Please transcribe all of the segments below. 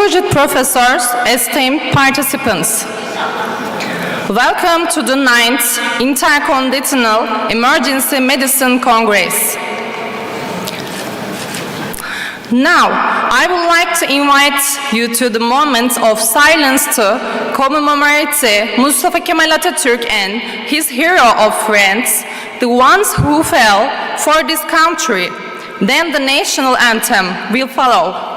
distinguished professors, esteemed participants. Welcome to the 9th Intercontinental Emergency Medicine Congress. Now, I would like to invite you to the moment of silence to commemorate Mustafa Kemal Atatürk and his hero of friends, the ones who fell for this country. Then the national anthem will follow.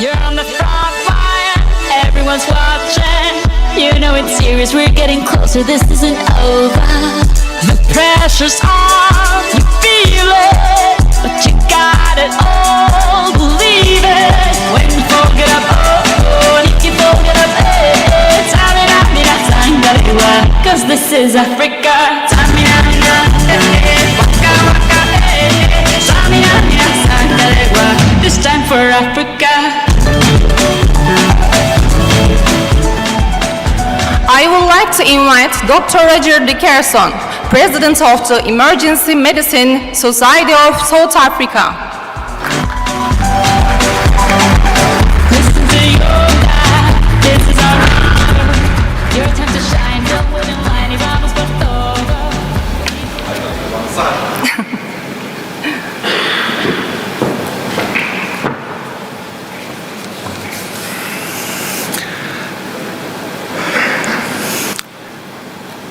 You're on the front line, everyone's watching. You know it's serious, we're getting closer, this isn't over. The pressure's on, you feel it, but you got it all, believe it. When you fold it up, oh, and if you fold it up, eh, Tamina, Sangalewa, cause this is Africa. Tamina, Waka Waka, eh, Tamina, Sangalewa, this time for Africa. I would like to invite Dr. Roger Dickerson, President of the Emergency Medicine Society of South Africa. Listen to your life, this is our hour. Your time to shine, don't wait in line, vamos por todo.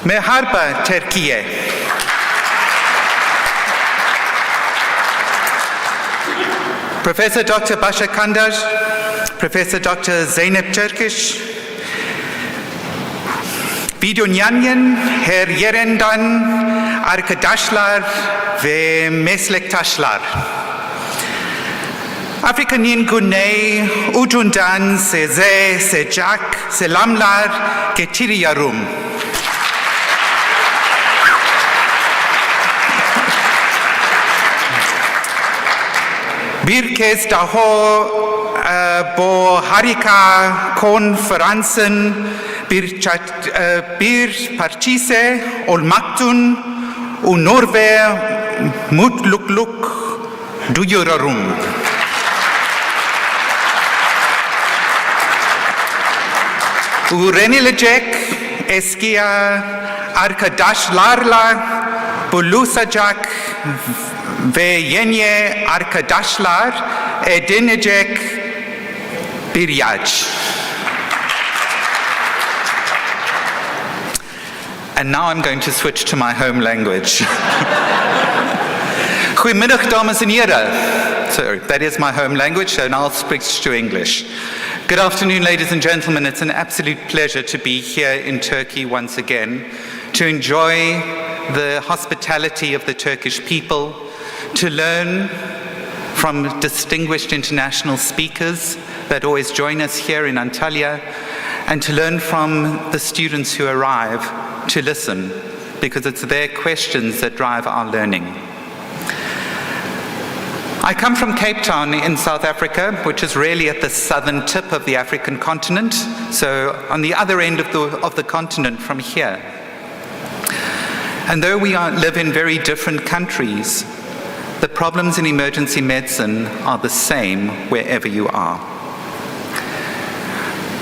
Merhaba Türkiye. Professor Dr. Basha Kandar, Professor Dr. Zeynep Turkish, Bidunyanyan, her yerinden arkadaşlar ve meslektaşlar. Afrika'nın güney ucundan size sıcak selamlar getiriyorum. Bir kez daha bu harika konferansın bir parçası olmaktan onur ve mutluluk duyuyorum. Öğrenilecek eski arkadaşlarla buluşacak ve yeni arkadaşlar edinecek bir yaş. And now I'm going to switch to my home language. Goedemiddag, dames en heren. So that is my home language, so now I'll switch to English. Good afternoon, ladies and gentlemen. It's an absolute pleasure to be here in Turkey once again, to enjoy the hospitality of the Turkish people, to learn from distinguished international speakers that always join us here in Antalya, and to learn from the students who arrive, to listen, because it's their questions that drive our learning. I come from Cape Town in South Africa, which is really at the southern tip of the African continent, so on the other end of the continent from here. And though we live in very different countries, the problems in emergency medicine are the same wherever you are.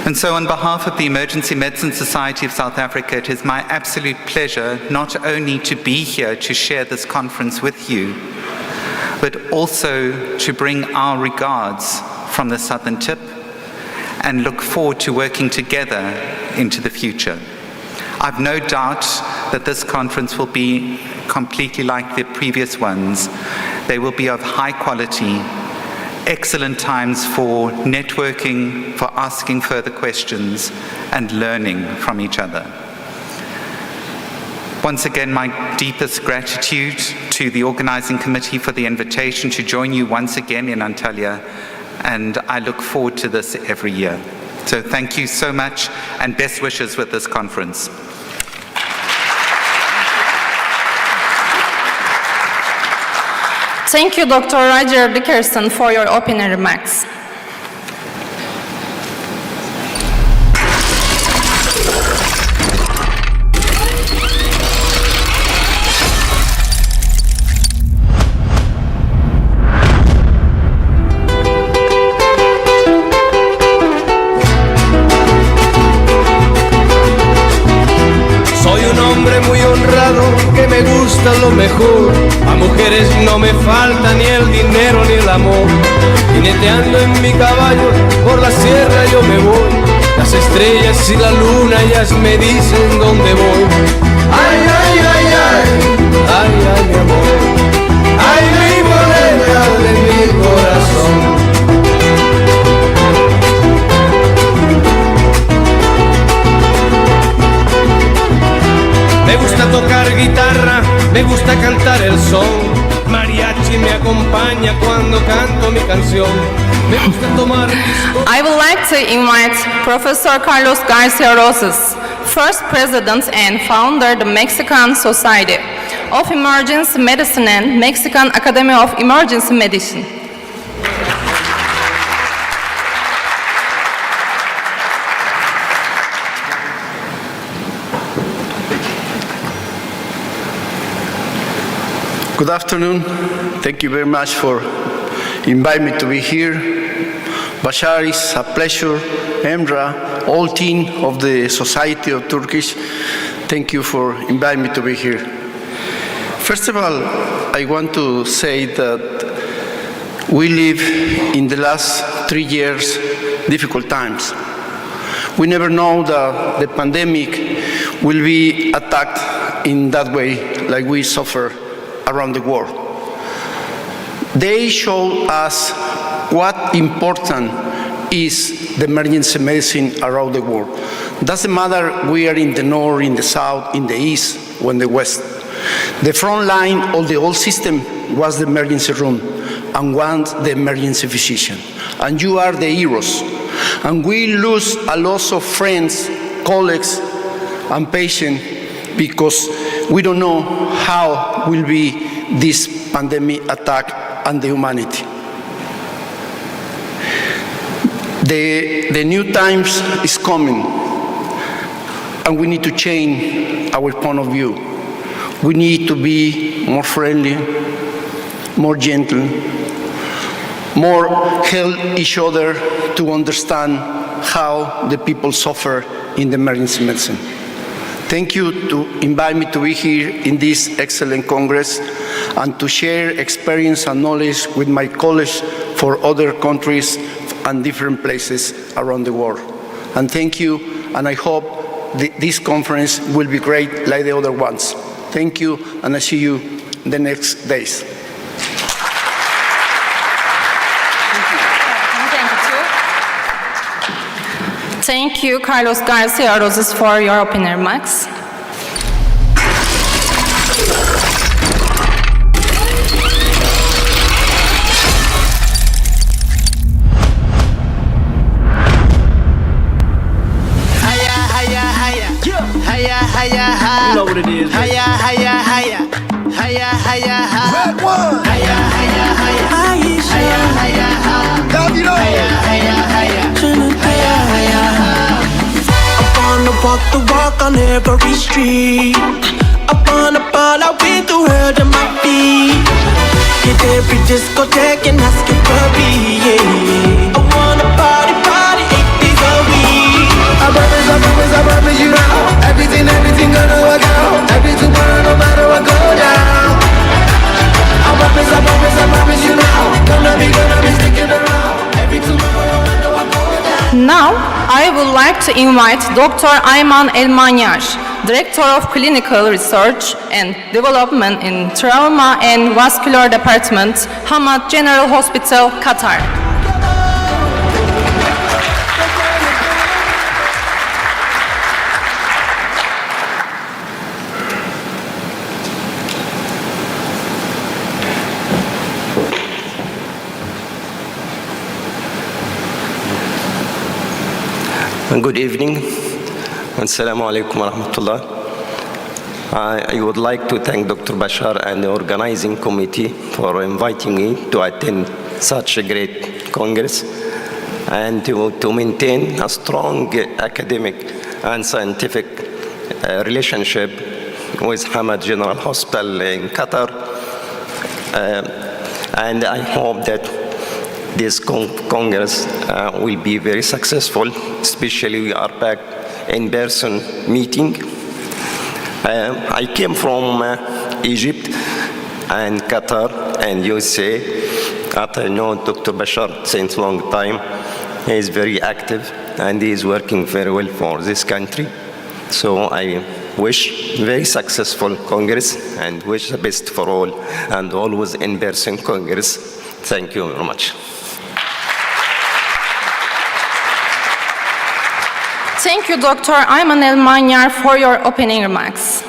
And so on behalf of the Emergency Medicine Society of South Africa, it is my absolute pleasure not only to be here to share this conference with you, but also to bring our regards from the southern tip and look forward to working together into the future. I've no doubt that this conference will be completely like the previous ones. They will be of high quality, excellent times for networking, for asking further questions, and learning from each other. Once again, my deepest gratitude to the organizing committee for the invitation to join you once again in Antalya, and I look forward to this every year. So thank you so much, and best wishes with this conference. Thank you, Dr. Roger Dickerson, for your opening remarks. Soy un hombre muy honrado que me gusta lo mejor. A mujeres no me falta ni el dinero ni el amor. Jineteando en mi caballo por la sierra yo me voy. Las estrellas y la luna ellas me dicen dónde voy. Ay, ay, ay, ay, ay, ay, mi amor. Ay, mi morena de mi corazón. Me gusta tocar guitarra, me gusta cantar el son. Mariachi me acompaña cuando canto mi canción. Me gusta tomar mis... I would like to invite Professor Carlos Garcia Rosas, first president and founder of the Mexican Society of Emergency Medicine and Mexican Academy of Emergency Medicine. Good afternoon. Thank you very much for inviting me to be here. Bashar, it's a pleasure. Emra, all team of the Society of Turkish, thank you for inviting me to be here. First of all, I want to say that we live in the last 3 years difficult times. We never know that the pandemic will be attacked in that way like we suffer around the world. They show us what important is the emergency medicine around the world. Doesn't matter we are in the north, in the south, in the east, or in the west. The front line of the whole system was the emergency room and was the emergency physician. And you are the heroes. And we lose a lot of friends, colleagues, and patients because we don't know how will be this pandemic attack on the humanity. The new times is coming, and we need to change our point of view. We need to be more friendly, more gentle, more help each other to understand how the people suffer in the emergency medicine. Thank you to invite me to be here in this excellent Congress and to share experience and knowledge with my colleagues for other countries and different places around the world. And thank you, and I hope this conference will be great like the other ones. Thank you, and I see you the next days. Thank you, Carlos Garcia Roses, for your opening remarks. You know what it is. Hiya, hiya, hiya. Hiya, hiya, ha. Red one. Hiya, hiya, hiya. Hiya, hiya, ha. Davido. Hiya, hiya, hiya. Hiya, hiya, ha. I wanna walk the walk on every street. I wanna ball out with the world at my feet. Hit every discotheque and ask it for me, yeah. I wanna party 8 days a week. I promise you now. Everything gonna work out. Every tomorrow, no matter what go down. I promise you now. Gonna be sticking around. Every tomorrow, no matter what go down. Now, I would like to invite Dr. Ayman Elmanyar, Director of Clinical Research and Development in Trauma and Vascular Department, Hamad General Hospital, Qatar. Good evening. Assalamu alaikum wa rahmatullah. I would like to thank Dr. Bashar and the organizing committee for inviting me to attend such a great congress and to maintain a strong academic and scientific relationship with Hamad General Hospital in Qatar. And I hope that this Congress will be very successful, especially we are back in-person meeting. I came from Egypt and Qatar and USA. I know Dr. Bashar since a long time. He is very active and he is working very well for this country. So I wish very successful Congress and wish the best for all and always in-person Congress. Thank you very much. Thank you, Dr. Ayman Elmanyar, for your opening remarks.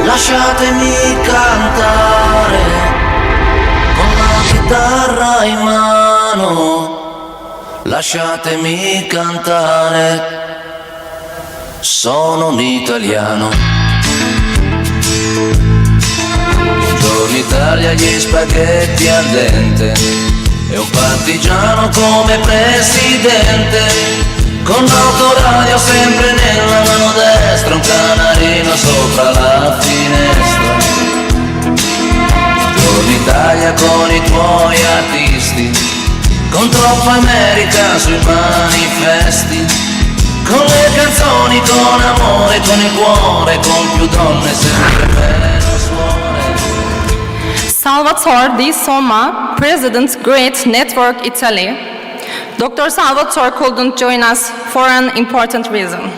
Lasciatemi cantare con la chitarra in mano, lasciatemi cantare, sono un italiano. Buongiorno Italia, gli spaghetti al dente e un partigiano come presidente. Con l'autoradio sempre nella mano destra, un canarino sopra la finestra. Buongiorno Italia con i tuoi artisti, con troppa America sui manifesti, con le canzoni, con amore, con il cuore, con più donne, sempre meno suore. Salvatore Di Soma, President, Great Network Italy. Dr. Salvatore couldn't join us for an important reason.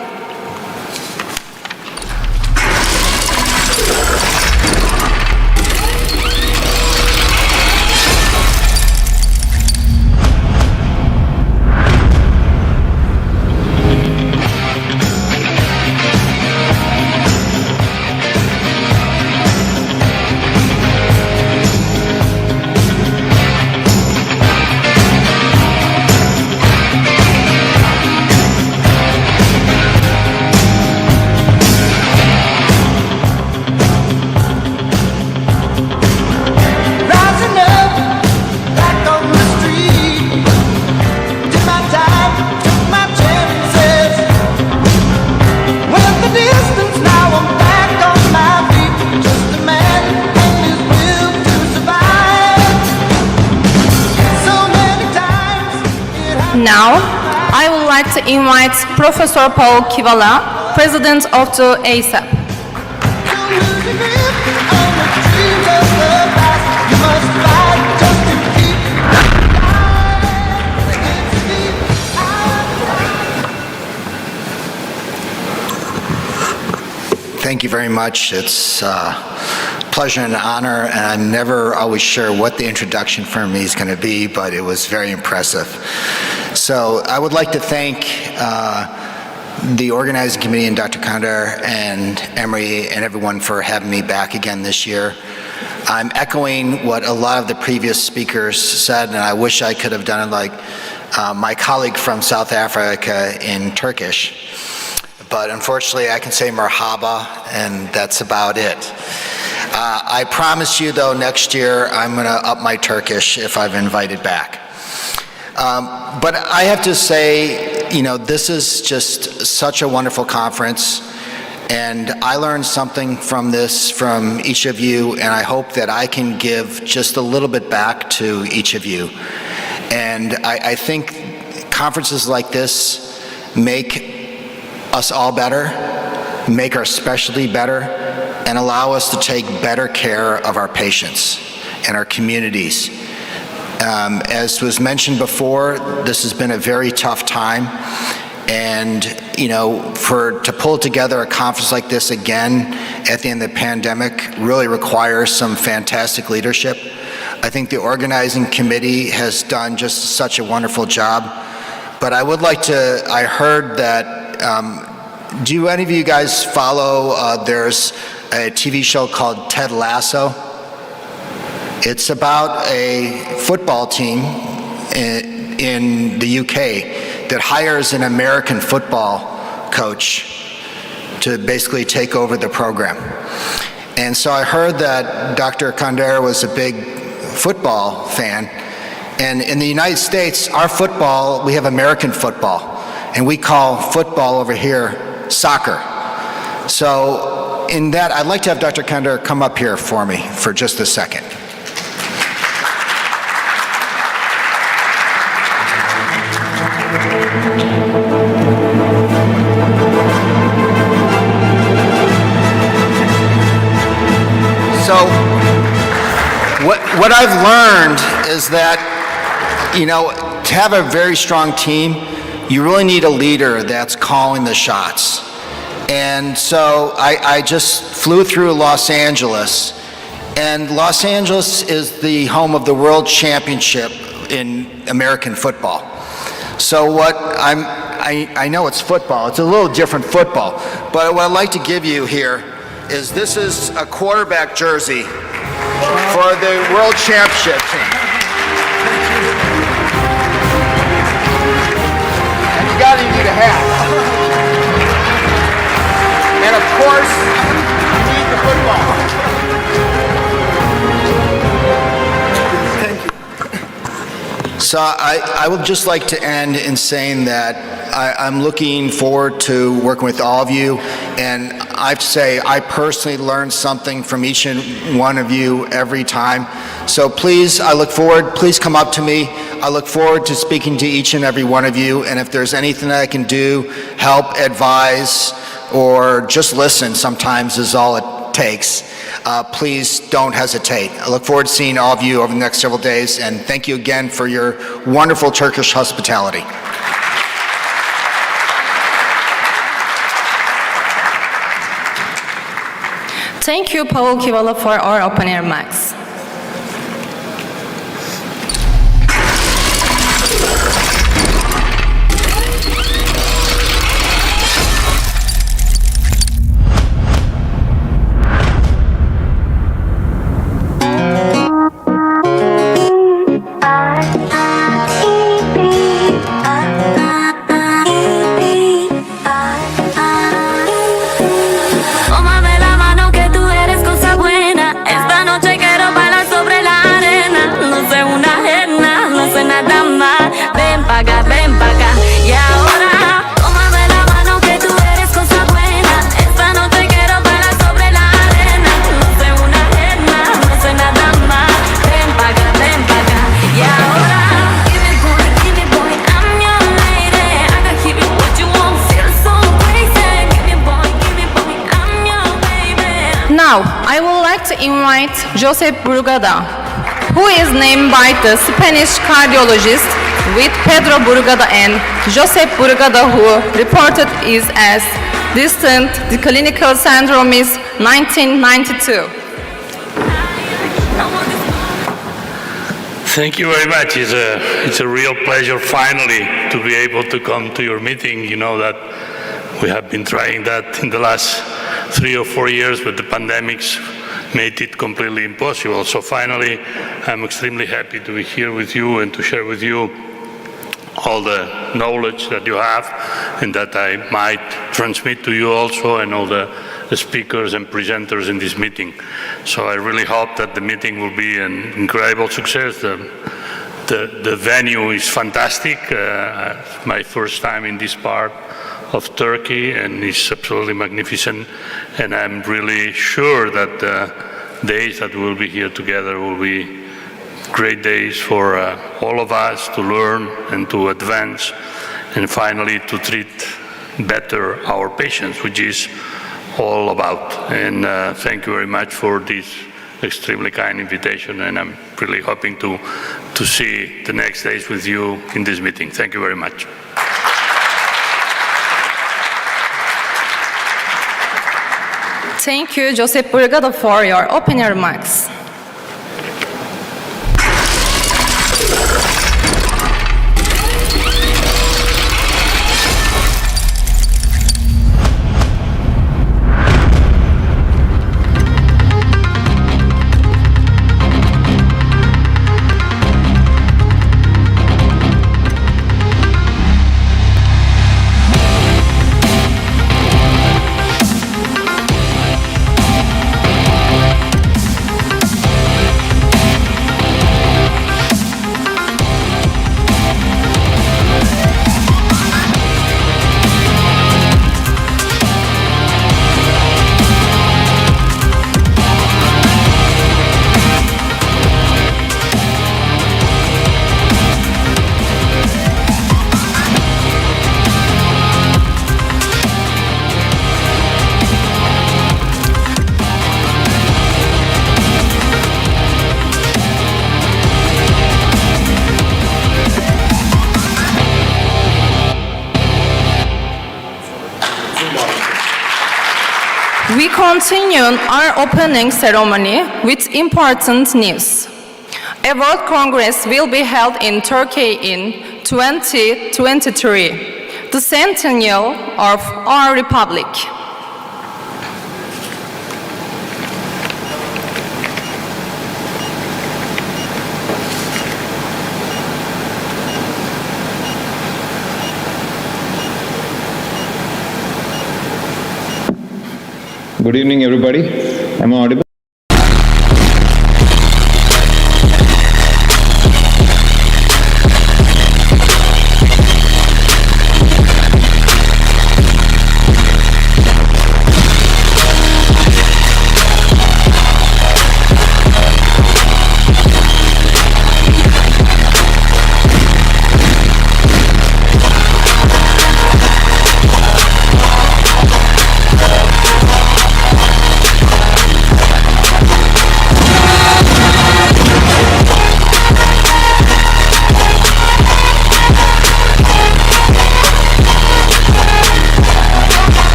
Now, I would like to invite Professor Paul Kivala, President of the ASAP. Thank you very much. It's a pleasure and an honor, and I'm never always sure what the introduction for me is going to be, but it was very impressive. So I would like to thank the organizing committee and Dr. Kandar and Emery and everyone for having me back again this year. I'm echoing what a lot of the previous speakers said, and I wish I could have done it like my colleague from South Africa in Turkish. But unfortunately, I can say marhaba, and that's about it. I promise you, though, next year I'm going to up my Turkish if I'm invited back. But I have to say, you know, this is just such a wonderful conference, and I learned something from this from each of you, and I hope that I can give just a little bit back to each of you. And I think conferences like this make us all better, make our specialty better, and allow us to take better care of our patients and our communities. As was mentioned before, this has been a very tough time, and you know, to pull together a conference like this again at the end of the pandemic really requires some fantastic leadership. I think the organizing committee has done just such a wonderful job, but I would like to, I heard that do any of you guys follow, there's a TV show called Ted Lasso? It's about a football team in the UK that hires an American football coach to basically take over the program. And so I heard that Dr. Kandar was a big football fan. And in the United States, our football, we have American football. And we call football over here soccer. So in that, I'd like to have Dr. Kandar come up here for me for just a second. So what I've learned is that, you know, to have a very strong team, you really need a leader that's calling the shots. And so I just flew through Los Angeles, and Los Angeles is the home of the World Championship in American football. So what I know it's football, it's a little different football, but what I'd like to give you here is this is a quarterback jersey for the World Championship team. You gotta need a hat. And of course, you need the football. Thank you. So I would just like to end in saying that I'm looking forward to working with all of you, and I have to say I personally learned something from each and one of you every time. So please, I look forward, please come up to me. I look forward to speaking to each and every one of you, and if there's anything that I can do, help, advise, or just listen sometimes is all it takes, please don't hesitate. I look forward to seeing all of you over the next several days, and thank you again for your wonderful Turkish hospitality. Thank you, Paul Kivala, for our opening remarks. Now, I would like to invite Josep Brugada, who is named by the Spanish cardiologist with Pedro Brugada and Josep Brugada, who reported is as distant. The clinical syndrome is 1992. Thank you very much. It's a real pleasure finally to be able to come to your meeting. You know that we have been trying that in the last 3 or 4 years, but the pandemics made it completely impossible. So finally, I'm extremely happy to be here with you and to share with you all the knowledge that you have and that I might transmit to you also, and all the speakers and presenters in this meeting. So I really hope that the meeting will be an incredible success. The venue is fantastic. My first time in this part of Turkey, and it's absolutely magnificent. And I'm really sure that the days that we'll be here together will be great days for all of us to learn and to advance, and finally to treat better our patients, which is all about. And thank you very much for this extremely kind invitation, and I'm really hoping to see the next days with you in this meeting. Thank you very much. Thank you, Josep Brigado, for your opening remarks. We continue our opening ceremony with important news. A World Congress will be held in Turkey in 2023, the centennial of our republic. Good evening, everybody. Am I audible?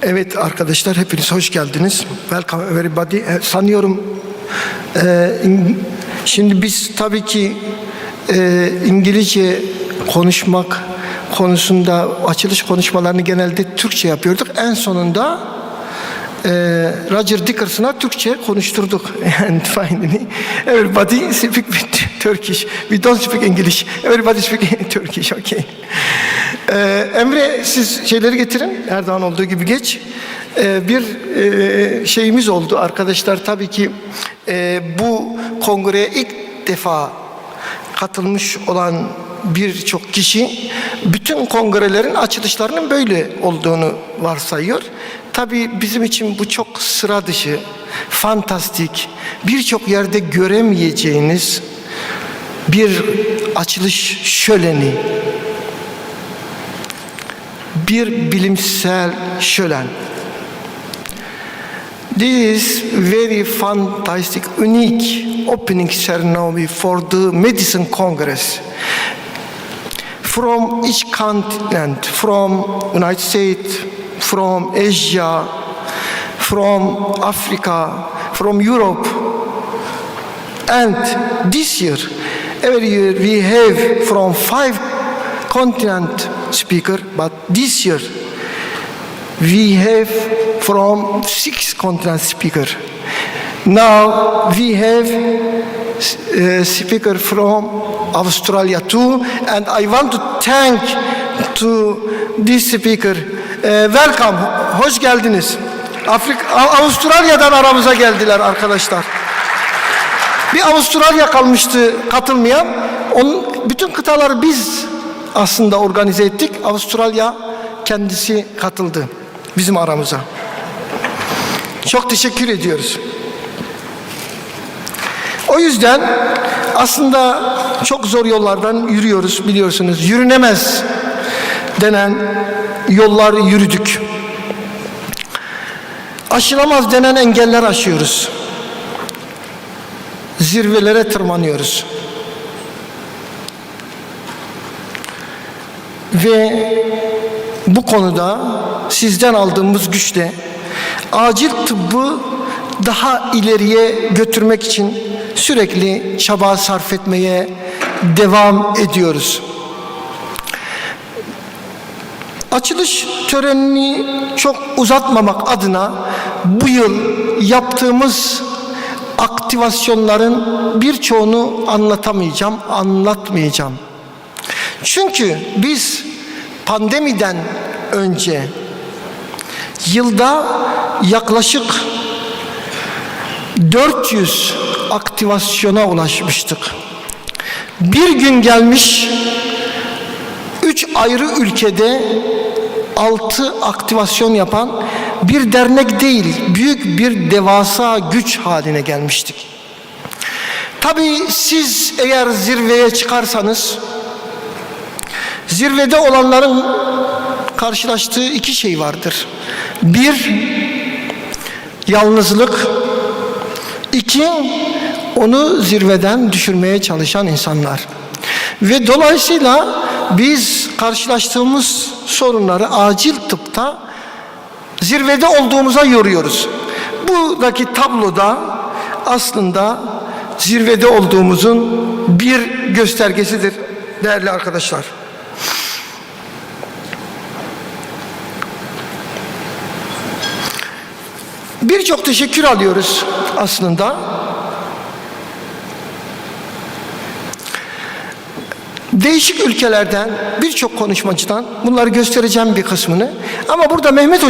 Evet arkadaşlar, hepiniz hoş geldiniz. Welcome everybody. Sanıyorum şimdi biz tabii ki İngilizce konuşmak konusunda açılış konuşmalarını genelde Türkçe yapıyorduk. En sonunda Roger Dickerson'a Türkçe konuşturduk. And finally everybody speak with Turkish. We don't speak English. Everybody speak Turkish. Okay. Emre siz şeyleri getirin. Her zaman olduğu gibi geç. Bir şeyimiz oldu arkadaşlar. Tabii ki bu kongreye ilk defa katılmış olan birçok kişi bütün kongrelerin açılışlarının böyle olduğunu varsayıyor. Tabii bizim için bu çok sıra dışı, fantastik, birçok yerde göremeyeceğiniz bir açılış şöleni, bir bilimsel şölen. This is very fantastic, unique opening ceremony for the Medicine Congress. From each continent, from United States, from Asia, from Africa, from Europe. And this year, every year we have from 5 continent speaker, but this year we have from 6 continent speaker. Now we have speaker from Australia too, and I want to thank to this speaker. Welcome, hoş geldiniz. Avustralya'dan aramıza geldiler arkadaşlar. Bir Avustralya kalmıştı katılmayan. Bütün kıtaları biz aslında organize ettik. Avustralya kendisi katıldı bizim aramıza. Çok teşekkür ediyoruz. O yüzden aslında çok zor yollardan yürüyoruz biliyorsunuz. Yürünemez denen yollar yürüdük. Aşılamaz denen engeller aşıyoruz. Zirvelere tırmanıyoruz. Ve bu konuda sizden aldığımız güçle acil tıbbı daha ileriye götürmek için sürekli çaba sarf etmeye devam ediyoruz. Açılış törenini çok uzatmamak adına bu yıl yaptığımız aktivasyonların birçoğunu anlatmayacağım. Çünkü biz pandemiden önce yılda yaklaşık 400 aktivasyona ulaşmıştık. Bir gün gelmiş 3 ayrı ülkede 6 aktivasyon yapan bir dernek değil, büyük bir devasa güç haline gelmiştik. Tabii siz eğer zirveye çıkarsanız, zirvede olanların karşılaştığı 2 şey vardır. 1, yalnızlık. 2, onu zirveden düşürmeye çalışan insanlar. Ve dolayısıyla biz karşılaştığımız sorunları acil tıpta zirvede olduğumuza yoruyoruz. Buradaki tabloda aslında zirvede olduğumuzun bir göstergesidir değerli arkadaşlar. Birçok teşekkür alıyoruz aslında. Değişik ülkelerden, birçok konuşmacıdan bunları göstereceğim bir kısmını. Ama burada Mehmet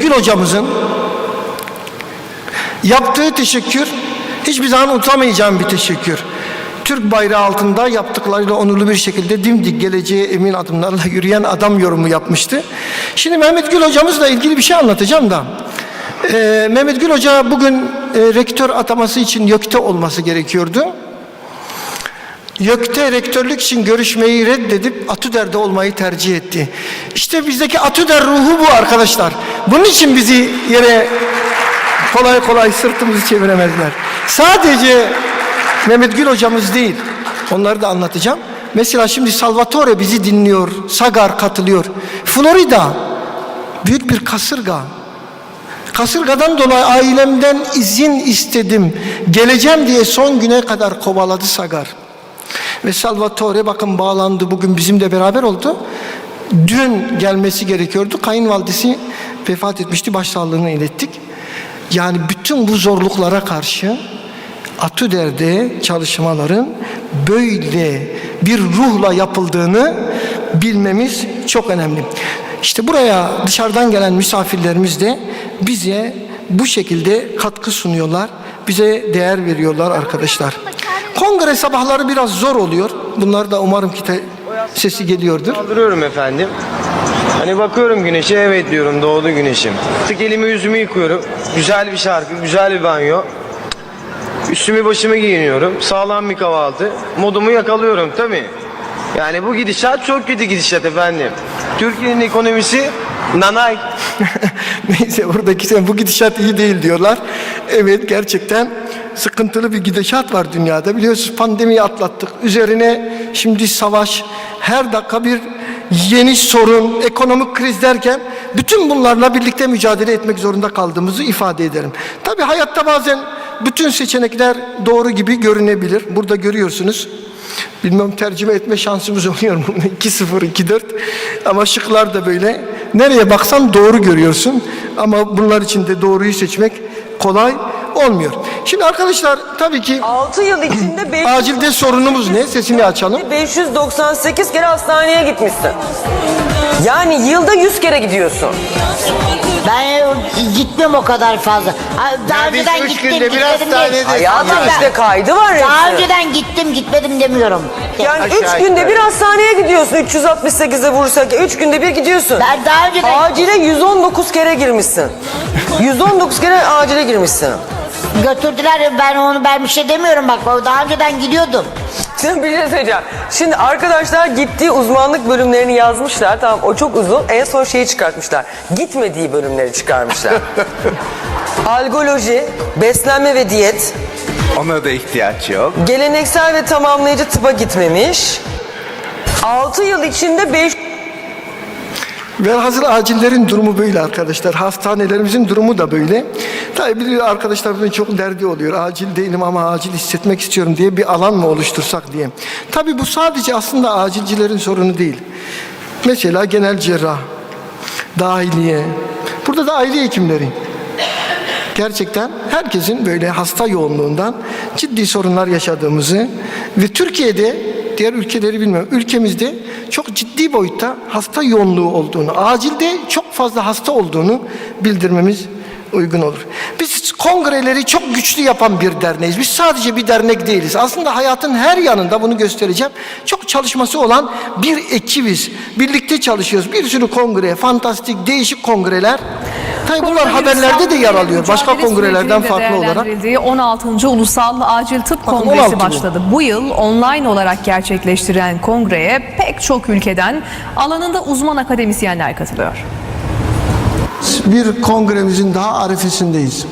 Gül hocamızın yaptığı teşekkür hiçbir zaman unutamayacağım bir teşekkür. Türk bayrağı altında yaptıklarıyla onurlu bir şekilde dimdik geleceğe emin adımlarla yürüyen adam yorumu yapmıştı. Şimdi Mehmet Gül hocamızla ilgili bir şey anlatacağım da. Mehmet Gül hoca bugün rektör ataması için YÖK'te olması gerekiyordu. YÖK'te rektörlük için görüşmeyi reddedip ATÜDER'de olmayı tercih etti. İşte bizdeki ATÜDER ruhu bu arkadaşlar. Bunun için bizi yere kolay kolay sırtımızı çeviremezler. Sadece Mehmet Gül hocamız değil, onları da anlatacağım. Mesela şimdi Salvatore bizi dinliyor, Sagar katılıyor. Florida, büyük bir kasırga. Kasırgadan dolayı ailemden izin istedim. Geleceğim diye son güne kadar kovaladı Sagar. Ve Salvatore bakın bağlandı, bugün bizimle beraber oldu. Dün gelmesi gerekiyordu. Kayınvalidesi vefat etmişti, başsağlığını ilettik. Yani bütün bu zorluklara karşı ATÜDER'de çalışmaların böyle bir ruhla yapıldığını bilmemiz çok önemli. İşte buraya dışarıdan gelen misafirlerimiz de bize bu şekilde katkı sunuyorlar. Bize değer veriyorlar arkadaşlar. Kongre sabahları biraz zor oluyor. Bunlar da umarım ki sesi geliyordur. Kaldırıyorum efendim. Hani bakıyorum güneşe, evet diyorum, doğdu güneşim. Tık elimi yüzümü yıkıyorum. Güzel bir şarkı, güzel bir banyo. Üstümü başımı giyiniyorum. Sağlam bir kahvaltı. Modumu yakalıyorum tabii. Yani bu gidişat çok kötü gidişat efendim. Türkiye'nin ekonomisi nanay. Neyse buradaki bu gidişat iyi değil diyorlar. Evet, gerçekten sıkıntılı bir gidişat var dünyada. Biliyorsunuz pandemiyi atlattık. Üzerine şimdi savaş, her dakika bir yeni sorun, ekonomik kriz derken bütün bunlarla birlikte mücadele etmek zorunda kaldığımızı ifade ederim. Tabii hayatta bazen bütün seçenekler doğru gibi görünebilir. Burada görüyorsunuz. Bilmem tercüme etme şansımız oluyor mu? 2-0, 2-4. Ama şıklar da böyle. Nereye baksan doğru görüyorsun. Ama bunlar için de doğruyu seçmek kolay olmuyor. Şimdi arkadaşlar tabii ki 6 yıl içinde acilde sorunumuz ne? Sesini açalım. 598 kere hastaneye gitmişsin. Yani yılda 100 kere gidiyorsun. Ben gitmem o kadar fazla. Daha önceden gittim, gitmedim değil. Hayatım işte kaydı var ya. Daha önceden gittim, gitmedim demiyorum. Yani 3 günde bir hastaneye gidiyorsun. 368'e vurursak 3 günde bir gidiyorsun. Ben daha önceden... Acile 119 kere girmişsin. 119 kere acile girmişsin. Götürdüler, ben bir şey demiyorum bak. Daha önceden gidiyordum. Şimdi bir şey söyleyeceğim. Şimdi arkadaşlar gittiği uzmanlık bölümlerini yazmışlar. Tamam, o çok uzun. En son şeyi çıkartmışlar. Gitmediği bölümleri çıkarmışlar. Algoloji, beslenme ve diyet. Ona da ihtiyaç yok. Geleneksel ve tamamlayıcı tıba gitmemiş. 6 yıl içinde 5... Velhasıl acillerin durumu böyle arkadaşlar. Hastanelerimizin durumu da böyle. Tabii biliyor arkadaşlarımızın çok derdi oluyor. Acil değilim ama acil hissetmek istiyorum diye bir alan mı oluştursak diye. Tabii bu sadece aslında acilcilerin sorunu değil. Mesela genel cerrah, dahiliye. Burada da aile hekimleri. Gerçekten herkesin böyle hasta yoğunluğundan ciddi sorunlar yaşadığımızı ve Türkiye'de, diğer ülkeleri bilmiyorum, ülkemizde çok ciddi boyutta hasta yoğunluğu olduğunu, acilde çok fazla hasta olduğunu bildirmemiz uygun olur. Biz kongreleri çok güçlü yapan bir derneğiz. Biz sadece bir dernek değiliz. Aslında hayatın her yanında, bunu göstereceğim, çok çalışması olan bir ekibiz. Birlikte çalışıyoruz. Bir sürü kongre, fantastik, değişik kongreler. Tabii bunlar haberlerde de yer alıyor. Başka kongrelerden farklı olarak. 16. Ulusal Acil Tıp Kongresi başladı. Bu yıl online olarak gerçekleştirilen kongreye pek çok ülkeden alanında uzman akademisyenler katılıyor. Bir kongremizin daha arifesindeyiz.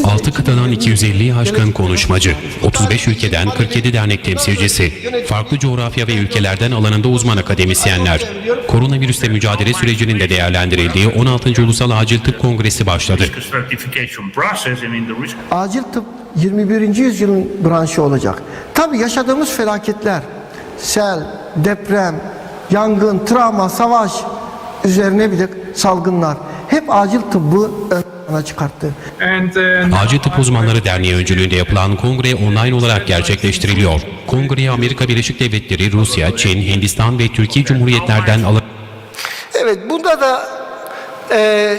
6 kıtadan 250'yi aşkın konuşmacı, 35 ülkeden 47 dernek temsilcisi, farklı coğrafya ve ülkelerden alanında uzman akademisyenler, koronavirüsle mücadele sürecinin de değerlendirildiği 16. Ulusal Acil Tıp Kongresi başladı. Acil tıp 21. yüzyılın branşı olacak. Tabii yaşadığımız felaketler, sel, deprem, yangın, travma, savaş, üzerine bir de salgınlar hep acil tıbbı ön plana çıkarttı. Acil Tıp Uzmanları Derneği öncülüğünde yapılan kongre online olarak gerçekleştiriliyor. Kongreye Amerika Birleşik Devletleri, Rusya, Çin, Hindistan ve Türkiye Cumhuriyetlerden Evet, burada da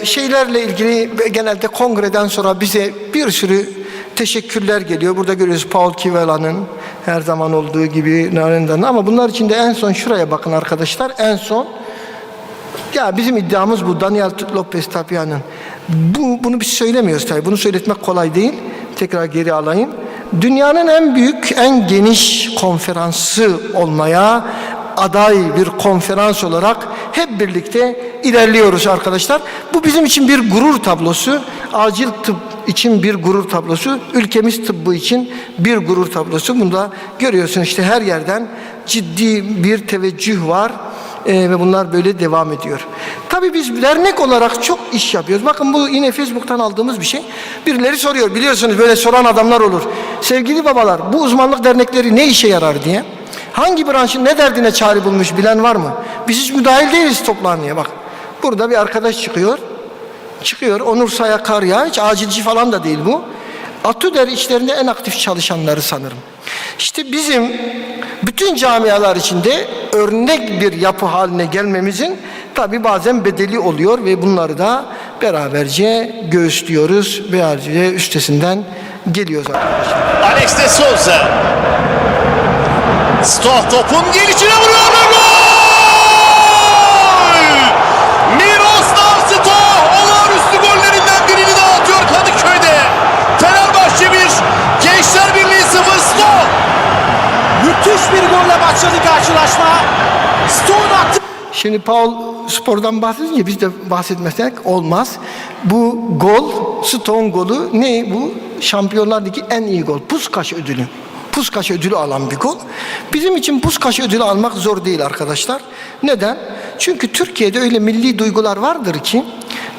şeylerle ilgili genelde kongreden sonra bize bir sürü teşekkürler geliyor. Burada görüyoruz Paul Kivela'nın her zaman olduğu gibi Narenda'nın, ama bunlar içinde en son şuraya bakın arkadaşlar, en son ya bizim iddiamız bu, Daniel Lopez Tapia'nın. Bunu biz söylemiyoruz tabii. Bunu söyletmek kolay değil. Tekrar geri alayım. Dünyanın en büyük, en geniş konferansı olmaya aday bir konferans olarak hep birlikte ilerliyoruz arkadaşlar. Bu bizim için bir gurur tablosu. Acil tıp için bir gurur tablosu. Ülkemiz tıbbı için bir gurur tablosu. Bunu da görüyorsun işte, her yerden ciddi bir teveccüh var. Ve bunlar böyle devam ediyor. Tabii biz dernek olarak çok iş yapıyoruz. Bakın bu yine Facebook'tan aldığımız bir şey. Birileri soruyor, biliyorsunuz böyle soran adamlar olur. Sevgili babalar, bu uzmanlık dernekleri ne işe yarar diye. Hangi branşın ne derdine çare bulmuş bilen var mı? Biz hiç müdahil değiliz toplanmaya. Bak burada bir arkadaş çıkıyor. Onur Sayakar ya, hiç acilci falan da değil bu. Atüder işlerinde en aktif çalışanları sanırım. İşte bizim bütün camialar içinde örnek bir yapı haline gelmemizin tabi bazen bedeli oluyor ve bunları da beraberce göğüslüyoruz, beraberce üstesinden geliyoruz arkadaşlar. Alex de Souza. Stoh topun gelişine vuruyor ve gol! Miroslav Stoh olağanüstü gollerinden birini daha atıyor Kadıköy'de. Fenerbahçe 1, Gençler Birliği 0. Stoh. Müthiş bir golle başladı karşılaşma. Stoh'un attı. Şimdi Paul spordan bahsedince biz de bahsetmesek olmaz. Bu gol, Stoh'un golü ne bu? Şampiyonlar Ligi en iyi gol. Puskás ödülü. Puskás ödülü alan bir gol. Bizim için Puskás ödülü almak zor değil arkadaşlar. Neden? Çünkü Türkiye'de öyle milli duygular vardır ki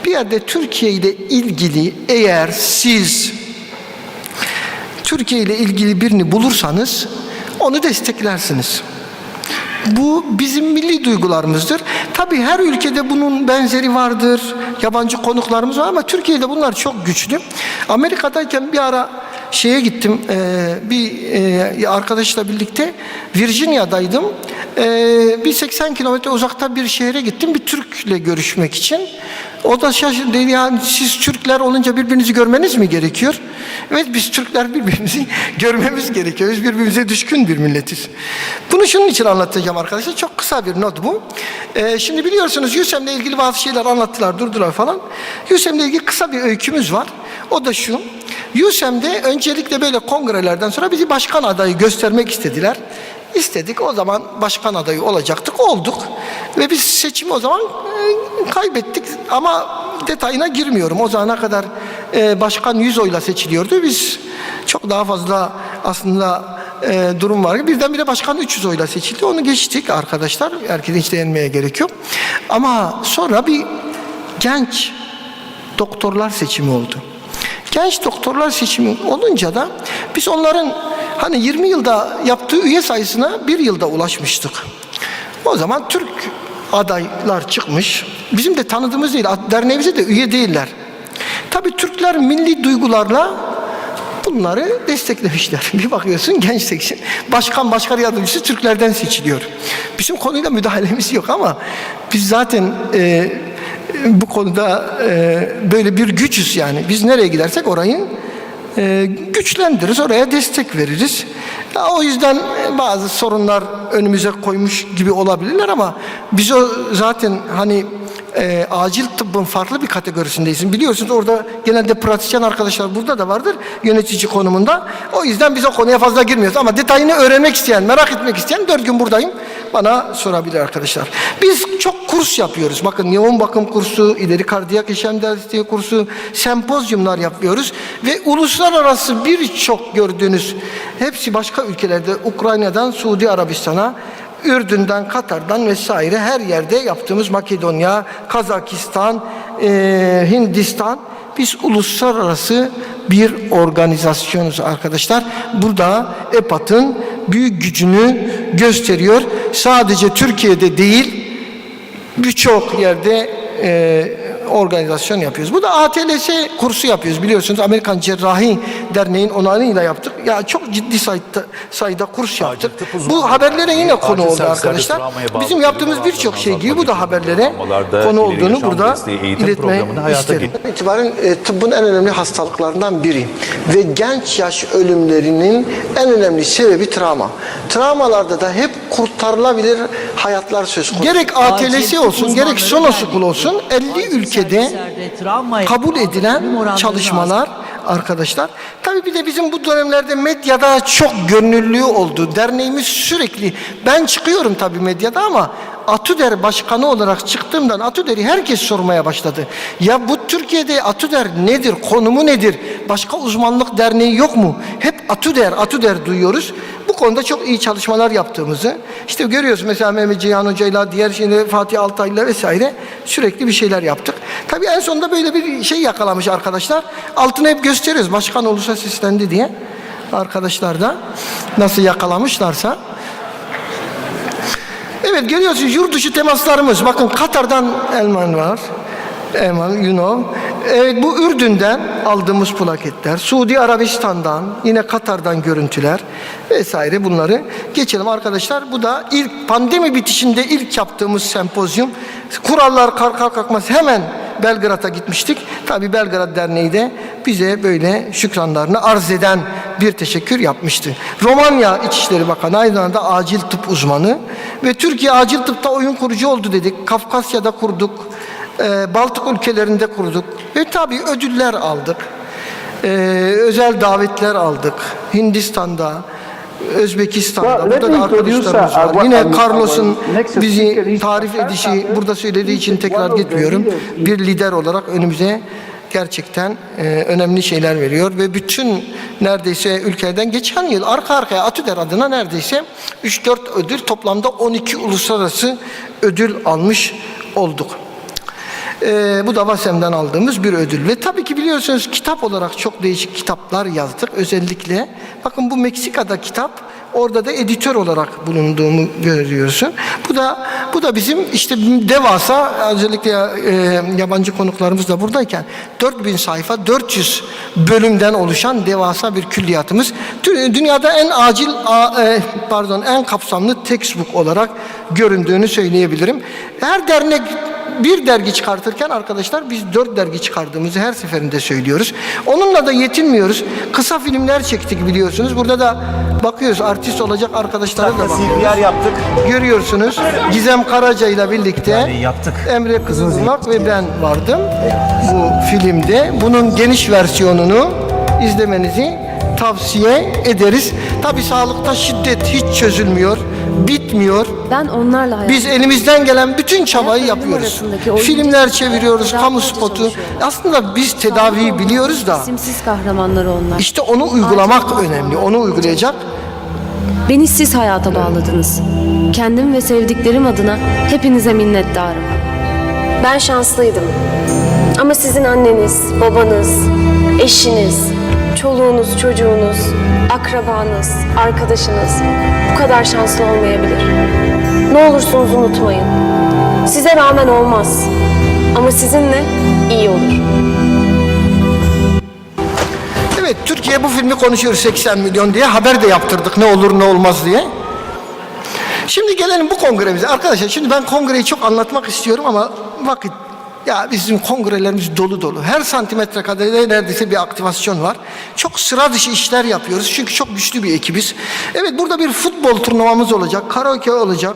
bir yerde Türkiye ile ilgili eğer siz Türkiye ile ilgili birini bulursanız onu desteklersiniz. Bu bizim milli duygularımızdır. Tabii her ülkede bunun benzeri vardır. Yabancı konuklarımız var ama Türkiye'de bunlar çok güçlü. Amerika'dayken bir ara şeye gittim. Bir arkadaşla birlikte Virginia'daydım. Bir 80 kilometre uzakta bir şehre gittim. Bir Türk'le görüşmek için. O da şaşırdı. Dedi yani siz Türkler olunca birbirinizi görmeniz mi gerekiyor? Evet biz Türkler birbirimizi görmemiz gerekiyor. Biz birbirimize düşkün bir milletiz. Bunu şunun için anlatacağım arkadaşlar. Çok kısa bir not bu. Şimdi biliyorsunuz Yusem'le ilgili bazı şeyler anlattılar, durdular falan. Yusem'le ilgili kısa bir öykümüz var. O da şu. Yusem'de öncelikle böyle kongrelerden sonra bizi başkan adayı göstermek istediler. İstedik. O zaman başkan adayı olacaktık. Olduk. Ve biz seçimi o zaman kaybettik. Ama detayına girmiyorum. O zamana kadar başkan 100 oyla seçiliyordu. Biz çok daha fazla aslında durum var. Birdenbire başkan 300 oyla seçildi. Onu geçtik arkadaşlar. Herkese hiç değinmeye gerek yok. Ama sonra bir genç doktorlar seçimi oldu. Genç doktorlar seçimi olunca da biz onların hani 20 yılda yaptığı üye sayısına bir yılda ulaşmıştık. O zaman Türk adaylar çıkmış. Bizim de tanıdığımız değil. Derneğimize de üye değiller. Tabii Türkler milli duygularla bunları desteklemişler. Bir bakıyorsun genç seçim. Başkan yardımcısı Türklerden seçiliyor. Bizim konuyla müdahalemiz yok ama biz zaten bu konuda böyle bir güçüz yani. Biz nereye gidersek orayı güçlendiririz, oraya destek veririz. Ya, o yüzden bazı sorunlar önümüze koymuş gibi olabilirler ama biz o zaten hani acil tıbbın farklı bir kategorisindeyiz. Biliyorsunuz orada genelde pratisyen arkadaşlar burada da vardır yönetici konumunda. O yüzden biz o konuya fazla girmiyoruz ama detayını öğrenmek isteyen, merak etmek isteyen 4 gün buradayım. Bana sorabilir arkadaşlar. Biz çok kurs yapıyoruz. Bakın yoğun bakım kursu, ileri kardiyak yaşam desteği kursu, sempozyumlar yapıyoruz ve uluslararası birçok gördüğünüz hepsi başka ülkelerde Ukrayna'dan Suudi Arabistan'a, Ürdün'den, Katar'dan vesaire her yerde yaptığımız Makedonya, Kazakistan, Hindistan. Biz uluslararası bir organizasyonuz arkadaşlar. Burada EPAT'ın büyük gücünü gösteriyor. Sadece Türkiye'de değil, birçok yerde organizasyon yapıyoruz. Bu da ATLS kursu yapıyoruz. Biliyorsunuz Amerikan Cerrahi Derneği'nin onayıyla yaptık. Ya çok ciddi sayıda kurs yaptık. Bu haberlere yine konu oldu arkadaşlar. Bizim yaptığımız birçok şey gibi bu da haberlere konu olduğunu burada iletmeyi isterim. İtibaren tıbbın en önemli hastalıklarından biri ve genç yaş ölümlerinin en önemli sebebi travma. Travmalarda da hep kurtarılabilir hayatlar söz konusu. Gerek ATLS olsun, gerek Sonosukul olsun 50 ülkede kabul edilen çalışmalar arkadaşlar. Tabii bir de bizim bu dönemlerde medyada çok gönüllü oldu. Derneğimiz sürekli, ben çıkıyorum tabii medyada ama Atüder başkanı olarak çıktığımdan Atüder'i herkes sormaya başladı. Ya bu Türkiye'de Atüder nedir, konumu nedir? Başka uzmanlık derneği yok mu? Hep Atüder duyuyoruz. Bu konuda çok iyi çalışmalar yaptığımızı işte görüyoruz. Mesela Mehmet Ceyhan Hoca'yla, diğer şeyle Fatih Altaylı'yla vesaire sürekli bir şeyler yaptık. Tabii en sonunda böyle bir şey yakalamış arkadaşlar. Altını hep gösteriyoruz. Başkan olursa seslendi diye. Arkadaşlar da nasıl yakalamışlarsa. Evet görüyorsunuz yurt dışı temaslarımız. Bakın Katar'dan Elman var. Elman, you know. Evet, bu Ürdün'den aldığımız plaketler, Suudi Arabistan'dan, yine Katar'dan görüntüler vesaire, bunları geçelim arkadaşlar. Bu da ilk pandemi bitişinde ilk yaptığımız sempozyum. Kurallar kalkar kalkmaz hemen Belgrad'a gitmiştik. Tabii Belgrad Derneği de bize böyle şükranlarını arz eden bir teşekkür yapmıştı. Romanya İçişleri Bakanı aynı zamanda acil tıp uzmanı ve Türkiye acil tıpta oyun kurucu oldu dedik. Kafkasya'da kurduk. Baltık ülkelerinde kurduk ve tabii ödüller aldık. Özel davetler aldık. Hindistan'da, Özbekistan'da, burada da arkadaşlarımız var. Yine Carlos'un bizi tarif edişi, burada söylediği için tekrar gitmiyorum. Bir lider olarak önümüze gerçekten önemli şeyler veriyor ve bütün neredeyse ülkeden geçen yıl arka arkaya Atüder adına neredeyse 3-4 ödül, toplamda 12 uluslararası ödül almış olduk. Bu da VASEM'den aldığımız bir ödül ve tabii ki biliyorsunuz kitap olarak çok değişik kitaplar yazdık. Özellikle bakın bu Meksika'da kitap, orada da editör olarak bulunduğumu görüyorsun. Bu da bizim işte devasa, özellikle yabancı konuklarımız da buradayken 4000 sayfa 400 bölümden oluşan devasa bir külliyatımız. Dünyada en kapsamlı textbook olarak göründüğünü söyleyebilirim. Her dernek bir dergi çıkartırken arkadaşlar biz 4 dergi çıkardığımızı her seferinde söylüyoruz. Onunla da yetinmiyoruz. Kısa filmler çektik biliyorsunuz. Burada da bakıyoruz, artist olacak arkadaşlara da bakıyoruz. CPR yaptık. Görüyorsunuz. Gizem Karaca ile birlikte yaptık. Emre Kızılırmak ve ben vardım bu filmde. Bunun geniş versiyonunu izlemenizi tavsiye ederiz. Tabii sağlıkta şiddet hiç çözülmüyor, bitmiyor. Ben onlarla Biz elimizden gelen bütün çabayı yapıyoruz. Filmler çeviriyoruz, kamu spotu. Aslında biz tedaviyi biliyoruz da. Simsiz kahramanları onlar. İşte onu uygulamak önemli. Onu uygulayacak. Beni siz hayata bağladınız. Kendim ve sevdiklerim adına hepinize minnettarım. Ben şanslıydım. Ama sizin anneniz, babanız, eşiniz, çoluğunuz, çocuğunuz, akrabanız, arkadaşınız bu kadar şanslı olmayabilir. Ne olursunuz unutmayın. Size rağmen olmaz. Ama sizinle iyi olur. Evet, Türkiye bu filmi konuşuyor 80 milyon diye. Haber de yaptırdık ne olur ne olmaz diye. Şimdi gelelim bu kongremize. Arkadaşlar şimdi ben kongreyi çok anlatmak istiyorum ama vakit. Ya bizim kongrelerimiz dolu dolu. Her santimetre karede neredeyse bir aktivasyon var. Çok sıra dışı işler yapıyoruz. Çünkü çok güçlü bir ekibiz. Evet, burada bir futbol turnuvamız olacak. Karaoke olacak.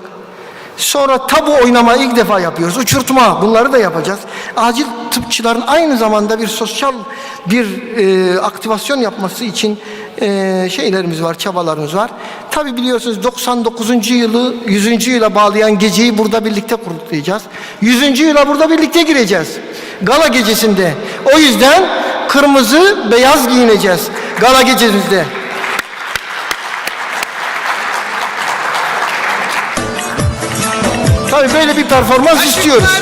Sonra tabu oynamayı ilk defa yapıyoruz. Uçurtma, bunları da yapacağız. Acil tıpçıların aynı zamanda bir sosyal bir aktivasyon yapması için şeylerimiz var, çabalarımız var. Tabi biliyorsunuz 99. yılı 100. yıla bağlayan geceyi burada birlikte kutlayacağız. 100. yıla burada birlikte gireceğiz. Gala gecesinde. O yüzden kırmızı, beyaz giyineceğiz. Gala gecemizde. Tabii böyle bir performans istiyoruz.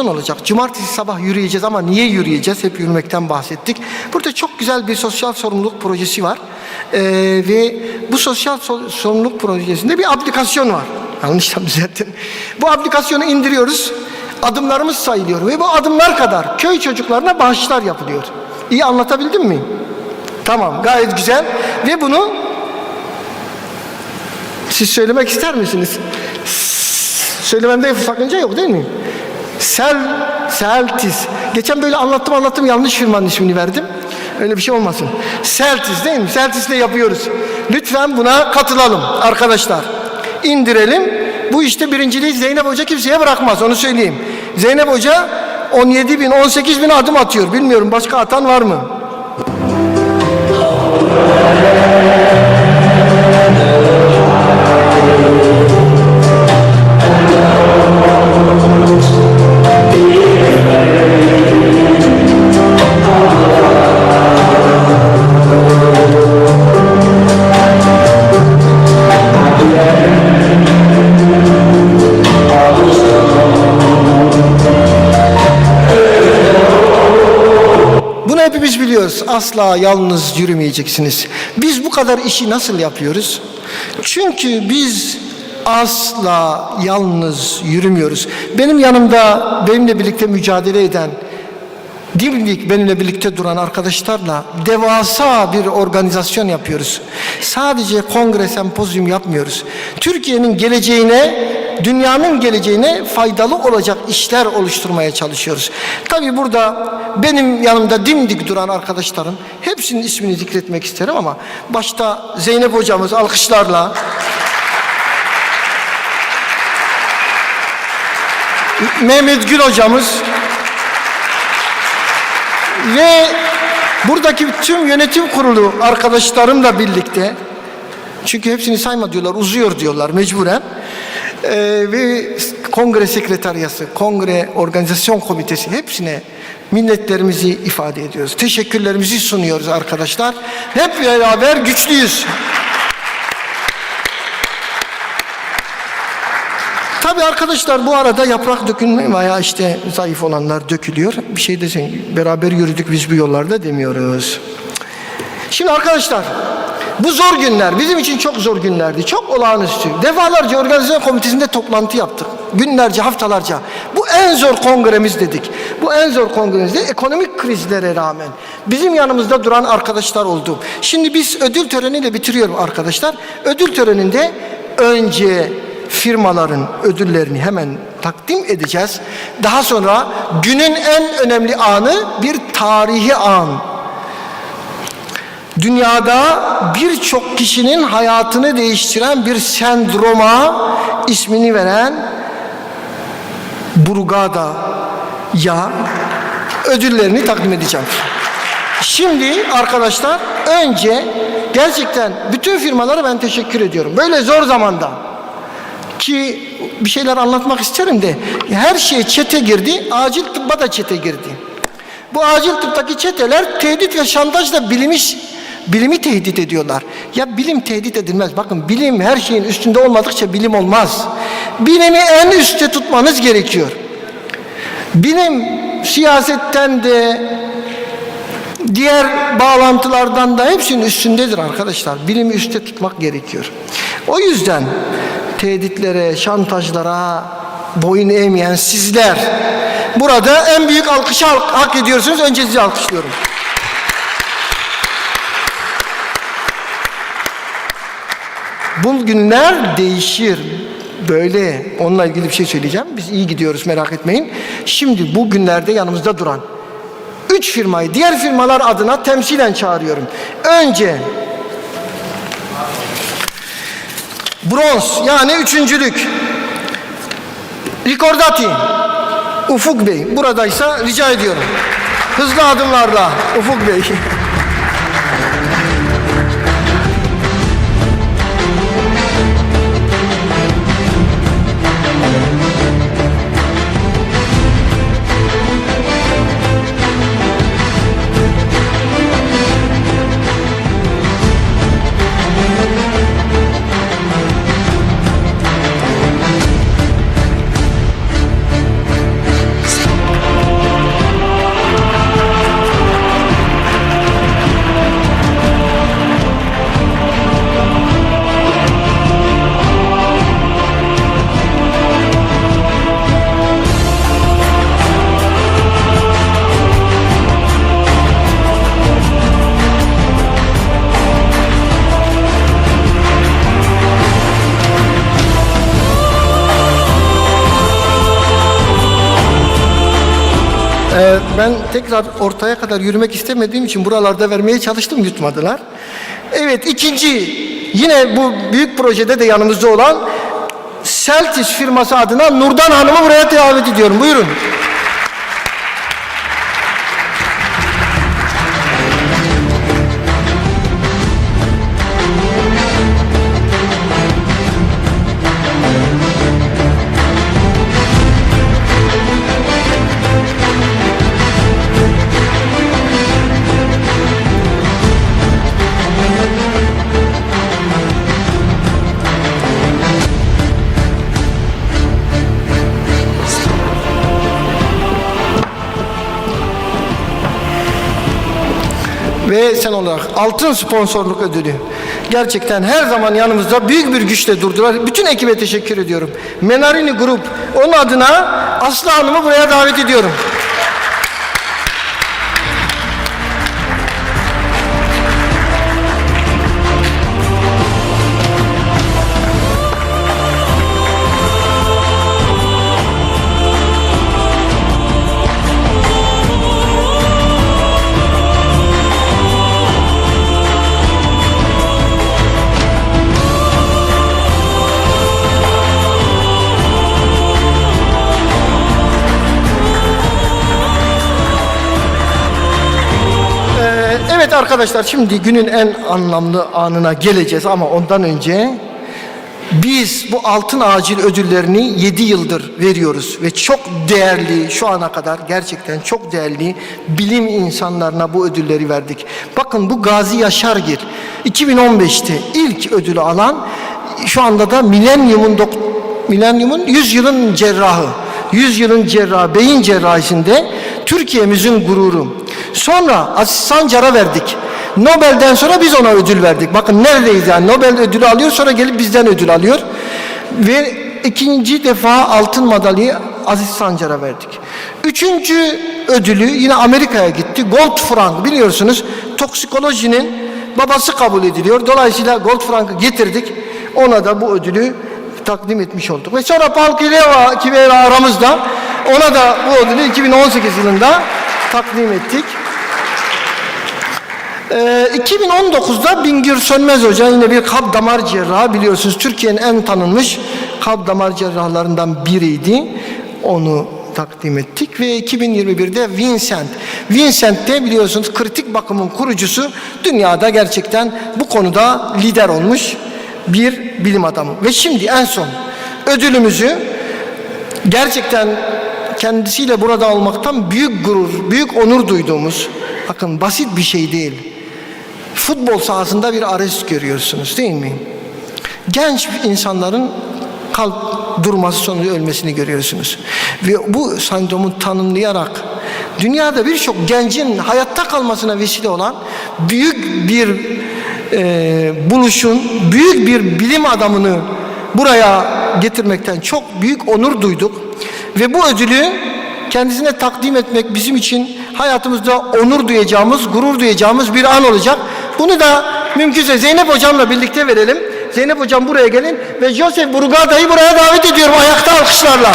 organizasyon olacak. Cumartesi sabah yürüyeceğiz ama niye yürüyeceğiz? Hep yürümekten bahsettik. Burada çok güzel bir sosyal sorumluluk projesi var. Ve bu sosyal sorumluluk projesinde bir aplikasyon var. Yanlıştan düzeltin. Bu aplikasyonu indiriyoruz. Adımlarımız sayılıyor ve bu adımlar kadar köy çocuklarına bağışlar yapılıyor. İyi anlatabildim mi? Tamam, gayet güzel. Ve bunu siz söylemek ister misiniz? Söylememde sakınca yok değil mi? Seltiz. Geçen böyle anlattım yanlış firmanın ismini verdim. Öyle bir şey olmasın. Seltiz değil mi? Seltiz'le yapıyoruz. Lütfen buna katılalım arkadaşlar. İndirelim. Bu işte birinciliği Zeynep Hoca kimseye bırakmaz, onu söyleyeyim. Zeynep Hoca 17.000, 18.000 adım atıyor. Bilmiyorum başka atan var mı? Hepimiz biliyoruz, asla yalnız yürümeyeceksiniz. Biz bu kadar işi nasıl yapıyoruz? Çünkü biz asla yalnız yürümüyoruz. Benim yanımda benimle birlikte mücadele eden, dimdik benimle birlikte duran arkadaşlarla devasa bir organizasyon yapıyoruz. Sadece kongre, sempozyum yapmıyoruz. Türkiye'nin geleceğine, dünyanın geleceğine faydalı olacak işler oluşturmaya çalışıyoruz. Tabii burada benim yanımda dimdik duran arkadaşlarım, hepsinin ismini zikretmek isterim ama başta Zeynep hocamız alkışlarla, Mehmet Gül hocamız ve buradaki tüm yönetim kurulu arkadaşlarımla birlikte, çünkü hepsini sayma diyorlar, uzuyor diyorlar mecburen, ve kongre sekreteriyası, kongre organizasyon komitesi, hepsine minnetlerimizi ifade ediyoruz. Teşekkürlerimizi sunuyoruz arkadaşlar. Hep beraber güçlüyüz. Tabii arkadaşlar bu arada yaprak dökülme veya işte zayıf olanlar dökülüyor. Bir şey desin, beraber yürüdük biz bu yollarda demiyoruz. Şimdi arkadaşlar, bu zor günler, bizim için çok zor günlerdi. Çok olağanüstü. Defalarca organizasyon komitesinde toplantı yaptık. Günlerce, haftalarca. Bu en zor kongremiz dedik. Bu en zor kongremizde ekonomik krizlere rağmen bizim yanımızda duran arkadaşlar oldu. Şimdi biz ödül töreniyle bitiriyorum arkadaşlar. Ödül töreninde önce firmaların ödüllerini hemen takdim edeceğiz. Daha sonra günün en önemli anı bir tarihi an. Dünyada birçok kişinin hayatını değiştiren bir sendroma ismini veren Burgada'ya ödüllerini takdim edeceğim. Şimdi arkadaşlar önce gerçekten bütün firmalara ben teşekkür ediyorum. Böyle zor zamanda ki bir şeyler anlatmak isterim de her şey çete girdi, acil tıbba da çete girdi. Bu acil tıptaki çeteler tehdit ve şantajla bilimi tehdit ediyorlar. Ya bilim tehdit edilmez. Bakın bilim her şeyin üstünde olmadıkça bilim olmaz. Bilimi en üstte tutmanız gerekiyor. Bilim siyasetten de diğer bağlantılardan da hepsinin üstündedir arkadaşlar. Bilimi üstte tutmak gerekiyor. O yüzden tehditlere, şantajlara boyun eğmeyen sizler burada en büyük alkışı hak ediyorsunuz. Önce sizi alkışlıyorum. Bu günler değişir. Böyle onunla ilgili bir şey söyleyeceğim. Biz iyi gidiyoruz, merak etmeyin. Şimdi bu günlerde yanımızda duran 3 firmayı diğer firmalar adına temsilen çağırıyorum. Önce bronz, yani üçüncülük, Ricordati Ufuk Bey buradaysa rica ediyorum. Hızlı adımlarla Ufuk Bey. Ben tekrar ortaya kadar yürümek istemediğim için buralarda vermeye çalıştım, yutmadılar. Evet, ikinci yine bu büyük projede de yanımızda olan Celtis firması adına Nurdan Hanım'ı buraya davet ediyorum. Buyurun. Ve sen olarak altın sponsorluk ödülü. Gerçekten her zaman yanımızda büyük bir güçle durdular. Bütün ekibe teşekkür ediyorum. Menarini Grup, onun adına Aslı Hanım'ı buraya davet ediyorum. Evet arkadaşlar, şimdi günün en anlamlı anına geleceğiz ama ondan önce biz bu altın acil ödüllerini 7 yıldır veriyoruz ve çok değerli, şu ana kadar gerçekten çok değerli bilim insanlarına bu ödülleri verdik. Bakın, bu Gazi Yaşargil 2015'te ilk ödülü alan, şu anda da Milenyumun 100 yılın cerrahı. 100 yılın cerrahı, beyin cerrahisinde Türkiye'mizin gururu. Sonra Aziz Sancar'a verdik. Nobel'den sonra biz ona ödül verdik. Bakın neredeyiz yani, Nobel ödülü alıyor, sonra gelip bizden ödül alıyor. Ve ikinci defa altın madalyayı Aziz Sancar'a verdik. Üçüncü ödülü yine Amerika'ya gitti. Goldfrank, biliyorsunuz toksikolojinin babası kabul ediliyor. Dolayısıyla Goldfrank'ı getirdik. Ona da bu ödülü takdim etmiş olduk. Ve sonra Paul Kivera aramızda, ona da bu ödülü 2018 yılında takdim ettik. 2019'da Bingür Sönmez Hoca, yine bir kalp damar cerrahı, biliyorsunuz Türkiye'nin en tanınmış kalp damar cerrahlarından biriydi. Onu takdim ettik ve 2021'de Vincent de biliyorsunuz kritik bakımın kurucusu, dünyada gerçekten bu konuda lider olmuş bir bilim adamı. Ve şimdi en son ödülümüzü, gerçekten kendisiyle burada olmaktan büyük gurur, büyük onur duyduğumuz, bakın basit bir şey değil. Futbol sahasında bir arrest görüyorsunuz değil mi? Genç insanların kalp durması sonucu ölmesini görüyorsunuz. Ve bu sendromu tanımlayarak dünyada birçok gencin hayatta kalmasına vesile olan büyük bir buluşun, büyük bir bilim adamını buraya getirmekten çok büyük onur duyduk. Ve bu ödülü kendisine takdim etmek bizim için hayatımızda onur duyacağımız, gurur duyacağımız bir an olacak. Bunu da mümkünse Zeynep Hocam'la birlikte verelim. Zeynep Hocam buraya gelin ve Joseph Burgada'yı buraya davet ediyorum ayakta alkışlarla.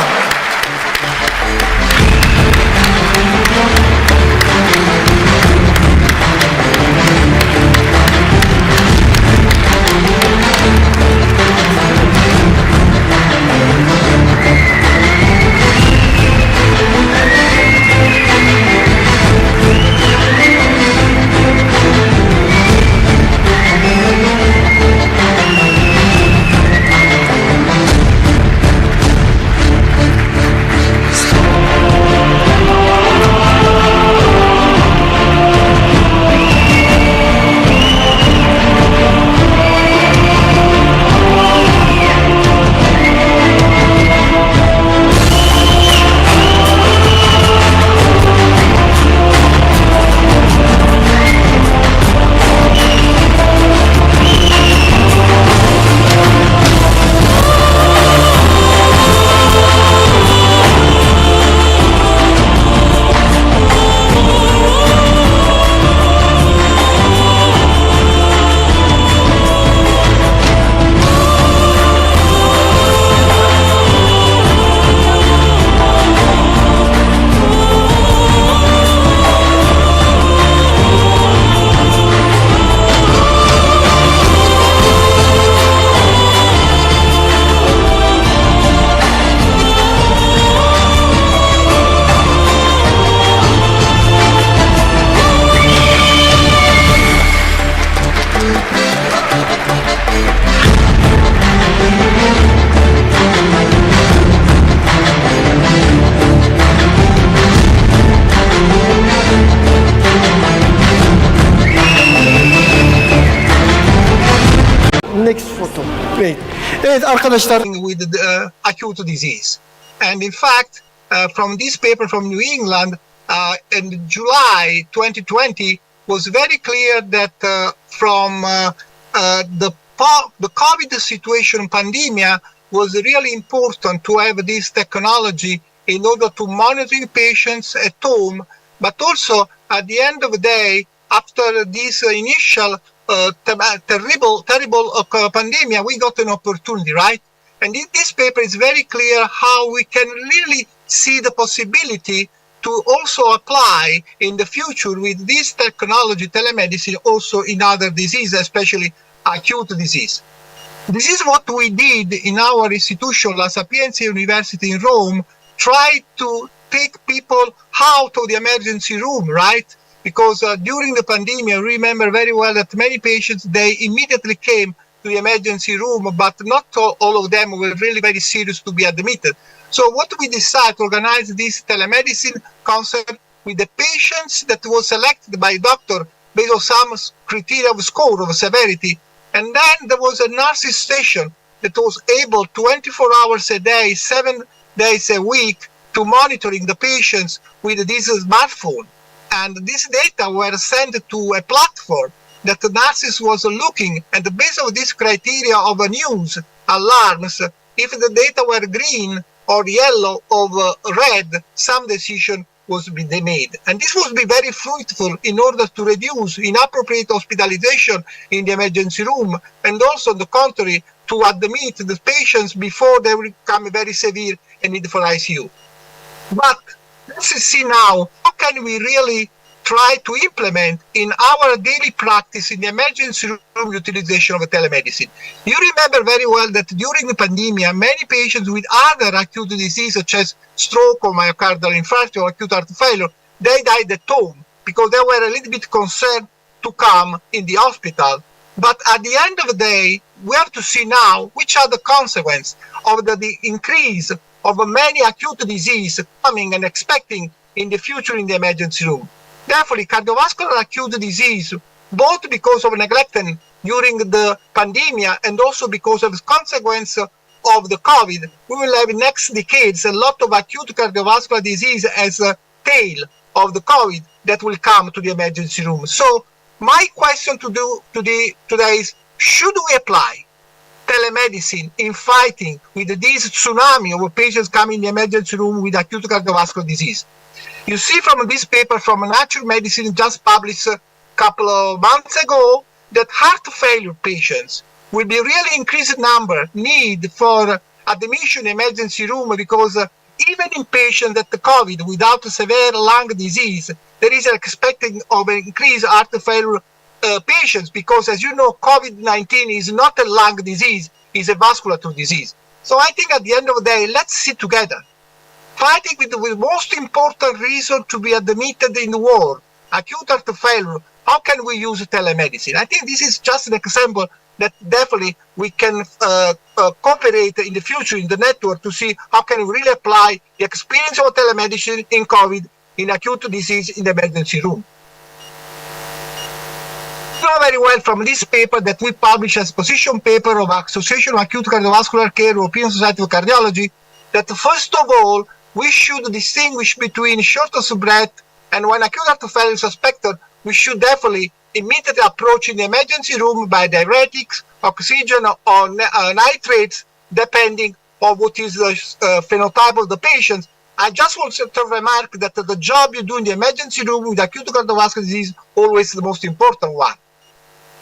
Evet arkadaşlar. With the acute disease. And in fact, from this paper from New England in July 2020 was very clear that from the COVID situation, pandemia, was really important to have this technology in order to monitor patients at home, but also at the end of the day, after this initial terrible pandemic, we got an opportunity, right? And this paper is very clear how we can really see the possibility to also apply in the future with this technology, telemedicine, also in other diseases, especially acute disease. This is what we did in our institution, La Sapienza University in Rome, try to take people out of the emergency room, right? Because during the pandemic, I remember very well that many patients, they immediately came to the emergency room, but not all of them were really very serious to be admitted. So what we decided to organize this telemedicine concept with the patients that was selected by doctor based on some criteria of score of severity. And then there was a nurses station that was able 24 hours a day, 7 days a week to monitoring the patients with this smartphone. And this data were sent to a platform that the nurses was looking, and based on this criteria of news alarms, if the data were green or yellow or red, some decision was be made. And this would be very fruitful in order to reduce inappropriate hospitalization in the emergency room, and also on the contrary, to admit the patients before they become very severe and need for ICU. But let's see now, how can we really try to implement in our daily practice in the emergency room utilization of telemedicine? You remember very well that during the pandemic, many patients with other acute diseases such as stroke or myocardial infarction or acute heart failure, they died at home because they were a little bit concerned to come in the hospital. But at the end of the day, we have to see now which are the consequences of the increase of many acute diseases coming and expecting in the future in the emergency room. Therefore, cardiovascular acute disease, both because of neglecting during the pandemic and also because of the consequence of the COVID, we will have in next decades a lot of acute cardiovascular disease as a tail of the COVID that will come to the emergency room. So my question today is, should we apply telemedicine in fighting with this tsunami of patients coming in the emergency room with acute cardiovascular disease? You see from this paper from Nature Medicine just published a couple of months ago that heart failure patients will be really increased number need for admission in emergency room because even in patients that the COVID without severe lung disease, there is an expecting of an increased heart failure patients because, as you know, COVID-19 is not a lung disease, it's a vascular disease. So I think at the end of the day, let's sit together. Fighting with the most important reason to be admitted in the world, acute heart failure, how can we use telemedicine? I think this is just an example that definitely we can cooperate in the future in the network to see how can we really apply the experience of telemedicine in COVID, in acute disease in the emergency room. You know very well from this paper that we published as position paper of Association of Acute Cardiovascular Care, European Society of Cardiology, that first of all, we should distinguish between shortness of breath and when acute heart failure is suspected, we should definitely immediately approach in the emergency room by diuretics, oxygen, or nitrates, depending on what is the phenotype of the patient. I just want to remark that the job you do in the emergency room with acute cardiovascular disease is always the most important one.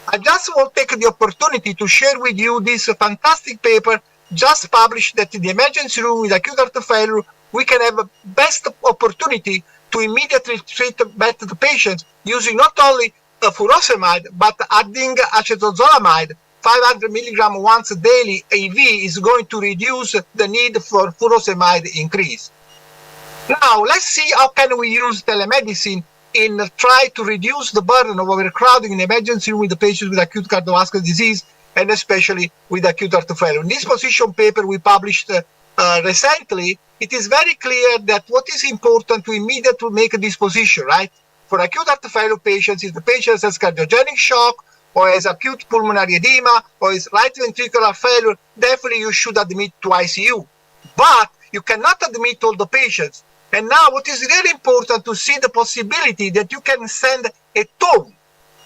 I just want to take the opportunity to share with you this fantastic paper just published that in the emergency room with acute heart failure, we can have a best opportunity to immediately treat better the patients using not only furosemide, but adding acetazolamide, 500 milligram once daily IV is going to reduce the need for furosemide increase. Now, let's see how can we use telemedicine in try to reduce the burden of overcrowding in emergency room with the patients with acute cardiovascular disease and especially with acute heart failure. In this position paper we published recently, it is very clear that what is important to immediately make a disposition, right? For acute heart failure patients, if the patient has cardiogenic shock or has acute pulmonary edema, or is right ventricular failure, definitely you should admit to ICU. But you cannot admit all the patients. And now what is really important to see the possibility that you can send a home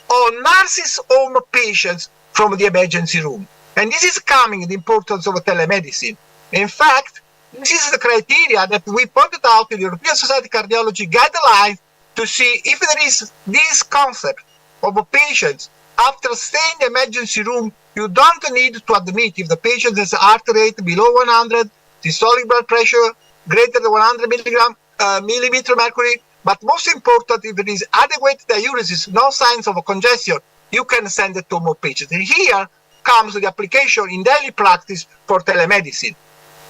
or nurses' home patients from the emergency room. And this is coming the importance of telemedicine. In fact, this is the criteria that we pointed out in the European Society of Cardiology guidelines to see if there is this concept of patients after staying in the emergency room, you don't need to admit if the patient has a heart rate below 100, systolic blood pressure greater than 100 millimeter mercury, but most important, if there is adequate diuresis, no signs of a congestion, you can send it to more patients. And here comes the application in daily practice for telemedicine.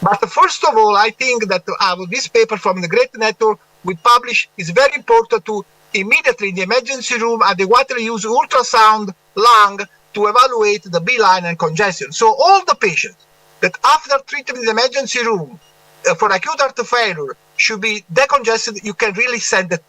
But first of all, I think that this paper from the Great Network we publish is very important to immediately in the emergency room adequately use ultrasound lung to evaluate the B-line and congestion. So all the patients that after treatment in the emergency room for acute heart failure should be decongested, you can really send it,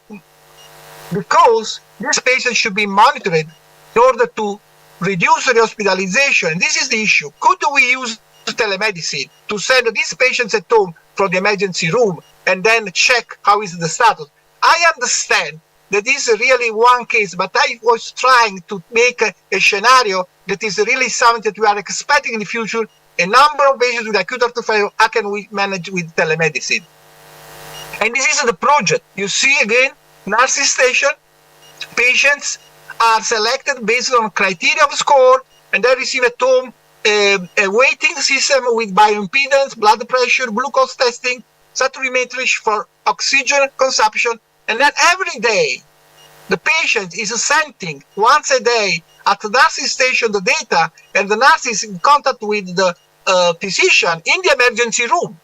because these patients should be monitored in order to reduce the hospitalization. And this is the issue. Could we use telemedicine to send these patients at home from the emergency room and then check how is the status? I understand that this is really one case, but I was trying to make a scenario that is really something that we are expecting in the future. A number of patients with acute heart failure, how can we manage with telemedicine? And this is the project. You see again, nursing station, patients are selected based on criteria of score, and they receive at home a waiting system with bioimpedance, blood pressure, glucose testing, saturimetry for oxygen consumption, and then every day the patient is sending once a day at the nursing station the data, and the nurse is in contact with the physician in the emergency room.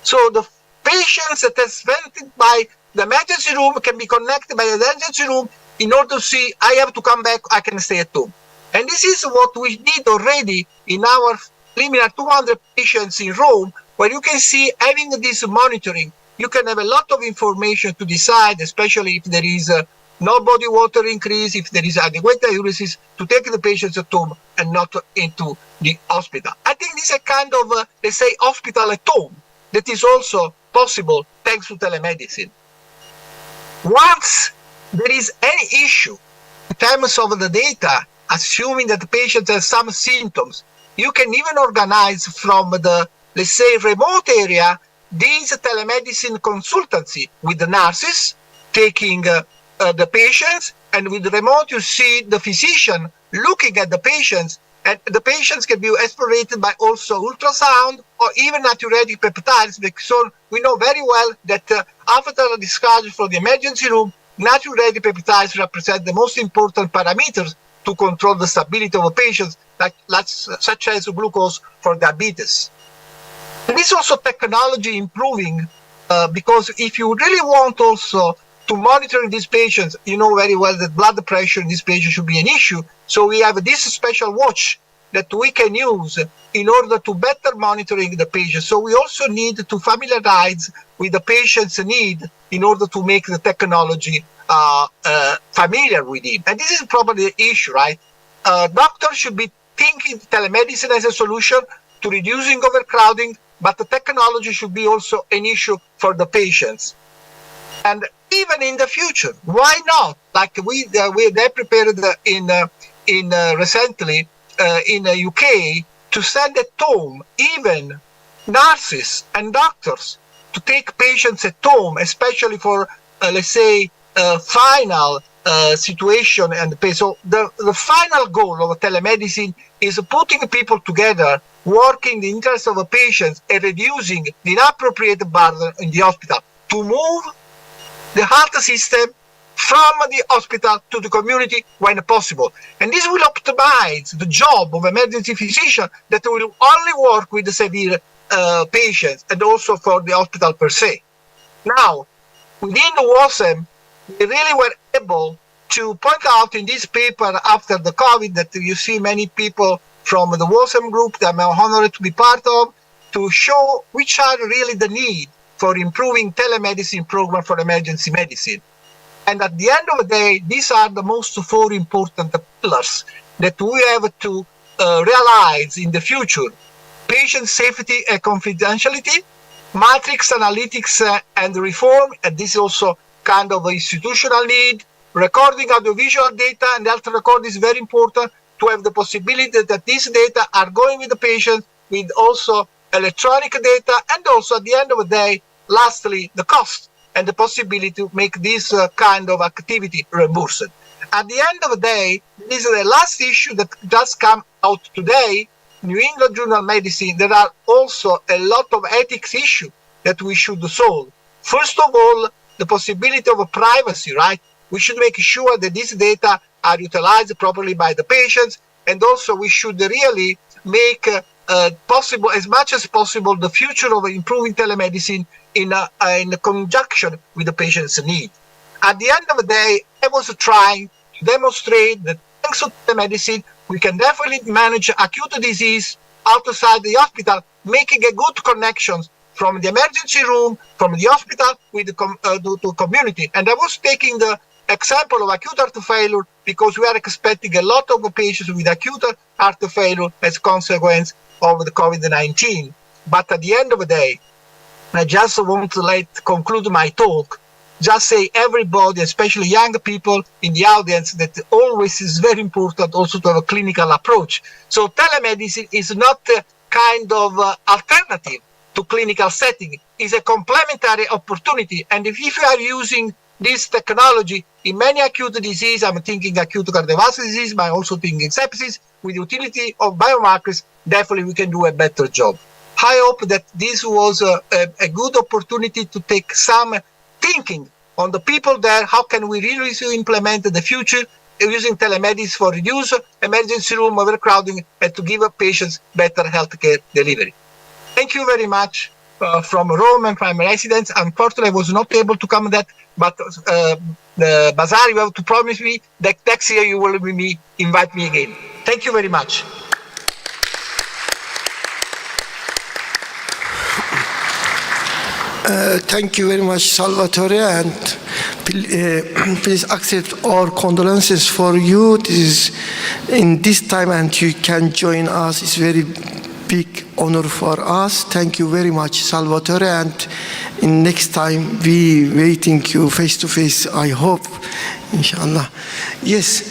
So the patients that are sent by the emergency room can be connected by the emergency room in order to see, I have to come back, I can stay at home. And this is what we did already in our preliminary 200 patients in Rome, where you can see having this monitoring, you can have a lot of information to decide, especially if there is no body water increase, if there is adequate diuresis, to take the patients at home and not into the hospital. I think this is a kind of, let's say, hospital at home that is also possible thanks to telemedicine. Once there is any issue in terms of the data, assuming that the patient has some symptoms, you can even organize from the, let's say, remote area, this telemedicine consultancy with the nurses taking the patients, and with the remote you see the physician looking at the patients, and the patients can be explorated by also ultrasound or even natriuretic peptides, because we know very well that after the discharge from the emergency room, natriuretic peptides represent the most important parameters to control the stability of a patient, such as glucose for diabetes. And this is also technology improving, because if you really want also to monitor these patients, you know very well that blood pressure in these patients should be an issue. So we have this special watch that we can use in order to better monitoring the patient. So we also need to familiarize with the patient's need in order to make the technology familiar with him. And this is probably the issue, right? Doctors should be thinking telemedicine as a solution to reducing overcrowding, but the technology should be also an issue for the patients. And even in the future, why not? Like they prepared recently in the UK to send at home even nurses and doctors to take patients at home, especially for let's say final situation and pay. So the final goal of telemedicine is putting people together, working in the interest of the patients and reducing the inappropriate burden in the hospital to move the health system from the hospital to the community when possible. And this will optimize the job of emergency physician that will only work with the severe patients and also for the hospital per se. Now, within the WASM, we really were able to point out in this paper after the COVID that you see many people from the WASM group that I'm honored to be part of, to show which are really the need for improving telemedicine program for emergency medicine. And at the end of the day, these are the most four important pillars that we have to realize in the future patient safety and confidentiality, matrix analytics and reform, and this is also kind of institutional need. Recording audiovisual data and health record is very important to have the possibility that these data are going with the patient, with also electronic data, and also at the end of the day, lastly, the cost and the possibility to make this kind of activity reimbursed. At the end of the day, this is the last issue that just come out today, New England Journal of Medicine. There are also a lot of ethics issues that we should solve. First of all, the possibility of privacy, right? We should make sure that these data are utilized properly by the patients, and also we should really make possible, as much as possible, the future of improving telemedicine in conjunction with the patient's need. At the end of the day, I was trying to demonstrate that thanks to telemedicine, we can definitely manage acute disease outside the hospital, making a good connections from the emergency room, from the hospital, with the community. And I was taking the example of acute heart failure because we are expecting a lot of patients with acute heart failure as a consequence of the COVID-19. But at the end of the day, I just want to conclude my talk. Just say everybody, especially young people in the audience, that always is very important also to have a clinical approach. So telemedicine is not a kind of alternative to clinical setting. It's a complementary opportunity. And if you are using this technology in many acute disease, I'm thinking acute cardiovascular disease, but I'm also thinking sepsis, with utility of biomarkers, definitely we can do a better job. I hope that this was a good opportunity to take some thinking on the people there. How can we really implement the future using telemedicine for reduce emergency room overcrowding and to give patients better healthcare delivery? Thank you very much from Rome and from my residents. Unfortunately, I was not able to come that, but the Bazaar, you have to promise me that next year you will invite me again. Thank you very much. Thank you very much, Salvatore, and please accept our condolences for you. This is in this time, and you can join us. It's very big honor for us. Thank you very much, Salvatore, and in next time we waiting you face to face, I hope, inshallah. Yes.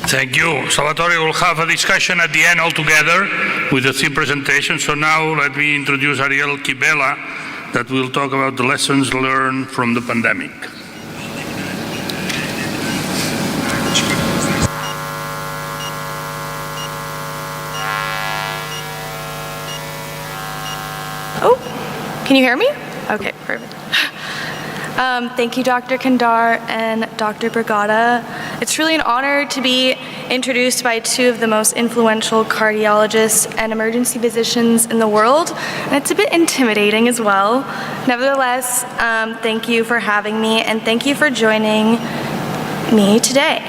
Thank you. Salvatore will have a discussion at the end altogether with the three presentations. So now let me introduce Ariel Kibela, that will talk about the lessons learned from the pandemic. Oh, can you hear me? Okay, perfect. Thank you, Dr. Kandar and Dr. Brigada. It's really an honor to be introduced by two of the most influential cardiologists and emergency physicians in the world, and it's a bit intimidating as well. Nevertheless, thank you for having me, and thank you for joining me today.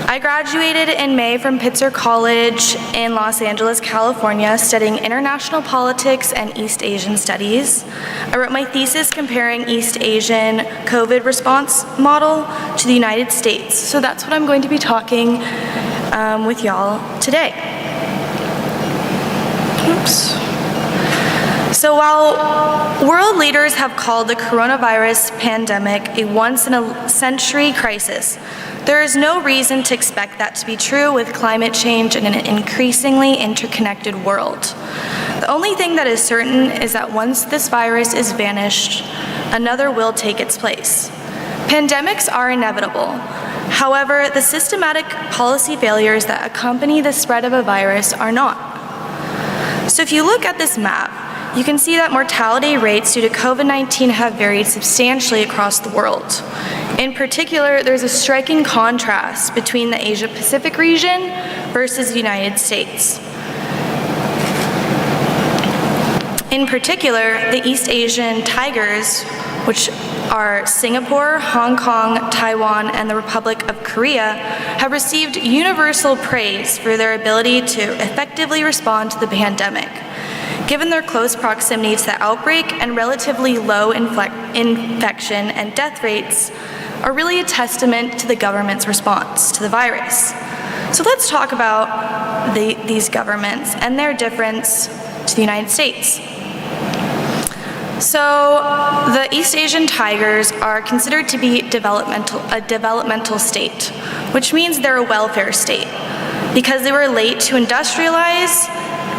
I graduated in May from Pitzer College in Los Angeles, California, studying international politics and East Asian studies. I wrote my thesis comparing East Asian COVID response model to the United States. So that's what I'm going to be talking with y'all today. Oops. So while world leaders have called the coronavirus pandemic a once-in-a-century crisis, there is no reason to expect that to be true with climate change in an increasingly interconnected world. The only thing that is certain is that once this virus is vanished, another will take its place. Pandemics are inevitable. However, the systematic policy failures that accompany the spread of a virus are not. So if you look at this map, you can see that mortality rates due to COVID-19 have varied substantially across the world. In particular, there's a striking contrast between the Asia-Pacific region versus the United States. In particular, the East Asian tigers, which are Singapore, Hong Kong, Taiwan, and the Republic of Korea, have received universal praise for their ability to effectively respond to the pandemic. Given their close proximity to the outbreak and relatively low infection and death rates, are really a testament to the government's response to the virus. So let's talk about these governments and their difference to the United States. So the East Asian tigers are considered to be a developmental state, which means they're a welfare state. Because they were late to industrialize,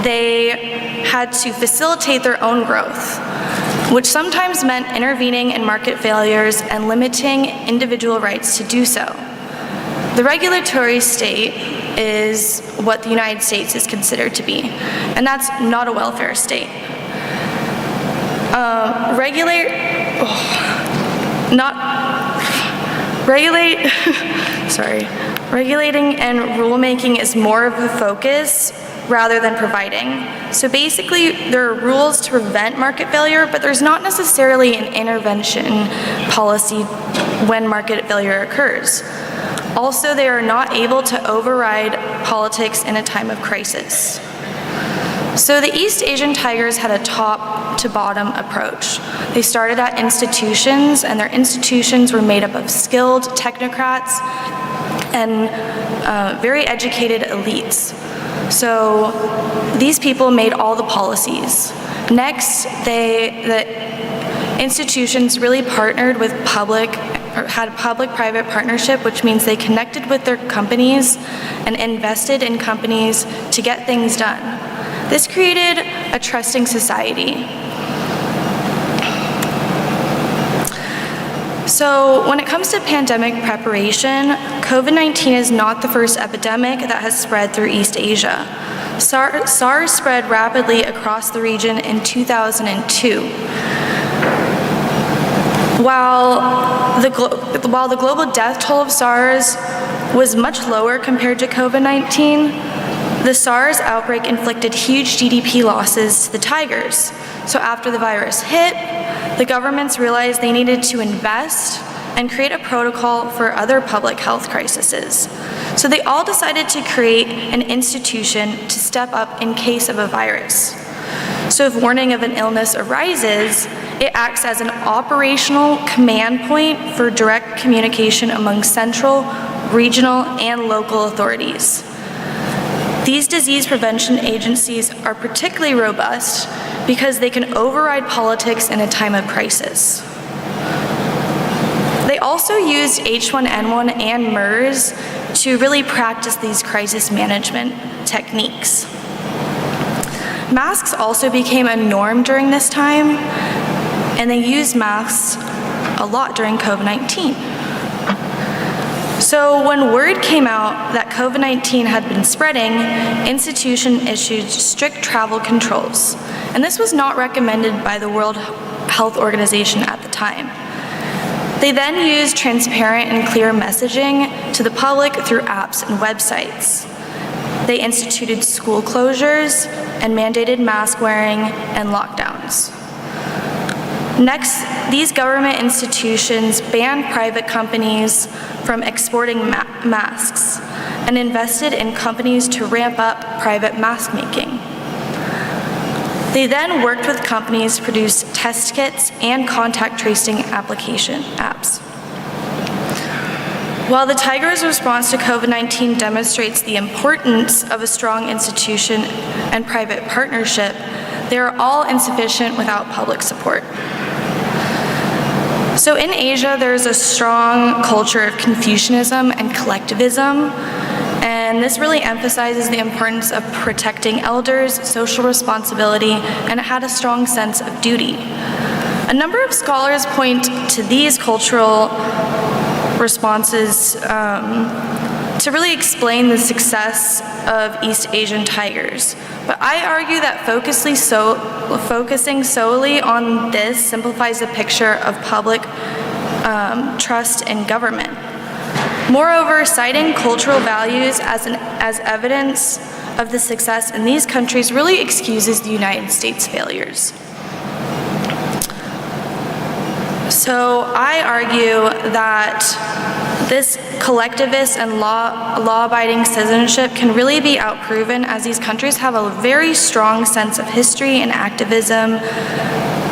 they had to facilitate their own growth, which sometimes meant intervening in market failures and limiting individual rights to do so. The regulatory state is what the United States is considered to be, and that's not a welfare state. Regulating and rulemaking is more of a focus rather than providing. So basically, there are rules to prevent market failure, but there's not necessarily an intervention policy when market failure occurs. Also, they are not able to override politics in a time of crisis. So the East Asian tigers had a top-to-bottom approach. They started at institutions, and their institutions were made up of skilled technocrats and very educated elites. So these people made all the policies. Next, the institutions really partnered with had a public-private partnership, which means they connected with their companies and invested in companies to get things done. This created a trusting society. So when it comes to pandemic preparation, COVID-19 is not the first epidemic that has spread through East Asia. SARS spread rapidly across the region in 2002. While the global death toll of SARS was much lower compared to COVID-19, the SARS outbreak inflicted huge GDP losses to the tigers. So after the virus hit, the governments realized they needed to invest and create a protocol for other public health crises. So they all decided to create an institution to step up in case of a virus. So if warning of an illness arises, it acts as an operational command point for direct communication among central, regional, and local authorities. These disease prevention agencies are particularly robust because they can override politics in a time of crisis. They also used H1N1 and MERS to really practice these crisis management techniques. Masks also became a norm during this time, and they used masks a lot during COVID-19. So when word came out that COVID-19 had been spreading, institutions issued strict travel controls. And this was not recommended by the World Health Organization at the time. They then used transparent and clear messaging to the public through apps and websites. They instituted school closures and mandated mask wearing and lockdowns. Next, these government institutions banned private companies from exporting masks and invested in companies to ramp up private mask making. They then worked with companies to produce test kits and contact tracing application apps. While the Tigers' response to COVID-19 demonstrates the importance of a strong institution and private partnership, they are all insufficient without public support. So in Asia, there's a strong culture of Confucianism and collectivism, and this really emphasizes the importance of protecting elders, social responsibility, and it had a strong sense of duty. A number of scholars point to these cultural responses to really explain the success of East Asian tigers. But I argue that focusing solely on this simplifies the picture of public trust in government. Moreover, citing cultural values as evidence of the success in these countries really excuses the United States' failures. So I argue that this collectivist and law-abiding citizenship can really be outproven as these countries have a very strong sense of history and activism,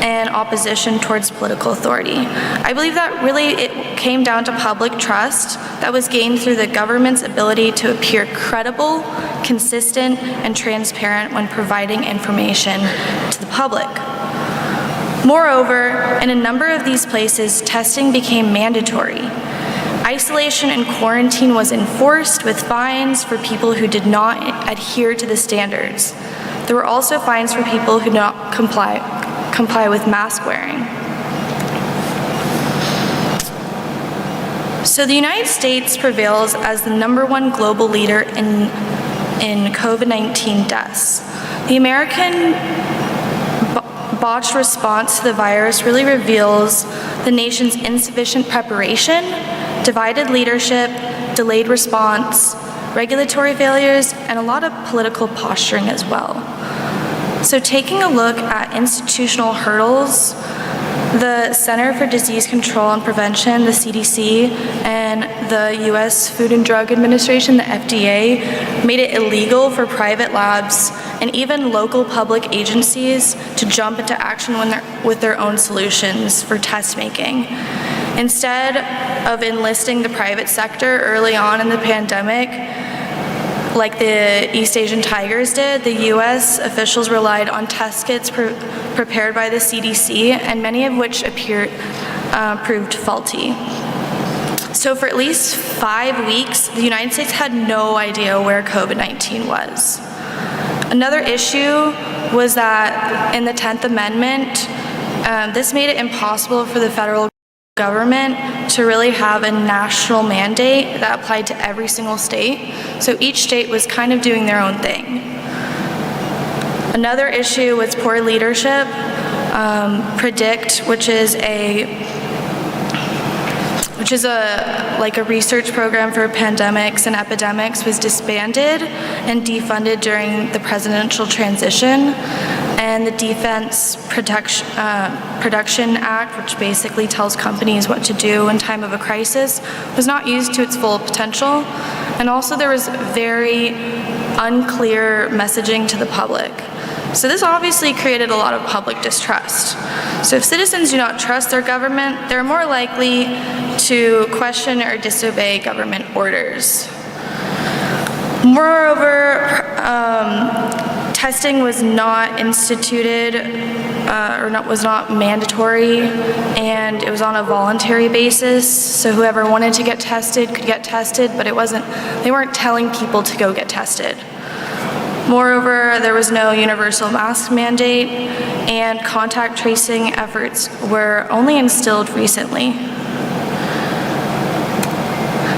and opposition towards political authority. I believe that really it came down to public trust that was gained through the government's ability to appear credible, consistent, and transparent when providing information to the public. Moreover, in a number of these places, testing became mandatory. Isolation and quarantine was enforced with fines for people who did not adhere to the standards. There were also fines for people who did not comply with mask wearing. So the United States prevails as the #1 global leader in COVID-19 deaths. The American botched response to the virus really reveals the nation's insufficient preparation, divided leadership, delayed response, regulatory failures, and a lot of political posturing as well. So taking a look at institutional hurdles, the Center for Disease Control and Prevention, the CDC, and the U.S. Food and Drug Administration, the FDA, made it illegal for private labs and even local public agencies to jump into action with their own solutions for test making. Instead of enlisting the private sector early on in the pandemic, like the East Asian Tigers did, the U.S. officials relied on test kits prepared by the CDC, and many of which proved faulty. So for at least 5 weeks, the United States had no idea where COVID-19 was. Another issue was that in the 10th Amendment, this made it impossible for the federal government to really have a national mandate that applied to every single state. So each state was kind of doing their own thing. Another issue was poor leadership. PREDICT, which is a research program for pandemics and epidemics, was disbanded and defunded during the presidential transition. And the Defense Production Act, which basically tells companies what to do in time of a crisis, was not used to its full potential. And also there was very unclear messaging to the public. So this obviously created a lot of public distrust. So if citizens do not trust their government, they're more likely to question or disobey government orders. Moreover, testing was not instituted was not mandatory, and it was on a voluntary basis. So whoever wanted to get tested could get tested, but they weren't telling people to go get tested. Moreover, there was no universal mask mandate, and contact tracing efforts were only instilled recently.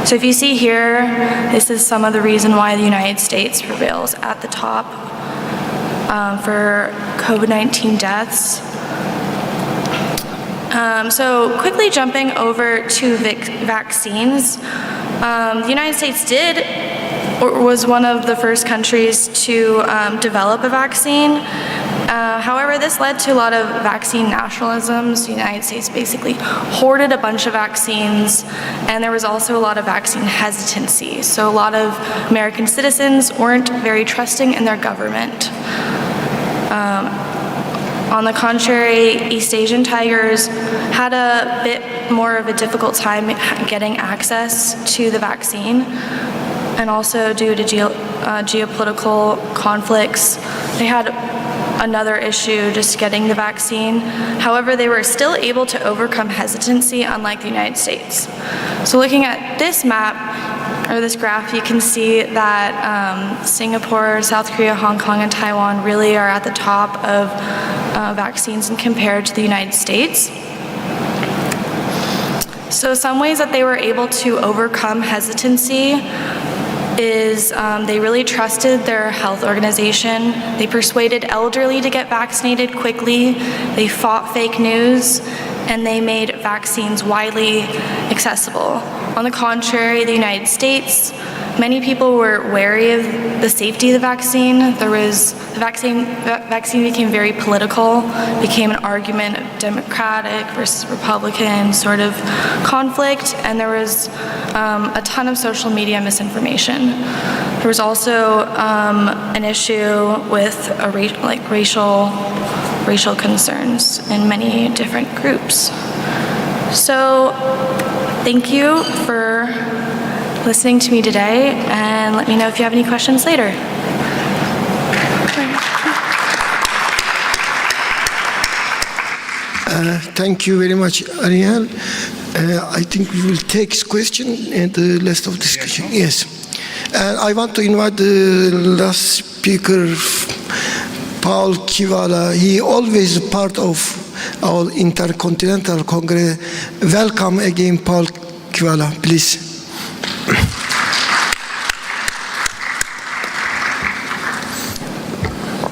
So if you see here, this is some of the reason why the United States prevails at the top for COVID-19 deaths. So quickly jumping over to vaccines, the United States was one of the first countries to develop a vaccine. However, this led to a lot of vaccine nationalisms. The United States basically hoarded a bunch of vaccines, and there was also a lot of vaccine hesitancy. So a lot of American citizens weren't very trusting in their government. On the contrary, East Asian Tigers had a bit more of a difficult time getting access to the vaccine, and also due to geopolitical conflicts, they had another issue just getting the vaccine. However, they were still able to overcome hesitancy, unlike the United States. So looking at this map, or this graph, you can see that Singapore, South Korea, Hong Kong, and Taiwan really are at the top of vaccines compared to the United States. So some ways that they were able to overcome hesitancy is they really trusted their health organization. They persuaded elderly to get vaccinated quickly. They fought fake news, and they made vaccines widely accessible. On the contrary, the United States, many people were wary of the safety of the vaccine. The vaccine became very political, became an argument of Democratic versus Republican sort of conflict, and there was a ton of social media misinformation. There was also an issue with racial racial concerns in many different groups. So thank you for listening to me today, and let me know if you have any questions later. Thank you very much, Ariel. I think we will take question and the last of discussion. Yes. And I want to invite the last speaker, Paul Kivala. He always part of our Intercontinental Congress. Welcome again, Paul Kivala, please.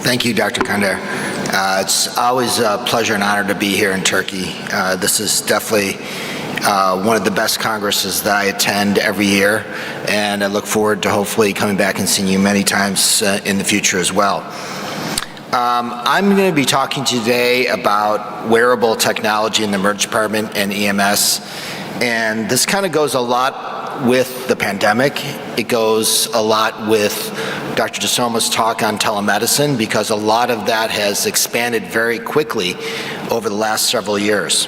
Thank you, Dr. Kandar. It's always a pleasure and honor to be here in Turkey. This is definitely one of the best congresses that I attend every year, and I look forward to hopefully coming back and seeing you many times in the future as well. I'm going to be talking today about wearable technology in the emergency department and EMS, and this kind of goes a lot with the pandemic. It goes a lot with Dr. DeSoma's talk on telemedicine, because a lot of that has expanded very quickly over the last several years.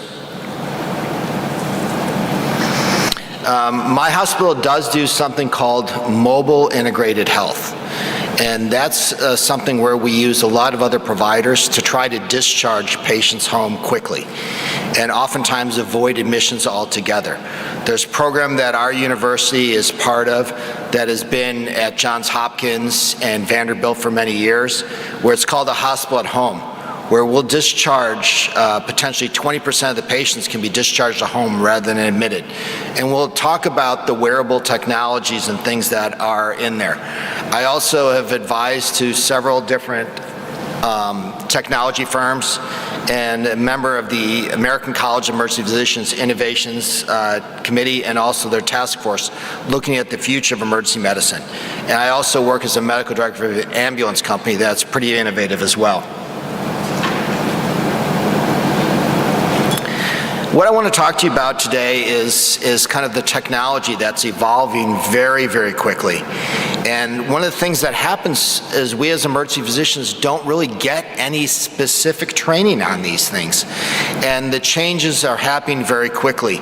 My hospital does do something called mobile integrated health. And that's something where we use a lot of other providers to try to discharge patients home quickly, and oftentimes avoid admissions altogether. There's a program that our university is part of that has been at Johns Hopkins and Vanderbilt for many years, where it's called a hospital at home, where we'll discharge potentially 20% of the patients can be discharged to home rather than admitted. And we'll talk about the wearable technologies and things that are in there. I also have advised to several different technology firms, and a member of the American College of Emergency Physicians Innovations Committee, and also their task force looking at the future of emergency medicine. And I also work as a medical director of an ambulance company that's pretty innovative as well. What I want to talk to you about today is kind of the technology that's evolving very, very quickly. And one of the things that happens is we as emergency physicians don't really get any specific training on these things. And the changes are happening very quickly.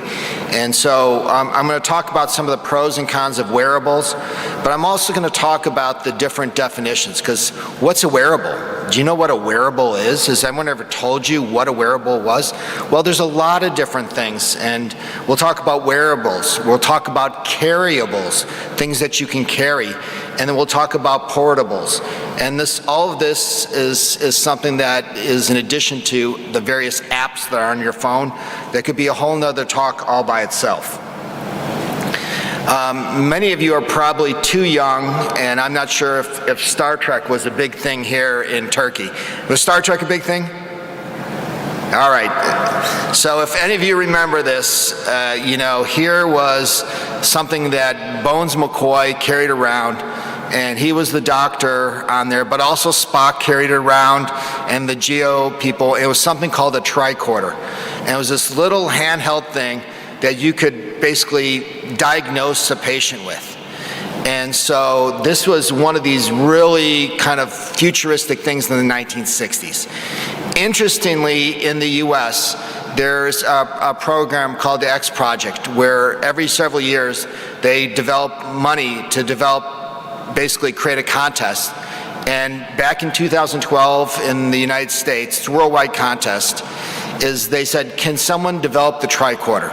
And so I'm going to talk about some of the pros and cons of wearables, but I'm also going to talk about the different definitions, because what's a wearable? Do you know what a wearable is? Has anyone ever told you what a wearable was? Well, there's a lot of different things, and we'll talk about wearables. We'll talk about carryables, things that you can carry, and then we'll talk about portables. And all of this is something that is in addition to the various apps that are on your phone that could be a whole nother talk all by itself. Many of you are probably too young, and I'm not sure if Star Trek was a big thing here in Turkey. Was Star Trek a big thing? All right. So if any of you remember this, here was something that Bones McCoy carried around, and he was the doctor on there, but also Spock carried it around, and the Geo people. It was something called a tricorder. And it was this little handheld thing that you could basically diagnose a patient with. And so this was one of these really kind of futuristic things in the 1960s. Interestingly, in the US, there's a program called the X Project, where every several years they develop money to basically create a contest. And back in 2012 in the United States, it's a worldwide contest, they said, can someone develop the tricorder?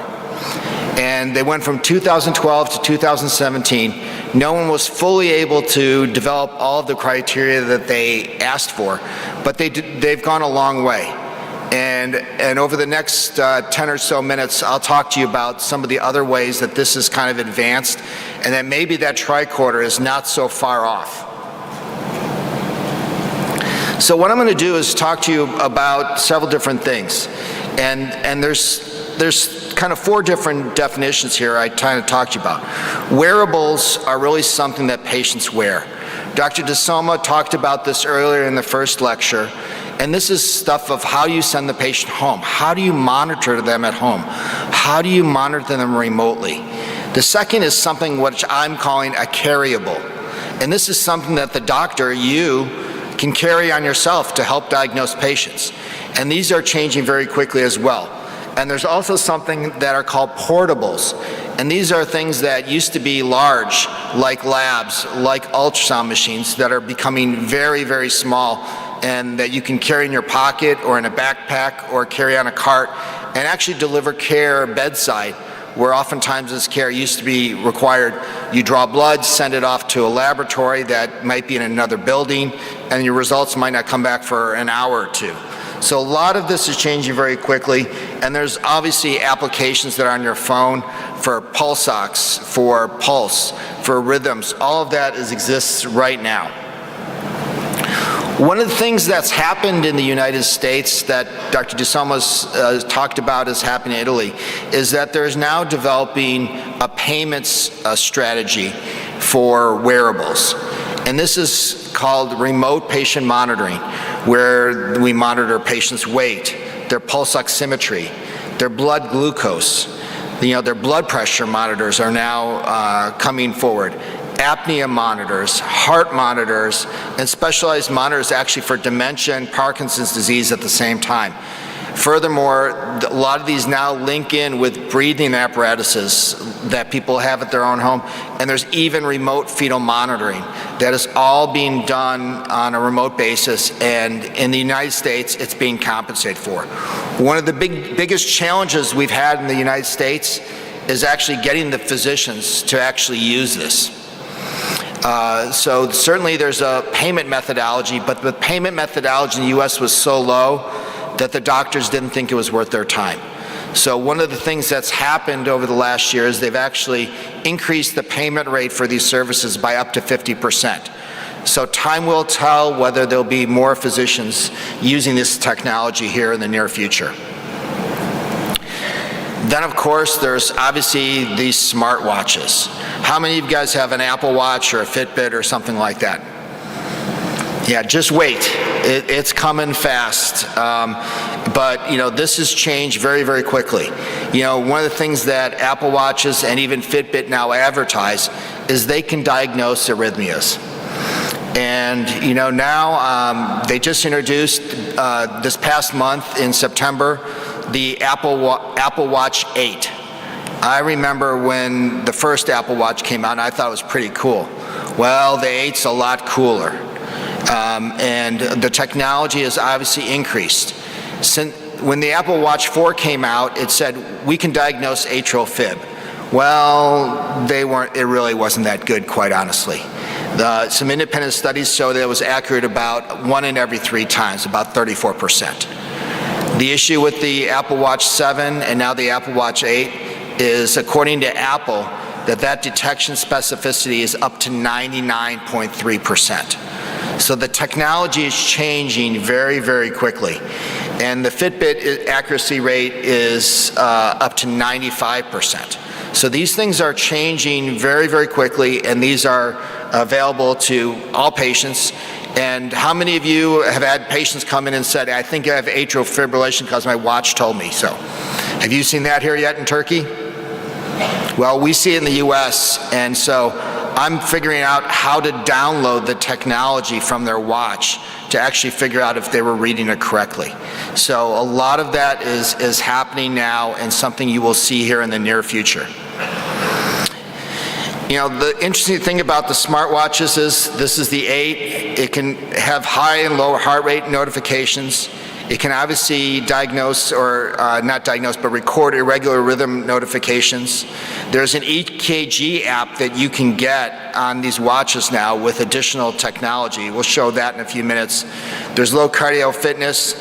And they went from 2012 to 2017. No one was fully able to develop all of the criteria that they asked for, but they've gone a long way. And over the next 10 or so minutes, I'll talk to you about some of the other ways that this is kind of advanced, and that maybe that tricorder is not so far off. So what I'm going to do is talk to you about several different things. And there's kind of 4 different definitions here I try to talk to you about. Wearables are really something that patients wear. Dr. DeSoma talked about this earlier in the first lecture, and this is stuff of how you send the patient home. How do you monitor them at home? How do you monitor them remotely? The second is something which I'm calling a carryable. And this is something that the doctor, you, can carry on yourself to help diagnose patients. And these are changing very quickly as well. And there's also something that are called portables. And these are things that used to be large, like labs, like ultrasound machines, that are becoming very, very small, and that you can carry in your pocket or in a backpack or carry on a cart and actually deliver care bedside, where oftentimes this care used to be required. You draw blood, send it off to a laboratory that might be in another building, and your results might not come back for an hour or two. So a lot of this is changing very quickly, and there's obviously applications that are on your phone for pulse ox, for pulse, for rhythms. All of that exists right now. One of the things that's happened in the United States that Dr. DeSalmo's talked about is happening in Italy is that there's now developing a payments strategy for wearables. And this is called remote patient monitoring, where we monitor patients' weight, their pulse oximetry, their blood glucose. Their blood pressure monitors are now coming forward. Apnea monitors, heart monitors, and specialized monitors actually for dementia and Parkinson's disease at the same time. Furthermore, a lot of these now link in with breathing apparatuses that people have at their own home, and there's even remote fetal monitoring. That is all being done on a remote basis, and in the United States, it's being compensated for. One of the biggest challenges we've had in the United States is actually getting the physicians to actually use this. So certainly there's a payment methodology, but the payment methodology in the US was so low that the doctors didn't think it was worth their time. So one of the things that's happened over the last year is they've actually increased the payment rate for these services by up to 50%. So time will tell whether there'll be more physicians using this technology here in the near future. Then, of course, there's obviously these smartwatches. How many of you guys have an Apple Watch or a Fitbit or something like that? Yeah, just wait. It's coming fast. But, this has changed very, very quickly. One of the things that Apple Watches and even Fitbit now advertise is they can diagnose arrhythmias. And, now they just introduced this past month in September the Apple Watch 8. I remember when the first Apple Watch came out, and I thought it was pretty cool. Well, the 8's a lot cooler. And the technology has obviously increased. When the Apple Watch 4 came out, it said, we can diagnose atrial fib. Well, it really wasn't that good, quite honestly. Some independent studies show that it was accurate about 1 in every 3 times, about 34%. The issue with the Apple Watch 7 and now the Apple Watch 8 is, according to Apple, that detection specificity is up to 99.3%. So the technology is changing very, very quickly. And the Fitbit accuracy rate is up to 95%. So these things are changing very, very quickly, and these are available to all patients. And how many of you have had patients come in and said, I think I have atrial fibrillation because my watch told me so? Have you seen that here yet in Turkey? Well, we see it in the US, and so I'm figuring out how to download the technology from their watch to actually figure out if they were reading it correctly. So a lot of that is happening now and something you will see here in the near future. The interesting thing about the smartwatches is this is the 8. It can have high and low heart rate notifications. It can obviously diagnose, or not diagnose, but record irregular rhythm notifications. There's an EKG app that you can get on these watches now with additional technology. We'll show that in a few minutes. There's low cardio fitness.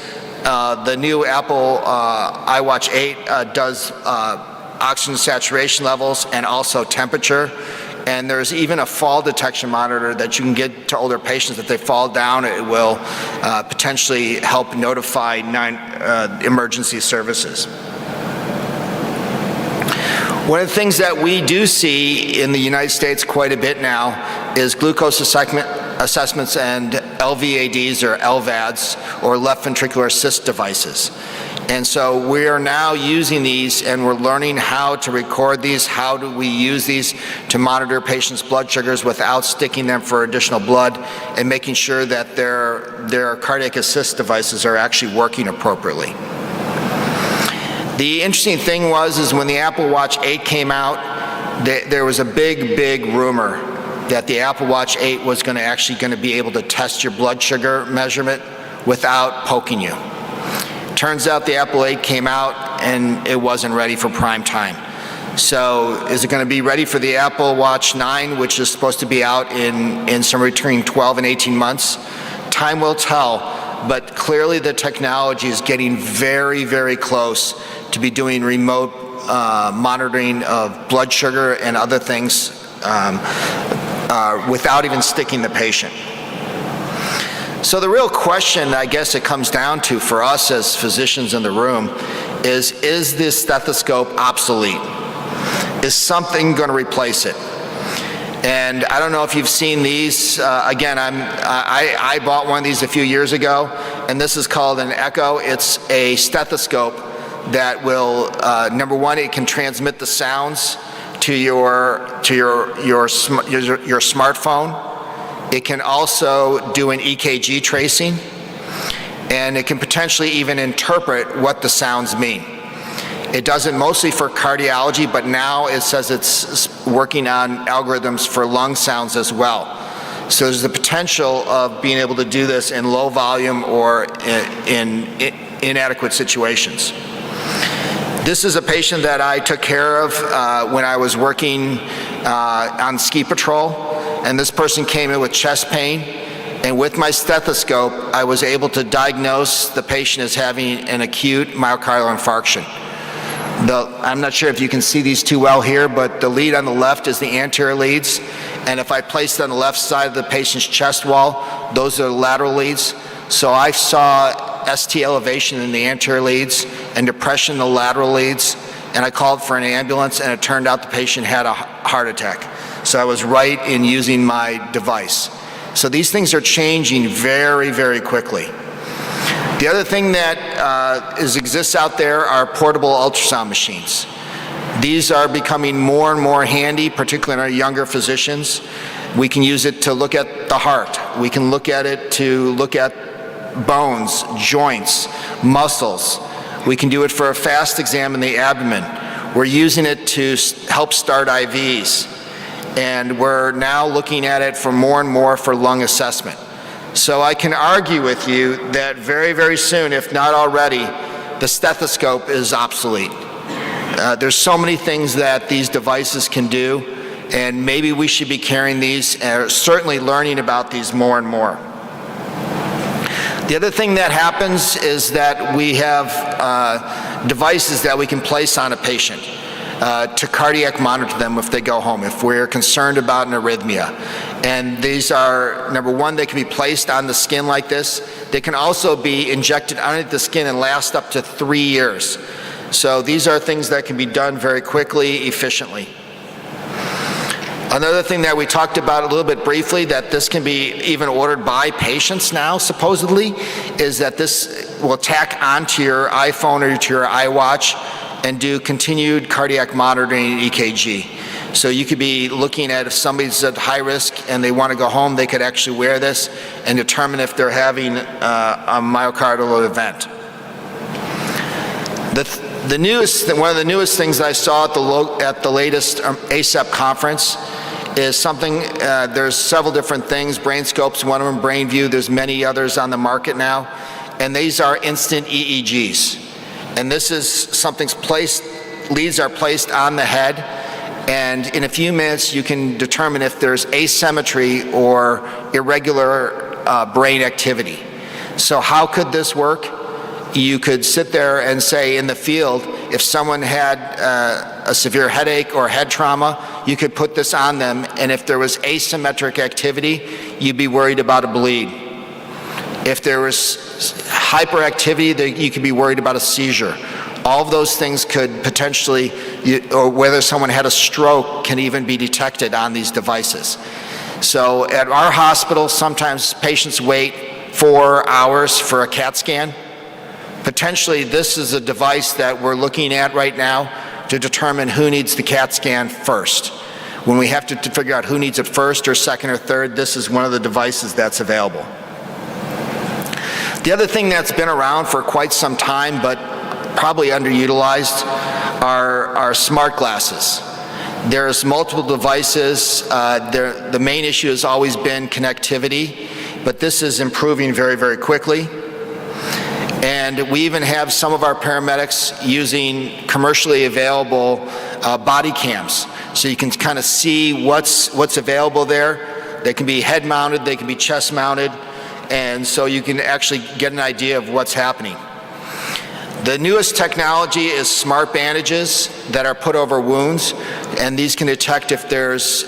The new Apple iWatch 8 does oxygen saturation levels and also temperature. And there's even a fall detection monitor that you can get to older patients. If they fall down, it will potentially help notify emergency services. One of the things that we do see in the United States quite a bit now is glucose assessments and LVADs or LVADs, or left ventricular assist devices. And so we are now using these, and we're learning how to record these, how do we use these to monitor patients' blood sugars without sticking them for additional blood, and making sure that their cardiac assist devices are actually working appropriately. The interesting thing is when the Apple Watch 8 came out, there was a big rumor that the Apple Watch 8 was going to be able to test your blood sugar measurement without poking you. Turns out the Apple 8 came out and it wasn't ready for prime time. So is it going to be ready for the Apple Watch 9, which is supposed to be out in somewhere between 12 and 18 months? Time will tell, but clearly the technology is getting very close to be doing remote monitoring of blood sugar and other things without even sticking the patient. So the real question, I guess it comes down to for us as physicians in the room is this stethoscope obsolete? Is something going to replace it? And I don't know if you've seen these. Again, I bought one of these a few years ago, and this is called an Echo. It's a stethoscope that will, number one, it can transmit the sounds to your smartphone. It can also do an EKG tracing, and it can potentially even interpret what the sounds mean. It does it mostly for cardiology, but now it says it's working on algorithms for lung sounds as well. So there's the potential of being able to do this in low volume or in inadequate situations. This is a patient that I took care of when I was working on ski patrol. And this person came in with chest pain, and with my stethoscope, I was able to diagnose the patient as having an acute myocardial infarction. I'm not sure if you can see these too well here, but the lead on the left is the anterior leads, and if I placed it on the left side of the patient's chest wall, those are the lateral leads. So I saw ST elevation in the anterior leads and depression in the lateral leads, and I called for an ambulance, and it turned out the patient had a heart attack. So I was right in using my device. So these things are changing very quickly. The other thing that exists out there are portable ultrasound machines. These are becoming more and more handy, particularly in our younger physicians. We can use it to look at the heart. We can look at it to look at bones, joints, muscles. We can do it for a fast exam in the abdomen. We're using it to help start IVs. And we're now looking at it for more and more for lung assessment. So I can argue with you that very soon, if not already, the stethoscope is obsolete. There's so many things that these devices can do, and maybe we should be carrying these and certainly learning about these more and more. The other thing that happens is that we have devices that we can place on a patient to cardiac monitor them if they go home, if we're concerned about an arrhythmia. And these are, number one, they can be placed on the skin like this. They can also be injected underneath the skin and last up to 3 years. So these are things that can be done very quickly, efficiently. Another thing that we talked about a little bit briefly, that this can be even ordered by patients now, supposedly, is that this will tack onto your iPhone or to your iWatch and do continued cardiac monitoring EKG. So you could be looking at if somebody's at high risk and they want to go home, they could actually wear this and determine if they're having a myocardial event. One of the newest things I saw at the latest ACEP conference is something, there's several different things, BrainScope's one of them, BrainView, there's many others on the market now, and these are instant EEGs. And this is something's placed, leads are placed on the head, and in a few minutes you can determine if there's asymmetry or irregular brain activity. So how could this work? You could sit there and say in the field, if someone had a severe headache or head trauma, you could put this on them, and if there was asymmetric activity, you'd be worried about a bleed. If there was hyperactivity, you could be worried about a seizure. All of those things could potentially, or whether someone had a stroke, can even be detected on these devices. So at our hospital, sometimes patients wait 4 hours for a CAT scan. Potentially, this is a device that we're looking at right now to determine who needs the CAT scan first. When we have to figure out who needs it first or second or third, this is one of the devices that's available. The other thing that's been around for quite some time, but probably underutilized, are smart glasses. There's multiple devices. The main issue has always been connectivity, but this is improving very, very quickly. And we even have some of our paramedics using commercially available body cams. So you can kind of see what's available there. They can be head mounted, they can be chest mounted, and so you can actually get an idea of what's happening. The newest technology is smart bandages that are put over wounds, and these can detect if there's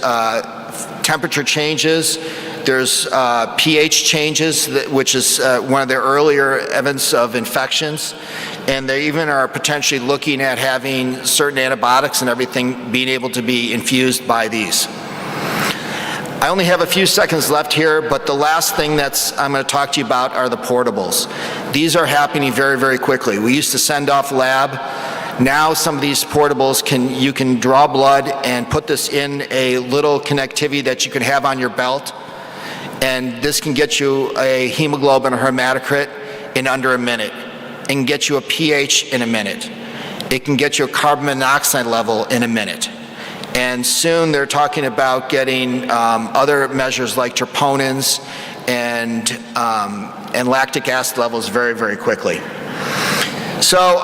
temperature changes, there's pH changes, which is one of the earlier evidence of infections, and they even are potentially looking at having certain antibiotics and everything being able to be infused by these. I only have a few seconds left here, but the last thing I'm going to talk to you about are the portables. These are happening very, very quickly. We used to send off lab. Now some of these portables you can draw blood and put this in a little connectivity that you can have on your belt, and this can get you a hemoglobin or hematocrit in under a minute. It can get you a pH in a minute. It can get you a carbon monoxide level in a minute. And soon they're talking about getting other measures like troponins and lactic acid levels very, very quickly. So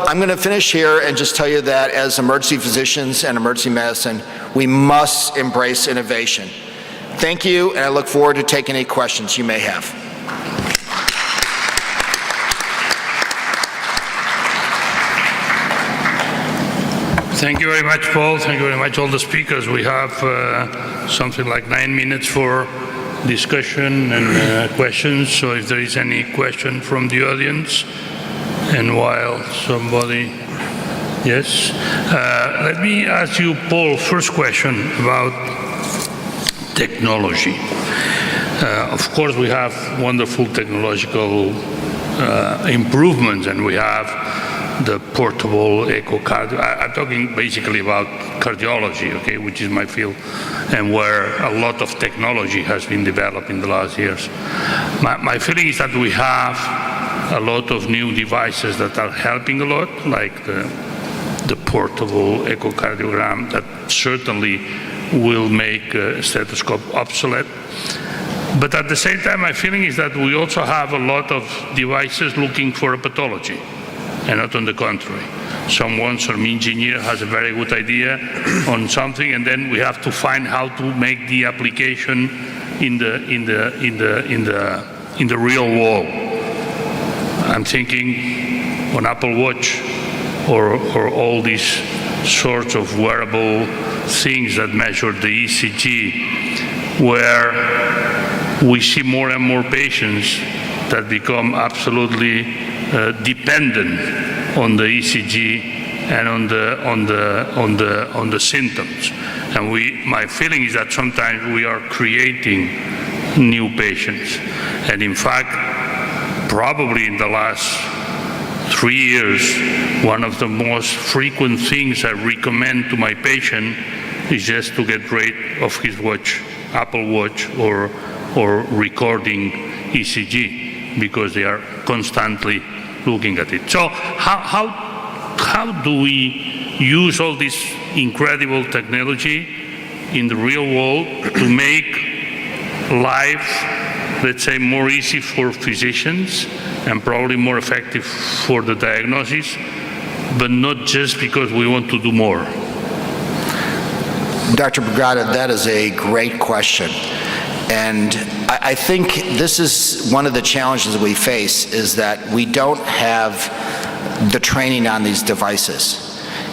I'm going to finish here and just tell you that as emergency physicians and emergency medicine, we must embrace innovation. Thank you, and I look forward to taking any questions you may have. Thank you very much, Paul. Thank you very much, all the speakers. We have something like 9 minutes for discussion and questions. So if there is any question from the audience, and while somebody, yes. Let me ask you, Paul, first question about technology. Of course, we have wonderful technological improvements, and we have the portable echocard. I'm talking basically about cardiology, okay, which is my field, and where a lot of technology has been developed in the last years. My feeling is that we have a lot of new devices that are helping a lot, like the portable echocardiogram that certainly will make a stethoscope obsolete. But at the same time, my feeling is that we also have a lot of devices looking for a pathology, and not on the contrary. Some engineer has a very good idea on something, and then we have to find how to make the application in the real world. I'm thinking on Apple Watch or all these sorts of wearable things that measure the ECG, where we see more and more patients that become absolutely dependent on the ECG and on the symptoms. And my feeling is that sometimes we are creating new patients. And in fact, probably in the last 3 years, one of the most frequent things I recommend to my patient is just to get rid of his watch, Apple Watch, or recording ECG, because they are constantly looking at it. So how do we use all this incredible technology in the real world to make life, let's say, more easy for physicians and probably more effective for the diagnosis, but not just because we want to do more? Dr. Brigada, that is a great question. And I think this is one of the challenges we face, is that we don't have the training on these devices.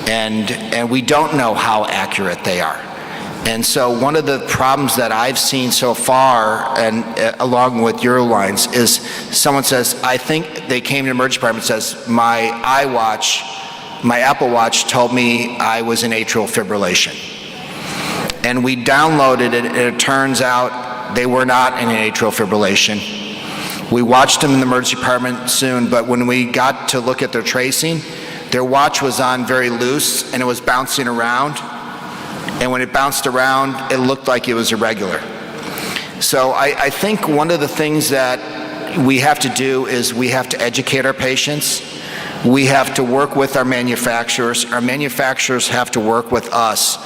And we don't know how accurate they are. And so one of the problems that I've seen so far, and along with your lines, is someone says, I think they came to the emergency department and says, my Apple Watch told me I was in atrial fibrillation. And we downloaded it, and it turns out they were not in atrial fibrillation. We watched them in the emergency department soon, but when we got to look at their tracing, their watch was on very loose and it was bouncing around. And when it bounced around, it looked like it was irregular. So I think one of the things that we have to do is we have to educate our patients. We have to work with our manufacturers. Our manufacturers have to work with us,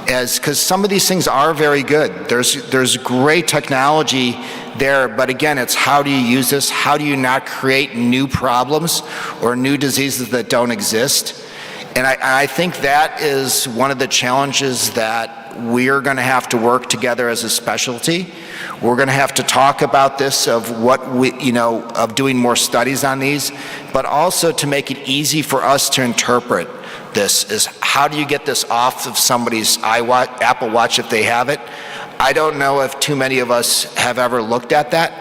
because some of these things are very good. There's great technology there, but again, it's how do you use this? How do you not create new problems or new diseases that don't exist? And I think that is one of the challenges that we're going to have to work together as a specialty. We're going to have to talk about this of what we, of doing more studies on these, but also to make it easy for us to interpret this is how do you get this off of somebody's Apple Watch if they have it? I don't know if too many of us have ever looked at that.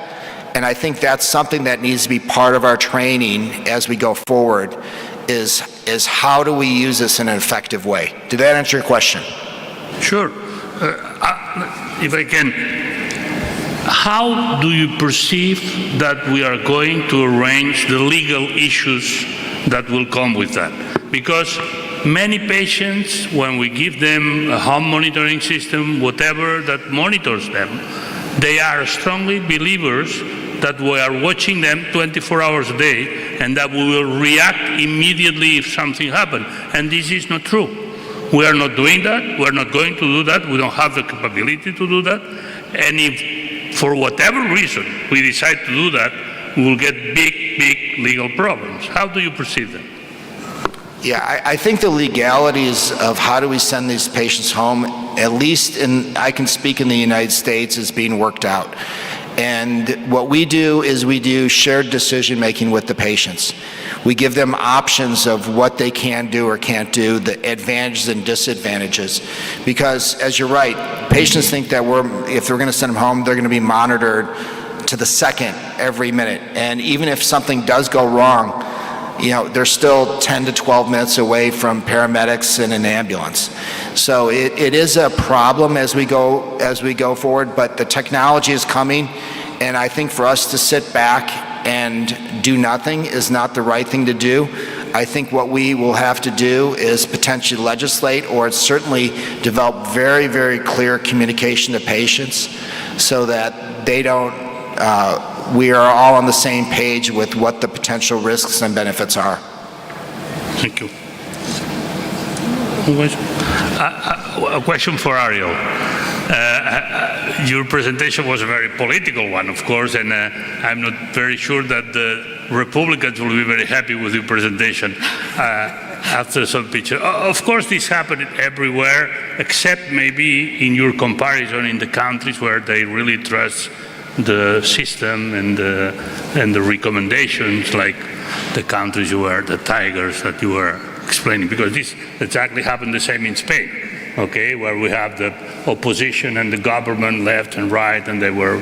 And I think that's something that needs to be part of our training as we go forward is how do we use this in an effective way? Did that answer your question? Sure. If I can, how do you perceive that we are going to arrange the legal issues that will come with that? Because many patients, when we give them a home monitoring system, whatever that monitors them, they are strongly believers that we are watching them 24 hours a day and that we will react immediately if something happens. And this is not true. We are not doing that. We are not going to do that. We don't have the capability to do that. And if, for whatever reason, we decide to do that, we will get big legal problems. How do you perceive them? Yeah, I think the legalities of how do we send these patients home, at least I can speak in the United States, is being worked out. And what we do is we do shared decision making with the patients. We give them options of what they can do or can't do, the advantages and disadvantages. Because as you're right, patients think that if we're going to send them home, they're going to be monitored to the second every minute. And even if something does go wrong, they're still 10 to 12 minutes away from paramedics and an ambulance. So it is a problem as we go forward, but the technology is coming, and I think for us to sit back and do nothing is not the right thing to do. I think what we will have to do is potentially legislate or certainly develop very, very clear communication to patients so that they don't we are all on the same page with what the potential risks and benefits are. Thank you. A question for Ariel. Your presentation was a very political one, of course, and I'm not very sure that the Republicans will be very happy with your presentation after some picture. Of course, this happened everywhere, except maybe in your comparison in the countries where they really trust the system and the recommendations, like the countries the tigers that you were explaining, because this exactly happened the same in Spain, okay, where we have the opposition and the government left and right, and they were,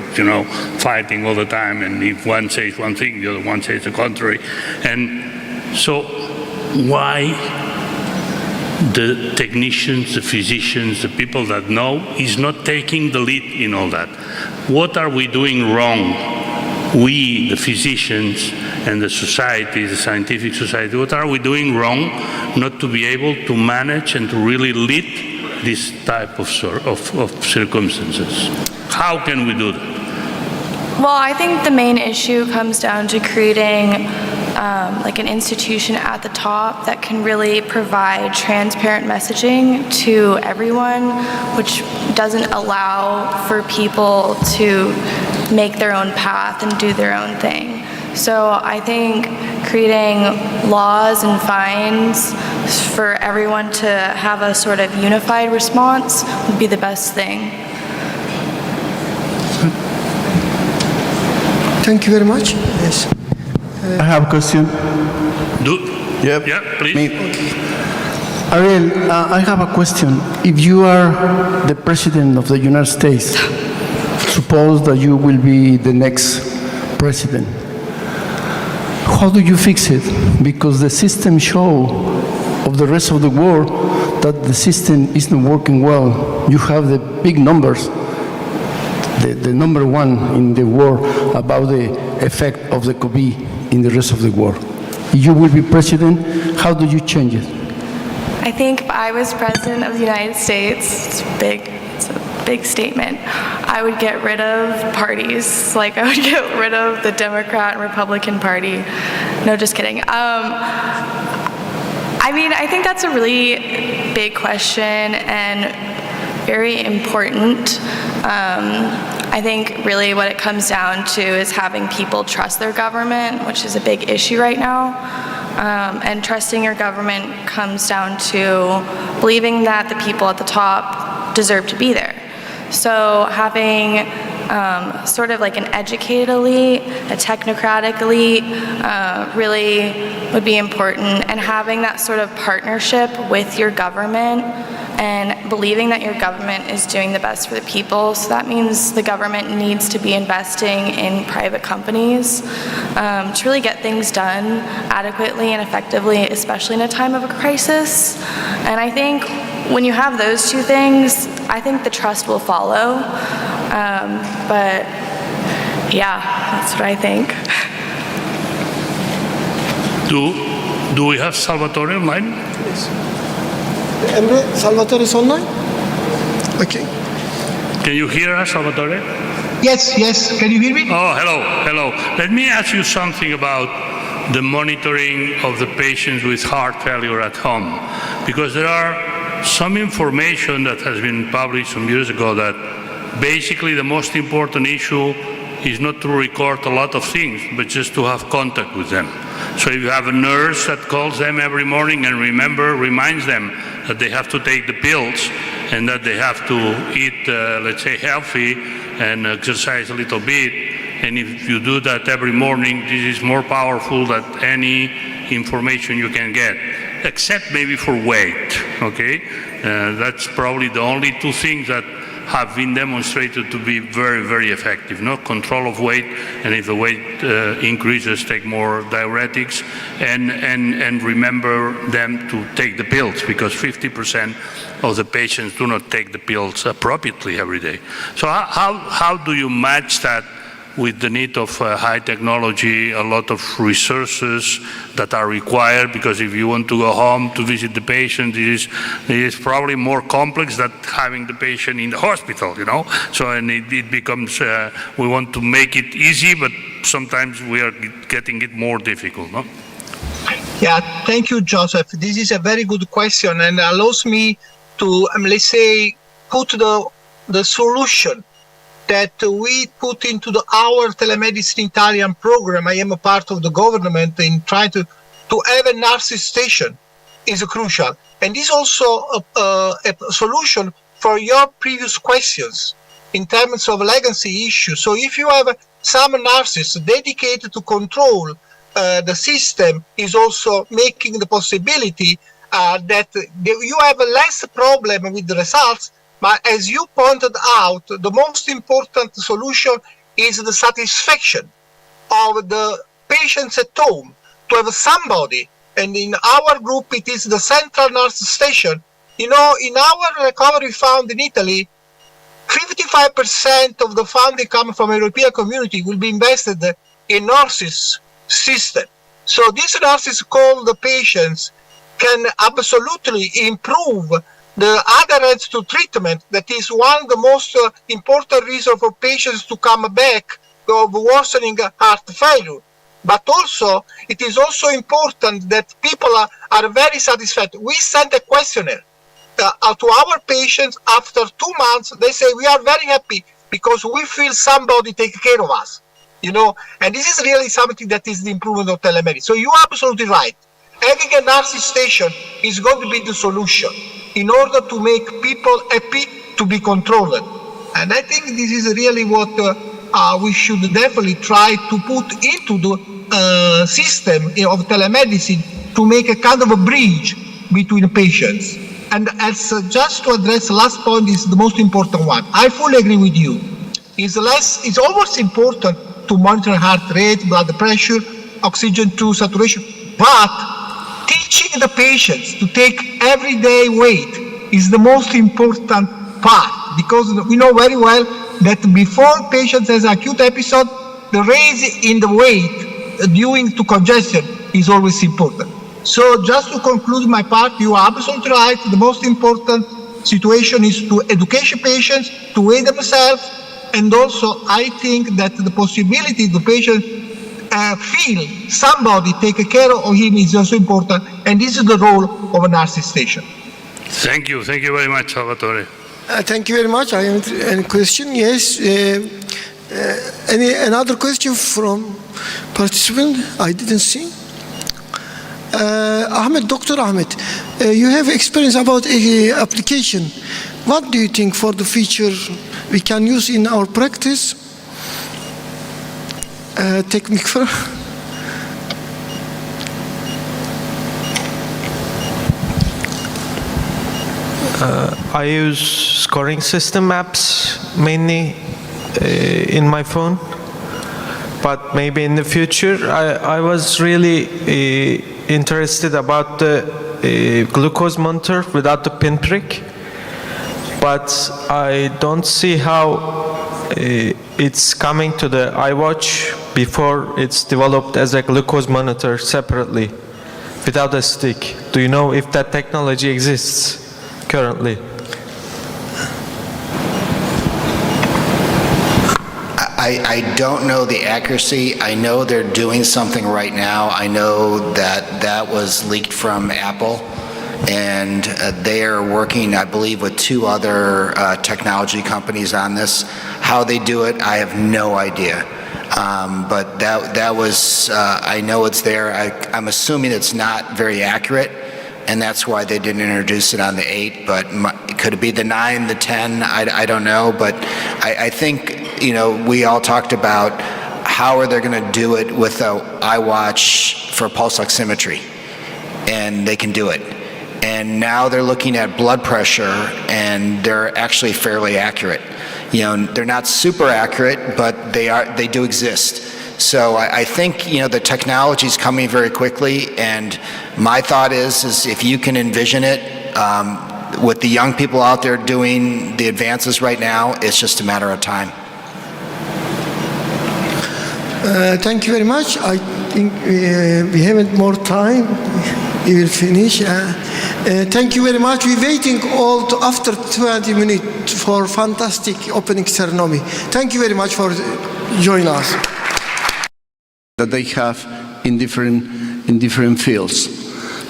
fighting all the time, and if one says one thing, the other one says the contrary. And so why the technicians, the physicians, the people that know is not taking the lead in all that? What are we doing wrong? We, the physicians and the society, the scientific society, what are we doing wrong not to be able to manage and to really lead this type of circumstances? How can we do that? Well, I think the main issue comes down to creating like an institution at the top that can really provide transparent messaging to everyone, which doesn't allow for people to make their own path and do their own thing. So I think creating laws and fines for everyone to have a sort of unified response would be the best thing. Thank you very much. Yes. I have a question. Yep. Yeah, please. Ariel, I have a question. If you are the President of the United States, suppose that you will be the next president, how do you fix it? Because the system show of the rest of the world that the system isn't working well. You have the big numbers, the number one in the world about the effect of the COVID in the rest of the world. If you will be president, how do you change it? I think if I was president of the United States, it's a big statement, I would get rid of parties. Like, I would get rid of the Democrat and Republican Party. No, just kidding. I mean, I think that's a really big question and very important. I think really what it comes down to is having people trust their government, which is a big issue right now. And trusting your government comes down to believing that the people at the top deserve to be there. So having sort of like an educated elite, a technocratic elite, really would be important. And having that sort of partnership with your government and believing that your government is doing the best for the people. So that means the government needs to be investing in private companies to really get things done adequately and effectively, especially in a time of a crisis. And I think when you have those two things, I think the trust will follow. But yeah, that's what I think. Do we have Salvatore online? Yes. Emre, Salvatore is online? Okay. Can you hear us, Salvatore? Yes, yes. Can you hear me? Oh, hello. Let me ask you something about the monitoring of the patients with heart failure at home. Because there are some information that has been published some years ago that basically the most important issue is not to record a lot of things, but just to have contact with them. So if you have a nurse that calls them every morning and reminds them that they have to take the pills and that they have to eat, let's say, healthy and exercise a little bit, and if you do that every morning, this is more powerful than any information you can get, except maybe for weight, okay? That's probably the only two things that have been demonstrated to be very, very effective. No control of weight, and if the weight increases, take more diuretics, and remember them to take the pills, because 50% of the patients do not take the pills appropriately every day. So how do you match that with the need of high technology, a lot of resources that are required, because if you want to go home to visit the patient, it is probably more complex than having the patient in the hospital, you know? So, and it becomes, we want to make it easy, but sometimes we are getting it more difficult, no? Yeah, thank you, Joseph. This is a very good question and allows me to, let's say, put the solution that we put into our telemedicine Italian program. I am a part of the government in trying to have a nurse station is crucial. And this is also a solution for your previous questions in terms of legacy issues. So if you have some nurses dedicated to control the system, is also making the possibility that you have less problem with the results. But as you pointed out, the most important solution is the satisfaction of the patients at home, to have somebody, and in our group it is the central nurse station. You know, in our recovery fund in Italy, 55% of the funding coming from European community will be invested in nurses system. So these nurses call the patients can absolutely improve the adherence to treatment. That is one of the most important reasons for patients to come back of worsening heart failure. But also, it is also important that people are very satisfied. We sent a questionnaire to our patients. After 2 months, they say, we are very happy because we feel somebody take care of us. You know, and this is really something that is the improvement of telemedicine. So you are absolutely right. Having a nurse station is going to be the solution in order to make people happy to be controlled. And I think this is really what we should definitely try to put into the system of telemedicine, to make a kind of a bridge between patients. And as just to address the last point is the most important one. I fully agree with you. It's almost important to monitor heart rate, blood pressure, oxygen to saturation, but teaching the patients to take everyday weight is the most important part, because we know very well that before patients has acute episode, the raise in the weight due to congestion is always important. So just to conclude my part, you are absolutely right. The most important situation is to educate patients, to weigh themselves, and also I think that the possibility the patient feel somebody take care of him is also important, and this is the role of a nursing station. Thank you very much, Salvatore. Thank you very much. I have any question? Yes. Another question from participant? I didn't see. Ahmed, Dr. Ahmed, you have experience about application. What do you think for the future we can use in our practice? Technical. I use scoring system apps mainly in my phone, but maybe in the future I was really interested about the glucose monitor without the pinprick, but I don't see how it's coming to the iWatch before it's developed as a glucose monitor separately without a stick. Do you know if that technology exists currently? I don't know the accuracy. I know they're doing something right now. I know that was leaked from Apple, and they are working, I believe, with 2 other technology companies on this. How they do it, I have no idea. But that was, I know it's there. I'm assuming it's not very accurate, and that's why they didn't introduce it on the 8, but could it be the 9, the 10? I don't know, but I think, you know, we all talked about how are they going to do it with the iWatch for pulse oximetry, and they can do it. And now they're looking at blood pressure, and they're actually fairly accurate. You know, they're not super accurate, but they do exist. So I think, you know, the technology is coming very quickly, and my thought is if you can envision it, with the young people out there doing the advances right now, it's just a matter of time. Thank you very much. I think we haven't more time. We will finish. Thank you very much. We're waiting all to after 20 minutes for fantastic opening ceremony. Thank you very much for joining us. That they have in different fields.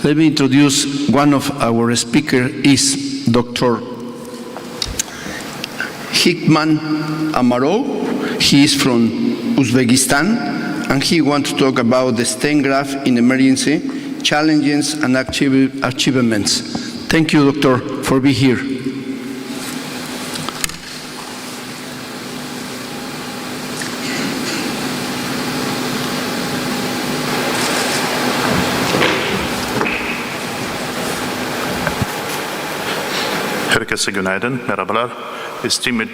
Let me introduce one of our speakers is Dr. Hikman Amarov. He is from Uzbekistan, and he wants to talk about the stent graft in emergency, challenges and achievements. Thank you, Doctor, for being here. Herkese günaydın, merhabalar. Esteemed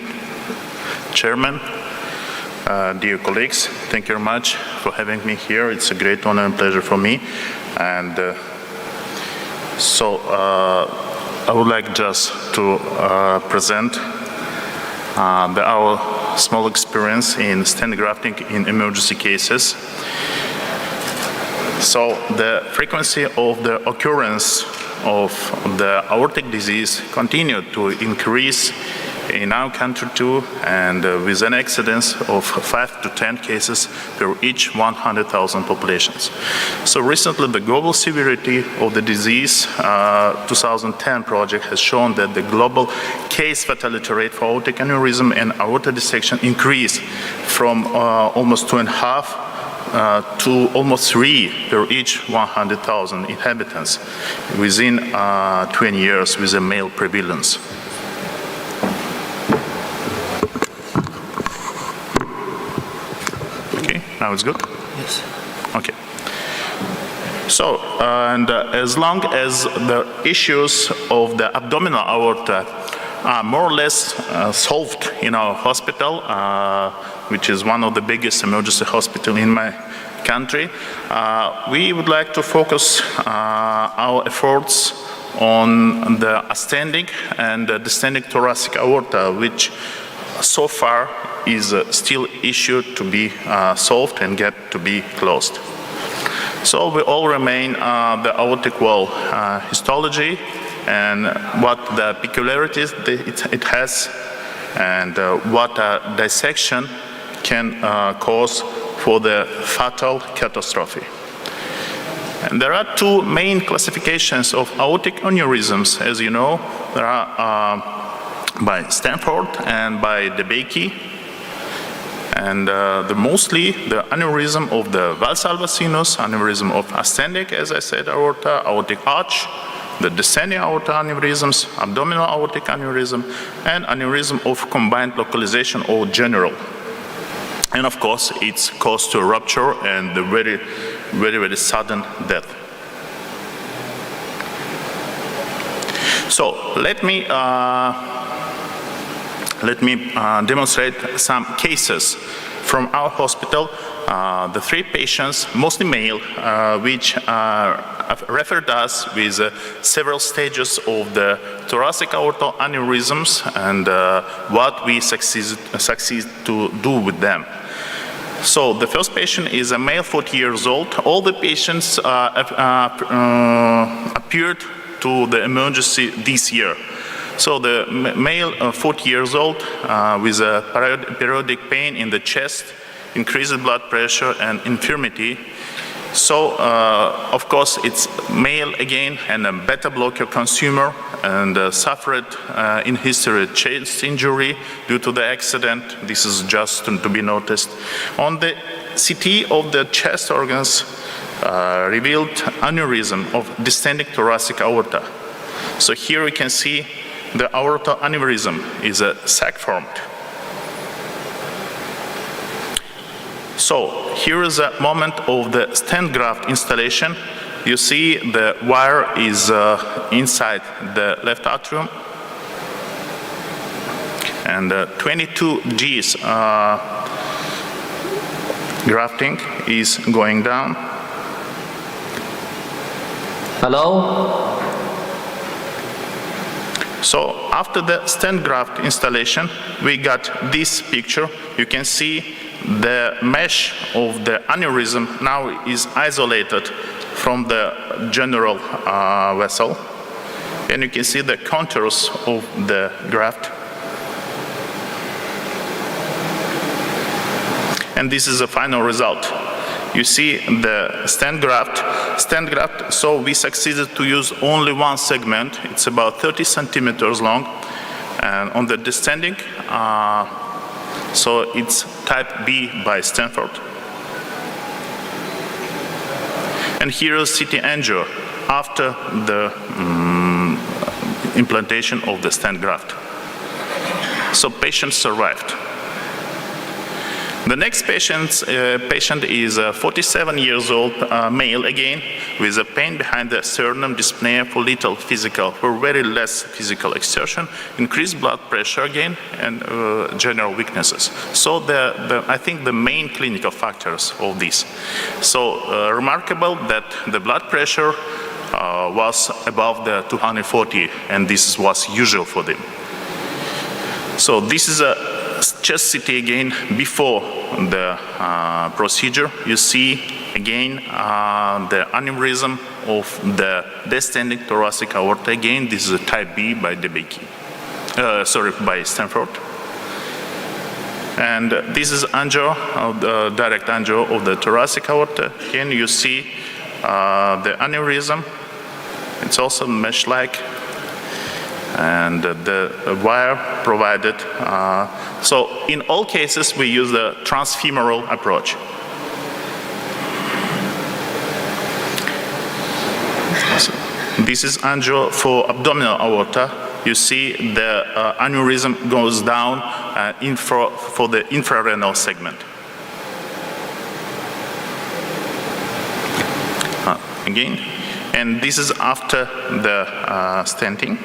Chairman, dear colleagues, thank you very much for having me here. It's a great honor and pleasure for me. And I would like just to present our small experience in stent grafting in emergency cases. So the frequency of the occurrence of the aortic disease continued to increase in our country too, and with an incidence of 5 to 10 cases per each 100,000 populations. So recently the global severity of the disease 2010 project has shown that the global case fatality rate for aortic aneurysm and aorta dissection increased from almost 2.5 to almost 3 per each 100,000 inhabitants within 20 years with a male prevalence. Okay, now it's good? Yes. Okay. So, and as long as the issues of the abdominal aorta are more or less solved in our hospital, which is one of the biggest emergency hospitals in my country, we would like to focus our efforts on the ascending and the descending thoracic aorta, which so far is still issue to be solved and get to be closed. So we all remain the aortic wall histology and what the peculiarities it has and what dissection can cause for the fatal catastrophe. And there are two main classifications of aortic aneurysms, as you know. There are by Stanford and by DeBakey. And mostly the aneurysm of the valsalva sinus, aneurysm of ascending, as I said, aorta, aortic arch, the descending aorta aneurysms, abdominal aortic aneurysm, and aneurysm of combined localization or general. And of course, it's caused to rupture and the very, very sudden death. So let me demonstrate some cases from our hospital. The three patients, mostly male, which referred us with several stages of the thoracic aortal aneurysms and what we succeed to do with them. So the first patient is a male, 40 years old. All the patients appeared to the emergency this year. So the male, 40 years old, with a periodic pain in the chest, increased blood pressure and infirmity. So, of course, it's male again and a beta blocker consumer and suffered in history chest injury due to the accident. This is just to be noticed. On the CT of the chest organs revealed aneurysm of descending thoracic aorta. So here we can see the aorta aneurysm is a sac formed. So here is a moment of the stent graft installation. You see the wire is inside the left atrium, and 22 G's grafting is going down. Hello? So after the stent graft installation, we got this picture. You can see the mesh of the aneurysm now is isolated from the general vessel. And you can see the contours of the graft. And this is the final result. You see the stent graft, so we succeeded to use only one segment. It's about 30 centimeters long. And on the descending, so it's type B by Stanford. And here is CT angio after the implantation of the stent graft. So patient survived. The next patient is 47 years old, male again, with a pain behind the sternum, dyspnea for little physical, for very less physical exertion, increased blood pressure again, and general weaknesses. So I think the main clinical factors of this. So remarkable that the blood pressure was above the 240, and this was usual for them. So this is a chest CT again before the procedure. You see again the aneurysm of the descending thoracic aorta. Again, this is a type B by DeBakey. By Stanford. And this is angio, direct angio of the thoracic aorta. Again, you see the aneurysm. It's also mesh-like. And the wire provided. So in all cases, we use the transfemoral approach. So this is angio for abdominal aorta. You see the aneurysm goes down for the infrarenal segment. Again, and this is after the stenting.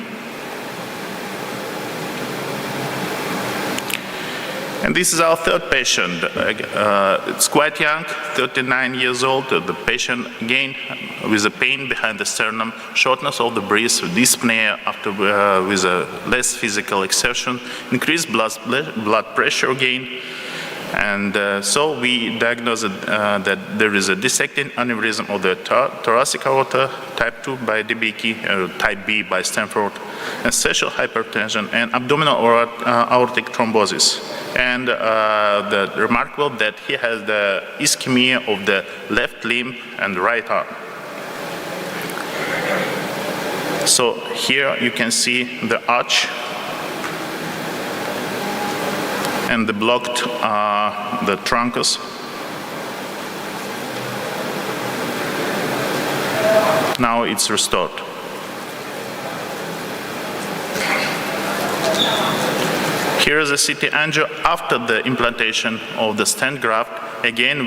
And this is our third patient. It's quite young, 39 years old. The patient again with a pain behind the sternum, shortness of the breath, dyspnea after with a less physical exertion, increased blood pressure again. And so we diagnosed that there is a dissecting aneurysm of the thoracic aorta, type 2 by DBK, type B by Stanford, and sexual hypertension, and abdominal aortic thrombosis. And the remarkable that he has the ischemia of the left limb and right arm. So here you can see the arch and the blocked the truncus. Now it's restored. Here is a CT angio after the implantation of the stent graft. Again,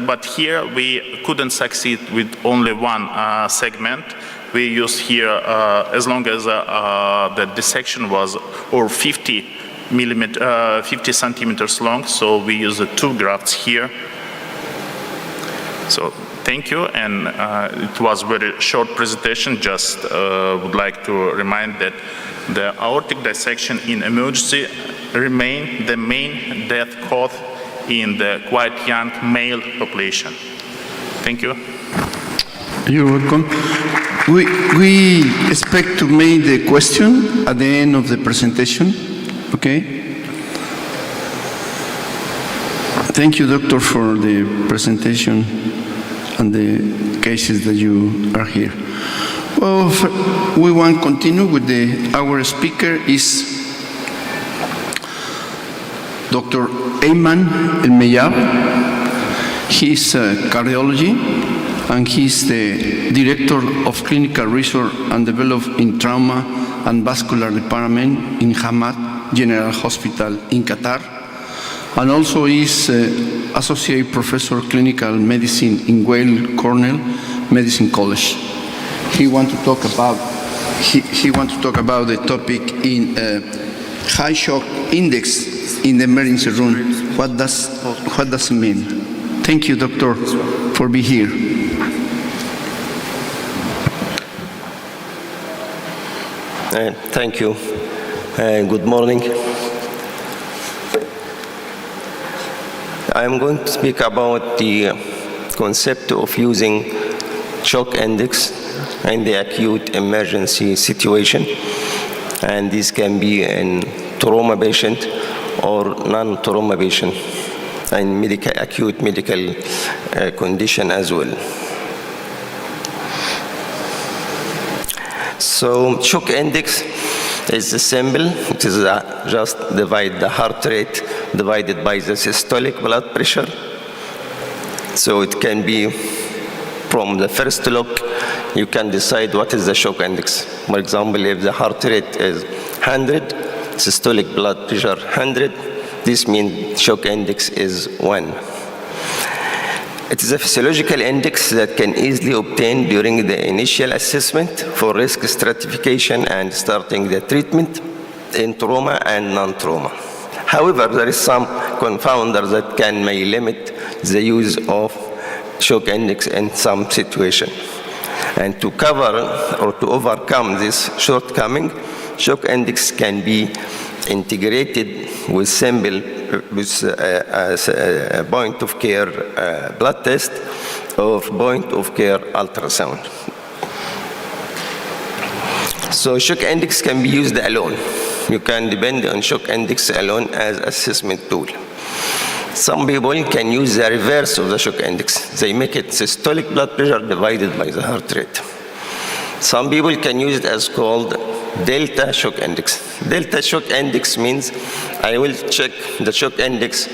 but here we couldn't succeed with only one segment. We used here, as long as the dissection was 50 centimeters long, so we use the two grafts here. So thank you, and it was very short presentation. Just would like to remind that the aortic dissection in emergency remain the main death cause in the quite young male population. Thank you. You're welcome. We expect to make the question at the end of the presentation. Okay. Thank you, doctor, for the presentation and the cases that you are here. Well, we want to continue with our speaker is Dr. Ayman El-Meyab. He's cardiology, and he's the Director of Clinical Research and Development in Trauma and Vascular Department in Hamad General Hospital in Qatar, and also is Associate Professor of Clinical Medicine in Weill Cornell Medicine College. He wants to talk about the topic in high shock index in the emergency room. What does it mean? Thank you, doctor, for being here. Thank you. Good morning. I'm going to speak about the concept of using shock index in the acute emergency situation. And this can be in trauma patient or non-trauma patient and acute medical condition as well. So shock index is a symbol. It is just divide the heart rate divided by the systolic blood pressure. So it can be from the first look, you can decide what is the shock index. For example, if the heart rate is 100, systolic blood pressure 100, this means shock index is 1. It is a physiological index that can easily obtain during the initial assessment for risk stratification and starting the treatment in trauma and non-trauma. However, there is some confounder that may limit the use of shock index in some situation. And to cover or to overcome this shortcoming, shock index can be integrated with symbol with a point of care blood test or point of care ultrasound. So shock index can be used alone. You can depend on shock index alone as assessment tool. Some people can use the reverse of the shock index. They make it systolic blood pressure divided by the heart rate. Some people can use it as called delta shock index. Delta shock index means I will check the shock index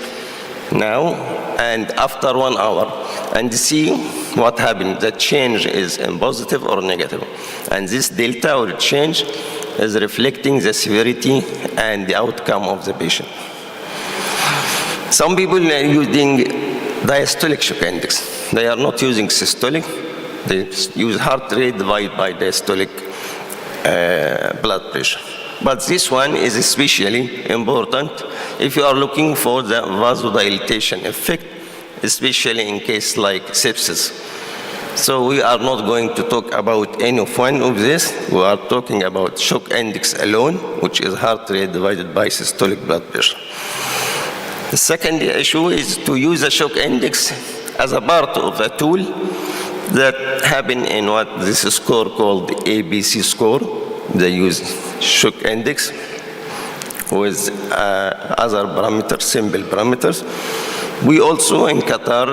now and after 1 hour and see what happened. The change is in positive or negative. And this delta or change is reflecting the severity and the outcome of the patient. Some people are using diastolic shock index. They are not using systolic. They use heart rate divided by diastolic blood pressure. But this one is especially important if you are looking for the vasodilatation effect, especially in case like sepsis. So we are not going to talk about any of one of this. We are talking about shock index alone, which is heart rate divided by systolic blood pressure. The second issue is to use the shock index as a part of a tool that happen in what this score called the ABC score. They use shock index with other parameters, simple parameters. We also in Qatar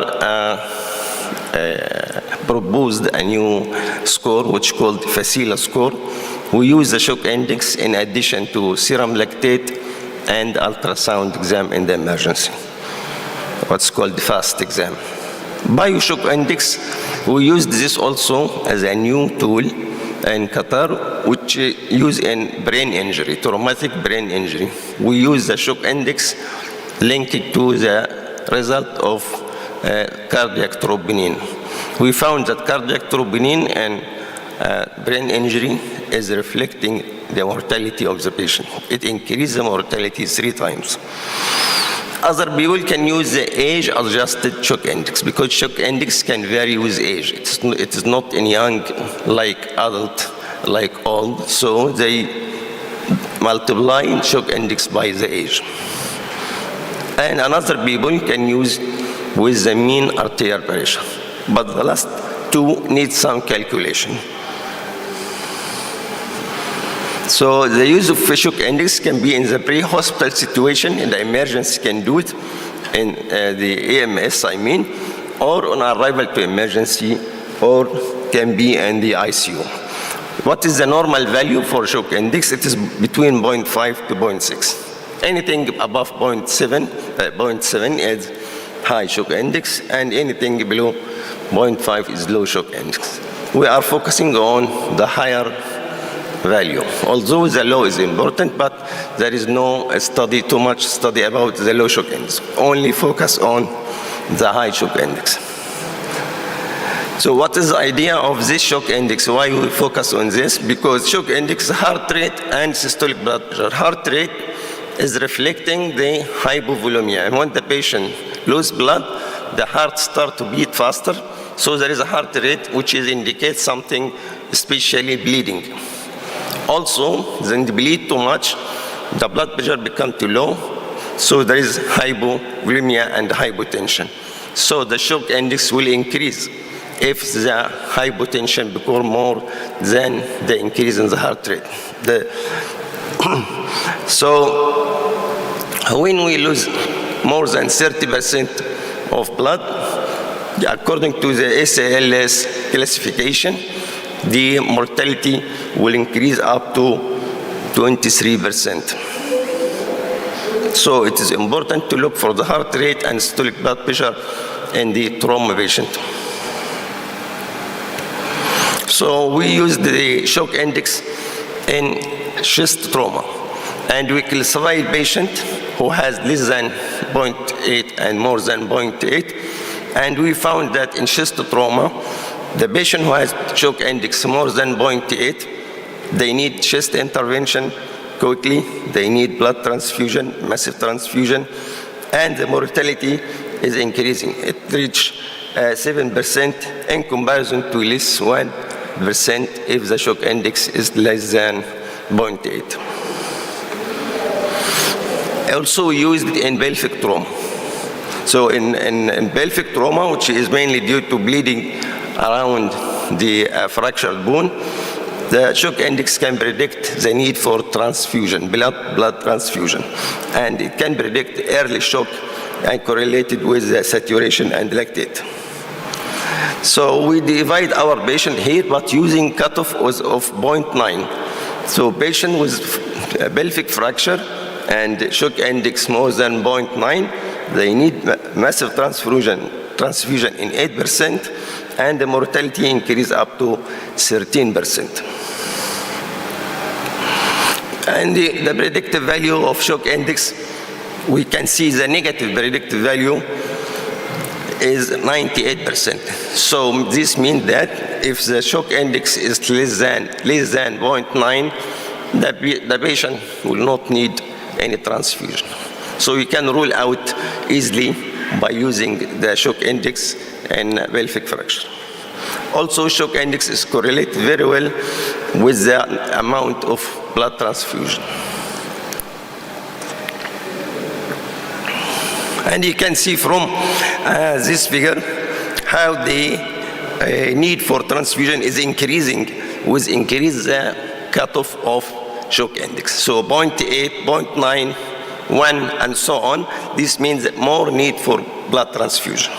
proposed a new score which called Facila score. We use the shock index in addition to serum lactate and ultrasound exam in the emergency, what's called the FAST exam. Bioshock index, we used this also as a new tool in Qatar, which use in brain injury, traumatic brain injury. We use the shock index linked to the result of cardiac troponin. We found that cardiac troponin and brain injury is reflecting the mortality of the patient. It increases the mortality 3 times. Other people can use the age-adjusted shock index because shock index can vary with age. It is not in young like adult, like old, so they multiply shock index by the age. And another people can use with the mean arterial pressure. But the last two need some calculation. So the use of shock index can be in the pre-hospital situation, in the emergency can do it, in the AMS, or on arrival to emergency, or can be in the ICU. What is the normal value for shock index? It is between 0.5 to 0.6. Anything above 0.7 is high shock index, and anything below 0.5 is low shock index. We are focusing on the higher value. Although the low is important, but there is no too much study about the low shock index. Only focus on the high shock index. So what is the idea of this shock index? Why we focus on this? Because shock index, heart rate and systolic blood pressure. Heart rate is reflecting the hypovolemia. And when the patient loses blood, the heart starts to beat faster. So there is a heart rate which indicates something, especially bleeding. Also, when they bleed too much, the blood pressure becomes too low, so there is hypovolemia and hypotension. So the shock index will increase if the hypotension becomes more than the increase in the heart rate. So when we lose more than 30% of blood, according to the SALS classification, the mortality will increase up to 23%. So it is important to look for the heart rate and systolic blood pressure in the trauma patient. So we use the shock index in chest trauma, and we classify a patient who has less than 0.8 and more than 0.8, and we found that in chest trauma, the patient who has shock index more than 0.8, they need chest intervention quickly, they need blood transfusion, massive transfusion, and the mortality is increasing. It reaches 7% in comparison to less 1% if the shock index is less than 0.8. Also used in pelvic trauma. So in pelvic trauma, which is mainly due to bleeding around the fractured bone, the shock index can predict the need for transfusion, blood transfusion. And it can predict early shock and correlated with the saturation and lactate. So we divide our patient here, but using cutoff of 0.9. So patient with pelvic fracture and shock index more than 0.9, they need massive transfusion in 8%, and the mortality increase up to 13%. And the predictive value of shock index, we can see the negative predictive value is 98%. So this means that if the shock index is less than 0.9, the patient will not need any transfusion. So you can rule out easily by using the shock index and pelvic fracture. Also, shock index is correlated very well with the amount of blood transfusion. And you can see from this figure how the need for transfusion is increasing with increase the cutoff of shock index. So 0.8, 0.9, 1, and so on. This means more need for blood transfusion.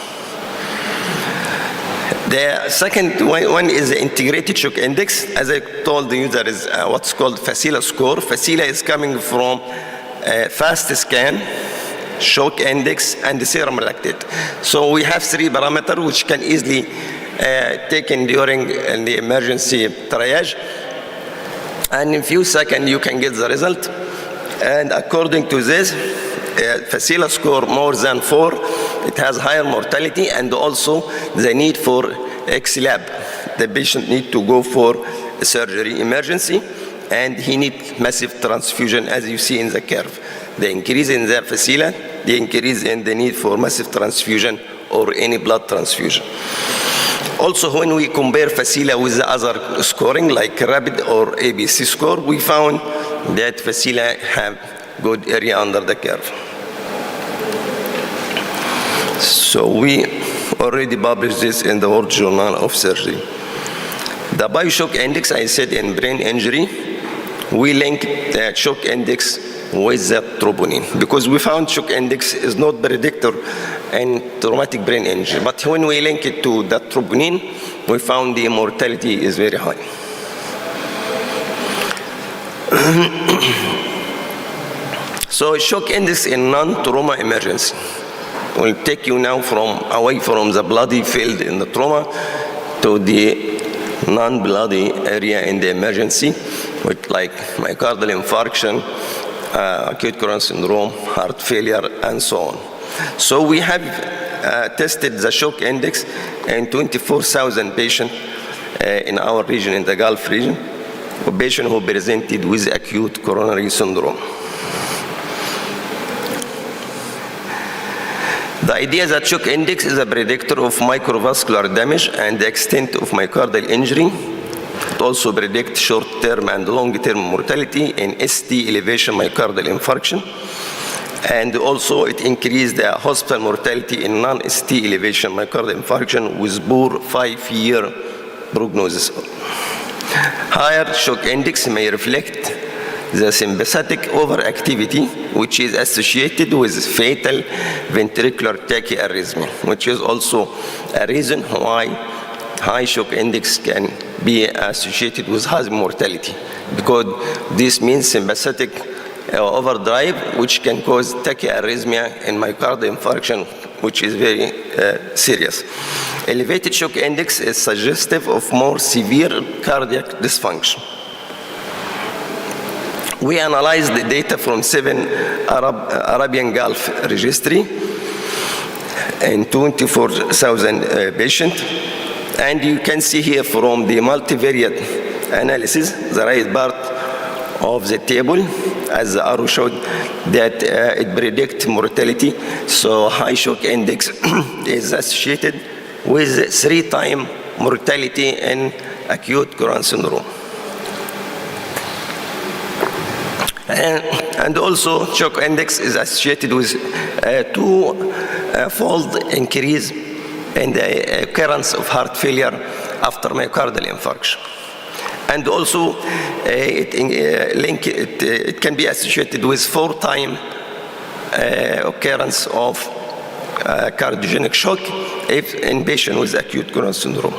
The second one is the integrated shock index. As I told you, there is what's called Facila score. Facila is coming from fast scan, shock index, and the serum lactate. So we have three parameters which can easily taken during the emergency triage. And in few seconds you can get the result. And according to this, Facila score more than 4, it has higher mortality and also the need for Acil. The patient need to go for a surgery emergency and he need massive transfusion as you see in the curve. The increase in the Facila, the increase in the need for massive transfusion or any blood transfusion. Also, when we compare Facila with the other scoring like rapid or ABC score, we found that Facila have good area under the curve. So we already published this in the World Journal of Surgery. The bioshock index, I said in brain injury, we link the shock index with the troponin because we found shock index is not predictor in traumatic brain injury. But when we link it to the troponin, we found the mortality is very high. So shock index in non-trauma emergency will take you now away from the bloody field in the trauma to the non-bloody area in the emergency, with like myocardial infarction, acute coronary syndrome, heart failure, and so on. So we have tested the shock index in 24,000 patients in our region, in the Gulf region, patients who presented with acute coronary syndrome. The idea that shock index is a predictor of microvascular damage and the extent of myocardial injury. It also predicts short-term and long-term mortality in ST elevation myocardial infarction. And also it increased the hospital mortality in non-ST elevation myocardial infarction with poor 5-year prognosis. Higher shock index may reflect the sympathetic overactivity, which is associated with fatal ventricular tachyarrhythmia, which is also a reason why high shock index can be associated with high mortality, because this means sympathetic overdrive, which can cause tachyarrhythmia and myocardial infarction, which is very serious. Elevated shock index is suggestive of more severe cardiac dysfunction. We analyzed the data from 7 Arabian Gulf registry and 24,000 patients. And you can see here from the multivariate analysis, the right part of the table, as the arrow showed, that it predicts mortality. So high shock index is associated with 3-time mortality in acute coronary syndrome. And also shock index is associated with a 2-fold increase in the occurrence of heart failure after myocardial infarction. And also it can be associated with 4-time occurrence of cardiogenic shock in patients with acute coronary syndrome.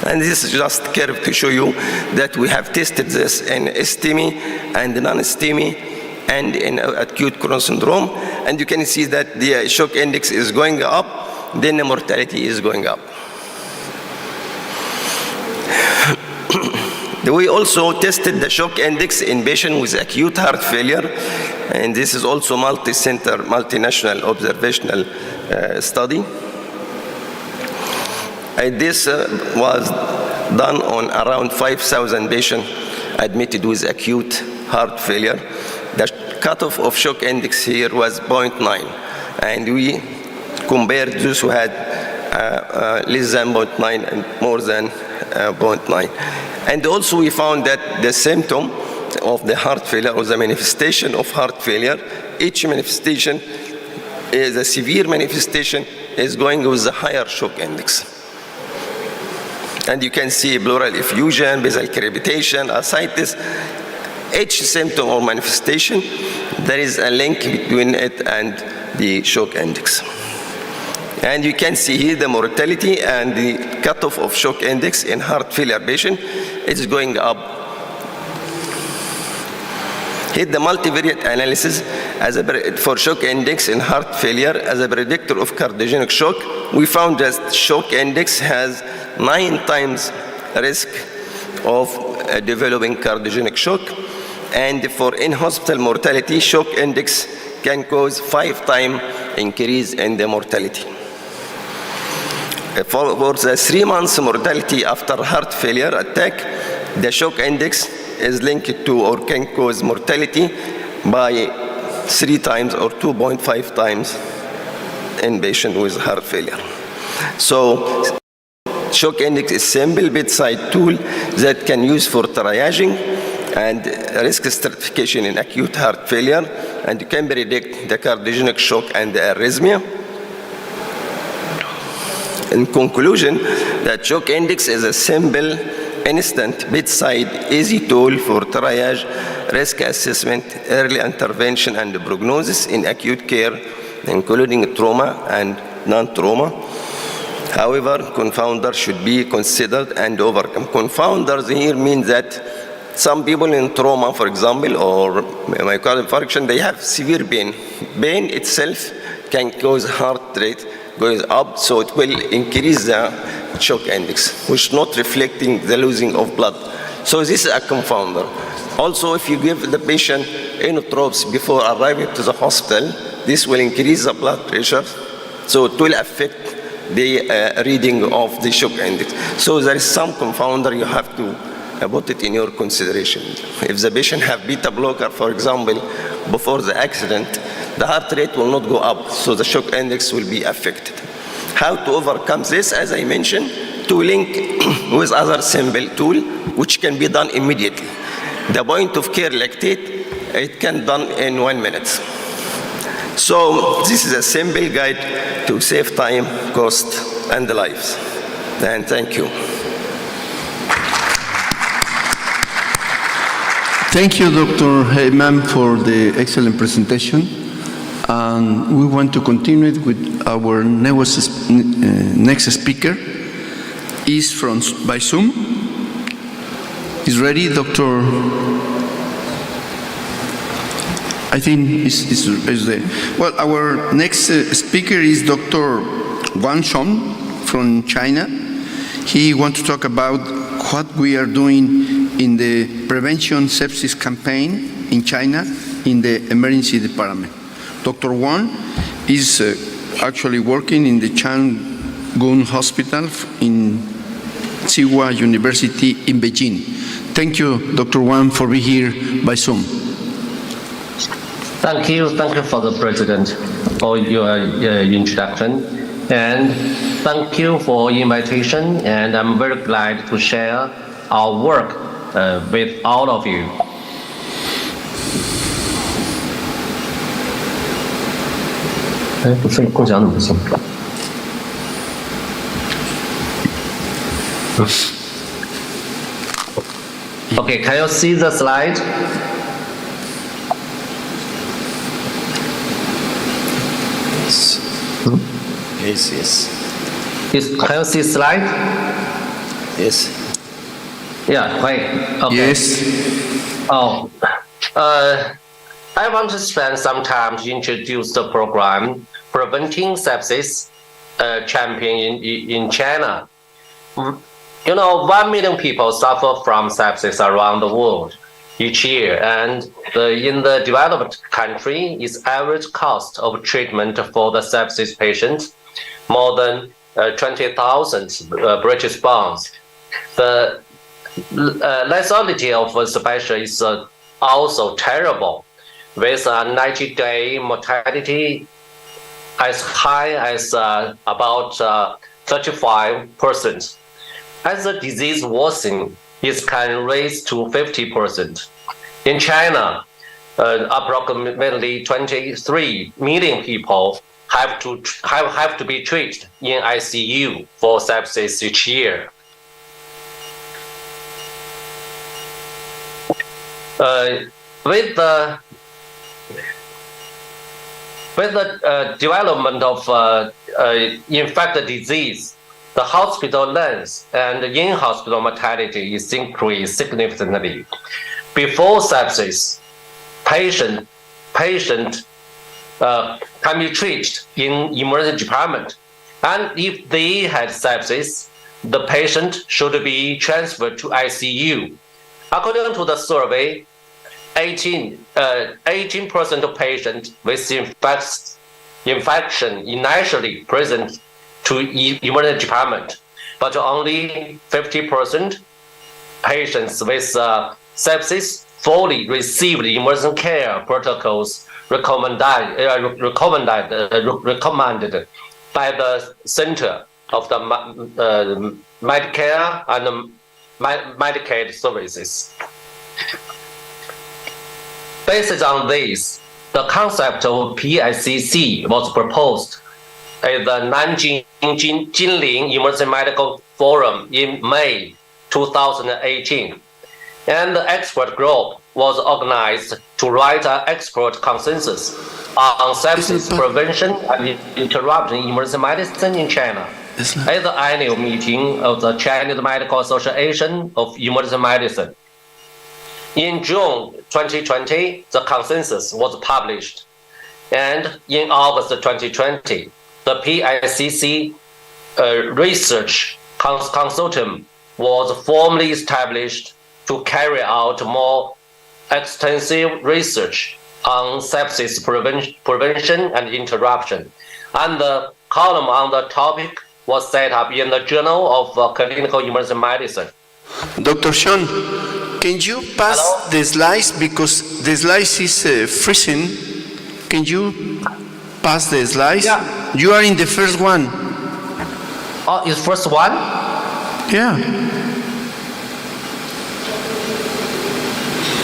And this is just a curve to show you that we have tested this in STEMI and non-STEMI and in acute coronary syndrome. And you can see that the shock index is going up, then the mortality is going up. We also tested the shock index in patients with acute heart failure. And this is also multi-center, multinational observational study. And this was done on around 5,000 patients admitted with acute heart failure. The cutoff of shock index here was 0.9, and we compared those who had less than 0.9 and more than 0.9. And also we found that the symptom of the heart failure or the manifestation of heart failure, each manifestation is a severe manifestation is going with the higher shock index. And you can see pleural effusion, basal crepitation, ascites. Each symptom or manifestation, there is a link between it and the shock index. And you can see here the mortality and the cutoff of shock index in heart failure patient is going up. Here the multivariate analysis for shock index in heart failure as a predictor of cardiogenic shock. We found that shock index has 9 times risk of developing cardiogenic shock. And for in-hospital mortality, shock index can cause 5 times increase in the mortality. For the 3 months mortality after heart failure attack, the shock index is linked to or can cause mortality by 3 times or 2.5 times in patient with heart failure. So shock index is a simple bedside tool that can use for triaging and risk stratification in acute heart failure, and you can predict the cardiogenic shock and the arrhythmia. In conclusion, the shock index is a simple, instant, bedside, easy tool for triage, risk assessment, early intervention, and prognosis in acute care, including trauma and non-trauma. However, confounders should be considered and overcome. Confounders here mean that some people in trauma, for example, or myocardial infarction, they have severe pain. Pain itself can cause heart rate goes up, so it will increase the shock index, which is not reflecting the losing of blood. So this is a confounder. Also, if you give the patient inotropes before arriving to the hospital, this will increase the blood pressure, so it will affect the reading of the shock index. So there is some confounder you have to put it in your consideration. If the patient have beta blocker, for example, before the accident, the heart rate will not go up, so the shock index will be affected. How to overcome this, as I mentioned, to link with other simple tool, which can be done immediately. The point of care lactate, it can be done in 1 minute. So this is a simple guide to save time, cost, and lives. And thank you. Thank you, Dr. Heyman, for the excellent presentation. And we want to continue it with our next speaker. Is by Zoom. Is ready, Dr. I think is there. Well, our next speaker is Dr. Wang Shong from China. He wants to talk about what we are doing in the prevention sepsis campaign in China in the emergency department. Dr. Wang is actually working in the Changgun Hospital in Tsinghua University in Beijing. Thank you, Dr. Wang, for being here by Zoom. Thank you for the President for your introduction, and thank you for invitation, and I'm very glad to share our work with all of you. Okay, can you see the slide? Yes. Can you see slide? Yes. Yeah, right. Okay. Yes. Oh, I want to spend some time to introduce the program Preventing Sepsis Champion in China. You know, 1 million people suffer from sepsis around the world each year, and in the developed country, its average cost of treatment for the sepsis patient more than 20,000 British pounds. The lethality of sepsis is also terrible, with a 90-day mortality as high as about 35%. As the disease worsens, it can raise to 50%. In China, approximately 23 million people have to be treated in ICU for sepsis each year. With the development of infected disease, the hospital length and in-hospital mortality is increased significantly. Before sepsis, patient can be treated in emergency department, and if they had sepsis, the patient should be transferred to ICU. According to the survey, 18% of patients with infection initially present to emergency department, but only 50% patients with sepsis fully received emergency care protocols recommended by the Center of the Medicare and Medicaid Services. Based on this, the concept of PICC was proposed at the Nanjing Jinling Emergency Medical Forum in May 2018, and the expert group was organized to write an expert consensus on sepsis prevention and interruption in emergency medicine in China at the annual meeting of the Chinese Medical Association of Emergency Medicine. In June 2020, the consensus was published, and in August 2020, the PICC research consortium was formally established to carry out more extensive research on sepsis prevention and interruption, and the column on the topic was set up in the Journal of Clinical Emergency Medicine. Dr. Sean, can you pass the slides, because the slides is freezing? Can you pass the slides? Yeah. You are in the first one. Oh, is first one? Yeah.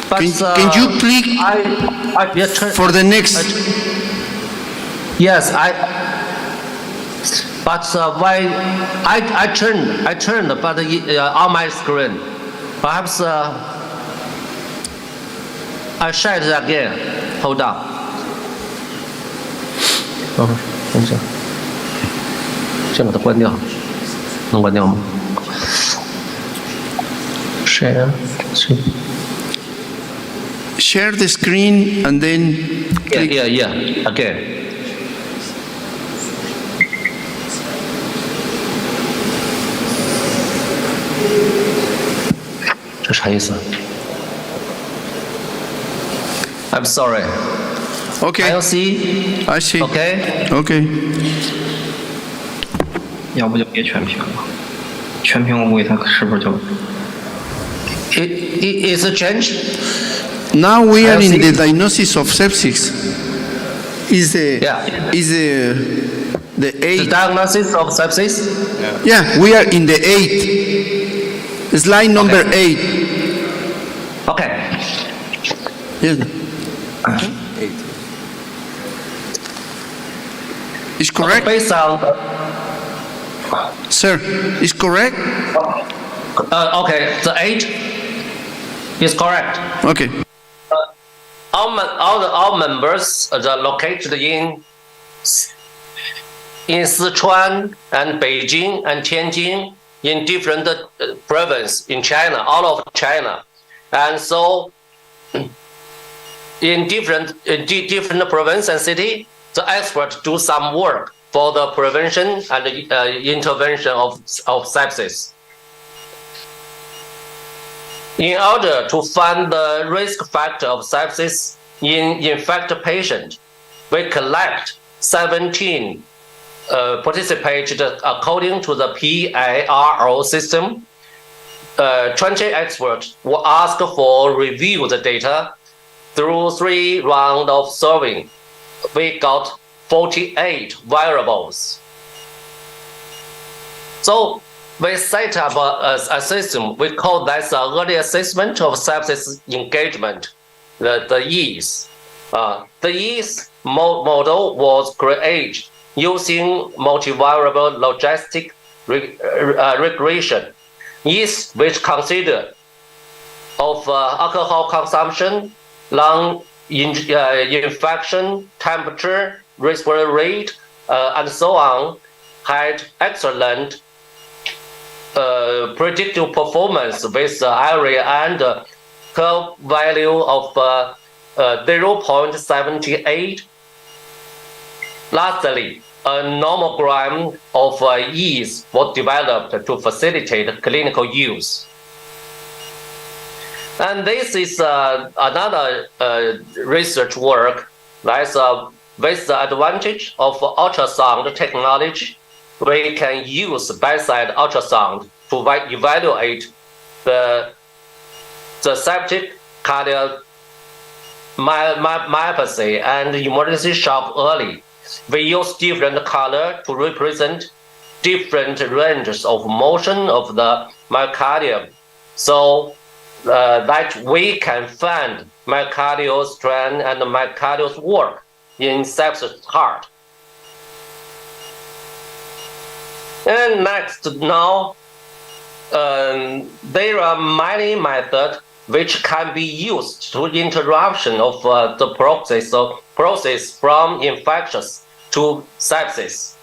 But, can you click for the next? Yes, but why I turned, but on my screen. Perhaps I share it again. Hold on. 等一下，先把它关掉，能关掉吗 Share the screen and then click. Yeah. Again. I'm sorry. Okay. I see. I see. Okay. Okay. 要不就别全屏了，全屏我估计它是不是就 Is it changed? Now we are in the diagnosis of sepsis. Is the 8? The diagnosis of sepsis? Yeah, we are in the 8. Slide number 8. Okay. Yes. 8. Is correct? Based on. Sir, is correct? Okay, the 8 is correct. Okay. All members are located in Sichuan and Beijing and Tianjin, in different provinces in China, all of China, and so in different province and city, the experts do some work for the prevention and intervention of sepsis. In order to find the risk factor of sepsis in infected patient, we collect 17 participated according to the PIRO system 20 experts were asked for review the data through 3 rounds of surveying. We got 48 variables. So we set up a system. We call that early assessment of sepsis engagement, the EASE. The EASE model was created using multivariable logistic regression. EASE, which consider of alcohol consumption, lung infection, temperature, respiratory rate, and so on, had excellent predictive performance with area and curve value of 0.78. Lastly, a nomogram of EASE was developed to facilitate clinical use. And this is another research work that's with the advantage of ultrasound technology. We can use bedside ultrasound to evaluate the septic cardiomyopathy and emergency shock early. We use different color to represent different ranges of motion of the myocardium, so that we can find myocardial strain and myocardial work in sepsis heart. And next, now there are many methods which can be used to interruption of the process from infectious to sepsis,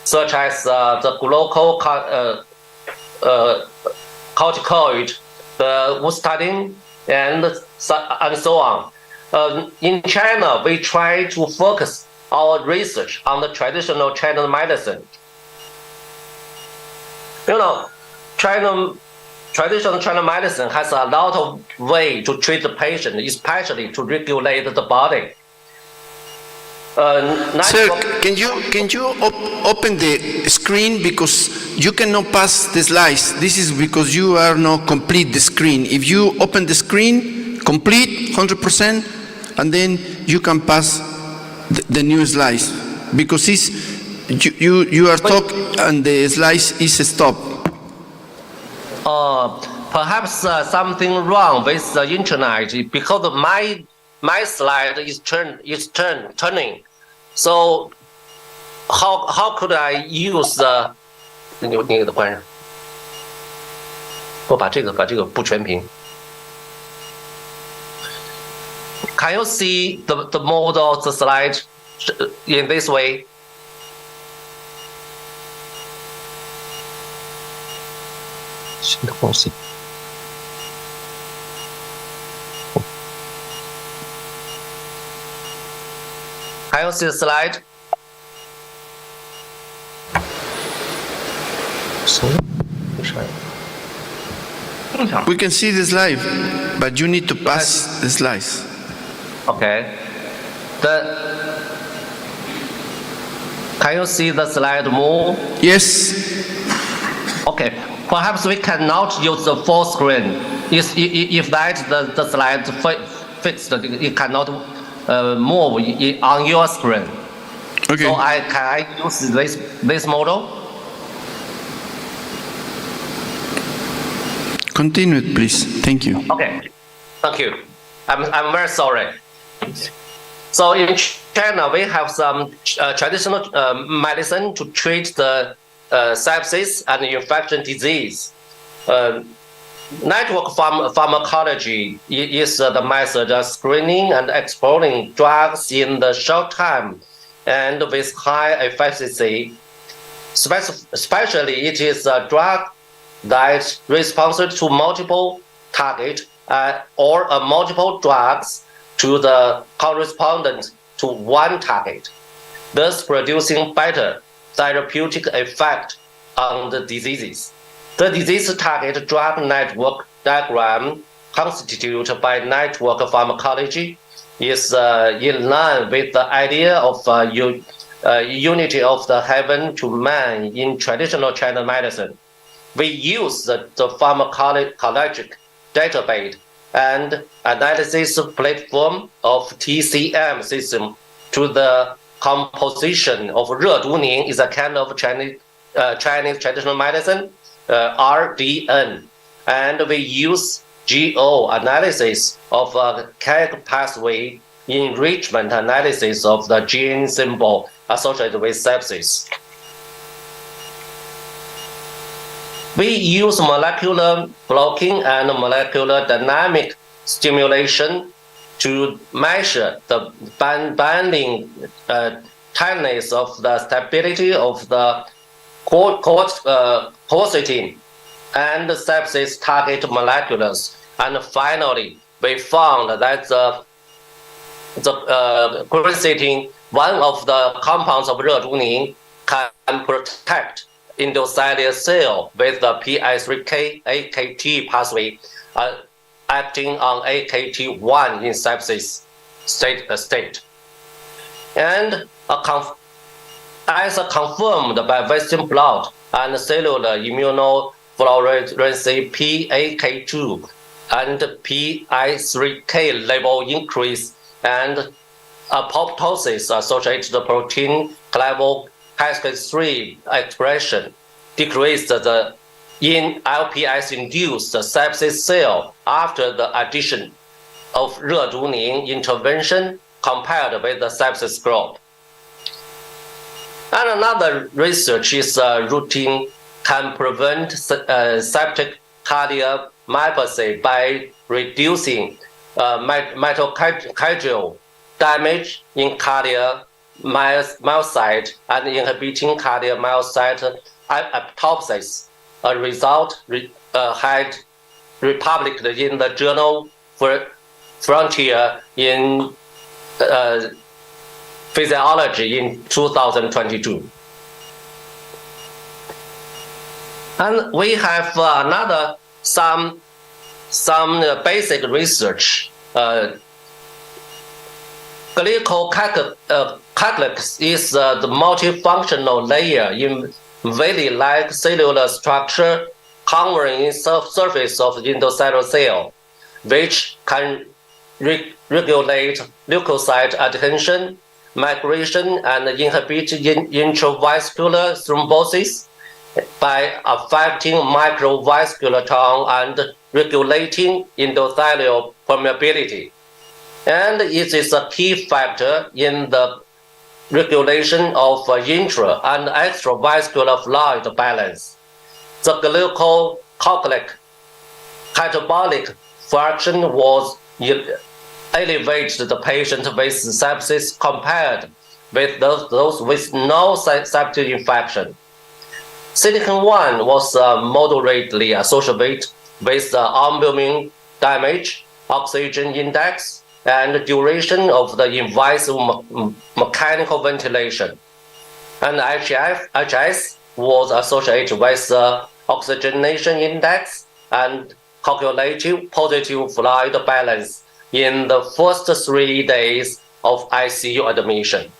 such as the glucocorticoid, the Wustadin, and so on. In China, we try to focus our research on the traditional Chinese medicine. You know, traditional Chinese medicine has a lot of way to treat the patient, especially to regulate the body. Sir, can you open the screen, because you cannot pass the slides. This is because you are not complete the screen. If you open the screen, complete 100%, and then you can pass the new slides, because you are talking and the slides is stopped. Perhaps something wrong with the internet, because my slide is turning. So how could I use the 那个的关上，我把这个不全屏。Can you see the model of the slide in this way? Can you see the slide? We can see the slide, but you need to pass the slides. Okay. Can you see the slide more? Yes. Okay. Perhaps we cannot use the full screen. If that the slide fixed, it cannot move on your screen. Okay. So can I use this model? Continue, please. Thank you. Okay. Thank you. I'm very sorry. So in China, we have some traditional medicine to treat the sepsis and infection disease. Network pharmacology is the method of screening and exploring drugs in the short time and with high efficacy. Especially, it is a drug that responds to multiple targets or multiple drugs to the correspondent to one target, thus producing better therapeutic effect on the diseases. The disease target drug network diagram constituted by network pharmacology is in line with the idea of unity of the heaven to man in traditional Chinese medicine. we use the pharmacologic database and analysis platform of TCM system to the composition of 热毒宁 is a kind of Chinese traditional medicine, RDN, and we use GO analysis of KEGG pathway enrichment analysis of the gene symbol associated with sepsis. We use molecular blocking and molecular dynamic stimulation to measure the binding tightness of the stability of the quercetin and sepsis target molecules. And finally, we found that the quercetin, one of the compounds of 热毒宁, can protect endothelial cell with the PI3K AKT pathway acting on AKT1 in sepsis state. And as confirmed by Western blot and cellular immunofluorescence PAK2 and PI3K level increase and apoptosis associated protein level cascade-3 expression decreased in LPS-induced sepsis cell after the addition of 热毒宁 intervention compared with the sepsis group. And another research is routine can prevent septic cardiomyopathy by reducing mitochondrial damage in cardiomyocyte and inhibiting cardiomyocyte apoptosis. A result had republished in the journal Frontier in Physiology in 2022. And we have some basic research. Glycocalyx is the multifunctional layer in valley-like cellular structure covering the surface of the endocellular cell, which can regulate leukocyte adhesion, migration, and inhibit intravascular thrombosis by affecting microvascular tone and regulating endothelial permeability. And it is a key factor in the regulation of intra and extravascular fluid balance. The glycocalyx catabolic fraction was elevated the patient with sepsis compared with those with no septic infection. Silicon-1 was moderately associated with albumin damage, oxygen index, and duration of the invasive mechanical ventilation. And HS was associated with oxygenation index and calculated positive fluid balance in the first 3 days of ICU admission.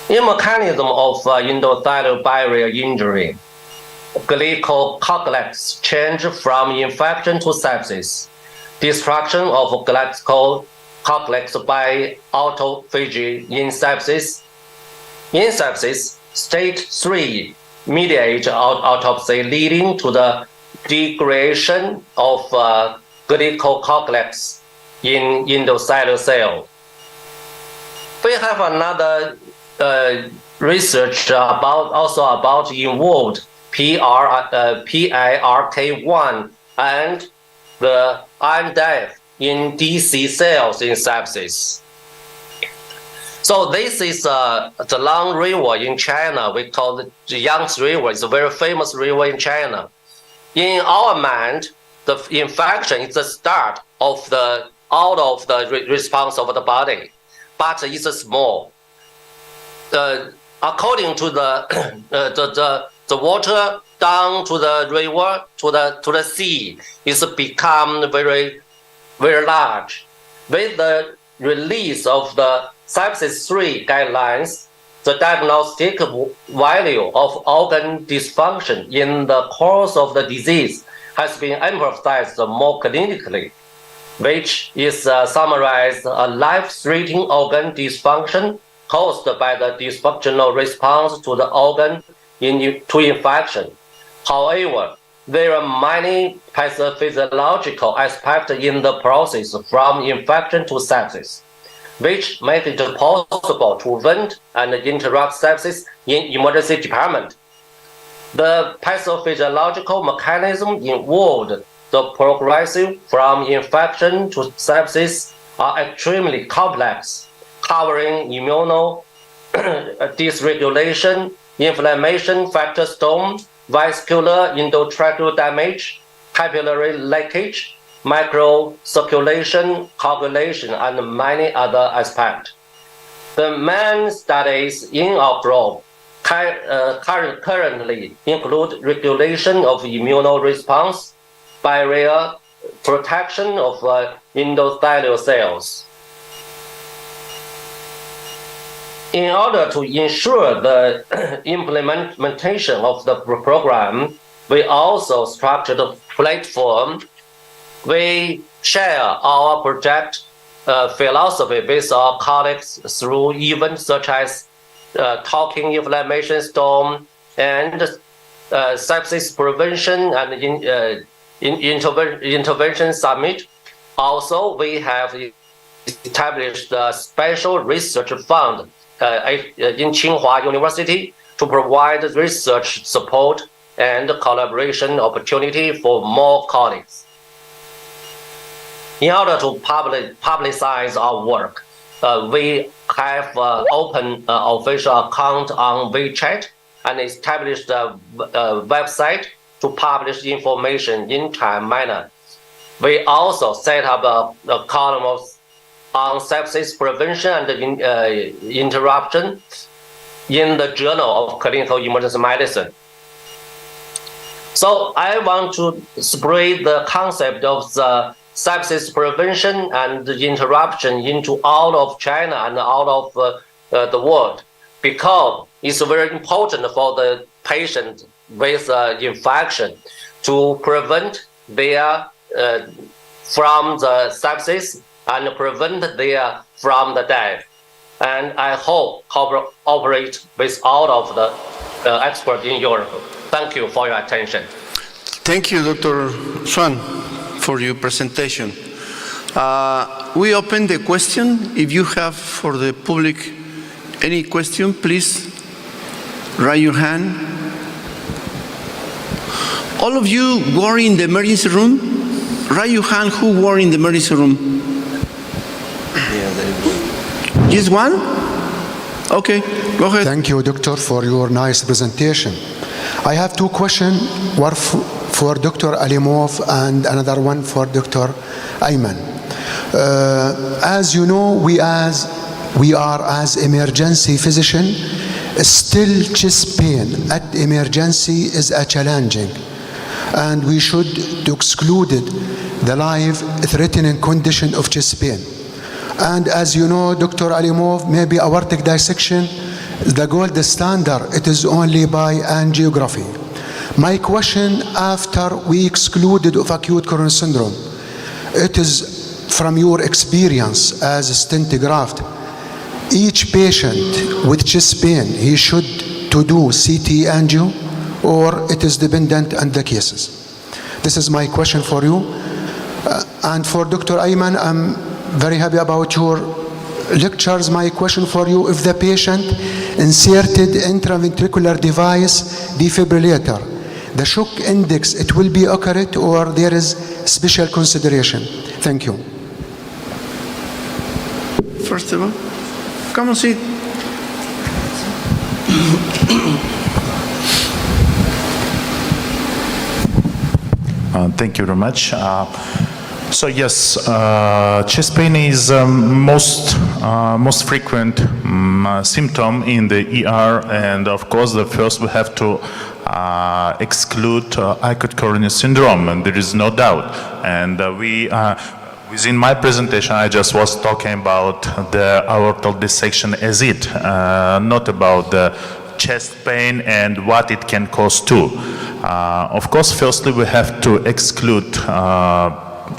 In mechanism of endothelial barrier injury, glycocalyx change from infection to sepsis. Destruction of glycocalyx by autophagy in sepsis. In sepsis, stage 3 mediate autopsy leading to the degradation of glycocalyx in endocellular cell. We have another research about involved PIRK1 and the iron death in DC cells in sepsis. So this is the long river in China. We call it the Yangtze River. It's a very famous river in China. In our mind, the infection is the start of the response of the body, but it's small. According to the water down to the river to the sea is become very very large. With the release of the sepsis 3 guidelines, the diagnostic value of organ dysfunction in the course of the disease has been emphasized more clinically, which is summarized a life-threatening organ dysfunction caused by the dysfunctional response to the organ to infection. However, there are many pathophysiological aspects in the process from infection to sepsis, which make it possible to prevent and interrupt sepsis in emergency department. The pathophysiological mechanism involved the progressive from infection to sepsis are extremely complex, covering immuno dysregulation, inflammation factor storm, vascular endotracheal damage, capillary leakage, microcirculation, coagulation, and many other aspects. The main studies in our group currently include regulation of immune response, barrier protection of endothelial cells. In order to ensure the implementation of the program, we also structured a platform. We share our project philosophy with our colleagues through events such as Talking Inflammation Storm and Sepsis Prevention and Intervention Summit. Also, we have established a special research fund in Tsinghua University to provide research support and collaboration opportunity for more colleagues. In order to publicize our work, we have opened an official account on WeChat and established a website to publish information in time manner. We also set up a column on sepsis prevention and interruption in the Journal of Clinical Emergency Medicine. So I want to spread the concept of the sepsis prevention and interruption into all of China and all of the world, because it's very important for the patient with infection to prevent their from the sepsis and prevent their from the death. And I hope cooperate with all of the experts in Europe. Thank you for your attention. Thank you, Dr. Swan, for your presentation. We open the question. If you have for the public any question, please raise your hand. All of you were in the emergency room? Raise your hand who were in the emergency room. Just one? Okay, go ahead. Thank you, Doctor, for your nice presentation. I have two questions, one for Dr. Alimov and another one for Dr. Ayman. As you know, we are as emergency physician, still chest pain at emergency is a challenging, and we should exclude the life-threatening condition of chest pain. And as you know, Dr. Alimov, maybe aortic dissection, the gold standard, it is only by angiography. My question, after we excluded of acute coronary syndrome, it is from your experience as a stent graft, each patient with chest pain, he should to do CT angio, or it is dependent on the cases? This is my question for you. And for Dr. Ayman, I'm very happy about your lectures. My question for you, if the patient inserted intraventricular device defibrillator, the shock index, it will be accurate or there is special consideration? Thank you. First of all, come and sit. Thank you very much. So yes, chest pain is most frequent symptom in the ER, and of course, the first we have to exclude acute coronary syndrome, and there is no doubt. And we Within my presentation, I just was talking about the aortal dissection as it, not about the chest pain and what it can cause too. Of course, firstly, we have to exclude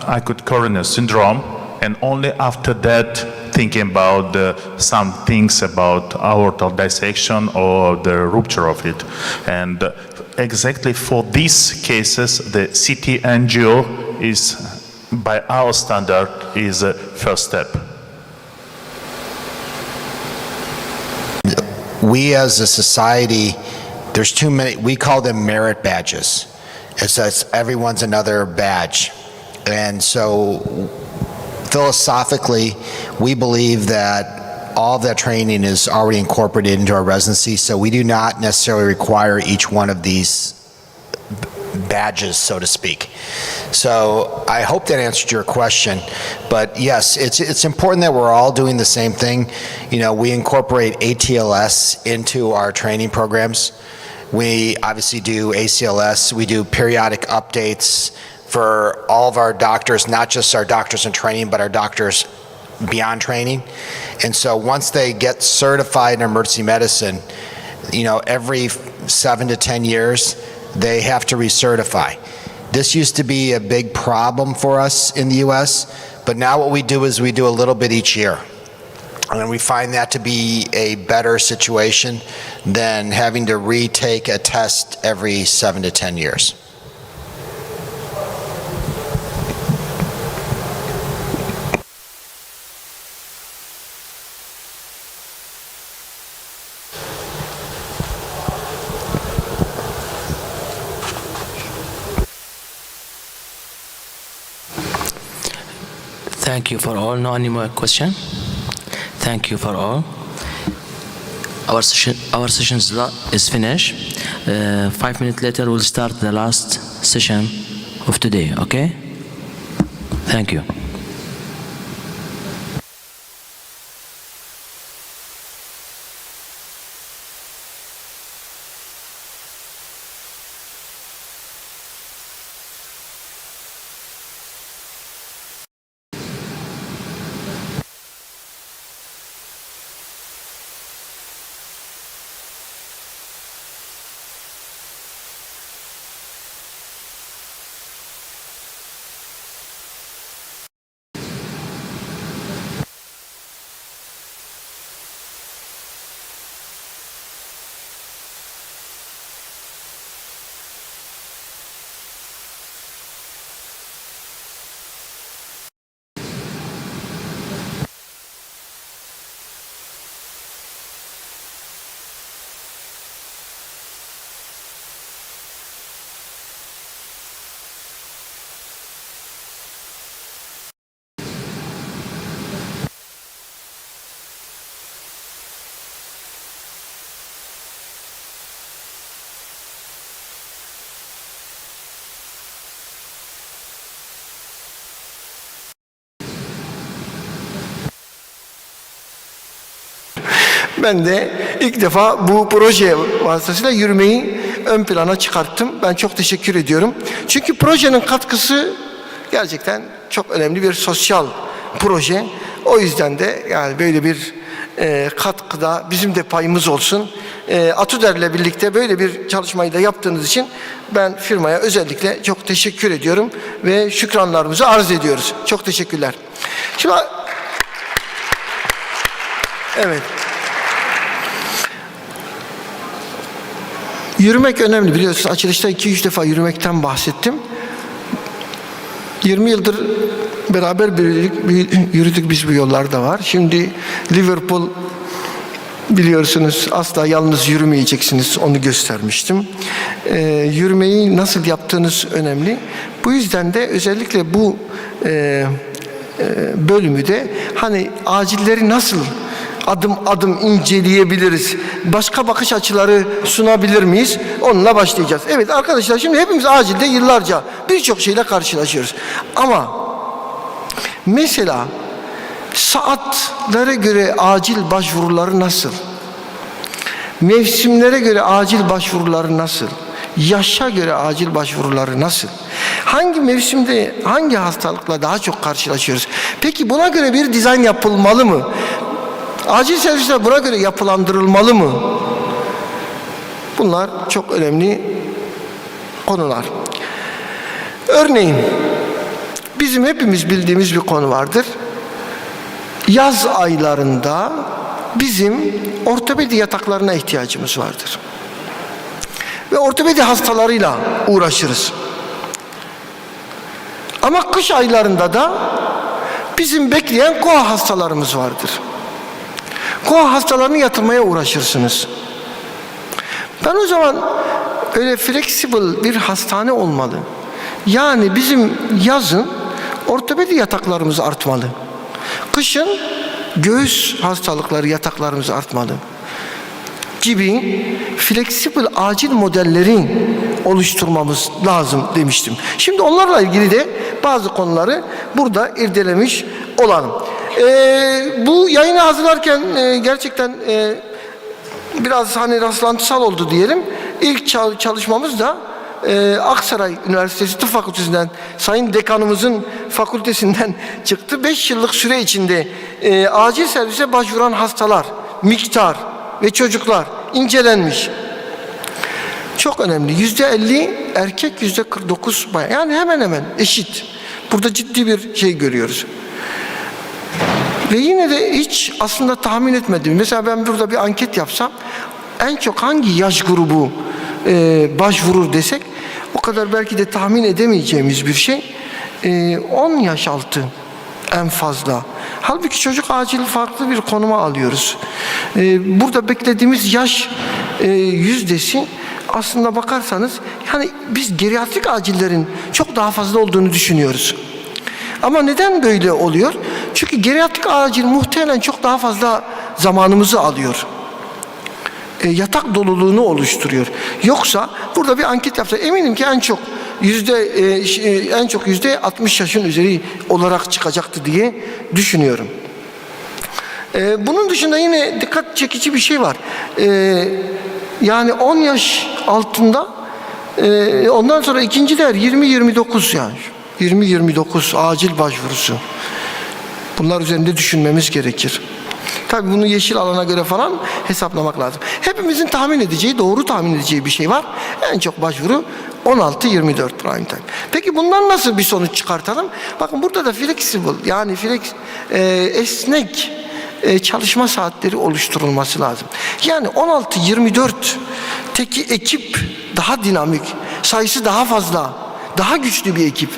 acute coronary syndrome, and only after that thinking about some things about aortal dissection or the rupture of it. And exactly for these cases, the CT angio is, by our standard, is a first step. We as a society, there's too many, we call them merit badges. It's everyone's another badge. And so philosophically, we believe that all of that training is already incorporated into our residency, so we do not necessarily require each one of these badges, so to speak. So I hope that answered your question, but yes, it's important that we're all doing the same thing. You know, we incorporate ATLS into our training programs. We obviously do ACLS, we do periodic updates for all of our doctors, not just our doctors in training, but our doctors beyond training. And so once they get certified in emergency medicine, you know, every 7 to 10 years, they have to recertify. This used to be a big problem for us in the US, but now what we do is we do a little bit each year. And we find that to be a better situation than having to retake a test every 7 to 10 years. Thank you for all. No any more question. Thank you for all. Our session is finished. 5 minutes later, we'll start the last session of today. Okay? Thank you. Ben de ilk defa bu proje vasıtasıyla yürümeyi ön plana çıkarttım. Ben çok teşekkür ediyorum. Çünkü projenin katkısı gerçekten çok önemli bir sosyal proje. O yüzden de yani böyle bir katkıda bizim de payımız olsun. Atuder'le birlikte böyle bir çalışmayı da yaptığınız için ben firmaya özellikle çok teşekkür ediyorum ve şükranlarımızı arz ediyoruz. Çok teşekkürler. Şimdi evet. Yürümek önemli, biliyorsunuz. Açılışta 2-3 defa yürümekten bahsettim. 20 yıldır beraber yürüdük biz bu yollarda var. Şimdi Liverpool, biliyorsunuz, asla yalnız yürümeyeceksiniz, onu göstermiştim. Yürümeyi nasıl yaptığınız önemli. Bu yüzden de özellikle bu bölümü de hani acilleri nasıl adım adım inceleyebiliriz, başka bakış açıları sunabilir miyiz? Onunla başlayacağız. Evet arkadaşlar, şimdi hepimiz acilde yıllarca birçok şeyle karşılaşıyoruz. Ama mesela saatlere göre acil başvuruları nasıl? Mevsimlere göre acil başvuruları nasıl? Yaşa göre acil başvuruları nasıl? hangi mevsimde hangi hastalıkla daha çok karşılaşıyoruz? Peki buna göre bir dizayn yapılmalı mı? Acil servisler buna göre yapılandırılmalı mı? Bunlar çok önemli konular. Örneğin bizim hepimiz bildiğimiz bir konu vardır. Yaz aylarında bizim ortopedi yataklarına ihtiyacımız vardır. Ve ortopedi hastalarıyla uğraşırız. Ama kış aylarında da bizim bekleyen koa hastalarımız vardır. Koa hastalarını yatırmaya uğraşırsınız. Ben o zaman öyle flexible bir hastane olmalı. Yani bizim yazın ortopedi yataklarımız artmalı. Kışın göğüs hastalıkları yataklarımız artmalı gibi flexible acil modelleri oluşturmamız lazım demiştim. Şimdi onlarla ilgili de bazı konuları burada irdelemiş olalım. Bu yayını hazırlarken gerçekten biraz hani rastlantısal oldu diyelim. İlk çalışmamız da Aksaray Üniversitesi Tıp Fakültesinden, Sayın Dekanımızın fakültesinden çıktı. 5 yıllık süre içinde acil servise başvuran hastalar, miktar ve çocuklar incelenmiş. Çok önemli. %50 erkek, %49 bayan. Yani hemen hemen eşit. Burada ciddi bir şey görüyoruz. Ve yine de hiç aslında tahmin etmedim. Mesela ben burada bir anket yapsam en çok hangi yaş grubu başvurur desek o kadar belki de tahmin edemeyeceğimiz bir şey. 10 yaş altı en fazla. Halbuki çocuk acil farklı bir konuma alıyoruz. Burada beklediğimiz yaş yüzdesi aslında bakarsanız yani biz geriatrik acillerin çok daha fazla olduğunu düşünüyoruz. Ama neden böyle oluyor? Çünkü geriatrik acil muhtemelen çok daha fazla zamanımızı alıyor. Yatak doluluğunu oluşturuyor. Yoksa burada bir anket yapsa eminim ki en çok %60 yaşın üzeri olarak çıkacaktı diye düşünüyorum. Bunun dışında yine dikkat çekici bir şey var. Yani 10 yaş altında ondan sonra ikinci değer 20-29 yani. 20-29 acil başvurusu. Bunlar üzerinde düşünmemiz gerekir. Tabii bunu yeşil alana göre falan hesaplamak lazım. Hepimizin tahmin edeceği, doğru tahmin edeceği bir şey var. En çok başvuru 16-24 prime time. Peki bundan nasıl bir sonuç çıkartalım? Bakın burada da flexible yani esnek çalışma saatleri oluşturulması lazım. Yani 16-24 teki ekip daha dinamik, sayısı daha fazla, daha güçlü bir ekip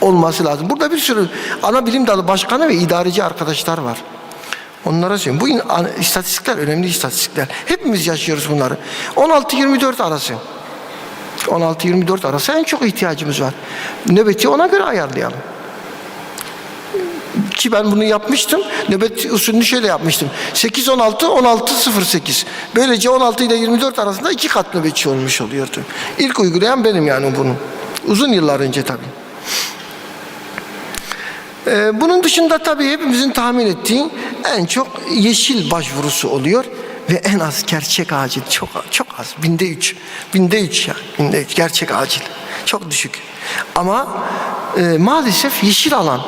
olması lazım. Burada bir sürü ana bilim dalı başkanı ve idareci arkadaşlar var. Onlara söyleyeyim. Bu istatistikler önemli istatistikler. Hepimiz yaşıyoruz bunları. 16-24 arası. 16-24 arası en çok ihtiyacımız var. Nöbeti ona göre ayarlayalım. Ki ben bunu yapmıştım. Nöbet usulünü şöyle yapmıştım. 8-16, 16-08. Böylece 16 ile 24 arasında 2 kat nöbetçi olmuş oluyordu. İlk uygulayan benim yani bunu. Uzun yıllar önce tabii. Bunun dışında tabii hepimizin tahmin ettiği en çok yeşil başvurusu oluyor ve en az gerçek acil çok az. Binde 3 yani. Binde 3 gerçek acil. Çok düşük. Ama maalesef yeşil alan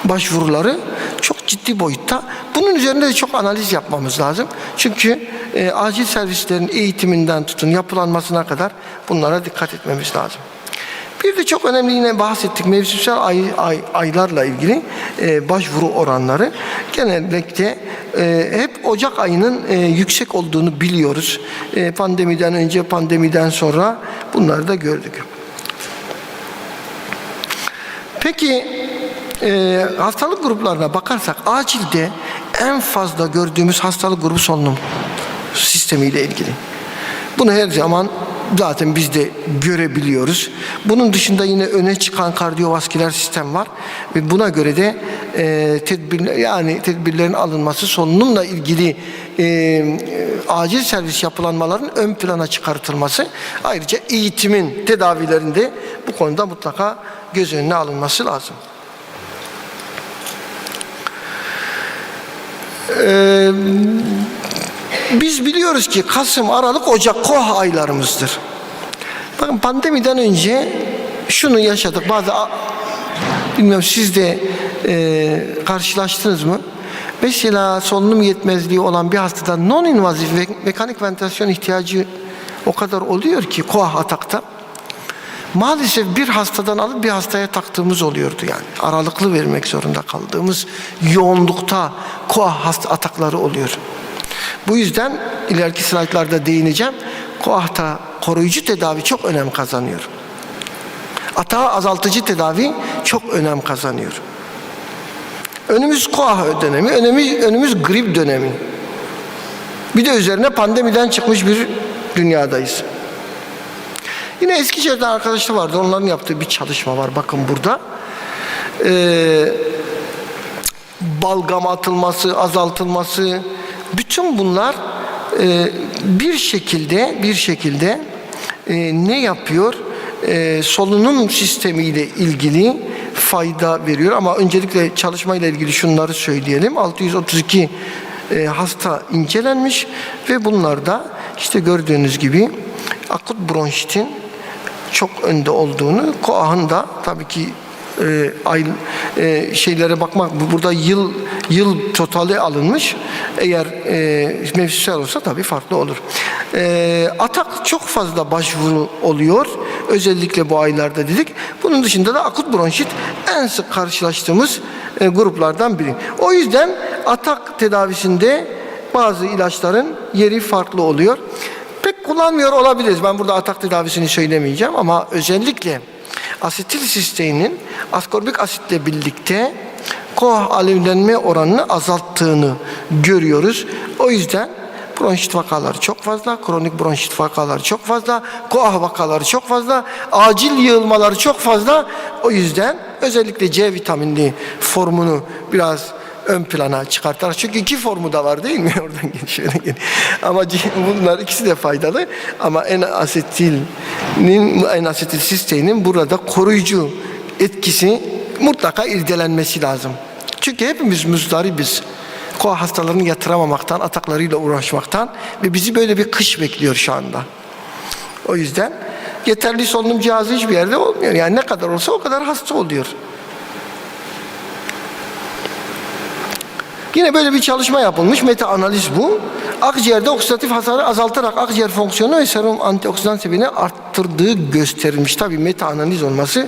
başvuruları çok ciddi boyutta. Bunun üzerinde de çok analiz yapmamız lazım. Çünkü acil servislerin eğitiminden tutun yapılanmasına kadar bunlara dikkat etmemiz lazım. Bir de çok önemli yine bahsettik mevsimsel aylarla ilgili başvuru oranları genellikle hep Ocak ayının yüksek olduğunu biliyoruz. Pandemiden önce, pandemiden sonra bunları da gördük. Peki hastalık gruplarına bakarsak acilde en fazla gördüğümüz hastalık grubu solunum sistemiyle ilgili. Bunu her zaman zaten biz de görebiliyoruz. Bunun dışında yine öne çıkan kardiyovasküler sistem var ve buna göre de tedbirlerin alınması, solunumla ilgili acil servis yapılanmaların ön plana çıkartılması, ayrıca eğitimin tedavilerinde bu konuda mutlaka göz önüne alınması lazım. Biz biliyoruz ki Kasım, Aralık, Ocak koha aylarımızdır. Bakın pandemiden önce şunu yaşadık. Bilmiyorum siz de karşılaştınız mı? Mesela solunum yetmezliği olan bir hastada non-invazif ve mekanik ventilasyon ihtiyacı o kadar oluyor ki koah atakta. Maalesef bir hastadan alıp bir hastaya taktığımız oluyordu yani. Aralıklı vermek zorunda kaldığımız yoğunlukta koah atakları oluyor. Bu yüzden ileriki slaytlarda değineceğim. Koahta koruyucu tedavi çok önem kazanıyor. Atağı azaltıcı tedavi çok önem kazanıyor. Önümüz koah dönemi, önümüz grip dönemi. Bir de üzerine pandemiden çıkmış bir dünyadayız. Yine Eskişehir'den arkadaşlar vardı, onların yaptığı bir çalışma var. Bakın burada. Balgam atılması, azaltılması, bütün bunlar bir şekilde ne yapıyor? Solunum sistemiyle ilgili fayda veriyor. Ama öncelikle çalışmayla ilgili şunları söyleyelim. 632 hasta incelenmiş ve bunlarda işte gördüğünüz gibi akut bronşitin çok önde olduğunu, koahın da tabii ki şeylere bakmak, burada yıl totali alınmış. Eğer mevsimsel olsa tabii farklı olur. Atak çok fazla başvuru oluyor. Özellikle bu aylarda dedik. Bunun dışında da akut bronşit en sık karşılaştığımız gruplardan biri. O yüzden atak tedavisinde bazı ilaçların yeri farklı oluyor. Pek kullanmıyor olabiliriz. Ben burada atak tedavisini söylemeyeceğim ama özellikle asetilsisteinin askorbik asitle birlikte koah alevlenme oranını azalttığını görüyoruz. O yüzden bronşit vakaları çok fazla, kronik bronşit vakaları çok fazla, koah vakaları çok fazla, acil yığılmaları çok fazla. O yüzden özellikle C vitaminli formunu biraz ön plana çıkartar. Çünkü iki formu da var değil mi? Oradan gel, şöyle gel. Ama bunlar ikisi de faydalı. Ama N-asetilsisteinin burada koruyucu etkisi mutlaka irdelenmesi lazım. Çünkü hepimiz muzdaribiz. Koah hastalarını yatıramamaktan, ataklarıyla uğraşmaktan ve bizi böyle bir kış bekliyor şu anda. O yüzden yeterli solunum cihazı hiçbir yerde olmuyor. Yani ne kadar olsa o kadar hasta oluyor. Yine böyle bir çalışma yapılmış, meta analiz bu. Akciğerde oksidatif hasarı azaltarak akciğer fonksiyonu ve serum antioksidan sebebini arttırdığı gösterilmiş. Tabii meta analiz olması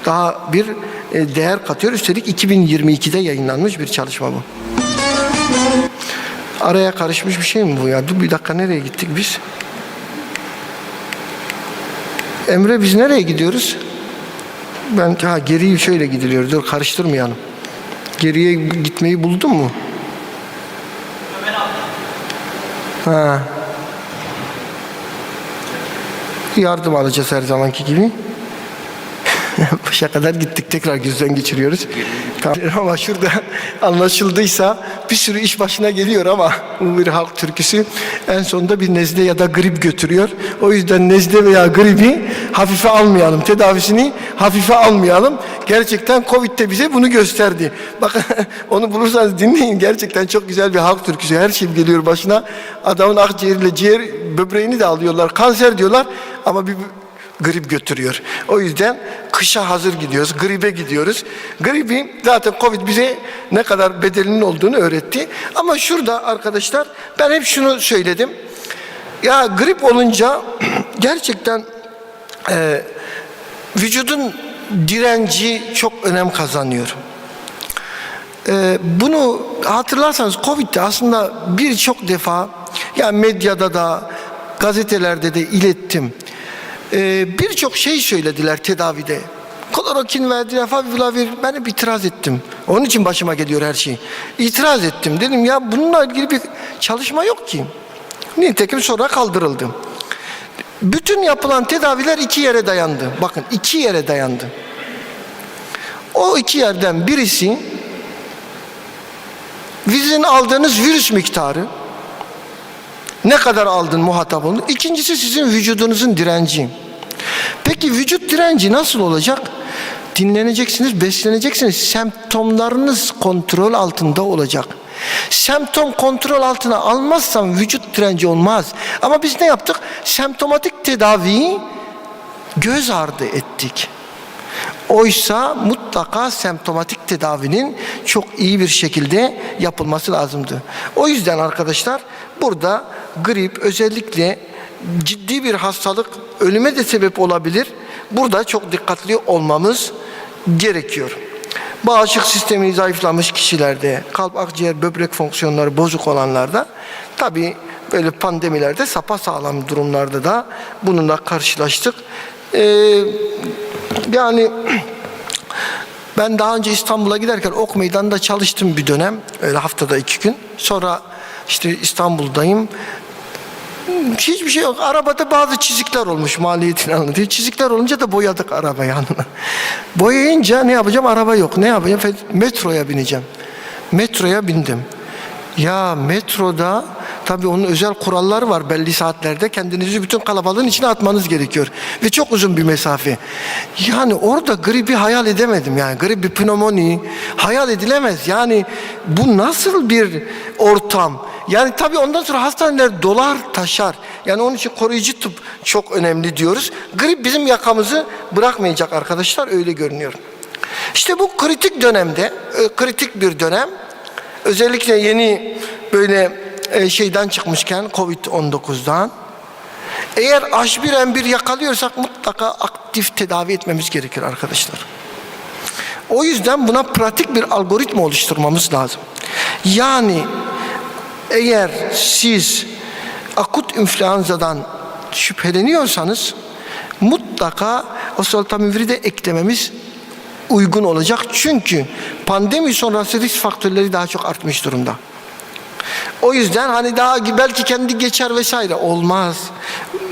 daha bir değer katıyor. Üstelik 2022'de yayınlanmış bir çalışma bu. Araya karışmış bir şey mi bu ya? Dur bir dakika, nereye gittik biz? Emre, biz nereye gidiyoruz? Geriye şöyle gidiliyor. Dur karıştırmayalım. Geriye gitmeyi buldun mu? Yardım alacağız her zamanki gibi. Başa kadar gittik, tekrar gözden geçiriyoruz. Ama şurada anlaşıldıysa bir sürü iş başına geliyor ama bu bir halk türküsü en sonunda bir nezle ya da grip götürüyor. O yüzden nezle veya gribi hafife almayalım. Tedavisini hafife almayalım. Gerçekten Covid de bize bunu gösterdi. Bakın onu bulursanız dinleyin. Gerçekten çok güzel bir halk türküsü. Her şey geliyor başına. Adamın akciğeriyle ciğer böbreğini de alıyorlar. Kanser diyorlar ama bir grip götürüyor. O yüzden kışa hazır gidiyoruz, gribe gidiyoruz. Gribi zaten Covid bize ne kadar bedelinin olduğunu öğretti. Ama şurada arkadaşlar ben hep şunu söyledim. Ya grip olunca gerçekten vücudun direnci çok önem kazanıyor. Bunu hatırlarsanız Covid'de aslında birçok defa yani medyada da gazetelerde de ilettim. Birçok şey söylediler tedavide. Klorokin verdiler, favipiravir. Ben hep itiraz ettim. Onun için başıma geliyor her şey. İtiraz ettim. Dedim ya bununla ilgili bir çalışma yok ki. Nitekim sonra kaldırıldı. Bütün yapılan tedaviler iki yere dayandı. Bakın iki yere dayandı. O iki yerden birisi sizin aldığınız virüs miktarı. Ne kadar aldın muhatap olun. İkincisi sizin vücudunuzun direnci. Peki vücut direnci nasıl olacak? Dinleneceksiniz, besleneceksiniz. Semptomlarınız kontrol altında olacak. Semptom kontrol altına almazsam vücut direnci olmaz. Ama biz ne yaptık? Semptomatik tedaviyi göz ardı ettik. Oysa mutlaka semptomatik tedavinin çok iyi bir şekilde yapılması lazımdı. O yüzden arkadaşlar burada grip özellikle ciddi bir hastalık, ölüme de sebep olabilir. Burada çok dikkatli olmamız gerekiyor. Bağışıklık sistemi zayıflamış kişilerde, kalp, akciğer, böbrek fonksiyonları bozuk olanlarda, tabii böyle pandemilerde sapasağlam durumlarda da bununla karşılaştık. Yani ben daha önce İstanbul'a giderken Ok Meydanı'nda çalıştım bir dönem, öyle haftada 2 gün. Sonra işte İstanbul'dayım. Hiçbir şey yok. Arabada bazı çizikler olmuş, maliyetini anlatıyor. Çizikler olunca da boyadık arabayı. Boyayınca ne yapacağım? Araba yok. Ne yapacağım? Metroya bineceğim. Metroya bindim. Ya metroda tabii onun özel kuralları var. Belli saatlerde kendinizi bütün kalabalığın içine atmanız gerekiyor. Ve çok uzun bir mesafe. Yani orada gribi hayal edemedim. Yani grip, bir pnömoni hayal edilemez. Yani bu nasıl bir ortam? Yani tabii ondan sonra hastaneler dolar taşar. Yani onun için koruyucu tıp çok önemli diyoruz. Grip bizim yakamızı bırakmayacak arkadaşlar, öyle görünüyor. İşte bu kritik dönemde, kritik bir dönem, özellikle yeni böyle şeyden çıkmışken, Covid-19'dan, eğer H1N1 yakalıyorsak mutlaka aktif tedavi etmemiz gerekir arkadaşlar. O yüzden buna pratik bir algoritma oluşturmamız lazım. Yani eğer siz akut influenzadan şüpheleniyorsanız mutlaka oseltamiviri de eklememiz uygun olacak. Çünkü pandemi sonrası risk faktörleri daha çok artmış durumda. O yüzden hani daha belki kendi geçer vesaire olmaz.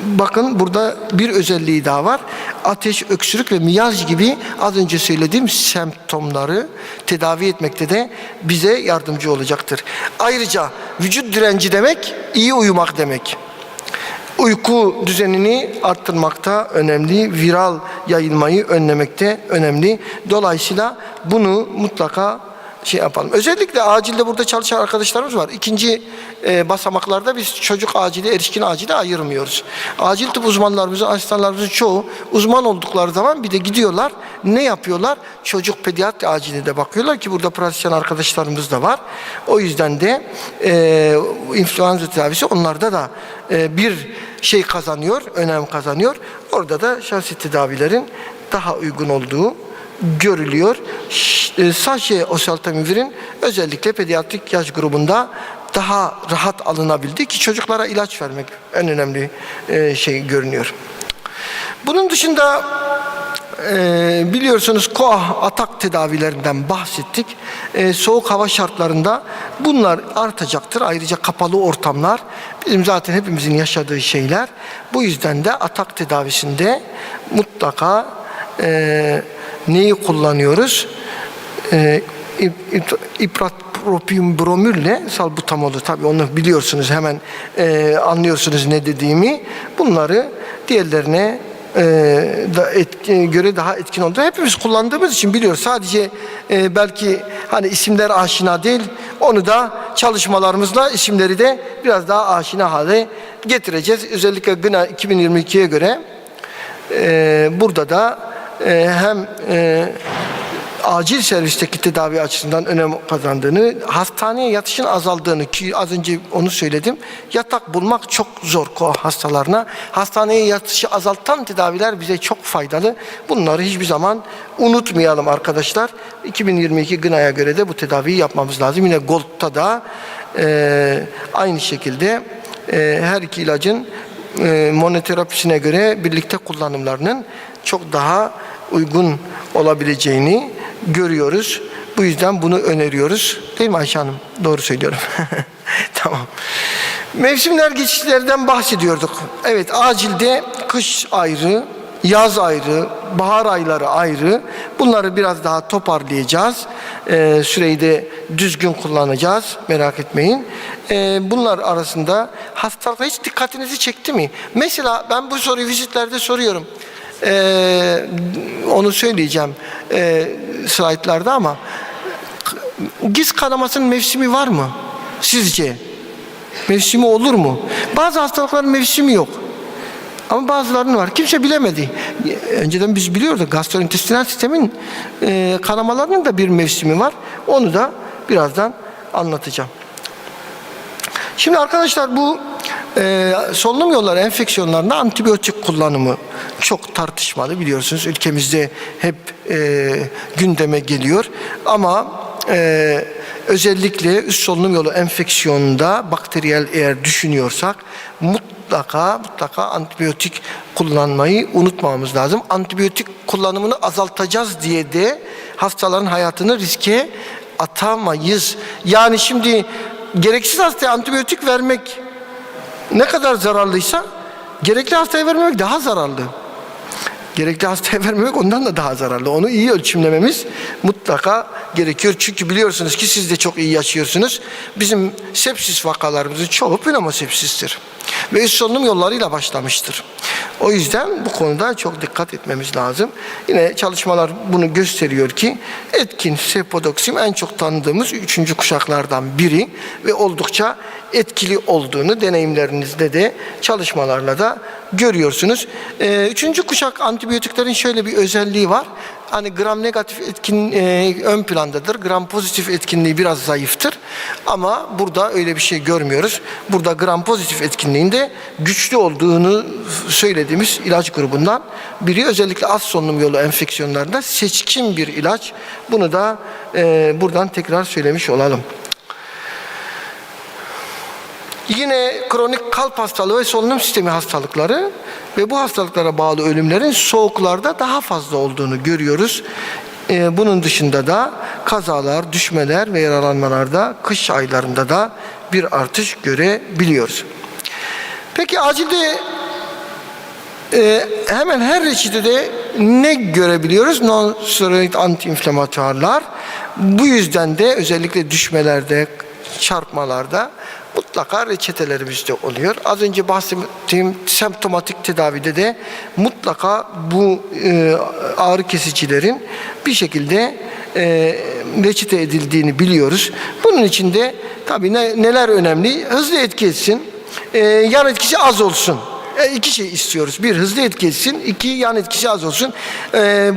Bakın burada bir özelliği daha var. Ateş, öksürük ve miyaj gibi az önce söylediğim semptomları tedavi etmekte de bize yardımcı olacaktır. Ayrıca vücut direnci demek iyi uyumak demek. Uyku düzenini arttırmakta önemli, viral yayılmayı önlemekte önemli. Dolayısıyla bunu mutlaka yapalım. Özellikle acilde burada çalışan arkadaşlarımız var. İkinci basamaklarda biz çocuk acili, erişkin acili ayırmıyoruz. Acil tıp uzmanlarımızın, asistanlarımızın çoğu uzman oldukları zaman bir de gidiyorlar. Ne yapıyorlar? Çocuk pediatri acili de bakıyorlar ki burada pratisyen arkadaşlarımız da var. O yüzden de influenza tedavisi onlarda da bir şey kazanıyor, önem kazanıyor. Orada da şahsi tedavilerin daha uygun olduğu görülüyor. Saşe oseltamivirin özellikle pediatrik yaş grubunda daha rahat alınabildi ki çocuklara ilaç vermek en önemli şey görünüyor. Bunun dışında biliyorsunuz koah atak tedavilerinden bahsettik. Soğuk hava şartlarında bunlar artacaktır. Ayrıca kapalı ortamlar bizim zaten hepimizin yaşadığı şeyler. Bu yüzden de atak tedavisinde mutlaka neyi kullanıyoruz? İpratropium bromürle salbutamolu, tabii onu biliyorsunuz, hemen anlıyorsunuz ne dediğimi. Bunları diğerlerine göre daha etkin oldu. Hepimiz kullandığımız için biliyoruz. Sadece belki hani isimler aşina değil, onu da çalışmalarımızla isimleri de biraz daha aşina hale getireceğiz. Özellikle GNA 2022'ye göre burada da hem acil servisteki tedavi açısından önem kazandığını, hastaneye yatışın azaldığını, ki az önce onu söyledim, yatak bulmak çok zor hastalarına. Hastaneye yatışı azaltan tedaviler bize çok faydalı. Bunları hiçbir zaman unutmayalım arkadaşlar. 2022 GNA'ya göre de bu tedaviyi yapmamız lazım. Yine GOLD'da da aynı şekilde her iki ilacın monoterapisine göre birlikte kullanımlarının çok daha uygun olabileceğini görüyoruz. Bu yüzden bunu öneriyoruz. Değil mi Ayşe Hanım? Doğru söylüyorum. Tamam. Mevsimler geçişlerden bahsediyorduk. Evet, acilde kış ayrı, yaz ayrı, bahar ayları ayrı. Bunları biraz daha toparlayacağız. Süreyi de düzgün kullanacağız. Merak etmeyin. Bunlar arasında hastalıkla hiç dikkatinizi çekti mi? Mesela ben bu soruyu vizitlerde soruyorum. Onu söyleyeceğim slaytlarda ama giz kanamasının mevsimi var mı? Sizce? Mevsimi olur mu? Bazı hastalıkların mevsimi yok. Ama bazılarının var. Kimse bilemedi. Önceden biz biliyorduk. Gastrointestinal sistemin kanamalarının da bir mevsimi var. Onu da birazdan anlatacağım. Şimdi arkadaşlar bu solunum yolları enfeksiyonlarında antibiyotik kullanımı çok tartışmalı, biliyorsunuz. Ülkemizde hep gündeme geliyor. Ama özellikle üst solunum yolu enfeksiyonunda bakteriyel eğer düşünüyorsak mutlaka antibiyotik kullanmayı unutmamamız lazım. Antibiyotik kullanımını azaltacağız diye de hastaların hayatını riske atamayız. Yani şimdi gereksiz hastaya antibiyotik vermek ne kadar zararlıysa gerekli hastaya vermemek daha zararlı. Gerekli hastaya vermemek ondan da daha zararlı. Onu iyi ölçümlememiz mutlaka gerekiyor. Çünkü biliyorsunuz ki siz de çok iyi yaşıyorsunuz. Bizim sepsis vakalarımızın çoğu pnömosepsistir. Ve üst solunum yollarıyla başlamıştır. O yüzden bu konuda çok dikkat etmemiz lazım. Yine çalışmalar bunu gösteriyor ki etkin sefodoksim en çok tanıdığımız 3. kuşaklardan biri ve oldukça etkili olduğunu deneyimlerinizde de çalışmalarla da görüyorsunuz. 3. kuşak antibiyotiklerin şöyle bir özelliği var. Hani gram negatif etkin ön plandadır. Gram pozitif etkinliği biraz zayıftır. Ama burada öyle bir şey görmüyoruz. Burada gram pozitif etkinliğinde güçlü olduğunu söylediğimiz ilaç grubundan biri, özellikle az solunum yolu enfeksiyonlarında seçkin bir ilaç. Bunu da buradan tekrar söylemiş olalım. Yine kronik kalp hastalığı ve solunum sistemi hastalıkları ve bu hastalıklara bağlı ölümlerin soğuklarda daha fazla olduğunu görüyoruz. Bunun dışında da kazalar, düşmeler ve yaralanmalarda kış aylarında da bir artış görebiliyoruz. Peki acilde hemen her reçetede ne görebiliyoruz? Non-steroid antiinflamatuarlar. Bu yüzden de özellikle düşmelerde, çarpmalarda mutlaka reçetelerimizde oluyor. Az önce bahsettiğim semptomatik tedavide de mutlaka bu ağrı kesicilerin bir şekilde reçete edildiğini biliyoruz. Bunun için de tabii neler önemli? Hızlı etki etsin, yan etkisi az olsun. İki şey istiyoruz. Bir, hızlı etki etsin. İki, yan etkisi az olsun.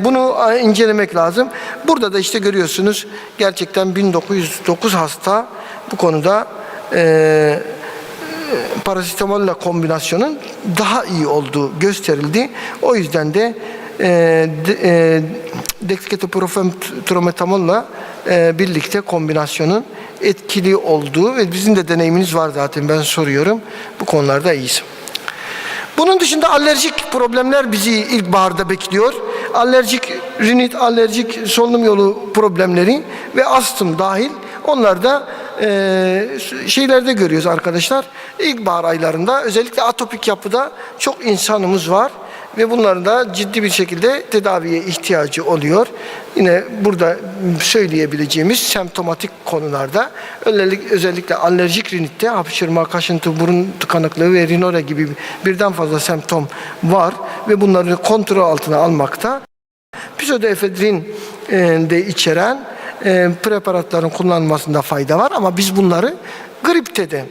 Bunu incelemek lazım. Burada da işte görüyorsunuz gerçekten 1909 hasta bu konuda parasitamolle kombinasyonun daha iyi olduğu gösterildi. O yüzden de dexketoprofen trometamolla birlikte kombinasyonun etkili olduğu ve bizim de deneyimimiz var zaten, ben soruyorum. Bu konularda iyiyiz. Bunun dışında alerjik problemler bizi ilkbaharda bekliyor. Alerjik rinit, alerjik solunum yolu problemleri ve astım dahil, onlar da şeylerde görüyoruz arkadaşlar. İlkbahar aylarında özellikle atopik yapıda çok insanımız var ve bunların da ciddi bir şekilde tedaviye ihtiyacı oluyor. Yine burada söyleyebileceğimiz semptomatik konularda özellikle alerjik rinitte hapşırma, kaşıntı, burun tıkanıklığı ve rinore gibi birden fazla semptom var ve bunları kontrol altına almakta pseudoefedrin de içeren preparatların kullanılmasında fayda var, ama biz bunları gripte de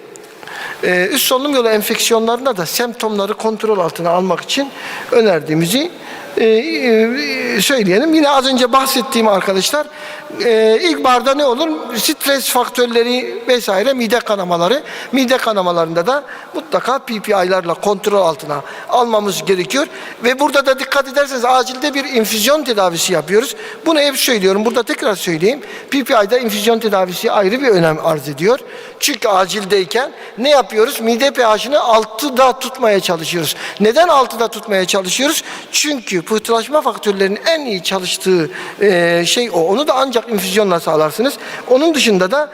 üst solunum yolu enfeksiyonlarında da semptomları kontrol altına almak için önerdiğimizi söyleyelim. Yine az önce bahsettiğim arkadaşlar, ilkbaharda ne olur? Stres faktörleri vesaire, mide kanamaları. Mide kanamalarında da mutlaka PPI'larla kontrol altına almamız gerekiyor. Ve burada da dikkat ederseniz acilde bir infüzyon tedavisi yapıyoruz. Bunu hep söylüyorum. Burada tekrar söyleyeyim. PPI'da infüzyon tedavisi ayrı bir önem arz ediyor. Çünkü acildeyken ne yapıyoruz? Mide pH'ini 6'da tutmaya çalışıyoruz. Neden 6'da tutmaya çalışıyoruz? Çünkü pıhtılaşma faktörlerinin en iyi çalıştığı şey o. Onu da ancak infüzyonla sağlarsınız. Onun dışında da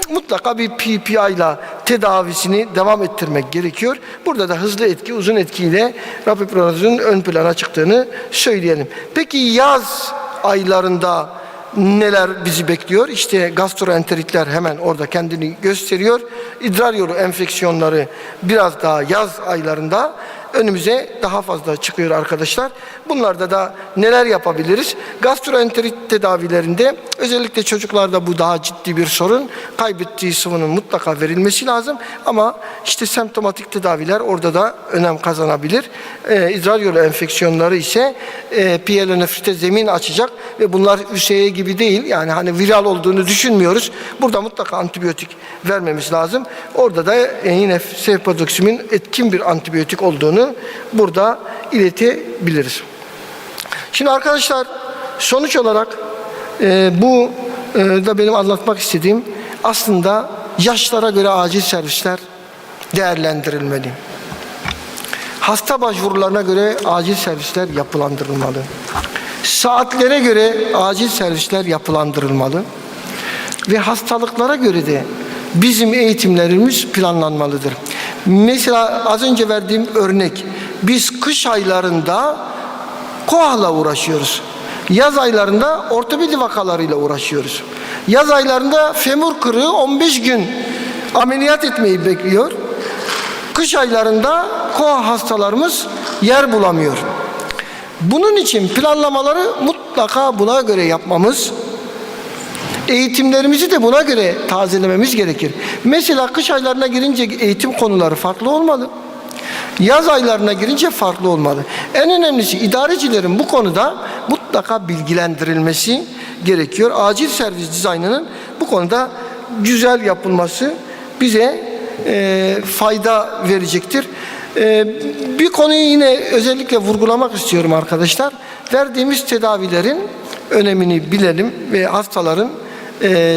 mutlaka bir PPI ile tedavisini devam ettirmek gerekiyor. Burada da hızlı etki, uzun etkiyle rapipronazolun ön plana çıktığını söyleyelim. Peki yaz aylarında neler bizi bekliyor? İşte gastroenteritler hemen orada kendini gösteriyor. İdrar yolu enfeksiyonları biraz daha yaz aylarında. önümüze daha fazla çıkıyor arkadaşlar. Bunlarda da neler yapabiliriz? Gastroenterit tedavilerinde özellikle çocuklarda bu daha ciddi bir sorun. Kaybettiği sıvının mutlaka verilmesi lazım ama işte semptomatik tedaviler orada da önem kazanabilir. İdrar yolu enfeksiyonları ise pielonefrite zemin açacak ve bunlar ÜSE gibi değil, yani hani viral olduğunu düşünmüyoruz. Burada mutlaka antibiyotik vermemiz lazım. Orada da yine sefadoksimin etkin bir antibiyotik olduğunu burada iletebiliriz. Şimdi arkadaşlar, sonuç olarak bu da benim anlatmak istediğim, aslında yaşlara göre acil servisler değerlendirilmeli. Hasta başvurularına göre acil servisler yapılandırılmalı. Saatlere göre acil servisler yapılandırılmalı. Ve hastalıklara göre de bizim eğitimlerimiz planlanmalıdır. Mesela az önce verdiğim örnek, biz kış aylarında koahla uğraşıyoruz. Yaz aylarında ortopedi vakalarıyla uğraşıyoruz. Yaz aylarında femur kırığı 15 gün ameliyat etmeyi bekliyor. Kış aylarında koah hastalarımız yer bulamıyor. Bunun için planlamaları mutlaka buna göre yapmamız, eğitimlerimizi de buna göre tazelememiz gerekir. Mesela kış aylarına girince eğitim konuları farklı olmalı. Yaz aylarına girince farklı olmalı. En önemlisi idarecilerin bu konuda mutlaka bilgilendirilmesi gerekiyor. Acil servis dizaynının bu konuda güzel yapılması bize fayda verecektir. Bir konuyu yine özellikle vurgulamak istiyorum arkadaşlar. Verdiğimiz tedavilerin önemini bilelim ve hastaların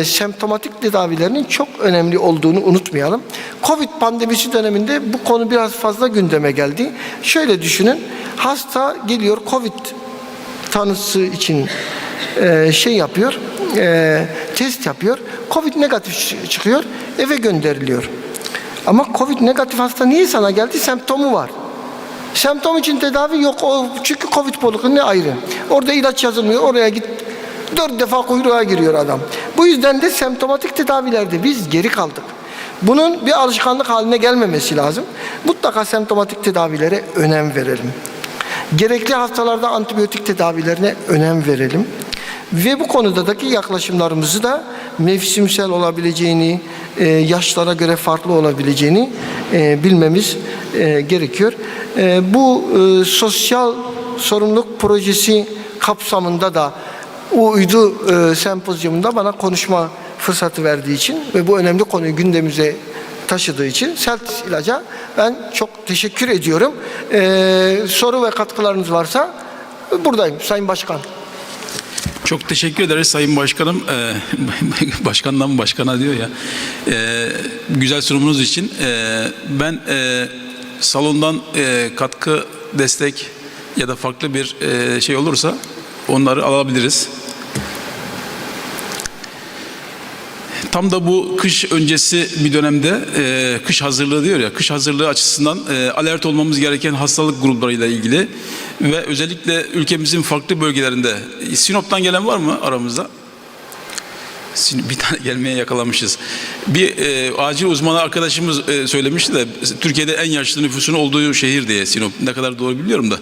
semptomatik tedavilerinin çok önemli olduğunu unutmayalım. Covid pandemisi döneminde bu konu biraz fazla gündeme geldi. Şöyle düşünün, hasta geliyor Covid tanısı için yapıyor, test yapıyor. Covid negatif çıkıyor, eve gönderiliyor. Ama Covid negatif hasta niye sana geldi? Semptomu var. Semptom için tedavi yok. Çünkü Covid polikliniği ayrı. Orada ilaç yazılmıyor. Oraya git. 4 defa kuyruğa giriyor adam. Bu yüzden de semptomatik tedavilerde biz geri kaldık. Bunun bir alışkanlık haline gelmemesi lazım. Mutlaka semptomatik tedavilere önem verelim. Gerekli hastalarda antibiyotik tedavilerine önem verelim. Ve bu konudaki yaklaşımlarımızı da mevsimsel olabileceğini, yaşlara göre farklı olabileceğini bilmemiz gerekiyor. Bu sosyal sorumluluk projesi kapsamında da uydu sempozyumunda bana konuşma fırsatı verdiği için ve bu önemli konuyu gündemimize taşıdığı için Celtis İlaç'a ben çok teşekkür ediyorum. Soru ve katkılarınız varsa buradayım Sayın Başkan. Çok teşekkür ederiz Sayın Başkanım. Başkandan başkana diyor ya. Güzel sunumunuz için. Ben salondan katkı, destek ya da farklı bir şey olursa onları alabiliriz. Tam da bu kış öncesi bir dönemde kış hazırlığı diyor ya, kış hazırlığı açısından alert olmamız gereken hastalık gruplarıyla ilgili ve özellikle ülkemizin farklı bölgelerinde. Sinop'tan gelen var mı aramızda? Bir tane gelmeye yakalamışız. Bir acil uzmanı arkadaşımız söylemişti de Türkiye'de en yaşlı nüfusun olduğu şehir diye Sinop. Ne kadar doğru biliyorum da.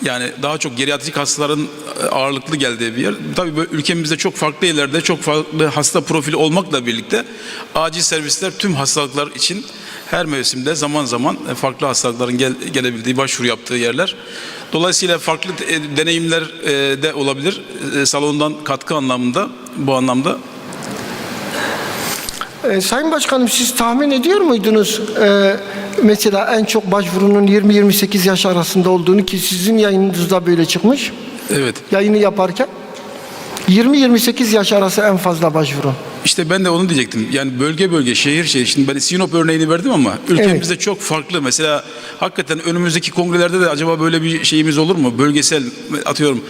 Yani daha çok geriatrik hastaların ağırlıklı geldiği bir yer. Tabii böyle ülkemizde çok farklı yerlerde çok farklı hasta profili olmakla birlikte acil servisler tüm hastalıklar için her mevsimde zaman zaman farklı hastalıkların gelebildiği, başvuru yaptığı yerler. Dolayısıyla farklı deneyimler de olabilir. Salondan katkı anlamında, bu anlamda. Sayın Başkanım, siz tahmin ediyor muydunuz mesela en çok başvurunun 20-28 yaş arasında olduğunu, ki sizin yayınınızda böyle çıkmış? Evet. Yayını yaparken 20-28 yaş arası en fazla başvuru. İşte ben de onu diyecektim. Yani bölge bölge, şehir şehir. Şimdi ben Sinop örneğini verdim ama ülkemizde çok farklı. Mesela hakikaten önümüzdeki kongrelerde de acaba böyle bir şeyimiz olur mu? Bölgesel, atıyorum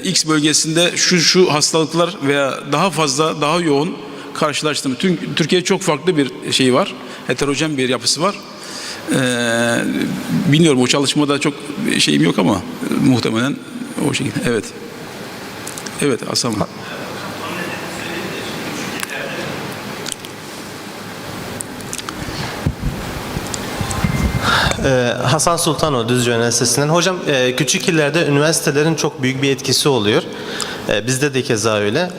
X bölgesinde şu hastalıklar veya daha fazla, daha yoğun karşılaştım. Türkiye çok farklı bir şey var. Heterojen bir yapısı var. Bilmiyorum, o çalışmada çok şeyim yok ama muhtemelen o şekilde. Evet. Evet Hasan. Hasan Sultanoğlu Düzce Üniversitesi'nden. Hocam küçük illerde üniversitelerin çok büyük bir etkisi oluyor. Bizde de keza öyle.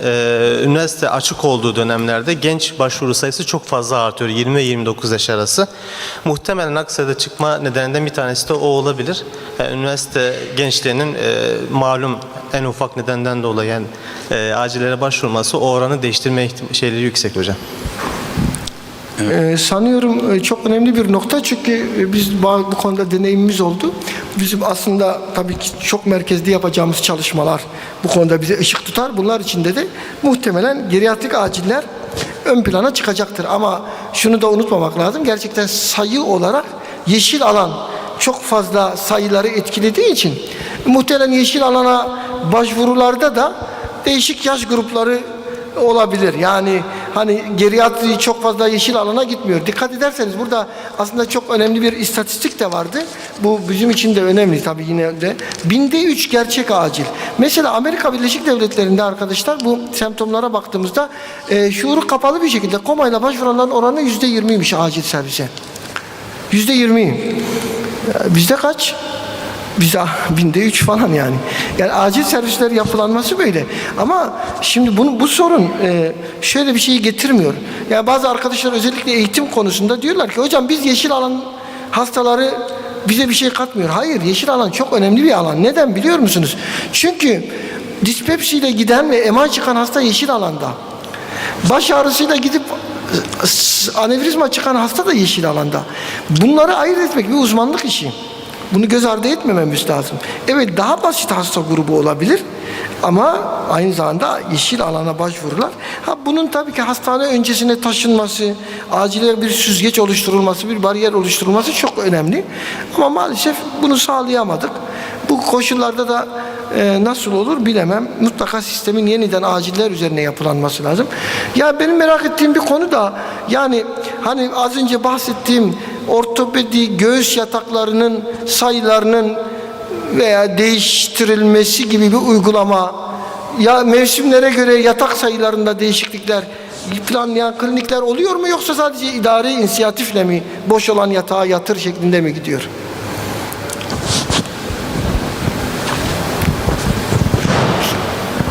Üniversite açık olduğu dönemlerde genç başvuru sayısı çok fazla artıyor. 20 ve 29 yaş arası. Muhtemelen aksayıda çıkma nedeninden bir tanesi de o olabilir. Üniversite gençlerinin malum en ufak nedenden dolayı yani, acillere başvurması o oranı değiştirme şeyleri yüksek hocam. Sanıyorum çok önemli bir nokta çünkü biz bu konuda deneyimimiz oldu. Bizim aslında tabii ki çok merkezli yapacağımız çalışmalar bu konuda bize ışık tutar. Bunlar içinde de muhtemelen geriatrik aciller ön plana çıkacaktır. Ama şunu da unutmamak lazım. Gerçekten sayı olarak yeşil alan çok fazla sayıları etkilediği için muhtemelen yeşil alana başvurularda da değişik yaş grupları olabilir. Yani hani geriatri çok fazla yeşil alana gitmiyor. Dikkat ederseniz burada aslında çok önemli bir istatistik de vardı. Bu bizim için de önemli tabii yine de. 3 gerçek acil. Mesela Amerika Birleşik Devletleri'nde arkadaşlar bu semptomlara baktığımızda şuuru kapalı bir şekilde komayla başvuranların oranı %20'ymiş acil servise. %20. Bizde kaç? Bize 3 falan yani. Yani acil servisler yapılanması böyle. Ama şimdi bu sorun şöyle bir şeyi getirmiyor. Yani bazı arkadaşlar özellikle eğitim konusunda diyorlar ki hocam biz yeşil alan hastaları bize bir şey katmıyor. Hayır, yeşil alan çok önemli bir alan. Neden biliyor musunuz? Çünkü dispepsiyle giden ve MI çıkan hasta yeşil alanda. Baş ağrısıyla gidip anevrizma çıkan hasta da yeşil alanda. Bunları ayırt etmek bir uzmanlık işi. Bunu göz ardı etmememiz lazım. Evet, daha basit hasta grubu olabilir ama aynı zamanda yeşil alana başvurular. Bunun tabii ki hastane öncesine taşınması, acile bir süzgeç oluşturulması, bir bariyer oluşturulması çok önemli. Ama maalesef bunu sağlayamadık. Bu koşullarda da nasıl olur bilemem. Mutlaka sistemin yeniden aciller üzerine yapılanması lazım. Ya benim merak ettiğim bir konu da yani hani az önce bahsettiğim ortopedi göğüs yataklarının sayılarının veya değiştirilmesi gibi bir uygulama ya mevsimlere göre yatak sayılarında değişiklikler planlayan klinikler oluyor mu yoksa sadece idari inisiyatifle mi boş olan yatağa yatır şeklinde mi gidiyor?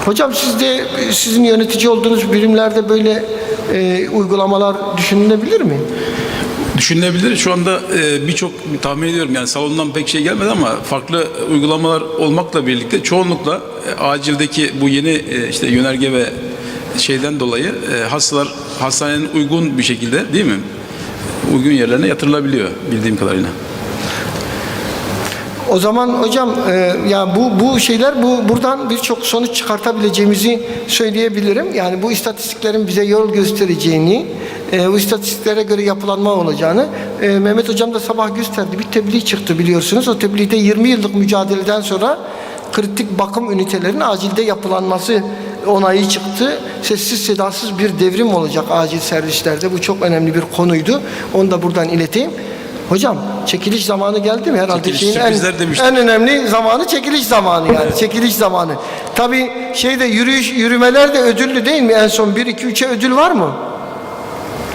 Hocam sizin yönetici olduğunuz birimlerde böyle uygulamalar düşünülebilir mi? Düşünülebilir. Şu anda birçok tahmin ediyorum yani salondan pek şey gelmedi ama farklı uygulamalar olmakla birlikte çoğunlukla acildeki bu yeni işte yönerge ve şeyden dolayı hastalar hastanenin uygun bir şekilde değil mi? Uygun yerlerine yatırılabiliyor bildiğim kadarıyla. O zaman hocam ya bu şeyler buradan birçok sonuç çıkartabileceğimizi söyleyebilirim. Yani bu istatistiklerin bize yol göstereceğini, bu istatistiklere göre yapılanma olacağını Mehmet hocam da sabah gösterdi. Bir tebliğ çıktı biliyorsunuz. O tebliğde 20 yıllık mücadeleden sonra kritik bakım ünitelerinin acilde yapılanması onayı çıktı. Sessiz sedasız bir devrim olacak acil servislerde. Bu çok önemli bir konuydu. Onu da buradan ileteyim. Hocam çekiliş zamanı geldi mi? Herhalde çekiliş, en önemli zamanı çekiliş zamanı yani. Evet. Çekiliş zamanı. Tabii yürümeler de ödüllü değil mi? En son 1, 2, 3'e ödül var mı?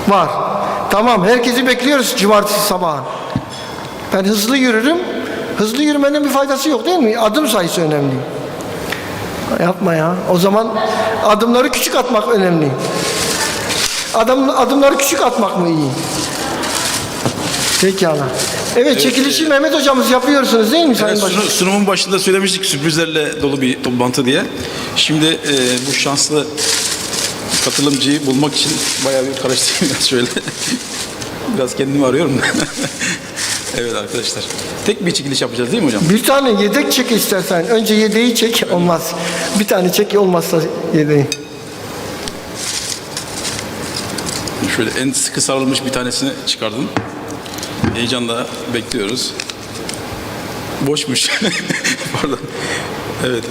Var. Tamam, herkesi bekliyoruz cumartesi sabahı. Ben hızlı yürürüm. Hızlı yürümenin bir faydası yok değil mi? Adım sayısı önemli. Yapma ya. O zaman adımları küçük atmak önemli. Adımları küçük atmak mı iyi? Pekala. Evet, çekilişi Mehmet hocamız yapıyorsunuz değil mi Sayın Başkanım? Sunumun başında söylemiştik sürprizlerle dolu bir toplantı diye. Şimdi bu şanslı katılımcıyı bulmak için bayağı bir karıştırdım şöyle. Biraz kendimi arıyorum. Evet arkadaşlar. Tek bir çekiliş yapacağız değil mi hocam? Bir tane yedek çek istersen. Önce yedeği çek, olmaz. Bir tane çek, olmazsa yedeği. Şöyle en sıkı sarılmış bir tanesini çıkardım. Heyecanla bekliyoruz. Boşmuş. Pardon. Evet.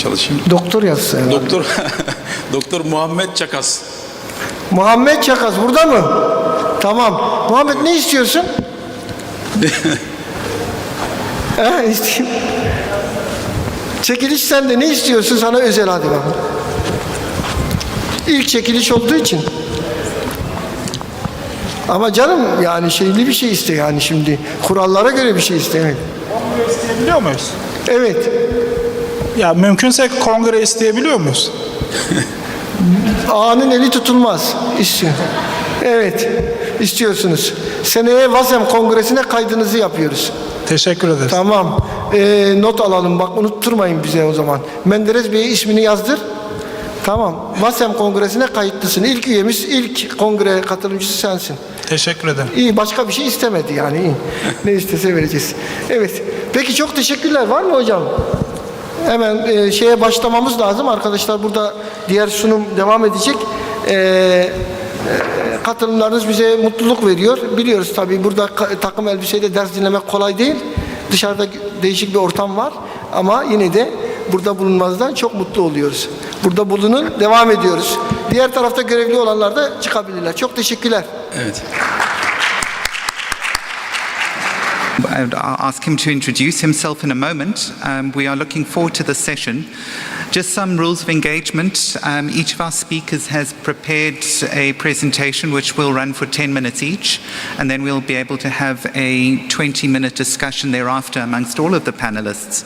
Çalışayım. Doktor yazsa herhalde. Doktor Muhammed Çakas. Muhammed Çakas burada mı? Tamam. Muhammed ne istiyorsun? İsteyeyim. Çekiliş sende, ne istiyorsun? Sana özel, hadi bakalım. İlk çekiliş olduğu için. Ama canım yani şeyli bir şey iste yani şimdi. Kurallara göre bir şey iste. Evet. Kongre isteyebiliyor muyuz? Evet. Ya mümkünse kongre isteyebiliyor muyuz? Ağanın eli tutulmaz. İstiyor. Evet. İstiyorsunuz. Seneye VASEM Kongresi'ne kaydınızı yapıyoruz. Teşekkür ederiz. Tamam. Not alalım bak unutturmayın bize o zaman. Menderes Bey'e ismini yazdır. Tamam. VASEM Kongresi'ne kayıtlısın. İlk üyemiz, ilk kongre katılımcısı sensin. Teşekkür ederim. İyi, başka bir şey istemedi yani. İyi. Ne istese vereceğiz. Evet. Peki çok teşekkürler. Var mı hocam? Hemen şeye başlamamız lazım. Arkadaşlar burada diğer sunum devam edecek. Katılımlarınız bize mutluluk veriyor. Biliyoruz tabii burada takım elbiseyle ders dinlemek kolay değil. Dışarıda değişik bir ortam var. Ama yine de burada bulunmazdan çok mutlu oluyoruz. Burada bulunun, devam ediyoruz. Diğer tarafta görevli olanlar da çıkabilirler. Çok teşekkürler. Evet. I'll ask him to introduce himself in a moment. We are looking forward to the session. Just some rules of engagement. Each of our speakers has prepared a presentation which will run for 10 minutes each, and then we'll be able to have a 20-minute discussion thereafter amongst all of the panelists,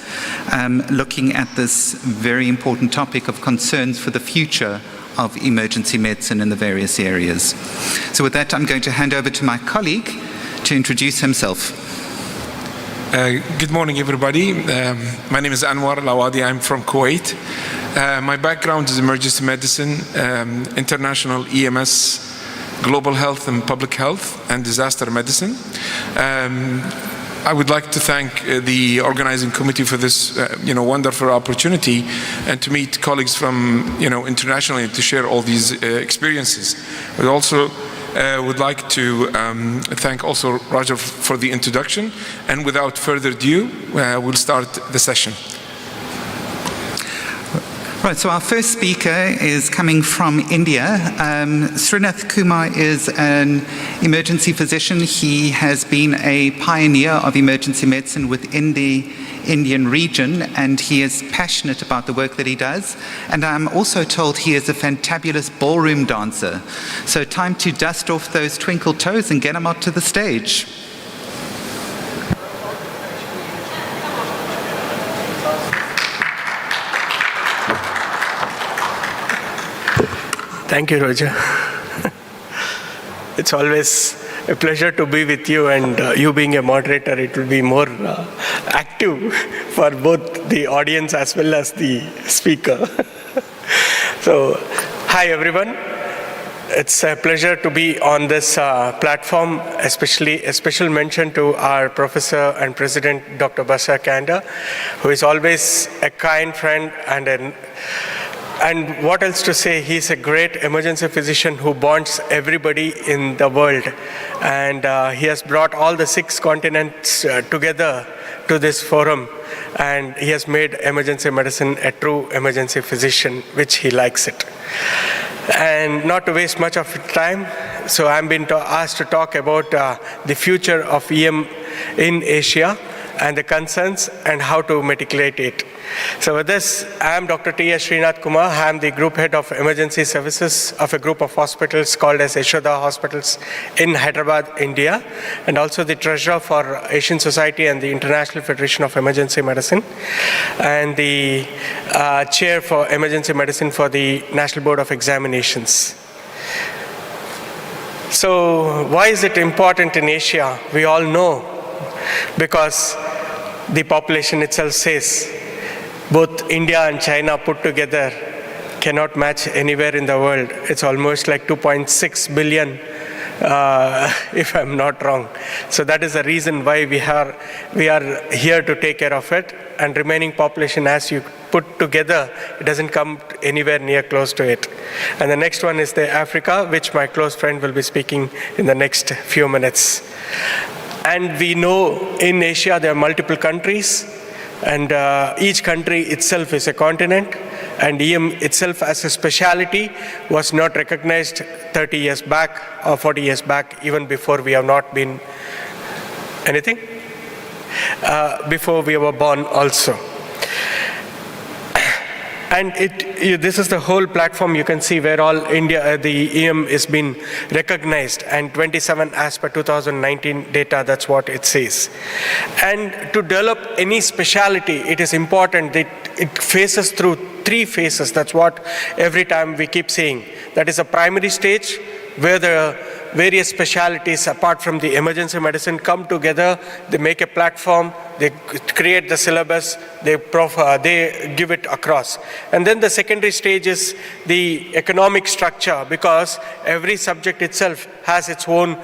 looking at this very important topic of concerns for the future of emergency medicine in the various areas. So with that, I'm going to hand over to my colleague to introduce himself. Good morning, everybody. My name is Anwar Lawadi. I'm from Kuwait. My background is emergency medicine, international EMS, global health and public health, and disaster medicine. I would like to thank the organizing committee for this, wonderful opportunity, and to meet colleagues from, internationally to share all these experiences. We also would like to thank also Roger for the introduction, and without further ado, we'll start the session. Right, so our first speaker is coming from India. Srinath Kumar is an emergency physician. He has been a pioneer of emergency medicine within the Indian region, and he is passionate about the work that he does. And I'm also told he is a fantabulous ballroom dancer. So time to dust off those twinkle toes and get him out to the stage. Thank you, Roger. It's always a pleasure to be with you, and you being a moderator, it will be more active for both the audience as well as the speaker. So, hi everyone. It's a pleasure to be on this platform, especially a special mention to our professor and president, Dr. Bashar Kanda, who is always a kind friend and what else to say, he's a great emergency physician who bonds everybody in the world. And he has brought all the 6 continents together to this forum. And he has made emergency medicine a true emergency physician, which he likes it. And not to waste much of time, so I'm being asked to talk about the future of EM in Asia and the concerns and how to mitigate it. So with this, I am Dr. T.S. Srinath Kumar. I am the group head of emergency services of a group of hospitals called as Yashoda Hospitals in Hyderabad, India, and also the treasurer for Asian Society and the International Federation of Emergency Medicine, and the chair for emergency medicine for the National Board of Examinations. So why is it important in Asia? We all know, because the population itself says both India and China put together cannot match anywhere in the world. It's almost like 2.6 billion, if I'm not wrong. So that is the reason why we are here to take care of it. And remaining population, as you put together, it doesn't come anywhere near close to it. And the next one is the Africa, which my close friend will be speaking in the next few minutes. And we know in Asia there are multiple countries, and each country itself is a continent, and EM itself as a specialty was not recognized 30 years back or 40 years back, even before we have not been anything, before we were born also. And this is the whole platform you can see where all India, the EM is been recognized, and 27 as per 2019 data, that's what it says. And to develop any specialty, it is important that it faces through 3 phases. That's what every time we keep saying. That is a primary stage where the various specialties apart from the emergency medicine come together, they make a platform, they create the syllabus, they give it across. And then the secondary stage is the economic structure, because every subject itself has its own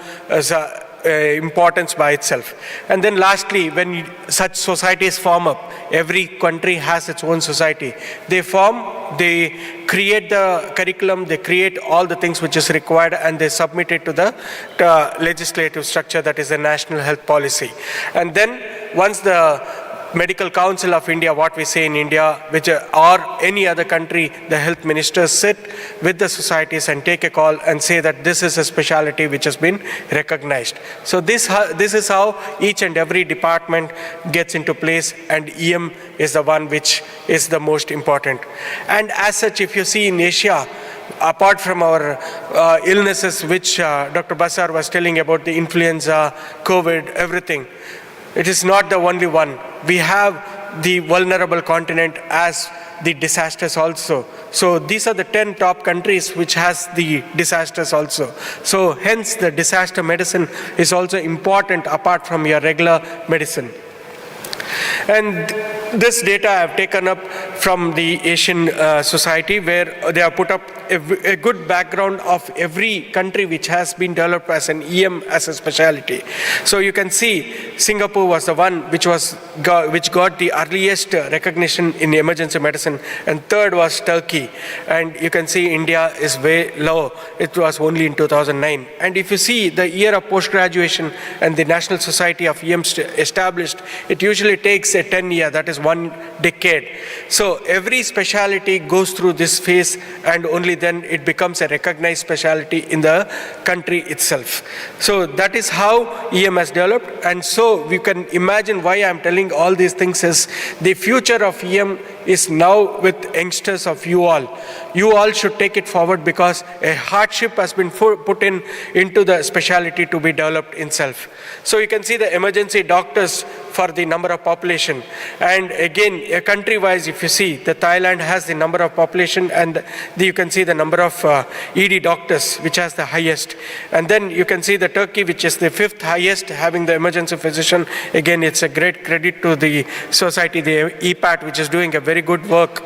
importance by itself. And then lastly, when such societies form up, every country has its own society. They form, they create the curriculum, they create all the things which is required, and they submit it to the legislative structure, that is the national health policy. And then once the Medical Council of India, what we say in India, which or any other country, the health ministers sit with the societies and take a call and say that this is a specialty which has been recognized. So this is how each and every department gets into place, and EM is the one which is the most important. And as such, if you see in Asia, apart from our illnesses, which Dr. Basar was telling about, the influenza, COVID, everything, it is not the only one. We have the vulnerable continent as the disasters also. So these are the 10 top countries which has the disasters also. So hence the disaster medicine is also important apart from your regular medicine. And this data I have taken up from the Asian Society, where they have put up a good background of every country which has been developed as an EM as a specialty. So you can see Singapore was the one which got the earliest recognition in emergency medicine, and third was Turkey. And you can see India is way low. It was only in 2009. And if you see the year of post-graduation and the National Society of EM established, it usually takes a 10-year, that is 1 decade. So every specialty goes through this phase, and only then it becomes a recognized specialty in the country itself. So that is how EM has developed. And so we can imagine why I'm telling all these things is the future of EM is now with youngsters of you all. You all should take it forward, because a hardship has been put into the specialty to be developed itself. So you can see the emergency doctors for the number of population. And again, country-wise, if you see, the Thailand has the number of population, and you can see the number of ED doctors, which has the highest. And then you can see the Turkey, which is the 5th highest, having the emergency physician. Again, it's a great credit to the society, the EPAT, which is doing a very good work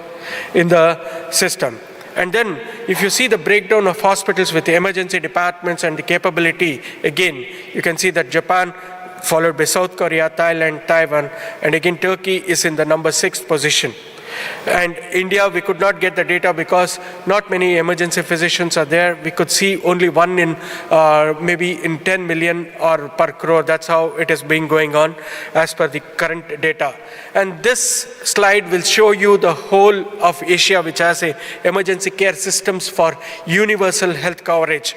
in the system. And then, if you see the breakdown of hospitals with the emergency departments and the capability, again, you can see that Japan, followed by South Korea, Thailand, Taiwan, and again Turkey is in the number 6th position. And India, we could not get the data because not many emergency physicians are there. We could see only one in maybe in 10 million or per crore. That's how it is being going on as per the current data. And this slide will show you the whole of Asia, which has a emergency care systems for universal health coverage.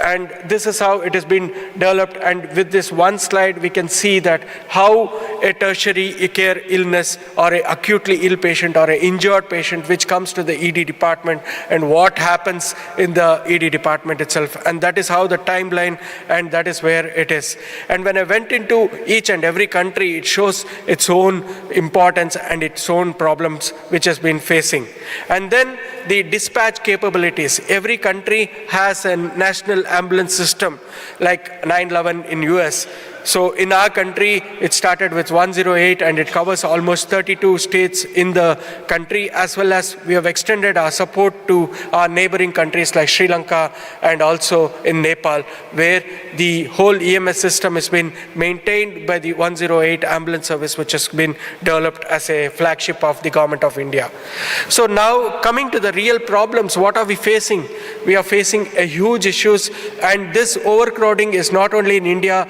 And this is how it has been developed. And with this one slide, we can see that how a tertiary care illness or an acutely ill patient or an injured patient which comes to the ED department, and what happens in the ED department itself. And that is how the timeline, and that is where it is. And when I went into each and every country, it shows its own importance and its own problems which has been facing. And then the dispatch capabilities. Every country has a national ambulance system like 911 in US. So in our country, it started with 108, and it covers almost 32 states in the country, as well as we have extended our support to our neighboring countries like Sri Lanka and also in Nepal, where the whole EMS system has been maintained by the 108 ambulance service, which has been developed as a flagship of the government of India. So now coming to the real problems, what are we facing? We are facing a huge issues, and this overcrowding is not only in India,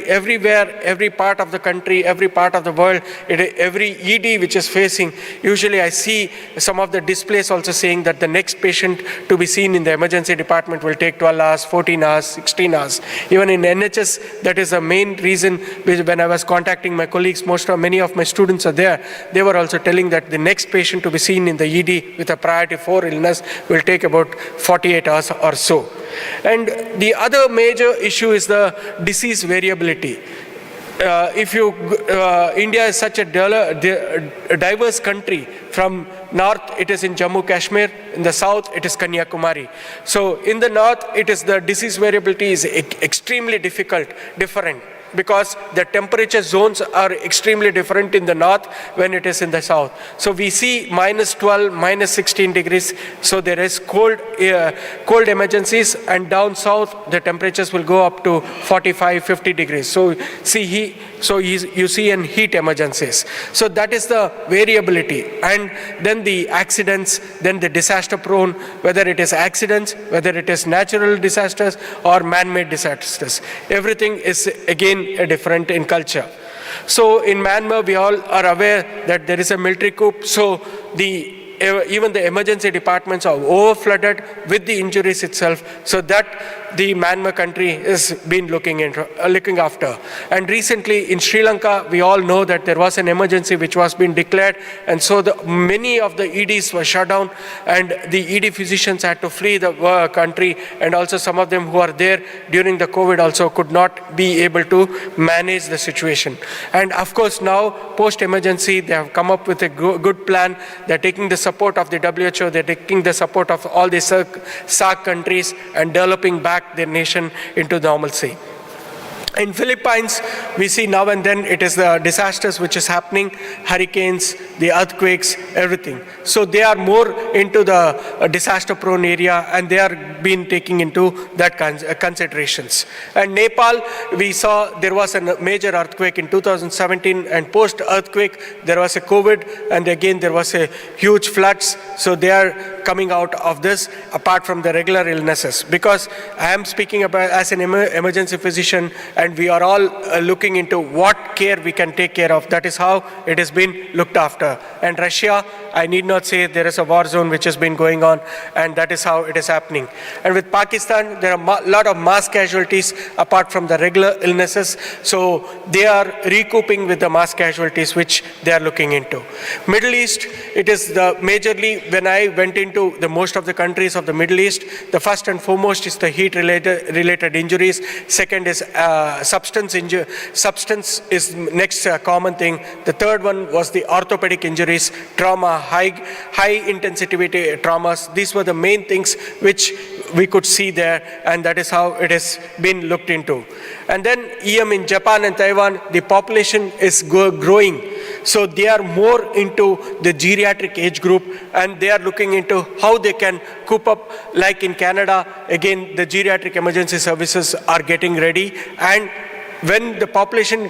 everywhere, every part of the country, country, every part of the world, every ED which is facing, usually I see some of the displays also saying that the next patient to be seen in the emergency department will take 12 hours, 14 hours, 16 hours. Even in NHS, that is the main reason. When I was contacting my colleagues, many of my students are there, they were also telling that the next patient to be seen in the ED with a priority 4 illness will take about 48 hours or so. And the other major issue is the disease variability. India is such a diverse country. From north, it is in Jammu Kashmir. In the south, it is Kanyakumari. So in the north, the disease variability is extremely different, because the temperature zones are extremely different in the north when it is in the south. So we see -12, -16 degrees. So there is cold emergencies, and down south the temperatures will go up to 45, 50 degrees. So you see in heat emergencies. So that is the variability. And then the accidents, then the disaster prone, whether it is accidents, whether it is natural disasters or man-made disasters. Everything is again different in culture. So in Myanmar, we all are aware that there is a military coup. So even the emergency departments are over-flooded with the injuries itself, so that the Myanmar country is been looking after. And recently in Sri Lanka, we all know that there was an emergency which was being declared, and so many of the EDs were shut down, and the ED physicians had to flee the country, and also some of them who are there during the COVID also could not be able to manage the situation. And of course now, post-emergency, they have come up with a good plan. They're taking the support of the WHO, they're taking the support of all the SAARC countries and developing back their nation into normalcy. In Philippines, we see now and then it is the disasters which is happening, hurricanes, the earthquakes, everything. So they are more into the disaster-prone area, and they are being taking into that considerations. And Nepal, we saw there was a major earthquake in 2017, and post-earthquake there was a COVID, and again there was a huge floods. So they are coming out of this apart from the regular illnesses. Because I am speaking about as an emergency physician, and we are all looking into what care we can take care of. That is how it has been looked after. And Russia, I need not say, there is a war zone which has been going on, and that is how it is happening. And with Pakistan, there are a lot of mass casualties apart from the regular illnesses. So they are recouping with the mass casualties which they are looking into. Middle East, it is the majorly, when I went into the most of the countries of the Middle East, the first and foremost is the heat-related injuries. Second is substance is next common thing. The third one was the orthopedic injuries, trauma, high intensity traumas. These were the main things which we could see there, and that is how it has been looked into. And then EM in Japan and Taiwan, the population is growing. So they are more into the geriatric age group, and they are looking into how they can cope up. Like in Canada, again, the geriatric emergency services are getting ready, and when the population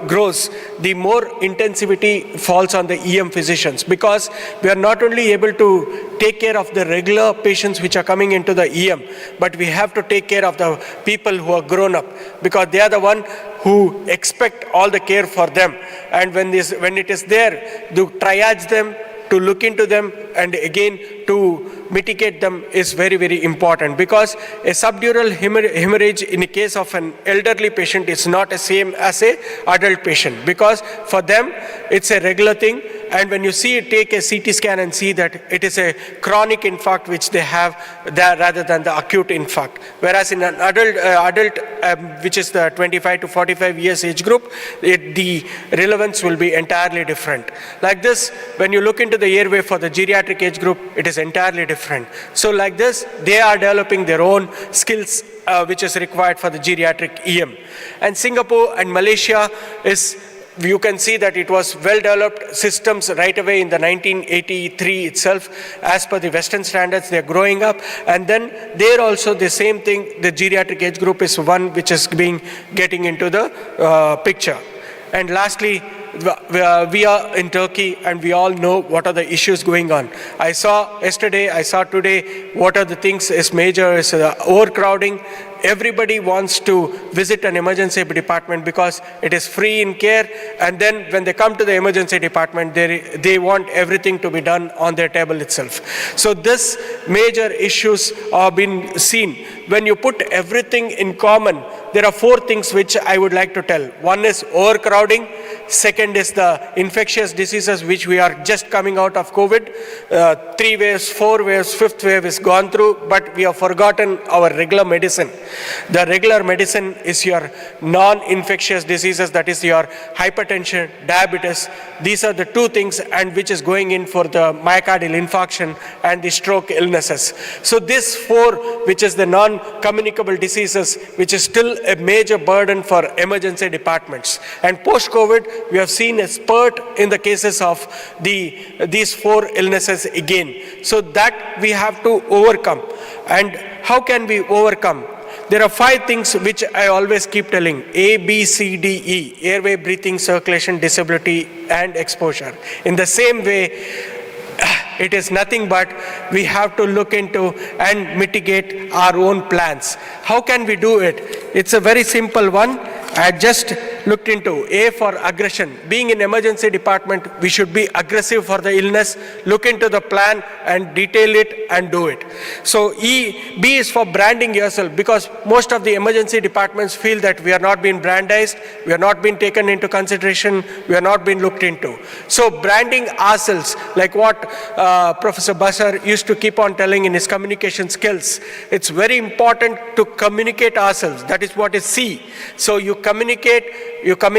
grows, the more intensivity falls on the EM physicians, because we are not only able to take care of the regular patients which are coming into the EM, but we have to take care of the people who are grown up, because they are the one who expect all the care for them. And when it is there, to triage them, to look into them, and again to mitigate them is very, very important, because a subdural hemorrhage in the case of an elderly patient is not the same as an adult patient, because for them it's a regular thing. And when you take a CT scan and see that it is a chronic infarct which they have there rather than the acute infarct. Whereas in an adult which is the 25 to 45 years age group, the relevance will be entirely different. Like this, when you look into the airway for the geriatric age group, it is entirely different. So like this, they are developing their own skills which is required for the geriatric EM. And Singapore and Malaysia you can see that it was well-developed systems right away in the 1983 itself. As per the Western standards, they're growing up. And then there also the same thing, the geriatric age group is one which is getting into the picture. And lastly, we are in Turkey, and we all know what are the issues going on. I saw yesterday, I saw today, what are the things is major is overcrowding, everybody wants to visit an emergency department because it is free in care, and then when they come to the emergency department, they want everything to be done on their table itself. So this major issues are being seen. When you put everything in common, there are 4 things which I would like to tell. One is overcrowding. Second is the infectious diseases which we are just coming out of COVID. 3 waves, 4 waves, 5th wave is gone through, but we have forgotten our regular medicine. The regular medicine is your non-infectious diseases, that is your hypertension, diabetes. These are the 2 things, and which is going in for the myocardial infarction and the stroke illnesses. So this 4, which is the non-communicable diseases, which is still a major burden for emergency departments. And post-COVID, we have seen a spurt in the cases of these 4 illnesses again. So that we have to overcome. And how can we overcome? There are 5 things which I always keep telling: A, B, C, D, E: airway, breathing, circulation, disability, and exposure. In the same way, it is nothing but we have to look into and mitigate our own plans. How can we do it? It's a very simple one. I just looked into A for aggression. Being in emergency department, we should be aggressive for the illness, look into the plan and detail it and do it. So B is for branding yourself, because most of the emergency departments feel that we are not being brandized, we are not being taken into consideration, we are not being looked into. So branding ourselves, like what Professor Bashar used to keep on telling in his communication skills, it's very important to communicate ourselves. That is what is C. So you communicate, you will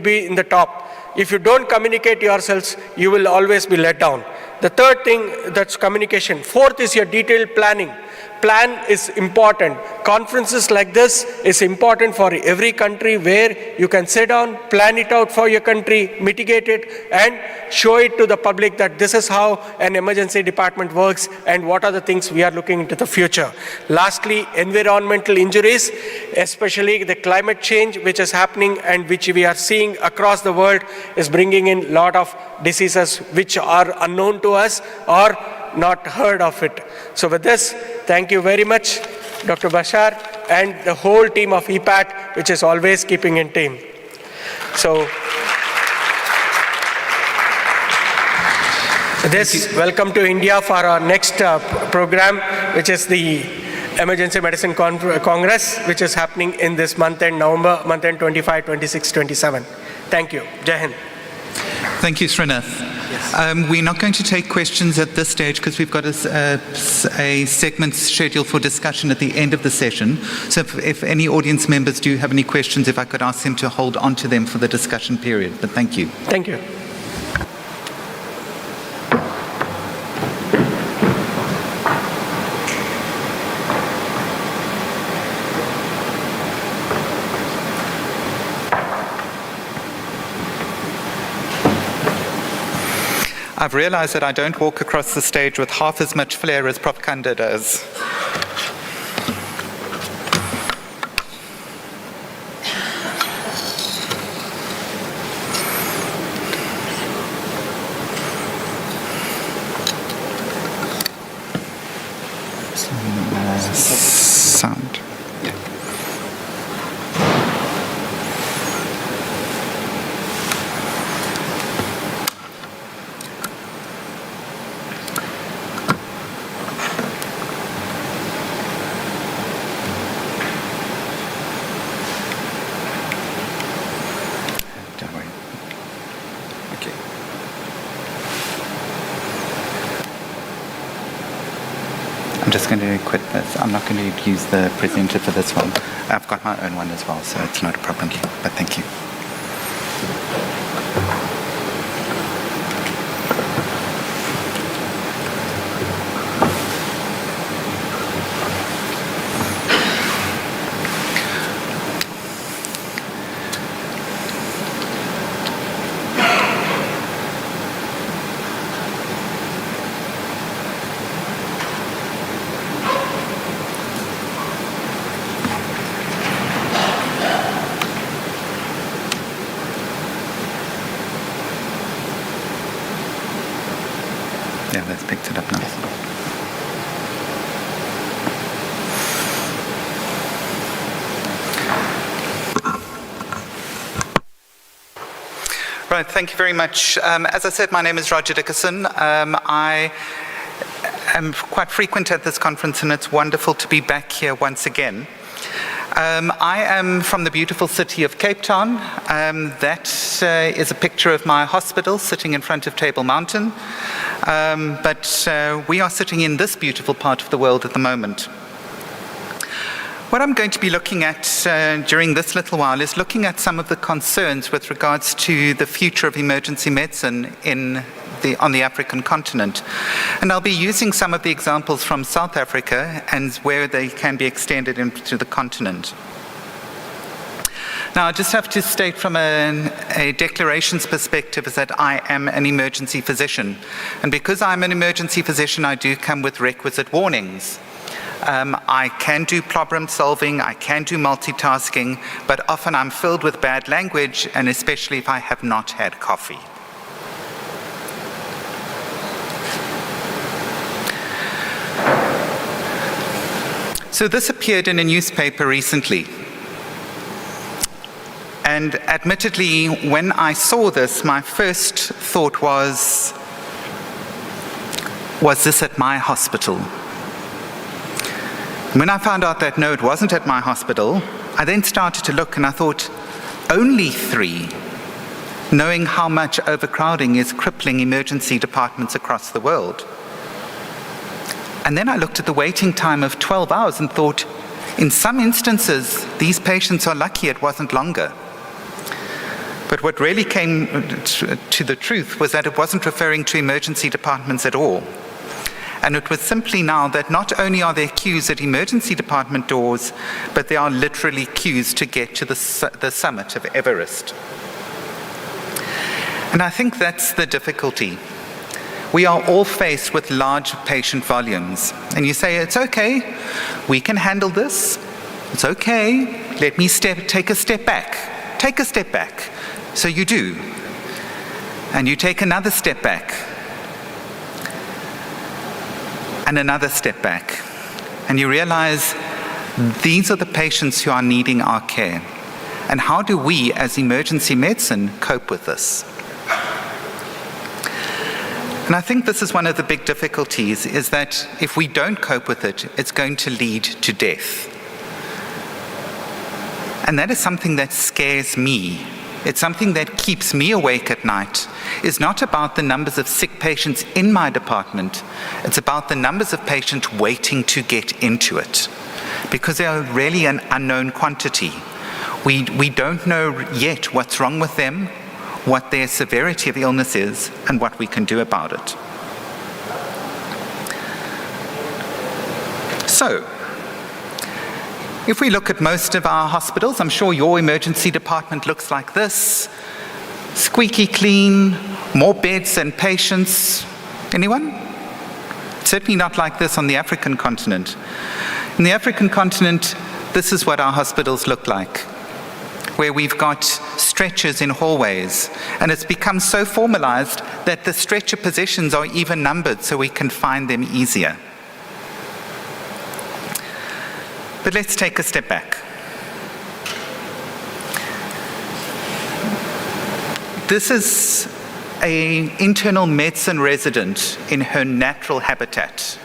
be in the top. If you don't communicate yourselves, you will always be let down. The third thing, that's communication. 4th is your detailed planning. Plan is important. Conferences like this is important for every country, where you can sit down, plan it out for your country, mitigate it, and show it to the public that this is how an emergency department works and what are the things we are looking into the future. Lastly, environmental injuries, especially the climate change which is happening and which we are seeing across the world, is bringing in a lot of diseases which are unknown to us or not heard of it. So with this, thank you very much, Dr. Bashar, and the whole team of EPAT, which is always keeping in team. So welcome to India for our next program, which is the Emergency Medicine Congress, which is happening in this month end, November, month end 25, 26, 27. Thank you. Jai Hind. Thank you, Srinath. We're not going to take questions at this stage because we've got a segment scheduled for discussion at the end of the session. So if any audience members do have any questions, if I could ask them to hold on to them for the discussion period. But thank you. Thank you. I've realized that I don't walk across the stage with half as much flair as Prof. Kanda does. Sound. I'm just going to quit this. I'm not going to use the presenter for this one. I've got my own one as well, so it's not a problem. But thank you. Right, thank you very much. As I said, my name is Roger Dickerson. I am quite frequent at this conference, and it's wonderful to be back here once again. I am from the beautiful city of Cape Town. That is a picture of my hospital sitting in front of Table Mountain. But we are sitting in this beautiful part of the world at the moment. What I'm going to be looking at during this little while is looking at some of the concerns with regards to the future of emergency medicine on the African continent. And I'll be using some of the examples from South Africa and where they can be extended into the continent. Now, I just have to state from a declarations perspective is that I am an emergency physician. And because I'm an emergency physician, I do come with requisite warnings. I can do problem solving, I can do multitasking, but often I'm filled with bad language, and especially if I have not had coffee. So this appeared in a newspaper recently. And admittedly, when I saw this, my first thought was this at my hospital? When I found out that no, it wasn't at my hospital, I then started to look and I thought, only 3, knowing how much overcrowding is crippling emergency departments across the world. And then I looked at the waiting time of 12 hours and thought, in some instances, these patients are lucky it wasn't longer. But what really came to the truth was that it wasn't referring to emergency departments at all. And it was simply now that not only are there queues at emergency department doors, but there are literally queues to get to the summit of Everest. And I think that's the difficulty. We are all faced with large patient volumes. And you say, it's okay, we can handle this. It's okay, let me take a step back. Take a step back. So you do. And you take another step back. And another step back. And you realize these are the patients who are needing our care. And how do we, as emergency medicine, cope with this? And I think this is one of the big difficulties, is that if we don't cope with it, it's going to lead to death. And that is something that scares me. It's something that keeps me awake at night. It's not about the numbers of sick patients in my department. It's about the numbers of patients waiting to get into it, because they are really an unknown quantity. We don't know yet what's wrong with them, what their severity of illness is, and what we can do about it. So, if we look at most of our hospitals, I'm sure your emergency department looks like this. Squeaky clean, more beds than patients. Anyone? Certainly not like this on the African continent. In the African continent, this is what our hospitals look like, where we've got stretchers in hallways. And it's become so formalized that the stretcher positions are even numbered so we can find them easier. But let's take a step back. This is an internal medicine resident in her natural habitat.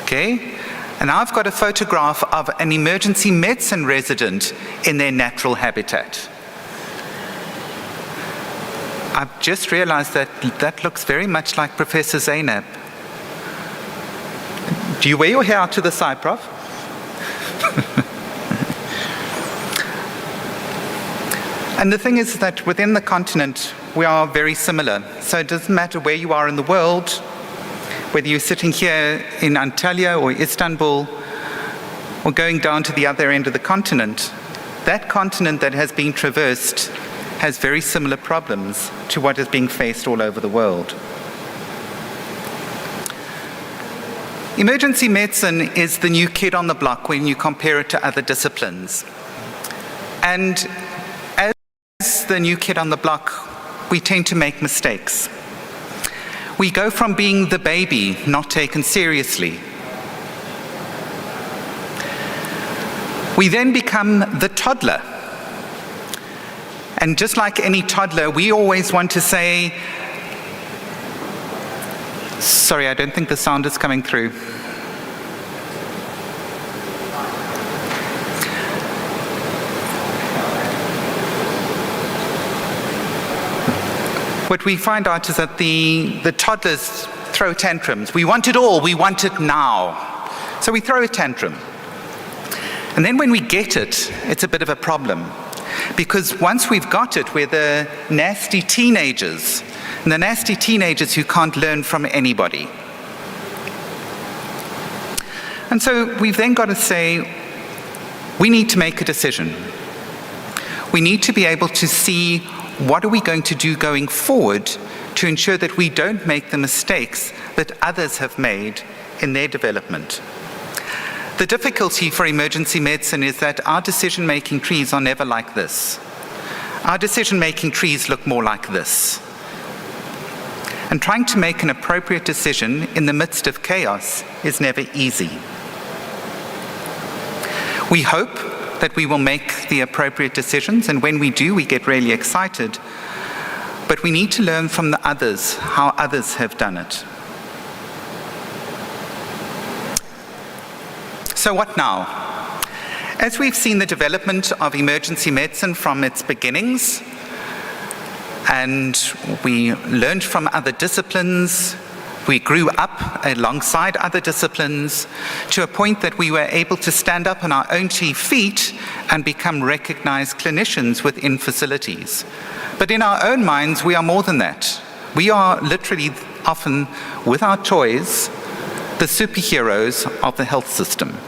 Okay? And I've got a photograph of an emergency medicine resident in their natural habitat. I've just realized that that looks very much like Professor Zainab. Do you wear your hair out to the side, Prof? And the thing is that within the continent, we are very similar. So it doesn't matter where you are in the world, whether you're sitting here in Antalya or Istanbul, or going down to the other end of the continent, that continent that has been traversed has very similar problems to what is being faced all over the world. Emergency medicine is the new kid on the block when you compare it to other disciplines. And as the new kid on the block, we tend to make mistakes. We go from being the baby, not taken seriously. We then become the toddler. And just like any toddler, we always want to say, sorry, I don't think the sound is coming through. What we find out is that the toddlers throw tantrums. We want it all, we want it now. So we throw a tantrum. And then when we get it, it's a bit of a problem. Because once we've got it, we're the nasty teenagers. And the nasty teenagers who can't learn from anybody. And so we've then got to say, we need to make a decision. We need to be able to see what are we going to do going forward to ensure that we don't make the mistakes that others have made in their development. The difficulty for emergency medicine is that our decision-making trees are never like this. Our decision-making trees look more like this. And trying to make an appropriate decision in the midst of chaos is never easy. We hope that we will make the appropriate decisions, and when we do, we get really excited. But we need to learn from the others, how others have done it. So what now? As we've seen the development of emergency medicine from its beginnings, and we learned from other disciplines, we grew up alongside other disciplines to a point that we were able to stand up on our own 2 feet and become recognized clinicians within facilities. But in our own minds, we are more than that. We are literally often, with our toys, the superheroes of the health system.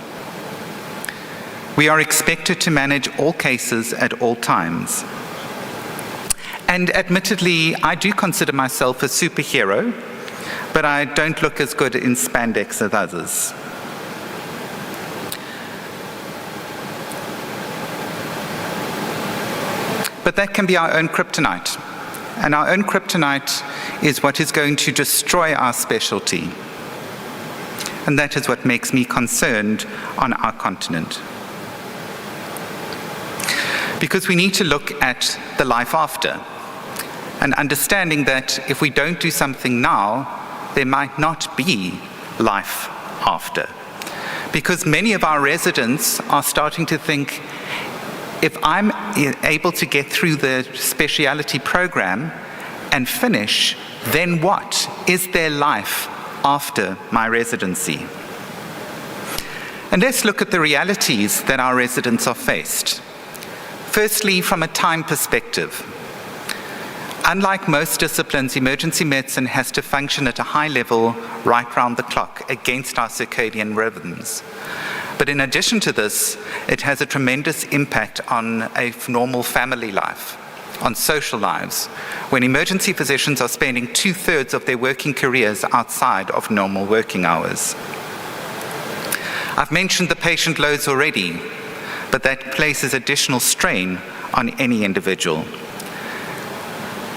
We are expected to manage all cases at all times. And admittedly, I do consider myself a superhero, but I don't look as good in spandex as others. But that can be our own kryptonite. And our own kryptonite is what is going to destroy our specialty. And that is what makes me concerned on our continent. Because we need to look at the life after, and understanding that if we don't do something now, there might not be life after. Because many of our residents are starting to think, if I'm able to get through the speciality program and finish, then what? Is there life after my residency? And let's look at the realities that our residents are faced. Firstly, from a time perspective. Unlike most disciplines, emergency medicine has to function at a high level right round the clock against our circadian rhythms. But in addition to this, it has a tremendous impact on a normal family life, on social lives, when emergency physicians are spending 2/3 of their working careers outside of normal working hours. I've mentioned the patient loads already, but that places additional strain on any individual.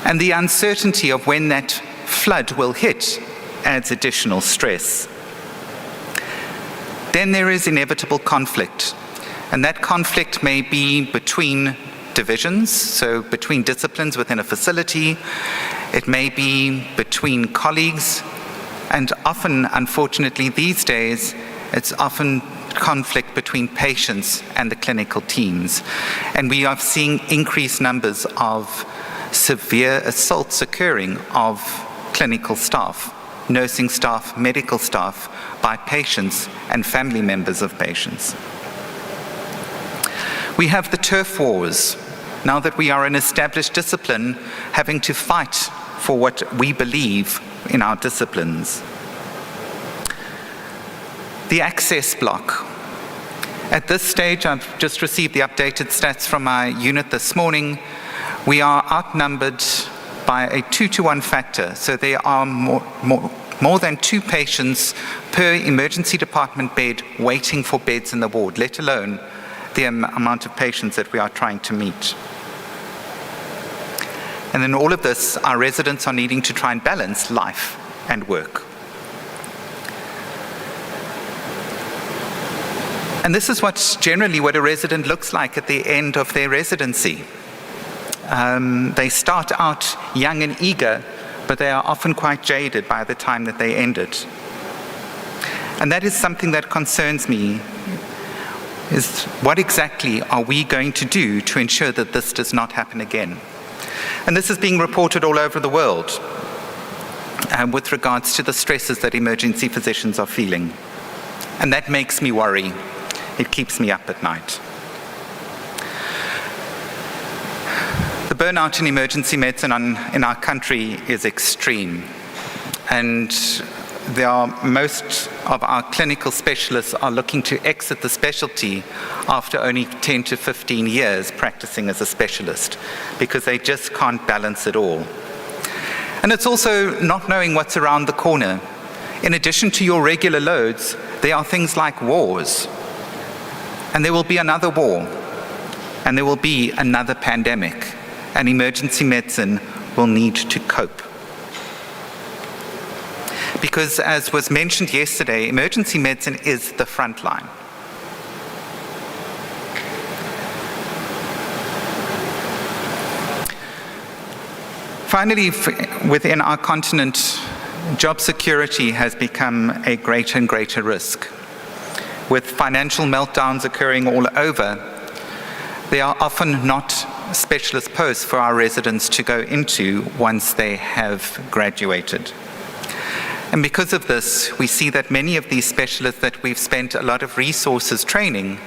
And the uncertainty of when that flood will hit adds additional stress. Then there is inevitable conflict, and that conflict may be between divisions, so between disciplines within a facility. It may be between colleagues, and often, unfortunately, these days, it's often conflict between patients and the clinical teams. And we are seeing increased numbers of severe assaults occurring of clinical staff, nursing staff, medical staff, by patients and family members of patients. We have the turf wars, now that we are an established discipline, having to fight for what we believe in our disciplines. The access block. At this stage, I've just received the updated stats from my unit this morning. We are outnumbered by a 2-to-1 factor, so there are more than 2 patients per emergency department bed waiting for beds in the ward, let alone the amount of patients that we are trying to meet. And in all of this, our residents are needing to try and balance life and work. And this is generally what a resident looks like at the end of their residency. They start out young and eager, but they are often quite jaded by the time that they end it. And that is something that concerns me, is what exactly are we going to do to ensure that this does not happen again? And this is being reported all over the world with regards to the stresses that emergency physicians are feeling. And that makes me worry. It keeps me up at night. The burnout in emergency medicine in our country is extreme. And most of our clinical specialists are looking to exit the specialty after only 10 to 15 years practicing as a specialist, because they just can't balance it all. And it's also not knowing what's around the corner. In addition to your regular loads, there are things like wars. And there will be another war. And there will be another pandemic. And emergency medicine will need to cope. Because, as was mentioned yesterday, emergency medicine is the front line. Finally, within our continent, job security has become a greater and greater risk. With financial meltdowns occurring all over, there are often not specialist posts for our residents to go into once they have graduated. And because of this, we see that many of these specialists that we've spent a lot of resources training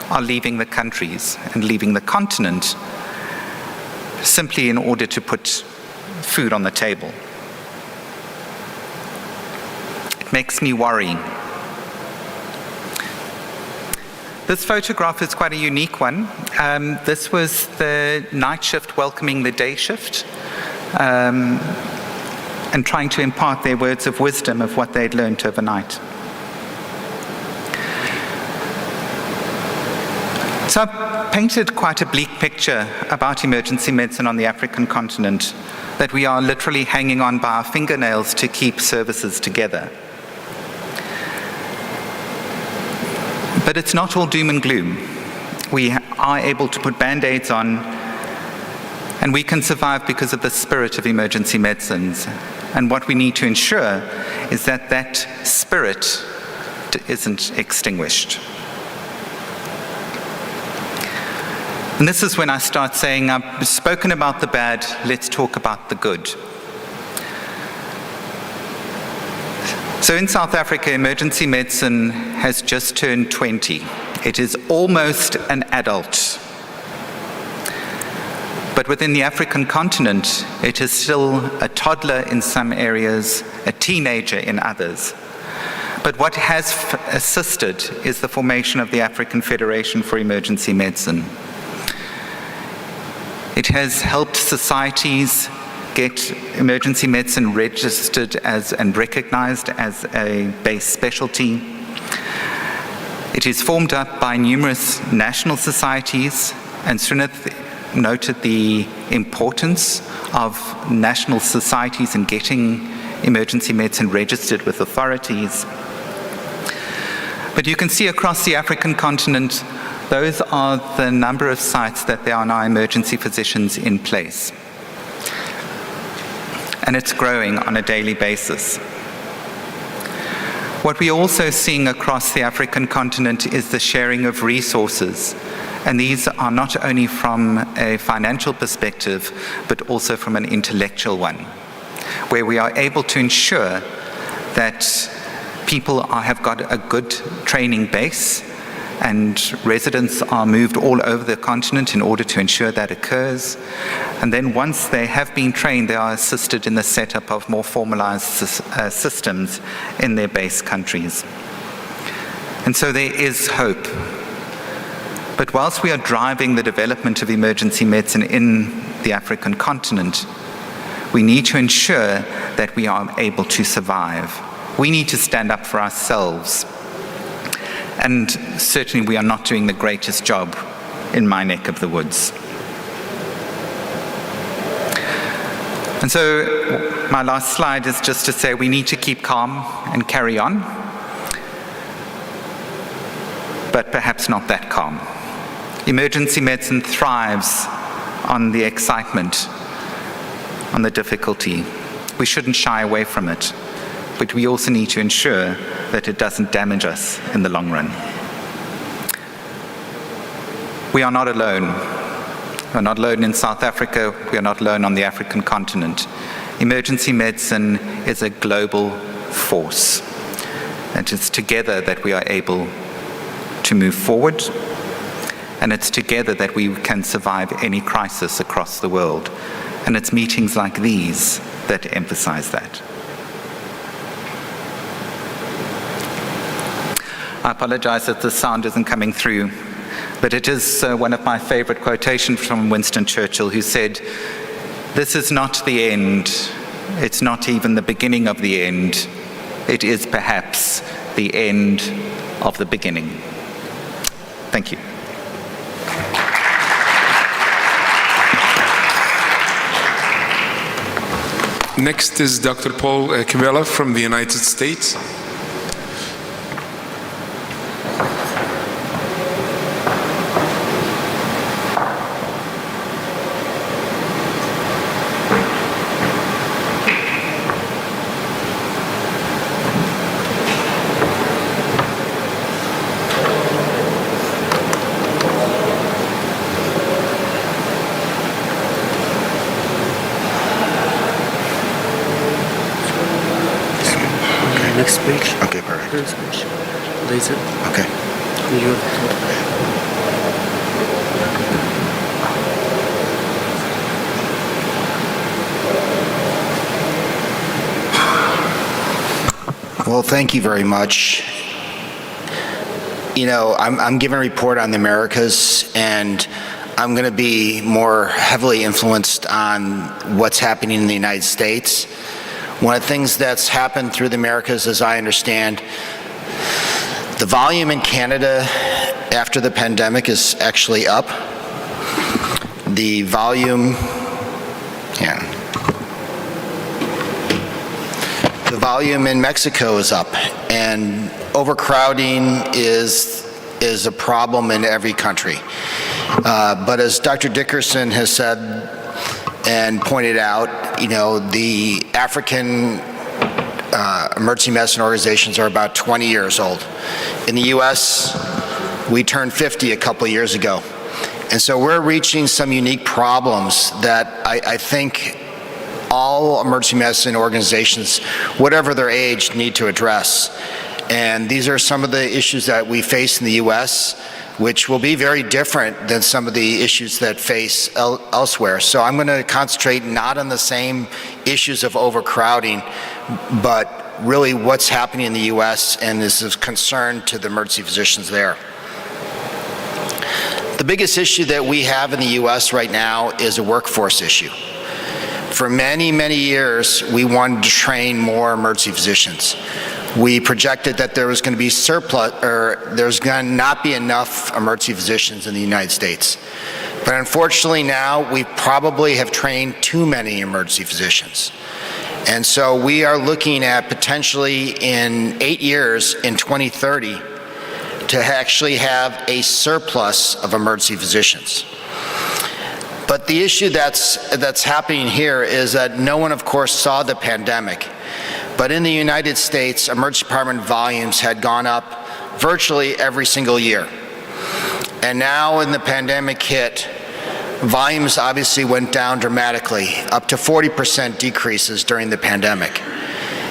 are leaving the countries and leaving the continent simply in order to put food on the table. It makes me worry. This photograph is quite a unique one. This was the night shift welcoming the day shift. And trying to impart their words of wisdom of what they'd learned overnight. So I've painted quite a bleak picture about emergency medicine on the African continent, that we are literally hanging on by our fingernails to keep services together. But it's not all doom and gloom. We are able to put band-aids on, and we can survive because of the spirit of emergency medicines. And what we need to ensure is that that spirit isn't extinguished. And this is when I start saying, I've spoken about the bad, let's talk about the good. So in South Africa, emergency medicine has just turned 20. It is almost an adult. But within the African continent, it is still a toddler in some areas, a teenager in others. But what has assisted is the formation of the African Federation for Emergency Medicine. It has helped societies get emergency medicine registered as and recognized as a base specialty. It is formed up by numerous national societies, and Srinath noted the importance of national societies in getting emergency medicine registered with authorities. But you can see across the African continent, those are the number of sites that there are now emergency physicians in place. And it's growing on a daily basis. What we're also seeing across the African continent is the sharing of resources. And these are not only from a financial perspective, but also from an intellectual one, where we are able to ensure that people have got a good training base, and residents are moved all over the continent in order to ensure that occurs. And then once they have been trained, they are assisted in the setup of more formalized systems in their base countries. And so there is hope. But whilst we are driving the development of emergency medicine in the African continent, we need to ensure that we are able to survive. We need to stand up for ourselves. And certainly we are not doing the greatest job in my neck of the woods. And so my last slide is just to say we need to keep calm and carry on, but perhaps not that calm. Emergency medicine thrives on the excitement, on the difficulty. We shouldn't shy away from it, but we also need to ensure that it doesn't damage us in the long run. We are not alone. We are not alone in South Africa. We are not alone on the African continent. Emergency medicine is a global force. And it's together that we are able to move forward, and it's together that we can survive any crisis across the world. And it's meetings like these that emphasize that. I apologize that the sound isn't coming through, but it is one of my favorite quotations from Winston Churchill, who said, "This is not the end. It's not even the beginning of the end. It is perhaps the end of the beginning." Thank you. Next is Dr. Paul Kibela from the United States. Next page. Okay, perfect. Next page. Laser. Okay. Well, thank you very much. You know, I'm giving a report on the Americas, and I'm going to be more heavily influenced on what's happening in the United States. One of the things that's happened through the Americas, as I understand, the volume in Canada after the pandemic is actually up. The volume, the volume in Mexico is up, and overcrowding is a problem in every country. But as Dr. Dickerson has said and pointed out, you know, the African emergency medicine organizations are about 20 years old. In the US, we turned 50 a couple of years ago. And so we're reaching some unique problems that I think all emergency medicine organizations, whatever their age, need to address. And these are some of the issues that we face in the US, which will be very different than some of the issues that face elsewhere. So I'm going to concentrate not on the same issues of overcrowding, but really what's happening in the US and is of concern to the emergency physicians there. The biggest issue that we have in the US right now is a workforce issue. For many, many years, we wanted to train more emergency physicians. We projected that there was going to be surplus, or there's going to not be enough emergency physicians in the United States. But unfortunately now, we probably have trained too many emergency physicians. And so we are looking at potentially in 8 years, in 2030, to actually have a surplus of emergency physicians. But the issue that's happening here is that no one, of course, saw the pandemic. But in the United States, emergency department volumes had gone up virtually every single year. And now when the pandemic hit, volumes obviously went down dramatically, up to 40% decreases during the pandemic.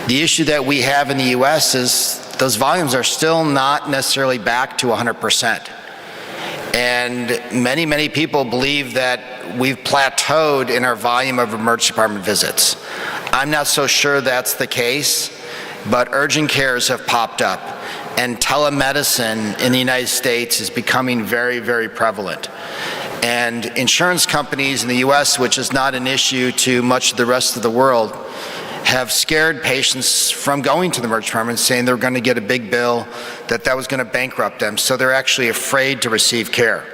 The issue that we have in the US is those volumes are still not necessarily back to 100%. And many, many people believe that we've plateaued in our volume of emergency department visits. I'm not so sure that's the case, but urgent cares have popped up, and telemedicine in the United States is becoming very, very prevalent. And insurance companies in the US, which is not an issue to much of the rest of the world, have scared patients from going to the emergency department, saying they're going to get a big bill, that was going to bankrupt them. So they're actually afraid to receive care.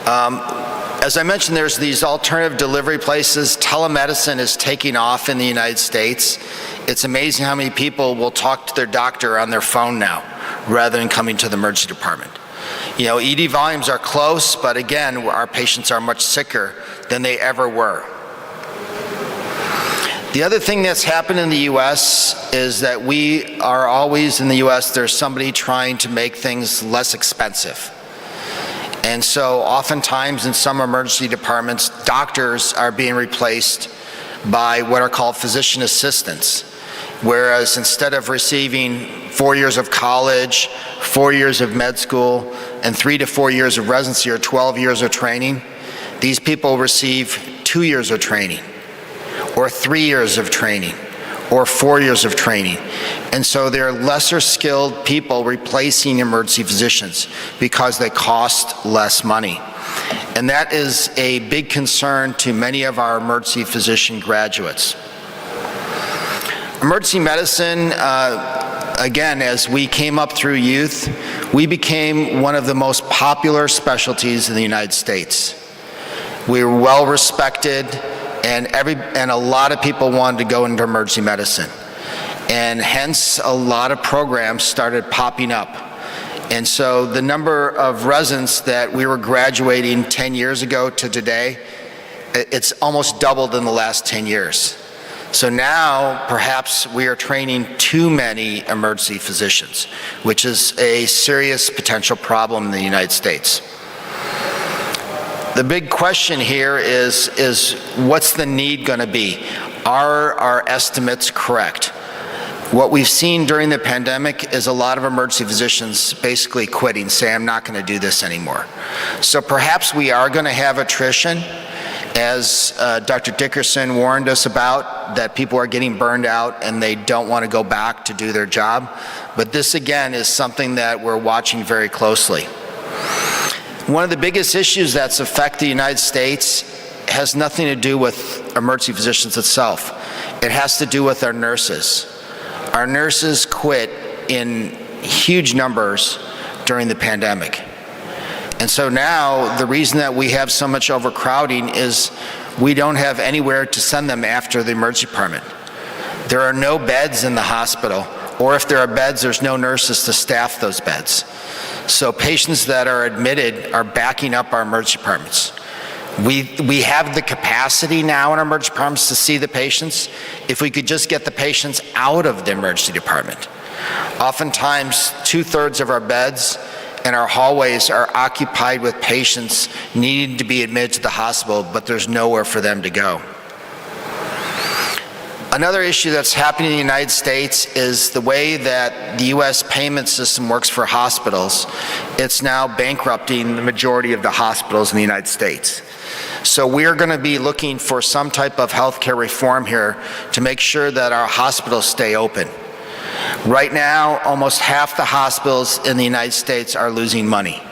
As I mentioned, there's these alternative delivery places. Telemedicine is taking off in the United States. It's amazing how many people will talk to their doctor on their phone now, rather than coming to the emergency department. You know, ED volumes are close, but again, our patients are much sicker than they ever were. The other thing that's happened in the U.S. is that we are always in the U.S., there's somebody trying to make things less expensive. And so oftentimes in some emergency departments, doctors are being replaced by what are called physician assistants. Whereas instead of receiving 4 years of college, 4 years of med school, and 3 to 4 years of residency or 12 years of training, these people receive 2 years of training, or 3 years of training, or 4 years of training. And so they're lesser skilled people replacing emergency physicians because they cost less money. And that is a big concern to many of our emergency physician graduates. Emergency medicine, again, as we came up through youth, we became one of the most popular specialties in the United States. We were well respected, and a lot of people wanted to go into emergency medicine. And hence, a lot of programs started popping up. And so the number of residents that we were graduating 10 years ago to today, it's almost doubled in the last 10 years. So now, perhaps we are training too many emergency physicians, which is a serious potential problem in the United States. The big question here is what's the need going to be? Are our estimates correct? What we've seen during the pandemic is a lot of emergency physicians basically quitting, saying, I'm not going to do this anymore. So perhaps we are going to have attrition, as Dr. Dickerson warned us about, that people are getting burned out and they don't want to go back to do their job. But this, again, is something that we're watching very closely. One of the biggest issues that's affect the United States has nothing to do with emergency physicians itself. It has to do with our nurses. Our nurses quit in huge numbers during the pandemic. And so now the reason that we have so much overcrowding is we don't have anywhere to send them after the emergency department. There are no beds in the hospital, or if there are beds, there's no nurses to staff those beds. So patients that are admitted are backing up our emergency departments. We have the capacity now in our emergency departments to see the patients if we could just get the patients out of the emergency department. Oftentimes, 2/3 of our beds and our hallways are occupied with patients needing to be admitted to the hospital, but there's nowhere for them to go. Another issue that's happening in the United States is the way that the U.S. payment system works for hospitals. It's now bankrupting the majority of the hospitals in the United States. So we're going to be looking for some type of healthcare reform here to make sure that our hospitals stay open. Right now, almost half the hospitals in the United States are losing money.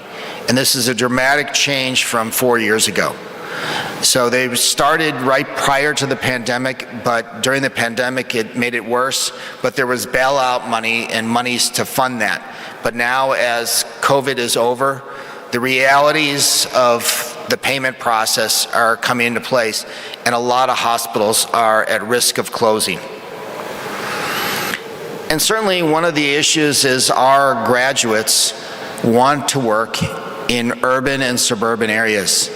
And this is a dramatic change from 4 years ago. So they started right prior to the pandemic, but during the pandemic it made it worse, but there was bailout money and monies to fund that. But now as COVID is over, the realities of the payment process are coming into place, and a lot of hospitals are at risk of closing. And certainly one of the issues is our graduates want to work in urban and suburban areas.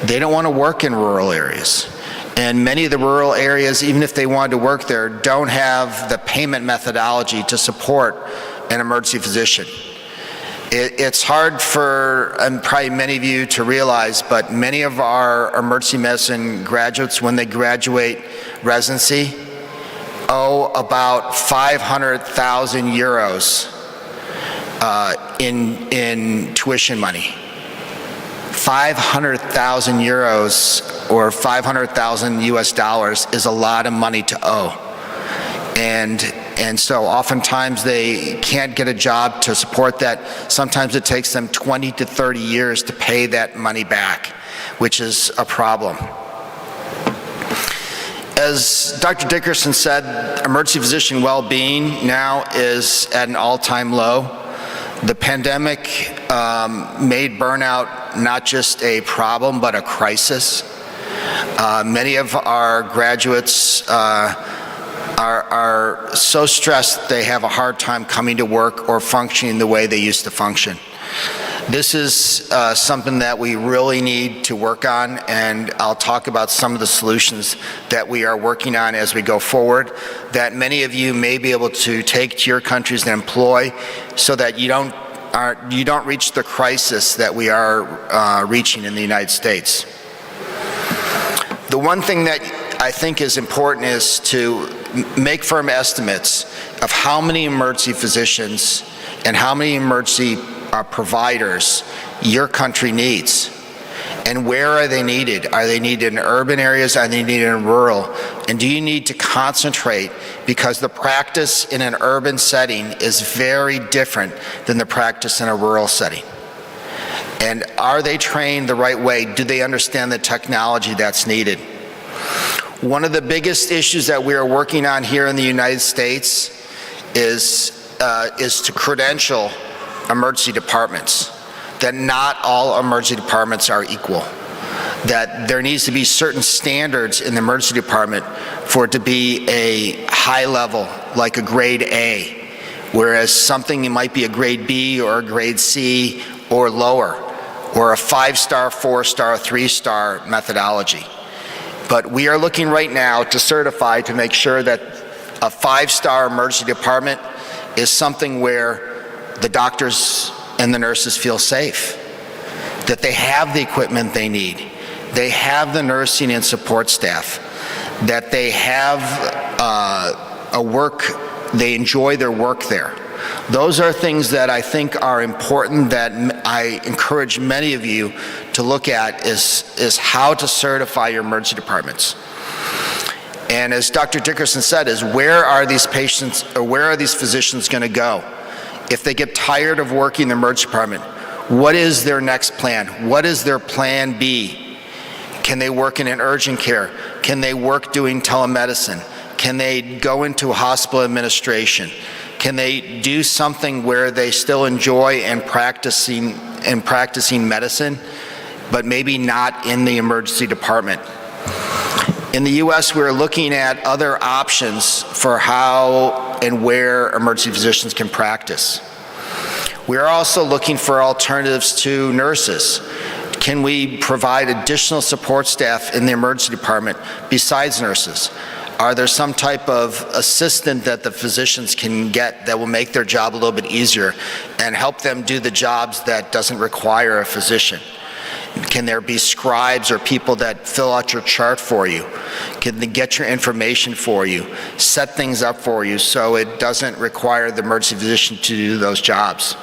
They don't want to work in rural areas. And many of the rural areas, even if they wanted to work there, don't have the payment methodology to support an emergency physician. It's hard for probably many of you to realize, but many of our emergency medicine graduates, when they graduate residency, owe about 500,000 euros in tuition money. 500,000 euros or 500,000 US dollars is a lot of money to owe. And so oftentimes they can't get a job to support that. Sometimes it takes them 20 to 30 years to pay that money back, which is a problem. As Dr. Dickerson said, emergency physician well-being now is at an all-time low. The pandemic made burnout not just a problem, but a crisis. Many of our graduates are so stressed they have a hard time coming to work or functioning the way they used to function. This is something that we really need to work on, and I'll talk about some of the solutions that we are working on as we go forward, that many of you may be able to take to your countries and employ, so that you don't reach the crisis that we are reaching in the United States. The one thing that I think is important is to make firm estimates of how many emergency physicians and how many emergency providers your country needs. And where are they needed? Are they needed in urban areas? Are they needed in rural? And do you need to concentrate, because the practice in an urban setting is very different than the practice in a rural setting? And are they trained the right way? Do they understand the technology that's needed? One of the biggest issues that we are working on here in the United States is to credential emergency departments, that not all emergency departments are equal, that there needs to be certain standards in the emergency department for it to be a high level, like a grade A, whereas something might be a grade B or a grade C or lower, or a 5-star, 4-star, 3-star methodology. But we are looking right now to certify, to make sure that a 5-star emergency department is something where the doctors and the nurses feel safe, that they have the equipment they need, they have the nursing and support staff, that they have they enjoy their work there. Those are things that I think are important, that I encourage many of you to look at, is how to certify your emergency departments. And as Dr. Dickerson said, is where are these patients, or where are these physicians going to go? If they get tired of working in the emergency department, what is their next plan? What is their plan B? Can they work in an urgent care? Can they work doing telemedicine? Can they go into hospital administration? Can they do something where they still enjoy and practicing medicine, but maybe not in the emergency department? In the US, we're looking at other options for how and where emergency physicians can practice. We are also looking for alternatives to nurses. Can we provide additional support staff in the emergency department besides nurses? Are there some type of assistant that the physicians can get that will make their job a little bit easier and help them do the jobs that doesn't require a physician? Can there be scribes or people that fill out your chart for you? Can they get your information for you, set things up for you so it doesn't require the emergency physician to do those jobs?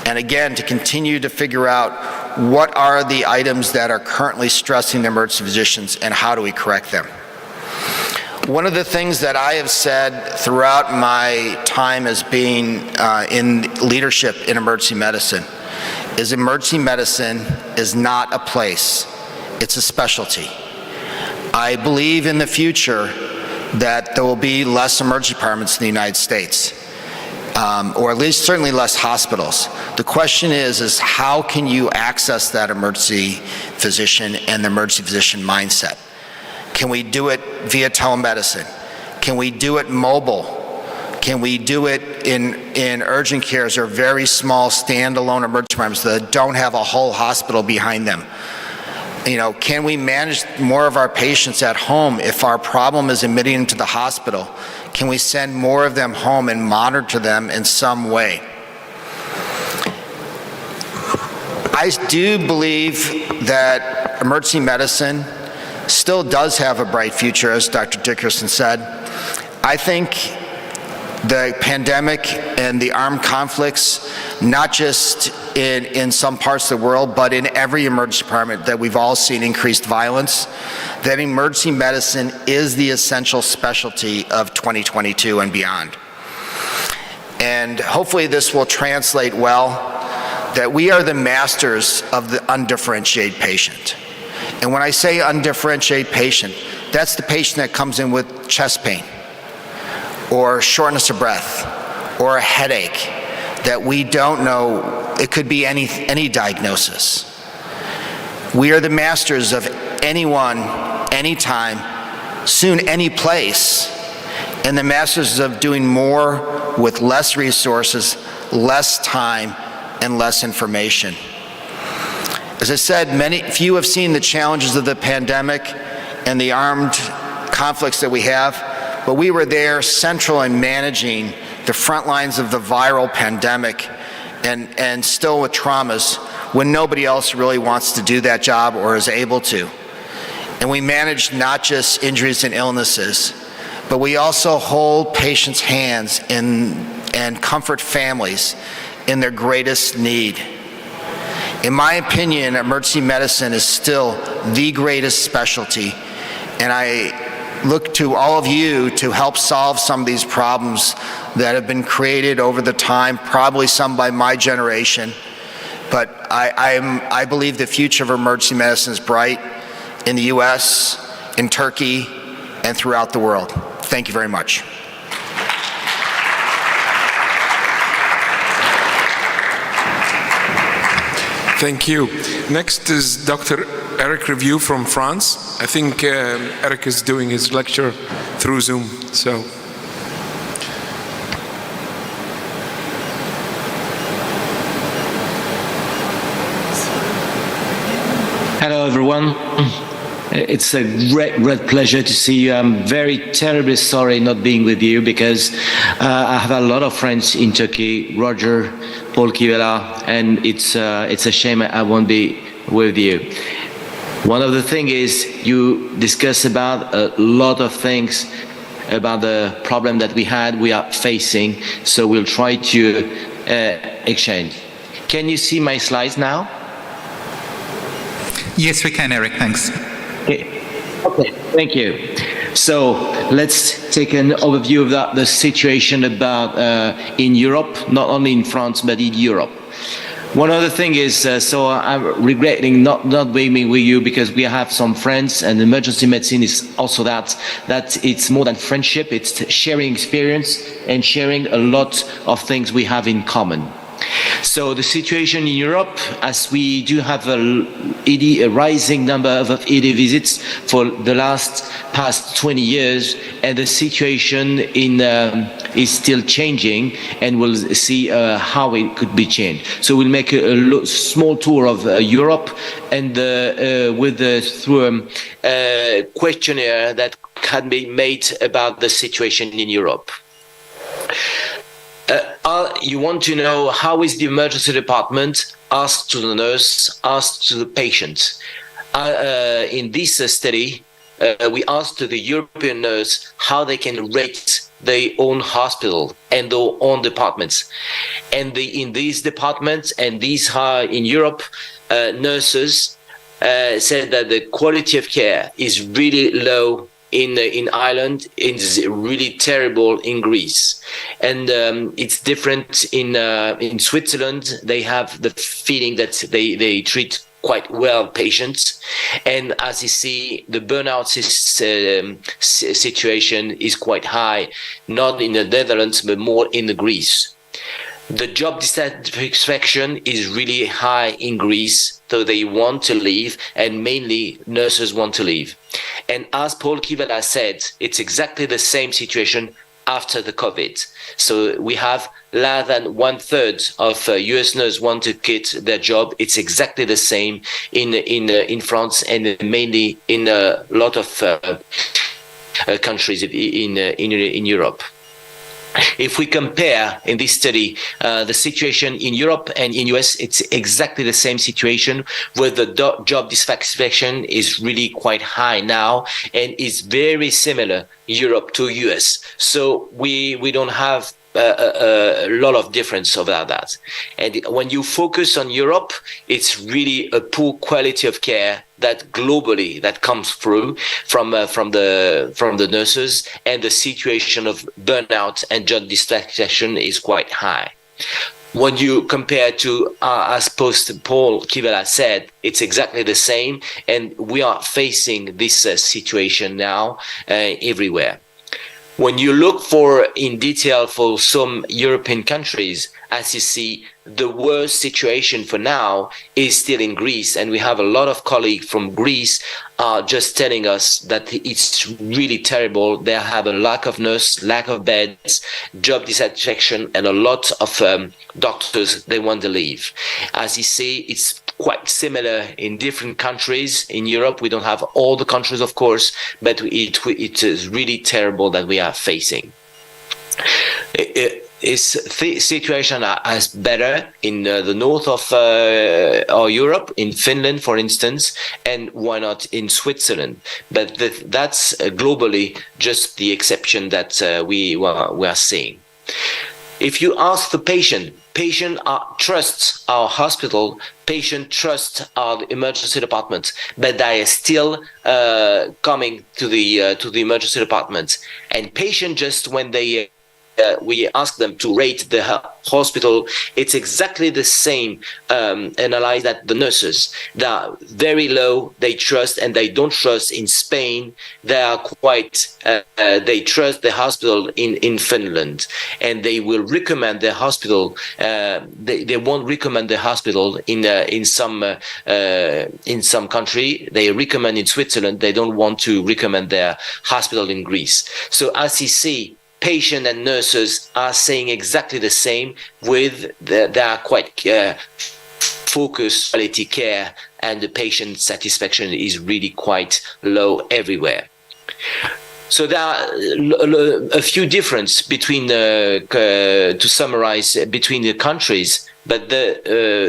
And again, to continue to figure out what are the items that are currently stressing the emergency physicians and how do we correct them? One of the things that I have said throughout my time as being in leadership in emergency medicine is emergency medicine is not a place, it's a specialty. I believe in the future that there will be less emergency departments in the United States, or at least certainly less hospitals. The question is how can you access that emergency physician and the emergency physician mindset? Can we do it via telemedicine? Can we do it mobile? Can we do it in urgent cares or very small standalone emergency departments that don't have a whole hospital behind them? You know, can we manage more of our patients at home? If our problem is admitting them to the hospital, can we send more of them home and monitor them in some way? I do believe that emergency medicine still does have a bright future, as Dr. Dickerson said. I think the pandemic and the armed conflicts, not just in some parts of the world, but in every emergency department, that we've all seen increased violence, that emergency medicine is the essential specialty of 2022 and beyond. And hopefully this will translate well, that we are the masters of the undifferentiated patient. And when I say undifferentiated patient, that's the patient that comes in with chest pain, or shortness of breath, or a headache that we don't know, it could be any diagnosis. We are the masters of anyone, anytime, soon any place, and the masters of doing more with less resources, less time, and less information. As I said, few have seen the challenges of the pandemic and the armed conflicts that we have, but we were there central in managing the front lines of the viral pandemic and still with traumas when nobody else really wants to do that job or is able to. And we managed not just injuries and illnesses, but we also hold patients' hands and comfort families in their greatest need. In my opinion, emergency medicine is still the greatest specialty, and I look to all of you to help solve some of these problems that have been created over the time, probably some by my generation, but I believe the future of emergency medicine is bright in the US, in Turkey, and throughout the world. Thank you very much. Thank you. Next is Dr. Eric Review from France. I think Eric is doing his lecture through Zoom, so. Hello, everyone. It's a great pleasure to see you. I'm very terribly sorry not being with you because I have a lot of friends in Turkey, Roger, Paul Kivela, and it's a shame I won't be with you. One of the things is you discuss about a lot of things about the problem that we are facing, so we'll try to exchange. Can you see my slides now? Yes, we can, Eric, thanks. Okay, thank you. So let's take an overview of the situation about in Europe, not only in France, but in Europe. One other thing is, so I'm regretting not being with you because we have some friends, and emergency medicine is also that it's more than friendship, it's sharing experience and sharing a lot of things we have in common. So the situation in Europe, as we do have a rising number of ED visits for the past 20 years, and the situation is still changing, and we'll see how it could be changed. So we'll make a small tour of Europe, and through a questionnaire that can be made about the situation in Europe. You want to know how is the emergency department asked to the nurse, asked to the patient. In this study, we asked the European nurse how they can rate their own hospital and their own departments. And in these departments, and these are in Europe, nurses said that the quality of care is really low in Ireland, it's really terrible in Greece, and it's different in Switzerland. They have the feeling that they treat quite well patients, and as you see, the burnout situation is quite high, not in the Netherlands but more in Greece. The job dissatisfaction is really high in Greece, so they want to leave, and mainly nurses want to leave. And as Paul Kivela said, it's exactly the same situation after the COVID. So we have less than 1/3 of US nurses want to quit their job. It's exactly the same in France, and mainly in a lot of countries in Europe. If we compare in this study the situation in Europe and in US, it's exactly the same situation where the job dissatisfaction is really quite high now, and is very similar Europe to US. So we don't have a lot of difference about that. And when you focus on Europe, it's really a poor quality of care that globally that comes through from the nurses, and the situation of burnout and job dissatisfaction is quite high. When you compare to, as Paul Kivela said, it's exactly the same, and we are facing this situation now everywhere. When you look for in detail for some European countries, as you see, the worst situation for now is still in Greece, and we have a lot of colleagues from Greece just telling us that it's really terrible. They have a lack of nurse, lack of beds, job dissatisfaction, and a lot of doctors they want to leave. As you see, it's quite similar in different countries in Europe. We don't have all the countries, of course, but it is really terrible that we are facing. The situation is better in the north of Europe, in Finland, for instance, and why not in Switzerland? But that's globally just the exception that we are seeing. If you ask the patient trusts our hospital, patient trusts our emergency department, but they are still coming to the emergency department. And patient just when they we ask them to rate the hospital, it's exactly the same analyze that the nurses. They are very low, they trust, and they don't trust in Spain. They are quite, they trust the hospital in Finland, and they will recommend the hospital, they won't recommend the hospital in some country. They recommend in Switzerland, they don't want to recommend their hospital in Greece. So as you see, patient and nurses are saying exactly the same they are quite focused quality care, and the patient satisfaction is really quite low everywhere. So there are a few differences between, to summarize, between the countries. But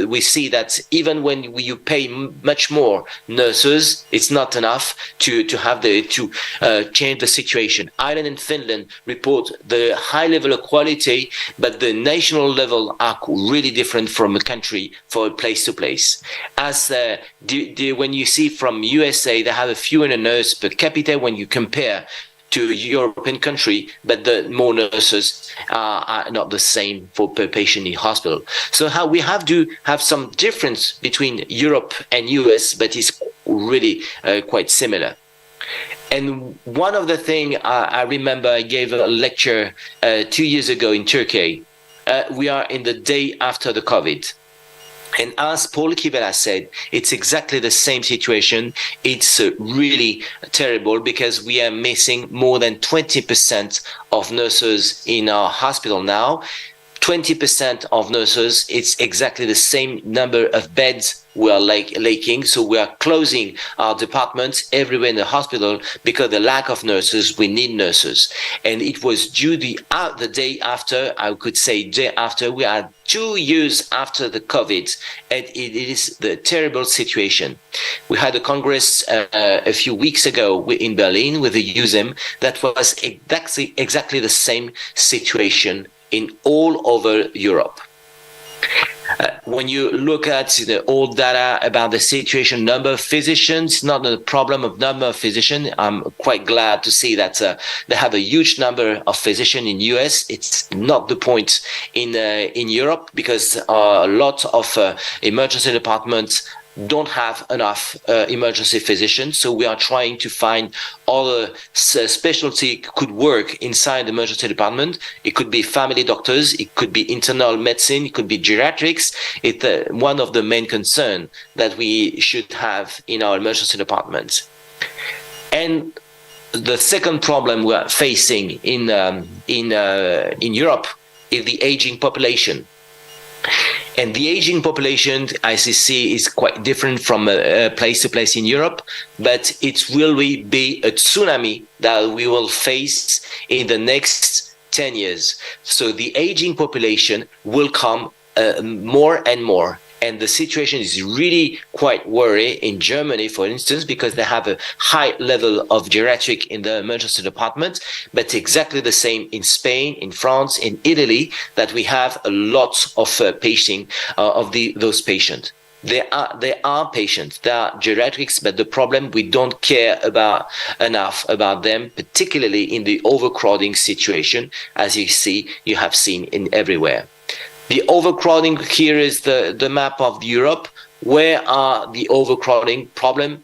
we see that even when you pay much more nurses, it's not enough to change the situation. Ireland and Finland report the high level of quality, but the national level are really different from a country, from place to place. As when you see from USA, they have a fewer nurses per capita when you compare to European country, but the more nurses are not the same per patient in hospital. So how we have to have some difference between Europe and US, but it's really quite similar. And one of the things I remember, I gave a lecture 2 years ago in Turkey. We are in the day after the COVID. And as Paul Kivela said, it's exactly the same situation. It's really terrible because we are missing more than 20% of nurses in our hospital now. 20% of nurses, it's exactly the same number of beds we are lacking. So we are closing our departments everywhere in the hospital because of the lack of nurses. We need nurses. And it was due the day after, I could say day after, we are 2 years after the COVID, and it is the terrible situation. We had a congress a few weeks ago in Berlin with the USEM that was exactly the same situation in all over Europe. When you look at the old data about the situation, number of physicians, not a problem of number of physicians. I'm quite glad to see that they have a huge number of physicians in US. It's not the point in Europe because a lot of emergency departments don't have enough emergency physicians, so we are trying to find other specialty could work inside the emergency department. It could be family doctors, it could be internal medicine, it could be geriatrics. It's one of the main concerns that we should have in our emergency departments. And the second problem we are facing in Europe is the aging population. And the aging population, as you see, is quite different from place to place in Europe, but it will be a tsunami that we will face in the next 10 years. So the aging population will come more and more. And the situation is really quite worrying in Germany, for instance, because they have a high level of geriatric in the emergency department, but exactly the same in Spain, in France, in Italy, that we have a lot of patients, those patients. They are patients, they are geriatrics, but the problem, we don't care enough about them, particularly in the overcrowding situation, as you have seen in everywhere. The overcrowding, here is the map of Europe. Where are the overcrowding problem?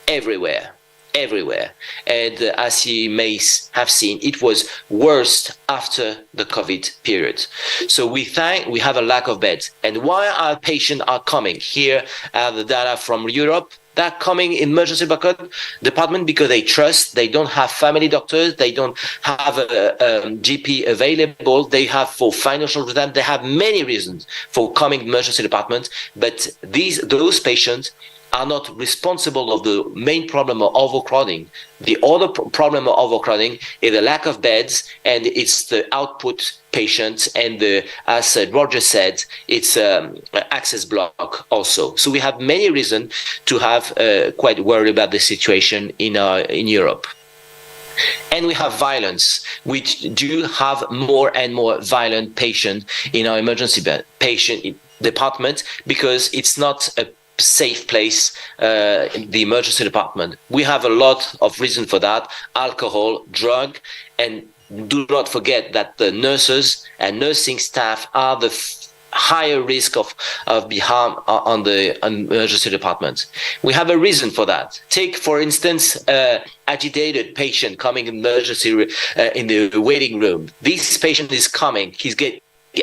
Everywhere. everywhere. And as you may have seen, it was worse after the COVID period. So we have a lack of beds. And why our patients are coming? Here are the data from Europe. They're coming in emergency department because they don't have family doctors, they don't have a GP available, they have for financial reasons, they have many reasons for coming emergency department, but those patients are not responsible of the main problem of overcrowding. The other problem of overcrowding is the lack of beds, and it's the output patients, and as Roger said, it's access block also. So we have many reasons to have quite worried about the situation in Europe. And we have violence. We do have more and more violent patients in our emergency patient department because it's not a safe place in the emergency department. We have a lot of reason for that: alcohol, drug, and do not forget that the nurses and nursing staff are the higher risk of being harmed on the emergency department. We have a reason for that. Take, for instance, agitated patient coming in emergency in the waiting room. This patient is coming, he's getting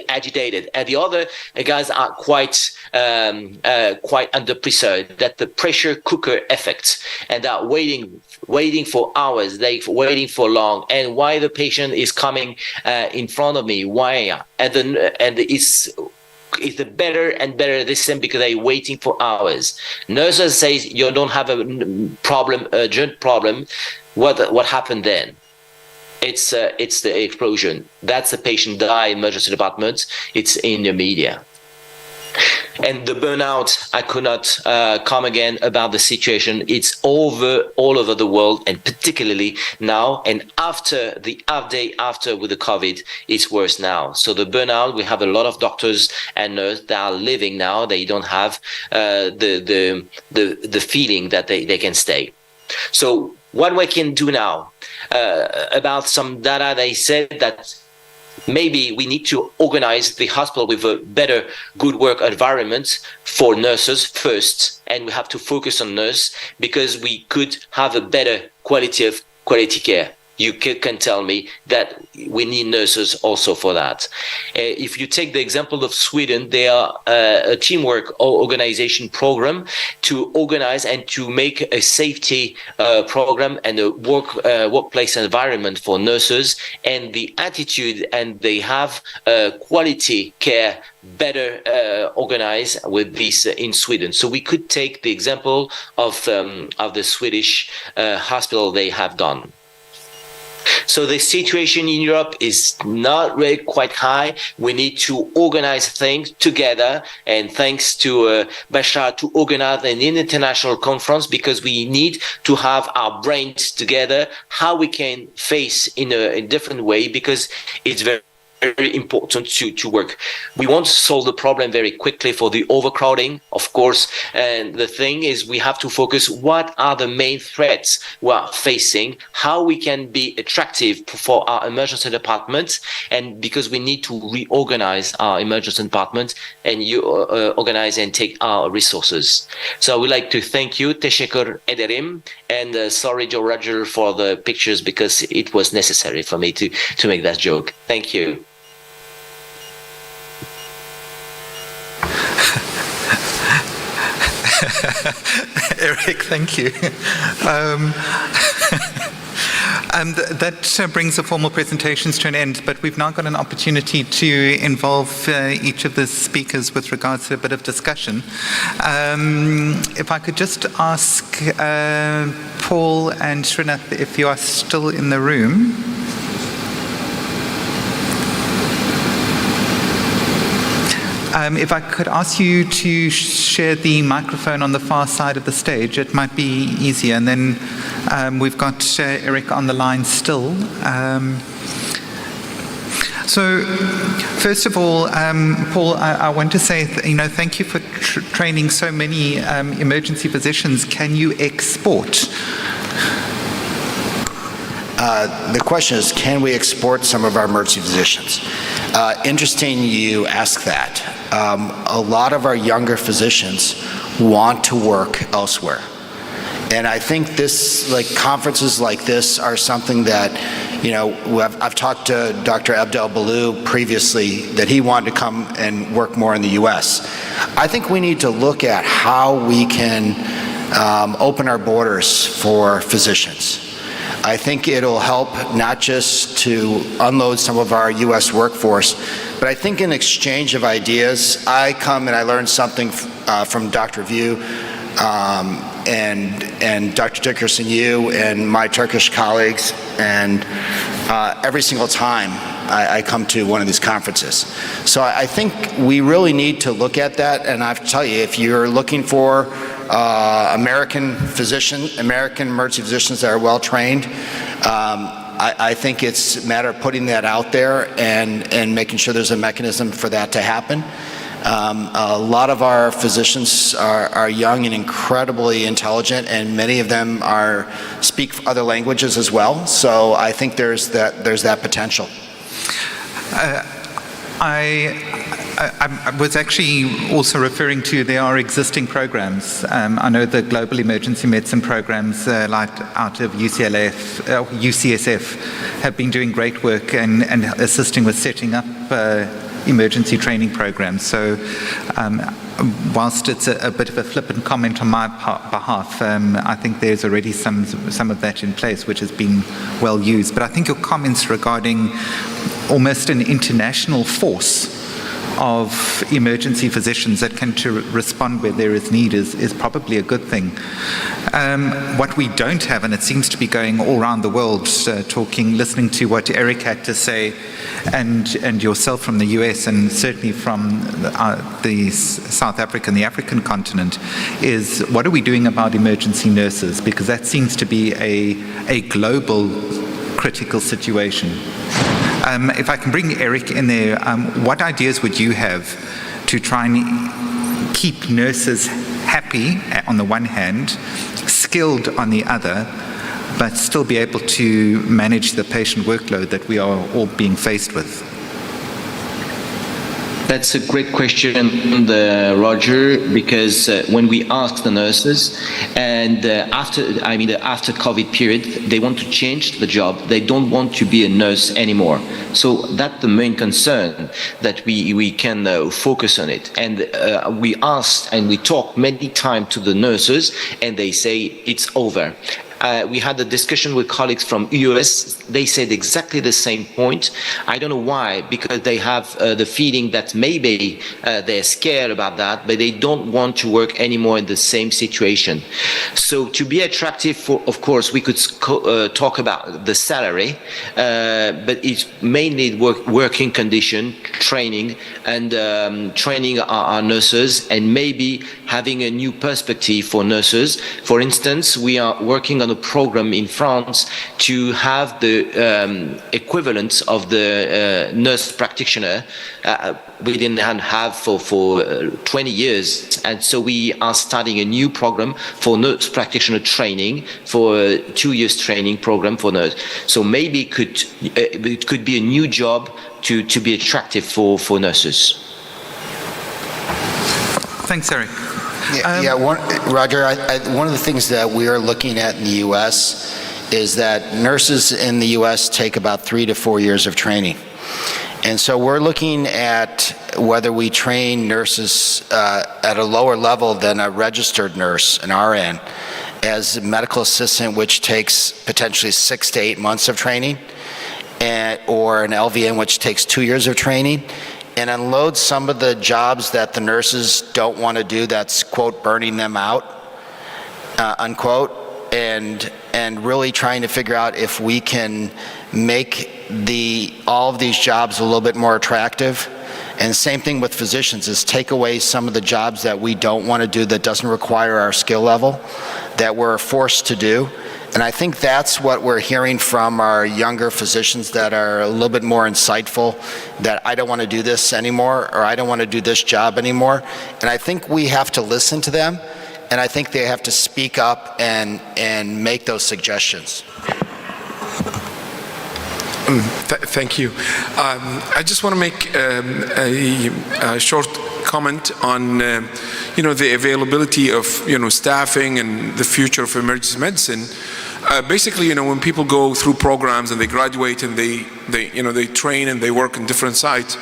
agitated, and the other guys are quite under pressure, that the pressure cooker effect, and are waiting for hours, they waiting for long. And why the patient is coming in front of me? Why? And it's a better and better system because they're waiting for hours. Nurses say you don't have a problem, urgent problem. What happened then? It's the explosion. That's the patient die in emergency department. It's in the media. And the burnout, I could not come again about the situation. It's all over the world, and particularly now. And after the day after with the COVID, it's worse now. So the burnout, we have a lot of doctors and nurses that are living now. They don't have the feeling that they can stay. So what we can do now about some data, they said that maybe we need to organize the hospital with a better good work environment for nurses first, and we have to focus on nurse because we could have a better quality care. You can tell me that we need nurses also for that. If you take the example of Sweden, they are a teamwork organization program to organize and to make a safety program and a workplace environment for nurses, and the attitude, and they have quality care better organized with this in Sweden. So we could take the example of the Swedish hospital they have done. So the situation in Europe is not really quite high. We need to organize things together, and thanks to Bashar to organize an international conference, because we need to have our brains together, how we can face in a different way, because it's very important to work. We want to solve the problem very quickly for the overcrowding, of course, and the thing is we have to focus what are the main threats we are facing, how we can be attractive for our emergency departments, and because we need to reorganize our emergency department and organize and take our resources. So I would like to thank you, Teşekkür ederim, and sorry, Joe Roger, for the pictures, because it was necessary for me to make that joke. Thank you. Eric, thank you. And that brings the formal presentations to an end, but we've now got an opportunity to involve each of the speakers with regards to a bit of discussion. If I could just ask Paul and Srinath if you are still in the room. If I could ask you to share the microphone on the far side of the stage, it might be easier. And then we've got Eric on the line still. So, first of all, Paul, I want to say, thank you for training so many emergency physicians. Can you export? The question is, can we export some of our emergency physicians? Interesting you ask that. A lot of our younger physicians want to work elsewhere. And I think this, like conferences like this are something that, you know, I've talked to Dr. Abdel Balou previously that he wanted to come and work more in the US. I think we need to look at how we can open our borders for physicians. I think it'll help not just to unload some of our US workforce, but I think in exchange of ideas, I come and I learn something from Dr. View and Dr. Dickerson, you and my Turkish colleagues, and every single time I come to one of these conferences. So I think we really need to look at that, and I have to tell you, if you're looking for American emergency physicians that are well trained, I think it's a matter of putting that out there and making sure there's a mechanism for that to happen. A lot of our physicians are young and incredibly intelligent, and many of them speak other languages as well. So I think there's that potential. I was actually also referring to there are existing programs. I know the global emergency medicine programs like out of UCSF have been doing great work and assisting with setting up emergency training programs. So whilst it's a bit of a flippant comment on my behalf, I think there's already some of that in place which has been well used. But I think your comments regarding almost an international force of emergency physicians that can respond where there is need is probably a good thing. What we don't have, and it seems to be going all around the world, listening to what Eric had to say, and yourself from the US, and certainly from the South Africa and the African continent, is what are we doing about emergency nurses? Because that seems to be a global critical situation. If I can bring Eric in there, what ideas would you have to try and keep nurses happy on the one hand, skilled on the other, but still be able to manage the patient workload that we are all being faced with? That's a great question, Roger, because when we ask the nurses, and after COVID period, they want to change the job. They don't want to be a nurse anymore. So that's the main concern, that we can focus on it. And we asked and we talked many times to the nurses, and they say it's over. We had a discussion with colleagues from US. They said exactly the same point. I don't know why, because they have the feeling that maybe they're scared about that, but they don't want to work anymore in the same situation. So to be attractive, of course, we could talk about the salary, but it's mainly working condition, training, and training our nurses, and maybe having a new perspective for nurses. For instance, we are working on a program in France to have the equivalent of the nurse practitioner we didn't have for 20 years. And so we are starting a new program for nurse practitioner training, for a 2 years training program for nurse. So maybe it could be a new job to be attractive for nurses. Thanks, Eric. Roger, one of the things that we are looking at in the U.S. is that nurses in the U.S. take about 3 to 4 years of training. And so we're looking at whether we train nurses at a lower level than a registered nurse, an RN, as a medical assistant, which takes potentially 6 to 8 months of training, or an LVN, which takes 2 years of training, and unload some of the jobs that the nurses don't want to do, that's, quote, burning them out, unquote, and really trying to figure out if we can make all of these jobs a little bit more attractive. And same thing with physicians, is take away some of the jobs that we don't want to do, that doesn't require our skill level, that we're forced to do. And I think that's what we're hearing from our younger physicians that are a little bit more insightful, that I don't want to do this anymore, or I don't want to do this job anymore. And I think we have to listen to them, and I think they have to speak up and make those suggestions. Thank you. I just want to make a short comment on, the availability of, staffing and the future of emergency medicine. Basically, when people go through programs and they graduate and they train and they work in different sites,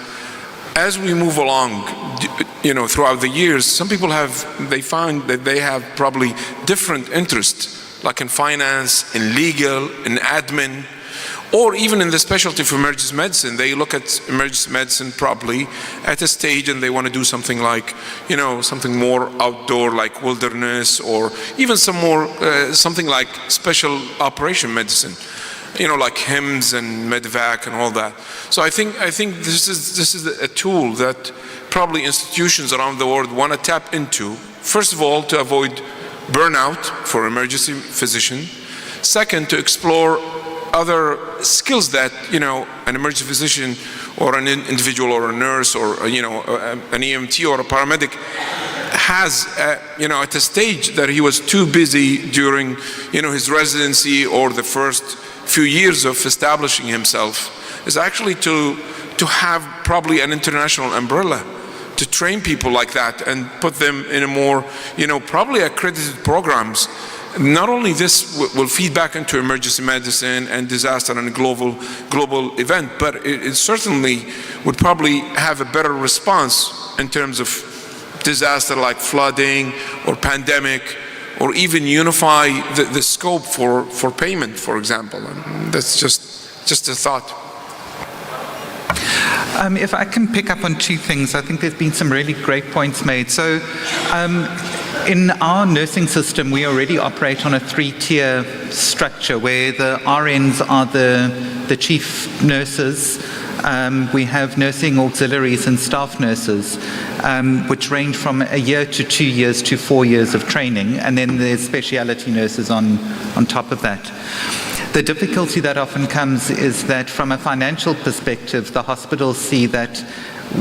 as we move along, throughout the years, some people they find that they have probably different interests, like in finance, in legal, in admin, or even in the specialty of emergency medicine. They look at emergency medicine probably at a stage and they want to do something like, something more outdoor like wilderness, or even something like special operation medicine, like HIMSS and Medevac and all that. So I think this is a tool that probably institutions around the world want to tap into. First of all, to avoid burnout for emergency physician. Second, to explore other skills that an emergency physician or an individual or a nurse or an EMT or a paramedic has at a stage that he was too busy during his residency or the first few years of establishing himself, is actually to have probably an international umbrella to train people like that and put them in a more probably accredited programs. Not only this will feed back into emergency medicine and disaster and a global event, but it certainly would probably have a better response in terms of disaster like flooding or pandemic, or even unify the scope for payment, for example. And that's just a thought. If I can pick up on two things, I think there's been some really great points made. So in our nursing system, we already operate on a 3-tier structure where the RNs are the chief nurses. We have nursing auxiliaries and staff nurses, which range from a year to 2 years to 4 years of training, and then there's specialty nurses on top of that. The difficulty that often comes is that from a financial perspective, the hospitals see that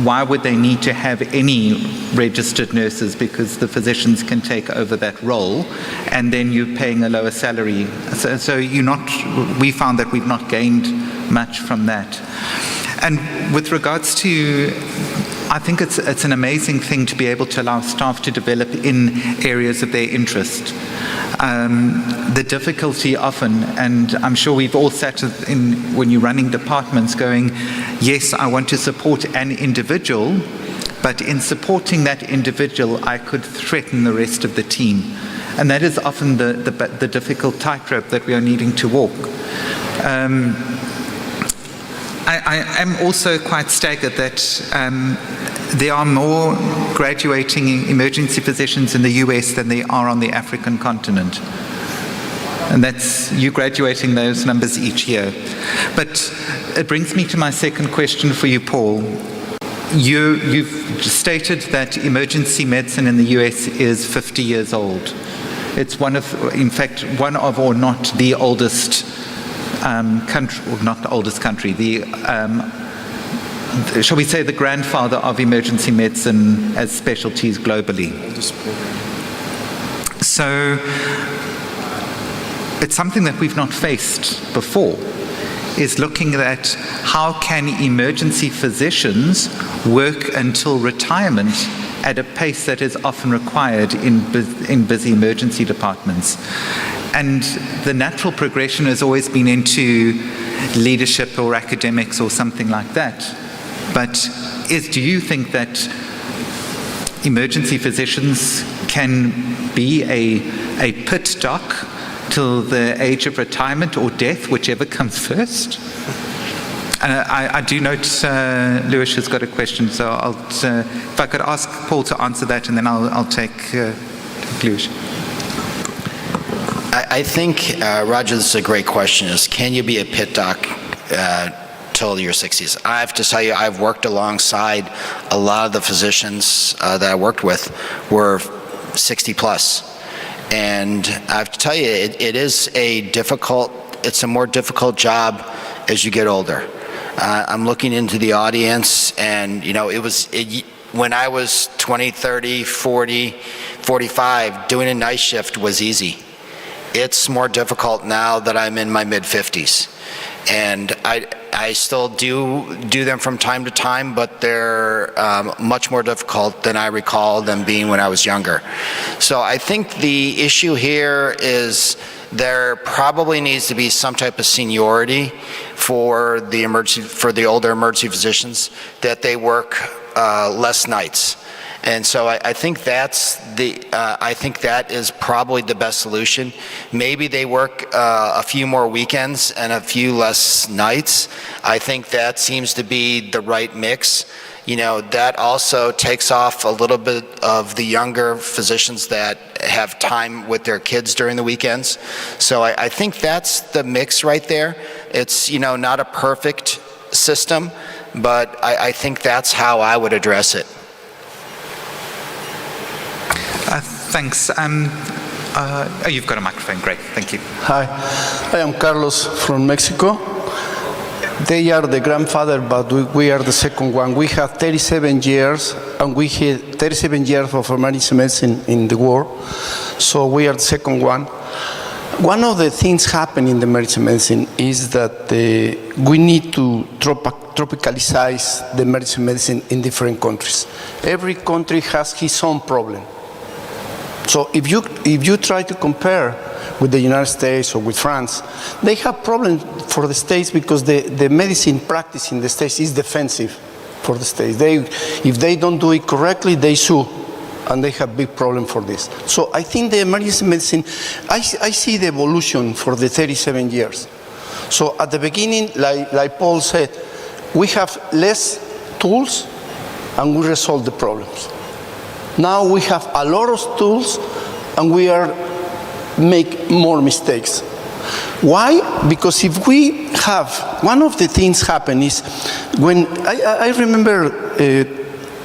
why would they need to have any registered nurses, because the physicians can take over that role and then you're paying a lower salary. So we found that we've not gained much from that. And with regards to, I think it's an amazing thing to be able to allow staff to develop in areas of their interest. The difficulty often, and I'm sure we've all sat when you're running departments going, yes, I want to support an individual, but in supporting that individual, I could threaten the rest of the team. And that is often the difficult tightrope that we are needing to walk. I am also quite staggered that there are more graduating emergency physicians in the US than there are on the African continent. And that's you graduating those numbers each year. But it brings me to my second question for you, Paul. You've stated that emergency medicine in the US is 50 years old. It's one of, or not the oldest country, or not the oldest country, shall we say the grandfather of emergency medicine as specialties globally. So it's something that we've not faced before, is looking at how can emergency physicians work until retirement at a pace that is often required in busy emergency departments. And the natural progression has always been into leadership or academics or something like that. But do you think that emergency physicians can be a pit doc till the age of retirement or death, whichever comes first? And I do note Lewis has got a question, so if I could ask Paul to answer that, and then I'll take Lewis. I think, Roger, this is a great question, is can you be a pit doc till your 60s? I have to tell you, I've worked alongside a lot of the physicians that I worked with were 60 plus. And I have to tell you, it's a more difficult job as you get older. I'm looking into the audience, and when I was 20, 30, 40, 45, doing a night shift was easy. It's more difficult now that I'm in my mid-50s. And I still do them from time to time, but they're much more difficult than I recall them being when I was younger. So I think the issue here is there probably needs to be some type of seniority for the older emergency physicians, that they work less nights. And so I think I think that is probably the best solution. Maybe they work a few more weekends and a few less nights. I think that seems to be the right mix. You know, that also takes off a little bit of the younger physicians that have time with their kids during the weekends. So I think that's the mix right there. It's, you know, not a perfect system, but I think that's how I would address it. Thanks. You've got a microphone. Great. Thank you. Hi, I am Carlos from Mexico. They are the grandfather, but we are the second one. We have 37 years, and we had 37 years of emergency medicine in the world, so we are the second one. One of the things happening in the emergency medicine is that we need to tropicalize the emergency medicine in different countries. Every country has its own problem. So if you try to compare with the United States or with France, they have problems for the states because the medicine practice in the states is defensive for the states. If they don't do it correctly, they sue, and they have big problem for this. So I think the emergency medicine, I see the evolution for the 37 years. So at the beginning, like Paul said, we have less tools and we resolve the problems. Now we have a lot of tools and we make more mistakes. Why? Because if we have, one of the things happen is when, I remember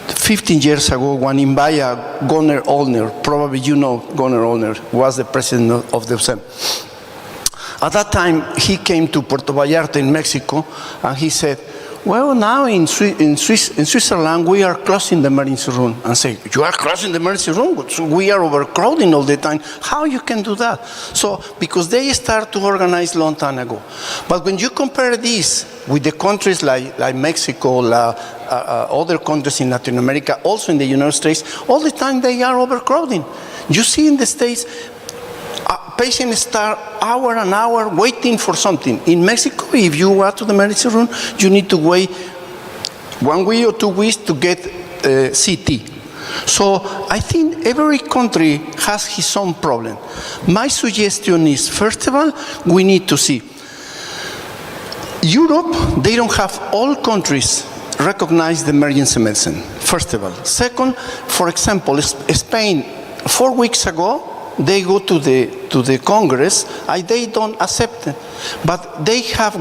15 years ago when in Bahia, Gunnar Ollner, probably you know Gunnar Ollner, was the president of the USEM. At that time, he came to Puerto Vallarta in Mexico and he said, well, now in Switzerland, we are closing the emergency room. And say, you are closing the emergency room? We are overcrowding all the time. How you can do that? So, because they start to organize long time ago. But when you compare this with the countries like Mexico, other countries in Latin America, also in the United States, all the time they are overcrowding. You see in the States, patients start hour and hour waiting for something. In Mexico, if you go to the emergency room, you need to wait 1 week or 2 weeks to get CT. So I think every country has its own problem. My suggestion is, first of all, we need to see. Europe, they don't have all countries recognize the emergency medicine, first of all. Second, for example, Spain, 4 weeks ago, they go to the Congress, and they don't accept it. But they have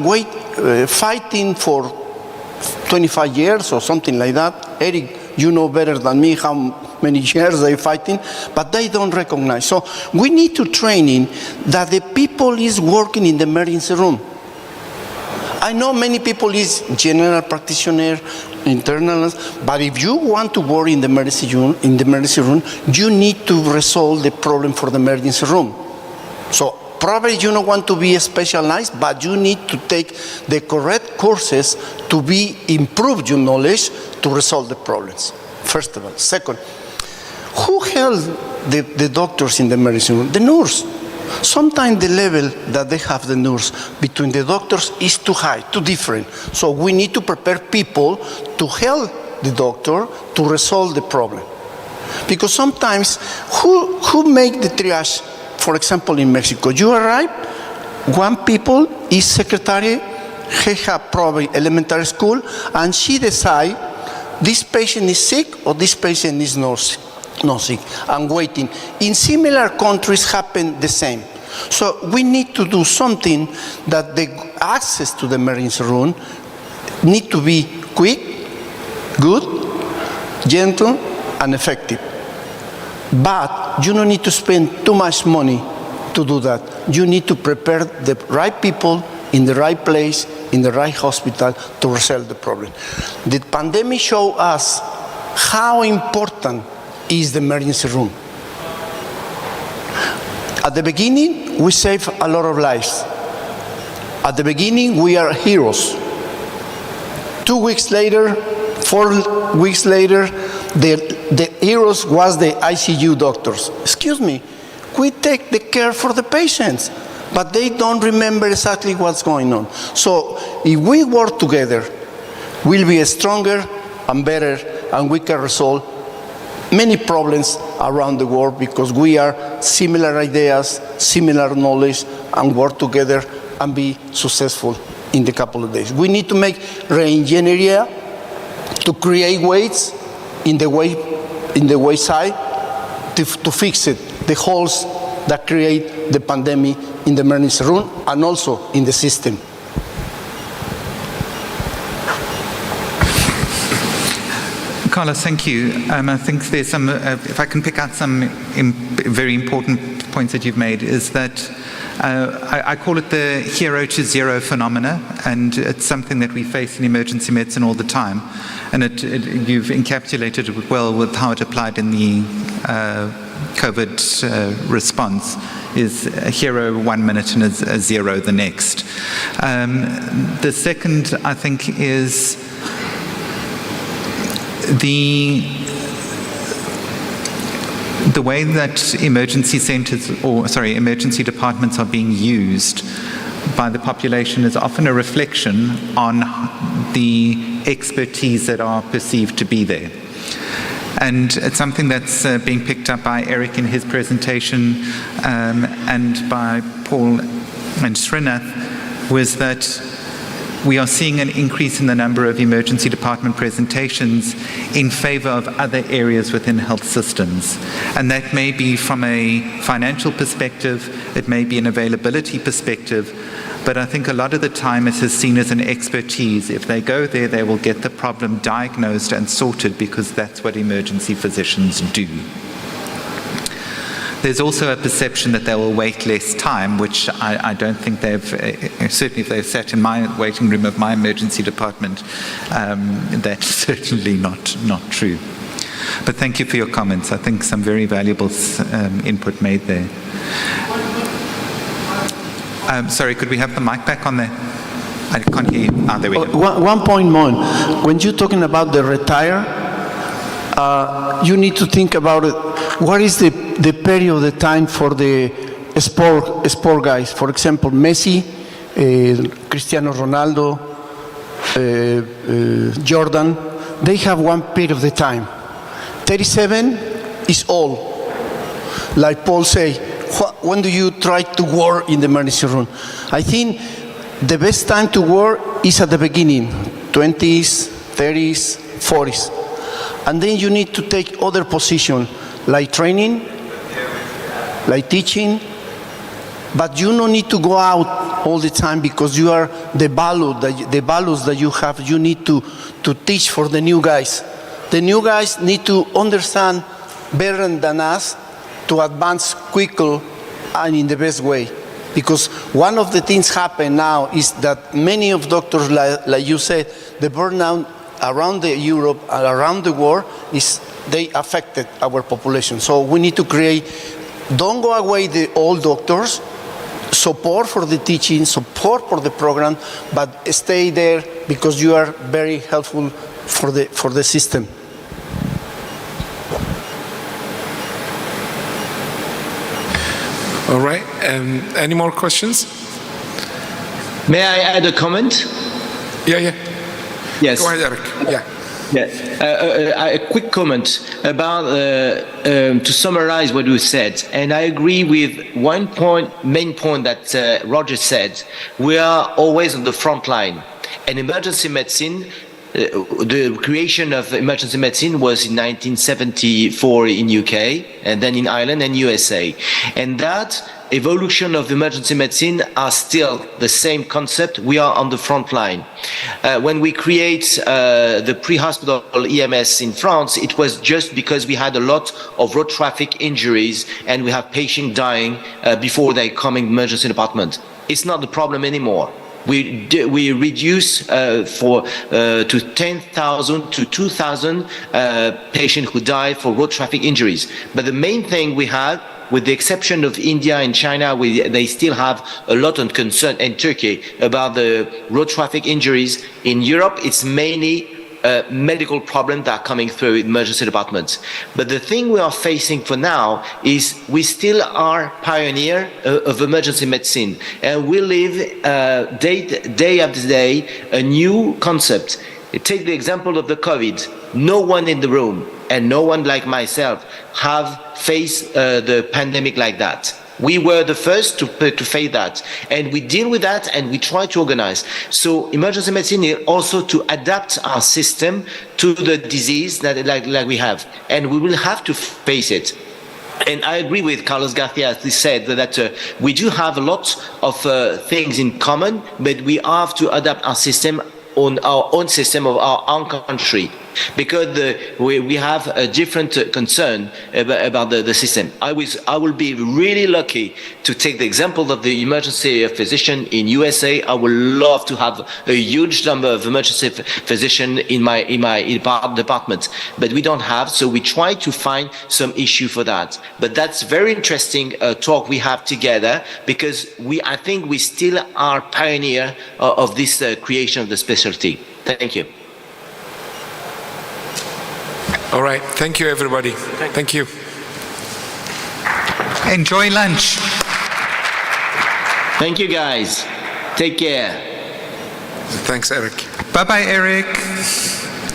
fighting for 25 years or something like that. Eric, you know better than me how many years they're fighting, but they don't recognize. So we need to training that the people is working in the emergency room. I know many people is general practitioner, internals, but if you want to work in the emergency room, you need to resolve the problem for the emergency room. So probably you don't want to be specialized, but you need to take the correct courses to improve your knowledge to resolve the problems, first of all. Second, who held the doctors in the emergency room? The nurse. Sometimes the level that they have the nurse between the doctors is too high, too different. So we need to prepare people to help the doctor to resolve the problem. Because sometimes, who make the triage? For example, in Mexico, you arrive, one people is secretary, he have probably elementary school, and she decide this patient is sick or this patient is not sick, and waiting. In similar countries happen the same. So we need to do something that the access to the emergency room need to be quick, good, gentle, and effective. But you don't need to spend too much money to do that. You need to prepare the right people in the right place, in the right hospital to resolve the problem. The pandemic showed us how important is the emergency room. At the beginning, we saved a lot of lives. At the beginning, we are heroes. 2 weeks later, 4 weeks later, the heroes was the ICU doctors. Excuse me, we take the care for the patients, but they don't remember exactly what's going on. So if we work together, we'll be stronger and better, and we can resolve many problems around the world because we are similar ideas, similar knowledge, and work together and be successful in the couple of days. We need to make re-engineering to create ways in the wayside to fix it, the holes that create the pandemic in the emergency room and also in the system. Carlos, thank you. I think there's some, if I can pick out some very important points that you've made, is that I call it the hero to zero phenomena, and it's something that we face in emergency medicine all the time. And you've encapsulated it well with how it applied in the COVID response, is a hero 1 minute and a zero the next. The second, I think, is the way that emergency centers, emergency departments are being used by the population is often a reflection on the expertise that are perceived to be there. And it's something that's being picked up by Eric in his presentation and by Paul and Srinath, was that we are seeing an increase in the number of emergency department presentations in favor of other areas within health systems. And that may be from a financial perspective, it may be an availability perspective, but I think a lot of the time it is seen as an expertise. If they go there, they will get the problem diagnosed and sorted because that's what emergency physicians do. There's also a perception that they will wait less time, which I don't think certainly if they've sat in my waiting room of my emergency department, that's certainly not true. But thank you for your comments. I think some very valuable input made there. Sorry, could we have the mic back on there? I can't hear you. There we go. One point more. When you're talking about the retire, you need to think about it. What is the period of time for the sport guys? For example, Messi, Cristiano Ronaldo, Jordan, they have one period of the time. 37 is all. Like Paul say, when do you try to work in the emergency room? I think the best time to work is at the beginning, 20s, 30s, 40s. And then you need to take other positions, like training, like teaching, but you don't need to go out all the time because you are the values that you have, you need to teach for the new guys. The new guys need to understand better than us to advance quicker and in the best way. Because one of the things happen now is that many of doctors, like you said, the burnout around Europe and around the world they affected our population. So we need to create, don't go away the old doctors, support for the teaching, support for the program, but stay there because you are very helpful for the system. All right, any more questions? May I add a comment? Yeah. Yes. Go ahead, Eric. Yeah. A quick comment about, to summarize what you said, and I agree with one main point that Roger said. We are always on the front line, and emergency medicine, the creation of emergency medicine was in 1974 in UK, and then in Ireland and USA, and that evolution of emergency medicine are still the same concept. We are on the front line. When we create the pre-hospital EMS in France, it was just because we had a lot of road traffic injuries and we have patients dying before they come in emergency department. It's not the problem anymore. We reduce to 10,000 to 2,000 patients who die for road traffic injuries. But the main thing we had with the exception of India and China, they still have a lot of concern, and Turkey, about the road traffic injuries. In Europe, it's mainly medical problems that are coming through emergency departments. But the thing we are facing for now is we still are pioneer of emergency medicine, and we live day after day a new concept. Take the example of the COVID. No one in the room and no one like myself have faced the pandemic like that. We were the first to face that, and we deal with that, and we try to organize. So emergency medicine is also to adapt our system to the disease that like we have, and we will have to face it. And I agree with Carlos Garcia, as he said, that we do have a lot of things in common, but we have to adapt our system on our own system of our own country, because we have a different concern about the system. I will be really lucky to take the example of the emergency physician in USA. I would love to have a huge number of emergency physicians in my department, but we don't have, so we try to find some issue for that. But that's very interesting talk we have together, because I think we still are pioneer of this creation of the specialty. Thank you. All right. Thank you, everybody. Thank you. Enjoy lunch. Thank you, guys. Take care. Thanks, Eric. Bye-bye, Eric.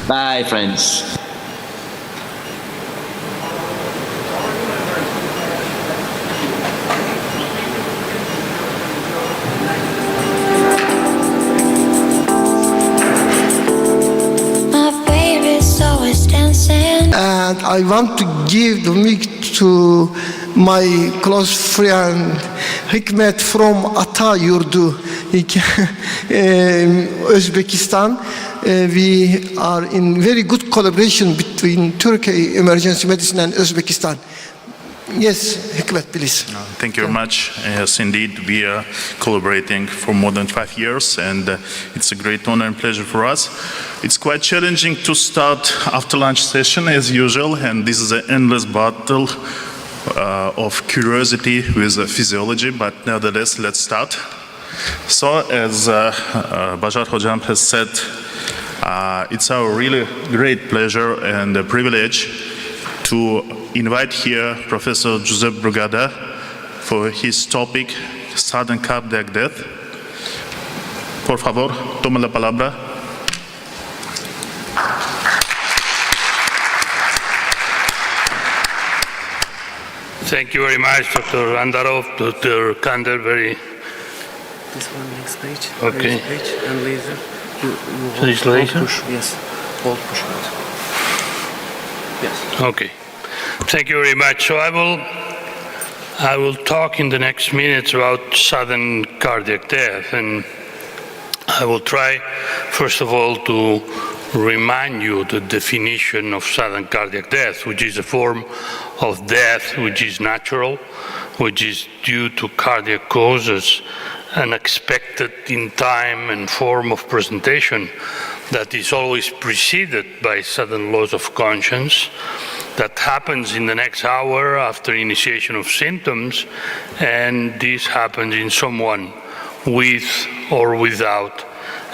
Bye, friends. And I want to give the mic to my close friend Hikmet from Atayurdu, Uzbekistan. We are in very good collaboration between Turkey Emergency Medicine and Uzbekistan. Yes, Hikmet, please. Thank you very much. Yes, indeed, we are collaborating for more than 5 years, and it's a great honor and pleasure for us. It's quite challenging to start after lunch session as usual, and this is an endless battle of curiosity with physiology, but nevertheless, let's start. So, as Bashar Hojam has said, it's our really great pleasure and a privilege to invite here Professor Josep Brugada for his topic, Sudden Cardiac Death. Por favor, tome la palabra. Thank you very much, Dr. Andarov, Dr. Kanderberry. This one, next page. Okay. Next page, and laser. This laser? Push, yes. Hold push. Yes. Okay. Thank you very much. So I will talk in the next minutes about sudden cardiac death, and I will try, first of all, to remind you the definition of sudden cardiac death, which is a form of death which is natural, which is due to cardiac causes, unexpected in time and form of presentation, that is always preceded by sudden loss of conscience, that happens in the next hour after initiation of symptoms, and this happens in someone with or without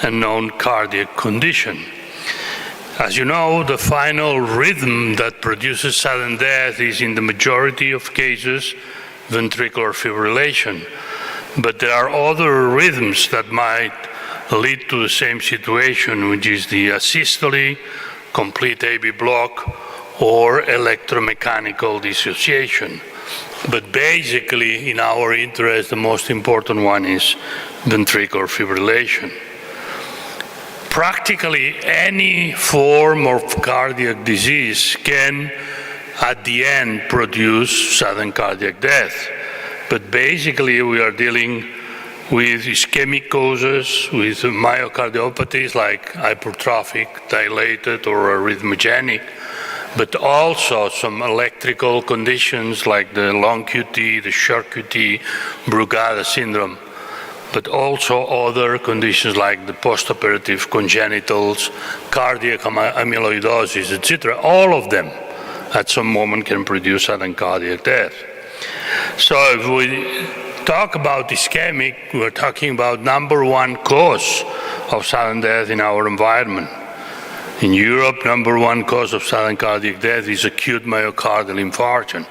a known cardiac condition. As you know, the final rhythm that produces sudden death is, in the majority of cases, ventricular fibrillation. But there are other rhythms that might lead to the same situation, which is the asystole, complete AV block, or electromechanical dissociation. But basically, in our interest, the most important one is ventricular fibrillation. Practically any form of cardiac disease can, at the end, produce sudden cardiac death. But basically, we are dealing with ischemic causes, with myocardiopathies like hypertrophic, dilated, or arrhythmogenic, but also some electrical conditions like the long QT, the short QT, Brugada syndrome, but also other conditions like the postoperative congenitals, cardiac amyloidosis, etc. All of them at some moment can produce sudden cardiac death. So if we talk about ischemic, we're talking about number one cause of sudden death in our environment. In Europe, number one cause of sudden cardiac death is acute myocardial infarction.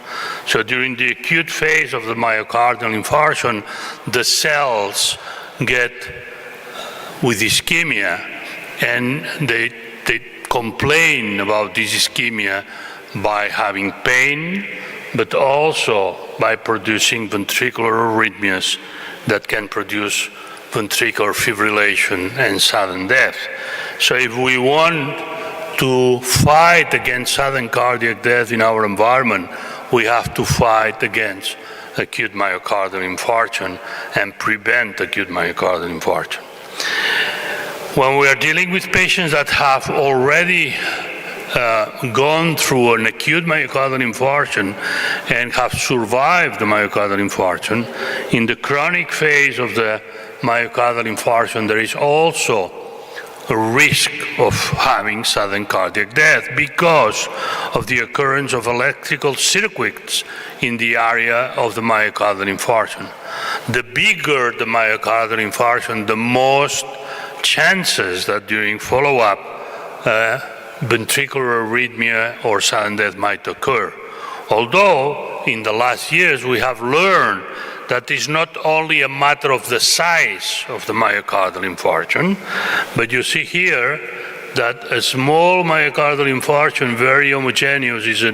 So during the acute phase of the myocardial infarction, the cells get with ischemia, and they complain about this ischemia by having pain, but also by producing ventricular arrhythmias that can produce ventricular fibrillation and sudden death. So if we want to fight against sudden cardiac death in our environment, we have to fight against acute myocardial infarction and prevent acute myocardial infarction. When we are dealing with patients that have already gone through an acute myocardial infarction and have survived the myocardial infarction, in the chronic phase of the myocardial infarction, there is also a risk of having sudden cardiac death because of the occurrence of electrical circuits in the area of the myocardial infarction. The bigger the myocardial infarction, the most chances that during follow-up ventricular arrhythmia or sudden death might occur. Although in the last years we have learned that it's not only a matter of the size of the myocardial infarction, but you see here that a small myocardial infarction, very homogeneous, is a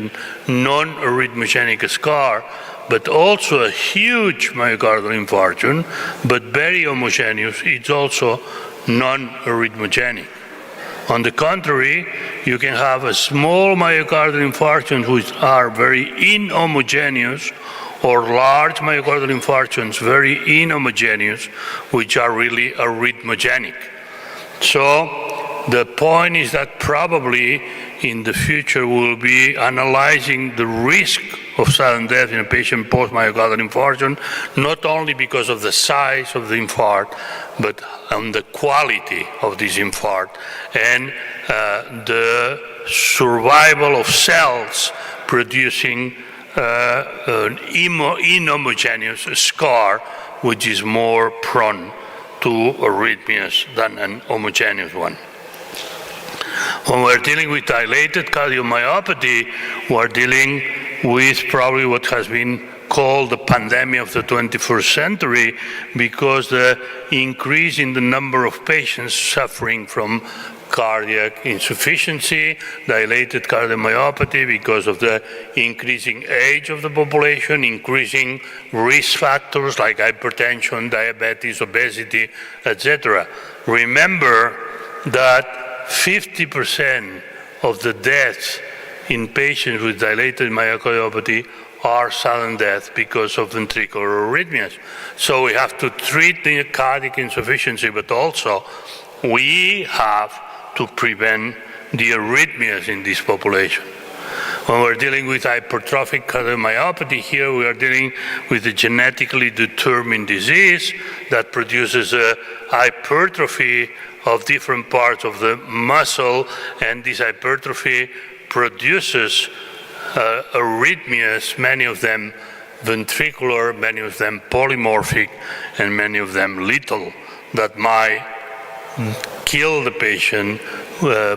non-arrhythmogenic scar, but also a huge myocardial infarction, but very homogeneous, it's also non-arrhythmogenic. On the contrary, you can have a small myocardial infarction which are very inhomogeneous, or large myocardial infarctions, very inhomogeneous, which are really arrhythmogenic. So the point is that probably in the future we'll be analyzing the risk of sudden death in a patient post-myocardial infarction, not only because of the size of the infarct, but on the quality of this infarct and the survival of cells producing an inhomogeneous scar, which is more prone to arrhythmias than an homogeneous one. When we're dealing with dilated cardiomyopathy, we're dealing with probably what has been called the pandemic of the 21st century, because the increase in the number of patients suffering from cardiac insufficiency, dilated cardiomyopathy, because of the increasing age of the population, increasing risk factors like hypertension, diabetes, obesity, etc. Remember that 50% of the deaths in patients with dilated myocardiopathy are sudden death because of ventricular arrhythmias. So we have to treat the cardiac insufficiency, but also we have to prevent the arrhythmias in this population. When we're dealing with hypertrophic cardiomyopathy, here we are dealing with a genetically determined disease that produces a hypertrophy of different parts of the muscle, and this hypertrophy produces arrhythmias, many of them ventricular, many of them polymorphic, and many of them lethal, that might kill the patient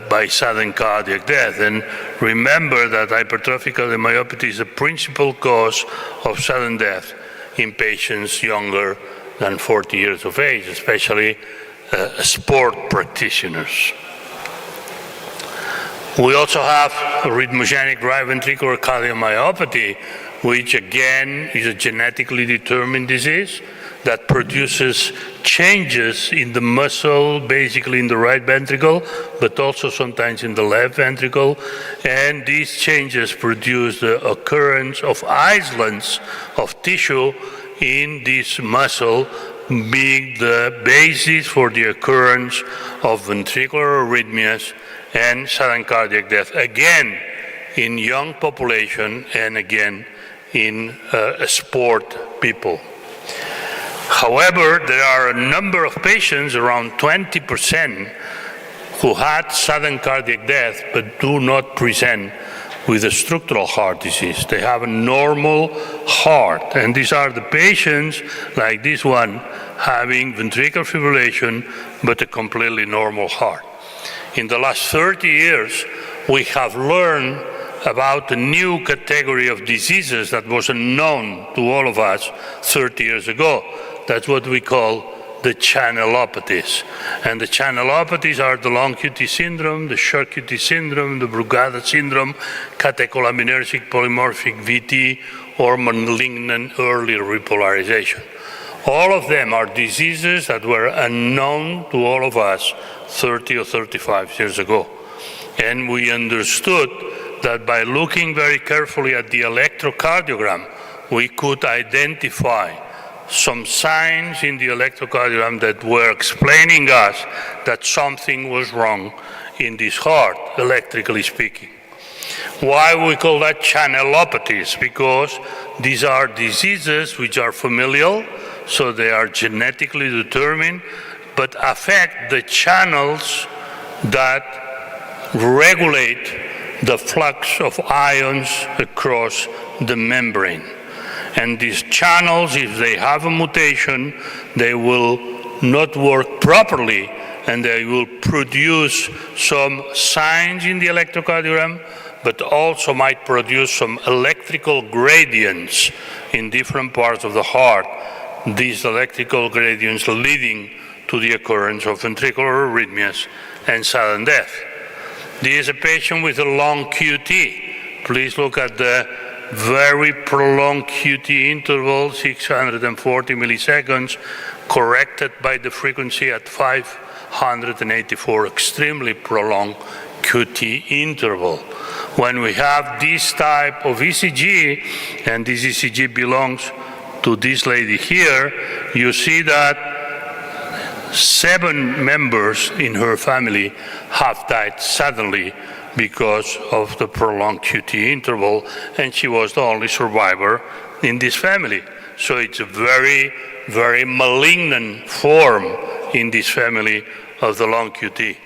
by sudden cardiac death. And remember that hypertrophic cardiomyopathy is the principal cause of sudden death in patients younger than 40 years of age, especially sport practitioners. We also have arrhythmogenic right ventricular cardiomyopathy, which again is a genetically determined disease that produces changes in the muscle, basically in the right ventricle, but also sometimes in the left ventricle. And these changes produce the occurrence of islands of tissue in this muscle, being the basis for the occurrence of ventricular arrhythmias and sudden cardiac death, again in young population and again in sport people. However, there are a number of patients, around 20%, who had sudden cardiac death but do not present with a structural heart disease. They have a normal heart, and these are the patients like this one having ventricular fibrillation but a completely normal heart. In the last 30 years, we have learned about a new category of diseases that was unknown to all of us 30 years ago. That's what we call the channelopathies. And the channelopathies are the long QT syndrome, the short QT syndrome, the Brugada syndrome, catecholaminergic polymorphic VT, or malignant early repolarization. All of them are diseases that were unknown to all of us 30 or 35 years ago. And we understood that by looking very carefully at the electrocardiogram, we could identify some signs in the electrocardiogram that were explaining us that something was wrong in this heart, electrically speaking. Why we call that channelopathies? Because these are diseases which are familial, so they are genetically determined, but affect the channels that regulate the flux of ions across the membrane. And these channels, if they have a mutation, they will not work properly, and they will produce some signs in the electrocardiogram, but also might produce some electrical gradients in different parts of the heart. These electrical gradients leading to the occurrence of ventricular arrhythmias and sudden death. This is a patient with a long QT. Please look at the very prolonged QT interval, 640 milliseconds, corrected by the frequency at 584, extremely prolonged QT interval. When we have this type of ECG, and this ECG belongs to this lady here, you see that 7 members in her family have died suddenly because of the prolonged QT interval, and she was the only survivor in this family. So it's a very, very malignant form in this family of the long QT.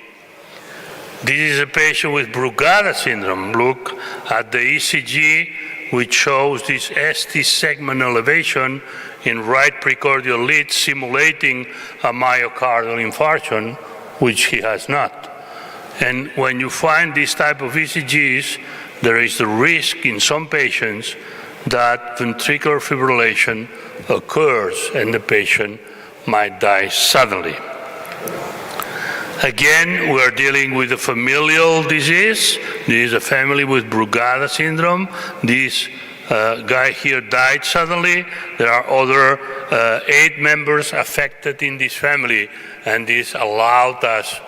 This is a patient with Brugada syndrome. Look at the ECG, which shows this ST segment elevation in right precordial lead, simulating a myocardial infarction, which he has not. And when you find this type of ECGs, there is the risk in some patients that ventricular fibrillation occurs and the patient might die suddenly. Again, we are dealing with a familial disease. This is a family with Brugada syndrome. This guy here died suddenly. There are other 8 members affected in this family, and this allowed us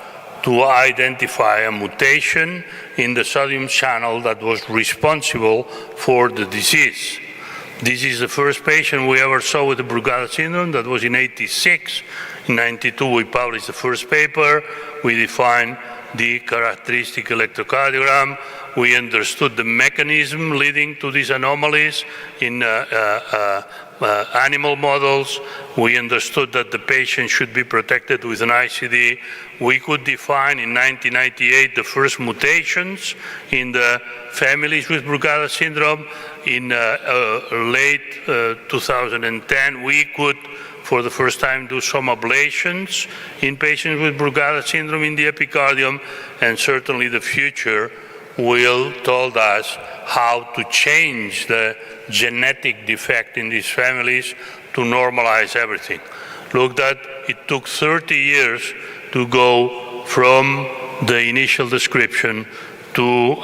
to identify a mutation in the sodium channel that was responsible for the disease. This is the first patient we ever saw with the Brugada syndrome. That was in '86. In '92, we published the first paper. We defined the characteristic electrocardiogram. We understood the mechanism leading to these anomalies in animal models. We understood that the patient should be protected with an ICD. We could define in 1998 the first mutations in the families with Brugada syndrome. In late 2010, we could, for the first time, do some ablations in patients with Brugada syndrome in the epicardium, and certainly the future will tell us how to change the genetic defect in these families to normalize everything. Look, that it took 30 years to go from the initial description to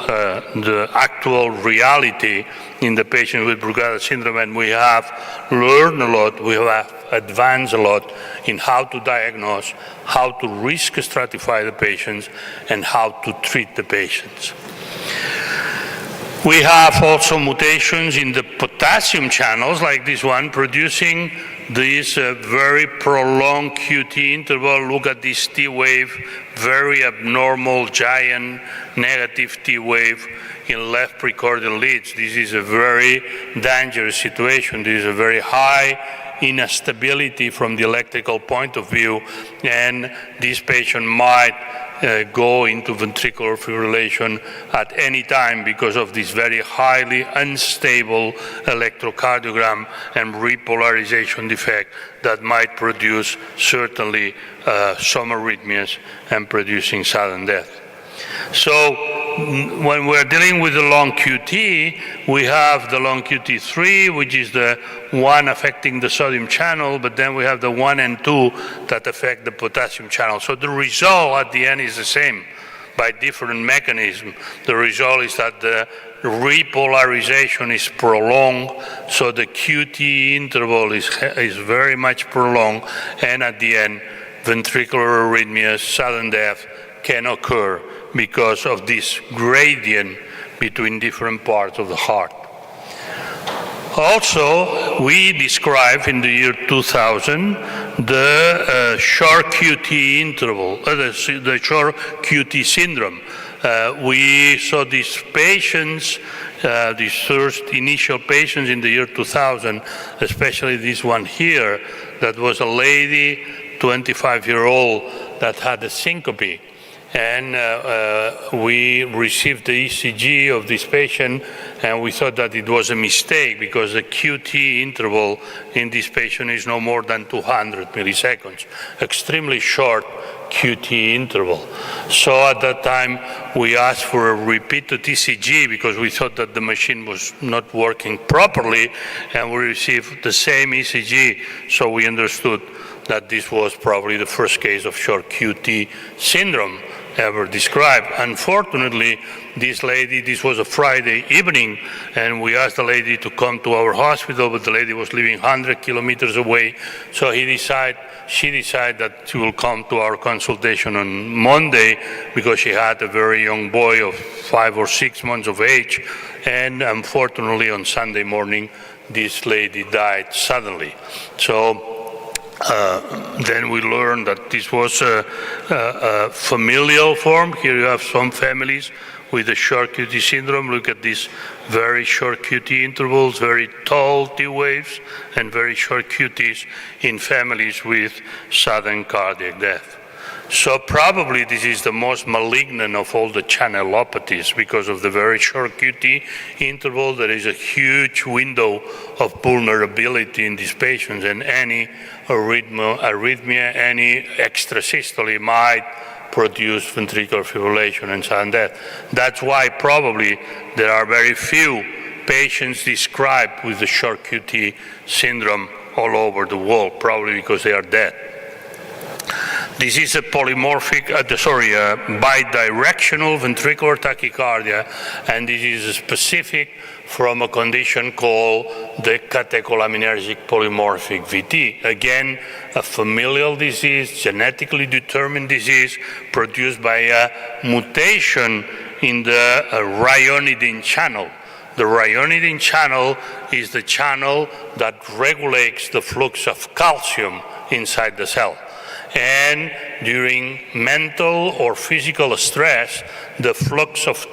the actual reality in the patient with Brugada syndrome, and we have learned a lot, we have advanced a lot in how to diagnose, how to risk stratify the patients, and how to treat the patients. We have also mutations in the potassium channels, like this one, producing this very prolonged QT interval. Look at this T wave, very abnormal, giant negative T wave in left precordial leads. This is a very dangerous situation. This is a very high instability from the electrical point of view, and this patient might go into ventricular fibrillation at any time because of this very highly unstable electrocardiogram and repolarization defect that might produce certainly some arrhythmias and producing sudden death. So when we're dealing with the long QT, we have the long QT3, which is the one affecting the sodium channel, but then we have the 1 and 2 that affect the potassium channel. So the result at the end is the same by different mechanism. The result is that the repolarization is prolonged, so the QT interval is very much prolonged, and at the end, ventricular arrhythmias, sudden death can occur because of this gradient between different parts of the heart. Also, we described in the year 2000 the short QT interval, the short QT syndrome. We saw these patients, these first initial patients in the year 2000, especially this one here, that was a lady, 25-year-old, that had a syncope. And we received the ECG of this patient, and we thought that it was a mistake because the QT interval in this patient is no more than 200 milliseconds, extremely short QT interval. So at that time, we asked for a repeated ECG because we thought that the machine was not working properly, and we received the same ECG, so we understood that this was probably the first case of short QT syndrome ever described. Unfortunately, this was a Friday evening, and we asked the lady to come to our hospital, but the lady was living 100 kilometers away, so she decided that she will come to our consultation on Monday because she had a very young boy of 5 or 6 months of age, and unfortunately on Sunday morning, this lady died suddenly. So then we learned that this was a familial form. Here you have some families with a short QT syndrome. Look at these very short QT intervals, very tall T waves, and very short QTs in families with sudden cardiac death. So probably this is the most malignant of all the channelopathies because of the very short QT interval. There is a huge window of vulnerability in these patients, and any arrhythmia, any extrasystole might produce ventricular fibrillation and sudden death. That's why probably there are very few patients described with the short QT syndrome all over the world, probably because they are dead. This is a bidirectional ventricular tachycardia, and this is specific from a condition called the catecholaminergic polymorphic VT. Again, a familial disease, genetically determined disease produced by a mutation in the ryanodine channel. The ryanodine channel is the channel that regulates the flux of calcium inside the cell. And during mental or physical stress, the flux of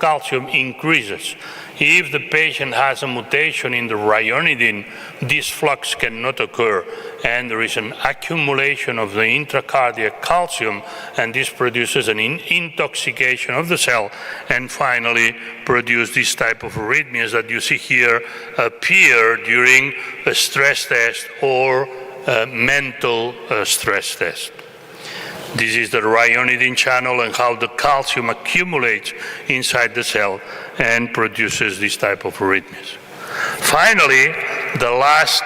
calcium increases. If the patient has a mutation in the ryanodine, this flux cannot occur, and there is an accumulation of the intracardiac calcium, and this produces an intoxication of the cell, and finally produce this type of arrhythmias that you see here appear during a stress test or mental stress test. This is the ryanodine channel and how the calcium accumulates inside the cell and produces this type of arrhythmias. Finally, the last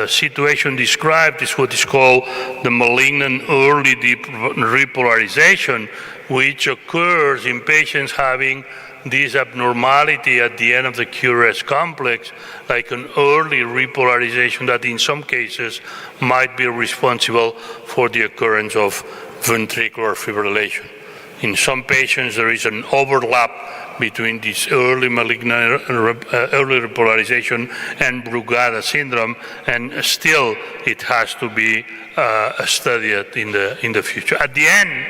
situation described is what is called the malignant early repolarization, which occurs in patients having this abnormality at the end of the QRS complex, like an early repolarization that in some cases might be responsible for the occurrence of ventricular fibrillation. In some patients, there is an overlap between this early malignant early repolarization and Brugada syndrome, and still it has to be studied in the future. At the end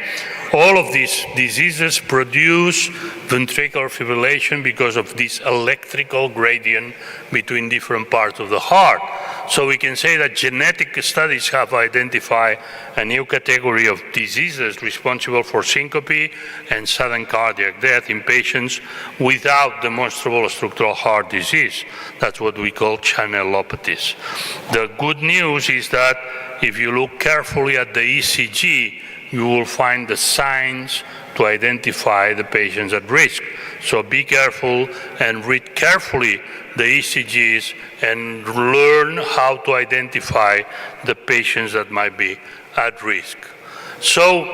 All of these diseases produce ventricular fibrillation because of this electrical gradient between different parts of the heart. So we can say that genetic studies have identified a new category of diseases responsible for syncope and sudden cardiac death in patients without demonstrable structural heart disease. That's what we call channelopathies. The good news is that if you look carefully at the ECG, you will find the signs to identify the patients at risk. So be careful and read carefully the ECGs and learn how to identify the patients that might be at risk. So,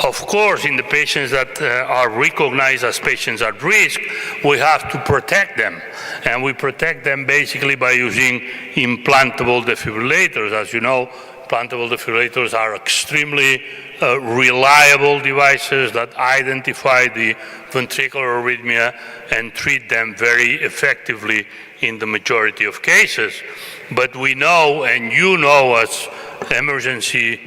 of course, in the patients that are recognized as patients at risk, we have to protect them. And we protect them basically by using implantable defibrillators. As you know, implantable defibrillators are extremely reliable devices that identify the ventricular arrhythmia and treat them very effectively in the majority of cases. But we know, and you know as emergency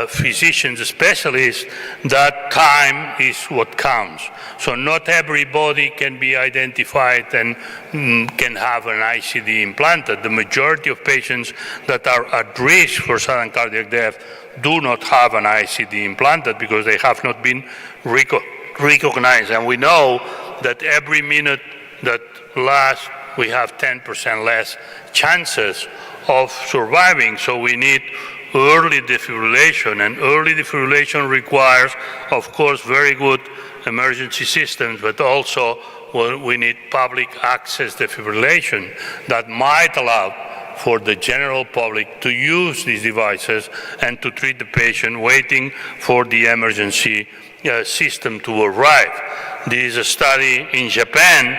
physicians, specialists, that time is what counts. So not everybody can be identified and can have an ICD implanted. The majority of patients that are at risk for sudden cardiac death do not have an ICD implanted because they have not been recognized. And we know that every minute that lasts, we have 10% less chances of surviving. So we need early defibrillation, and early defibrillation requires, of course, very good emergency systems, but also we need public access defibrillation that might allow for the general public to use these devices and to treat the patient waiting for the emergency system to arrive. There is a study in Japan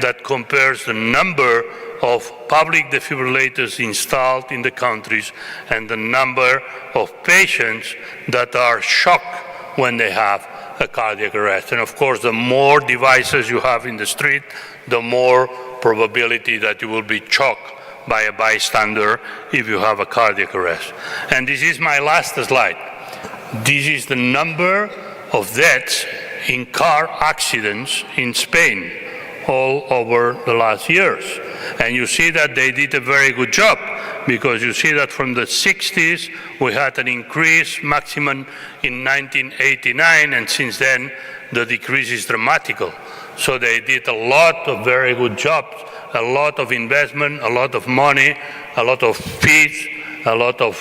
that compares the number of public defibrillators installed in the countries and the number of patients that are shocked when they have a cardiac arrest. And of course, the more devices you have in the street, the more probability that you will be shocked by a bystander if you have a cardiac arrest. And this is my last slide. This is the number of deaths in car accidents in Spain all over the last years. And you see that they did a very good job, because you see that from the 60s we had an increase maximum in 1989, and since then the decrease is dramatical. So they did a lot of very good jobs, a lot of investment, a lot of money, a lot of fees, a lot of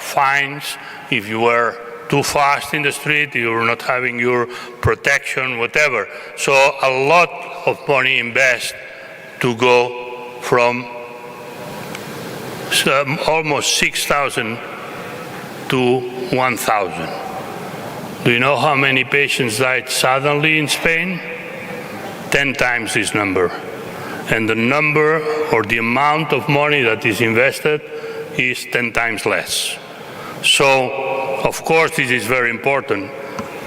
fines if you were too fast in the street, you were not having your protection, whatever. So a lot of money invested to go from almost 6,000 to 1,000. Do you know how many patients died suddenly in Spain? 10 times this number. And the number or the amount of money that is invested is 10 times less. So, of course, this is very important,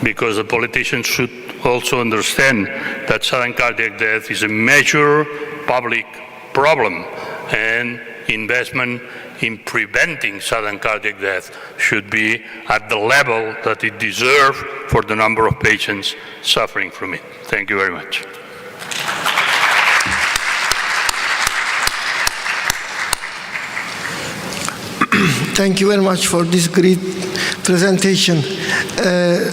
because the politicians should also understand that sudden cardiac death is a major public problem, and investment in preventing sudden cardiac death should be at the level that it deserves for the number of patients suffering from it. Thank you very much. Thank you very much for this great presentation.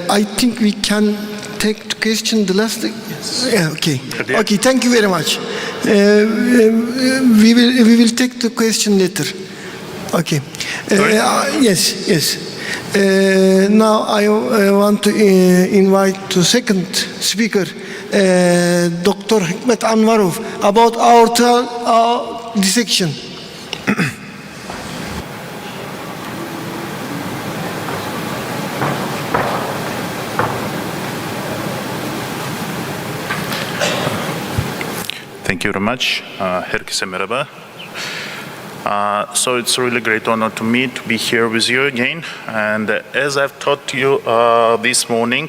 I think we can take the question, the last. Yeah, okay. Okay, thank you very much. We will take the question later. Okay. Yes. Now I want to invite the second speaker, Dr. Hikmet Anvarov, about aorta dissection. Thank you very much. Herkese merhaba. So it's a really great honor to me to be here with you again. And as I've taught you this morning,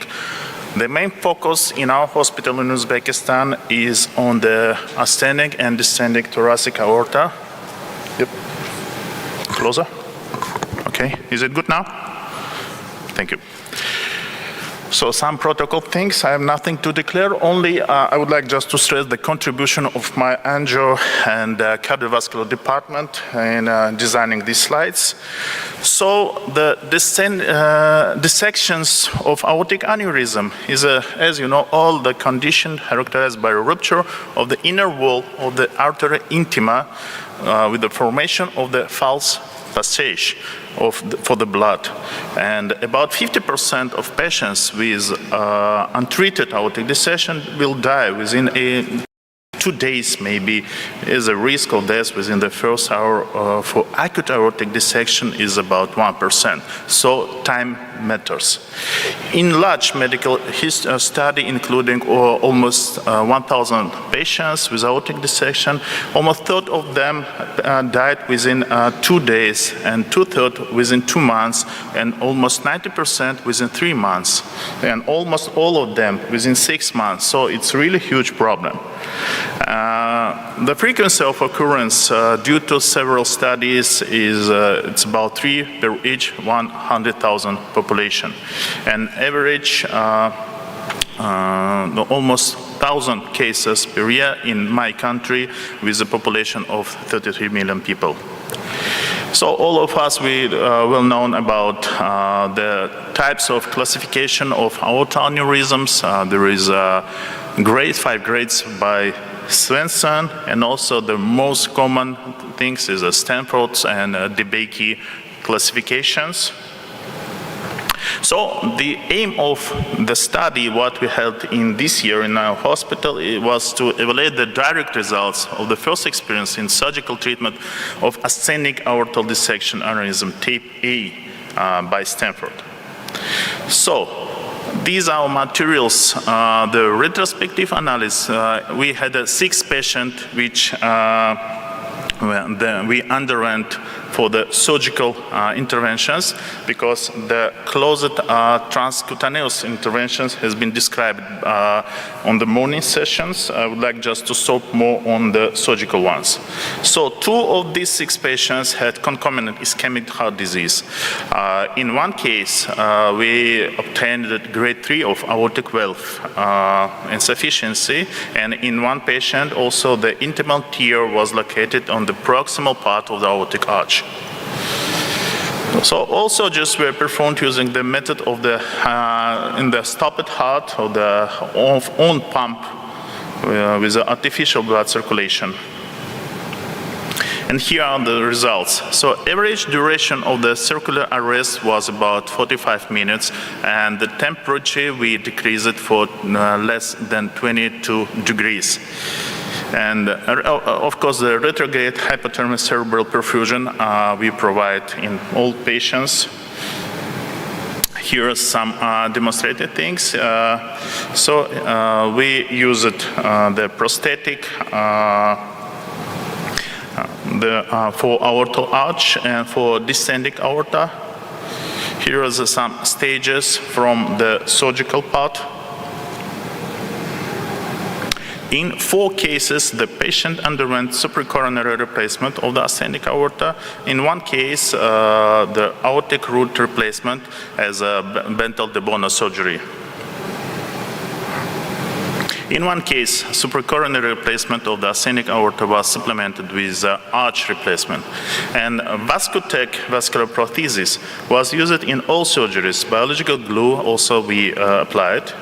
the main focus in our hospital in Uzbekistan is on the ascending and descending thoracic aorta. Yep. Closer. Okay. Is it good now? Thank you. So some protocol things, I have nothing to declare, only I would like just to stress the contribution of my angio and cardiovascular department in designing these slides. So the dissections of aortic aneurysm is, as you know, all the condition characterized by a rupture of the inner wall of the arteria intima with the formation of the false passage for the blood. And about 50% of patients with untreated aortic dissection will die within 2 days, maybe, is a risk of death within the first hour for acute aortic dissection is about 1%. So time matters. In large medical study, including almost 1,000 patients with aortic dissection, almost a third of them died within 2 days, and 2/3 within 2 months, and almost 90% within 3 months, and almost all of them within 6 months. So it's really a huge problem. The frequency of occurrence due to several studies is it's about 3 per each 100,000 population, and average almost 1,000 cases per year in my country with a population of 33 million people. So all of us, we well known about the types of classification of aortic aneurysms. There is 5 grades by Svensson, and also the most common things is Stanford's and DeBakey classifications. So the aim of the study, what we held in this year in our hospital, it was to evaluate the direct results of the first experience in surgical treatment of ascending aortal dissection aneurysm type A by Stanford. So these are materials, the retrospective analysis. We had 6 patients which we underwent for the surgical interventions, because the closed transcutaneous interventions has been described on the morning sessions. I would like just to stop more on the surgical ones. So 2 of these 6 patients had concomitant ischemic heart disease. In one case, we obtained the grade 3 of aortic valve insufficiency, and in one patient also the intimal tear was located on the proximal part of the aortic arch. So all surgeries were performed using the method of the in the stopped heart or the own pump with the artificial blood circulation. And here are the results. So average duration of the circular arrest was about 45 minutes, and the temperature we decreased it for less than 22 degrees. And of course, the retrograde hypothermic cerebral perfusion we provide in all patients. Here are some demonstrated things. We used the prosthetic for aortal arch and for descending aorta. Here are some stages from the surgical part. In 4 cases, the patient underwent supracoronary replacement of the ascending aorta. In one case, the aortic root replacement as a Bentel de Bono surgery. In one case, supracoronary replacement of the ascending aorta was supplemented with arch replacement. And Vascutech vascular prosthesis was used in all surgeries. Biological glue also we applied.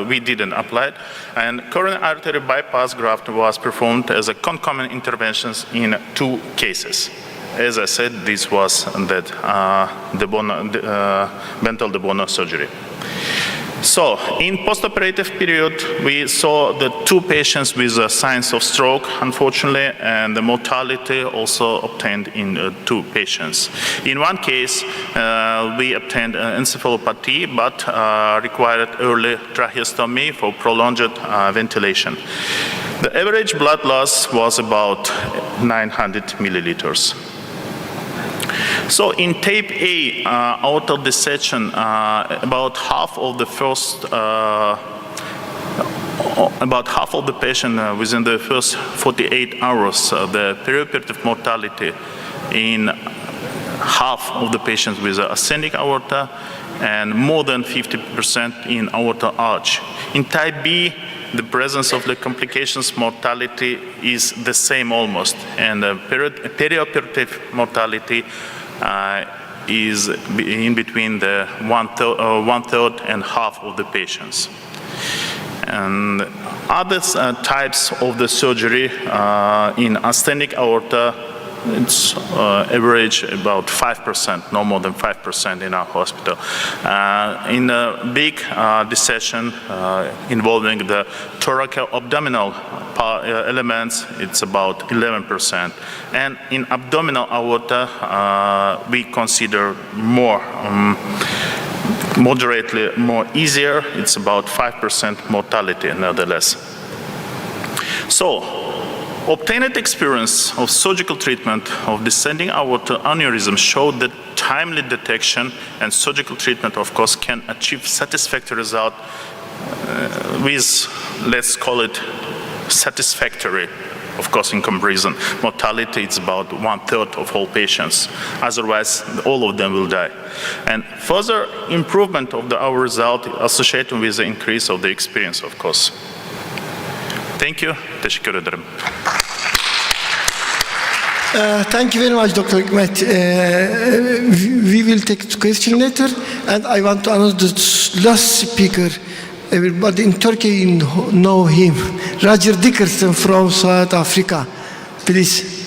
We didn't apply it. And coronary artery bypass graft was performed as a concomitant interventions in 2 cases. As I said, this was that Bentel de Bono surgery. So, in postoperative period, we saw the 2 patients with signs of stroke, unfortunately, and the mortality also obtained in 2 patients. In one case, we obtained encephalopathy, but required early tracheostomy for prolonged ventilation. The average blood loss was about 900 milliliters. So in type A aortal dissection, about half of the patient within the first 48 hours, the perioperative mortality in half of the patients with ascending aorta. and more than 50% in aorta arch. In type B, the presence of the complications mortality is the same almost, and the perioperative mortality is in between the one third and half of the patients. And other types of the surgery in ascending aorta, it's average about 5%, no more than 5% in our hospital. In a big dissection involving the thoraco-abdominal elements, it's about 11%. And in abdominal aorta, we consider more moderately more easier. It's about 5% mortality nevertheless. So, obtained experience of surgical treatment of descending aorta aneurysm showed that timely detection and surgical treatment, of course, can achieve satisfactory result with, let's call it, satisfactory. Of course, in comparison, mortality is about 1/3 of all patients. Otherwise, all of them will die. And further improvement of our result associated with the increase of the experience, of course. Thank you. Teşekkür ederim. Thank you very much, Dr. Hikmet. We will take the question later, and I want to announce the last speaker. Everybody in Turkey know him, Roger Dickerson from South Africa. Please.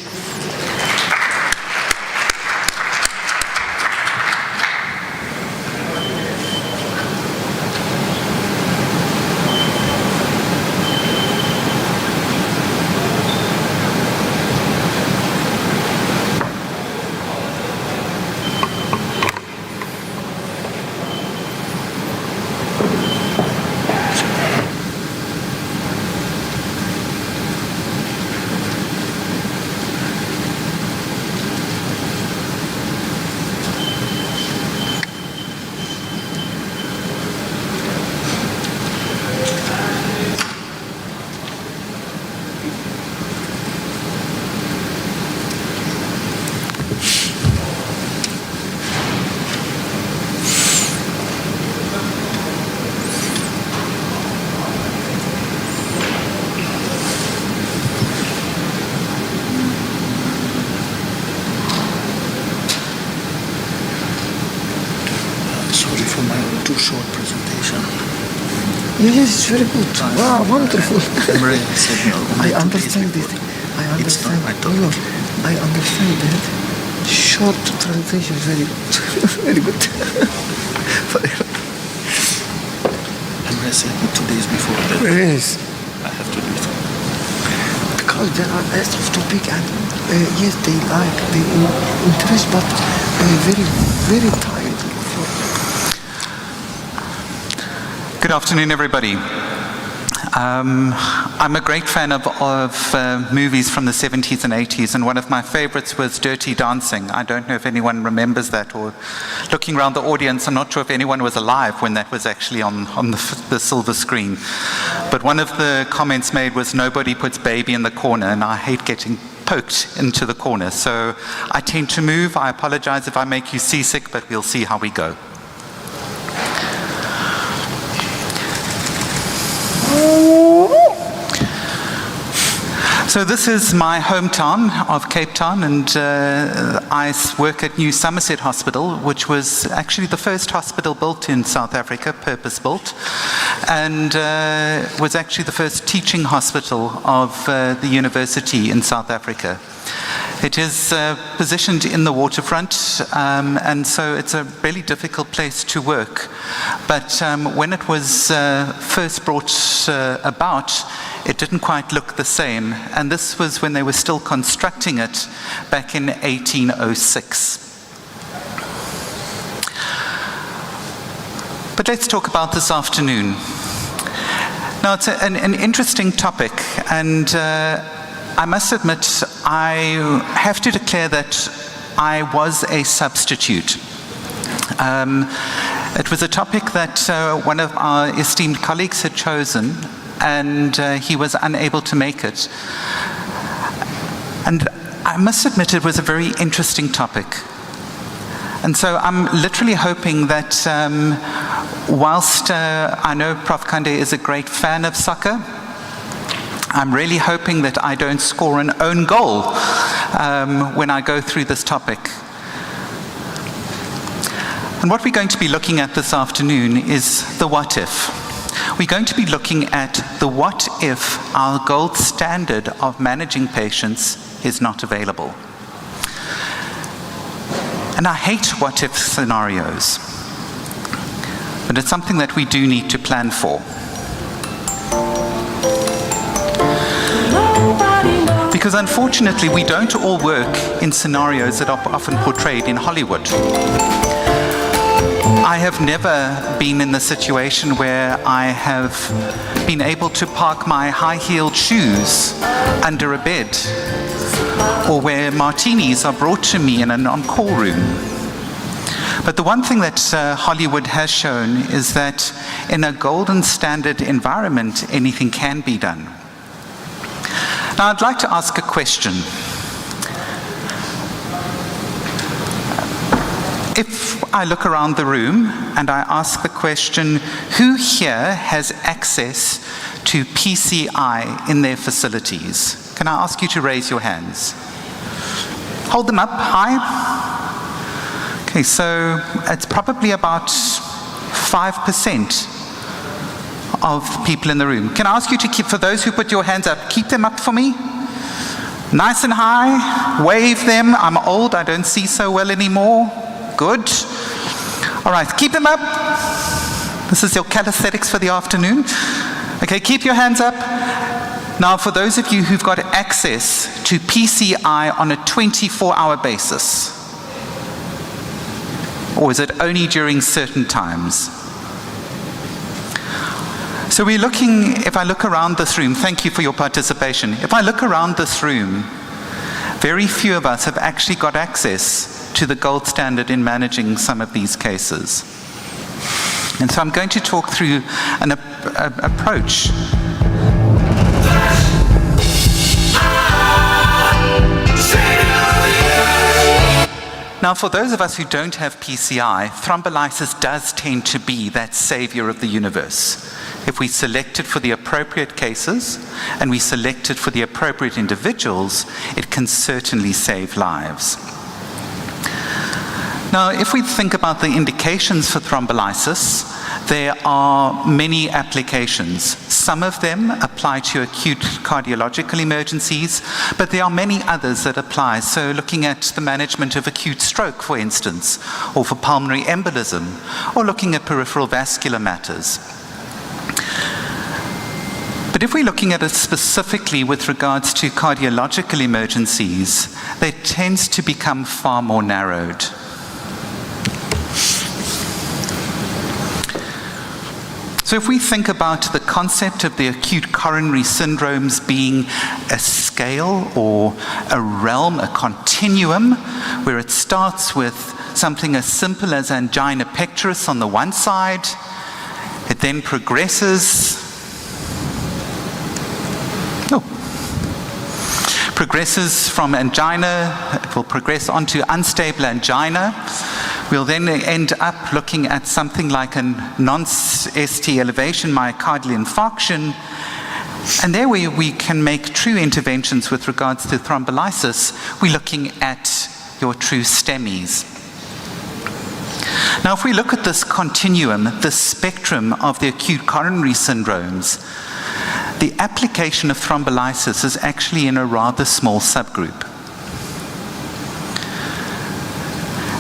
Short presentation. Yes, it's very good. Wow, wonderful. I understand it. I understand. I understand that. Short presentation, very good. Very good. Emre said 2 days before that. Yes. I have to do it. Because there are lots of topic and yes, they interest, but very, very tired. Good afternoon, everybody. I'm a great fan of movies from the 70s and 80s, and one of my favorites was Dirty Dancing. I don't know if anyone remembers that, or looking around the audience, I'm not sure if anyone was alive when that was actually on the silver screen. But one of the comments made was, nobody puts baby in the corner, and I hate getting poked into the corner. So I tend to move. I apologize if I make you seasick, but we'll see how we go. So this is my hometown of Cape Town, and I work at New Somerset Hospital, which was actually the first hospital built in South Africa, purpose-built, and was actually the first teaching hospital of the university in South Africa. It is positioned in the waterfront, and so it's a really difficult place to work. But when it was first brought about, it didn't quite look the same, and this was when they were still constructing it back in 1806. But let's talk about this afternoon. Now, it's an interesting topic, and I must admit, I have to declare that I was a substitute. It was a topic that one of our esteemed colleagues had chosen, and he was unable to make it. And I must admit, it was a very interesting topic. And so I'm literally hoping that whilst I know Prof. Kande is a great fan of soccer, I'm really hoping that I don't score an own goal when I go through this topic. And what we're going to be looking at this afternoon is the what if. We're going to be looking at the what if our gold standard of managing patients is not available. And I hate what if scenarios, but it's something that we do need to plan for. Because unfortunately, we don't all work in scenarios that are often portrayed in Hollywood. I have never been in the situation where I have been able to park my high-heeled shoes under a bed, or where martinis are brought to me in an on-call room. But the one thing that Hollywood has shown is that in a golden standard environment, anything can be done. Now, I'd like to ask a question. If I look around the room and I ask the question, who here has access to PCI in their facilities? Can I ask you to raise your hands? Hold them up high. Okay, so it's probably about 5% of people in the room. Can I ask you to keep, for those who put your hands up, keep them up for me? Nice and high, wave them. I'm old, I don't see so well anymore. Good. All right, keep them up. This is your calisthenics for the afternoon. Okay, keep your hands up. Now, for those of you who've got access to PCI on a 24-hour basis, or is it only during certain times? So we're looking, if I look around this room, thank you for your participation. If I look around this room, very few of us have actually got access to the gold standard in managing some of these cases. And so I'm going to talk through an approach. Now, for those of us who don't have PCI, thrombolysis does tend to be that savior of the universe. If we select it for the appropriate cases and we select it for the appropriate individuals, it can certainly save lives. Now, if we think about the indications for thrombolysis, there are many applications. Some of them apply to acute cardiological emergencies, but there are many others that apply. So looking at the management of acute stroke, for instance, or for pulmonary embolism, or looking at peripheral vascular matters. But if we're looking at it specifically with regards to cardiological emergencies, they tend to become far more narrowed. So if we think about the concept of the acute coronary syndromes being a scale or a realm, a continuum, where it starts with something as simple as angina pectoris on the one side, it then progresses from angina, it will progress onto unstable angina. We'll then end up looking at something like a non-ST elevation myocardial infarction. And there we can make true interventions with regards to thrombolysis. We're looking at your true STEMIs. Now, if we look at this continuum, the spectrum of the acute coronary syndromes, the application of thrombolysis is actually in a rather small subgroup.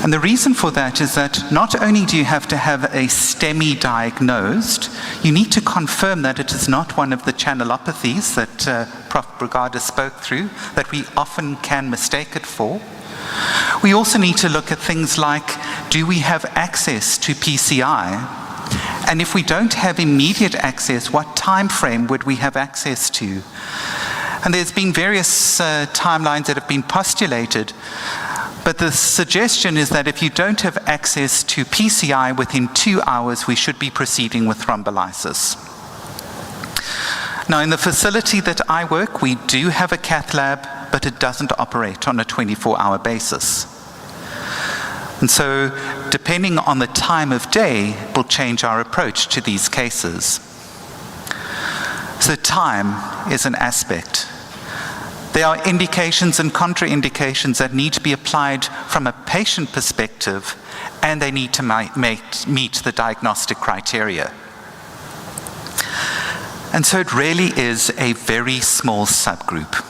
And the reason for that is that not only do you have to have a STEMI diagnosed, you need to confirm that it is not one of the channelopathies that Prof. Brugada spoke through, that we often can mistake it for. We also need to look at things like, do we have access to PCI? And if we don't have immediate access, what time frame would we have access to? And there's been various timelines that have been postulated, but the suggestion is that if you don't have access to PCI within 2 hours, we should be proceeding with thrombolysis. Now, in the facility that I work, we do have a cath lab, but it doesn't operate on a 24-hour basis. And so, depending on the time of day, will change our approach to these cases. So time is an aspect. There are indications and contraindications that need to be applied from a patient perspective, and they need to meet the diagnostic criteria. And so it really is a very small subgroup.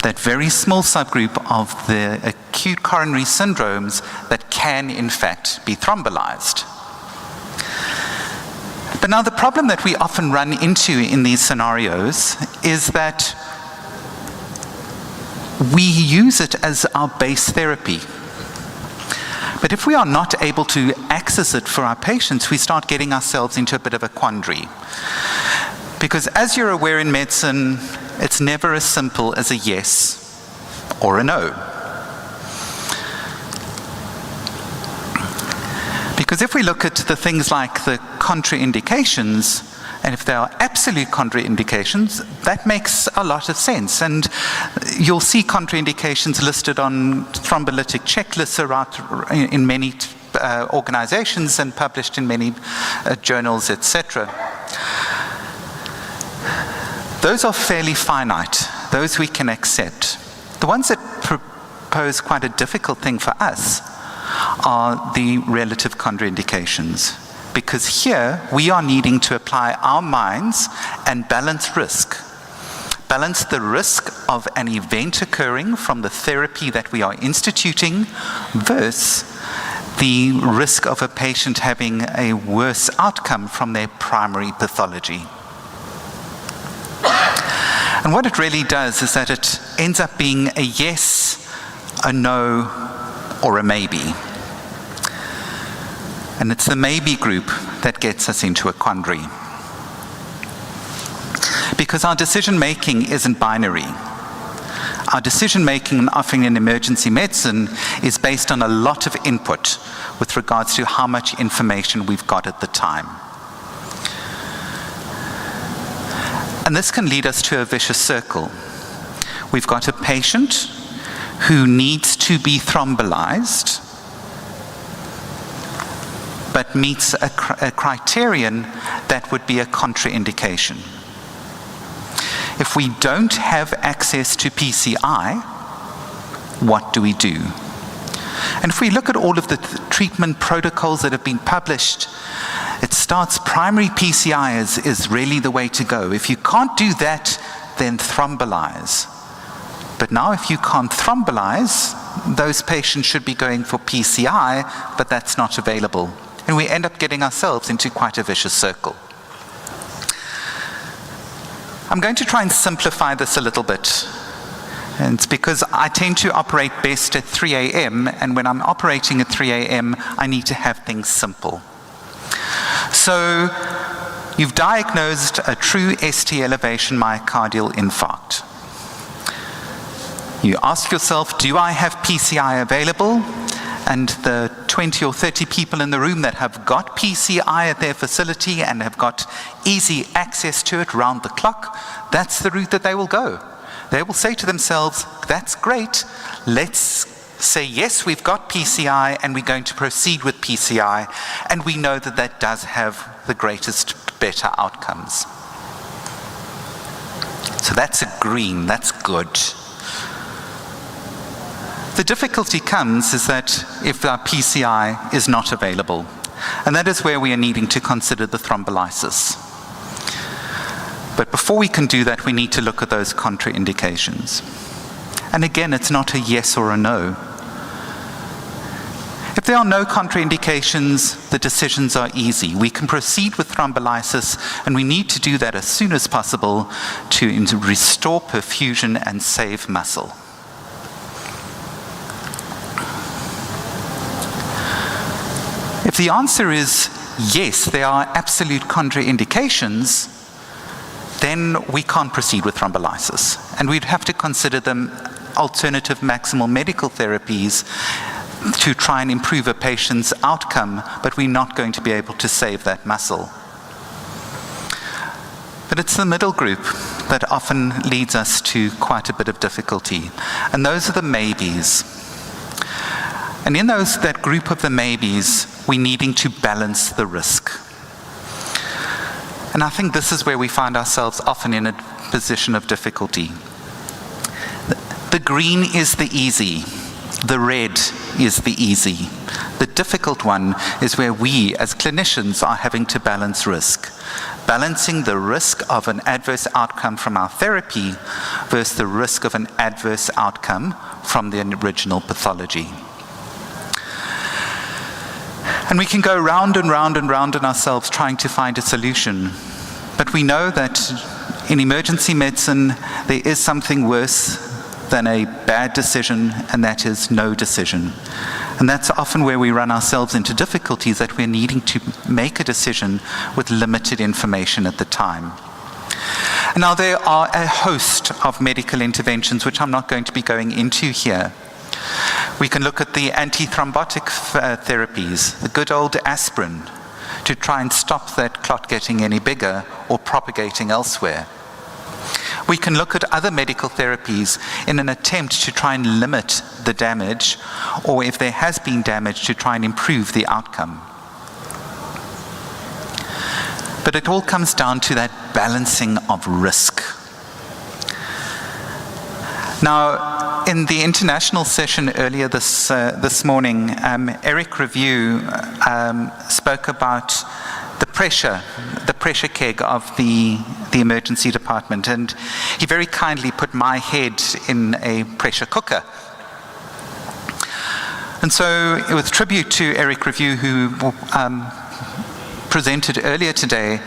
That very small subgroup of the acute coronary syndromes that can, in fact, be thrombolized. But now the problem that we often run into in these scenarios is that we use it as our base therapy. But if we are not able to access it for our patients, we start getting ourselves into a bit of a quandary. Because as you're aware in medicine, it's never as simple as a yes or a no. Because if we look at the things like the contraindications, and if there are absolute contraindications, that makes a lot of sense. And you'll see contraindications listed on thrombolytic checklists in many organizations and published in many journals, etc. Those are fairly finite. Those we can accept. The ones that pose quite a difficult thing for us are the relative contraindications. Because here we are needing to apply our minds and balance risk. Balance the risk of an event occurring from the therapy that we are instituting versus the risk of a patient having a worse outcome from their primary pathology. And what it really does is that it ends up being a yes, a no, or a maybe. And it's the maybe group that gets us into a quandary. Because our decision-making isn't binary. Our decision-making in offering in emergency medicine is based on a lot of input with regards to how much information we've got at the time. And this can lead us to a vicious circle. We've got a patient who needs to be thrombolized, but meets a criterion that would be a contraindication. If we don't have access to PCI, what do we do? And if we look at all of the treatment protocols that have been published, it starts primary PCI is really the way to go. If you can't do that, then thrombolize. But now if you can't thrombolize, those patients should be going for PCI, but that's not available. And we end up getting ourselves into quite a vicious circle. I'm going to try and simplify this a little bit. And it's because I tend to operate best at 3 a.m., and when I'm operating at 3 a.m., I need to have things simple. So, you've diagnosed a true ST elevation myocardial infarct. You ask yourself, do I have PCI available? And the 20 or 30 people in the room that have got PCI at their facility and have got easy access to it round the clock, that's the route that they will go. They will say to themselves, that's great, let's say yes, we've got PCI and we're going to proceed with PCI, and we know that that does have the greatest, better outcomes. So that's a green, that's good. The difficulty comes is that if our PCI is not available, and that is where we are needing to consider the thrombolysis. But before we can do that, we need to look at those contraindications. And again, it's not a yes or a no. If there are no contraindications, the decisions are easy. We can proceed with thrombolysis, and we need to do that as soon as possible to restore perfusion and save muscle. If the answer is yes, there are absolute contraindications, then we can't proceed with thrombolysis. And we'd have to consider them alternative maximal medical therapies to try and improve a patient's outcome, but we're not going to be able to save that muscle. But it's the middle group that often leads us to quite a bit of difficulty. And those are the maybes. And in that group of the maybes, we're needing to balance the risk. And I think this is where we find ourselves often in a position of difficulty. The green is the easy. The red is the easy. The difficult one is where we, as clinicians, are having to balance risk. Balancing the risk of an adverse outcome from our therapy versus the risk of an adverse outcome from the original pathology. And we can go round and round and round in ourselves trying to find a solution. But we know that in emergency medicine, there is something worse than a bad decision, and that is no decision. And that's often where we run ourselves into difficulties, that we're needing to make a decision with limited information at the time. And now there are a host of medical interventions which I'm not going to be going into here. We can look at the antithrombotic therapies, the good old aspirin, to try and stop that clot getting any bigger or propagating elsewhere. We can look at other medical therapies in an attempt to try and limit the damage, or if there has been damage, to try and improve the outcome. But it all comes down to that balancing of risk. Now, in the international session earlier this morning, Eric Review spoke about the pressure keg of the emergency department, and he very kindly put my head in a pressure cooker. And so, with tribute to Eric Review, who presented earlier today,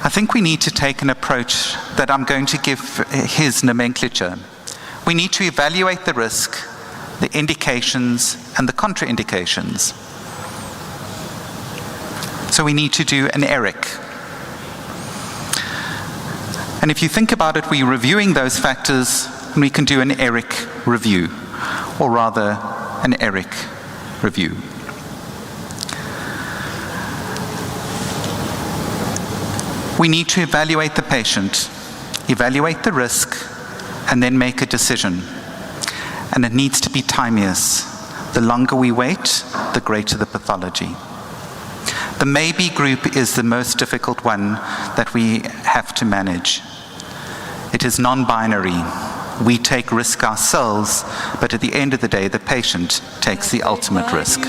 I think we need to take an approach that I'm going to give his nomenclature. We need to evaluate the risk, the indications, and the contraindications. So we need to do an ERIC. And if you think about it, we're reviewing those factors, and we can do an ERIC review, or rather, an ERIC review. We need to evaluate the patient, evaluate the risk, and then make a decision. And it needs to be timeous. The longer we wait, the greater the pathology. The maybe group is the most difficult one that we have to manage. It is non-binary. We take risk ourselves, but at the end of the day, the patient takes the ultimate risk.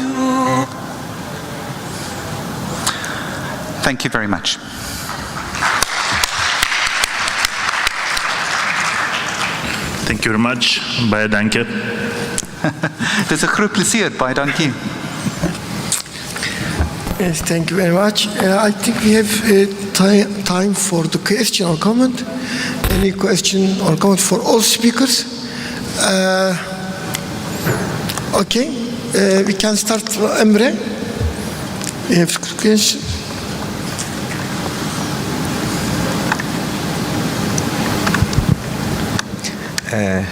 Thank you very much. Thank you very much. Baie danke. Dis 'n groot plesier. Baie dankie. Yes, thank you very much. I think we have time for the question or comment. Any question or comment for all speakers? Okay, we can start. Emre, you have a question?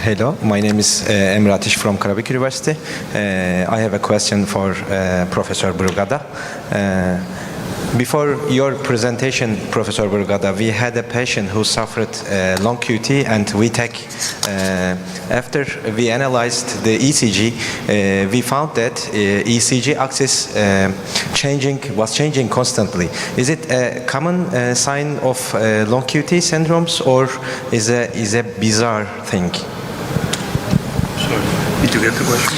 Hello, my name is Emre Atish from Karabük University. I have a question for Professor Brugada. Before your presentation, Professor Brugada, we had a patient who suffered long QT and VTAC. After we analyzed the ECG, we found that ECG axis was changing constantly. Is it a common sign of long QT syndromes, or is a bizarre thing? Sorry, did you get the question?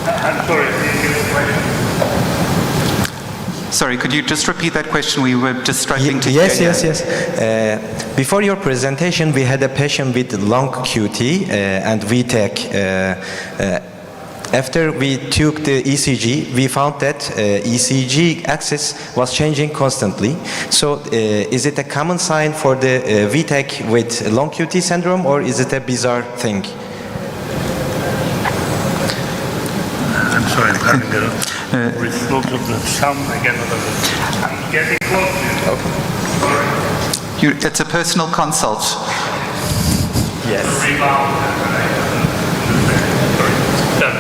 I'm sorry, did you get the question? Sorry, could you just repeat that question? We were just struggling to Yes. hear. Before your presentation, we had a patient with long QT and VTAC. After we took the ECG, we found that ECG axis was changing constantly. So is it a common sign for the VTAC with long QT syndrome, or is it a bizarre thing? I'm sorry, I'm having a result of the sound again. I'm getting close to you. Okay. It's a personal consult. Yes.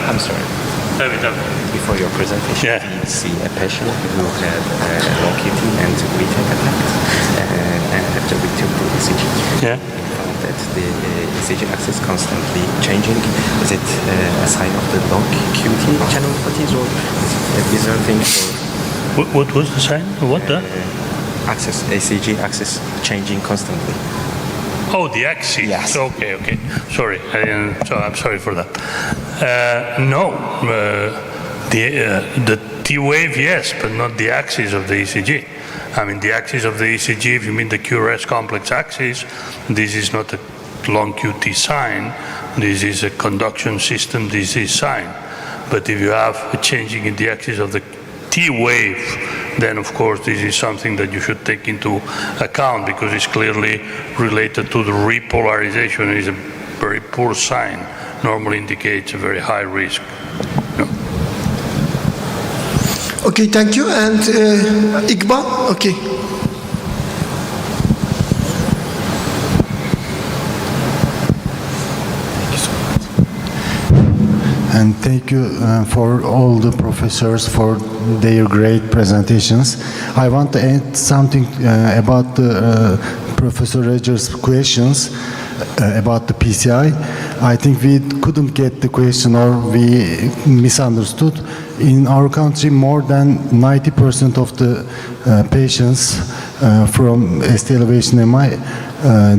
I'm sorry. Before your presentation, we see a patient who had long QT and VTAC attacks. And after we took the ECG. Yeah. That the ECG axis constantly changing. Is it a sign of the long QT channelopathies or is it a bizarre thing? What was the sign? What the? Axis, ECG axis changing constantly. Oh, the axis. Yes. Okay. Sorry, I'm sorry for that. No, the T wave, yes, but not the axis of the ECG. I mean, the axis of the ECG, if you mean the QRS complex axis, this is not a long QT sign. This is a conduction system disease sign. But if you have a changing in the axis of the T wave, then of course this is something that you should take into account because it's clearly related to the repolarization. It is a very poor sign. Normally indicates a very high risk. No. Okay, thank you. And Iqbal, okay. And thank you for all the professors for their great presentations. I want to add something about Professor Rogers' questions about the PCI. I think we couldn't get the question or we misunderstood. In our country, more than 90% of the patients from ST elevation MI,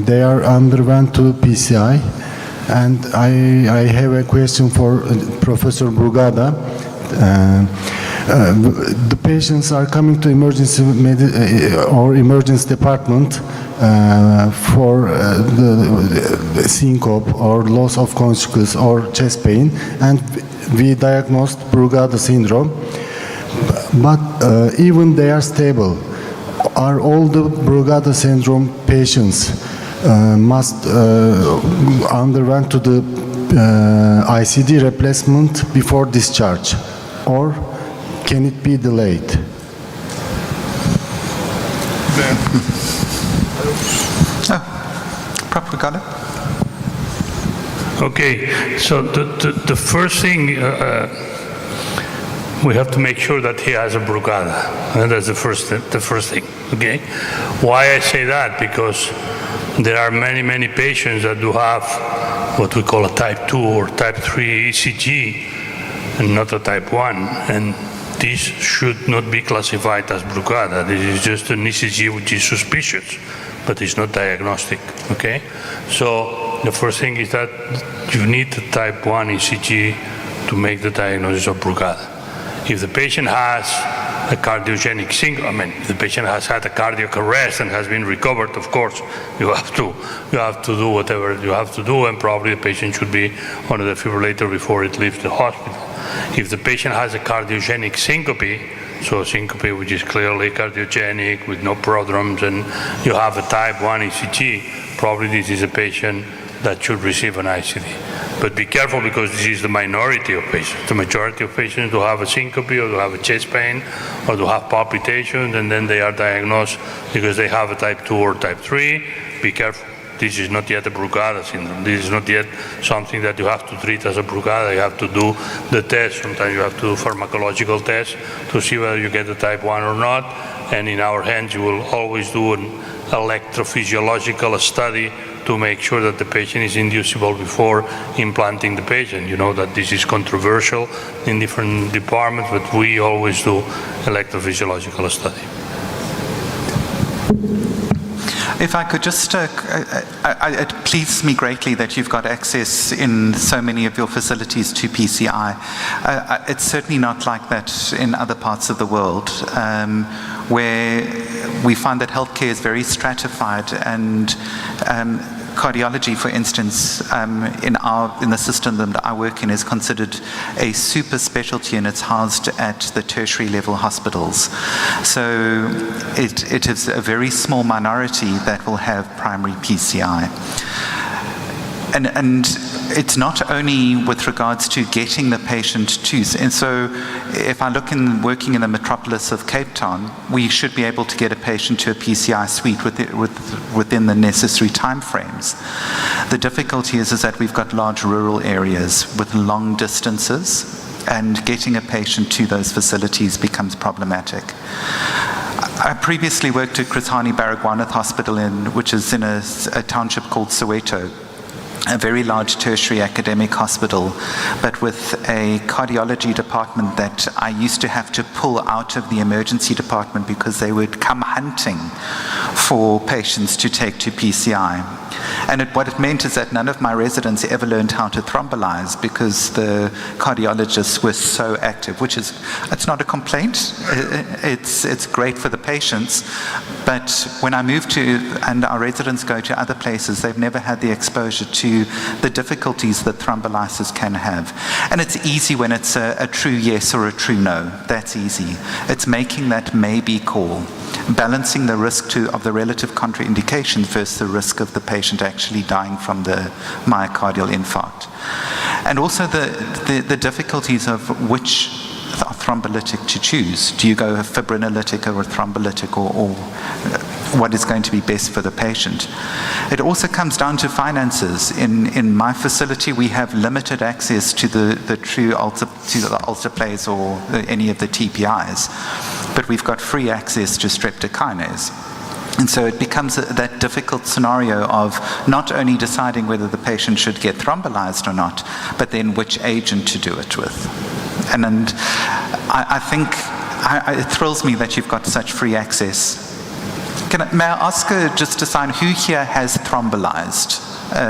they are underwent to PCI. And I have a question for Professor Brugada. The patients are coming to emergency or emergency department for the syncope or loss of consciousness or chest pain, and we diagnosed Brugada syndrome. But even they are stable. Are all the Brugada syndrome patients must underwent to the ICD replacement before discharge, or can it be delayed? Brugada. Okay, so the first thing we have to make sure that he has a Brugada, and that's the first thing. Okay, why I say that? Because there are many patients that do have what we call a type 2 or type 3 ECG and not a type 1, and this should not be classified as Brugada. This is just an ECG which is suspicious, but it's not diagnostic, okay? So the first thing is that you need the type 1 ECG to make the diagnosis of Brugada. If the patient has a cardiogenic syndrome, I mean, if the patient has had a cardiac arrest and has been recovered, of course, you have to do whatever you have to do, and probably the patient should be on a defibrillator before it leaves the hospital. If the patient has a cardiogenic syncope, so syncope which is clearly cardiogenic with no prodromes, and you have a type 1 ECG, probably this is a patient that should receive an ICD. But be careful, because this is the minority of patients. The majority of patients who have a syncope or who have a chest pain or who have palpitations, and then they are diagnosed because they have a type 2 or type 3. Be careful. This is not yet a Brugada syndrome. This is not yet something that you have to treat as a Brugada. You have to do the test. Sometimes you have to do pharmacological tests to see whether you get the type 1 or not. And in our hands, you will always do an electrophysiological study to make sure that the patient is inducible before implanting the patient. You know that this is controversial in different departments, but we always do electrophysiological study. If I could just, it pleases me greatly that you've got access in so many of your facilities to PCI. It's certainly not like that in other parts of the world, where we find that healthcare is very stratified, and cardiology, for instance, in the system that I work in, is considered a super specialty, and it's housed at the tertiary level hospitals. So it is a very small minority that will have primary PCI. And it's not only with regards to getting the patient to, and so if I look in working in the metropolis of Cape Town, we should be able to get a patient to a PCI suite within the necessary timeframes. The difficulty is that we've got large rural areas with long distances, and getting a patient to those facilities becomes problematic. I previously worked at Krithani Baragwanath Hospital, which is in a township called Soweto, a very large tertiary academic hospital, but with a cardiology department that I used to have to pull out of the emergency department because they would come hunting for patients to take to PCI. And what it meant is that none of my residents ever learned how to thrombolize because the cardiologists were so active, it's not a complaint, it's great for the patients, but when I moved to, and our residents go to other places, they've never had the exposure to the difficulties that thrombolysis can have. And it's easy when it's a true yes or a true no. That's easy. It's making that maybe call, balancing the risk of the relative contraindications versus the risk of the patient actually dying from the myocardial infarct. And also the difficulties of which thrombolytic to choose. Do you go a fibrinolytic or a thrombolytic, or what is going to be best for the patient? It also comes down to finances. In my facility, we have limited access to the true alteplase or any of the TPIs, but we've got free access to streptokinase. And so it becomes that difficult scenario of not only deciding whether the patient should get thrombolized or not, but then which agent to do it with. And I think it thrills me that you've got such free access. May I ask just to sign who here has thrombolized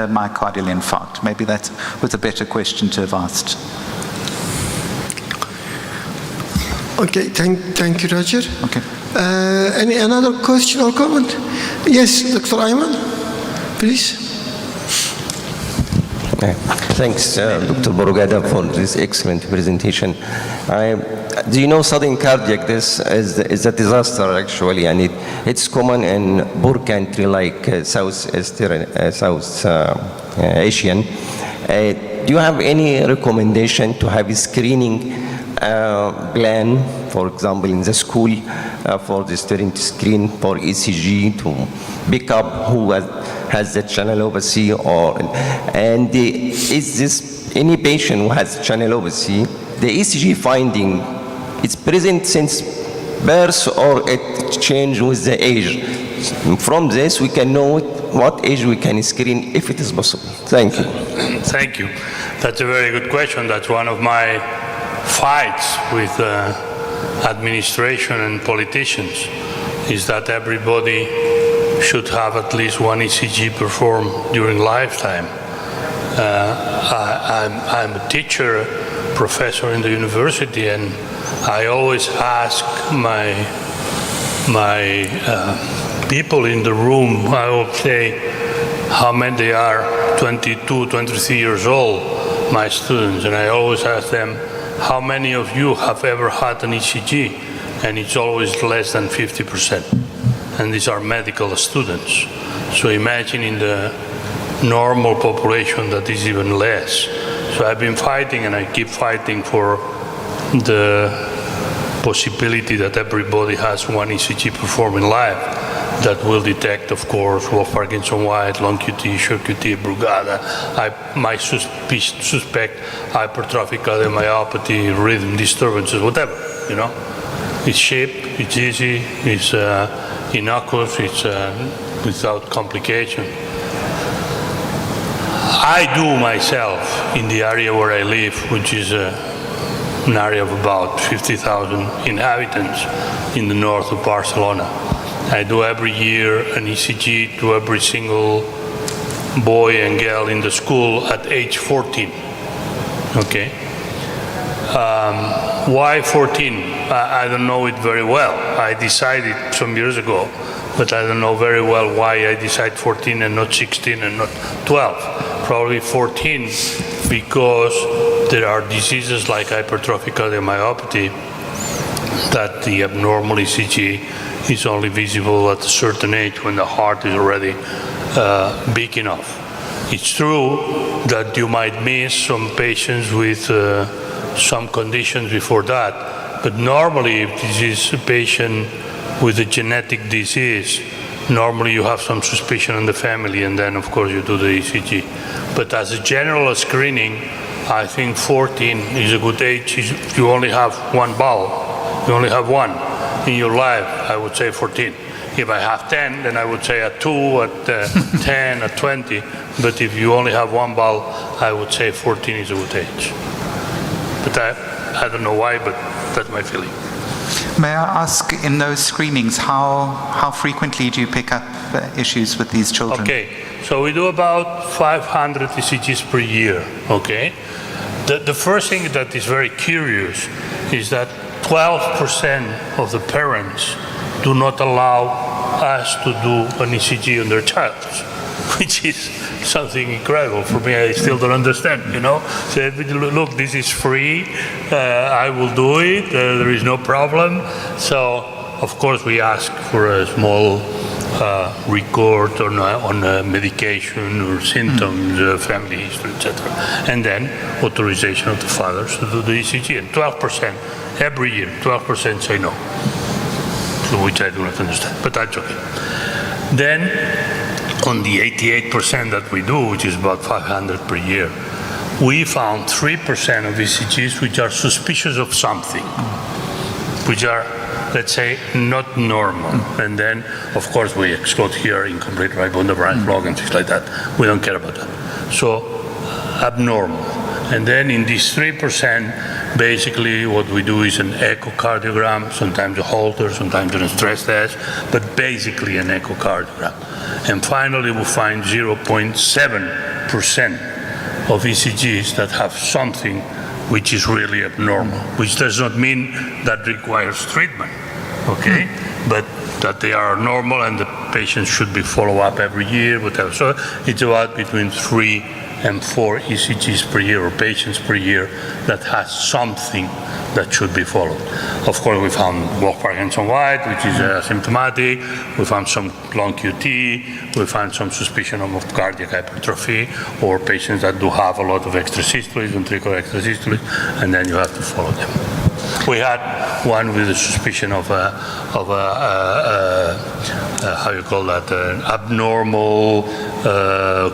myocardial infarct? Maybe that was a better question to have asked. Okay, thank you, Roger. Okay. Any another question or comment? Yes, Dr. Ayman, please. Thanks, Dr. Borogada, for this excellent presentation. Do you know sudden cardiac death is a disaster, actually, and it's common in poor country like South Asian. Do you have any recommendation to have a screening plan, for example, in the school, for the student to screen for ECG to pick up who has the channelopathy, and is this any patient who has channelopathy, the ECG finding, it's present since birth or it changed with the age? From this, we can know what age we can screen if it is possible. Thank you. Thank you. That's a very good question. That's one of my fights with administration and politicians, is that everybody should have at least one ECG performed during lifetime. I'm a teacher, professor in the university, and I always ask my people in the room, I will say how many they are, 22, 23 years old, my students, and I always ask them, how many of you have ever had an ECG? And it's always less than 50%. And these are medical students. So imagine in the normal population that is even less. So I've been fighting, and I keep fighting for the possibility that everybody has one ECG performed in life that will detect, of course, Wolff Parkinson White, long QT, short QT, Brugada. I might suspect hypertrophic cardiomyopathy, rhythm disturbances, whatever, you know. It's cheap, it's easy, it's innocuous, it's without complication. I do myself in the area where I live, which is an area of about 50,000 inhabitants in the north of Barcelona. I do every year an ECG to every single boy and girl in the school at age 14. Okay. Why 14? I don't know it very well. I decided some years ago, but I don't know very well why I decided 14 and not 16 and not 12. Probably 14 because there are diseases like hypertrophic cardiomyopathy that the abnormal ECG is only visible at a certain age when the heart is already big enough. It's true that you might miss some patients with some conditions before that, but normally if this is a patient with a genetic disease, normally you have some suspicion in the family, and then of course you do the ECG. But as a general screening, I think 14 is a good age. You only have one valve, you only have one. in your life, I would say 14. If I have 10, then I would say at 2, at 10, at 20. But if you only have one valve, I would say 14 is a good age. But I don't know why, but that's my feeling. May I ask, in those screenings, how frequently do you pick up issues with these children? Okay, so we do about 500 ECGs per year, okay? The first thing that is very curious is that 12% of the parents do not allow us to do an ECG on their child, which is something incredible for me. I still don't understand, you know. So, look, this is free, I will do it, there is no problem. So, of course, we ask for a small record on medication or symptoms, family history, etc. And then authorization of the fathers to do the ECG. And 12% every year, 12% say no. So which I do not understand, but that's okay. Then, on the 88% that we do, which is about 500 per year, we found 3% of ECGs which are suspicious of something, which are, let's say, not normal. And then, of course, we exclude here incomplete right bundle branch block and things like that. We don't care about that. So, abnormal. And then in these 3%, basically what we do is an echocardiogram, sometimes a Holter, sometimes a stress test, but basically an echocardiogram. And finally we find 0.7% of ECGs that have something which is really abnormal, which does not mean that requires treatment, okay? But that they are normal and the patient should be followed up every year, whatever. So it's about between 3 and 4 ECGs per year or patients per year that has something that should be followed. Of course, we found Wolff-Parkinson-White, which is asymptomatic. We found some long QT. We found some suspicion of cardiac hypertrophy or patients that do have a lot of extrasystoles, ventricular extrasystoles, and then you have to follow them. We had one with a suspicion of how you call that, an abnormal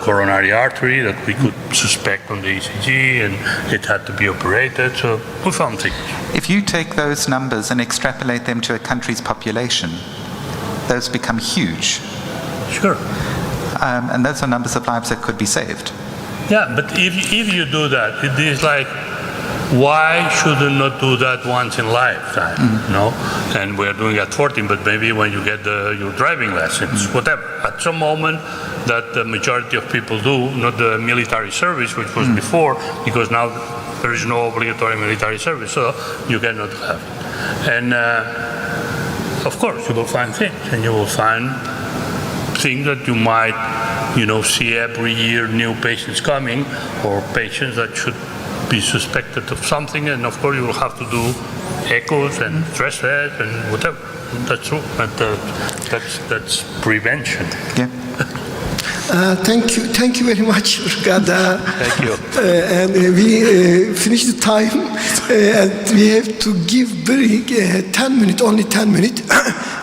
coronary artery that we could suspect on the ECG, and it had to be operated, so we found things. If you take those numbers and extrapolate them to a country's population, those become huge. Sure. And those are numbers of lives that could be saved. Yeah, but if you do that, it is like, why should you not do that once in lifetime, no? And we're doing at 14, but maybe when you get your driving lessons, whatever. At some moment that the majority of people do, not the military service, which was before, because now there is no obligatory military service, so you cannot have it. And of course, you will find things, and you will find things that you might, see every year, new patients coming, or patients that should be suspected of something, and of course you will have to do echoes and stress tests and whatever. That's true, but that's prevention. Yeah. Thank you very much, Gada. Thank you. And we finished the time, and we have to give very 10 minutes, only 10 minutes.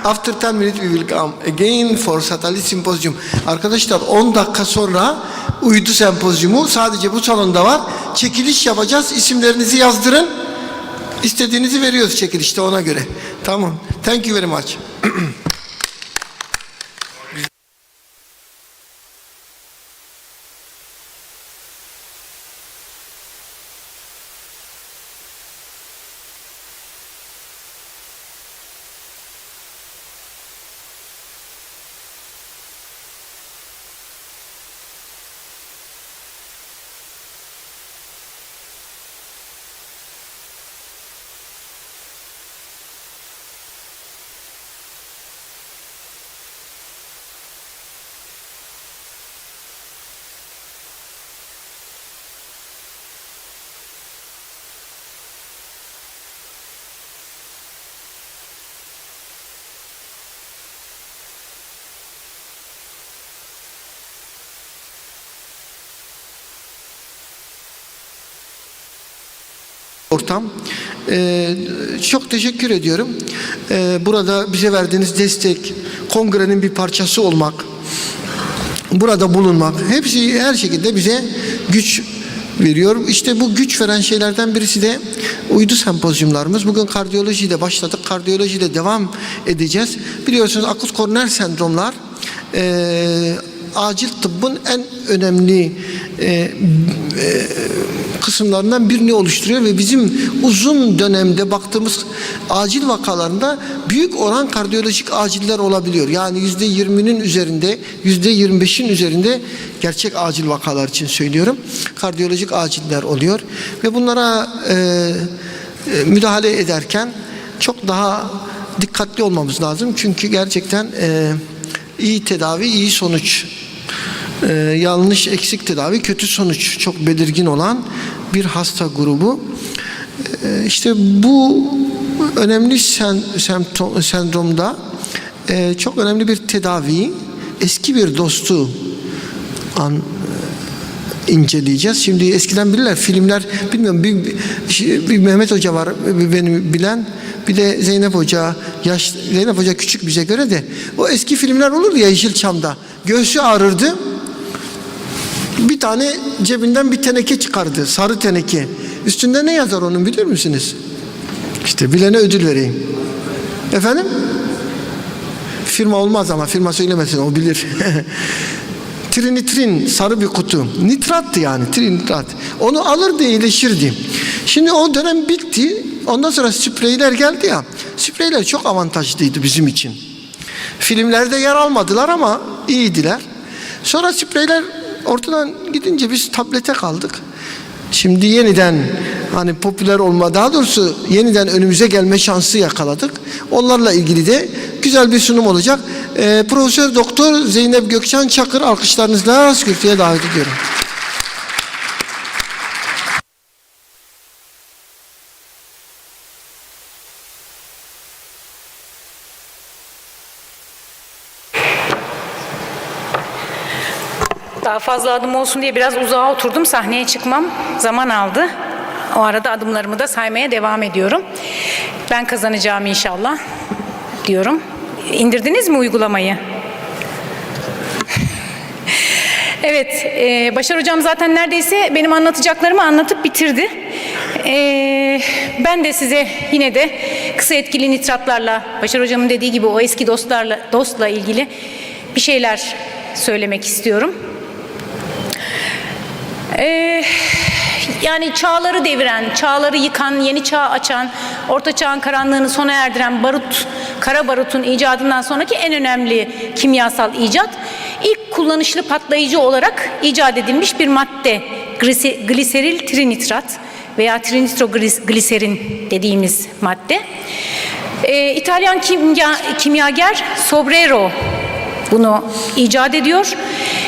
After 10 minutes we will come again for Satellite Symposium. Arkadaşlar 10 dakika sonra uydu sempozyumu sadece bu salonda var. Çekiliş yapacağız. İsimlerinizi yazdırın. İstediğinizi veriyoruz çekilişte, ona göre. Tamam. Thank you very much. Ortam. Çok teşekkür ediyorum. Burada bize verdiğiniz destek, kongrenin bir parçası olmak, burada bulunmak, hepsi her şekilde bize güç veriyor. İşte bu güç veren şeylerden birisi de uydu sempozyumlarımız. Bugün kardiyolojiyle başladık. Kardiyolojiyle devam edeceğiz. Biliyorsunuz akut koroner sendromlar acil tıbbın en önemli kısımlarından birini oluşturuyor ve bizim uzun dönemde baktığımız acil vakalarında büyük oran kardiyolojik aciller olabiliyor. Yani %20'nin üzerinde, %25'in üzerinde gerçek acil vakalar için söylüyorum. Kardiyolojik aciller oluyor ve bunlara müdahale ederken çok daha dikkatli olmamız lazım. Çünkü gerçekten iyi tedavi, iyi sonuç. Yanlış, eksik tedavi, kötü sonuç çok belirgin olan bir hasta grubu. İşte bu önemli sendromda çok önemli bir tedavi, eski bir dostu inceleyeceğiz. Şimdi eskiden bilirler, filmler, bilmiyorum, bir Mehmet Hoca var beni bilen, bir de Zeynep Hoca, Zeynep Hoca küçük bize göre de, o eski filmler olur ya Yeşilçam'da, göğsü ağrırdı, bir tane cebinden bir teneke çıkardı, sarı teneke. Üstünde ne yazar onun bilir misiniz? İşte bilene ödül vereyim. Efendim? Firma olmaz ama firma söylemesin, o bilir. Trinitrin, sarı bir kutu. Nitrattı yani, trinitrat. Onu alırdı, iyileşirdi. Şimdi o dönem bitti. Ondan sonra spreyler geldi ya. Spreyler çok avantajlıydı bizim için. Filmlerde yer almadılar ama iyiydiler. Sonra spreyler ortadan gidince biz tablete kaldık. Şimdi yeniden hani popüler olma, daha doğrusu yeniden önümüze gelme şansı yakaladık. Onlarla ilgili de güzel bir sunum olacak. Profesör Doktor Zeynep Gökçen Çakır alkışlarınızla kürsüye davet ediyorum. Daha fazla adım olsun diye biraz uzağa oturdum. Sahneye çıkmam zaman aldı. O arada adımlarımı da saymaya devam ediyorum. Ben kazanacağım inşallah diyorum. İndirdiniz mi uygulamayı? Evet, Başar Hocam zaten neredeyse benim anlatacaklarımı anlatıp bitirdi. Ben de size yine de kısa etkili nitratlarla, Başar Hocam'ın dediği gibi o eski dostla ilgili bir şeyler söylemek istiyorum. Yani çağları deviren, çağları yıkan, yeni çağ açan, orta çağın karanlığını sona erdiren kara barutun icadından sonraki en önemli kimyasal icat, ilk kullanışlı patlayıcı olarak icat edilmiş bir madde, gliseril trinitrat veya trinitrogliserin dediğimiz madde. İtalyan kimyager Sobrero bunu icat ediyor.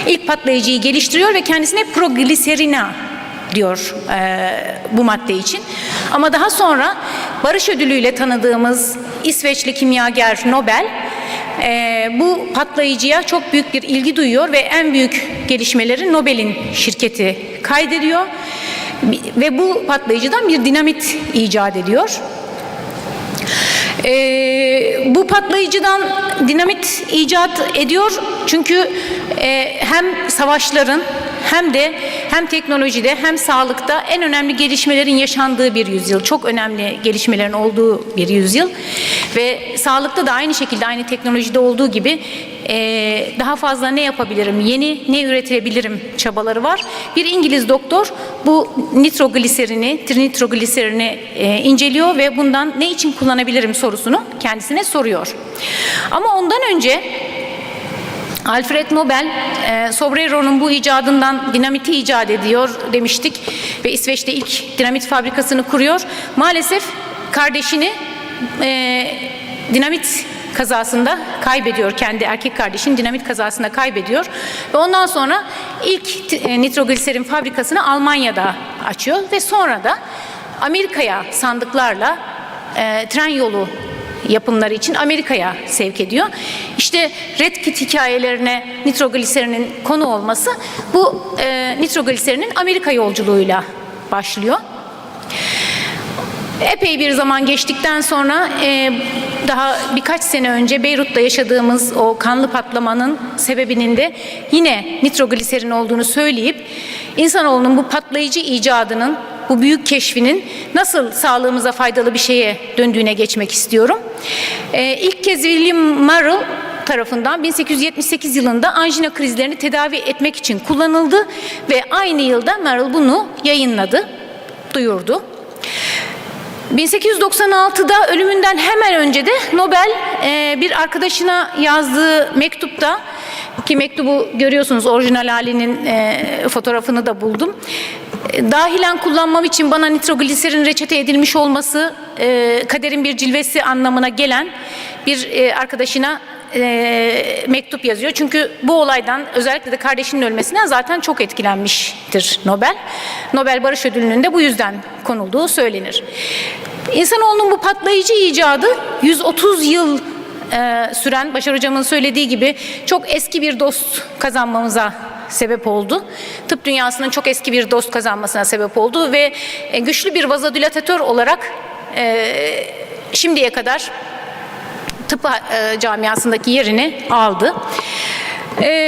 İlk patlayıcıyı geliştiriyor ve kendisine progliserina diyor bu madde için. Ama daha sonra barış ödülüyle tanıdığımız İsveçli kimyager Nobel bu patlayıcıya çok büyük bir ilgi duyuyor ve en büyük gelişmeleri Nobel'in şirketi kaydediyor ve bu patlayıcıdan bir dinamit icat ediyor. Bu patlayıcıdan dinamit icat ediyor çünkü hem savaşların hem teknolojide hem sağlıkta en önemli gelişmelerin yaşandığı bir yüzyıl. Çok önemli gelişmelerin olduğu bir yüzyıl. Ve sağlıkta da aynı şekilde, aynı teknolojide olduğu gibi daha fazla ne yapabilirim, yeni ne üretebilirim çabaları var. Bir İngiliz doktor bu trinitrogliserini inceliyor ve bundan ne için kullanabilirim sorusunu kendisine soruyor. Ama ondan önce Alfred Nobel, Sobrero'nun bu icadından dinamiti icat ediyor demiştik ve İsveç'te ilk dinamit fabrikasını kuruyor. Maalesef kardeşini dinamit kazasında kaybediyor, kendi erkek kardeşini dinamit kazasında kaybediyor ve ondan sonra ilk nitrogliserin fabrikasını Almanya'da açıyor ve sonra da Amerika'ya sandıklarla tren yolu yapımları için Amerika'ya sevk ediyor. İşte Red Kit hikayelerine nitrogliserinin konu olması bu nitrogliserinin Amerika yolculuğuyla başlıyor. Epey bir zaman geçtikten sonra daha birkaç sene önce Beyrut'ta yaşadığımız o kanlı patlamanın sebebinin de yine nitrogliserin olduğunu söyleyip insanoğlunun bu patlayıcı icadının, bu büyük keşfinin nasıl sağlığımıza faydalı bir şeye döndüğüne geçmek istiyorum. İlk kez William Murrow tarafından 1878 yılında anjina krizlerini tedavi etmek için kullanıldı ve aynı yılda Murrow bunu yayınladı, duyurdu. 1896'da ölümünden hemen önce de Nobel bir arkadaşına yazdığı mektupta, ki mektubu görüyorsunuz, orijinal halinin fotoğrafını da buldum. Dahilen kullanmam için bana nitrogliserin reçete edilmiş olması kaderin bir cilvesi anlamına gelen bir arkadaşına mektup yazıyor. Çünkü bu olaydan, özellikle de kardeşinin ölmesinden zaten çok etkilenmiştir Nobel. Nobel Barış Ödülü'nün de bu yüzden konulduğu söylenir. İnsanoğlunun bu patlayıcı icadı 130 yıl süren, Başar Hocam'ın söylediği gibi çok eski bir dost kazanmamıza sebep oldu. Tıp dünyasının çok eski bir dost kazanmasına sebep oldu ve güçlü bir vazodilatatör olarak şimdiye kadar tıp camiasındaki yerini aldı.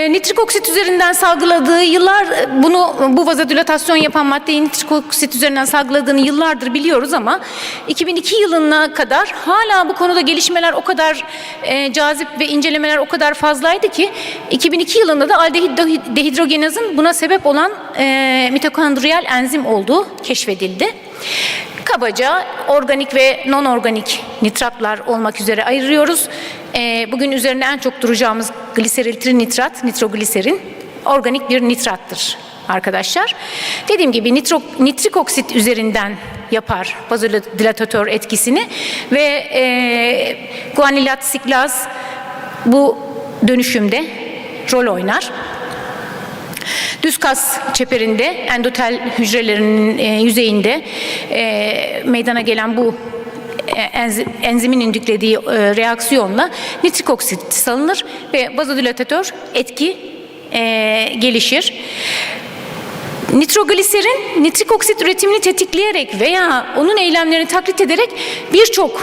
Nitrik oksit üzerinden salgıladığı bu vazodilatasyon yapan maddeyi nitrik oksit üzerinden salgıladığını yıllardır biliyoruz ama 2002 yılına kadar hala bu konuda gelişmeler o kadar cazip ve incelemeler o kadar fazlaydı ki 2002 yılında da aldehit dehidrogenazın buna sebep olan mitokondriyal enzim olduğu keşfedildi. Kabaca organik ve non-organik nitratlar olmak üzere ayırıyoruz. Bugün üzerine en çok duracağımız gliseril trinitrat, nitrogliserin organik bir nitrattır arkadaşlar. Dediğim gibi nitrik oksit üzerinden yapar vazodilatatör etkisini ve guanilat siklaz bu dönüşümde rol oynar. Düz kas çeperinde, endotel hücrelerinin yüzeyinde meydana gelen bu enzimin indüklediği reaksiyonla nitrik oksit salınır ve vazodilatatör etki gelişir. Nitrogliserin nitrik oksit üretimini tetikleyerek veya onun eylemlerini taklit ederek birçok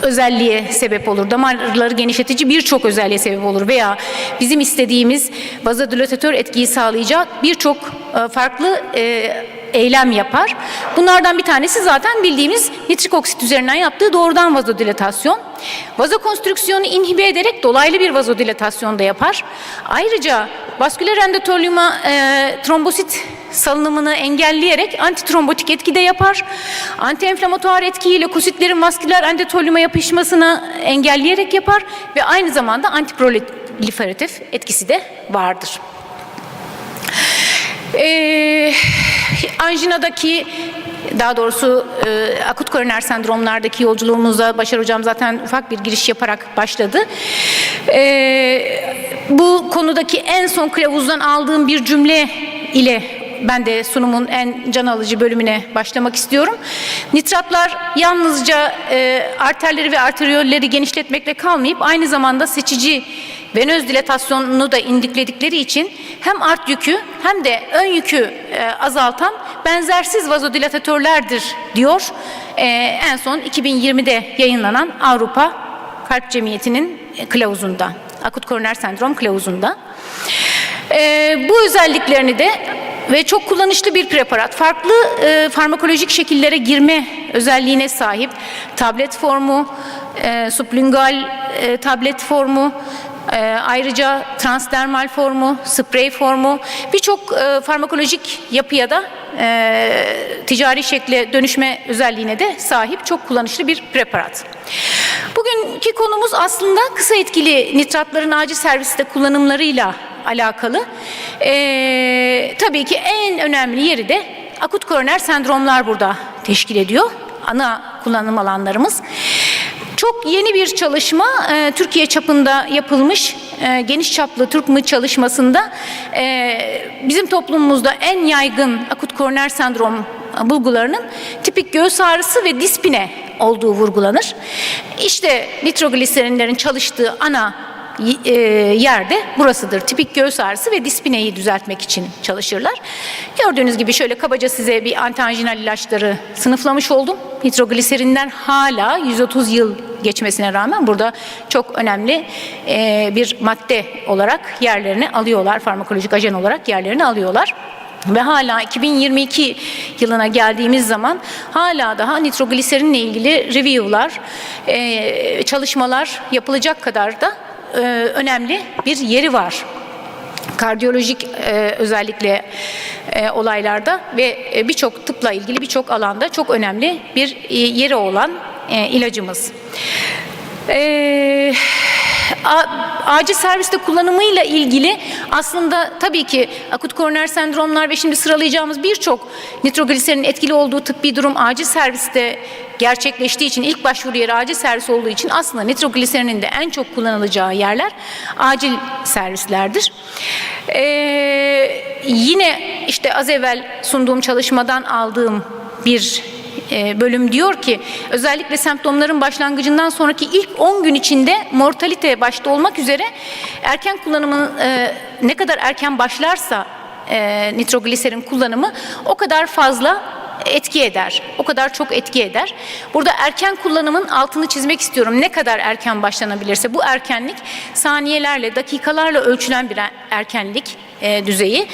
özelliğe sebep olur. Damarları genişletici birçok özelliğe sebep olur veya bizim istediğimiz vazodilatatör etkiyi sağlayacak birçok farklı eylem yapar. Bunlardan bir tanesi zaten bildiğimiz nitrik oksit üzerinden yaptığı doğrudan vazodilatasyon. Vazokonstrüksiyonu inhibe ederek dolaylı bir vazodilatasyon da yapar. Ayrıca vasküler endotolyuma trombosit salınımını engelleyerek antitrombotik etki de yapar. Antienflamatuar etkiyi lökositlerin vasküler endotolyuma yapışmasını engelleyerek yapar ve aynı zamanda antiproliferatif etkisi de vardır. Anjinadaki, daha doğrusu akut koroner sendromlardaki yolculuğumuza Başar Hocam zaten ufak bir giriş yaparak başladı. Bu konudaki en son kılavuzdan aldığım bir cümle ile ben de sunumun en can alıcı bölümüne başlamak istiyorum. Nitratlar yalnızca arterleri ve arteriyolleri genişletmekle kalmayıp aynı zamanda seçici venöz dilatasyonunu da indükledikleri için hem art yükü hem de ön yükü azaltan benzersiz vazodilatatörlerdir diyor. En son 2020'de yayınlanan Avrupa Kalp Cemiyeti'nin kılavuzunda, akut koroner sendrom kılavuzunda. Bu özelliklerini de ve çok kullanışlı bir preparat, farklı farmakolojik şekillere girme özelliğine sahip tablet formu, sublingual tablet formu, ayrıca transdermal formu, sprey formu, birçok farmakolojik yapıya da ticari şekle dönüşme özelliğine de sahip çok kullanışlı bir preparat. Bugünkü konumuz aslında kısa etkili nitratların acil serviste kullanımlarıyla alakalı. Tabii ki en önemli yeri de akut koroner sendromlar burada teşkil ediyor. Ana kullanım alanlarımız. Çok yeni bir çalışma, Türkiye çapında yapılmış geniş çaplı TÜRKMÜ çalışmasında bizim toplumumuzda en yaygın akut koroner sendrom bulgularının tipik göğüs ağrısı ve dispine olduğu vurgulanır. İşte nitrogliserinlerin çalıştığı ana yerde burasıdır. Tipik göğüs ağrısı ve dispineyi düzeltmek için çalışırlar. Gördüğünüz gibi şöyle kabaca size bir antianjinal ilaçları sınıflamış oldum. Nitrogliserinden hala 130 yıl geçmesine rağmen burada çok önemli bir madde olarak yerlerini alıyorlar, farmakolojik ajan olarak yerlerini alıyorlar. Ve hala 2022 yılına geldiğimiz zaman hala daha nitrogliserinle ilgili review'lar, çalışmalar yapılacak kadar da önemli bir yeri var. Kardiyolojik özellikle olaylarda ve birçok tıpla ilgili birçok alanda çok önemli bir yeri olan ilacımız. Acil serviste kullanımıyla ilgili aslında tabii ki akut koroner sendromlar ve şimdi sıralayacağımız birçok nitrogliserinin etkili olduğu tıbbi durum acil serviste gerçekleştiği için, ilk başvuru yeri acil servis olduğu için aslında nitrogliserinin de en çok kullanılacağı yerler acil servislerdir. Yine işte az evvel sunduğum çalışmadan aldığım bir bölüm diyor ki özellikle semptomların başlangıcından sonraki ilk 10 gün içinde mortalite başta olmak üzere erken kullanımın ne kadar erken başlarsa nitrogliserin kullanımı o kadar fazla etki eder. O kadar çok etki eder. Burada erken kullanımın altını çizmek istiyorum. Ne kadar erken başlanabilirse bu erkenlik saniyelerle, dakikalarla ölçülen bir erkenlik düzeyi.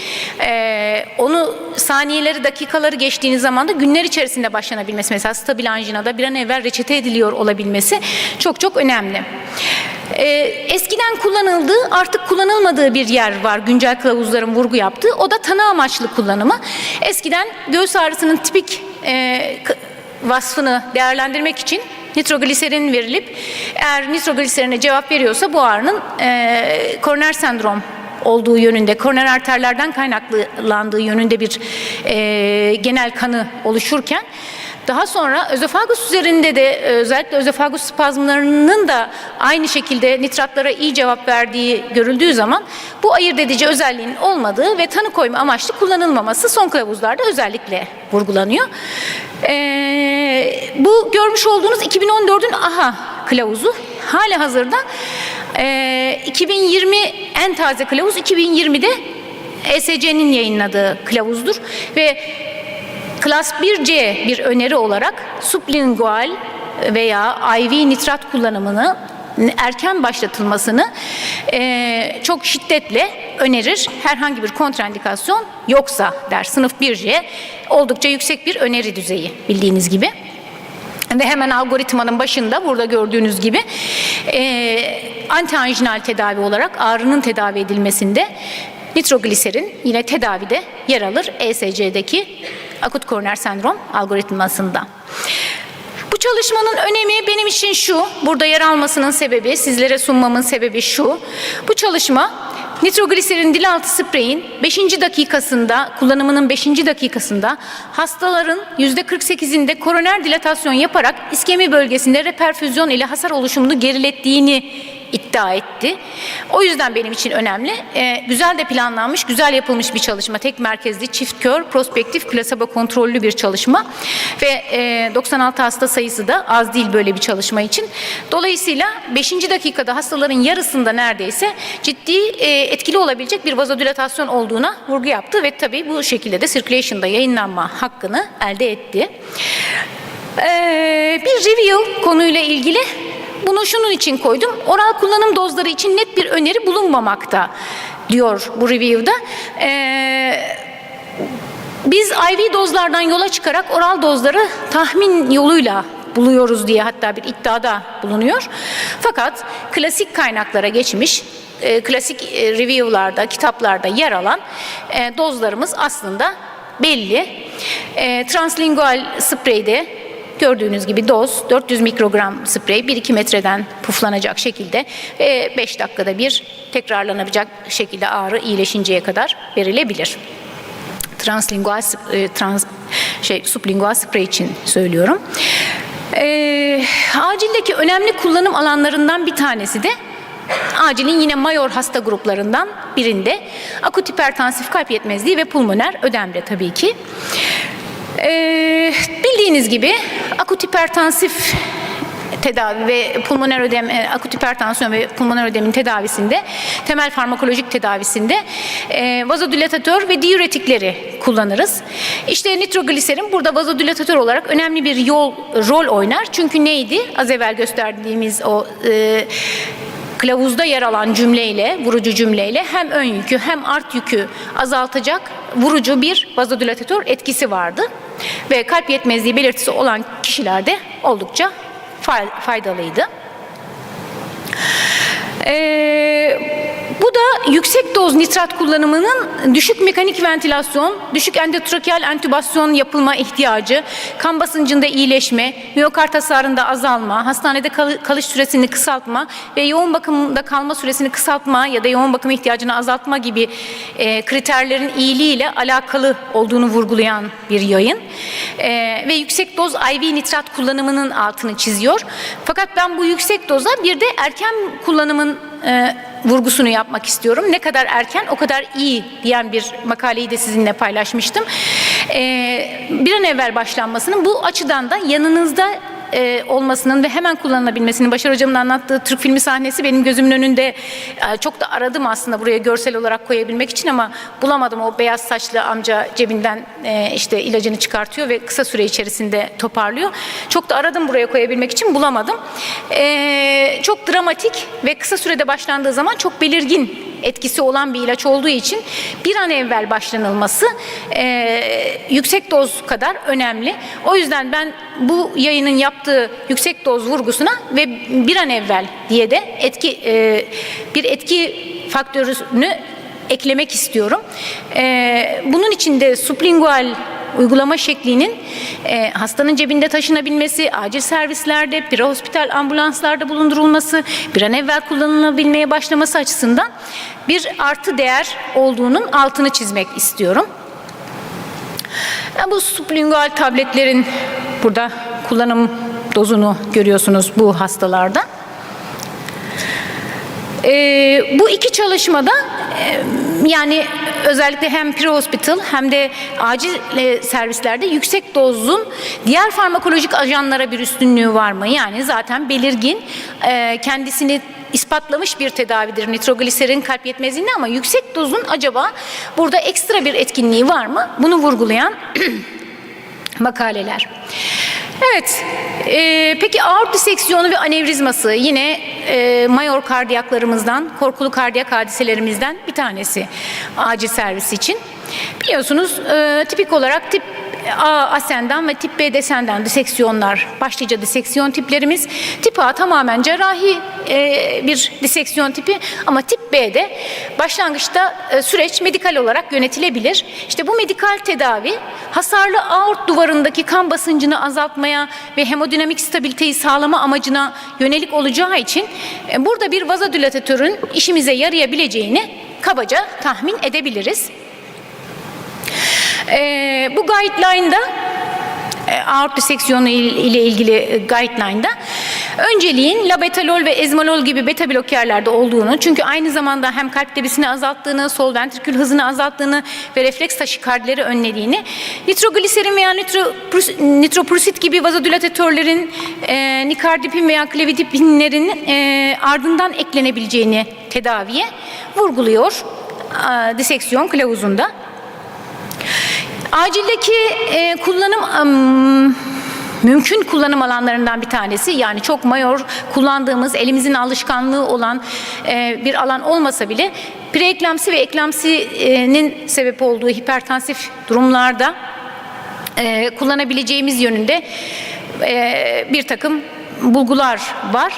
Onu saniyeleri, dakikaları geçtiğiniz zaman da günler içerisinde başlanabilmesi, mesela stabil anjinada bir an evvel reçete ediliyor olabilmesi çok çok önemli. Eskiden kullanıldığı, artık kullanılmadığı bir yer var güncel kılavuzların vurgu yaptığı. O da tanı amaçlı kullanımı. Eskiden göğüs ağrısının tipik vasfını değerlendirmek için nitrogliserin verilip eğer nitrogliserine cevap veriyorsa bu ağrının koroner sendrom olduğu yönünde, koroner arterlerden kaynaklandığı yönünde bir genel kanı oluşurken daha sonra özofagus üzerinde de özellikle özofagus spazmlarının da aynı şekilde nitratlara iyi cevap verdiği görüldüğü zaman bu ayırt edici özelliğinin olmadığı ve tanı koyma amaçlı kullanılmaması son kılavuzlarda özellikle vurgulanıyor. Bu görmüş olduğunuz 2014'ün AHA kılavuzu halihazırda 2020 en taze kılavuz 2020'de ESC'nin yayınladığı kılavuzdur ve Klas 1C bir öneri olarak sublingual veya IV nitrat kullanımını erken başlatılmasını çok şiddetle önerir. Herhangi bir kontraindikasyon yoksa der. Sınıf 1C oldukça yüksek bir öneri düzeyi bildiğiniz gibi. Ve hemen algoritmanın başında burada gördüğünüz gibi antianjinal tedavi olarak ağrının tedavi edilmesinde nitrogliserin yine tedavide yer alır ESC'deki akut koroner sendrom algoritmasında. Bu çalışmanın önemi benim için şu, burada yer almasının sebebi, sizlere sunmamın sebebi şu. Bu çalışma nitrogliserin dil altı spreyin 5. dakikasında, kullanımının 5. dakikasında hastaların %48'inde koroner dilatasyon yaparak iskemi bölgesinde reperfüzyon ile hasar oluşumunu gerilettiğini iddia etti. O yüzden benim için önemli. Güzel de planlanmış, güzel yapılmış bir çalışma. Tek merkezli, çift kör, prospektif, plasebo kontrollü bir çalışma. Ve 96 hasta sayısı da az değil böyle bir çalışma için. Dolayısıyla 5. dakikada hastaların yarısında neredeyse ciddi etkili olabilecek bir vazodilatasyon olduğuna vurgu yaptı ve tabii bu şekilde de Circulation'da yayınlanma hakkını elde etti. Bir review konuyla ilgili bunu şunun için koydum. Oral kullanım dozları için net bir öneri bulunmamakta diyor bu review'da. Biz IV dozlardan yola çıkarak oral dozları tahmin yoluyla buluyoruz diye hatta bir iddiada bulunuyor. Fakat klasik kaynaklara geçmiş, klasik review'larda, kitaplarda yer alan dozlarımız aslında belli. Translingual spreyde gördüğünüz gibi doz 400 mikrogram sprey 1-2 metreden puflanacak şekilde 5 dakikada bir tekrarlanabilecek şekilde ağrı iyileşinceye kadar verilebilir. Sublingual sprey için söylüyorum. Acildeki önemli kullanım alanlarından bir tanesi de acilin yine mayor hasta gruplarından birinde akut hipertansif kalp yetmezliği ve pulmoner ödemde tabii ki. Bildiğiniz gibi akut hipertansif tedavi ve pulmoner ödem, akut hipertansiyon ve pulmoner ödemin tedavisinde, temel farmakolojik tedavisinde vazodilatatör ve diüretikleri kullanırız. İşte nitrogliserin burada vazodilatatör olarak önemli bir rol oynar. Çünkü neydi? Az evvel gösterdiğimiz o kılavuzda yer alan cümleyle, vurucu cümleyle hem ön yükü hem art yükü azaltacak vurucu bir vazodilatatör etkisi vardı. Ve kalp yetmezliği belirtisi olan kişilerde oldukça faydalıydı. Bu da yüksek doz nitrat kullanımının düşük mekanik ventilasyon, düşük endotrakeal entübasyon yapılma ihtiyacı, kan basıncında iyileşme, miyokard hasarında azalma, hastanede kalış süresini kısaltma ve yoğun bakımda kalma süresini kısaltma ya da yoğun bakım ihtiyacını azaltma gibi kriterlerin iyiliğiyle alakalı olduğunu vurgulayan bir yayın. Ve yüksek doz IV nitrat kullanımının altını çiziyor. Fakat ben bu yüksek doza bir de erken kullanımın vurgusunu yapmak istiyorum. Ne kadar erken o kadar iyi diyen bir makaleyi de sizinle paylaşmıştım. Bir an evvel başlanmasının bu açıdan da yanınızda olmasının ve hemen kullanılabilmesinin, Başar Hocam'ın anlattığı Türk filmi sahnesi benim gözümün önünde. Çok da aradım aslında buraya görsel olarak koyabilmek için ama bulamadım. O beyaz saçlı amca cebinden işte ilacını çıkartıyor ve kısa süre içerisinde toparlıyor. Çok da aradım buraya koyabilmek için, bulamadım. Çok dramatik ve kısa sürede başlandığı zaman çok belirgin etkisi olan bir ilaç olduğu için bir an evvel başlanılması yüksek doz kadar önemli. O yüzden ben bu yayının yaptığı yüksek doz vurgusuna ve bir an evvel diye de bir etki faktörünü eklemek istiyorum. Bunun için de sublingual uygulama şeklinin hastanın cebinde taşınabilmesi, acil servislerde, prehospital ambulanslarda bulundurulması, bir an evvel kullanılabilmeye başlaması açısından bir artı değer olduğunun altını çizmek istiyorum. Bu sublingual tabletlerin burada kullanım dozunu görüyorsunuz bu hastalarda. Bu iki çalışmada yani özellikle hem prehospital hem de acil servislerde yüksek dozun diğer farmakolojik ajanlara bir üstünlüğü var mı? Yani zaten belirgin, kendisini ispatlamış bir tedavidir nitrogliserin kalp yetmezliğinde, ama yüksek dozun acaba burada ekstra bir etkinliği var mı? Bunu vurgulayan makaleler. Evet, peki aort diseksiyonu ve anevrizması yine mayor kardiyaklarımızdan, korkulu kardiyak hadiselerimizden bir tanesi acil servis için. Biliyorsunuz tipik olarak tip A ascendant ve tip B descendant diseksiyonlar başlıca diseksiyon tiplerimiz. Tip A tamamen cerrahi bir diseksiyon tipi, ama tip B'de başlangıçta süreç medikal olarak yönetilebilir. İşte bu medikal tedavi hasarlı aort duvarındaki kan basıncını azaltmaya ve hemodinamik stabiliteyi sağlama amacına yönelik olacağı için burada bir vazodilatatörün işimize yarayabileceğini kabaca tahmin edebiliriz. Bu guideline'da aort diseksiyonu ile ilgili guideline'da önceliğin labetalol ve ezmalol gibi beta blokerlerde olduğunu, çünkü aynı zamanda hem kalp debisini azalttığını, sol ventrikül hızını azalttığını ve refleks taşikardileri önlediğini, nitrogliserin veya nitroprusit gibi vazodilatatörlerin nikardipin veya klevitipinlerin ardından eklenebileceğini tedaviye vurguluyor diseksiyon kılavuzunda. Acildeki mümkün kullanım alanlarından bir tanesi, yani çok mayor kullandığımız, elimizin alışkanlığı olan bir alan olmasa bile preeklamsi ve eklamsinin sebep olduğu hipertansif durumlarda kullanabileceğimiz yönünde bir takım bulgular var.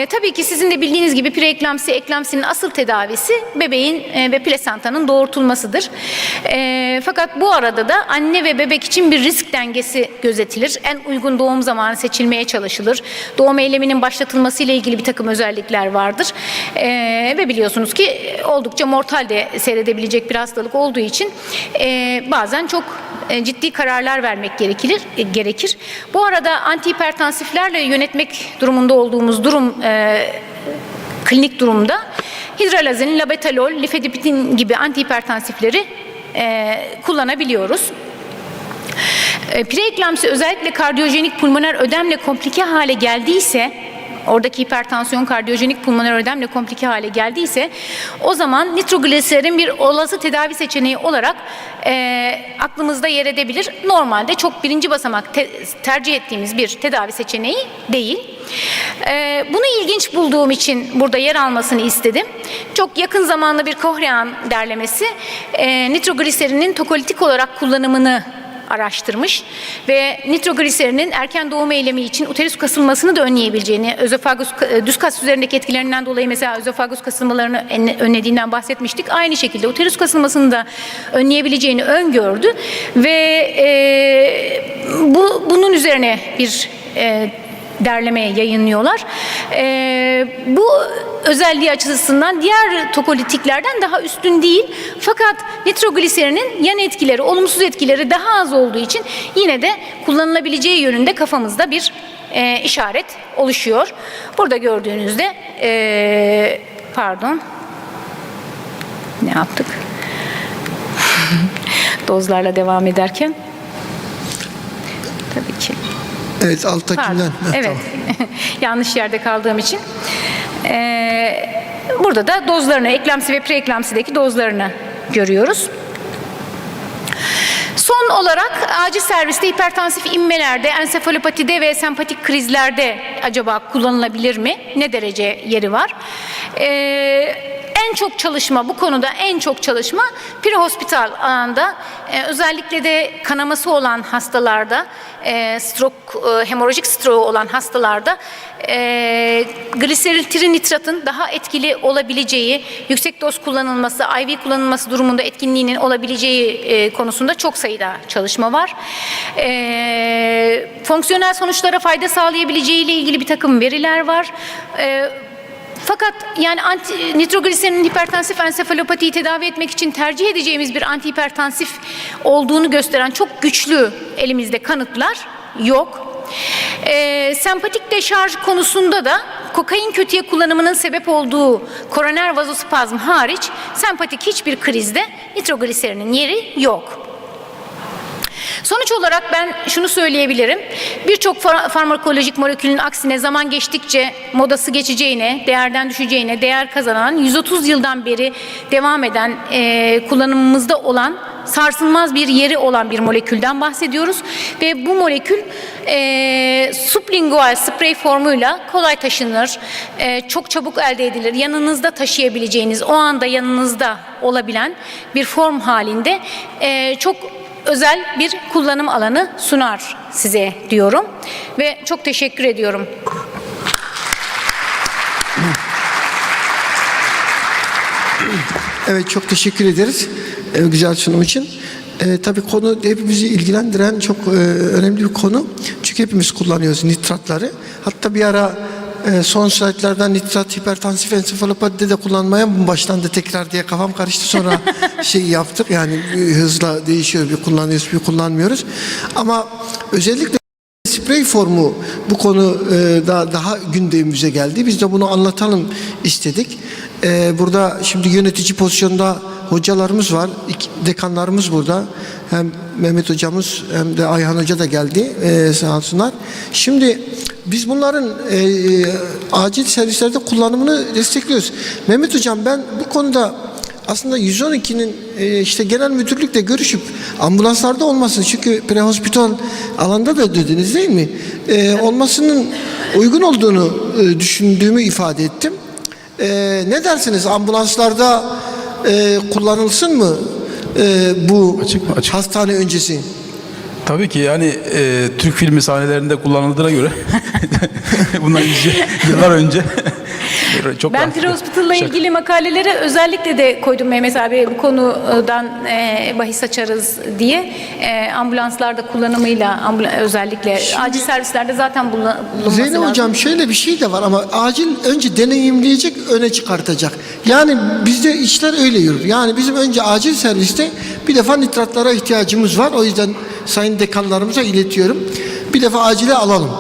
Tabii ki sizin de bildiğiniz gibi preeklamsi, eklamsinin asıl tedavisi bebeğin ve plasentanın doğurtulmasıdır. Fakat bu arada da anne ve bebek için bir risk dengesi gözetilir. En uygun doğum zamanı seçilmeye çalışılır. Doğum eyleminin başlatılması ile ilgili bir takım özellikler vardır. Ve biliyorsunuz ki oldukça mortal de seyredebilecek bir hastalık olduğu için bazen çok ciddi kararlar vermek gerekir. Bu arada antihipertansiflerle yönetmek durumunda olduğumuz klinik durumda hidralazin, labetalol, lifedipidin gibi antihipertansifleri kullanabiliyoruz. Preeklamsi özellikle kardiyojenik pulmoner ödemle komplike hale geldiyse, oradaki hipertansiyon kardiyojenik pulmoner ödemle komplike hale geldiyse, o zaman nitrogliserin bir olası tedavi seçeneği olarak aklımızda yer edebilir. Normalde çok birinci basamak tercih ettiğimiz bir tedavi seçeneği değil. Bunu ilginç bulduğum için burada yer almasını istedim. Çok yakın zamanda bir Cochrane derlemesi nitrogliserinin tokolitik olarak kullanımını araştırmış ve nitrogliserinin erken doğum eylemi için uterus kasılmasını da önleyebileceğini, özofagus düz kas üzerindeki etkilerinden dolayı mesela özofagus kasılmalarını önlediğinden bahsetmiştik. Aynı şekilde uterus kasılmasını da önleyebileceğini öngördü ve bunun üzerine bir derleme yayınlıyorlar. Bu özelliği açısından diğer tokolitiklerden daha üstün değil. Fakat nitrogliserinin yan etkileri, olumsuz etkileri daha az olduğu için yine de kullanılabileceği yönünde kafamızda bir işaret oluşuyor. Burada gördüğünüzde pardon, ne yaptık? Dozlarla devam ederken tabii ki. Evet, alttakinden. Evet, yanlış yerde kaldığım için. Burada da dozlarını, eklamsi ve preeklamsideki dozlarını görüyoruz. Son olarak acil serviste hipertansif inmelerde, ensefalopatide ve sempatik krizlerde acaba kullanılabilir mi? Ne derece yeri var? En çok çalışma, bu konuda en çok çalışma prehospital alanda, özellikle de kanaması olan hastalarda, hemorajik stroke olan hastalarda gliseril trinitratın daha etkili olabileceği, yüksek doz kullanılması, IV kullanılması durumunda etkinliğinin olabileceği konusunda çok sayıda çalışma var. Fonksiyonel sonuçlara fayda sağlayabileceği ile ilgili bir takım veriler var. Fakat yani nitrogliserinin hipertansif ensefalopatiyi tedavi etmek için tercih edeceğimiz bir antihipertansif olduğunu gösteren çok güçlü elimizde kanıtlar yok. Sempatik deşarj konusunda da kokain kötüye kullanımının sebep olduğu koroner vazospazm hariç sempatik hiçbir krizde nitrogliserinin yeri yok. Sonuç olarak ben şunu söyleyebilirim. Birçok farmakolojik molekülün aksine zaman geçtikçe modası geçeceğine, değerden düşeceğine, değer kazanan 130 yıldan beri devam eden kullanımımızda olan sarsılmaz bir yeri olan bir molekülden bahsediyoruz. Ve bu molekül sublingual sprey formuyla kolay taşınır, çok çabuk elde edilir. Yanınızda taşıyabileceğiniz, o anda yanınızda olabilen bir form halinde çok özel bir kullanım alanı sunar size diyorum ve çok teşekkür ediyorum. Evet, çok teşekkür ederiz güzel sunum için. Tabii konu hepimizi ilgilendiren çok önemli bir konu. Çünkü hepimiz kullanıyoruz nitratları. Hatta bir ara son slaytlardan nitrat hipertansif ensefalopatide de kullanmaya başlandı tekrar diye kafam karıştı. Sonra yaptık, yani hızla değişiyor, bir kullanıyoruz bir kullanmıyoruz. Ama özellikle sprey formu bu konu daha gündemimize geldi. Biz de bunu anlatalım istedik. Burada şimdi yönetici pozisyonda hocalarımız var, dekanlarımız burada. Hem Mehmet hocamız hem de Ayhan hoca da geldi, sağ olsunlar. Şimdi biz bunların acil servislerde kullanımını destekliyoruz. Mehmet hocam, ben bu konuda aslında 112'nin işte genel müdürlükle görüşüp ambulanslarda olmasın, çünkü prehospital alanda da dediniz değil mi? Olmasının uygun olduğunu düşündüğümü ifade ettim. Ne dersiniz, ambulanslarda kullanılsın mı bu hastane öncesi? Tabii ki, yani Türk filmi sahnelerinde kullanıldığına göre bundan yıllar önce çok ben prehospital'la ilgili makalelere özellikle de koydum Mehmet abi, bu konudan bahis açarız diye. Ambulanslarda kullanımıyla özellikle acil servislerde zaten bulunması Zeynep lazım. hocam, şöyle bir şey de var ama acil önce deneyimleyecek, öne çıkartacak. Yani bizde işler öyle yürür. Yani bizim önce acil serviste bir defa nitratlara ihtiyacımız var. O yüzden sayın dekanlarımıza iletiyorum. Bir defa acile alalım.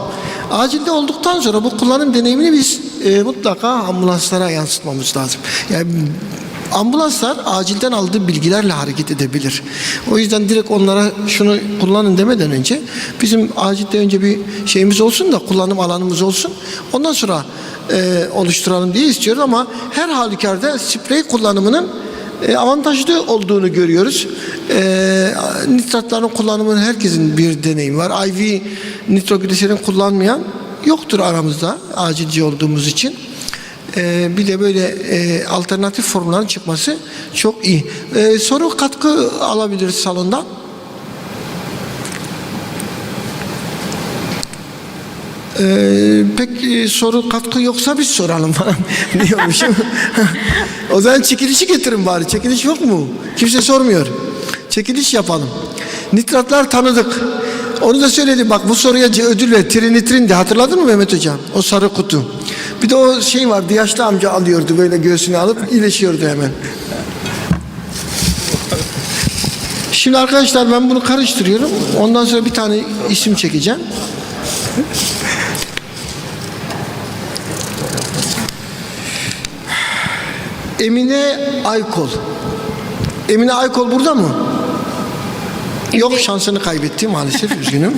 Acilde olduktan sonra bu kullanım deneyimini biz mutlaka ambulanslara yansıtmamız lazım. Yani Ambulanslar acilden aldığı bilgilerle hareket edebilir. O yüzden direkt onlara şunu kullanın demeden önce bizim acilde önce bir şeyimiz olsun da kullanım alanımız olsun. Ondan sonra oluşturalım diye istiyoruz ama her halükarda sprey kullanımının avantajlı olduğunu görüyoruz. Nitratların kullanımının herkesin bir deneyimi var. IV nitrogliserin kullanmayan yoktur aramızda acilci olduğumuz için. Bir de böyle alternatif formların çıkması çok iyi. Soru katkı alabiliriz salondan. Pek soru katkı yoksa biz soralım falan diyormuşum. O zaman çekilişi getirin bari. Çekiliş yok mu? Kimse sormuyor. Çekiliş yapalım. Nitratlar tanıdık. Onu da söyledim. Bak bu soruya ödül ver. Trinitrin de hatırladın mı Mehmet Hocam? O sarı kutu. Bir de o şey vardı. Yaşlı amca alıyordu böyle göğsüne alıp iyileşiyordu hemen. Şimdi arkadaşlar ben bunu karıştırıyorum. Ondan sonra bir tane isim çekeceğim. Emine Aykol. Emine Aykol burada mı? Yok, şansını kaybetti maalesef. Üzgünüm.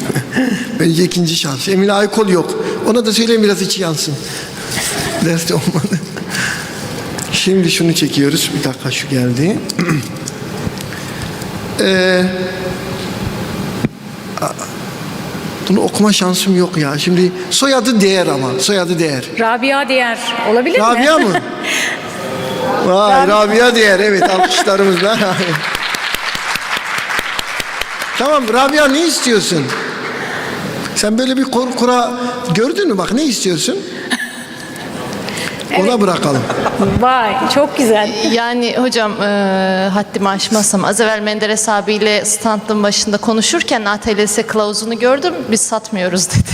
Bence ikinci şans. Emine Aykol yok. Ona da söyleyeyim biraz içi yansın. Derste olmadı. Şimdi şunu çekiyoruz. Bir dakika şu geldi. Bunu okuma şansım yok ya. Şimdi soyadı Değer ama. Soyadı Değer. Rabia Değer olabilir mi? Rabia mı? Vay, Rabia Değer. Evet, alkışlarımızla. Tamam, Rabia ne istiyorsun? Sen böyle bir kura gördün mü? Bak ne istiyorsun? Ona bırakalım. Vay, çok güzel. Yani hocam haddimi aşmazsam az evvel Menderes abiyle standın başında konuşurken ATLS kılavuzunu gördüm. Biz satmıyoruz dedi.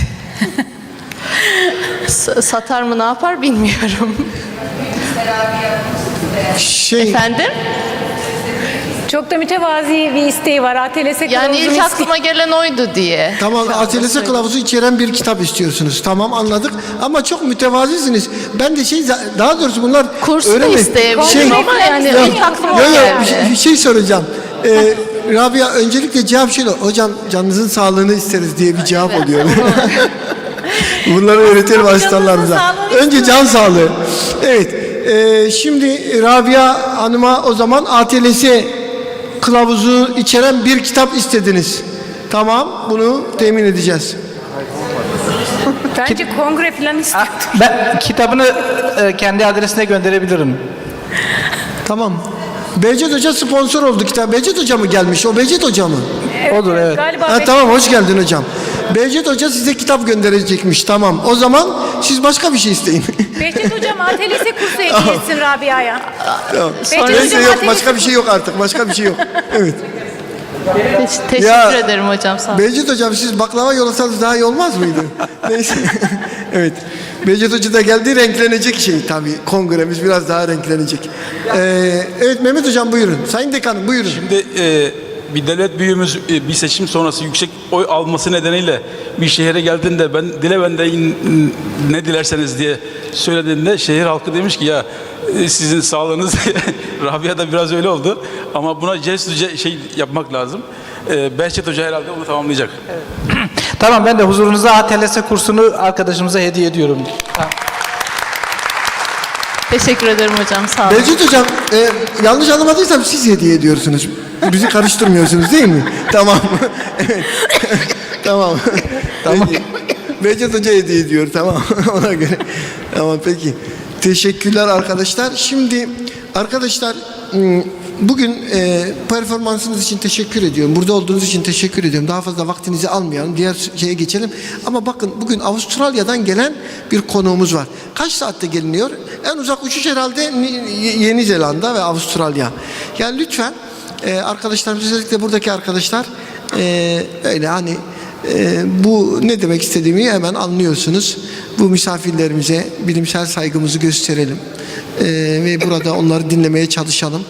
Satar mı ne yapar bilmiyorum. Efendim? Çok da mütevazi bir isteği var. ATLS Yani ilk aklıma gelen oydu diye. Tamam, ATLS kılavuzu içeren bir kitap istiyorsunuz. Tamam, anladık. Ama çok mütevazisiniz. Ben de daha doğrusu bunlar kurs da isteyebilirim ama yani ilk aklıma geldi. Bir şey soracağım. Rabia, öncelikle cevap şöyle. Hocam canınızın sağlığını isteriz diye bir cevap oluyor. Bunları öğretelim asistanlarımıza. Önce can sağlığı. Evet. Şimdi Rabia Hanım'a o zaman ATLS kılavuzu içeren bir kitap istediniz. Tamam, bunu temin edeceğiz. Bence kongre falan istiyor. Ben kitabını kendi adresine gönderebilirim. Tamam. Becet Hoca sponsor oldu kitap. Becet Hoca mı gelmiş? O Becet Hoca mı? Odur, evet. Galiba Tamam, hoş geldin hocam. Becet Hoca size kitap gönderecekmiş. Tamam. O zaman siz başka bir şey isteyin. Behçet Hocam ATLS kursu hediye etsin Rabia'ya. Tamam. Behçet Neyse, Hocam yok, başka bir şey yok artık. Başka bir şey yok. Evet. Teşekkür ederim hocam, sağ olun. Becet Hocam, siz baklava yollasanız daha iyi olmaz mıydı? Neyse. Evet. Becet Hoca da geldi, renklenecek tabii. Kongremiz biraz daha renklenecek. Evet Mehmet Hocam, buyurun. Sayın Dekanım, buyurun. Şimdi bir devlet büyüğümüz bir seçim sonrası yüksek oy alması nedeniyle bir şehre geldiğinde ben benden ne dilerseniz diye söylediğinde şehir halkı demiş ki ya sizin sağlığınız Rabia da biraz öyle oldu ama buna cesur yapmak lazım. Behçet Hoca herhalde onu tamamlayacak. Evet. Tamam, ben de huzurunuza ATLS kursunu arkadaşımıza hediye ediyorum. Teşekkür ederim hocam, sağ olun. Becet Hocam, yanlış anlamadıysam siz hediye ediyorsunuz. Bizi karıştırmıyorsunuz değil mi? Tamam. Evet. Tamam. Tamam. Becet Hoca hediye ediyor, tamam. Ona göre. Tamam, peki. Teşekkürler arkadaşlar. Şimdi arkadaşlar, bugün performansınız için teşekkür ediyorum. Burada olduğunuz için teşekkür ediyorum. Daha fazla vaktinizi almayalım. Diğer şeye geçelim. Ama bakın, bugün Avustralya'dan gelen bir konuğumuz var. Kaç saatte geliniyor? En uzak uçuş herhalde Yeni Zelanda ve Avustralya. Yani lütfen arkadaşlarımız, özellikle buradaki arkadaşlar öyle hani Bu ne demek istediğimi hemen anlıyorsunuz. Bu misafirlerimize bilimsel saygımızı gösterelim. Ve burada onları dinlemeye çalışalım.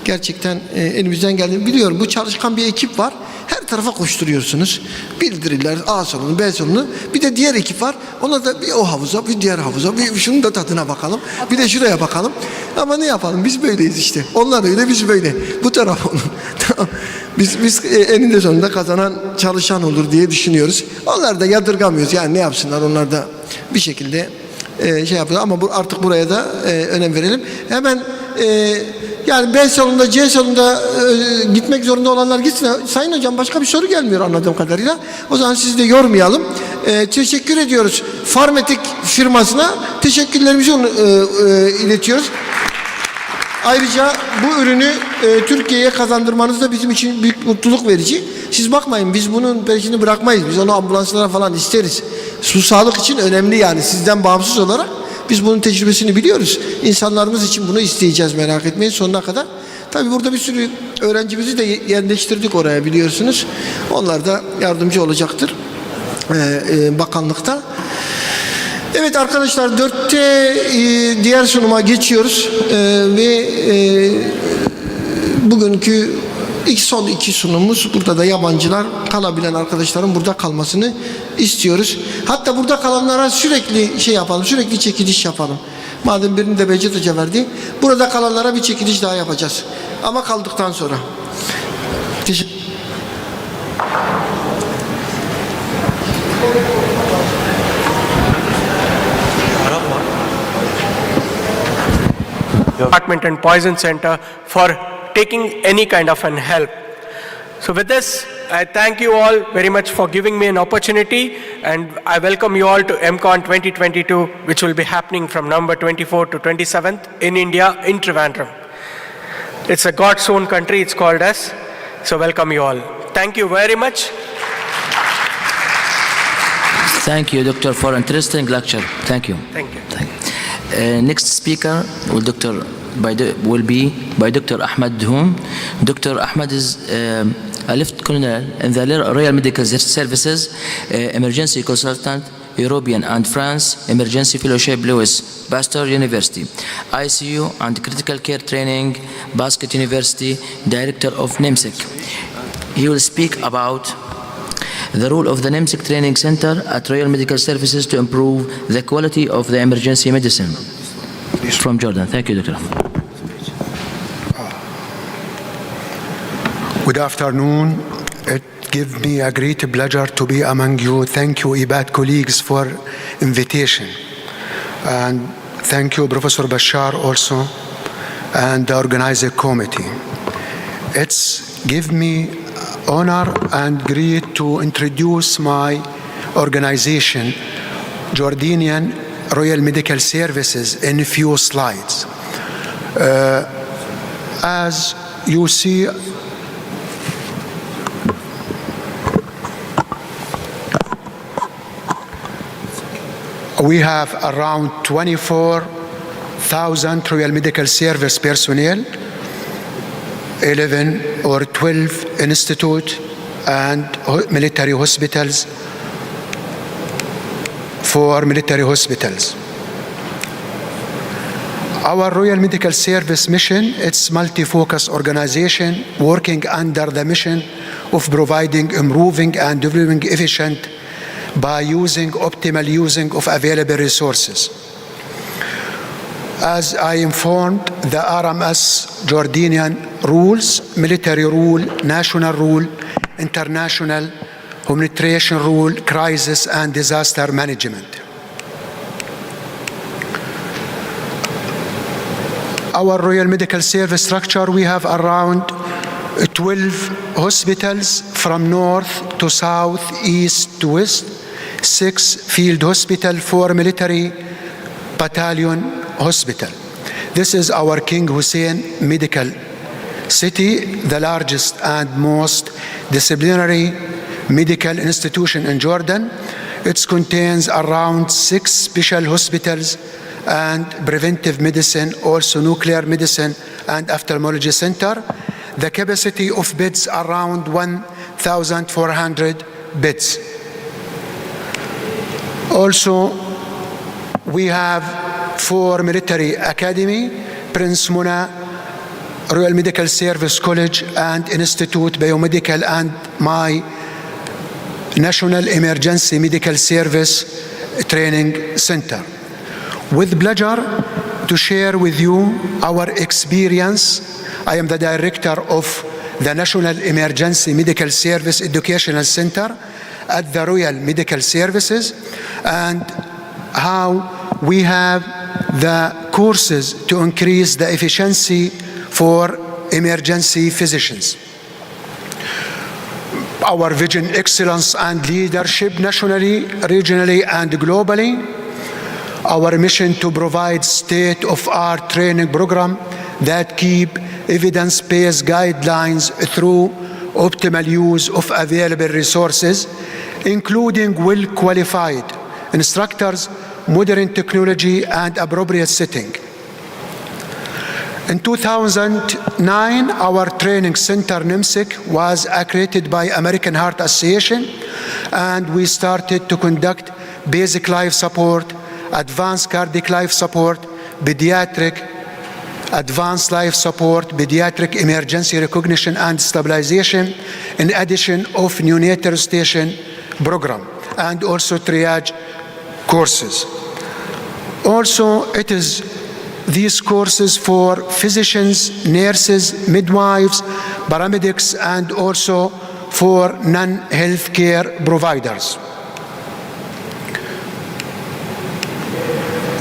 Gerçekten elimizden geldiğini biliyorum. Bu çalışkan bir ekip var. Her tarafa koşturuyorsunuz. Bildiriler, A salonu, B salonu. Bir de diğer ekip var. Ona da bir o havuza, bir diğer havuza, bir şunun da tadına bakalım. Bir de şuraya bakalım. Ama ne yapalım? Biz böyleyiz işte. Onlar öyle, biz böyle. Bu taraf onun. Tamam. Biz eninde sonunda kazanan çalışan olur diye düşünüyoruz. Onlar da yadırgamıyoruz. Yani ne yapsınlar? Onlar da bir şekilde şey yapıyor. Ama artık buraya da önem verelim. Hemen yani B salonunda, C salonunda gitmek zorunda olanlar gitsin. Sayın Hocam, başka bir soru gelmiyor anladığım kadarıyla. O zaman sizi de yormayalım. Teşekkür ediyoruz. Farmetik firmasına teşekkürlerimizi iletiyoruz. Ayrıca bu ürünü Türkiye'ye kazandırmanız da bizim için büyük mutluluk verici. Siz bakmayın, biz bunun peşini bırakmayız. Biz onu ambulanslara falan isteriz. Su sağlık için önemli yani, sizden bağımsız olarak. Biz bunun tecrübesini biliyoruz. İnsanlarımız için bunu isteyeceğiz, merak etmeyin sonuna kadar. Tabii burada bir sürü öğrencimizi de yerleştirdik oraya, biliyorsunuz. Onlar da yardımcı olacaktır bakanlıkta. Evet arkadaşlar, 4'te diğer sunuma geçiyoruz ve bugünkü son iki sunumumuz. Burada da yabancılar, kalabilen arkadaşların burada kalmasını istiyoruz. Hatta burada kalanlara sürekli şey yapalım, sürekli çekiliş yapalım. Madem birini de Becet Hoca verdi, burada kalanlara bir çekiliş daha yapacağız. Ama kaldıktan sonra. Teşekkür. Department and Poison Center for taking any kind of an help. So with this, I thank you all very much for giving me an opportunity, and I welcome you all to MCON 2022, which will be happening from November 24 to 27th in India, in Trivandrum. It's a God's own country, it's called us. So welcome you all. Thank you very much. Thank you, Doctor, for an interesting lecture. Thank you. Thank you. Next speaker will be by Dr. Ahmed Dhoum. Dr. Ahmed is a Lieutenant Colonel in the Royal Medical Services, Emergency Consultant, European and France, Emergency Fellowship, Louis Pasteur University, ICU and Critical Care Training, Basket University, Director of NIMSIC. He will speak about the role of the NIMSIC Training Center at Royal Medical Services to improve the quality of the emergency medicine. From Jordan. Thank you, Doctor. Good afternoon. It gives me a great pleasure to be among you. Thank you, IBAD colleagues, for invitation. And thank you, Professor Bashar, also, and the organizing committee. It's give me honor and great to introduce my organization, Jordanian Royal Medical Services, in a few slides. As you see, we have around 24,000 Royal Medical Service personnel, 11 or 12 institute and military hospitals, 4 military hospitals. Our Royal Medical Service mission, it's multi-focus organization working under the mission of providing, improving and developing efficient by optimal using of available resources. As I informed, the RMS Jordanian rules, military rule, national rule, international humanitarian rule, crisis and disaster management. Our Royal Medical Service structure, we have around 12 hospitals from north to south, east to west, 6 field hospitals, 4 military battalion hospital. This is our King Hussein Medical City, the largest and most disciplinary medical institution in Jordan. It contains around 6 special hospitals and preventive medicine, also nuclear medicine and ophthalmology center. The capacity of beds around 1,400 beds. Also, we have 4 military academy, Prince Muna, Royal Medical Service College and Institute Biomedical, and my National Emergency Medical Service Training Center. With pleasure to share with you our experience. I am the director of the National Emergency Medical Service Educational Center at the Royal Medical Services, and how we have the courses to increase the efficiency for emergency physicians. Our vision, excellence and leadership nationally, regionally and globally. Our mission to provide state-of-art training program that keep evidence-based guidelines through optimal use of available resources, including well-qualified instructors, modern technology and appropriate setting. In 2009, our training center, NIMSIC, was accredited by American Heart Association, and we started to conduct basic life support, advanced cardiac life support, pediatric advanced life support, pediatric emergency recognition and stabilization, in addition of neonatal station program, and also triage courses. Also, it is these courses for physicians, nurses, midwives, paramedics, and also for non-healthcare providers.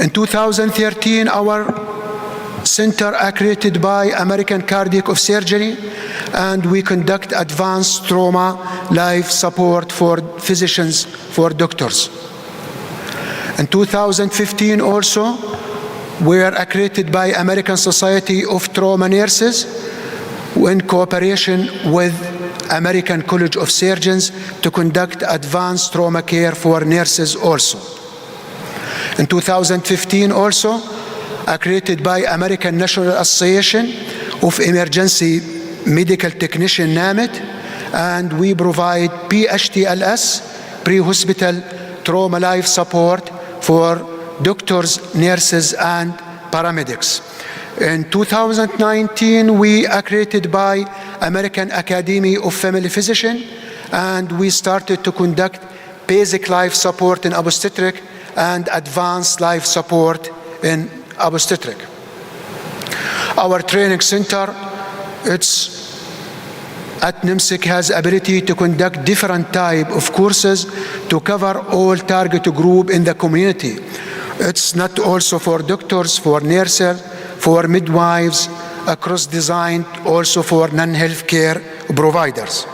In 2013, our center accredited by American Cardiac of Surgery, and we conduct advanced trauma life support for physicians, for doctors. In 2015 also, we are accredited by American Society of Trauma Nurses in cooperation with American College of Surgeons to conduct advanced trauma care for nurses also. In 2015 also, accredited by American National Association of Emergency Medical Technician, NAMET, and we provide PHTLS, pre-hospital trauma life support for doctors, nurses, and paramedics. In 2019, we accredited by American Academy of Family Physician, and we started to conduct basic life support in obstetric and advanced life support in obstetric. Our training center, it's at NIMSIC, has ability to conduct different type of courses to cover all target group in the community. It's not also for doctors, for nurses, for midwives, across designed also for non-healthcare providers.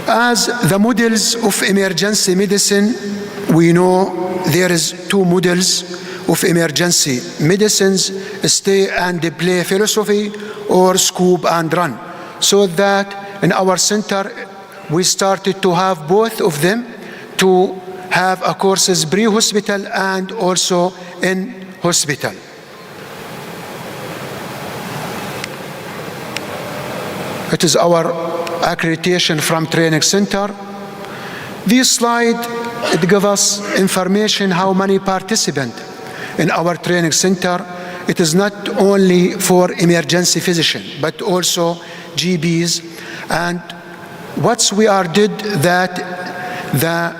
As the models of emergency medicine, we know there is 2 models of emergency medicines: stay and play philosophy or scoop and run. So that in our center, we started to have both of them, to have a courses pre-hospital and also in hospital. It is our accreditation from training center. This slide, it gives us information how many participants in our training center. It is not only for emergency physician, but also GPs. And what we are did that the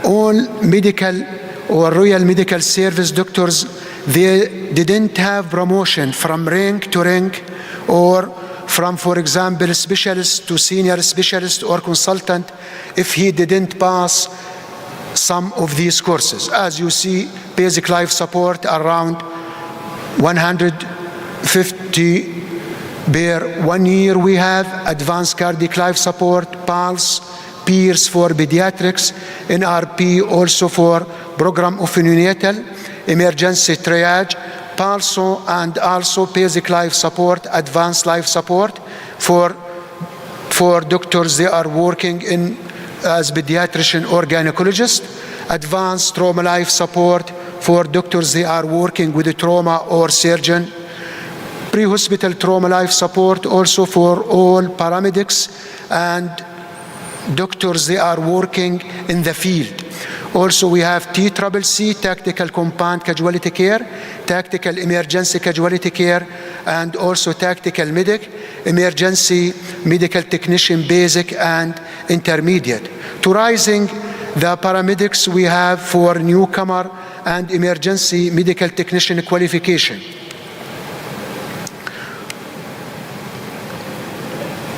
all medical or Royal Medical Service doctors, they didn't have promotion from rank to rank, or from, for example, specialist to senior specialist or consultant, if he didn't pass some of these courses. As you see, basic life support around 150 per 1 year. We have advanced cardiac life support, pulse, peers for pediatrics, NRP also for program of neonatal, emergency triage, PALSO, and also basic life support, advanced life support for doctors. They are working in as pediatrician or gynecologist, advanced trauma life support for doctors. They are working with a trauma or surgeon, pre-hospital trauma life support also for all paramedics, and doctors, they are working in the field. Also, we have TCCC, Tactical Compound Casualty Care, Tactical Emergency Casualty Care, and also Tactical Medic, Emergency Medical Technician Basic and Intermediate. To rising the paramedics we have for newcomer and emergency medical technician qualification.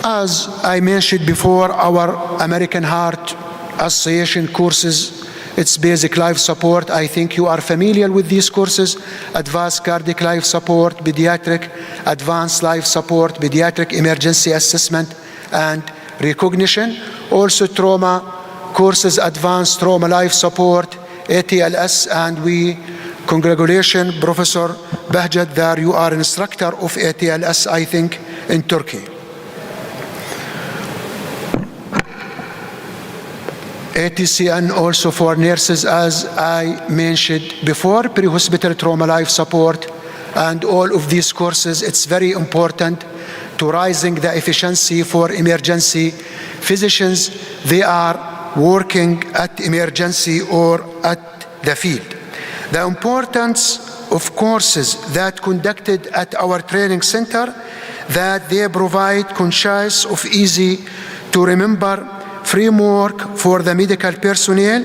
As I mentioned before, our American Heart Association courses, it's basic life support. I think you are familiar with these courses: advanced cardiac life support, pediatric advanced life support, pediatric emergency assessment and recognition. Also trauma courses, advanced trauma life support, ATLS, and we congratulations Professor Bahjat that you are an instructor of ATLS, I think, in Turkey. ATCN also for nurses, as I mentioned before, pre-hospital trauma life support, and all of these courses, it's very important to raising the efficiency for emergency physicians. They are working at emergency or at the field. The importance of courses that conducted at our training center, that they provide concise of easy to remember framework for the medical personnel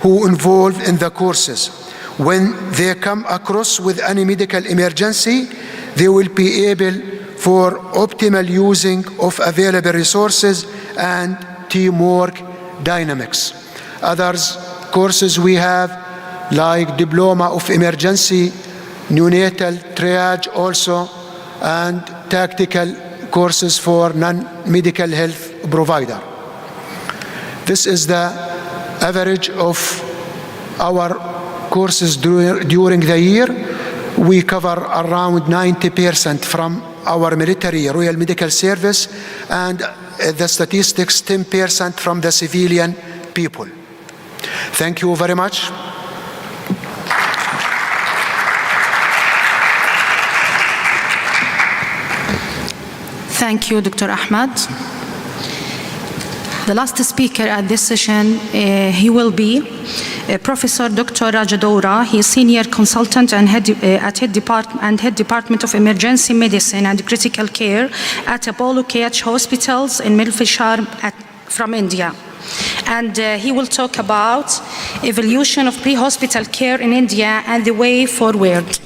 who involved in the courses. When they come across with any medical emergency, they will be able for optimal using of available resources and teamwork dynamics. Others courses we have like Diploma of Emergency, Neonatal Triage also, and tactical courses for non-medical health provider. This is the average of our courses during the year. We cover around 90% from our military Royal Medical Service, and the statistics 10% from the civilian people. Thank you very much. Thank you, Dr. Ahmad. The last speaker at this session, he will be Professor Dr. Rajadoura. He is Senior Consultant and Head Department of Emergency Medicine and Critical Care at Apollo KH Hospitals in Milfishar from India. And he will talk about evolution of pre-hospital care in India and the way forward.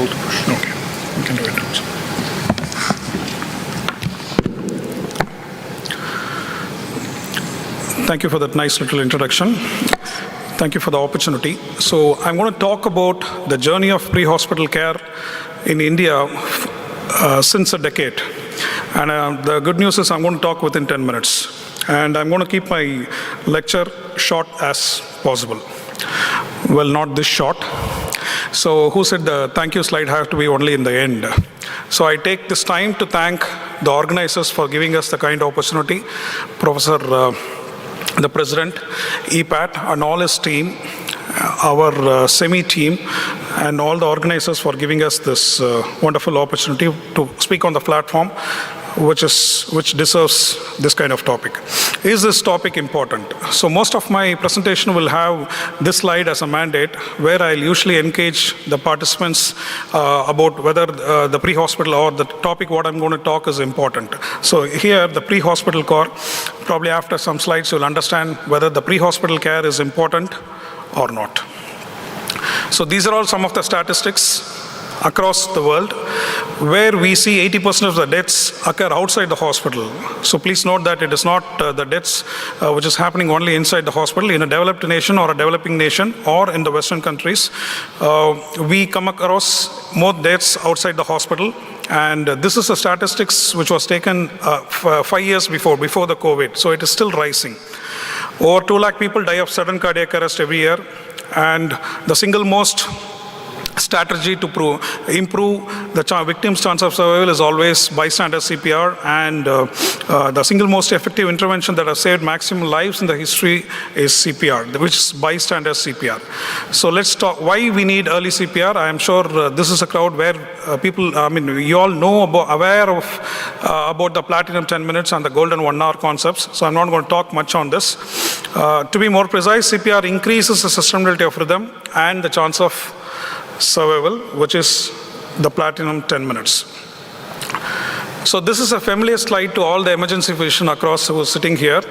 Okay, we can do it. Thank you for that nice little introduction. Thank you for the opportunity. So I'm going to talk about the journey of pre-hospital care in India since a decade. And the good news is I'm going to talk within 10 minutes. And I'm going to keep my lecture short as possible. Well, not this short. So who said the thank you slide have to be only in the end? So I take this time to thank the organizers for giving us the kind of opportunity. Professor the President, EPAT, and all his team, our SEMI team, and all the organizers for giving us this wonderful opportunity to speak on the platform, which deserves this kind of topic. Is this topic important? So most of my presentation will have this slide as a mandate, where I'll usually engage the participants about whether the pre-hospital or the topic what I'm going to talk is important. So here, the pre-hospital care, probably after some slides you'll understand whether the pre-hospital care is important or not. So these are all some of the statistics across the world, where we see 80% of the deaths occur outside the hospital. So please note that it is not the deaths which is happening only inside the hospital. In a developed nation or a developing nation or in the Western countries, we come across more deaths outside the hospital. And this is the statistics which was taken 5 years before the COVID. So it is still rising. Over 2 lakh people die of sudden cardiac arrest every year. And the single most strategy to improve the victim's chance of survival is always bystander CPR, and the single most effective intervention that has saved maximum lives in the history is CPR, which is bystander CPR. So let's talk why we need early CPR. I am sure this is a crowd where you all know aware of about the platinum 10 minutes and the golden 1 hour concepts, so I'm not going to talk much on this. To be more precise, CPR increases the sustainability of rhythm and the chance of survival, which is the platinum 10 minutes. So this is a familiar slide to all the emergency physicians across who are sitting here,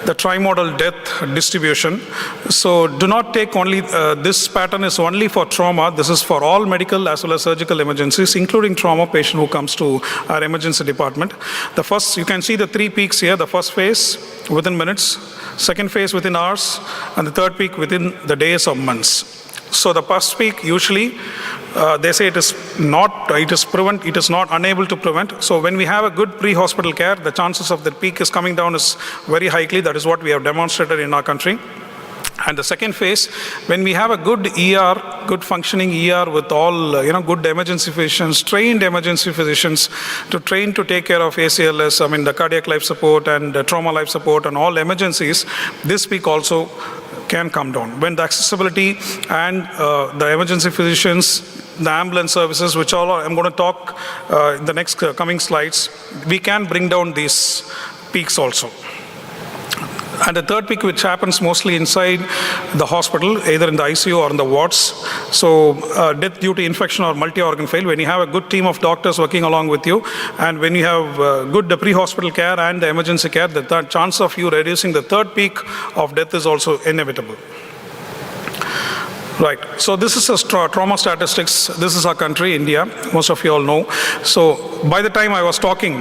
the trimodal death distribution. So do not take only, this pattern is only for trauma. This is for all medical as well as surgical emergencies, including trauma patient who comes to our emergency department. The first, you can see the 3 peaks here, the first phase within minutes, second phase within hours, and the third peak within the days or months. So the first peak usually, they say it is not unable to prevent. So when we have a good pre-hospital care, the chances of the peak is coming down is very highly. That is what we have demonstrated in our country. And the second phase, when we have a good ER, good functioning ER with all, good emergency physicians, trained emergency physicians to take care of ACLS, the cardiac life support and trauma life support and all emergencies, this peak also can come down. When the accessibility and the emergency physicians, the ambulance services, which all I'm going to talk in the next coming slides, we can bring down these peaks also. And the third peak, which happens mostly inside the hospital, either in the ICU or in the wards. So death due to infection or multi-organ failure, when you have a good team of doctors working along with you, and when you have good pre-hospital care and the emergency care, the chance of you reducing the third peak of death is also inevitable. Right, so this is a trauma statistics. This is our country, India. Most of you all know. So by the time I was talking,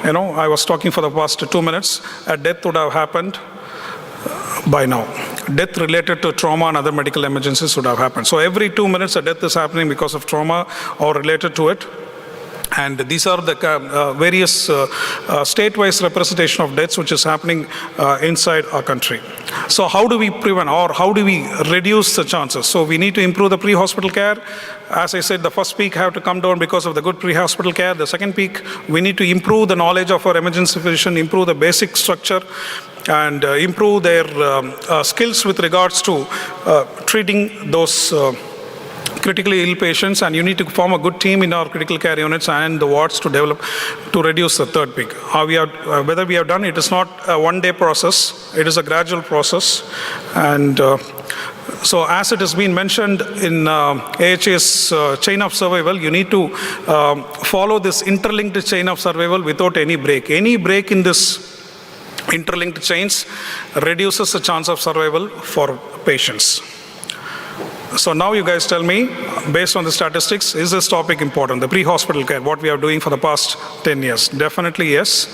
I was talking for the past 2 minutes, a death would have happened by now. Death related to trauma and other medical emergencies would have happened. So every 2 minutes a death is happening because of trauma or related to it. And these are the various state-wise representation of deaths which is happening inside our country. So how do we prevent or how do we reduce the chances? So we need to improve the pre-hospital care. As I said, the first peak have to come down because of the good pre-hospital care. The second peak, we need to improve the knowledge of our emergency physician, improve the basic structure, and improve their skills with regards to treating those critically ill patients, and you need to form a good team in our critical care units and the wards to develop, to reduce the third peak. Whether we have done it is not a one-day process, it is a gradual process. And so as it has been mentioned in AHA's chain of survival, you need to follow this interlinked chain of survival without any break. Any break in this interlinked chains reduces the chance of survival for patients. So now you guys tell me, based on the statistics, is this topic important? The pre-hospital care, what we are doing for the past 10 years? Definitely yes.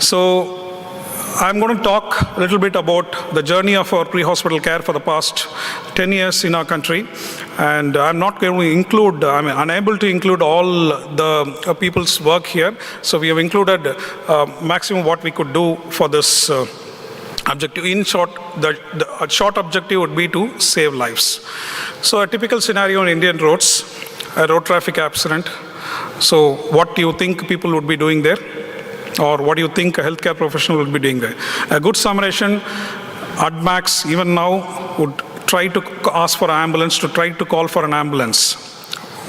So I'm going to talk a little bit about the journey of our pre-hospital care for the past 10 years in our country. And I'm not going to include, I'm unable to include all the people's work here. So we have included maximum what we could do for this objective. In short, the short objective would be to save lives. So a typical scenario on Indian roads, a road traffic accident. So what do you think people would be doing there? Or what do you think a healthcare professional would be doing there? A good Samaritan, ADMAX, even now, would try to ask for an ambulance, to try to call for an ambulance.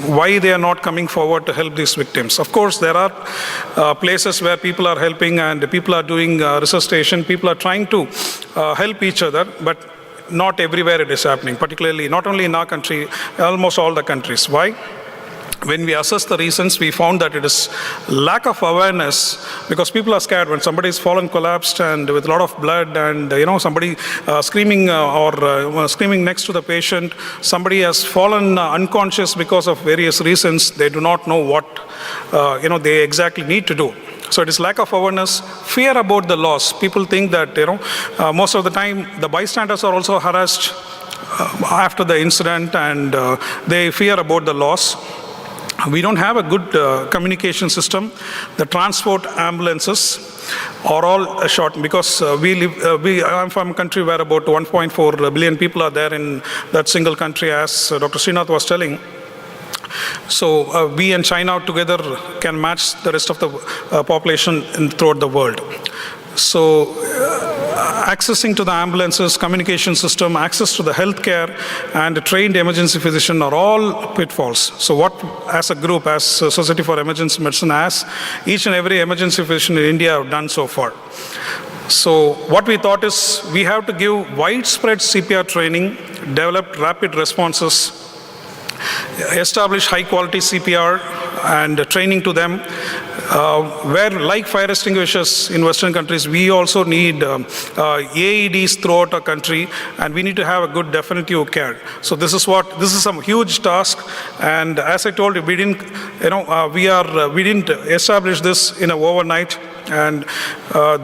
Why they are not coming forward to help these victims? Of course, there are places where people are helping and people are doing resuscitation. People are trying to help each other, but not everywhere it is happening, particularly not only in our country, almost all the countries. Why? When we assess the reasons, we found that it is lack of awareness, because people are scared when somebody is fallen, collapsed, and with a lot of blood, and somebody screaming or screaming next to the patient. Somebody has fallen unconscious because of various reasons. They do not know what they exactly need to do. So it is lack of awareness, fear about the loss. People think that most of the time the bystanders are also harassed after the incident, and they fear about the loss. We don't have a good communication system. The transport ambulances are all short, because I'm from a country where about 1.4 billion people are there in that single country, as Dr. Srinath was telling. So we and China together can match the rest of the population throughout the world. So accessing to the ambulances, communication system, access to the healthcare, and a trained emergency physician are all pitfalls. So what, as a group, as Society for Emergency Medicine, as each and every emergency physician in India have done so far. So what we thought is we have to give widespread CPR training, develop rapid responses, establish high-quality CPR and training to them. Where, like fire extinguishers in Western countries, we also need AEDs throughout our country, and we need to have a good definitive care. So this is a huge task, and as I told you, we didn't establish this in an overnight, and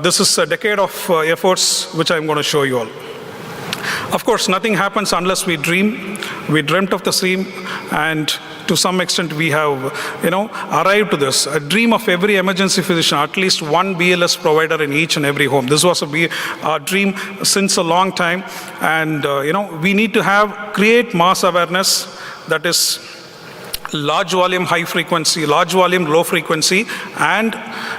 this is a decade of efforts which I'm going to show you all. Of course, nothing happens unless we dream. We dreamt of the same, and to some extent we have, arrived to this. A dream of every emergency physician, at least one BLS provider in each and every home. This was a dream since a long time, and we need to create mass awareness, that is large volume, high frequency, large volume, low frequency, and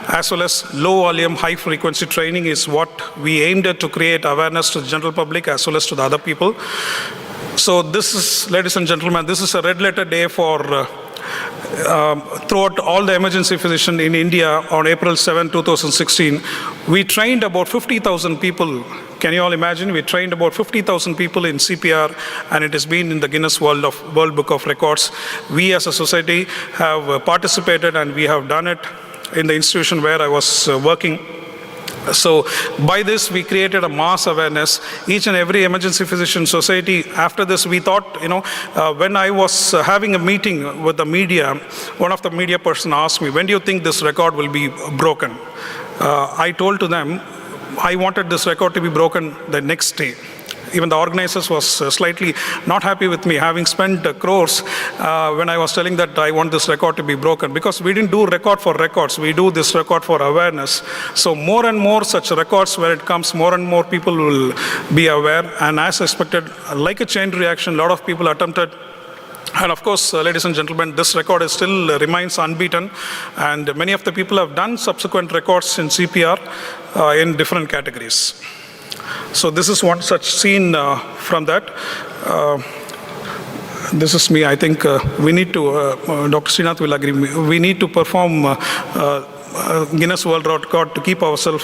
as well as low volume, high frequency training is what we aimed at, to create awareness to the general public as well as to the other people. So this is, ladies and gentlemen, this is a red letter day for throughout all the emergency physicians in India on April 7, 2016. We trained about 50,000 people. Can you all imagine? We trained about 50,000 people in CPR, and it has been in the Guinness World Book of Records. We as a society have participated, and we have done it in the institution where I was working. So by this, we created a mass awareness. Each and every emergency physician society, after this, we thought, when I was having a meeting with the media, one of the media person asked me, when do you think this record will be broken? I told to them, I wanted this record to be broken the next day. Even the organizers was slightly not happy with me, having spent crores when I was telling that I want this record to be broken, because we didn't do record for records, we do this record for awareness. So more and more such records where it comes, more and more people will be aware, and as expected, like a chain reaction, a lot of people attempted. And of course, ladies and gentlemen, this record still remains unbeaten, and many of the people have done subsequent records in CPR in different categories. So this is one such scene from that. This is me. I think we need to, Dr. Srinath will agree, we need to perform Guinness World Record to keep ourselves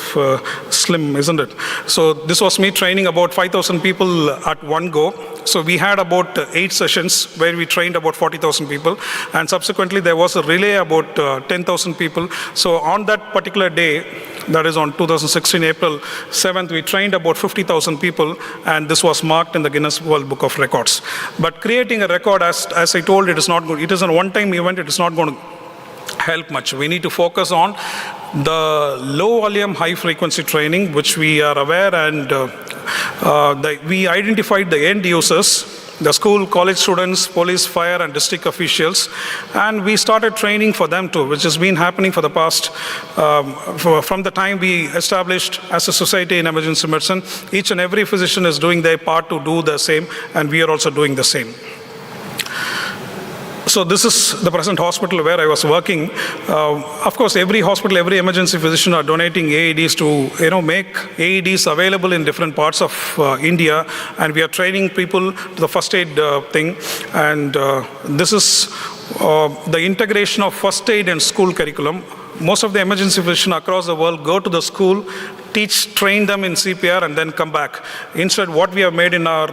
slim, isn't it? So this was me training about 5,000 people at one go. So we had about 8 sessions where we trained about 40,000 people, and subsequently there was a relay about 10,000 people. So on that particular day, that is on 2016 April 7th, we trained about 50,000 people, and this was marked in the Guinness World Book of Records. But creating a record, as I told, it is not good. It is a one-time event. It is not going to help much. We need to focus on the low volume, high frequency training, which we are aware, and we identified the end users, the school, college students, police, fire, and district officials, and we started training for them too, which has been happening for the past, from the time we established as a society in emergency medicine. Each and every physician is doing their part to do the same, and we are also doing the same. So this is the present hospital where I was working. Of course, every hospital, every emergency physician are donating AEDs to make AEDs available in different parts of India, and we are training people to the first aid thing. And this is the integration of first aid and school curriculum. Most of the emergency physicians across the world go to the school, train them in CPR, and then come back. Instead, what we have made in our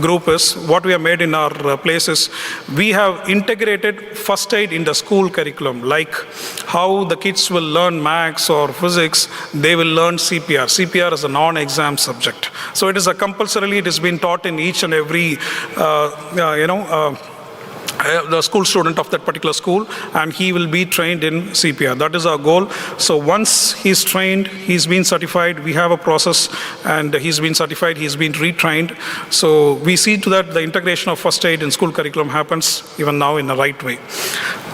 group is, what we have made in our place is, we have integrated first aid in the school curriculum, like how the kids will learn maths or physics, they will learn CPR. CPR is a non-exam subject. So it is a compulsorily, it has been taught in each and every, the school student of that particular school, and he will be trained in CPR. That is our goal. So once he's trained, he's been certified, we have a process, and he's been certified, he's been retrained. So we see to that the integration of first aid in school curriculum happens even now in the right way.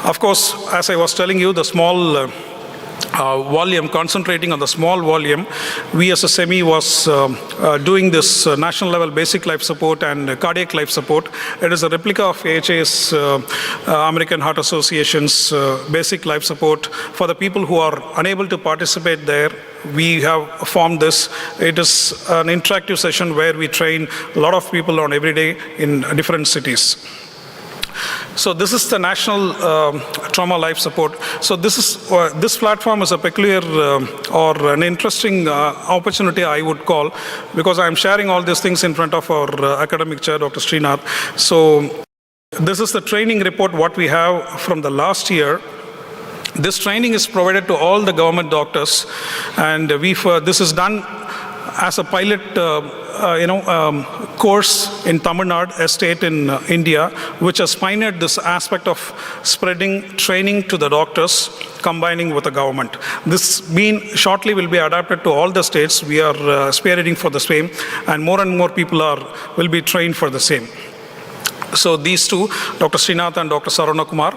Of course, as I was telling you, the small volume, concentrating on the small volume, we as a SEMI was doing this national level basic life support and cardiac life support. It is a replica of AHA's, American Heart Association's basic life support. For the people who are unable to participate there, we have formed this. It is an interactive session where we train a lot of people on every day in different cities. So this is the National Trauma Life Support. So this platform is a peculiar or an interesting opportunity, I would call, because I'm sharing all these things in front of our academic chair, Dr. Srinath. So this is the training report, what we have from the last year. This training is provided to all the government doctors, and this is done as a pilot course in Tamil Nadu, a state in India, which has pioneered this aspect of spreading training to the doctors, combining with the government. This shortly will be adapted to all the states. We are spearheading for the same, and more people will be trained for the same. So these two, Dr. Srinath and Dr. Sarana Kumar,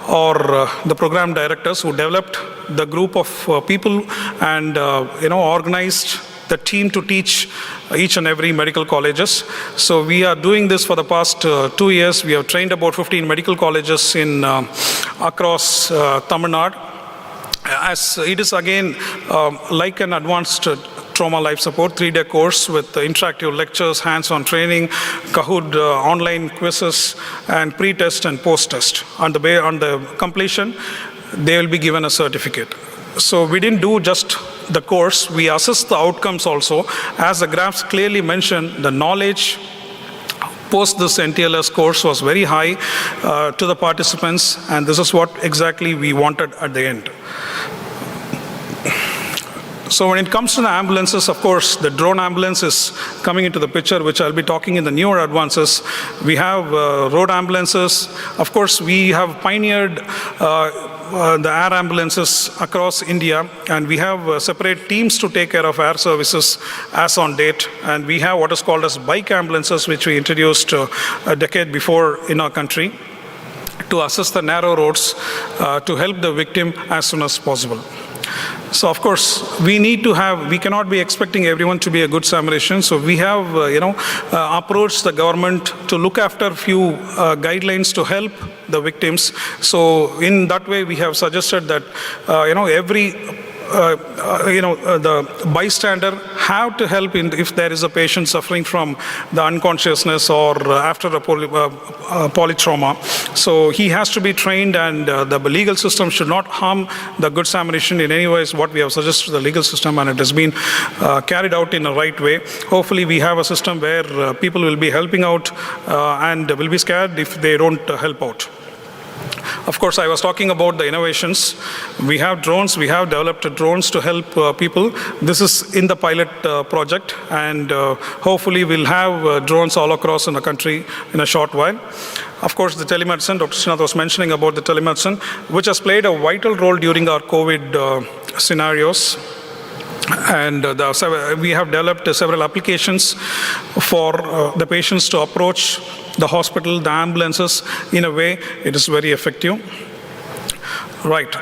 are the program directors who developed the group of people and organized the team to teach each and every medical colleges. So we are doing this for the past 2 years. We have trained about 15 medical colleges in across Tamil Nadu. As it is again like an advanced trauma life support 3-day course with interactive lectures, hands-on training, Kahoot online quizzes, and pre-test and post-test. On the completion, they will be given a certificate. So we didn't do just the course, we assessed the outcomes also. As the graphs clearly mention, the knowledge post this NTLS course was very high to the participants, and this is what exactly we wanted at the end. So when it comes to the ambulances, of course, the drone ambulance is coming into the picture, which I'll be talking in the newer advances. We have road ambulances. Of course, we have pioneered the air ambulances across India, and we have separate teams to take care of air services as on date. And we have what is called as bike ambulances, which we introduced a decade before in our country, to assess the narrow roads to help the victim as soon as possible. So of course, we cannot be expecting everyone to be a good Samaritan. So we have, approached the government to look after a few guidelines to help the victims. So in that way, we have suggested that, the bystander have to help if there is a patient suffering from the unconsciousness or after a polytrauma. So he has to be trained, and the legal system should not harm the Good Samaritan in any way, is what we have suggested to the legal system, and it has been carried out in a right way. Hopefully we have a system where people will be helping out and will be scared if they don't help out. Of course, I was talking about the innovations. We have drones. We have developed drones to help people. This is in the pilot project, and hopefully we'll have drones all across in the country in a short while. Of course, the telemedicine, Dr. Srinath was mentioning about the telemedicine, which has played a vital role during our COVID scenarios. And we have developed several applications for the patients to approach the hospital, the ambulances, in a way it is very effective. Right.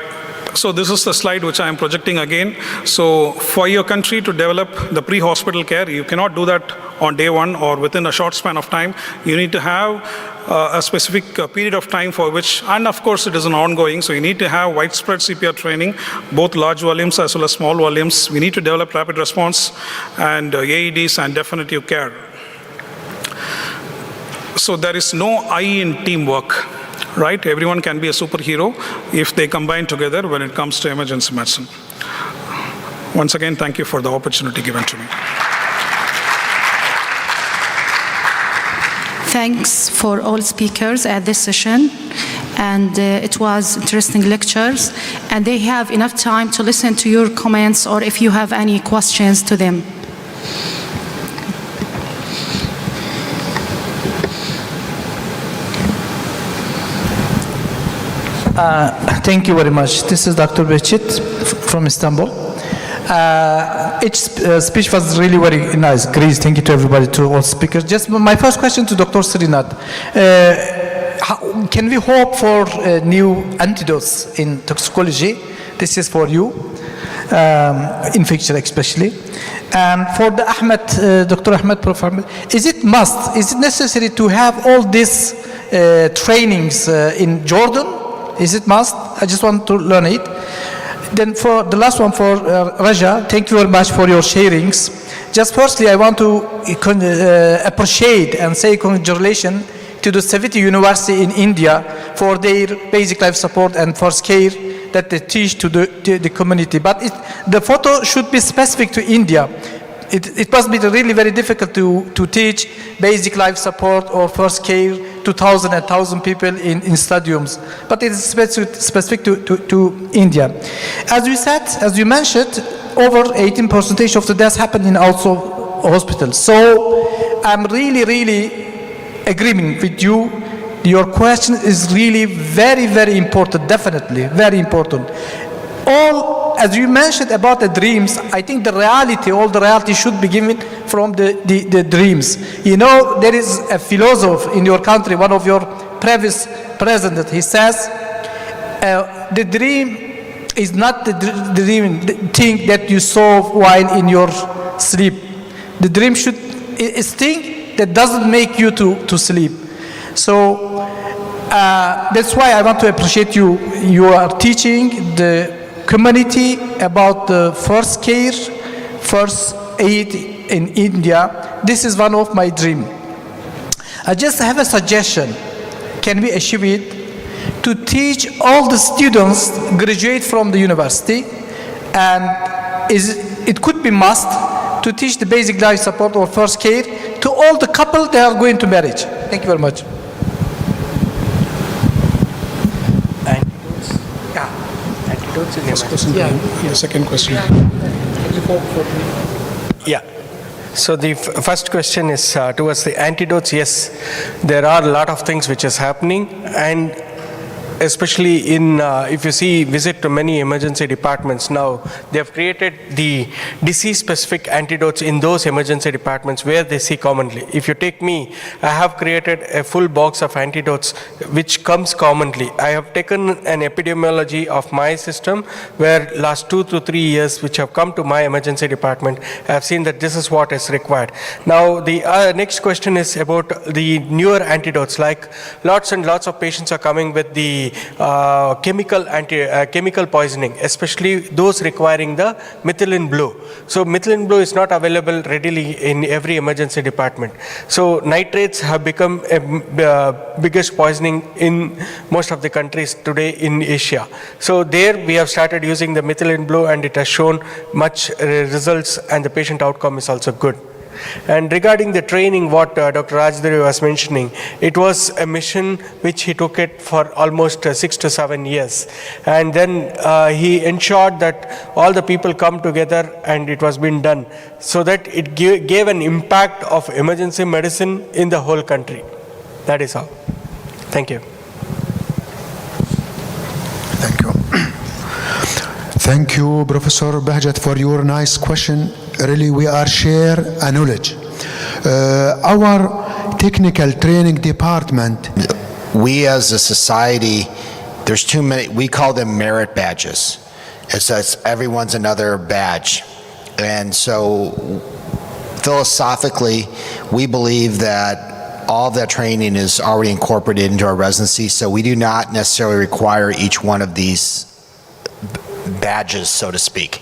So this is the slide which I am projecting again. So for your country to develop the pre-hospital care, you cannot do that on day one or within a short span of time. You need to have a specific period of time for which, and of course it is an ongoing, so you need to have widespread CPR training, both large volumes as well as small volumes. We need to develop rapid response and AEDs and definitive care. So there is no I in teamwork, right? Everyone can be a superhero if they combine together when it comes to emergency medicine. Once again, thank you for the opportunity given to me. Thanks for all speakers at this session, and it was interesting lectures, and they have enough time to listen to your comments or if you have any questions to them. Thank you very much. This is Dr. Behçet from Istanbul. Each speech was really very nice. Great. Thank you to everybody, to all speakers. Just my first question to Dr. Srinath. Can we hope for new antidotes in toxicology This is for you, in future especially. And for the Dr. Ahmed, Prof. Ahmed, is it necessary to have all these trainings in Jordan? Is it must? I just want to learn it. Then for the last one for Raja, thank you very much for your sharings. Just firstly, I want to appreciate and say congratulations to the Savitri University in India for their basic life support and first care that they teach to the community. But the photo should be specific to India. It must be really very difficult to teach basic life support or first care to 1,000 people in stadiums. But it is specific to India. As you mentioned, over 18% of the deaths happen in outsourced hospitals. So I'm really agreeing with you. Your question is really very important, definitely, very important. As you mentioned about the dreams, I think all the reality should be given from the dreams. You know, there is a philosopher in your country, one of your previous presidents, he says, the dream is not the thing that you saw while in your sleep. The dream is thing that doesn't make you to sleep. So that's why I want to appreciate you. You are teaching the community about the first care, first aid in India. This is one of my dreams. I just have a suggestion. Can we achieve it? To teach all the students graduate from the university, and it could be must to teach the basic life support or first care to all the couple that are going to marriage. Thank you very much. The second question. Yeah. So the first question is towards the antidotes. Yes, there are a lot of things which is happening, and especially if you visit to many emergency departments now, they have created the disease-specific antidotes in those emergency departments where they see commonly. If you take me, I have created a full box of antidotes which comes commonly. I have taken an epidemiology of my system where last 2 to 3 years which have come to my emergency department, I have seen that this is what is required. Now the next question is about the newer antidotes, like lots and lots of patients are coming with the chemical poisoning, especially those requiring the methylene blue. So methylene blue is not available readily in every emergency department. So nitrates have become a biggest poisoning in most of the countries today in Asia. So there we have started using the methylene blue, and it has shown much results, and the patient outcome is also good. And regarding the training, what Dr. Rajdari was mentioning, it was a mission which he took it for almost 6 to 7 years. And then he ensured that all the people come together, and it was being done, so that it gave an impact of emergency medicine in the whole country. That is all. Thank you. Thank you. Thank you, Professor Bahjat, for your nice question. Really, we are share a knowledge. Our technical training department. We as a society, there's too many, we call them merit badges. It's everyone's another badge. And so philosophically, we believe that all of that training is already incorporated into our residency, so we do not necessarily require each one of these badges, so to speak.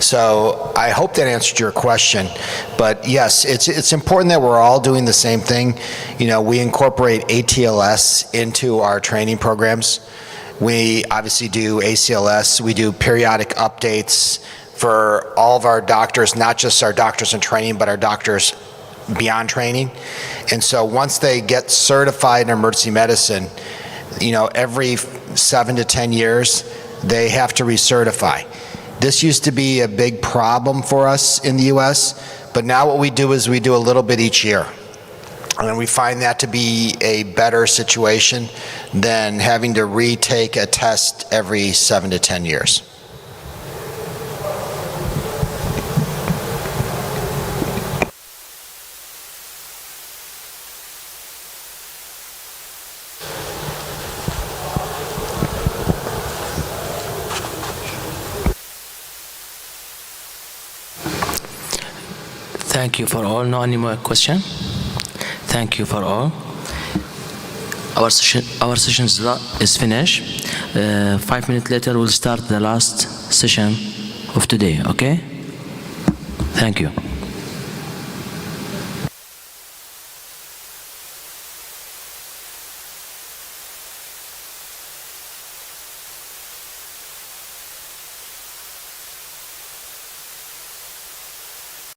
So I hope that answered your question. But yes, it's important that we're all doing the same thing. You know, we incorporate ATLS into our training programs. We obviously do ACLS. We do periodic updates for all of our doctors, not just our doctors in training, but our doctors beyond training. And so once they get certified in emergency medicine, you know, every 7 to 10 years, they have to recertify. This used to be a big problem for us in the US, but now what we do is we do a little bit each year. And we find that to be a better situation than having to retake a test every 7 to 10 years. Thank you for all. No any more question? Thank you for all. Our session is finished. 5 minutes later, we'll start the last session of today, okay? Thank you.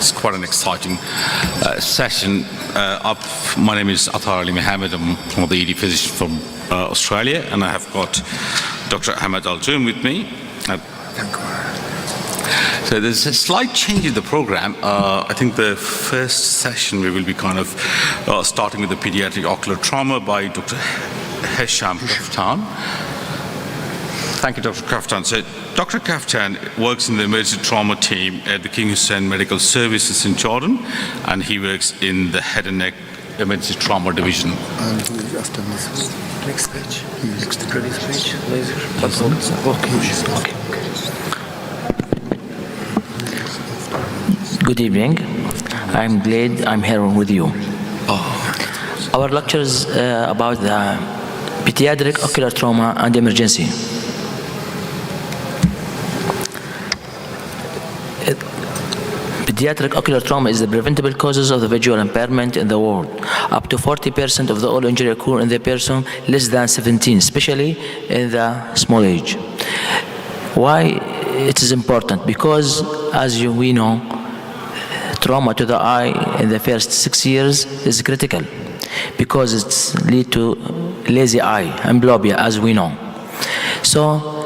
It's quite an exciting session. My name is Athar Ali Mohammed. I'm one of the ED physicians from Australia, and I have got Dr. Ahmed Al-Joom with me. So there's a slight change in the program. I think the first session we will be kind of starting with the pediatric ocular trauma by Dr. Hesham Kaftan. Thank you, Dr. Kaftan. So Dr. Kaftan works in the emergency trauma team at the King Hussein Medical Services in Jordan, and he works in the head and neck emergency trauma division. Next page. Next previous page. Laser. Okay. Good evening. I'm glad I'm here with you. Our lecture is about the pediatric ocular trauma and emergency. Pediatric ocular trauma is the preventable causes of the visual impairment in the world. Up to 40% of the all injury occur in the person less than 17, especially in the small age. Why it is important? Because as we know, trauma to the eye in the first 6 years is critical because it leads to lazy eye, amblyopia, as we know. So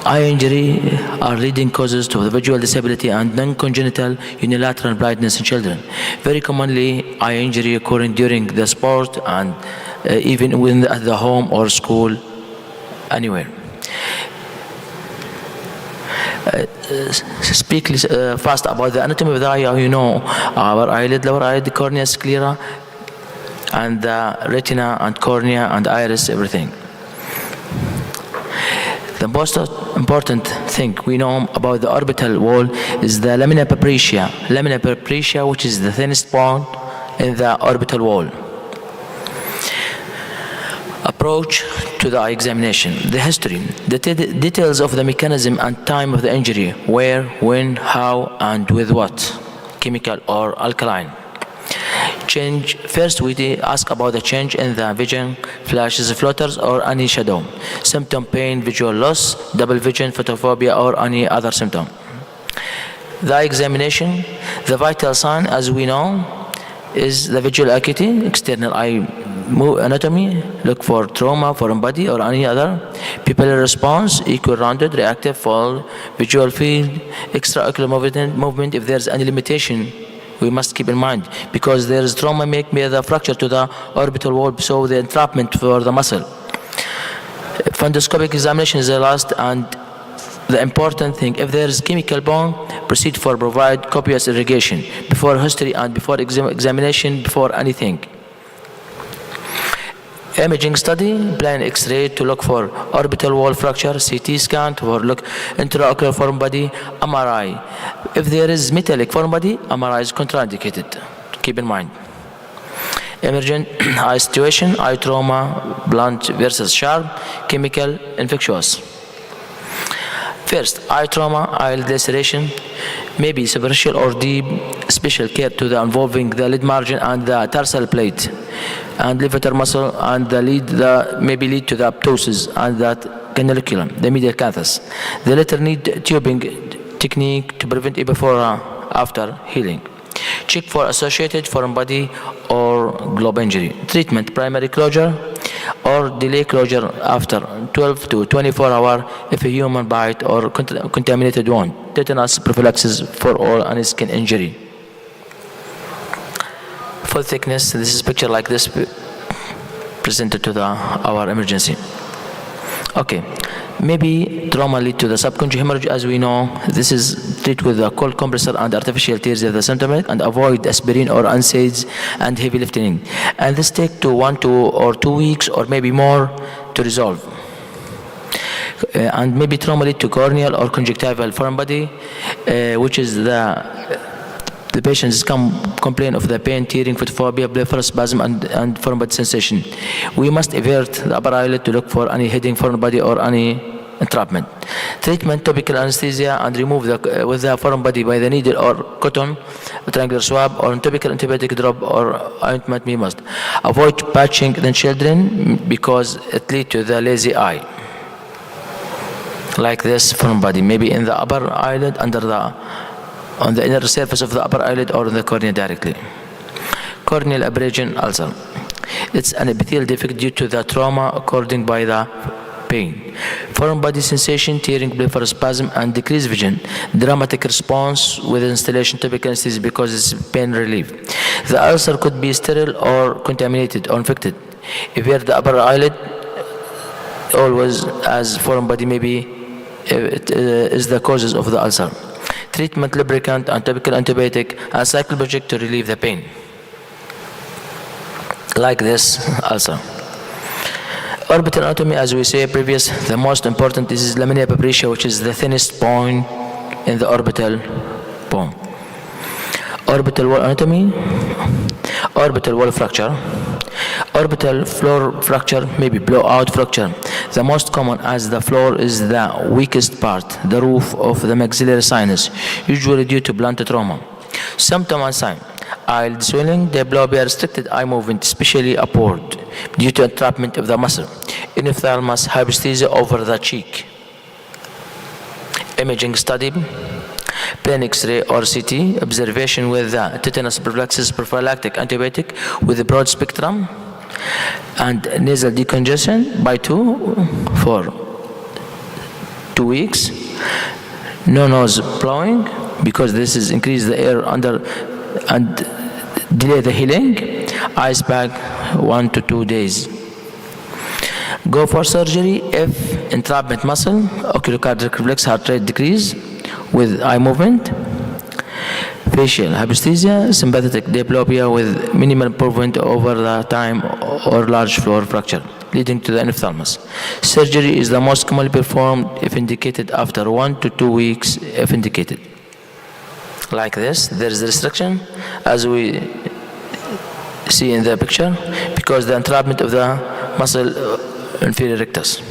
eye injury are leading causes to the visual disability and non-congenital unilateral blindness in children. Very commonly, eye injury occurring during the sport and even when at the home or school, anywhere. Speak fast about the anatomy of the eye. You know, our eyelid, lower eyelid, cornea, sclera, and the retina and cornea and iris, everything. The most important thing we know about the orbital wall is the lamina papyracea. Lamina papyracea, which is the thinnest bone in the orbital wall. Approach to the eye examination. The history, the details of the mechanism and time of the injury, where, when, how, and with what, chemical or alkaline. Change. First, we ask about the change in the vision, flashes, floaters, or any shadow. Symptom: pain, visual loss, double vision, photophobia, or any other symptom. The eye examination. The vital sign, as we know, is the visual acuity, external eye anatomy. Look for trauma, foreign body, or any other. Pupillary response, equal rounded, reactive, full, visual field, extraocular movement. If there's any limitation, we must keep in mind, because there is trauma make the fracture to the orbital wall, so the entrapment for the muscle. Fundoscopic examination is the last and the important thing. If there is chemical bone, proceed for provide copious irrigation before history and before examination, before anything. Imaging study, plain X-ray to look for orbital wall fracture, CT scan to look intraocular foreign body, MRI. If there is metallic foreign body, MRI is contraindicated. Keep in mind. Emergent eye situation, eye trauma, blunt versus sharp, chemical, infectious. First, eye trauma, eye laceration, maybe superficial or deep, special care to the involving the lid margin and the tarsal plate and levator muscle, and the maybe lead to the apoptosis and that canaliculum, the medial canthus. The latter need tubing technique to prevent it before after healing. Check for associated foreign body or globe injury. Treatment: primary closure or delay closure after 12 to 24 hours if a human bite or contaminated wound. Tetanus prophylaxis for all any skin injury. Full thickness, this is picture like this presented to our emergency. Okay, maybe trauma lead to the subconjunctival hemorrhage. As we know, this is treated with a cold compressor and artificial tears of the symptomatic, and avoid aspirin or NSAIDs and heavy lifting. And this take to 1 or 2 weeks or maybe more to resolve. And maybe trauma lead to corneal or conjunctival foreign body, which is the The patients complain of the pain, tearing, photophobia, blepharospasm, and foreign body sensation. We must avert the upper eyelid to look for any hidden foreign body or any entrapment. Treatment: topical anesthesia and remove with the foreign body by the needle or cotton, triangular swab, or topical antibiotic drop or ointment. We must avoid patching in children because it leads to the lazy eye. Like this foreign body, maybe in the upper eyelid, on the inner surface of the upper eyelid, or in the cornea directly. Corneal abrasion ulcer. It's an epithelial defect due to the trauma occurring by the pain. Foreign body sensation, tearing, blepharospasm, and decreased vision. Dramatic response with installation topical anesthesia because it's pain relief. The ulcer could be sterile or contaminated or infected. If you have the upper eyelid, always as foreign body maybe it is the causes of the ulcer. Treatment: lubricant and topical antibiotic and cycloplegic to relieve the pain. Like this ulcer. Orbital anatomy, as we say previous, the most important is lamina papyracea, which is the thinnest point in the orbital bone. Orbital wall anatomy, orbital wall fracture. Orbital floor fracture, maybe blowout fracture. The most common, as the floor is the weakest part, the roof of the maxillary sinus, usually due to blunt trauma. Symptom and sign: eyelid swelling, diplopia, restricted eye movement, especially upward, due to entrapment of the muscle. Enophthalmos, hypoesthesia over the cheek. Imaging study: plain X-ray or CT, observation with the tetanus prophylaxis, prophylactic antibiotic with a broad spectrum, and nasal decongestion by 2 for 2 weeks. No nose blowing because this is increase the air under and delay the healing. Ice pack 1 to 2 days. Go for surgery if entrapment muscle, oculocardiac reflex, heart rate decrease with eye movement. Facial hypoesthesia, sympathetic diplopia with minimal improvement over the time, or large floor fracture leading to the enophthalmos. Surgery is the most commonly performed if indicated after 1 to 2 weeks if indicated. Like this, there is restriction as we see in the picture because the entrapment of the muscle inferior rectus.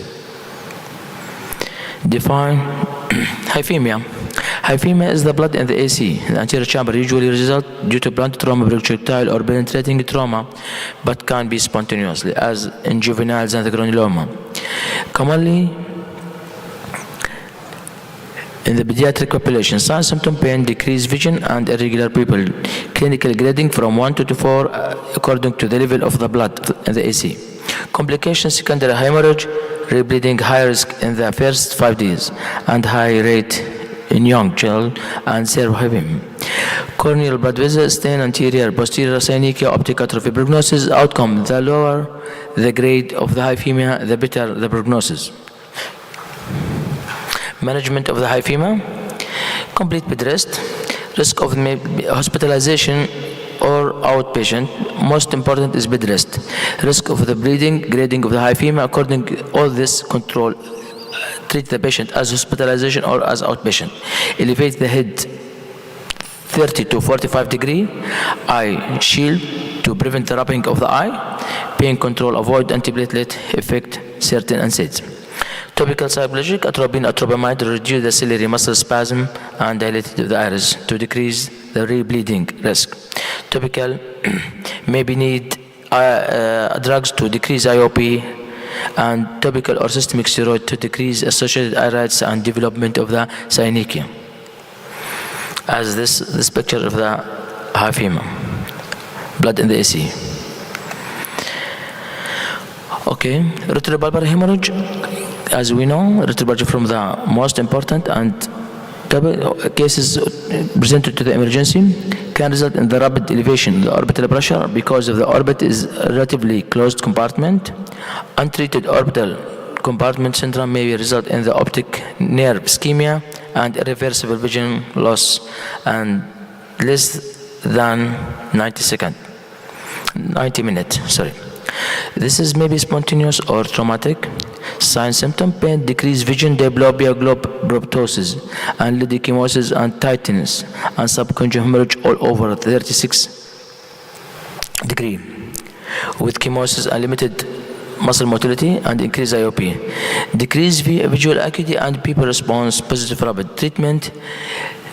Define hyphemia. Hyphemia is the blood in the AC. The anterior chamber usually results due to blunt trauma, projectile, or penetrating trauma, but can be spontaneously, as in juveniles and the granuloma. Commonly in the pediatric population, signs, symptom: pain, decreased vision, and irregular pupil. Clinical grading from 1 to 4 according to the level of the blood in the AC. Complications: secondary hemorrhage, rebleeding, high risk in the first 5 days, and high rate in young children, and cerebrohypemia. Corneal blood vessel stain, anterior, posterior synechiae, optic atrophy. Prognosis: outcome: the lower the grade of the hyphemia, the better the prognosis. Management of the hyphemia: complete bed rest, risk of hospitalization or outpatient. Most important is bed rest. Risk of the bleeding, grading of the hyphemia, according to all this control. Treat the patient as hospitalization or as outpatient. Elevate the head 30 to 45 degree. Eye shield to prevent the rubbing of the eye. Pain control: avoid antiplatelet effect, certain NSAIDs. Topical cycloplegic, atropine, atropamide to reduce the ciliary muscle spasm and dilate of the iris to decrease the rebleeding risk. Topical maybe need drugs to decrease IOP, and topical or systemic steroid to decrease associated iritis and development of the synechiae. As this picture of the hyphemia, blood in the AC. Okay, retrobulbar hemorrhage. As we know, retrobulbar from the most important and cases presented to the emergency can result in the rapid elevation of the orbital pressure because of the orbit is a relatively closed compartment. Untreated orbital compartment syndrome may result in the optic nerve ischemia and irreversible vision loss and less than 90 minutes. This is maybe spontaneous or traumatic. Sign symptom pain, decreased vision, diplopia, proptosis, and lidichemosis and tightness, and subconjunctival hemorrhage all over 36 degree, with chemosis and limited muscle motility and increased IOP. Decreased visual acuity and people response positive rapid treatment,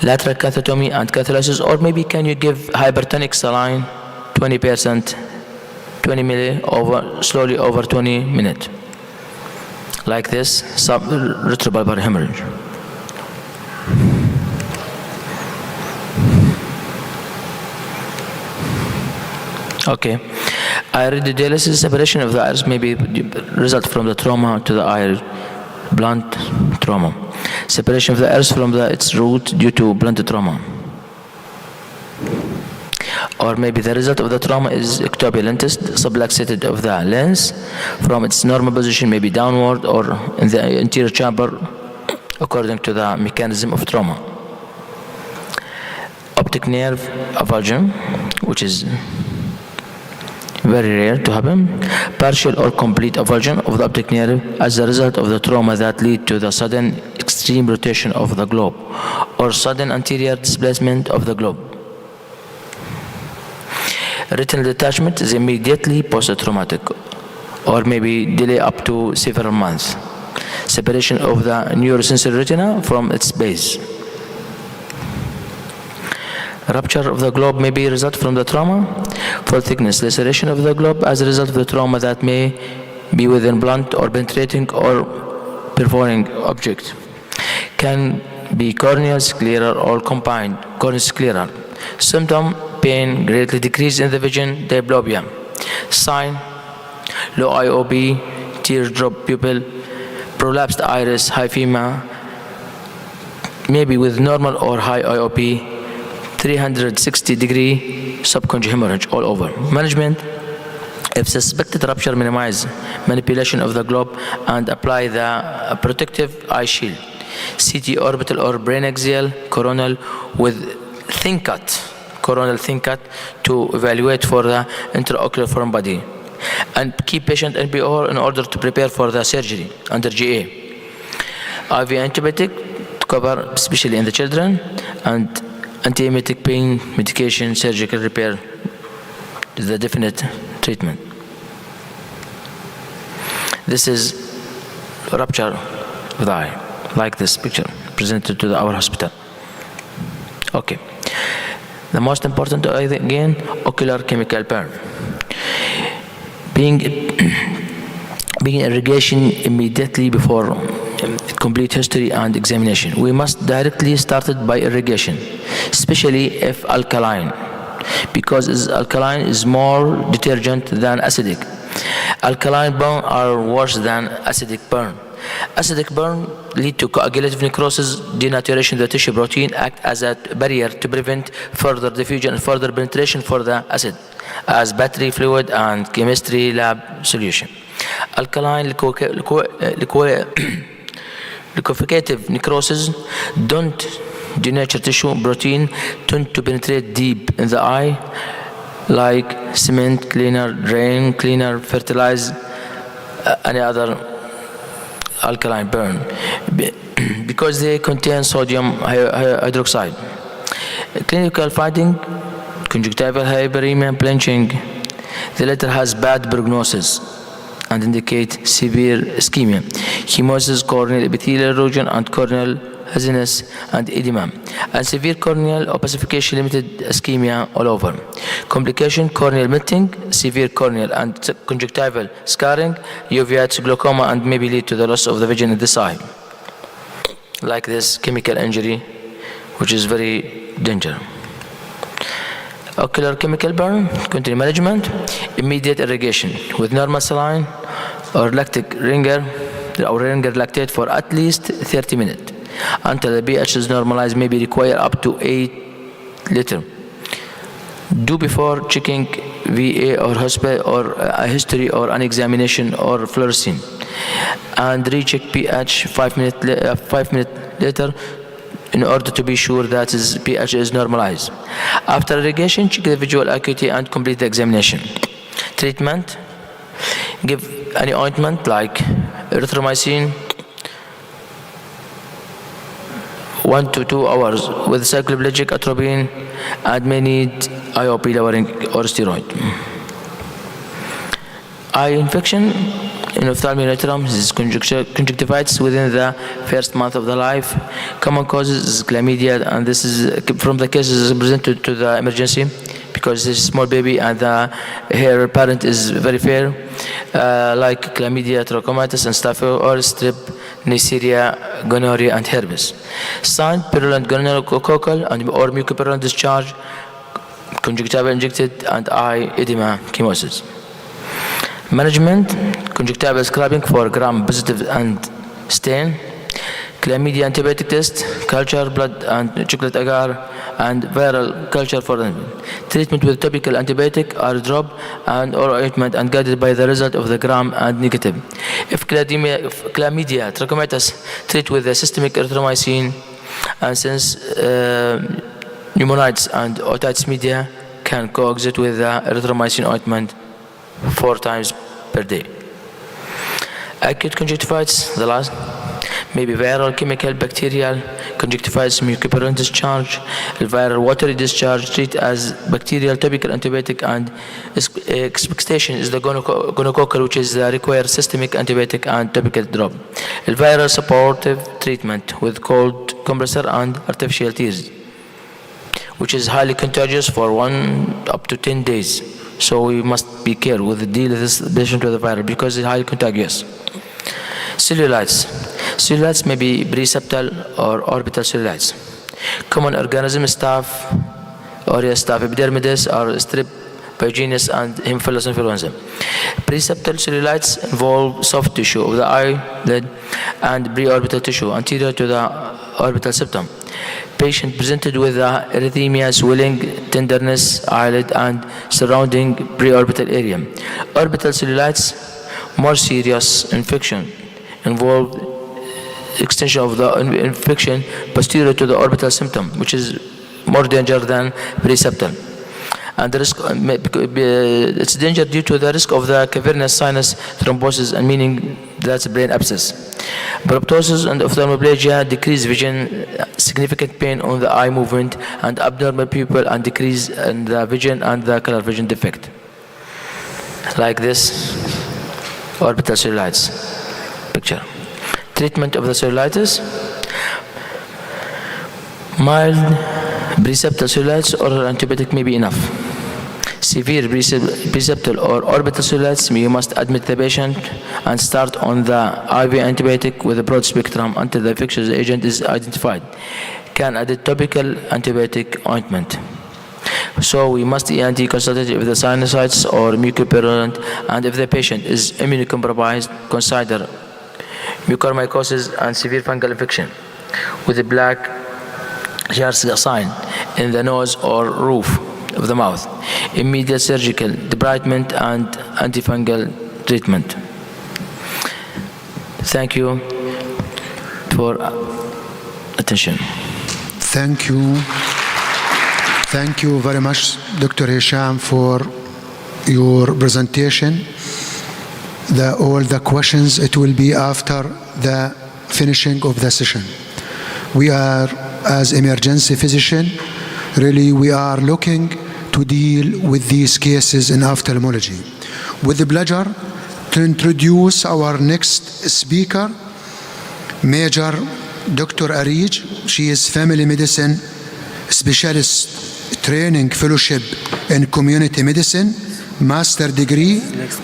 lateral cathetomy and catalysis, or maybe can you give hypertonic saline 20%, 20 milli slowly over 20 minutes. Like this, subretrobulbar hemorrhage. Okay. Iris dialysis, separation of the iris may be result from the trauma to the iris, blunt trauma. Separation of the iris from its root due to blunt trauma. Or maybe the result of the trauma is ectopia lentis, subluxated of the lens from its normal position, maybe downward or in the anterior chamber, according to the mechanism of trauma. Optic nerve avulsion, which is very rare to happen. Partial or complete avulsion of the optic nerve as a result of the trauma that lead to the sudden extreme rotation of the globe or sudden anterior displacement of the globe. Retinal detachment is immediately post-traumatic or maybe delay up to several months. Separation of the neurosensory retina from its base. Rupture of the globe may be a result from the trauma. Full thickness laceration of the globe as a result of the trauma that may be within blunt or penetrating or perforating object. Can be corneal scleral or combined corneal scleral. Symptom, pain, greatly decrease in the vision, diplopia. Sign, low IOP, teardrop pupil, prolapsed iris, hyphema, maybe with normal or high IOP, 360-degree subconjunctival hemorrhage all over. Management, if suspected rupture, minimize manipulation of the globe and apply the protective eye shield. CT orbital or brain axial, coronal with thin cut, coronal thin cut to evaluate for the intraocular foreign body. And keep patient NPO in order to prepare for the surgery under GA. IV antibiotic to cover, especially in the children, and antiemetic pain medication, surgical repair is the definite treatment. This is rupture of the eye, like this picture presented to our hospital. Okay. The most important, again, ocular chemical burn. Being irrigation immediately before complete history and examination. We must directly start it by irrigation, especially if alkaline, because alkaline is more detergent than acidic. Alkaline burn are worse than acidic burn. Acidic burn lead to coagulative necrosis, denaturation of the tissue protein, act as a barrier to prevent further diffusion and further penetration for the acid, as battery fluid and chemistry lab solution. Alkaline liquefative necrosis don't denature tissue protein, tend to penetrate deep in the eye, like cement cleaner, drain cleaner, fertilize, any other alkaline burn, because they contain sodium hydroxide. Clinical finding, conjunctival hyperemia, blanching. The latter has bad prognosis and indicate severe ischemia, chemosis, corneal epithelial erosion, and corneal haziness and edema, and severe corneal opacification, limited ischemia all over. Complication, corneal melting, severe corneal and conjunctival scarring, uveitis, glaucoma, and maybe lead to the loss of the vision in this eye. Like this chemical injury, which is very dangerous. Ocular chemical burn, continued management, immediate irrigation with normal saline or lactic ringer or ringer lactate for at least 30 minutes until the pH is normalized, maybe require up to 8 liters. Do before checking VA or hospital or a history or an examination or fluorescein, and recheck pH 5 minutes later in order to be sure that his pH is normalized. After irrigation, check the visual acuity and complete the examination. Treatment, give any ointment like erythromycin 1 to 2 hours with cycloplegic atropine and may need IOP lowering or steroid. Eye infection in ophthalmic retinum is conjunctivitis within the first month of the life. Common causes is chlamydia, and this is from the cases presented to the emergency because this small baby and her parent is very fair, like chlamydia, trachomatis, and staphylococcus or strep, Neisseria, gonorrhea, and herpes. Sign: purulent gonococcal and or mucopurulent discharge, conjunctival injected, and eye edema, chemosis. Management: conjunctival scrubbing for gram-positive and stain, chlamydia antibiotic test, culture, blood and chocolate agar, and viral culture for them. Treatment with topical antibiotic, eye drop, and oral ointment, and guided by the result of the gram and negative. If chlamydia trachomatis, treat with the systemic erythromycin, and since pneumonitis and otitis media can coexist with the erythromycin ointment 4 times per day. Acute conjunctivitis, the last, may be viral, chemical, bacterial. Conjunctivitis, mucopurulent discharge, viral watery discharge. Treat as bacterial, topical antibiotic, and expectation is the gonococcal, which is the required systemic antibiotic and topical drop. Viral supportive treatment with cold compressor and artificial tears, which is highly contagious for 1 up to 10 days. So we must be careful with the deal with this patient with the viral because it's highly contagious. Cellulitis. Cellulitis may be preseptal or orbital cellulitis. Common organism: staph aureus, staph epidermidis, or strep pyogenes, and Haemophilus influenza. Preseptal cellulitis involve soft tissue of the eyelid and preorbital tissue anterior to the orbital septum. Patient presented with erythema, swelling, tenderness, eyelid, and surrounding preorbital area. Orbital cellulitis, more serious infection, involved extension of the infection posterior to the orbital septum, which is more danger than preseptal. And the risk, it's danger due to the risk of the cavernous sinus thrombosis, and meaning that's brain abscess. Proptosis and ophthalmoplegia decrease vision, significant pain on the eye movement, and abnormal pupil, and decrease in the vision and the color vision defect. Like this, orbital cellulitis picture. Treatment of the cellulitis: mild preseptal cellulitis, oral antibiotic may be enough. Severe preseptal or orbital cellulitis, you must admit the patient and start on the IV antibiotic with a broad spectrum until the infectious agent is identified. Can add a topical antibiotic ointment. So we must ENT consulted if the sinusitis or mucopurulent, and if the patient is immunocompromised, consider mucormycosis and severe fungal infection with a black Yards sign in the nose or roof of the mouth. Immediate surgical debridement and antifungal treatment. Thank you for attention. Thank you. Thank you very much, Dr. Hisham, for your presentation. All the questions, it will be after the finishing of the session. We are, as emergency physician, really we are looking to deal with these cases in ophthalmology. With the pleasure to introduce our next speaker, Major Dr. Arij. She is family medicine specialist, training fellowship in community medicine, master degree,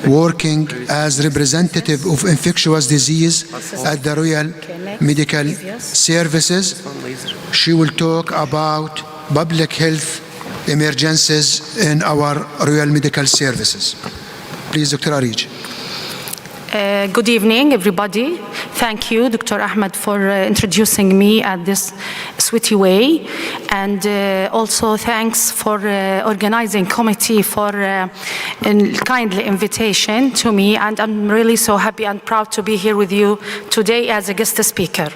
working as representative of infectious disease at the Royal Medical Services. She will talk about public health emergencies in our Royal Medical Services. Please, Dr. Arij. Good evening, everybody. Thank you, Dr. Ahmed, for introducing me at this sweetie way. And also thanks for organizing committee for kindly invitation to me. And I'm really so happy and proud to be here with you today as a guest speaker.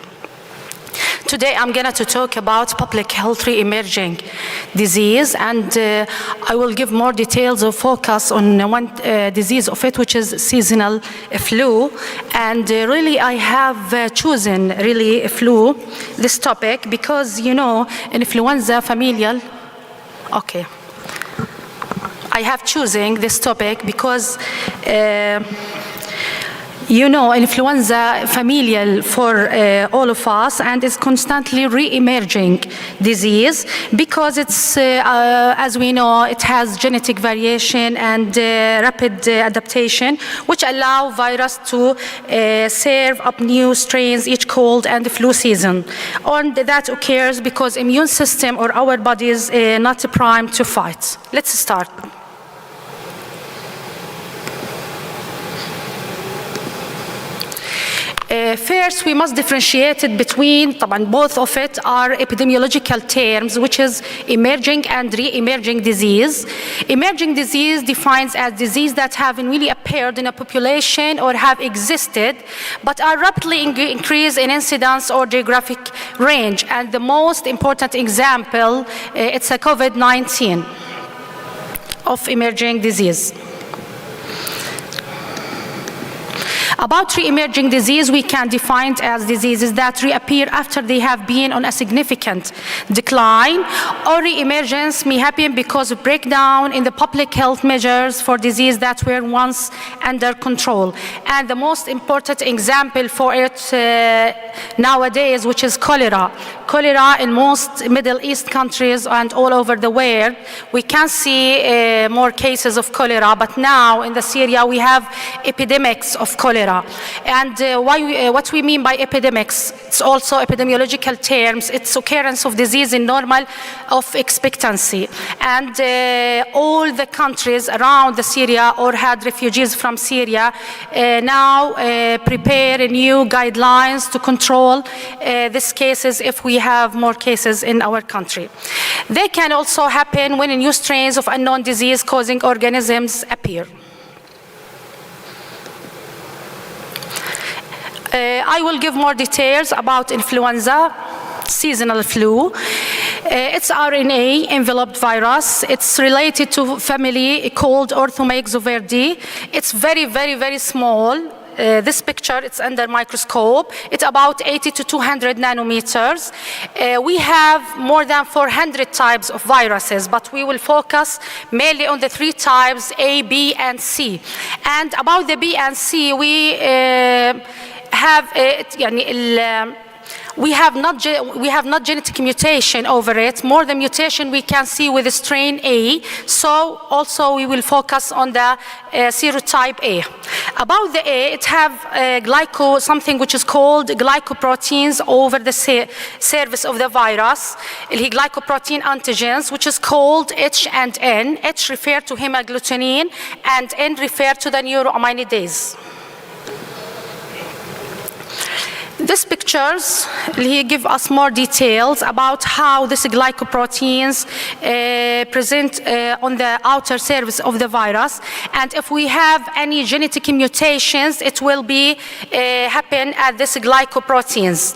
Today I'm going to talk about public health re-emerging disease, and I will give more details of focus on one disease of it, which is seasonal flu. And really I have chosen really flu, this topic, because influenza familial, okay. I have chosen this topic because influenza familial for all of us, and is constantly re-emerging disease because it's, as we know, it has genetic variation and rapid adaptation, which allow virus to serve up new strains each cold and flu season. And that occurs because immune system or our body is not primed to fight. Let's start. First, we must differentiate it between, both of it are epidemiological terms, which is emerging and re-emerging disease. Emerging disease defines as disease that haven't really appeared in a population or have existed, but are rapidly increased in incidence or geographic range. And the most important example, it's a COVID-19 of emerging disease. About re-emerging disease, we can define it as diseases that reappear after they have been on a significant decline, or re-emergence may happen because of breakdown in the public health measures for disease that were once under control. And the most important example for it nowadays, which is cholera. Cholera in most Middle East countries and all over the world, we can see more cases of cholera, but now in Syria we have epidemics of cholera. And what we mean by epidemics, it's also epidemiological terms, it's occurrence of disease in normal of expectancy. And all the countries around Syria or had refugees from Syria now prepare new guidelines to control these cases if we have more cases in our country. They can also happen when new strains of unknown disease-causing organisms appear. I will give more details about influenza, seasonal flu. It's RNA enveloped virus. It's related to family called Orthomyxoverdi. It's very, very, very small. This picture, it's under microscope. It's about 80 to 200 nanometers. We have more than 400 types of viruses, but we will focus mainly on the 3 types, A, B, and C. And about the B and C, we have not genetic mutation over it, more the mutation we can see with the strain A. So also we will focus on the serotype A. About the A, it have something which is called glycoproteins over the surface of the virus, glycoprotein antigens, which is called H and N. H refer to hemagglutinin and N refer to the neuroaminidase. These pictures give us more details about how these glycoproteins present on the outer surface of the virus, and if we have any genetic mutations, it will be happen at these glycoproteins.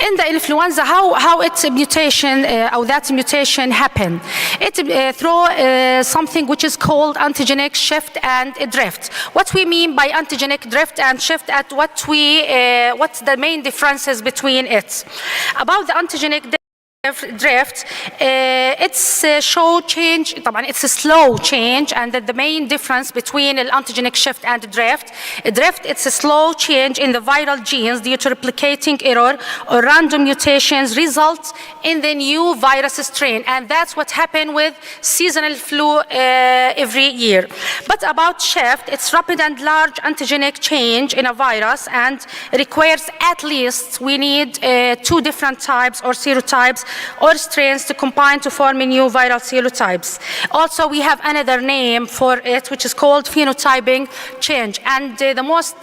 In the influenza, how its mutation or that mutation happen? It through something which is called antigenic shift and drift. What we mean by antigenic drift and shift, at what's the main differences between it? About the antigenic drift, it's a show change, it's a slow change, and the main difference between the antigenic shift and drift, it's a slow change in the viral genes due to replicating error or random mutations result in the new virus strain, and that's what happened with seasonal flu every year. But about shift, it's rapid and large antigenic change in a virus and requires at least, we need 2 different types or serotypes or strains to combine to form a new viral serotypes. Also, we have another name for it, which is called phenotyping change. And the most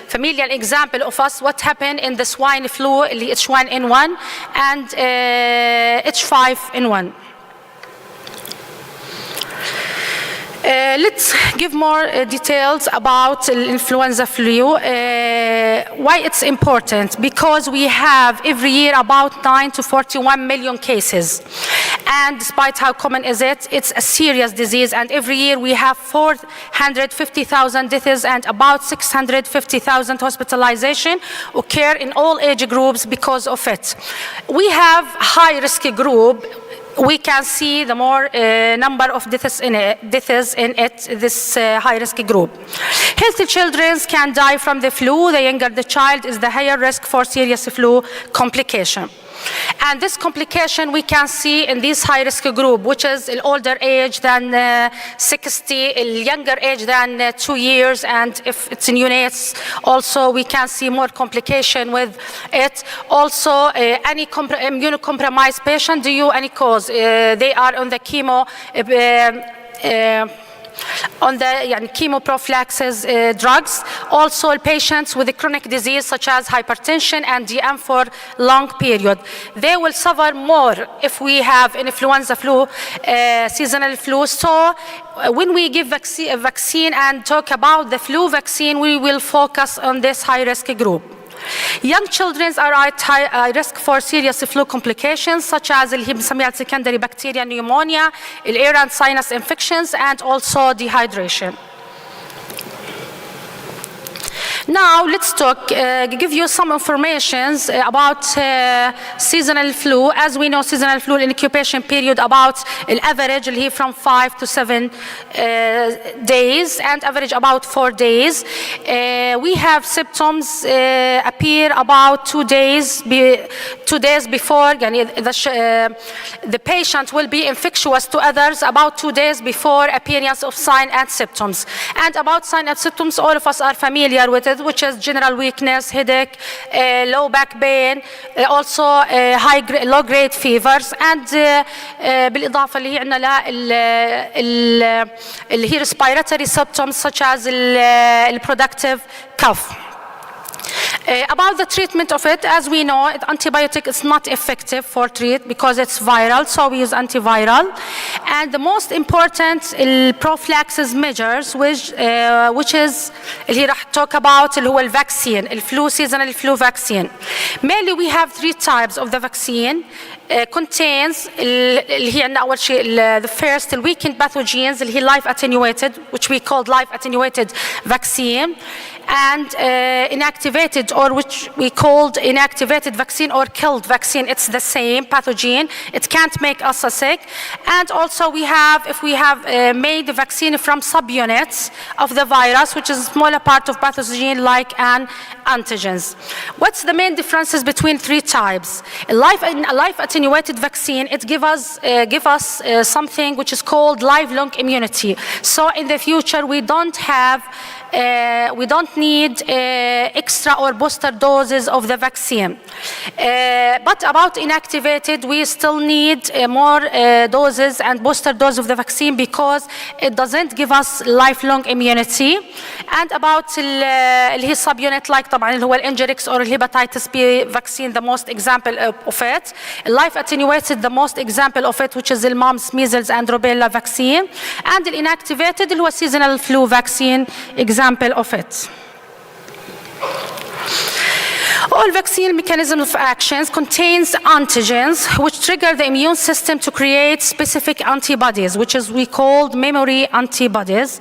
familiar example of us, what happened in the swine flu, H1N1 and H5N1. Let's give more details about influenza flu. Why it's important? Because we have every year about 9 to 41 million cases. And despite how common is it, it's a serious disease. And every year we have 450,000 deaths and about 650,000 hospitalization occur in all age groups because of it. We have high-risk group. We can see the more number of deaths in this high-risk group. Healthy children can die from the flu. The younger the child is the higher risk for serious flu complication. And this complication we can see in this high-risk group, which is an older age than 60, a younger age than 2 years, and if it's in neonates, also we can see more complication with it. Also, any immunocompromised patient due any cause, they are on the chemo. On the chemoprophylaxis drugs. Also patients with a chronic disease such as hypertension and DM for long period. They will suffer more if we have influenza flu, seasonal flu. So when we give vaccine and talk about the flu vaccine, we will focus on this high-risk group. Young children are at high risk for serious flu complications such as secondary bacteria pneumonia, ear and sinus infections, and also dehydration. Now let's give you some information about seasonal flu. As we know, seasonal flu incubation period about an average from 5 to 7 days and average about 4 days. We have symptoms appear about 2 days before. The patient will be infectious to others about 2 days before appearance of signs and symptoms. And about signs and symptoms, all of us are familiar with it, which is general weakness, headache, low back pain, also low-grade fevers, and بالإضافة اللي هي عندنا اللي هي respiratory symptoms such as productive cough. About the treatment of it, as we know, antibiotic is not effective for treat because it's viral, so we use antiviral. And the most important prophylaxis measures, which is اللي راح talk about اللي هو الvaccine, الفلو seasonal flu vaccine. Mainly we have 3 types of the vaccine. Contains اللي هي عندنا أول شيء the first weakened pathogens اللي هي life attenuated, which we called life attenuated vaccine, and inactivated, or which we called inactivated vaccine or killed vaccine. It's the same pathogen. It can't make us sick. And also we have, if we have made the vaccine from subunits of the virus, which is a smaller part of pathogen like an antigens. What's the main differences between 3 types? A life attenuated vaccine, it give us something which is called lifelong immunity. So in the future we don't need extra or booster doses of the vaccine. But about inactivated, we still need more doses and booster doses of the vaccine because it doesn't give us lifelong immunity. And about اللي هي subunit like طبعا اللي هو الانجريكس or hepatitis B vaccine, the most example of it. Life attenuated, the most example of it, which is the mumps, measles, and rubella vaccine. And the inactivated اللي هو seasonal flu vaccine, example of it. All vaccine mechanism of actions contains antigens which trigger the immune system to create specific antibodies, which is we called memory antibodies,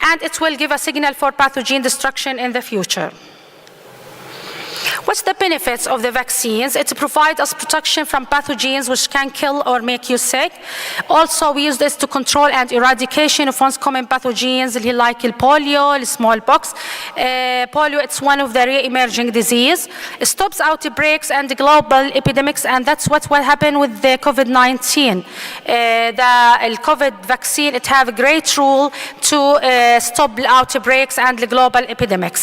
and it will give a signal for pathogen destruction in the future. What's the benefits of the vaccines? It provides us protection from pathogens which can kill or make you sick. Also, we use this to control and eradication of once common pathogens like polio, smallpox. Polio, it's one of the re-emerging disease. It stops outbreaks and global epidemics, and that's what will happen with the COVID-19. The COVID vaccine, it have a great role to stop outbreaks and the global epidemics.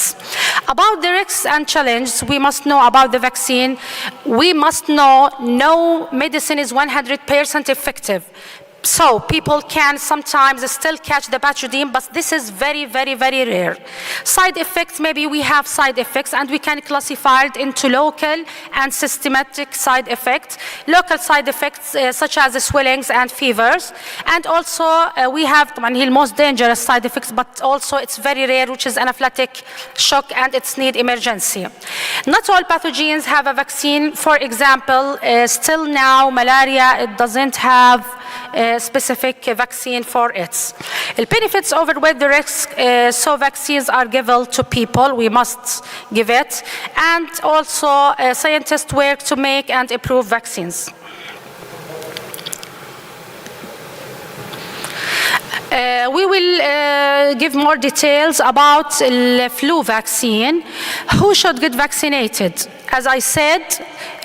About the risks and challenges, we must know about the vaccine. We must know no medicine is 100% effective. So people can sometimes still catch the Botulinum, but this is very, very, very rare. Side effects, maybe we have side effects, and we can classify it into local and systematic side effects. Local side effects such as swellings and fevers, and also we have the most dangerous side effects, but also it's very rare, which is anaphylactic shock, and it's need emergency. Not all pathogens have a vaccine. For example, still now malaria, it doesn't have a specific vaccine for it. The benefits overweigh the risk, so vaccines are given to people. We must give it, and also scientists work to make and improve vaccines. We will give more details about the flu vaccine. Who should get vaccinated? As I said,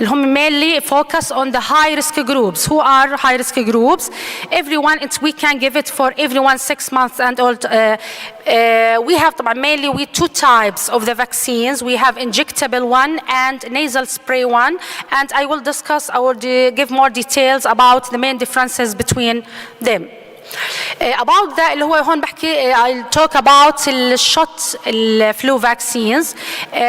mainly focus on the high-risk groups. Who are high-risk groups? Everyone, we can give it for everyone 6 months and old. We have mainly two types of the vaccines. We have injectable one and nasal spray one, and I will discuss, I will give more details about the main differences between them. About that اللي هو هون بحكي I'll talk about الشوت flu vaccines.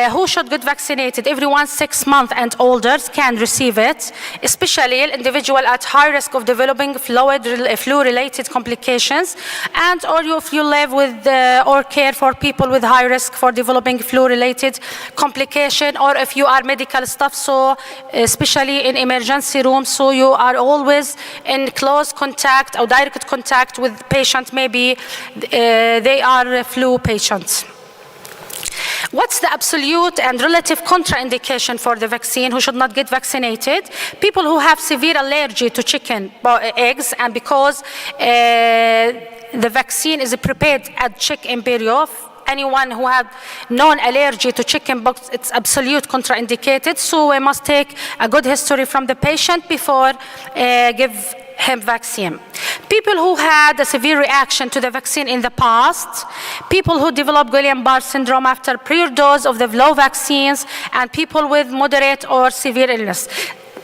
Who should get vaccinated? Everyone 6 months and older can receive it, especially individual at high risk of developing flu-related complications, and or if you live with or care for people with high risk for developing flu-related complication, or if you are medical staff, so especially in emergency rooms, so you are always in close contact or direct contact with patients, maybe they are flu patients. What's the absolute and relative contraindication for the vaccine? Who should not get vaccinated? People who have severe allergy to chicken eggs, and because the vaccine is prepared at chick embryo, anyone who had known allergy to chicken pox, it's absolute contraindicated, so we must take a good history from the patient before give him vaccine. People who had a severe reaction to the vaccine in the past, people who developed Guillain-Barré syndrome after prior dose of the flu vaccines, and people with moderate or severe illness.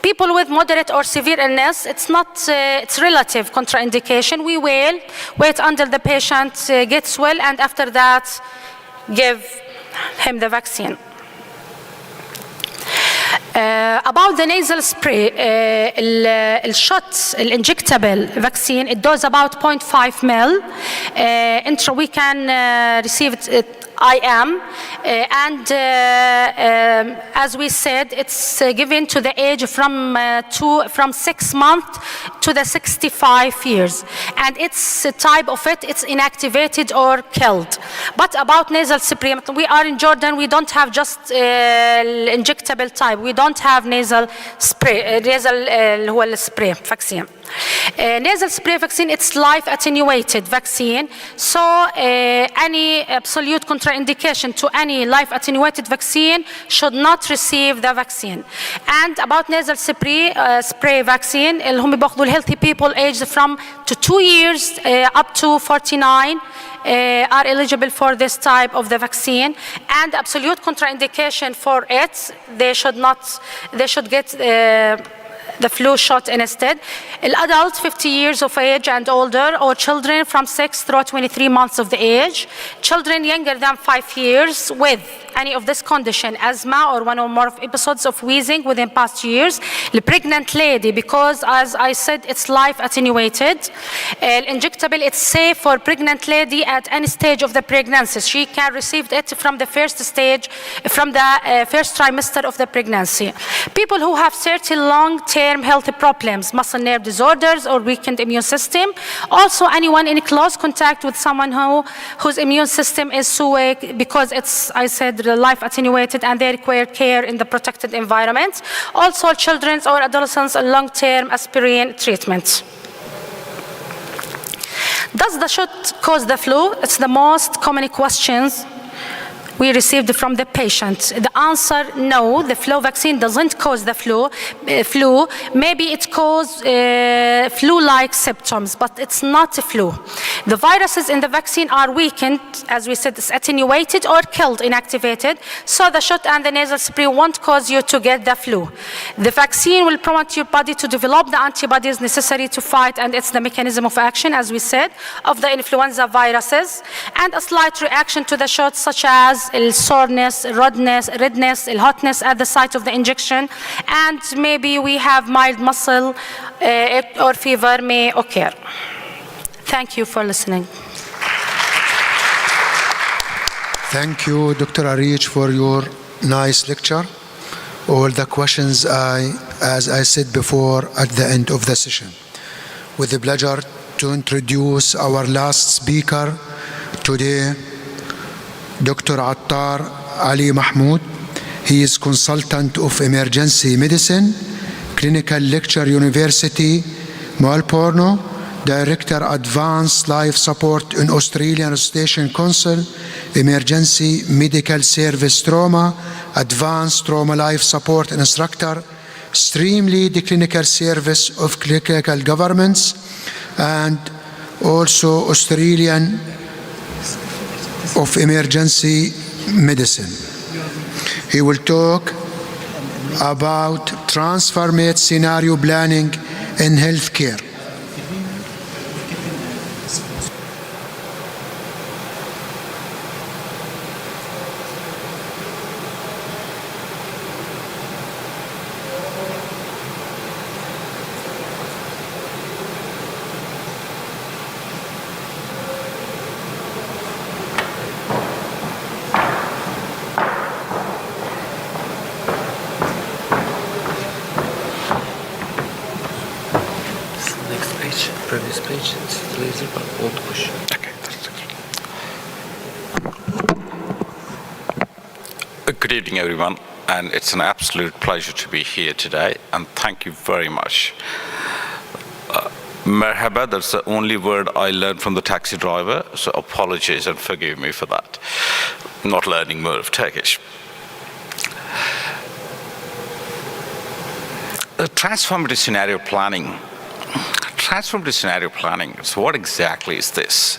People with moderate or severe illness, it's not, it's relative contraindication. We will wait until the patient gets well, and after that, give him the vaccine. About the nasal spray, the injectable vaccine, it does about 0.5 ml. We can receive it IM, and as we said, it's given to the age from 6 months to the 65 years, and its type of it, it's inactivated or killed. But about nasal spray, we are in Jordan, we don't have just injectable type, we don't have nasal spray, nasal spray vaccine. Nasal spray vaccine, it's life attenuated vaccine, so any absolute contraindication to any life attenuated vaccine should not receive the vaccine. And about nasal spray vaccine, اللي هم بياخذوا healthy people aged from 2 years up to 49 are eligible for this type of the vaccine, and absolute contraindication for it, they should get the flu shot instead. Adults 50 years of age and older, or children from 6 through 23 months of the age, children younger than 5 years with any of this condition, asthma or one or more episodes of wheezing within past years, the pregnant lady, because as I said, it's life attenuated. Injectable, it's safe for pregnant lady at any stage of the pregnancy. She can receive it from the first stage, from the first trimester of the pregnancy. People who have certain long-term health problems, muscle nerve disorders or weakened immune system. Also anyone in close contact with someone whose immune system is so weak, because it's, I said, life attenuated, and they require care in the protected environment. Also children or adolescents on long-term aspirin treatment. Does the shot cause the flu? It's the most common questions we received from the patient? The answer, no, the flu vaccine doesn't cause the flu. Maybe it causes flu-like symptoms, but it's not a flu. The viruses in the vaccine are weakened, as we said, it's attenuated or killed, inactivated, so the shot and the nasal spray won't cause you to get the flu. The vaccine will promote your body to develop the antibodies necessary to fight, and it's the mechanism of action, as we said, of the influenza viruses, and a slight reaction to the shot, such as soreness, redness, hotness at the site of the injection, and maybe we have mild muscle or fever may occur. Thank you for listening. Thank you, Dr. Arich, for your nice lecture. All the questions, as I said before, at the end of the session. With the pleasure to introduce our last speaker today, Dr. Attar Ali Mahmoud. He is consultant of emergency medicine, clinical lecturer, University Melbourne, Director Advanced Life Support in Australian Station Council, Emergency Medical Service Trauma, Advanced Trauma Life Support Instructor, Stream Lead Clinical Service of Clinical Governments, and also Australian of Emergency Medicine. He will talk about transformative scenario planning in healthcare. Previous page, it's laser, but old push. Okay. Good evening, everyone, and it's an absolute pleasure to be here today, and thank you very much. Merhaba, that's the only word I learned from the taxi driver, so apologies and forgive me for that. I'm not learning more of Turkish. Transformative scenario planning. Transformative scenario planning, so what exactly is this?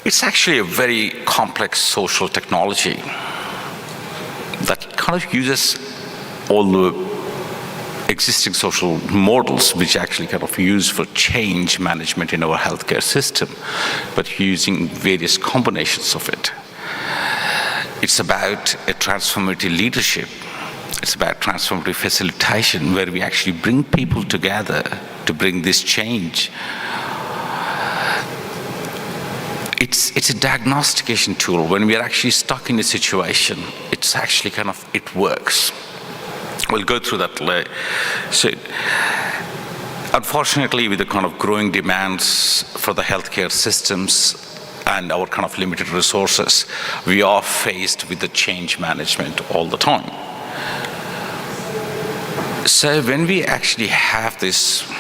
It's actually a very complex social technology that kind of uses all the existing social models which actually kind of use for change management in our healthcare system, but using various combinations of it. It's about a transformative leadership. It's about transformative facilitation, where we actually bring people together to bring this change. It's a diagnostication tool. When we are actually stuck in a situation, it's actually kind of, it works. We'll go through that later. So, unfortunately, with the kind of growing demands for the healthcare systems and our kind of limited resources, we are faced with the change management all the time. So when we actually have this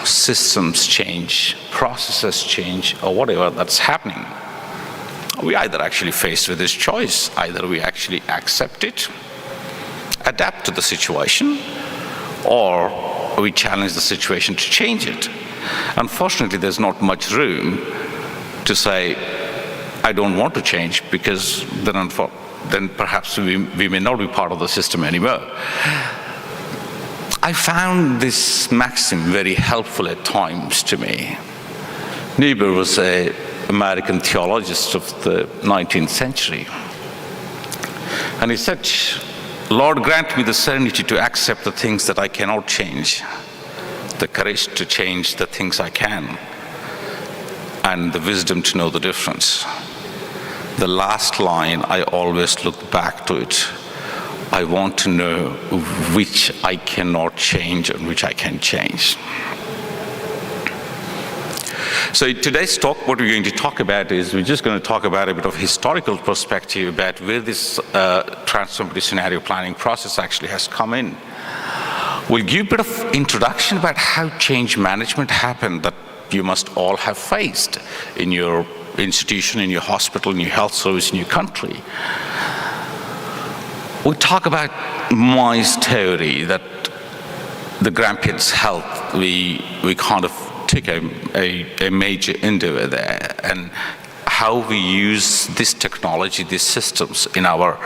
systems change, processes change, or whatever that's happening, we either actually faced with this choice. Either we actually accept it, adapt to the situation, or we challenge the situation to change it. Unfortunately, there's not much room to say, I don't want to change, because then perhaps we may not be part of the system anymore. I found this maxim very helpful at times to me. Niebuhr was an American theologist of the 19th century. And he said, Lord, grant me the serenity to accept the things that I cannot change, the courage to change the things I can, and the wisdom to know the difference. The last line, I always look back to it. I want to know which I cannot change and which I can change. So in today's talk, what we're going to talk about is we're just going to talk about a bit of historical perspective about where this transformative scenario planning process actually has come in. We'll give a bit of introduction about how change management happened that you must all have faced in your institution, in your hospital, in your health service, in your country. we talk about my story, that the grandkids' health, we kind of took a major endeavor there, and how we use this technology, these systems in our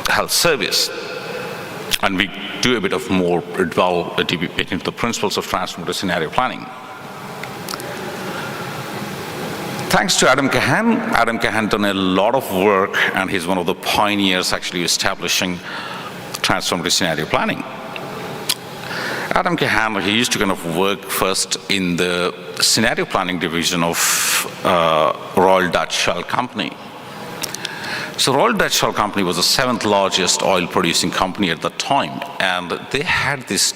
health service. And we do a bit of more dwell into the principles of transformative scenario planning. Thanks to Adam Kahan. Adam Kahan done a lot of work, and he's one of the pioneers actually establishing transformative scenario planning. Adam Kahan, he used to kind of work first in the scenario planning division of Royal Dutch Shell Company. So Royal Dutch Shell Company was the 7th largest oil producing company at the time, and they had this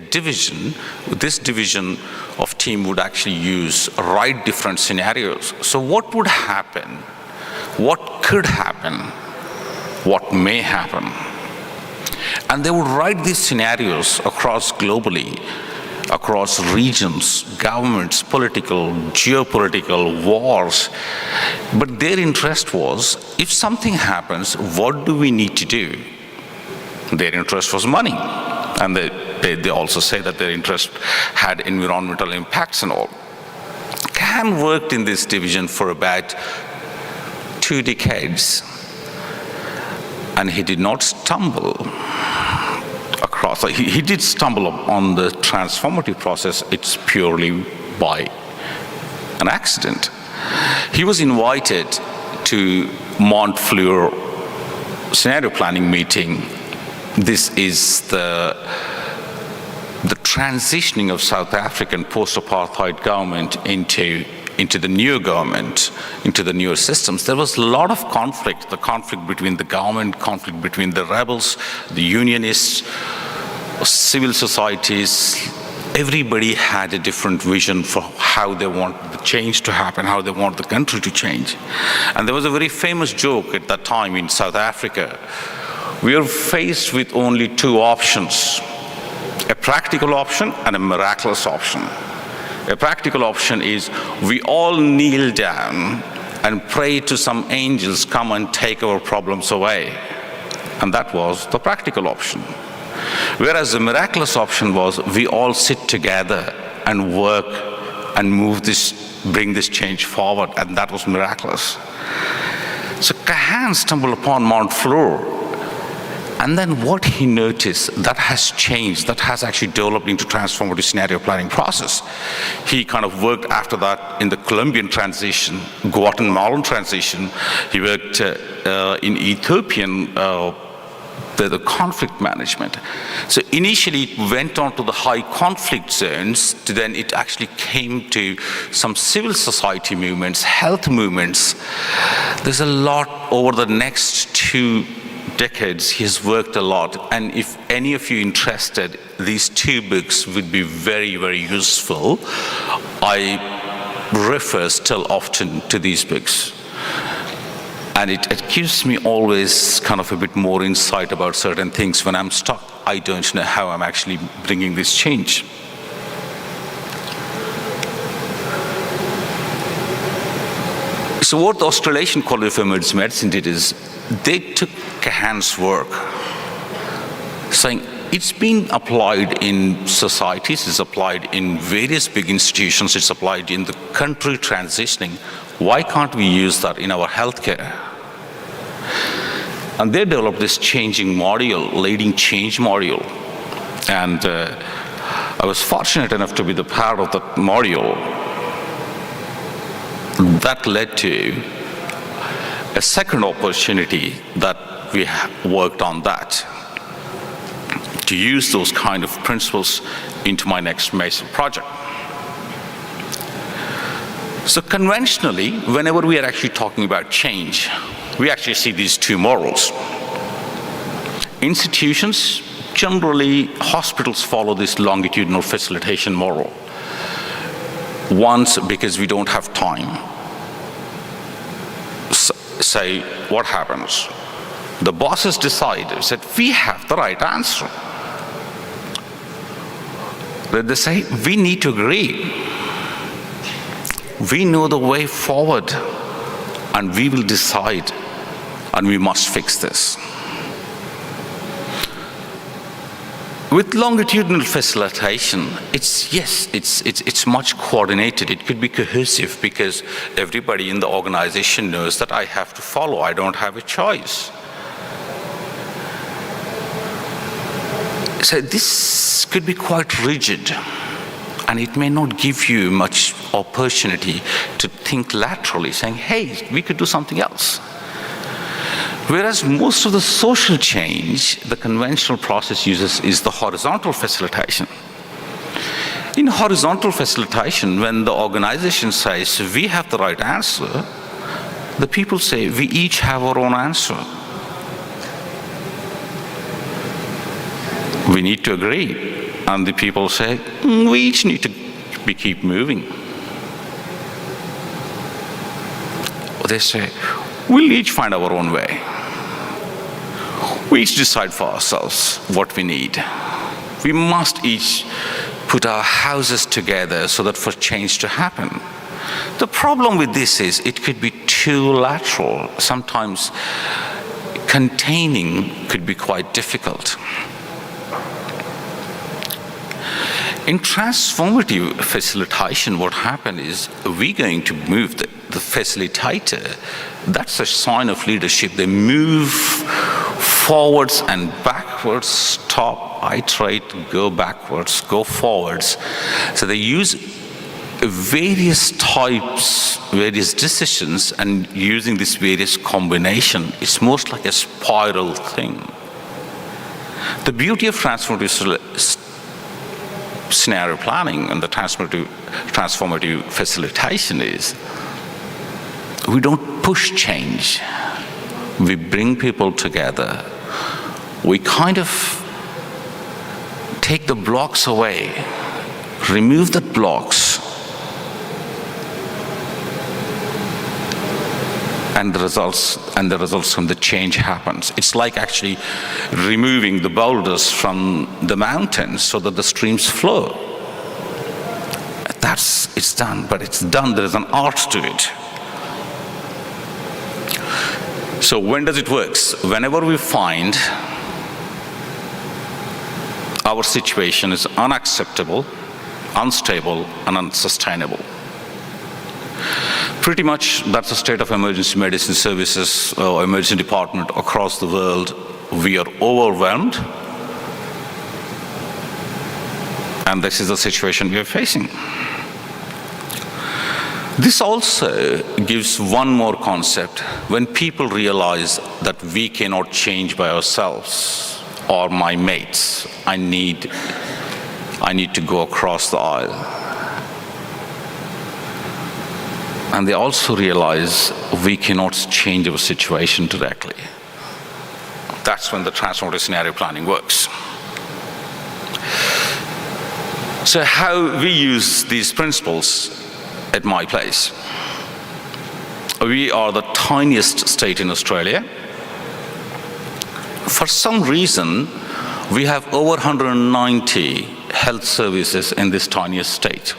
division of team would actually write different scenarios. So what would happen? What could happen? What may happen? And they would write these scenarios across globally, across regions, governments, political, geopolitical, wars. But their interest was, if something happens, what do we need to do? Their interest was money. And they also say that their interest had environmental impacts and all. Kahan worked in this division for about 2 decades, and he did not stumble across. He did stumble on the transformative process. It's purely by an accident. He was invited to Montfleur scenario planning meeting. This is the transitioning of South African post-apartheid government into the new government, into the newer systems. There was a lot of conflict, the conflict between the government, conflict between the rebels, the unionists, civil societies. Everybody had a different vision for how they want the change to happen, how they want the country to change. And there was a very famous joke at that time in South Africa. We are faced with only 2 options, a practical option and a miraculous option. A practical option is we all kneel down and pray to some angels come and take our problems away. And that was the practical option. Whereas the miraculous option was we all sit together and work and bring this change forward, and that was miraculous. So Kahan stumbled upon Montfleur. And then what he noticed, that has changed, that has actually developed into transformative scenario planning process. He kind of worked after that in the Colombian transition, Guatemalan transition. He worked in Ethiopian, the conflict management. So initially it went on to the high conflict zones, then it actually came to some civil society movements, health movements. There's a lot over the next 2 decades. He has worked a lot, and if any of you interested, these 2 books would be very, very useful. I refer still often to these books, and it gives me always kind of a bit more insight about certain things. When I'm stuck, I don't know how I'm actually bringing this change. So what the Australasian College of Emergency Medicine did is they took Kahan's work, saying it's been applied in societies, it's applied in various big institutions, it's applied in the country transitioning. Why can't we use that in our healthcare? And they developed this changing module, leading change module. And I was fortunate enough to be the part of that module. That led to a second opportunity that we worked on that, to use those kind of principles into my next major project. So conventionally, whenever we are actually talking about change, we actually see these 2 models. Institutions, generally hospitals follow this longitudinal facilitation model. Once, because we don't have time, say what happens? The bosses decide, said, we have the right answer. Then they say, we need to agree. We know the way forward, and we will decide and we must fix this. With longitudinal facilitation, it's much coordinated. It could be cohesive because everybody in the organization knows that I have to follow. I don't have a choice. So this could be quite rigid, and it may not give you much opportunity to think laterally, saying, hey, we could do something else. Whereas most of the social change the conventional process uses is the horizontal facilitation. In horizontal facilitation, when the organization says, we have the right answer, the people say, we each have our own answer. We need to agree. And the people say, we each need to keep moving. Or they say, we'll each find our own way. We each decide for ourselves what we need. We must each put our houses together so that for change to happen. The problem with this is it could be too lateral. Sometimes containing could be quite difficult. In transformative facilitation, what happened is we're going to move the facilitator. That's a sign of leadership. They move forwards and backwards, stop, iterate, go backwards, go forwards. So they use various types, various decisions, and using this various combination, it's most like a spiral thing. The beauty of transformative scenario planning and the transformative facilitation is we don't push change. We bring people together. We kind of take the blocks away, remove the blocks, and the results from the change happens. It's like actually removing the boulders from the mountains so that the streams flow. It's done, but it's done, there is an art to it. So when does it work? Whenever we find our situation is unacceptable, unstable, and unsustainable. Pretty much that's the state of emergency medicine services or emergency department across the world. We are overwhelmed, and this is the situation we are facing. This also gives one more concept. When people realize that we cannot change by ourselves or my mates, I need to go across the aisle. And they also realize we cannot change our situation directly. That's when the transformative scenario planning works. So how we use these principles at my place. We are the tiniest state in Australia. For some reason, we have over 190 health services in this tiniest state.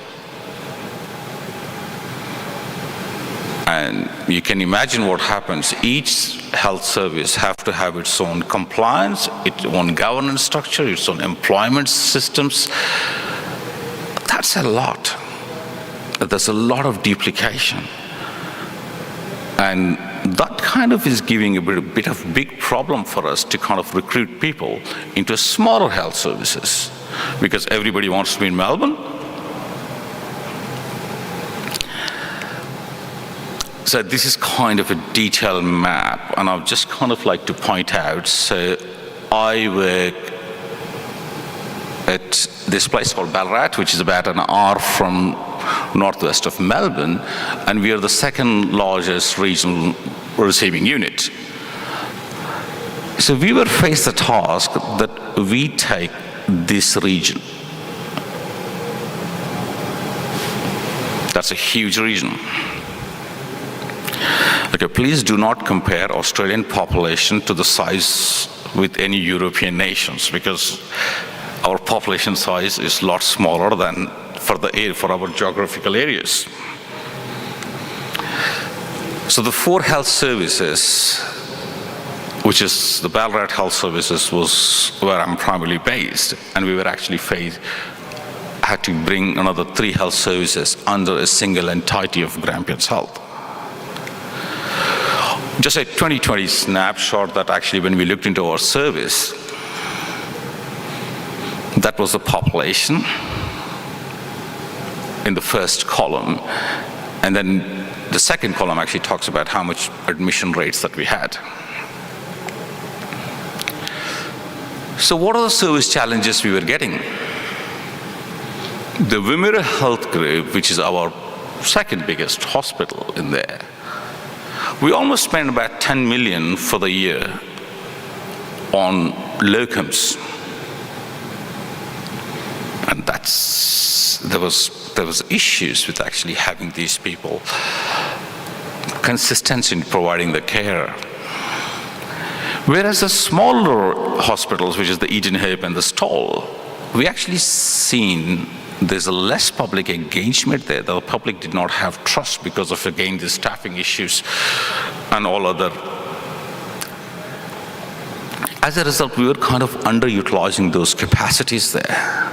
And you can imagine what happens. Each health service has to have its own compliance, its own governance structure, its own employment systems. That's a lot. There's a lot of duplication. And that kind of is giving a bit of big problem for us to kind of recruit people into smaller health services because everybody wants to be in Melbourne. So this is kind of a detailed map, and I'd just kind of like to point out, so I work at this place called Ballarat, which is about an hour from northwest of Melbourne, and we are the second largest regional receiving unit. So we were faced the task that we take this region. That's a huge region. Okay, please do not compare Australian population to the size with any European nations, because our population size is a lot smaller than for our geographical areas. So the 4 health services which is the Ballarat Health Services, was where I'm primarily based, and we were actually had to bring another 3 health services under a single entity of Grampians Health. Just a 2020 snapshot that actually when we looked into our service, that was the population in the first column, and then the second column actually talks about how much admission rates that we had. So what are the service challenges we were getting? The Wimmera Health Group, which is our second biggest hospital in there, we almost spend about 10 million for the year on locums. And there was issues with actually having these people consistency in providing the care. Whereas the smaller hospitals, which is the Eden Hope and the Stall, we actually seen there's a less public engagement there. The public did not have trust because of, again, the staffing issues and all other. As a result, we were kind of underutilizing those capacities there.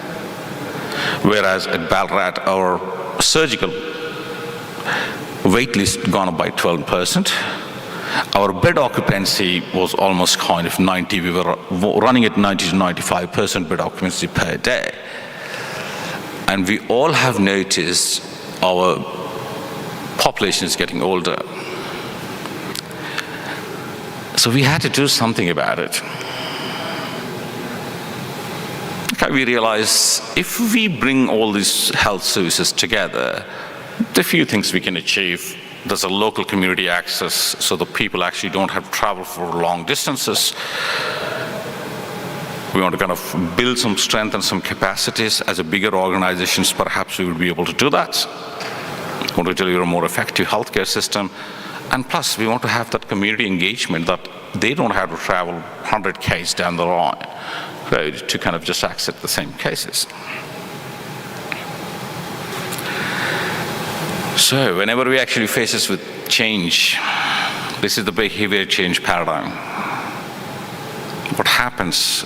Whereas at Ballarat, our surgical wait list gone up by 12%. Our bed occupancy was almost kind of 90. We were running at 90 to 95% bed occupancy per day. And we all have noticed our population is getting older. So we had to do something about it. Okay, we realized if we bring all these health services together, there are few things we can achieve. There's a local community access, so the people actually don't have to travel for long distances. We want to kind of build some strength and some capacities. As a bigger organizations, perhaps we would be able to do that. We want to deliver a more effective healthcare system. And plus, we want to have that community engagement that they don't have to travel 100 k's down the road to kind of just accept the same cases. So whenever we actually face this with change, this is the behavior change paradigm. What happens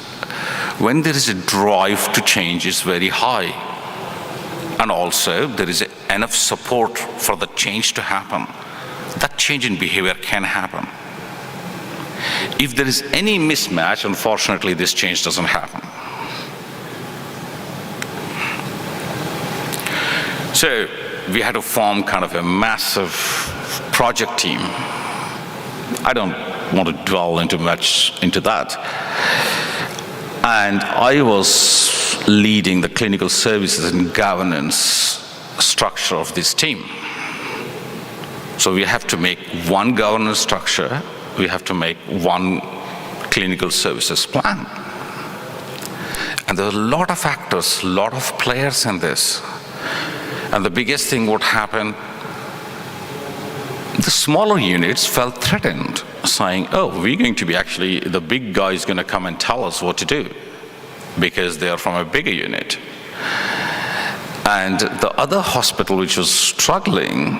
when there is a drive to change is very high, and also there is enough support for the change to happen, that change in behavior can happen. If there is any mismatch, unfortunately, this change doesn't happen. So we had to form kind of a massive project team. I don't want to dwell much into that. And I was leading the clinical services and governance structure of this team. So we have to make one governance structure, we have to make one clinical services plan. And there are a lot of factors, a lot of players in this. And the biggest thing would happen, the smaller units felt threatened, saying, oh, we're going to be actually, the big guy is going to come and tell us what to do because they are from a bigger unit. And the other hospital which was struggling,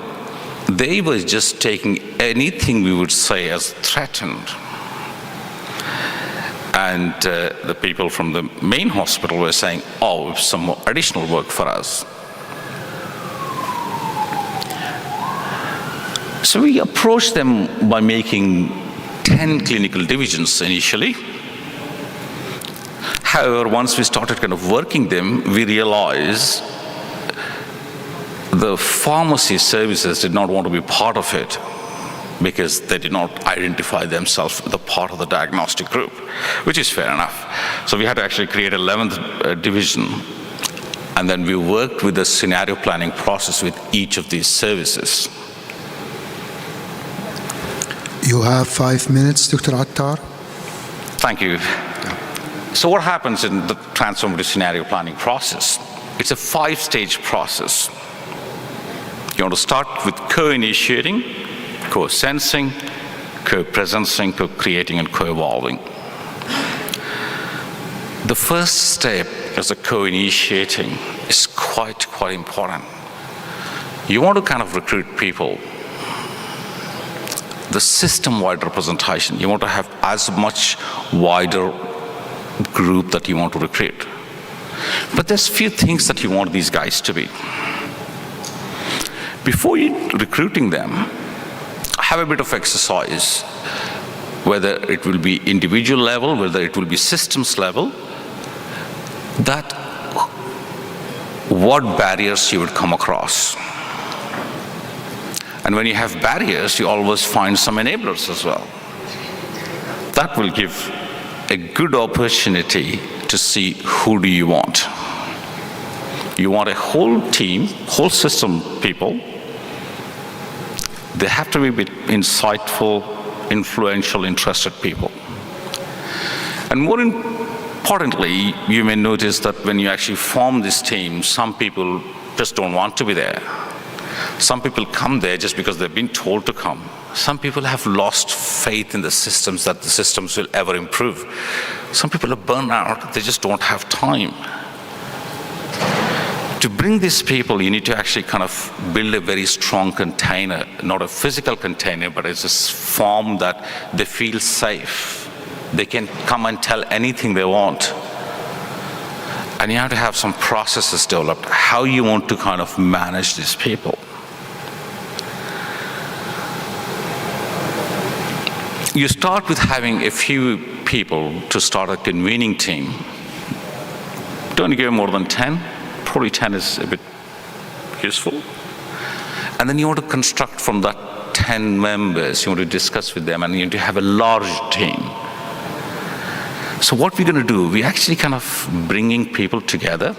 they were just taking anything we would say as threatened. And the people from the main hospital were saying, oh, some more additional work for us. So we approached them by making 10 clinical divisions initially. However, once we started kind of working them, we realized the pharmacy services did not want to be part of it because they did not identify themselves as the part of the diagnostic group, which is fair enough. So we had to actually create an 11th division, and then we worked with the scenario planning process with each of these services. You have 5 minutes, Dr. Attar. Thank you. So what happens in the transformative scenario planning process? It's a 5-stage process. You want to start with co-initiating, co-sensing, co-presencing, co-creating, and co-evolving. The first step as a co-initiating is quite important. You want to kind of recruit people the system-wide representation. You want to have as much wider group that you want to recruit. But there's few things that you want these guys to be. Before you recruiting them, have a bit of exercise, whether it will be individual level, whether it will be systems level, that what barriers you would come across. And when you have barriers, you always find some enablers as well. That will give a good opportunity to see who do you want. You want a whole team, whole system people. They have to be a bit insightful, influential, interested people. And more importantly, you may notice that when you actually form this team, some people just don't want to be there. Some people come there just because they've been told to come. Some people have lost faith in the systems, that the systems will ever improve. Some people are burned out, they just don't have time. To bring these people, you need to actually kind of build a very strong container, not a physical container, but it's a form that they feel safe. They can come and tell anything they want. And you have to have some processes developed, how you want to kind of manage these people. You start with having a few people to start a convening team. Don't give more than 10. Probably 10 is a bit useful. And then you want to construct from that 10 members, you want to discuss with them, and you want to have a large team. So what we're going to do, we're actually kind of bringing people together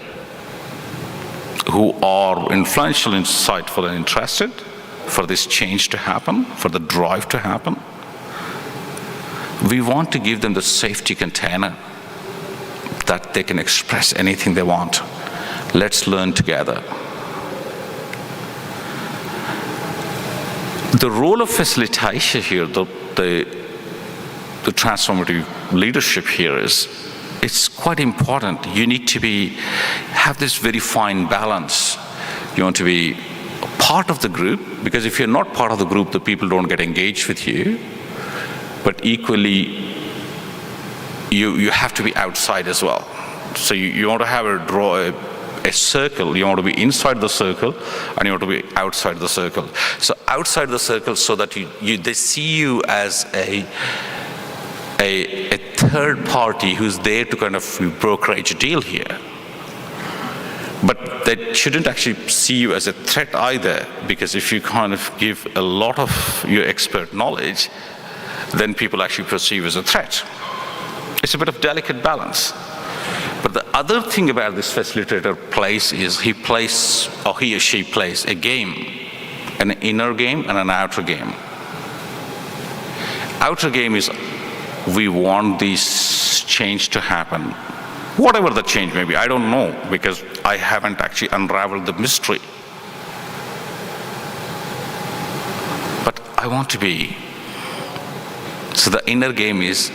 who are influential, insightful, and interested for this change to happen, for the drive to happen. We want to give them the safety container that they can express anything they want. Let's learn together. The role of facilitation here, the transformative leadership here is, it's quite important. You need to have this very fine balance. You want to be part of the group, because if you're not part of the group, the people don't get engaged with you. But equally, you have to be outside as well. So you want to have a circle. You want to be inside the circle, and you want to be outside the circle. So outside the circle, so that they see you as a third party who's there to kind of brokerage a deal here. But they shouldn't actually see you as a threat either, because if you kind of give a lot of your expert knowledge, then people actually perceive as a threat. It's a bit of delicate balance. But the other thing about this facilitator plays is he or she plays a game, an inner game and an outer game. Outer game is, we want this change to happen. Whatever the change may be, I don't know, because I haven't actually unraveled the mystery. But I want to be. So the inner game is,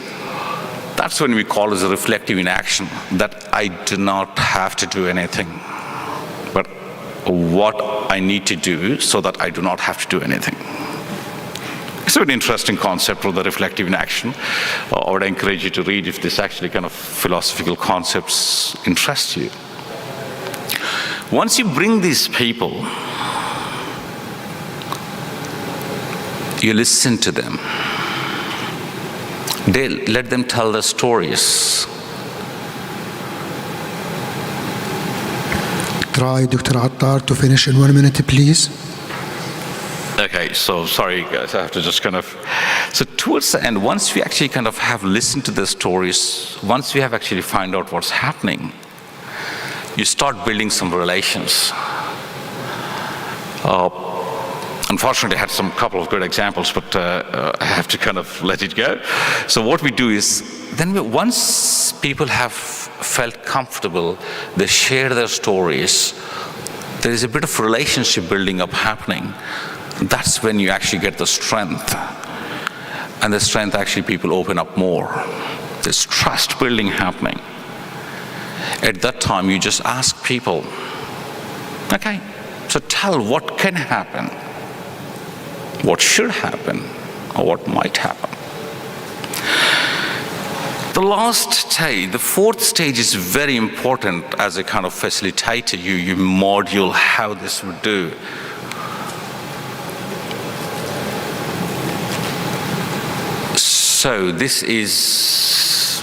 that's when we call it a reflective inaction, that I do not have to do anything, but what I need to do so that I do not have to do anything. It's an interesting concept of the reflective inaction. I would encourage you to read if this actually kind of philosophical concepts interest you. Once you bring these people, you listen to them. Let them tell their stories. Try, Dr. Attar, to finish in 1 minute, please. Okay, so sorry guys, I have to just kind of, so towards the end, once we actually kind of have listened to the stories, once we have actually found out what's happening, you start building some relations. Unfortunately, I had some couple of good examples, but I have to kind of let it go. So what we do is, then once people have felt comfortable, they share their stories, there is a bit of relationship building up happening. That's when you actually get the strength. And the strength, actually, people open up more. There's trust building happening. At that time, you just ask people, okay, so tell what can happen, what should happen, or what might happen. The last stage, the fourth stage, is very important as a kind of facilitator. You module how this would do. So this is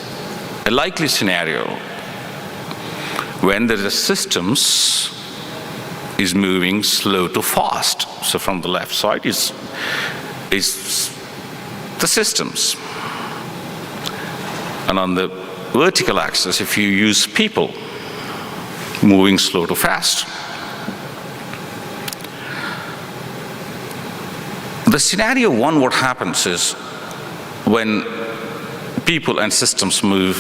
a likely scenario when the systems is moving slow to fast. So from the left side is the systems. And on the vertical axis, if you use people moving slow to fast. The scenario one, what happens is when people and systems move,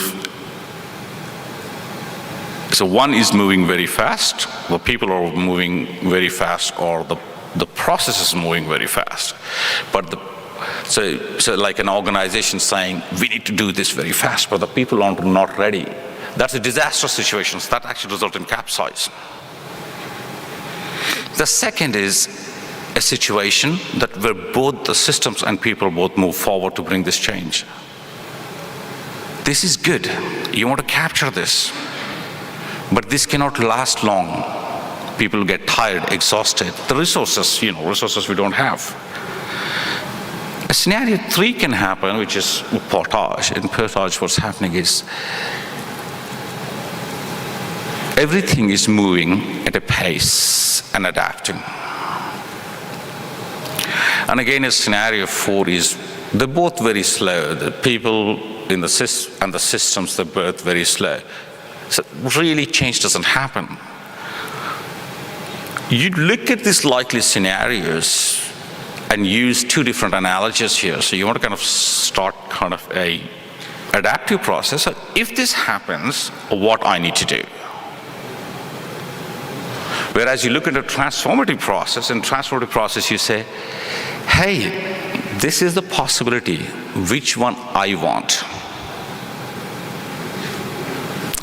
so one is moving very fast, the people are moving very fast, or the process is moving very fast. But so like an organization saying, we need to do this very fast, but the people are not ready. That's a disaster situation. That actually results in capsize. The second is a situation that where both the systems and people both move forward to bring this change. This is good. You want to capture this. But this cannot last long. People get tired, exhausted. The resources, resources we don't have. A scenario 3 can happen, which is portage. In portage, what's happening is everything is moving at a pace and adapting. And again, a scenario 4 is they're both very slow. The people in the systems, they're both very slow. So really change doesn't happen. You look at these likely scenarios and use two different analogies here. So you want to kind of start kind of a adaptive process. So if this happens, what I need to do? Whereas you look at a transformative process, in transformative process you say, hey, this is the possibility, which one I want.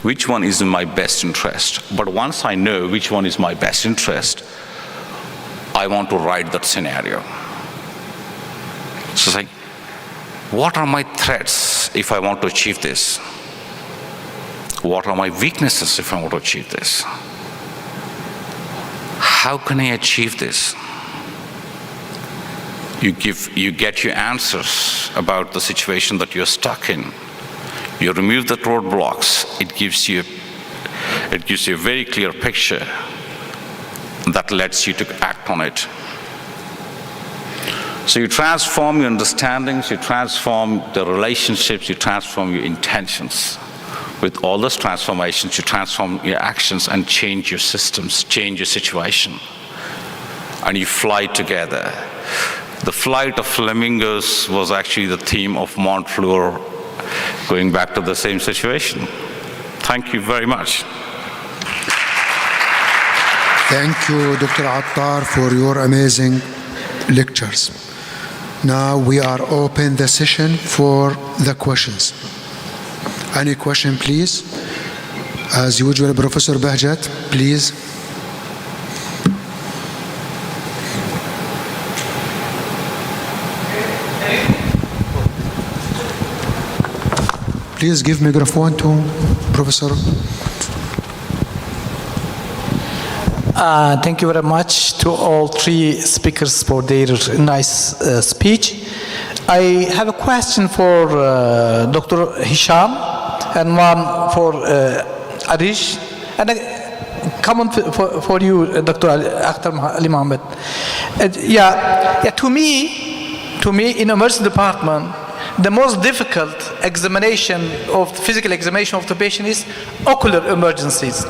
Which one is in my best interest? But once I know which one is my best interest, I want to write that scenario. So it's like, what are my threats if I want to achieve this? What are my weaknesses if I want to achieve this? How can I achieve this? You get your answers about the situation that you're stuck in. You remove the roadblocks. It gives you a very clear picture that lets you to act on it. So you transform your understandings, you transform the relationships, you transform your intentions. With all those transformations, you transform your actions and change your systems, change your situation. And you fly together. The flight of flamingos was actually the theme of Montfleur, going back to the same situation. Thank you very much. Thank you, Dr. Attar, for your amazing lectures. Now we are open the session for the questions. Any question, please? As usual, Professor Bahjat, please. Please give microphone to Professor. Thank you very much to all three speakers for their nice speech. I have a question for Dr. Hisham and one for Arish, and a comment for you, Dr. Akhtar Ali Mohammed. To me, in emergency department, the most difficult physical examination of the patient is ocular emergencies.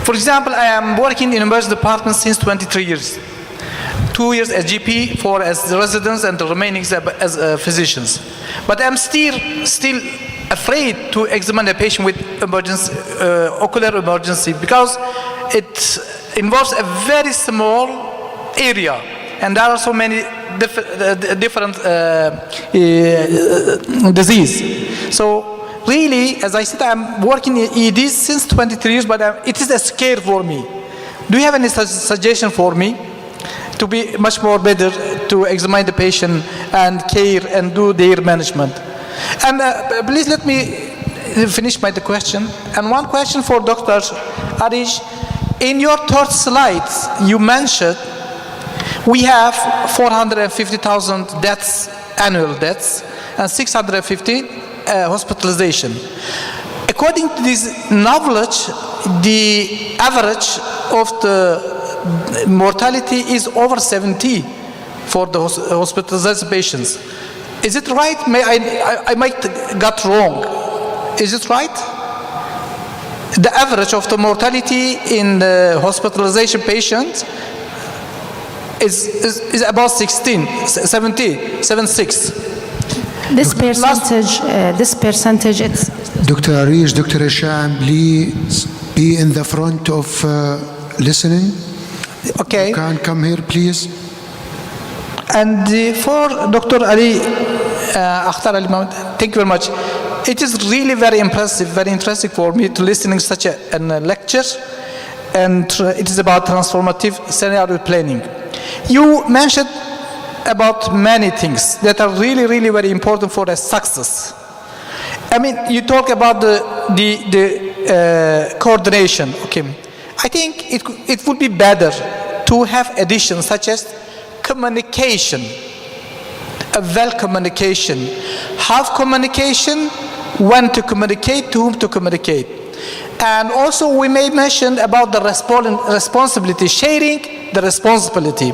For example, I am working in emergency department since 23 years. 2 years as GP, 4 as residents, and the remaining as physicians. But I'm still afraid to examine a patient with ocular emergency because it involves a very small area, and there are so many different disease. So really, as I said, I'm working in ED since 23 years, but it is a scare for me. Do you have any suggestion for me to be much more better to examine the patient and care and do their management. And please let me finish my question. And one question for Dr. Arish. In your third slide, you mentioned we have 450,000 deaths, annual deaths, and 650 hospitalization. According to this knowledge, the average of the mortality is over 70 for the hospitalized patients. Is it right? I might got wrong. Is it right? The average of the mortality in the hospitalization patients is about 76. This percentage, it's Dr. Arish, Dr. Hisham, please be in the front of listening. Okay. You can come here, please. And for Dr. Ali, Akhtar Ali Mahmoud, thank you very much. It is really very impressive, very interesting for me to listen to such a lecture, and it is about transformative scenario planning. You mentioned about many things that are really, really very important for a success. I mean, you talk about the coordination. Okay, I think it would be better to have additions such as communication, a well communication, how communication, when to communicate, to whom to communicate. And also we may mention about the responsibility, sharing the responsibility.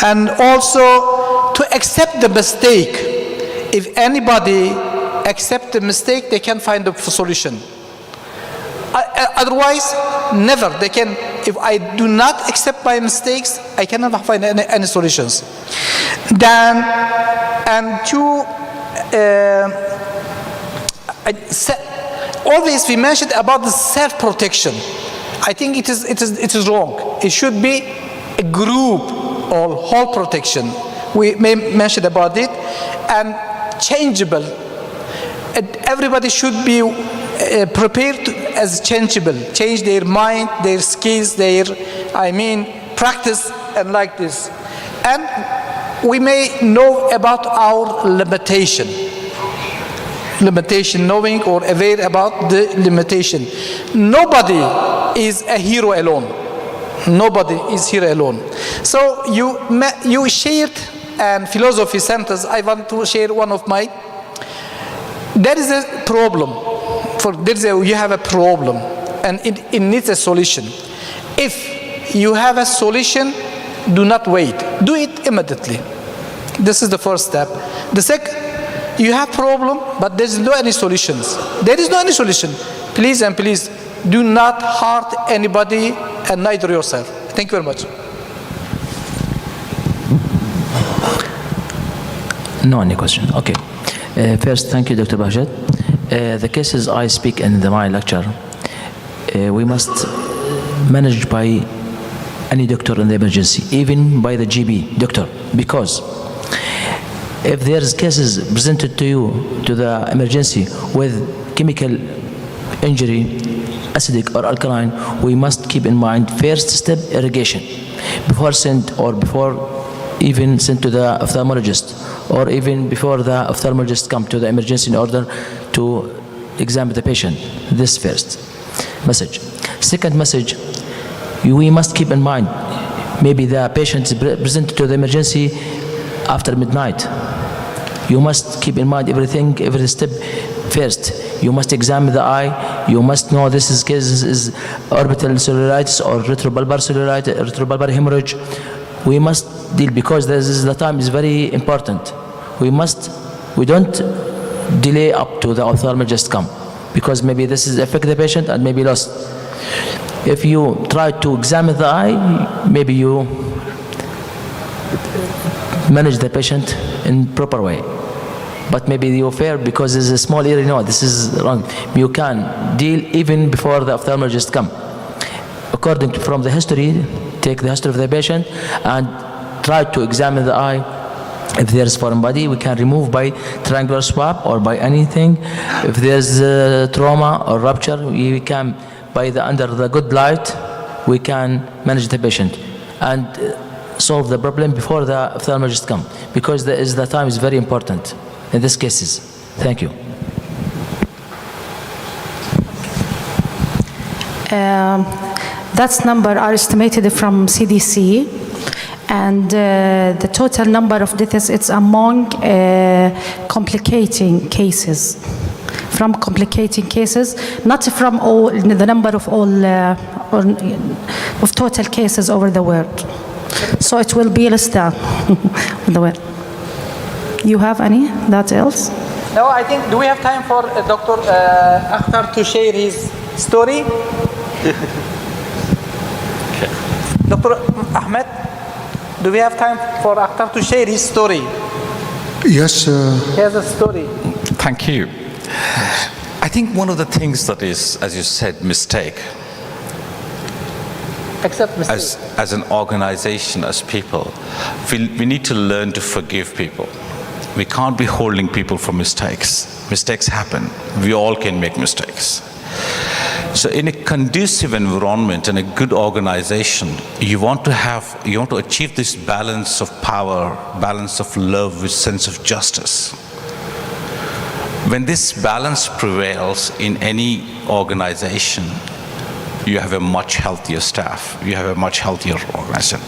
And also to accept the mistake. If anybody accepts the mistake, they can find a solution. Otherwise, never. They can. If I do not accept my mistakes, I cannot find any solutions. Then, and to always we mentioned about the self-protection. I think it is wrong. It should be a group or whole protection. We may mention about it, and changeable. Everybody should be prepared as changeable, change their mind, their skills, their, practice, and like this. And we may know about our limitation, knowing or aware about the limitation. Nobody is a hero alone. Nobody is here alone. So you shared and philosophy centers. I want to share one of my. There is a problem. You have a problem, and it needs a solution. If you have a solution, do not wait. Do it immediately. This is the first step. The second, you have problem, but there is no any solutions. There is no any solution. Please and please, do not hurt anybody and neither yourself. Thank you very much. No any question. Okay. First, thank you, Dr. Bahjat. The cases I speak in my lecture, we must manage by any doctor in the emergency, even by the GB doctor, because if there's cases presented to you to the emergency with chemical injury, acidic or alkaline, we must keep in mind first step irrigation before even sent to the ophthalmologist, or even before the ophthalmologist come to the emergency in order to examine the patient. This first message. Second message, we must keep in mind, maybe the patient is presented to the emergency after midnight. You must keep in mind everything, every step first. You must examine the eye. You must know this case is orbital cellulitis or retrobulbar cellulitis, retrobulbar hemorrhage. We must deal, because the time is very important. We don't delay up to the ophthalmologist come, because maybe this is affect the patient and maybe lost. If you try to examine the eye, maybe you manage the patient in proper way. But maybe you fair because it's a small area. No, this is wrong. You can deal even before the ophthalmologist come. According to from the history, take the history of the patient and try to examine the eye. If there's foreign body, we can remove by triangular swab or by anything. If there's trauma or rupture, we can, by under the good light, we can manage the patient. And solve the problem before the ophthalmologist come, because the time is very important in these cases. Thank you. That number are estimated from CDC, and the total number of deaths it's among complicating cases. From complicating cases, not from all the number of all of total cases over the world. So it will be less than the world. You have any that else? No, I think, do we have time for Dr. Akhtar to share his story? Dr. Ahmed, do we have time for Akhtar to share his story? Yes. He has a story. Thank you. I think one of the things that is, as you said, mistake, Except mistake. as an organization, as people, we need to learn to forgive people. We can't be holding people for mistakes. Mistakes happen. We all can make mistakes. So in a conducive environment and a good organization, you want to achieve this balance of power, balance of love with sense of justice. When this balance prevails in any organization, you have a much healthier staff, you have a much healthier organization.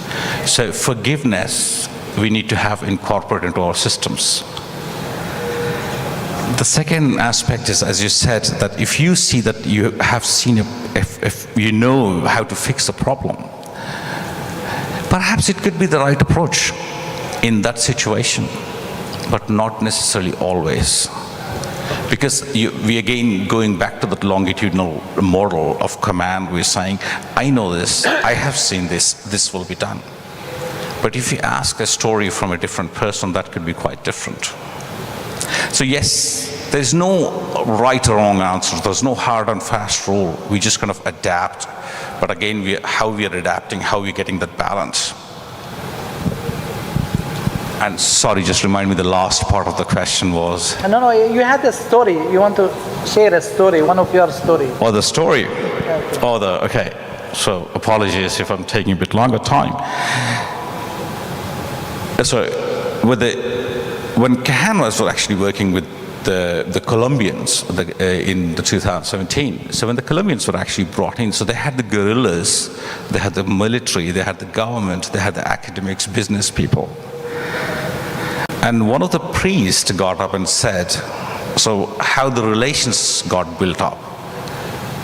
So forgiveness, we need to have incorporated into our systems. The second aspect is, as you said, that if you see that you have seen, if you know how to fix a problem, perhaps it could be the right approach in that situation, but not necessarily always. Because we again going back to that longitudinal model of command, we're saying, I know this, I have seen this, this will be done. But if you ask a story from a different person, that could be quite different. So yes, there's no right or wrong answer. There's no hard and fast rule. We just kind of adapt. But again, how we are adapting, how we're getting that balance. And sorry, just remind me the last part of the question was? No, you had a story. You want to share a story, one of your story. Oh, the story? Okay. So apologies if I'm taking a bit longer time. So when Kahan was actually working with the Colombians in the 2017, so when the Colombians were actually brought in, so they had the guerrillas, they had the military, they had the government, they had the academics, business people. And one of the priests got up and said, so how the relations got built up.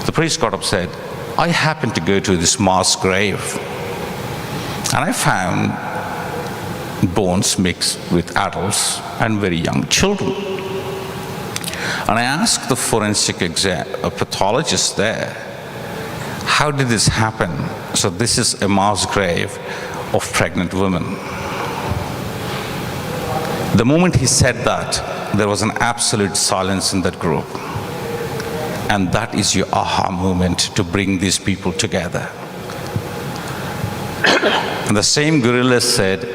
The priest got up and said, I happened to go to this mass grave, and I found bones mixed with adults and very young children. And I asked the forensic pathologist there, how did this happen? So this is a mass grave of pregnant women. The moment he said that, there was an absolute silence in that group. And that is your aha moment to bring these people together. And the same guerrilla said,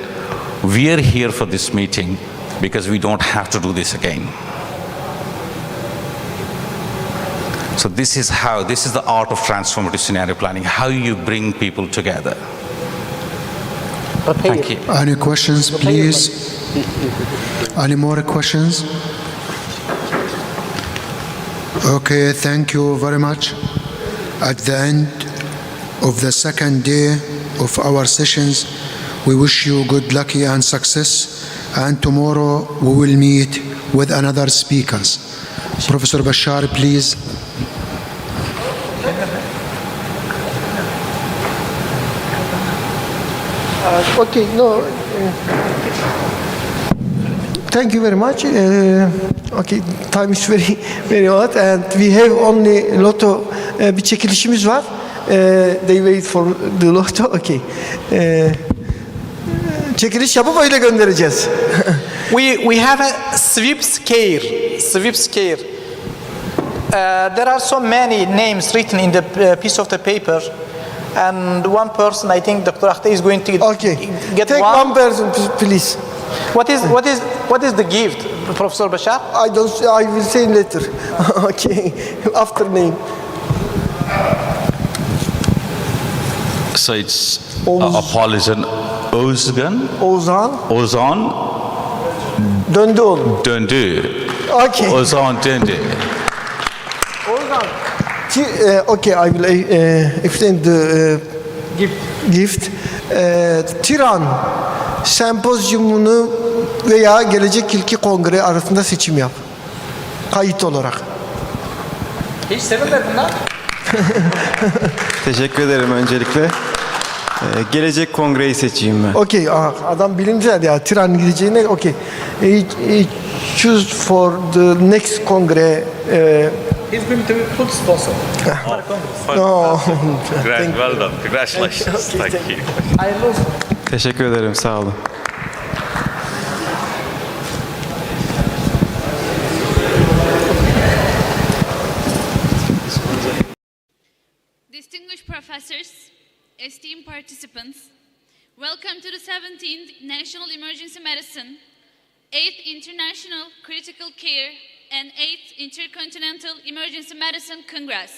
we are here for this meeting because we don't have to do this again. So this is the art of transformative scenario planning, how you bring people together. Thank you. Any questions, please? Any more questions? Okay, thank you very much. At the end of the second day of our sessions, we wish you good luck and success. And tomorrow we will meet with another speakers. Professor Bashar, please. Okay, no. Thank you very much. Okay, time is very very hot and we have only lotto bir çekilişimiz var. They wait for the lotto. Okay. Çekiliş yapıp öyle göndereceğiz. We have a sweep scare. Sweep scare. There are so many names written in the piece of the paper. And one person, I think Dr. Akhtar is going to get Take one person, please. What is the gift, Professor Bashar? I will say later. Okay, after name. So it's a Ozan döndü oğlum. döndü. Okay. Ozan döndü. Okay, I will extend the gift. Tiran sempozyumunu veya Gelecek İlki Kongre arasında seçim yap. Kayıt olarak. Hiç sevinmedin lan. Teşekkür ederim öncelikle. Gelecek Kongre'yi seçeyim ben. Okay, adam bilimsel ya. Tiran gideceğine okay. Choose for the next Kongre. He's going to be full sponsor. No. Well done. Congratulations. Thank you. Hayırlı olsun. Teşekkür ederim, sağ olun. Distinguished professors, esteemed participants, welcome to the 17th National Emergency Medicine, 8th International Critical Care, and 8th Intercontinental Emergency Medicine Congress.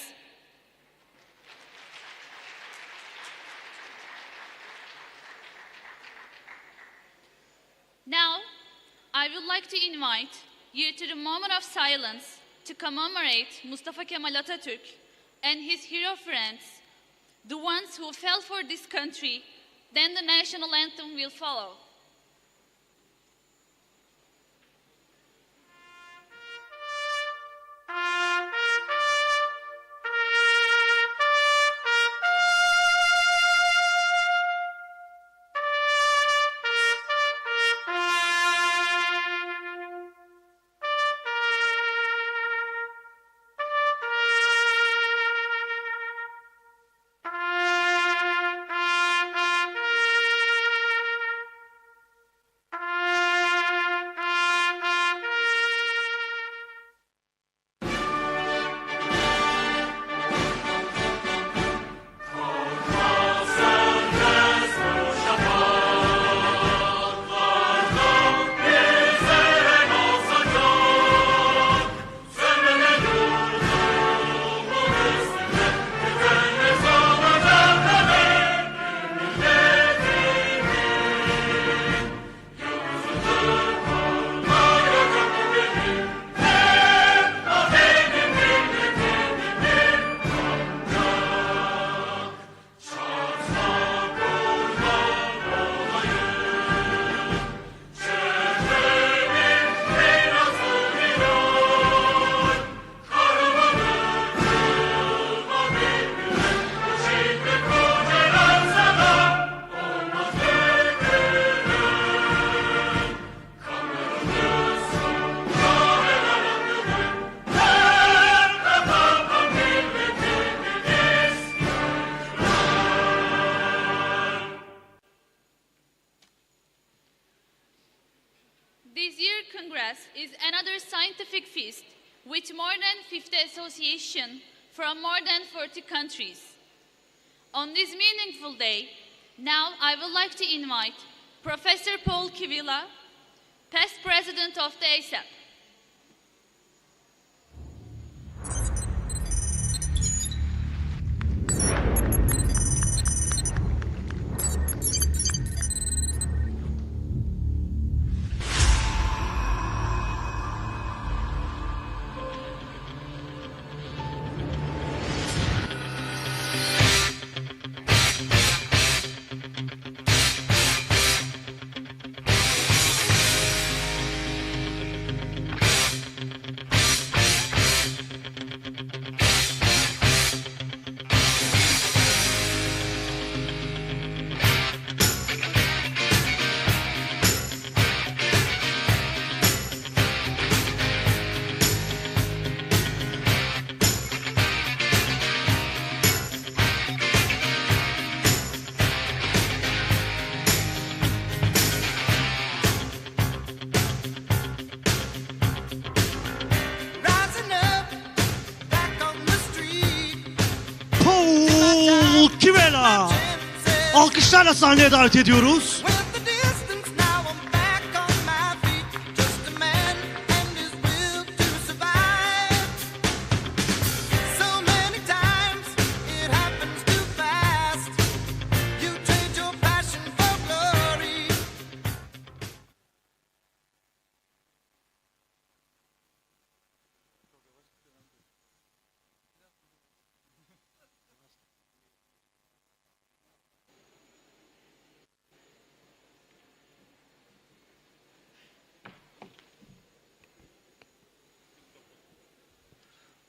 Now, I would like to invite you to the moment of silence to commemorate Mustafa Kemal Atatürk and his hero friends, the ones who fell for this country. Then the national anthem will follow. This year Congress is another scientific feast with more than 50 associations from more than 40 countries. On this meaningful day, now I would like to invite Professor Paul Kivila, past president of the ASAP. Kivela. Alkışlarla sahneye davet ediyoruz. It happens too fast. You trade your passion for glory.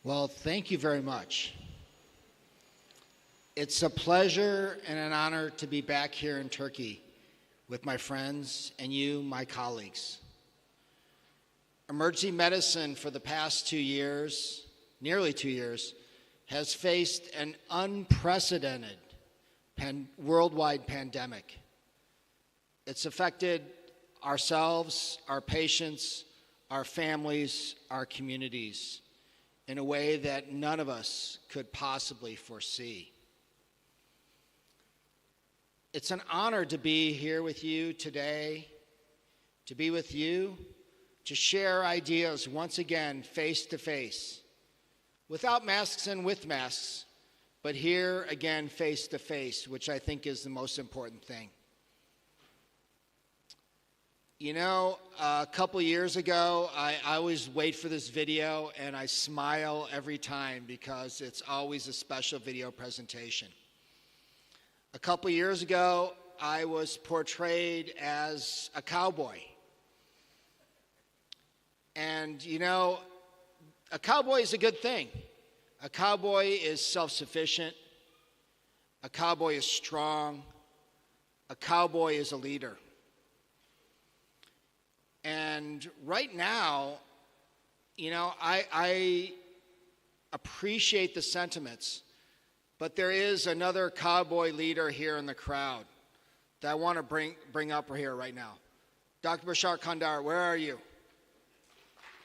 Well, thank you very much. It's a pleasure and an honor to be back here in Turkey with my friends and you, my colleagues. Emergency medicine for the past 2 years, nearly 2 years, has faced an unprecedented worldwide pandemic. It's affected ourselves, our patients, our families, our communities in a way that none of us could possibly foresee. It's an honor to be here with you today, to be with you, to share ideas once again face to face, without masks and with masks, but here again face to face, which I think is the most important thing. You know, a couple years ago, I always wait for this video and I smile every time because it's always a special video presentation. A couple years ago, I was portrayed as a cowboy. And you know, a cowboy is a good thing. A cowboy is self-sufficient. A cowboy is strong. A cowboy is a leader. And right now, you know, I appreciate the sentiments, but there is another cowboy leader here in the crowd that I want to bring up here right now. Dr. Bashar Kandar, where are you?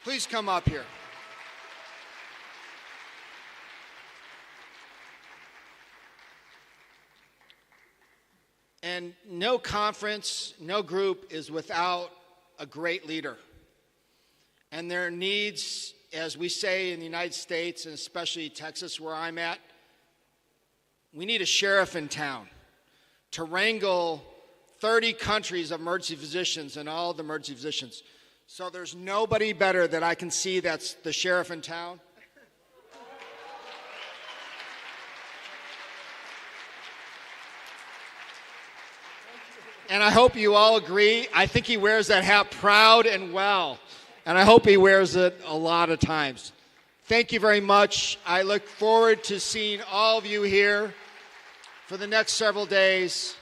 Please come up here. And no conference, no group is without a great leader. And there needs, as we say in the United States, and especially Texas where I'm at, we need a sheriff in town to wrangle 30 countries of emergency physicians and all the emergency physicians. So there's nobody better that I can see that's the sheriff in town. And I hope you all agree. I think he wears that hat proud and well. And I hope he wears it a lot of times. Thank you very much. I look forward to seeing all of you here for the next several days.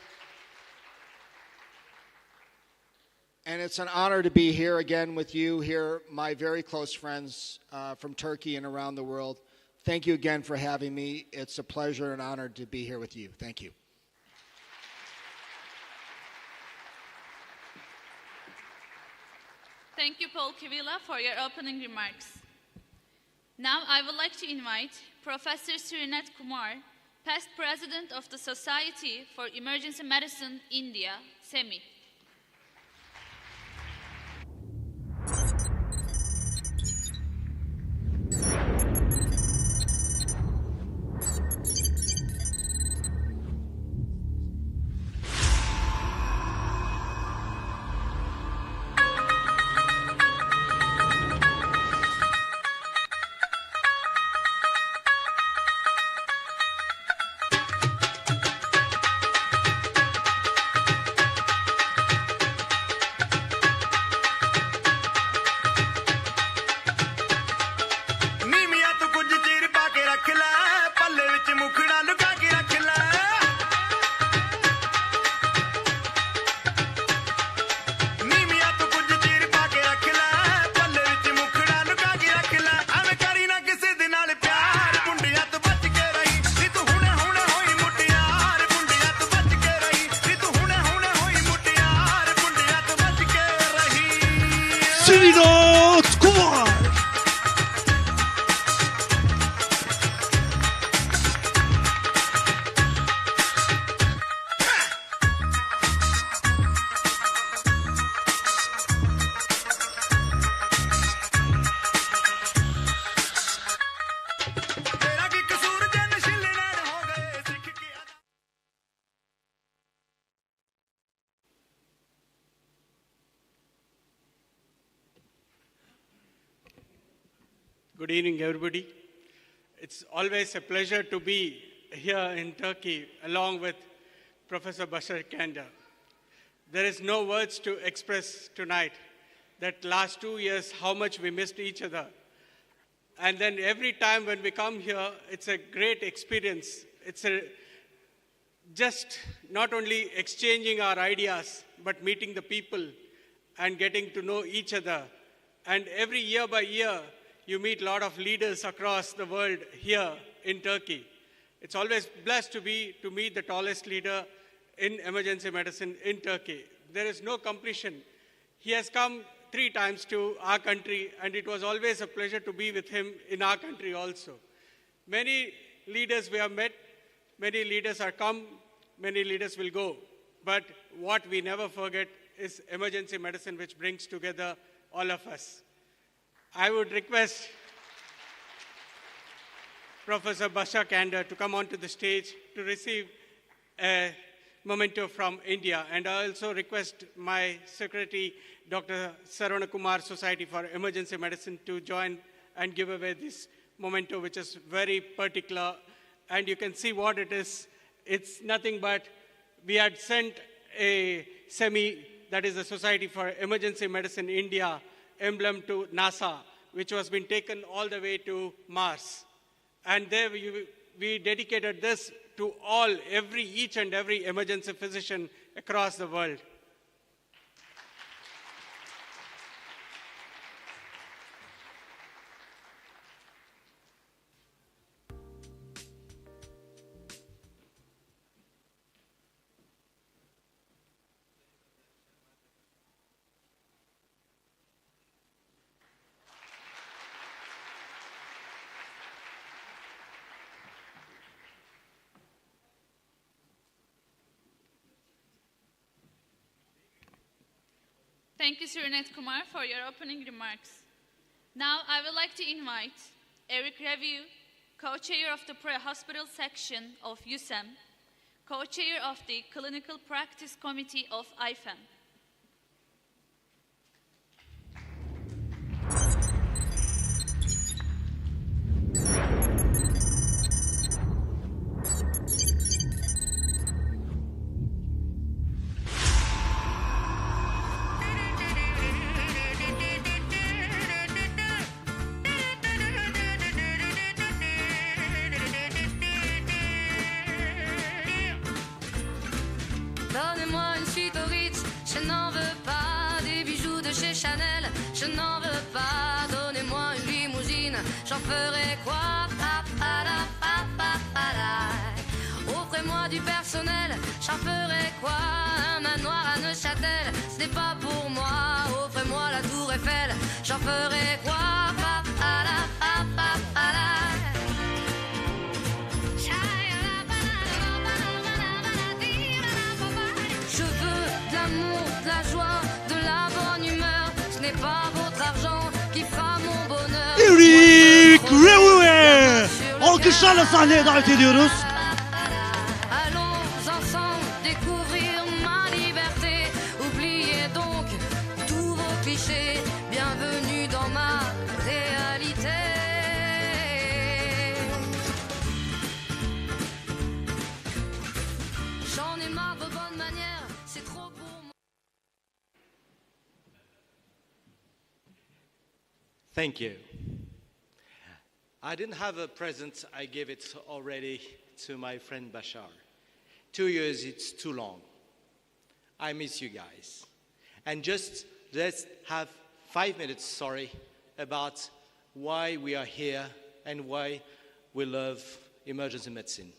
And it's an honor to be here again with you here, my very close friends from Turkey and around the world. Thank you again for having me. It's a pleasure and honor to be here with you. Thank you. Thank you, Paul Kivila, for your opening remarks. Now I would like to invite Professor Srinath Kumar, past president of the Society for Emergency Medicine, India, SEMI. Srinath Kumar. Good evening, everybody. It's always a pleasure to be here in Turkey along with Professor Bashar Kandar. There is no words to express tonight that last 2 years how much we missed each other. And then every time when we come here, it's a great experience. It's just not only exchanging our ideas, but meeting the people and getting to know each other. And every year by year, you meet a lot of leaders across the world here in Turkey. It's always blessed to meet the tallest leader in emergency medicine in Turkey. There is no competition. He has come 3 times to our country, and it was always a pleasure to be with him in our country also. Many leaders we have met, many leaders are come, many leaders will go. But what we never forget is emergency medicine, which brings together all of us. I would request Professor Bashar Kanda to come onto the stage to receive a memento from India. And I also request my secretary, Dr. Saravana Kumar, Society for Emergency Medicine, to join and give away this memento, which is very particular. And you can see what it is. It's nothing but we had sent a that is the Society for Emergency Medicine India emblem to NASA, which was been taken all the way to Mars. And there we dedicated this to each and every emergency physician across the world. Thank you, Surenet Kumar, for your opening remarks. Now, I would like to invite Eric Review, co-chair of the pre-hospital section of USEM, co-chair of the Clinical Practice Committee of IFEM. Donnez-moi une suite au Ritz, je n'en veux pas. Des bijoux de chez Chanel, je n'en veux pas. Donnez-moi une limousine, j'en ferai quoi? Offrez-moi du personnel, j'en ferai quoi? Un manoir à Neuchâtel, ce n'est pas pour moi. Offrez-moi la tour Eiffel, j'en ferai quoi? Je veux de l'amour, de la joie, de la bonne humeur. Ce n'est pas votre argent qui fera mon bonheur. Eric Revue! Alkışlarla sahneye davet ediyoruz. Allons ensemble découvrir ma liberté. Oubliez donc tous vos clichés. Bienvenue dans ma réalité. J'en ai marre de bonnes manières, c'est trop pour moi. Thank you. I didn't have a present, I gave it already to my friend Bashar. 2 years, it's too long. I miss you guys. And just let's have 5 minutes, about why we are here and why we love emergency medicine.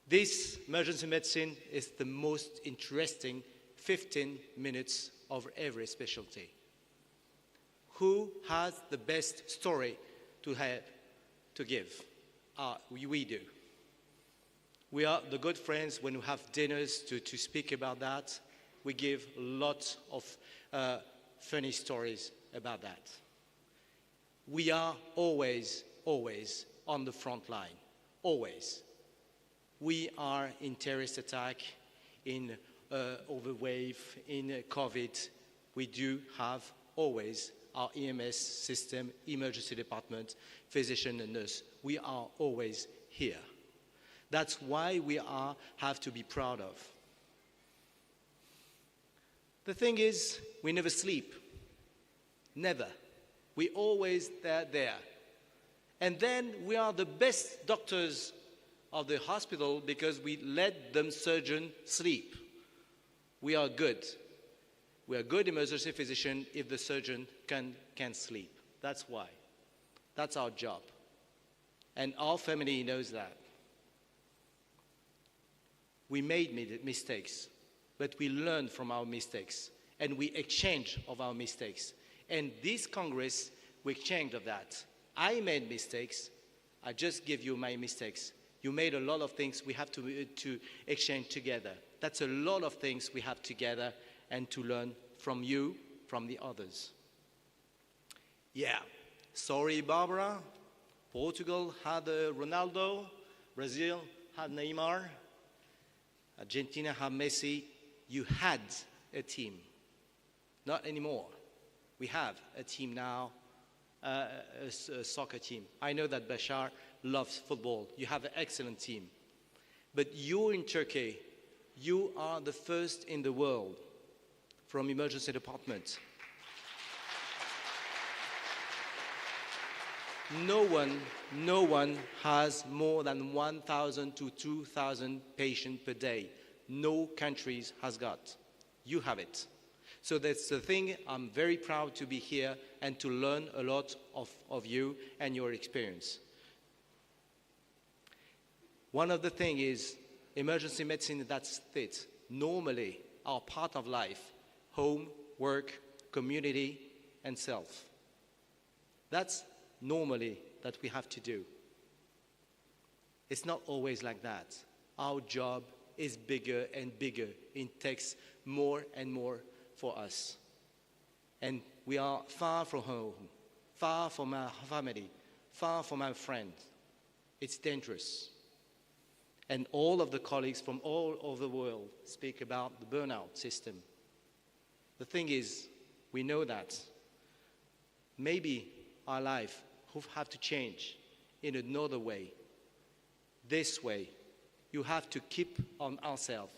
This emergency medicine is the most interesting 15 minutes of every specialty. Who has the best story to give? We do. We are the good friends when we have dinners to speak about that. We give lots of funny stories about that. We are always on the front line, always. We are in terrorist attack, in overwave, in COVID. We do have always our EMS system, emergency department, physician and nurse. We are always here. That's why we have to be proud of. The thing is, we never sleep. Never. We always there. And then we are the best doctors of the hospital because we let them surgeon sleep. We are good. We are good emergency physician if the surgeon can sleep. That's why. That's our job. And our family knows that. We made mistakes, but we learn from our mistakes, and we exchange of our mistakes. And this Congress, we exchange of that. I made mistakes. I just give you my mistakes. You made a lot of things we have to exchange together. That's a lot of things we have together and to learn from you, from the others. Yeah, sorry, Barbara. Portugal had Ronaldo. Brazil had Neymar. Argentina had Messi. You had a team. Not anymore. We have a team now, a soccer team. I know that Bashar loves football. You have an excellent team. But you in Turkey, you are the first in the world from emergency department. No one has more than 1,000 to 2,000 patients per day. No countries has got. You have it. So that's the thing. I'm very proud to be here and to learn a lot of you and your experience. One of the things is emergency medicine, that's it. Normally, our part of life, home, work, community, and self. That's normally that we have to do. It's not always like that. Our job is bigger and bigger. It takes more and more for us. And we are far from home, far from our family, far from our friends. It's dangerous. And all of the colleagues from all over the world speak about the burnout system. The thing is, we know that maybe our life will have to change in another way. This way, you have to keep on ourselves.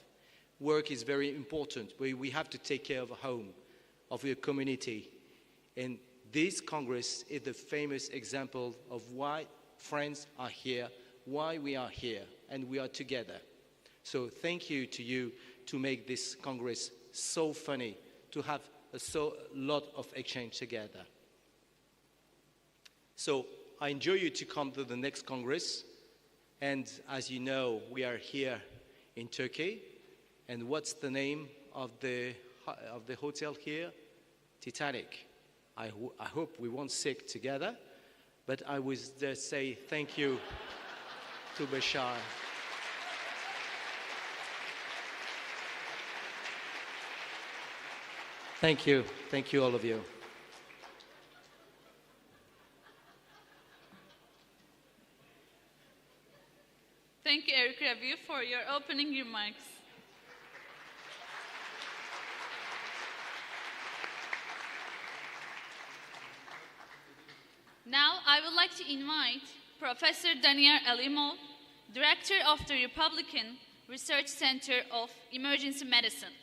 Work is very important. We have to take care of a home, of your community. And this Congress is the famous example of why friends are here, why we are here, and we are together. So thank you to you to make this Congress so funny, to have so lot of exchange together. So I enjoy you to come to the next Congress. And as you know, we are here in Turkey. And what's the name of the hotel here? Titanic. I hope we won't sink together. But I would just say thank you to Bashar. Thank you. Thank you, all of you. Thank you, Eric Rabiu, for your opening remarks. Now, I would like to invite Professor Daniel Alimov, Director of the Republican Research Center of Emergency Medicine.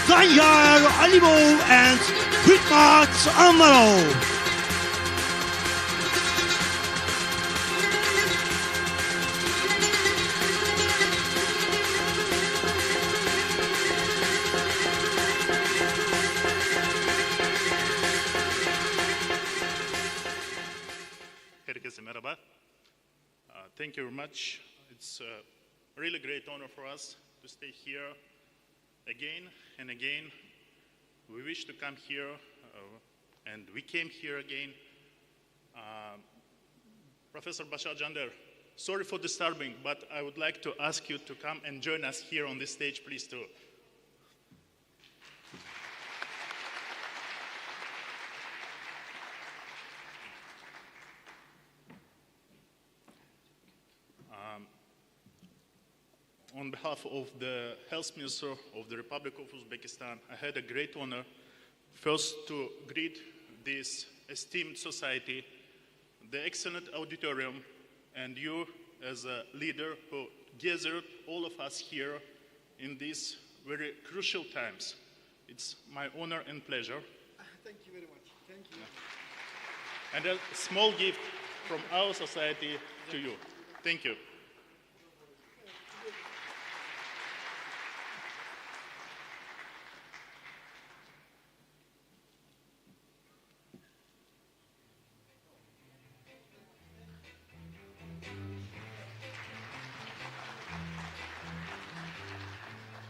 Danyar Alimov and Hikmat Amarov. thank you very much. It's a really great honor for us to stay here again and again. We wish to come here, and we came here again. Professor Bashar Jander, sorry for disturbing, but I would like to ask you to come and join us here on this stage, please, too. On behalf of the Health Minister of the Republic of Uzbekistan, I had a great honor first to greet this esteemed society, the excellent auditorium, and you as a leader who gathered all of us here in these very crucial times. It's my honor and pleasure. Thank you very much. Thank you. And a small gift from our society to you. Thank you.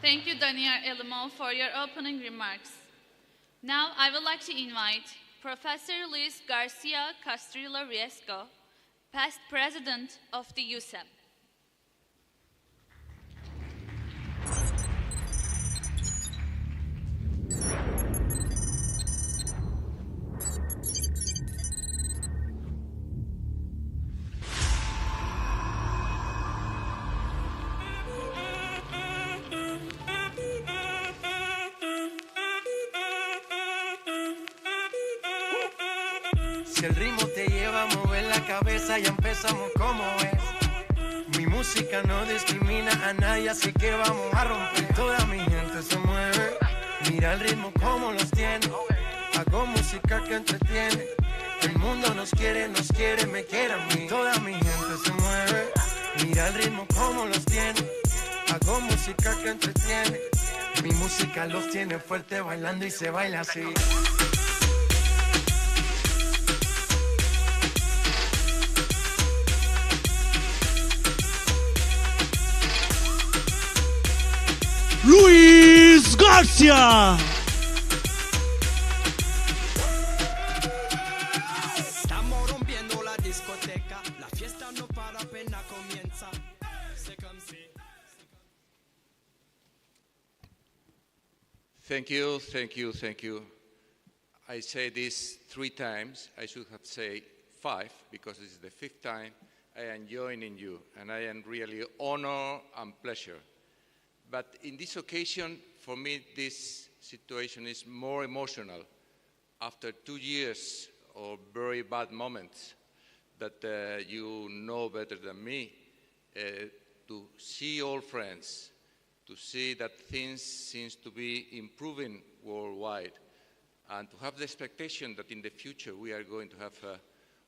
Thank you, Daniel Elimo, for your opening remarks. Now, I would like to invite Professor Luis Garcia Castrillo-Riesco, past president of the USEM. Si el ritmo te lleva a mover la cabeza, ya empezamos como es. Mi música no discrimina a nadie, así que vamos a romper. Toda mi gente se mueve, mira el ritmo como los tiene. Hago música que entretiene. El mundo nos quiere, me quiere a mí. Toda mi gente se mueve, mira el ritmo como los tiene. Hago música que entretiene. Mi música los tiene fuerte bailando y se baila así. Luis Garcia. Estamos rompiendo la discoteca, la fiesta no para, apenas comienza. Thank you, thank you, thank you. I say this 3 times. I should have said 5 because this is the 5th time I am joining you, and I am really honor and pleasure. But in this occasion, for me, this situation is more emotional. After 2 years of very bad moments that you know better than me, to see old friends, to see that things seem to be improving worldwide, and to have the expectation that in the future we are going to have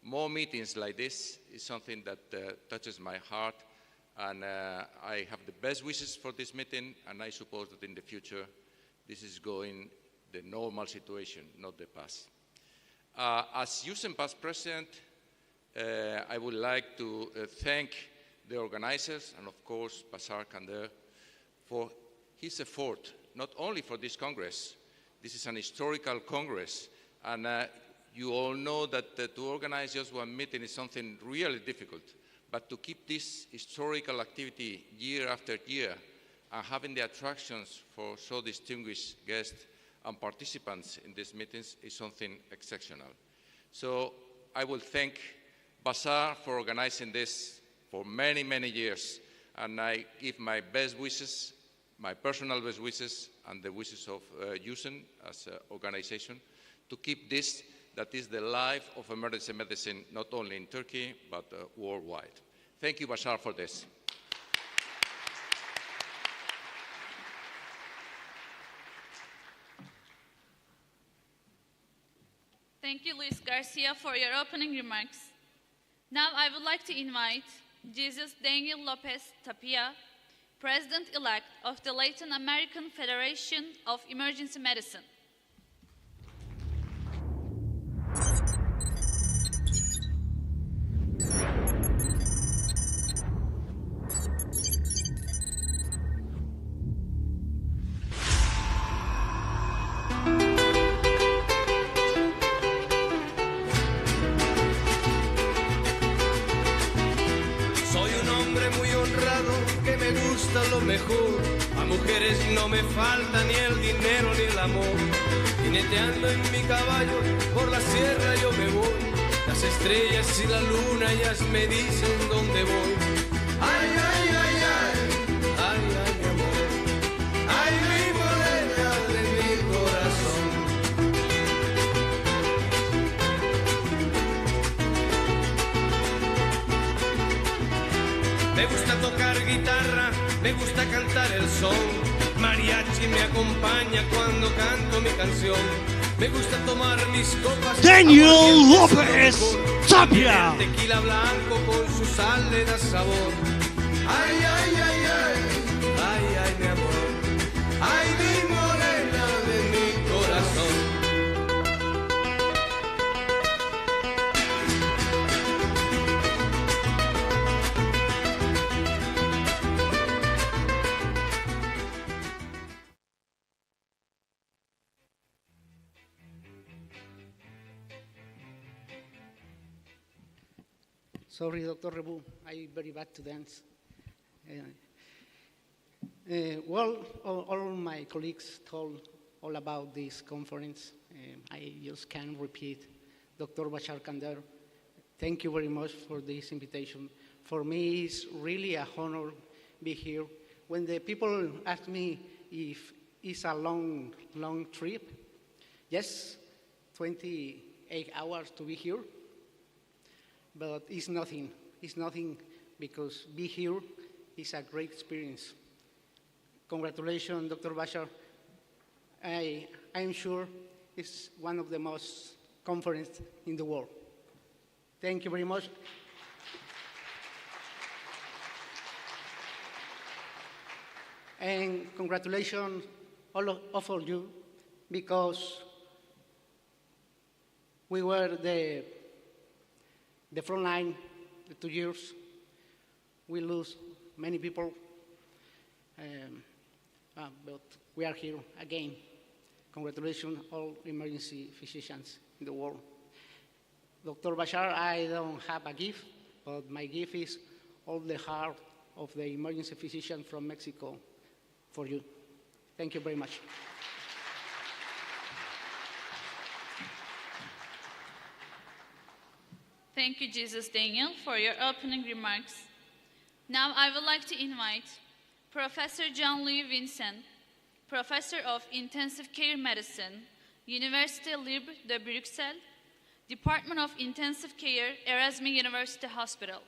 more meetings like this is something that touches my heart. And I have the best wishes for this meeting, and I suppose that in the future this is going the normal situation, not the past. As USEM past president, I would like to thank the organizers and, of course, Bashar Kander for his effort, not only for this Congress. This is an historical Congress, and you all know that to organize just one meeting is something really difficult. But to keep this historical activity year after year and having the attractions for so distinguished guests and participants in these meetings is something exceptional. So I will thank Bashar for organizing this for many, many years. And I give my best wishes, my personal best wishes, and the wishes of USEN as an organization to keep this. That is the life of emergency medicine, not only in Turkey, but worldwide. Thank you, Bashar, for this. Thank you, Luis Garcia, for your opening remarks. Now I would like to invite Jesus Daniel Lopez Tapia, President-elect of the Latin American Federation of Emergency Medicine. mejor. A mujeres no me falta ni el dinero ni el amor. Jineteando en mi caballo, por la sierra yo me voy. Las estrellas y la luna ellas me dicen dónde voy. Ay, ay, ay, ay, ay, ay, mi amor. Ay, mi morena de mi corazón. Me gusta tocar guitarra, me gusta cantar el son. Mariachi me acompaña cuando canto mi canción. Me gusta tomar mis copas. Daniel Lopez Tapia. Tequila blanco con su sal le da sabor. Ay, ay, ay, ay, ay, ay, mi amor. Ay, mi morena de mi corazón. Sorry, Dr. Rebu, I'm very bad to dance. Well, all my colleagues told all about this conference. I just can't repeat. Dr. Bashar Kander, thank you very much for this invitation. For me, it's really a honor to be here. When the people ask me if it's a long trip, yes, 28 hours to be here. But it's nothing. It's nothing because be here is a great experience. Congratulations, Dr. Bashar. I'm sure it's one of the most conferences in the world. Thank you very much. And congratulations, all of you, because we were the front line, the 2 years. We lose many people, but we are here again. Congratulations, all emergency physicians in the world. Dr. Bashar, I don't have a gift, but my gift is all the heart of the emergency physician from Mexico for you. Thank you very much. Thank you, Jesus Daniel, for your opening remarks. Now I would like to invite Professor Jean-Louis Vincent, Professor of Intensive Care Medicine, Université Libre de Bruxelles, Department of Intensive Care, Erasmus University Hospital.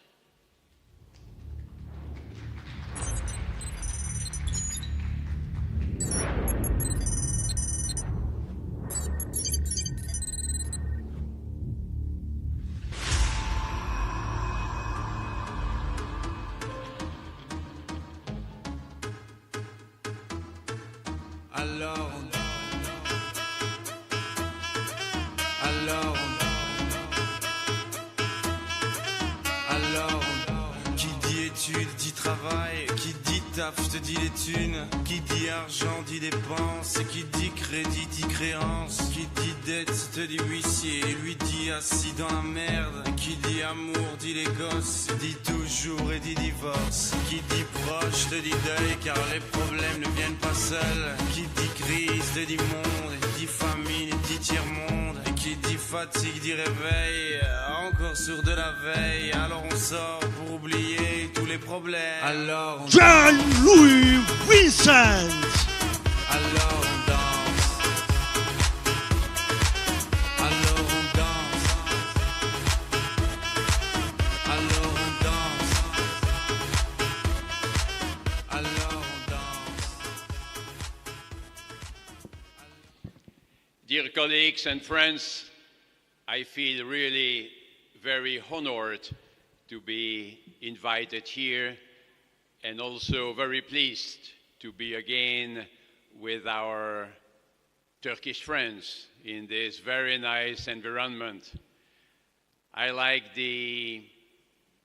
Qui dit études dit travail, qui dit taf te dit les thunes, qui dit argent dit dépenses, qui dit crédit dit créance, qui dit dette te dit huissier, lui dit assis dans la merde, qui dit amour dit les gosses, dit toujours et dit divorce, qui dit proche te dit deuil car les problèmes ne viennent pas seuls, qui dit crise te dit monde, dit famine dit tiers-monde, et qui dit fatigue dit réveil, encore sur de la veille, alors on sort pour oublier tous les problèmes. Alors on Jean-Louis Vincent. Alors on danse. Alors on danse. Alors on danse. Alors on danse. Dear colleagues and friends, I feel really very honored to be invited here and also very pleased to be again with our Turkish friends in this very nice environment. I like the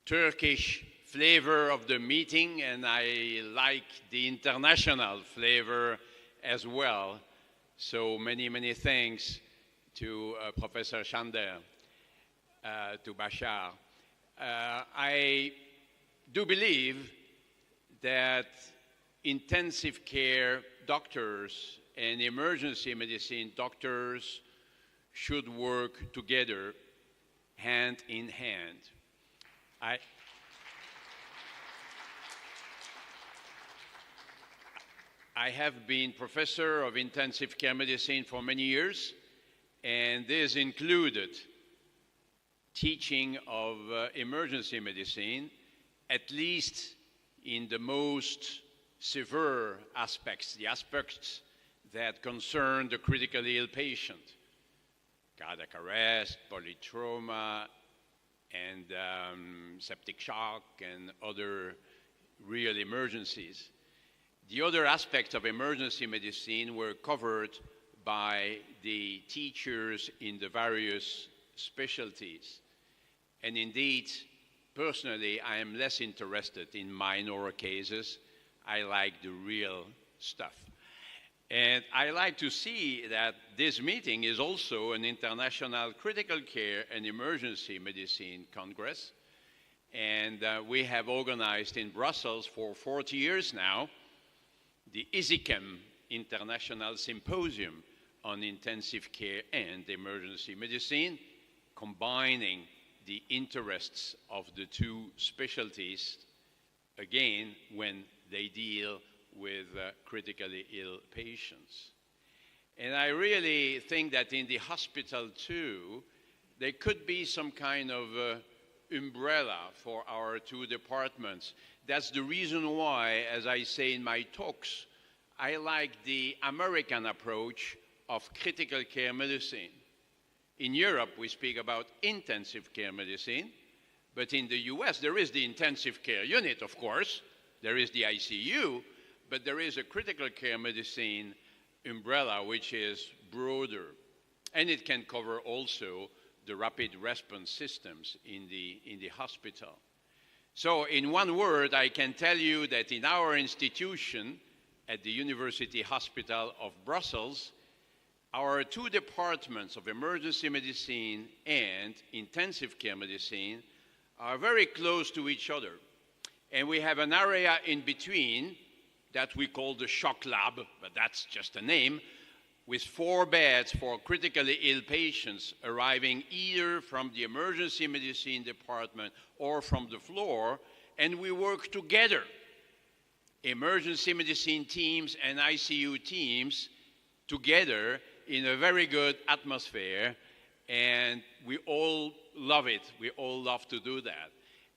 Turkish flavor of the meeting and I like the international flavor as well. So many thanks to Professor Chander, to Bashar. I do believe that intensive care doctors and emergency medicine doctors should work together, hand in hand. I have been professor of intensive care medicine for many years, and this included teaching of emergency medicine, at least in the most severe aspects, the aspects that concern the critically ill patient, cardiac arrest, polytrauma, and septic shock, and other real emergencies. The other aspects of emergency medicine were covered by the teachers in the various specialties. And indeed, personally, I am less interested in minor cases. I like the real stuff. And I like to see that this meeting is also an international critical care and emergency medicine congress. And we have organized in Brussels for 40 years now the ISICEM International Symposium on Intensive Care and Emergency Medicine, combining the interests of the two specialties, again, when they deal with critically ill patients. And I really think that in the hospital too, there could be some kind of umbrella for our two departments. That's the reason why, as I say in my talks, I like the American approach of critical care medicine. In Europe, we speak about intensive care medicine, but in the US, there is the intensive care unit, of course. There is the ICU, but there is a critical care medicine umbrella, which is broader. And it can cover also the rapid response systems in the hospital. So in one word, I can tell you that in our institution at the University Hospital of Brussels, our two departments of emergency medicine and intensive care medicine are very close to each other. And we have an area in between that we call the shock lab, but that's just a name, with 4 beds for critically ill patients arriving either from the emergency medicine department or from the floor, and we work together, emergency medicine teams and ICU teams together in a very good atmosphere, and we all love it. We all love to do that.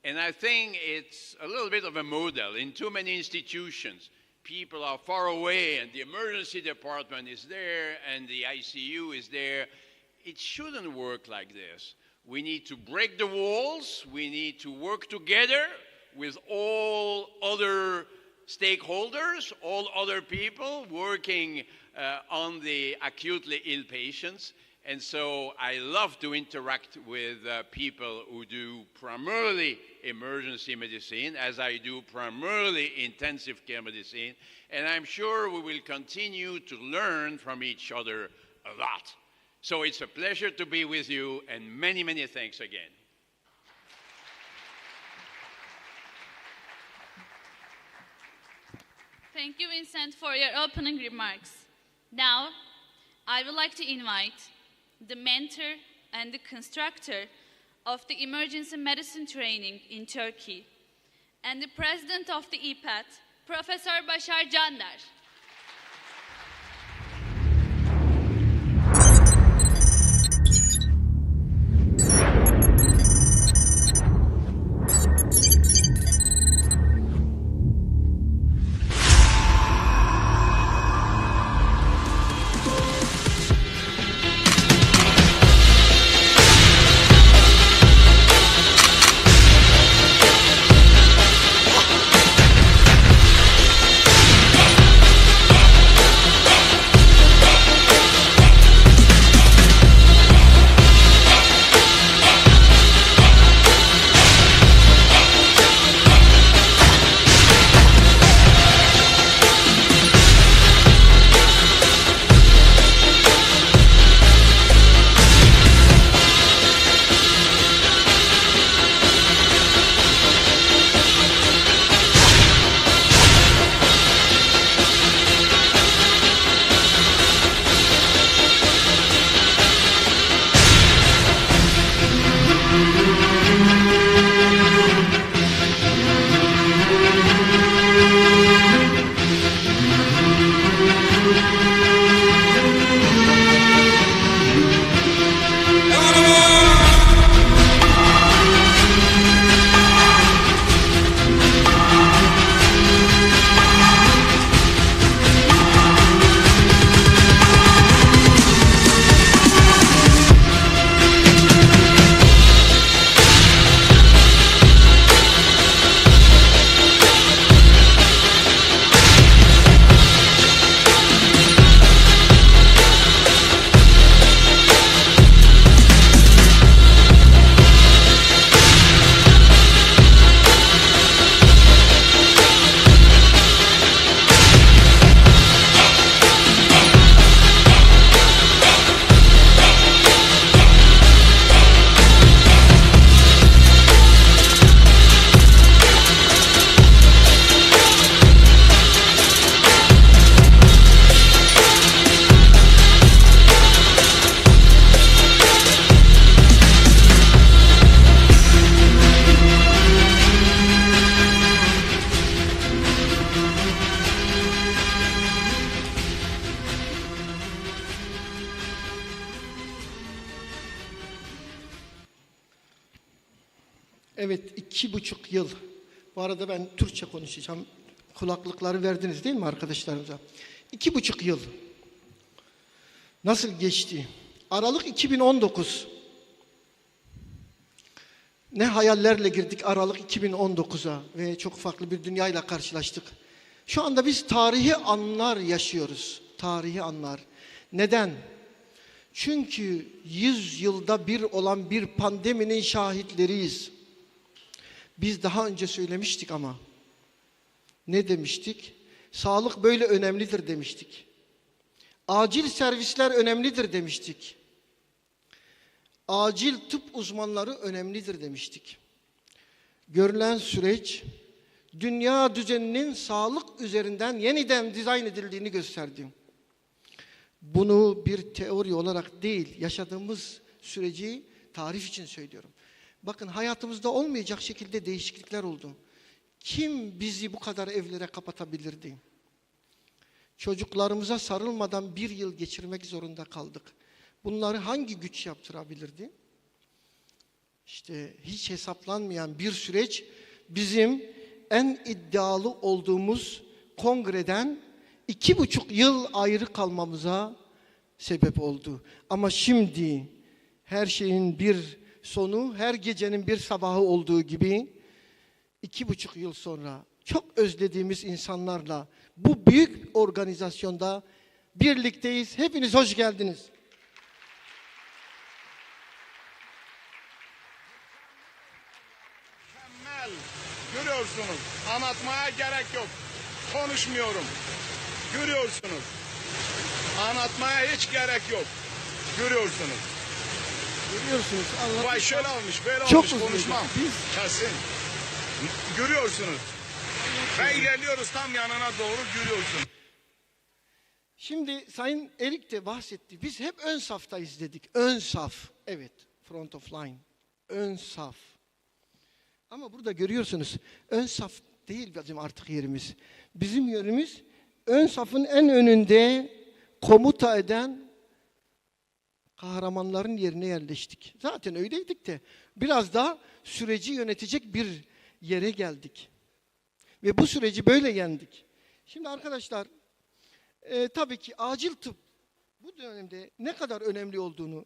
And I think it's a little bit of a model. In too many institutions, people are far away and the emergency department is there and the ICU is there. It shouldn't work like this. We need to break the walls. We need to work together with all other stakeholders, all other people working on the acutely ill patients. And so I love to interact with people who do primarily emergency medicine, as I do primarily intensive care medicine. And I'm sure we will continue to learn from each other a lot. So it's a pleasure to be with you, and many, many thanks again. Thank you, Vincent, for your opening remarks. Now, I would like to invite the mentor and the constructor of the emergency medicine training in Turkey and the president of the EPAT, Professor Başar Candar. Evet, 2,5 yıl. Bu arada ben Türkçe konuşacağım. Kulaklıkları verdiniz değil mi arkadaşlarımıza? 2,5 yıl. Nasıl geçti? Aralık 2019. Ne hayallerle girdik Aralık 2019'a ve çok farklı bir dünyayla karşılaştık. Şu anda biz tarihi anlar yaşıyoruz. Tarihi anlar. Neden? Çünkü 100 yılda bir olan bir pandeminin şahitleriyiz. Biz daha önce söylemiştik ama. Ne demiştik? Sağlık böyle önemlidir demiştik. Acil servisler önemlidir demiştik. Acil tıp uzmanları önemlidir demiştik. Görülen süreç dünya düzeninin sağlık üzerinden yeniden dizayn edildiğini gösterdi. Bunu bir teori olarak değil, yaşadığımız süreci tarif için söylüyorum. Bakın hayatımızda olmayacak şekilde değişiklikler oldu. Kim bizi bu kadar evlere kapatabilirdi? Çocuklarımıza sarılmadan 1 yıl geçirmek zorunda kaldık. Bunları hangi güç yaptırabilirdi? İşte hiç hesaplanmayan bir süreç bizim en iddialı olduğumuz kongreden 2,5 yıl ayrı kalmamıza sebep oldu. Ama şimdi her şeyin bir sonu, her gecenin bir sabahı olduğu gibi 2,5 yıl sonra çok özlediğimiz insanlarla bu büyük organizasyonda birlikteyiz. Hepiniz hoş geldiniz. Mükemmel. Görüyorsunuz. Anlatmaya gerek yok. Konuşmuyorum. Görüyorsunuz. Anlatmaya hiç gerek yok. Görüyorsunuz. Görüyorsunuz. Vay şöyle olmuş, böyle çok olmuş, konuşmam. Kesin. Görüyorsunuz. Ve ilerliyoruz tam yanına doğru, görüyorsun. Şimdi Sayın Erik de bahsetti. Biz hep ön saftayız dedik. Ön saf. Evet. Front of line. Ön saf. Ama burada görüyorsunuz. Ön saf değil bizim artık yerimiz. Bizim yerimiz ön safın en önünde komuta eden kahramanların yerine yerleştik. Zaten öyleydik de biraz daha süreci yönetecek bir yere geldik. Ve bu süreci böyle yendik. Şimdi arkadaşlar tabii ki acil tıp bu dönemde ne kadar önemli olduğunu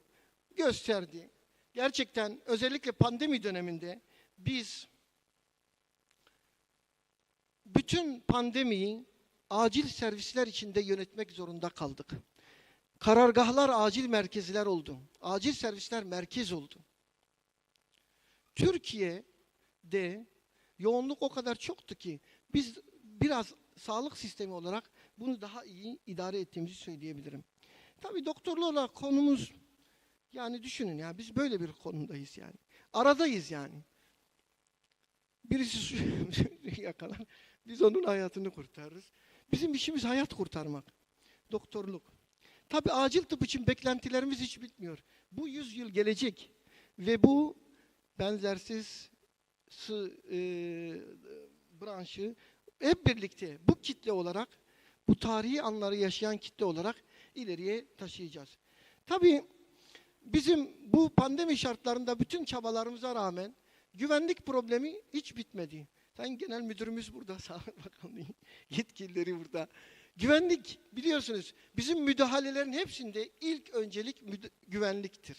gösterdi. Gerçekten özellikle pandemi döneminde biz bütün pandemiyi acil servisler içinde yönetmek zorunda kaldık. Karargahlar acil merkezler oldu. Acil servisler merkez oldu. Türkiye'de yoğunluk o kadar çoktu ki biz biraz sağlık sistemi olarak bunu daha iyi idare ettiğimizi söyleyebilirim. Tabii doktorlarla konumuz yani düşünün ya biz böyle bir konumdayız yani. Aradayız yani. Birisi yakalar, biz onun hayatını kurtarırız. Bizim işimiz hayat kurtarmak. Doktorluk. Tabii acil tıp için beklentilerimiz hiç bitmiyor. Bu 100 yıl gelecek ve bu benzersiz branşı hep birlikte bu kitle olarak, bu tarihi anları yaşayan kitle olarak ileriye taşıyacağız. Tabii bizim bu pandemi şartlarında bütün çabalarımıza rağmen güvenlik problemi hiç bitmedi. Sayın Genel Müdürümüz burada, Sağlık Bakanlığı yetkilileri burada. Güvenlik biliyorsunuz bizim müdahalelerin hepsinde ilk öncelik güvenliktir.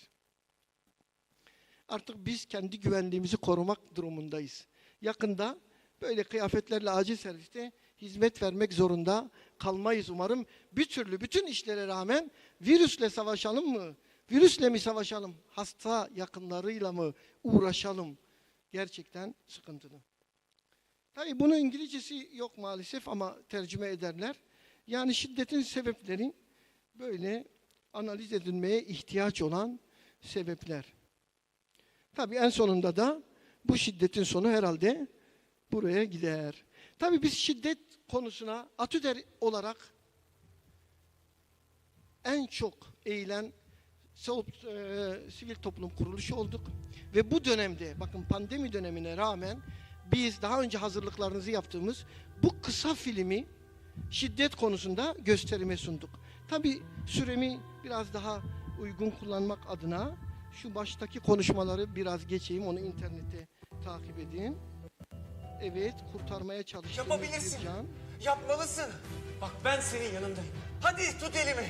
Artık biz kendi güvenliğimizi korumak durumundayız. Yakında böyle kıyafetlerle acil serviste hizmet vermek zorunda kalmayız umarım. Bir türlü bütün işlere rağmen virüsle savaşalım mı? Virüsle mi savaşalım? Hasta yakınlarıyla mı uğraşalım? Gerçekten sıkıntılı. Tabii bunun İngilizcesi yok maalesef ama tercüme ederler. Yani şiddetin sebepleri böyle analiz edilmeye ihtiyaç olan sebepler. Tabii en sonunda da bu şiddetin sonu herhalde buraya gider. Tabii biz şiddet konusuna ATÜDER olarak en çok eğilen sivil toplum kuruluşu olduk. Ve bu dönemde, bakın pandemi dönemine rağmen biz daha önce hazırlıklarınızı yaptığımız bu kısa filmi şiddet konusunda gösterime sunduk. Tabii süremi biraz daha uygun kullanmak adına şu baştaki konuşmaları biraz geçeyim, onu internette takip edin. Evet, kurtarmaya çalıştığınız Yapabilirsin. bir can. Yapmalısın. Bak ben senin yanındayım. Hadi tut elimi.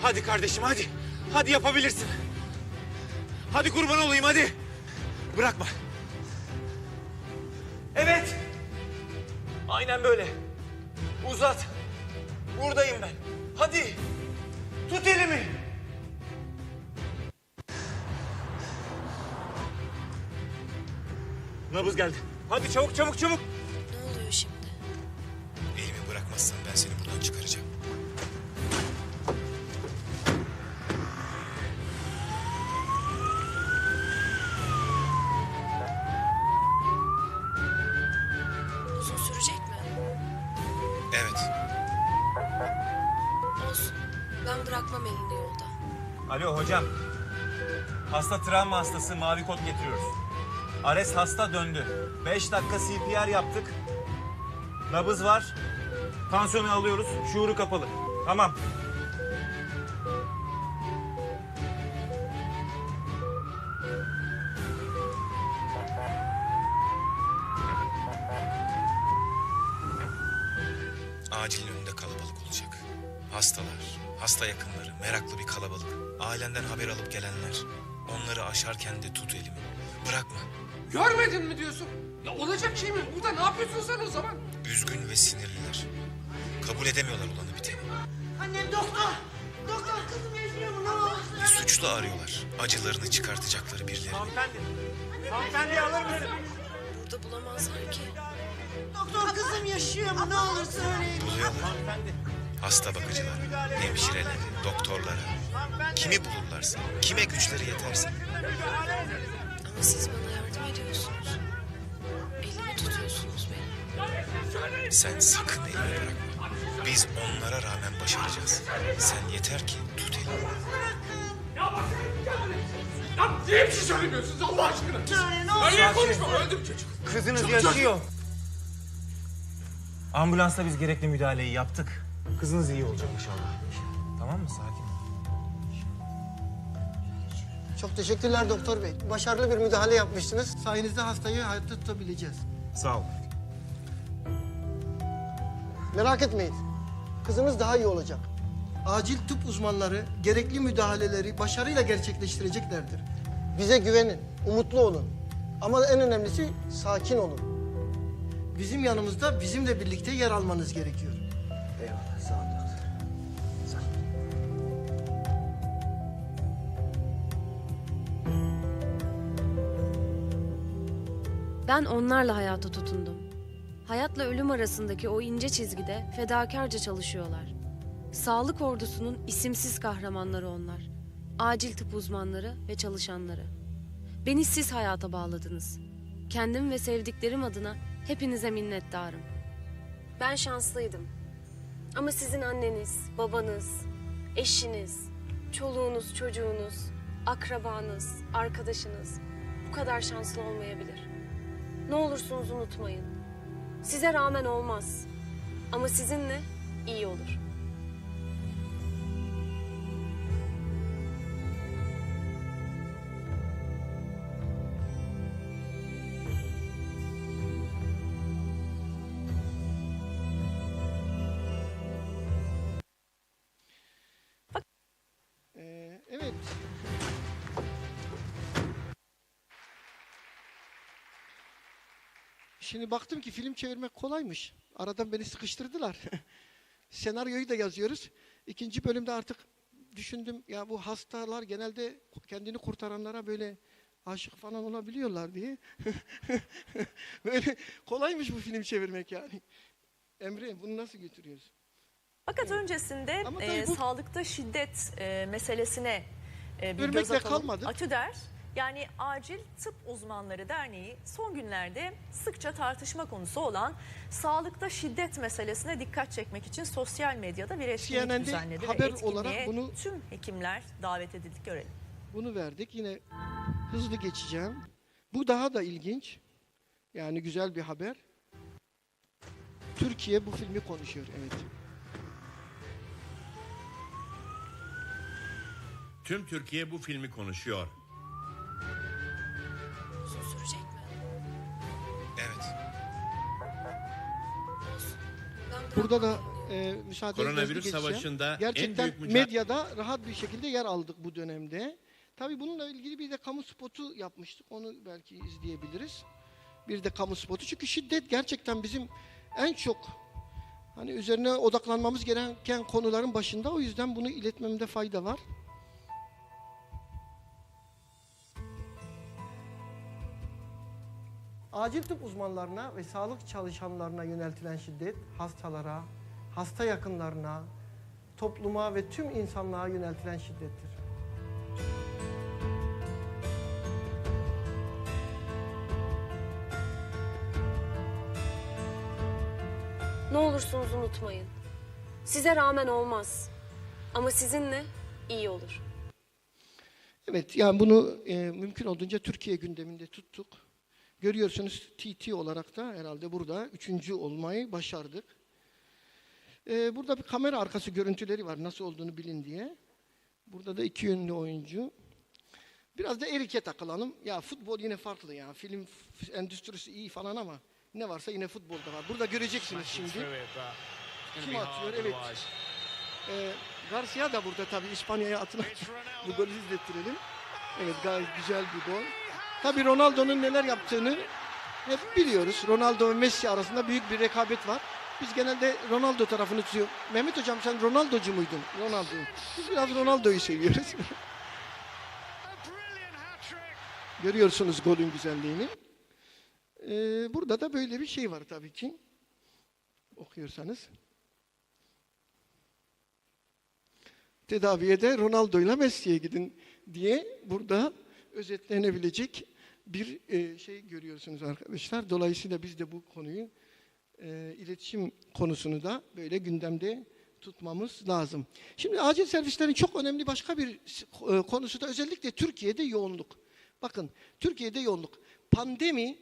Hadi kardeşim hadi. Hadi yapabilirsin. Hadi kurban olayım hadi. Bırakma. Evet. Aynen böyle. Uzat. Buradayım ben. Hadi. Tut elimi. Nabız geldi. Hadi çabuk çabuk çabuk. Ne oluyor şimdi? Elimi bırakmazsan ben seni buradan çıkaracağım. Uzun sürecek mi? Evet. Olsun. Ben bırakmam elini yolda. Alo hocam. Hasta travma hastası, mavi kod getiriyoruz. Ares hasta döndü. 5 dakika CPR yaptık. Nabız var. Tansiyonu alıyoruz. Şuuru kapalı. Tamam. Acilin önünde kalabalık olacak. Hastalar, hasta yakınları, meraklı bir kalabalık. Ailenden haber alıp gelenler. Onları aşarken de tut elimi. Bırakma. Görmedin mi diyorsun? Ya olacak şey mi? Burada ne yapıyorsun sen o zaman? Üzgün ve sinirliler. Kabul edemiyorlar olanı biteni. Annem doktor. Doktor kızım yaşıyor mu? Ne olur Bir suçlu arıyorlar. Acılarını çıkartacakları birileri. Hanımefendi. Hanımefendi alır mısın? Burada bulamazlar ki. Doktor kızım yaşıyor mu? Ne olur söyleyin. Buluyorlar. Hasta bakıcılara, hemşirelere, doktorlara. Kimi bulurlarsa, kime güçleri yeterse. Ama siz bana yardım ediyorsunuz. Elimi tutuyorsunuz benim. Sen sakın elini bırakma. Biz onlara rağmen başaracağız. Sen yeter ki tut elini. Ya niye bir şey söylemiyorsunuz Allah aşkına? Söyle ne Ya olur. niye konuşma? Öldüm çocuk. Kızınız Çok yaşıyor. Ambulansla biz gerekli müdahaleyi yaptık. Kızınız iyi olacak inşallah. Tamam mı? Sakin ol. Çok teşekkürler doktor bey. Başarılı bir müdahale yapmışsınız. Sayenizde hastayı hayatta tutabileceğiz. Sağ ol. Merak etmeyin. Kızınız daha iyi olacak. Acil tıp uzmanları gerekli müdahaleleri başarıyla gerçekleştireceklerdir. Bize güvenin, umutlu olun. Ama en önemlisi sakin olun. Bizim yanımızda bizimle birlikte yer almanız gerekiyor. Eyvallah, sağ olun doktor. Sağ olun. Ben onlarla hayata tutundum. Hayatla ölüm arasındaki o ince çizgide fedakarca çalışıyorlar. Sağlık ordusunun isimsiz kahramanları onlar. Acil tıp uzmanları ve çalışanları. Beni siz hayata bağladınız. Kendim ve sevdiklerim adına hepinize minnettarım. Ben şanslıydım. Ama sizin anneniz, babanız, eşiniz, çoluğunuz, çocuğunuz, akrabanız, arkadaşınız bu kadar şanslı olmayabilir. Ne olursunuz unutmayın. Size rağmen olmaz. Ama sizinle iyi olur. Evet. Şimdi baktım ki film çevirmek kolaymış. Aradan beni sıkıştırdılar. Senaryoyu da yazıyoruz. İkinci bölümde artık düşündüm ya bu hastalar genelde kendini kurtaranlara böyle aşık falan olabiliyorlar diye. Böyle kolaymış bu film çevirmek yani. Emre bunu nasıl götürüyoruz? Fakat öncesinde Ama tabii bu- sağlıkta şiddet meselesine bir göz Görmekle atalım. kalmadık. ATÜDER yani Acil Tıp Uzmanları Derneği son günlerde sıkça tartışma konusu olan sağlıkta şiddet meselesine dikkat çekmek için sosyal medyada bir etkinlik CNN'de düzenledi. haber Ve etkinliğe olarak bunu- tüm hekimler davet edildik, görelim. Bunu verdik. Yine hızlı geçeceğim. Bu daha da ilginç. Yani güzel bir haber. Türkiye bu filmi konuşuyor. Evet. Tüm Türkiye bu filmi konuşuyor. Uzun sürecek mi? Evet. Burada da müsaade Koronavirüs geçeceğim. savaşında en gerçekten büyük mücadele... medyada rahat bir şekilde yer aldık bu dönemde. Tabii bununla ilgili bir de kamu spotu yapmıştık. Onu belki izleyebiliriz. Bir de kamu spotu. Çünkü şiddet gerçekten bizim en çok hani üzerine odaklanmamız gereken konuların başında. O yüzden bunu iletmemde fayda var. Acil tıp uzmanlarına ve sağlık çalışanlarına yöneltilen şiddet, hastalara, hasta yakınlarına, topluma ve tüm insanlığa yöneltilen şiddettir. Ne olursunuz unutmayın. Size rağmen olmaz. Ama sizinle iyi olur. Evet, yani bunu mümkün olduğunca Türkiye gündeminde tuttuk. Görüyorsunuz TT olarak da herhalde burada 3. olmayı başardık. Burada bir kamera arkası görüntüleri var nasıl olduğunu bilin diye. Burada da 2 yönlü oyuncu. Biraz da Erik'e takılalım. Ya futbol yine farklı ya. Film endüstrisi iyi falan ama ne varsa yine futbolda var. Burada göreceksiniz şimdi. Kim atıyor? Evet. Garcia da burada tabii İspanya'ya atılan bu golü izlettirelim. Evet, gayet güzel bir gol. Tabii Ronaldo'nun neler yaptığını hep biliyoruz. Ronaldo ve Messi arasında büyük bir rekabet var. Biz genelde Ronaldo tarafını tutuyoruz. Mehmet Hocam sen Ronaldo'cu muydun? Ronaldo. Biz biraz Ronaldo'yu seviyoruz. Görüyorsunuz golün güzelliğini. Burada da böyle bir şey var tabii ki. Okuyorsanız. Tedaviye de Ronaldo'yla Messi'ye gidin diye burada özetlenebilecek bir şey görüyorsunuz arkadaşlar. Dolayısıyla biz de bu konuyu iletişim konusunu da böyle gündemde tutmamız lazım. Şimdi acil servislerin çok önemli başka bir konusu da özellikle Türkiye'de yoğunluk. Bakın Türkiye'de yoğunluk. Pandemi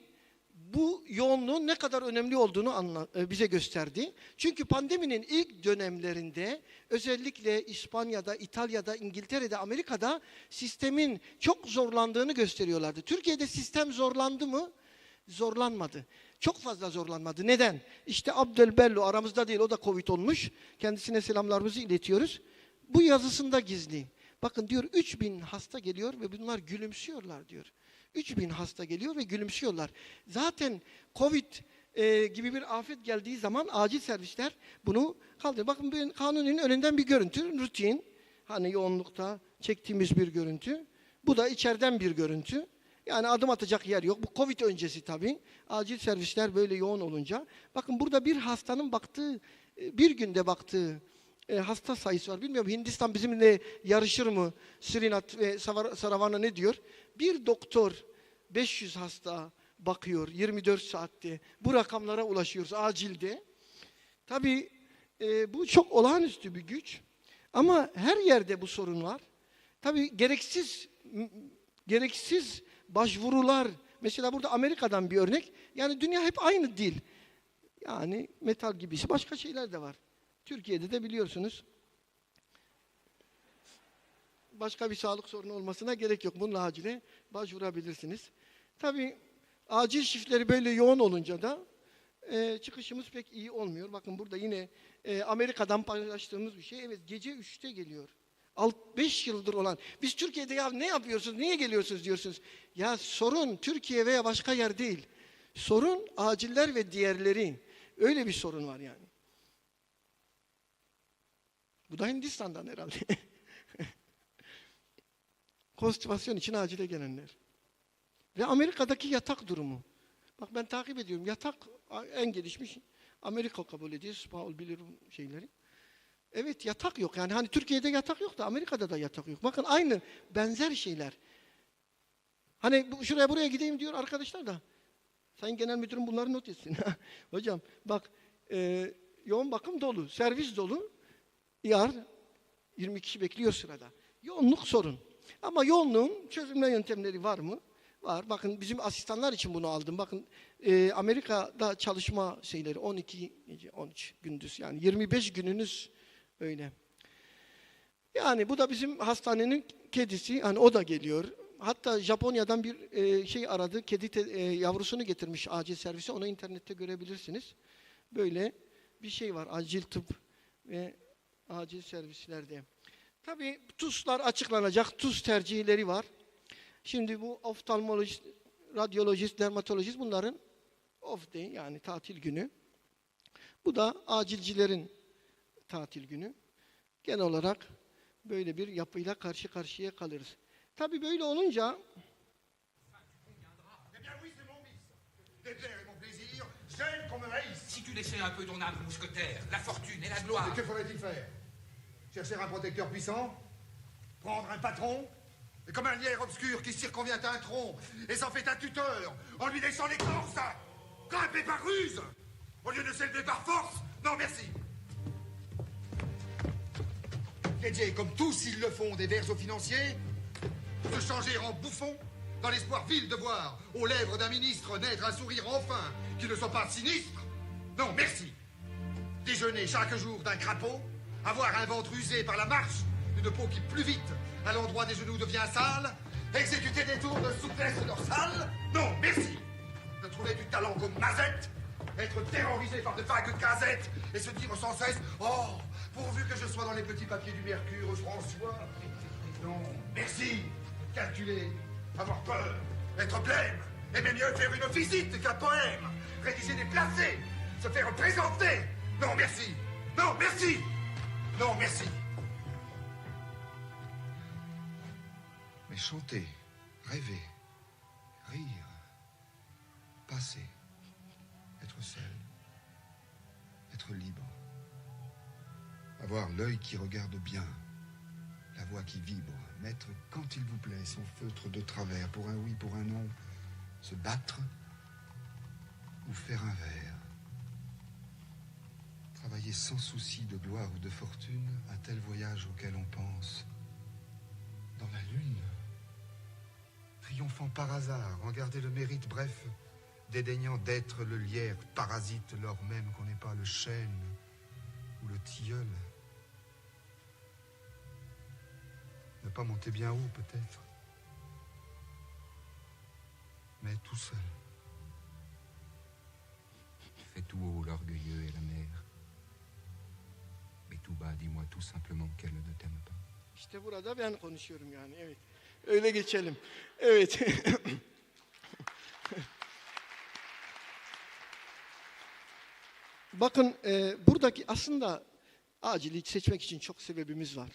bu yoğunluğun ne kadar önemli olduğunu bize gösterdi. Çünkü pandeminin ilk dönemlerinde özellikle İspanya'da, İtalya'da, İngiltere'de, Amerika'da sistemin çok zorlandığını gösteriyorlardı. Türkiye'de sistem zorlandı mı? Zorlanmadı. Çok fazla zorlanmadı. Neden? İşte Abdelbello aramızda değil, o da Covid olmuş. Kendisine selamlarımızı iletiyoruz. Bu yazısında gizli. Bakın diyor 3000 hasta geliyor ve bunlar gülümsüyorlar diyor. 3000 hasta geliyor ve gülümsüyorlar. Zaten Covid gibi bir afet geldiği zaman acil servisler bunu kaldırıyor. Bakın bu kanunun önünden bir görüntü, rutin. Hani yoğunlukta çektiğimiz bir görüntü. Bu da içeriden bir görüntü. Yani adım atacak yer yok. Bu Covid öncesi tabii. Acil servisler böyle yoğun olunca. Bakın burada bir hastanın baktığı, bir günde baktığı hasta sayısı var. Bilmiyorum Hindistan bizimle yarışır mı? Srinath ve Saravana ne diyor? Bir doktor 500 hasta bakıyor 24 saatte. Bu rakamlara ulaşıyoruz acilde. Tabii bu çok olağanüstü bir güç. Ama her yerde bu sorun var. Tabii gereksiz başvurular. Mesela burada Amerika'dan bir örnek. Yani dünya hep aynı değil. Yani metal gibisi başka şeyler de var. Türkiye'de de biliyorsunuz başka bir sağlık sorunu olmasına gerek yok. Bununla acile başvurabilirsiniz. Tabii acil şiftleri böyle yoğun olunca da çıkışımız pek iyi olmuyor. Bakın burada yine Amerika'dan paylaştığımız bir şey. Evet gece 3'te geliyor. 5 yıldır olan. Biz Türkiye'de ya ne yapıyorsunuz, niye geliyorsunuz diyorsunuz. Ya sorun Türkiye veya başka yer değil. Sorun aciller ve diğerleri. Öyle bir sorun var yani. Bu da Hindistan'dan herhalde. Konstipasyon için acile gelenler. Ve Amerika'daki yatak durumu. Bak ben takip ediyorum. Yatak en gelişmiş. Amerika kabul ediyor. Paul bilir şeyleri. Evet yatak yok. Yani hani Türkiye'de yatak yok da Amerika'da da yatak yok. Bakın aynı benzer şeyler. Hani şuraya buraya gideyim diyor arkadaşlar da. Sayın Genel Müdürüm bunları not etsin. Hocam bak yoğun bakım dolu, servis dolu. 20 kişi bekliyor sırada. Yoğunluk sorun. Ama yoğunluğun çözülme yöntemleri var mı? var. Bakın bizim asistanlar için bunu aldım. Bakın Amerika'da çalışma şeyleri 12 gece 13 gündüz yani 25 gününüz öyle. Yani bu da bizim hastanenin kedisi. Hani o da geliyor. Hatta Japonya'dan bir şey aradı. Kedi yavrusunu getirmiş acil servise. Onu internette görebilirsiniz. Böyle bir şey var. Acil tıp ve acil servislerde. Tabii TUS'lar açıklanacak. TUS tercihleri var. Şimdi bu oftalmolojist, radyolojist, dermatolojist bunların off day yani tatil günü. Bu da acilcilerin tatil günü. Genel olarak böyle bir yapıyla karşı karşıya kalırız. Tabii böyle olunca Si tu laissais un peu ton âme mousquetaire, la fortune et la gloire. Et que faudrait-il faire? Chercher un protecteur puissant? Prendre un patron? Et comme un lierre obscur qui circonvient un tronc et s'en fait un tuteur en lui laissant l'écorce, grimper par ruse au lieu de s'élever par force? Non, merci. Dédier, comme tous ils le font, des vers aux financiers, se changer en bouffon dans l'espoir vil de voir aux lèvres d'un ministre naître un sourire enfin qui ne soit pas sinistre? Non, merci. Déjeuner chaque jour d'un crapaud, avoir un ventre usé par la marche, une peau qui plus vite à l'endroit des genoux devient sale, exécuter des tours de souplesse dorsale? Non, merci. De trouver du talent comme Mazette, être terrorisé par de vagues casettes et se dire sans cesse « Oh, pourvu que je sois dans les petits papiers du Mercure, François !» Non, merci. Calculer, avoir peur, être blême, aimer mieux faire une visite qu'un poème, rédiger des placés, se faire présenter. Non, merci. Non, merci. Non, merci. Mais chanter, rêver, rire, passer, être seul, être libre, avoir l'œil qui regarde bien, la voix qui vibre, mettre, quand il vous plaît, son feutre de travers, pour un oui, pour un non, se battre ou faire un vers. Travailler sans souci de gloire ou de fortune, un tel voyage auquel on pense. Dans la lune, triomphant par hasard, en garder le mérite, bref, dédaignant d'être le lierre parasite, lors même qu'on n'est pas le chêne ou le tilleul. Ne pas monter bien haut, peut-être, mais tout seul. Fais tout haut l'orgueilleux et la mère. Mais tout bas, dis-moi tout simplement qu'elle ne t'aime pas. İşte burada ben konuşuyorum yani, evet. Öyle geçelim. Evet. Bakın buradaki aslında acillik seçmek için çok sebebimiz var.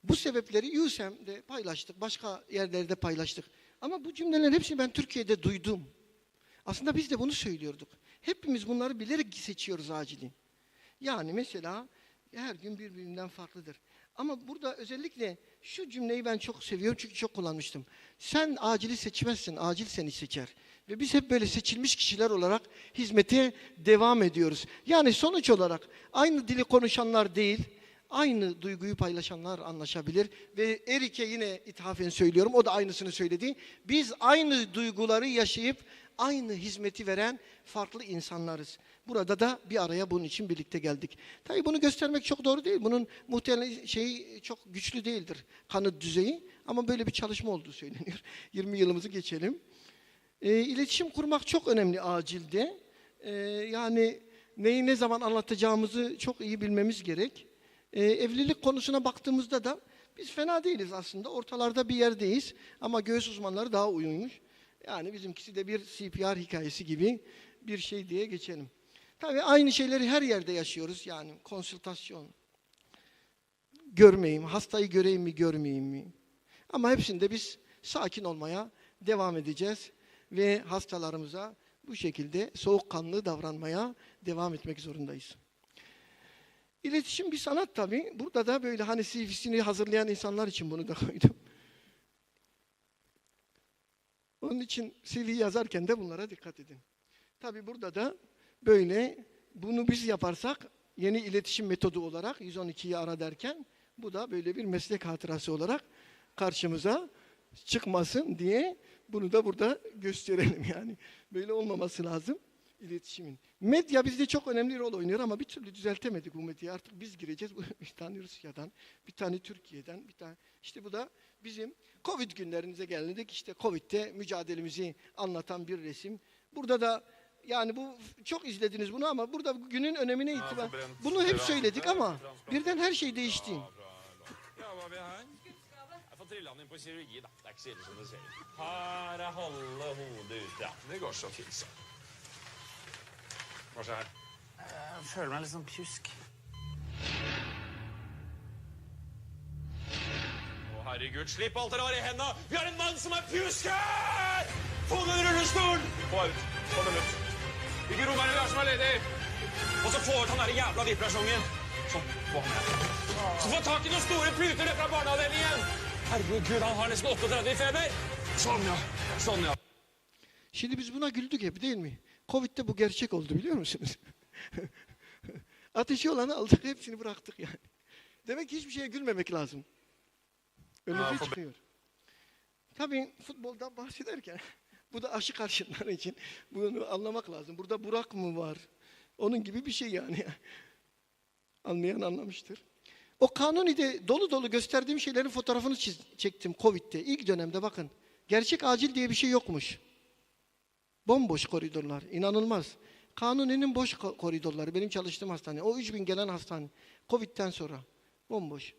Bu sebepleri USM'de paylaştık, başka yerlerde paylaştık. Ama bu cümlelerin hepsini ben Türkiye'de duydum. Aslında biz de bunu söylüyorduk. Hepimiz bunları bilerek seçiyoruz acili. Yani mesela her gün birbirinden farklıdır. Ama burada özellikle şu cümleyi ben çok seviyorum çünkü çok kullanmıştım. Sen acili seçmezsin, acil seni seçer. Ve biz hep böyle seçilmiş kişiler olarak hizmete devam ediyoruz. Yani sonuç olarak aynı dili konuşanlar değil, aynı duyguyu paylaşanlar anlaşabilir. Ve Erik'e yine ithafen söylüyorum, o da aynısını söyledi. Biz aynı duyguları yaşayıp aynı hizmeti veren farklı insanlarız. Burada da bir araya bunun için birlikte geldik. Tabii bunu göstermek çok doğru değil. Bunun muhtemelen şeyi çok güçlü değildir, kanıt düzeyi. Ama böyle bir çalışma olduğu söyleniyor. 20 yılımızı geçelim. İletişim kurmak çok önemli acilde. Yani neyi ne zaman anlatacağımızı çok iyi bilmemiz gerek. Evlilik konusuna baktığımızda da biz fena değiliz aslında. Ortalarda bir yerdeyiz ama göğüs uzmanları daha uyumuş. Yani bizimkisi de bir CPR hikayesi gibi bir şey diye geçelim. Tabii aynı şeyleri her yerde yaşıyoruz. Yani konsültasyon, görmeyeyim, hastayı göreyim mi, görmeyeyim mi? Ama hepsinde biz sakin olmaya devam edeceğiz. Ve hastalarımıza bu şekilde soğukkanlı davranmaya devam etmek zorundayız. İletişim bir sanat tabii. Burada da böyle hani CV'sini hazırlayan insanlar için bunu da koydum. Onun için CV yazarken de bunlara dikkat edin. Tabii burada da böyle bunu biz yaparsak yeni iletişim metodu olarak 112'yi ara derken bu da böyle bir meslek hatırası olarak karşımıza çıkmasın diye Bunu da burada gösterelim yani. Böyle olmaması lazım iletişimin. Medya bizde çok önemli rol oynuyor ama bir türlü düzeltemedik bu medyayı. Artık biz gireceğiz. Bir tane Rusya'dan, bir tane Türkiye'den, bir tane. İşte bu da bizim Covid günlerimize geldik. İşte Covid'de mücadelemizi anlatan bir resim. Burada da yani bu çok izlediniz bunu ama burada günün önemine itibar. Bunu hep söyledik ama birden her şey değişti. På kirurgi, da. Det er ikke så ille som det ser ut. Her er halve hodet ut, ja. Det går så fint, så. Hva skjer her? Jeg føler meg litt sånn pjusk. Å, herregud, slipp alt dere har i hendene! Vi har en mann som er pjusk her! Få den rullestolen! Få ut. Få den ut. Hvilke rom er det vi har som er ledig? Og så få ut han der jævla vibrasjongen. Sånn, få han med. Så få tak i noen store puter fra barneavdelingen! Herregud, han har nesten 38 i feber. Sånn ja, sånn ja. Şimdi biz buna güldük hep değil mi? Covid'de bu gerçek oldu biliyor musunuz? Ateşi olanı aldık, hepsini bıraktık yani. Demek ki hiçbir şeye gülmemek lazım. Önümüze çıkıyor. Tabii futboldan bahsederken bu da aşı karşıtları için bunu anlamak lazım. Burada Burak mı var? Onun gibi bir şey yani. Anlayan anlamıştır. O Kanuni'de dolu dolu gösterdiğim şeylerin fotoğrafını çektim Covid'de. İlk dönemde bakın. Gerçek acil diye bir şey yokmuş. Bomboş koridorlar. İnanılmaz. Kanuni'nin boş koridorları. Benim çalıştığım hastane. O 3000 gelen hastane. Covid'den sonra. Bomboş.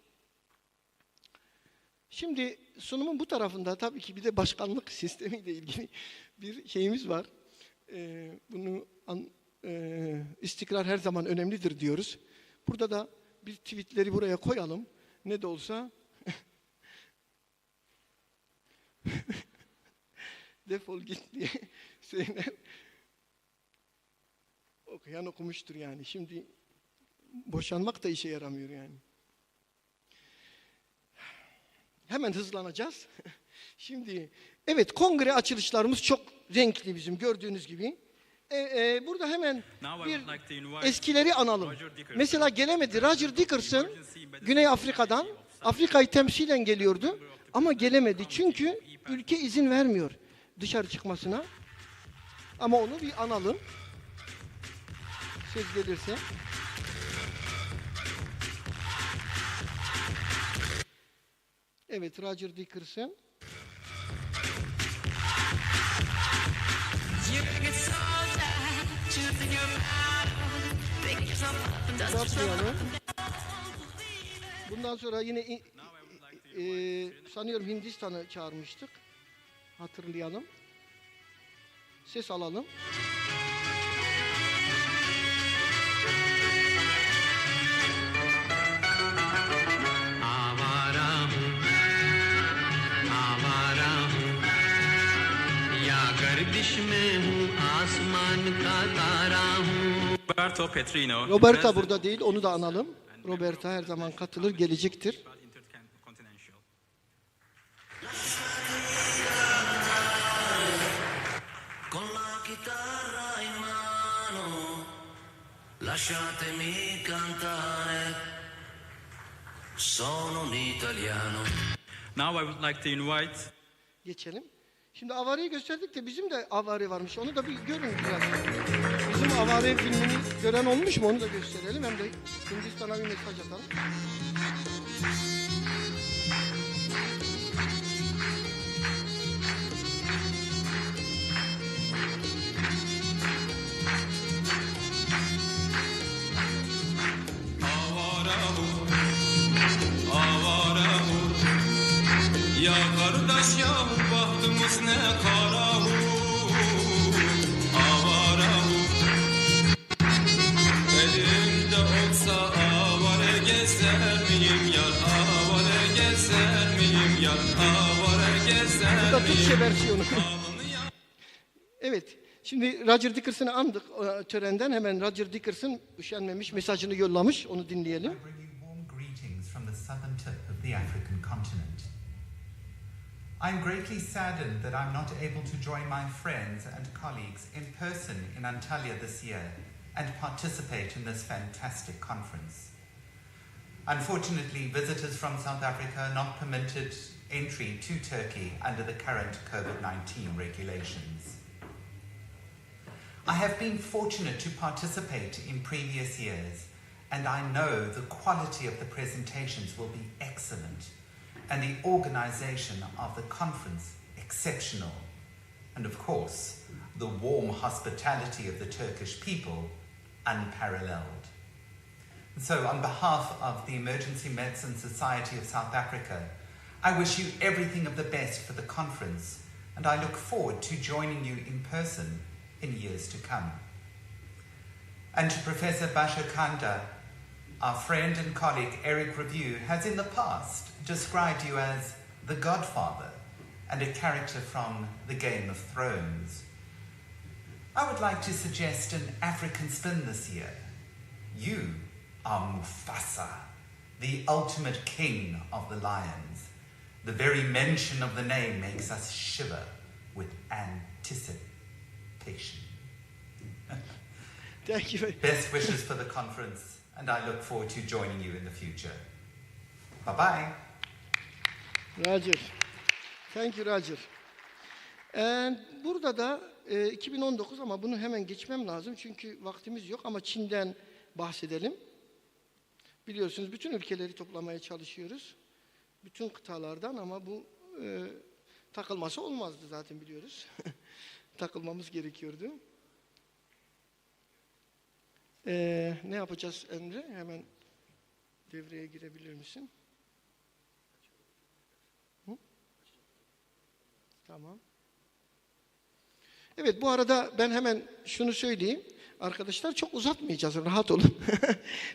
Şimdi sunumun bu tarafında tabii ki bir de başkanlık sistemiyle ilgili bir şeyimiz var. İstikrar her zaman önemlidir diyoruz. Burada da bir tweetleri buraya koyalım. Ne de olsa defol git diye söyler. Okuyan okumuştur yani. Şimdi boşanmak da işe yaramıyor yani. Hemen hızlanacağız. Şimdi evet kongre açılışlarımız çok renkli bizim gördüğünüz gibi. Burada hemen bir eskileri analım. Mesela gelemedi. Roger Dickerson Güney Afrika'dan Afrika'yı temsilen geliyordu ama gelemedi. Çünkü ülke izin vermiyor dışarı çıkmasına. Ama onu bir analım. Söz gelirse. Evet, Roger Dickerson. Bundan sonra yine sanıyorum Hindistan'ı çağırmıştık. Hatırlayalım. Ses alalım. Roberta burada değil, onu da analım. Roberta her zaman katılır, gelecektir. Lasciatemi cantare, sono un italiano. Now I would like to invite. Geçelim. Şimdi avareyi gösterdik de bizim de avare varmış. Onu da bir görün biraz. Bizim avare filmini gören olmuş mu? Onu da gösterelim. Hem de Hindistan'a bir mesaj atalım. Ya kardeş ya bahtımız ne kara avara elimde olsa avare gezer miyim yar avare gezer miyim yar avare gezer miyim. Bu da Türkçe versiyonu. Evet. Şimdi Roger Dickerson'ı andık törenden. Hemen Roger Dickerson üşenmemiş mesajını yollamış. Onu dinleyelim. I'm greatly saddened that I'm not able to join my friends and colleagues in person in Antalya this year and participate in this fantastic conference. Unfortunately, visitors from South Africa are not permitted entry to Turkey under the current COVID-19 regulations. I have been fortunate to participate in previous years, and I know the quality of the presentations will be excellent, and the organization of the conference exceptional, and of course, the warm hospitality of the Turkish people unparalleled. So on behalf of the Emergency Medicine Society of South Africa, I wish you everything of the best for the conference, and I look forward to joining you in person in years to come. And to Professor Basha Kanda, our friend and colleague Eric Review has in the past described you as the Godfather and a character from the Game of Thrones. I would like to suggest an African spin this year. You are Mufasa, the ultimate king of the lions. The very mention of the name makes us shiver with anticipation. Thank you. Best wishes for the conference, and I look forward to joining you in the future. Bye-bye. Roger. Thank you, Roger. Burada da 2019 ama bunu hemen geçmem lazım çünkü vaktimiz yok ama Çin'den bahsedelim. Biliyorsunuz bütün ülkeleri toplamaya çalışıyoruz. Bütün kıtalardan ama bu takılması olmazdı zaten biliyoruz. Takılmamız gerekiyordu. Ne yapacağız Emre? Hemen devreye girebilir misin? Hı? Tamam. Evet, bu arada ben hemen şunu söyleyeyim. Arkadaşlar çok uzatmayacağız, rahat olun.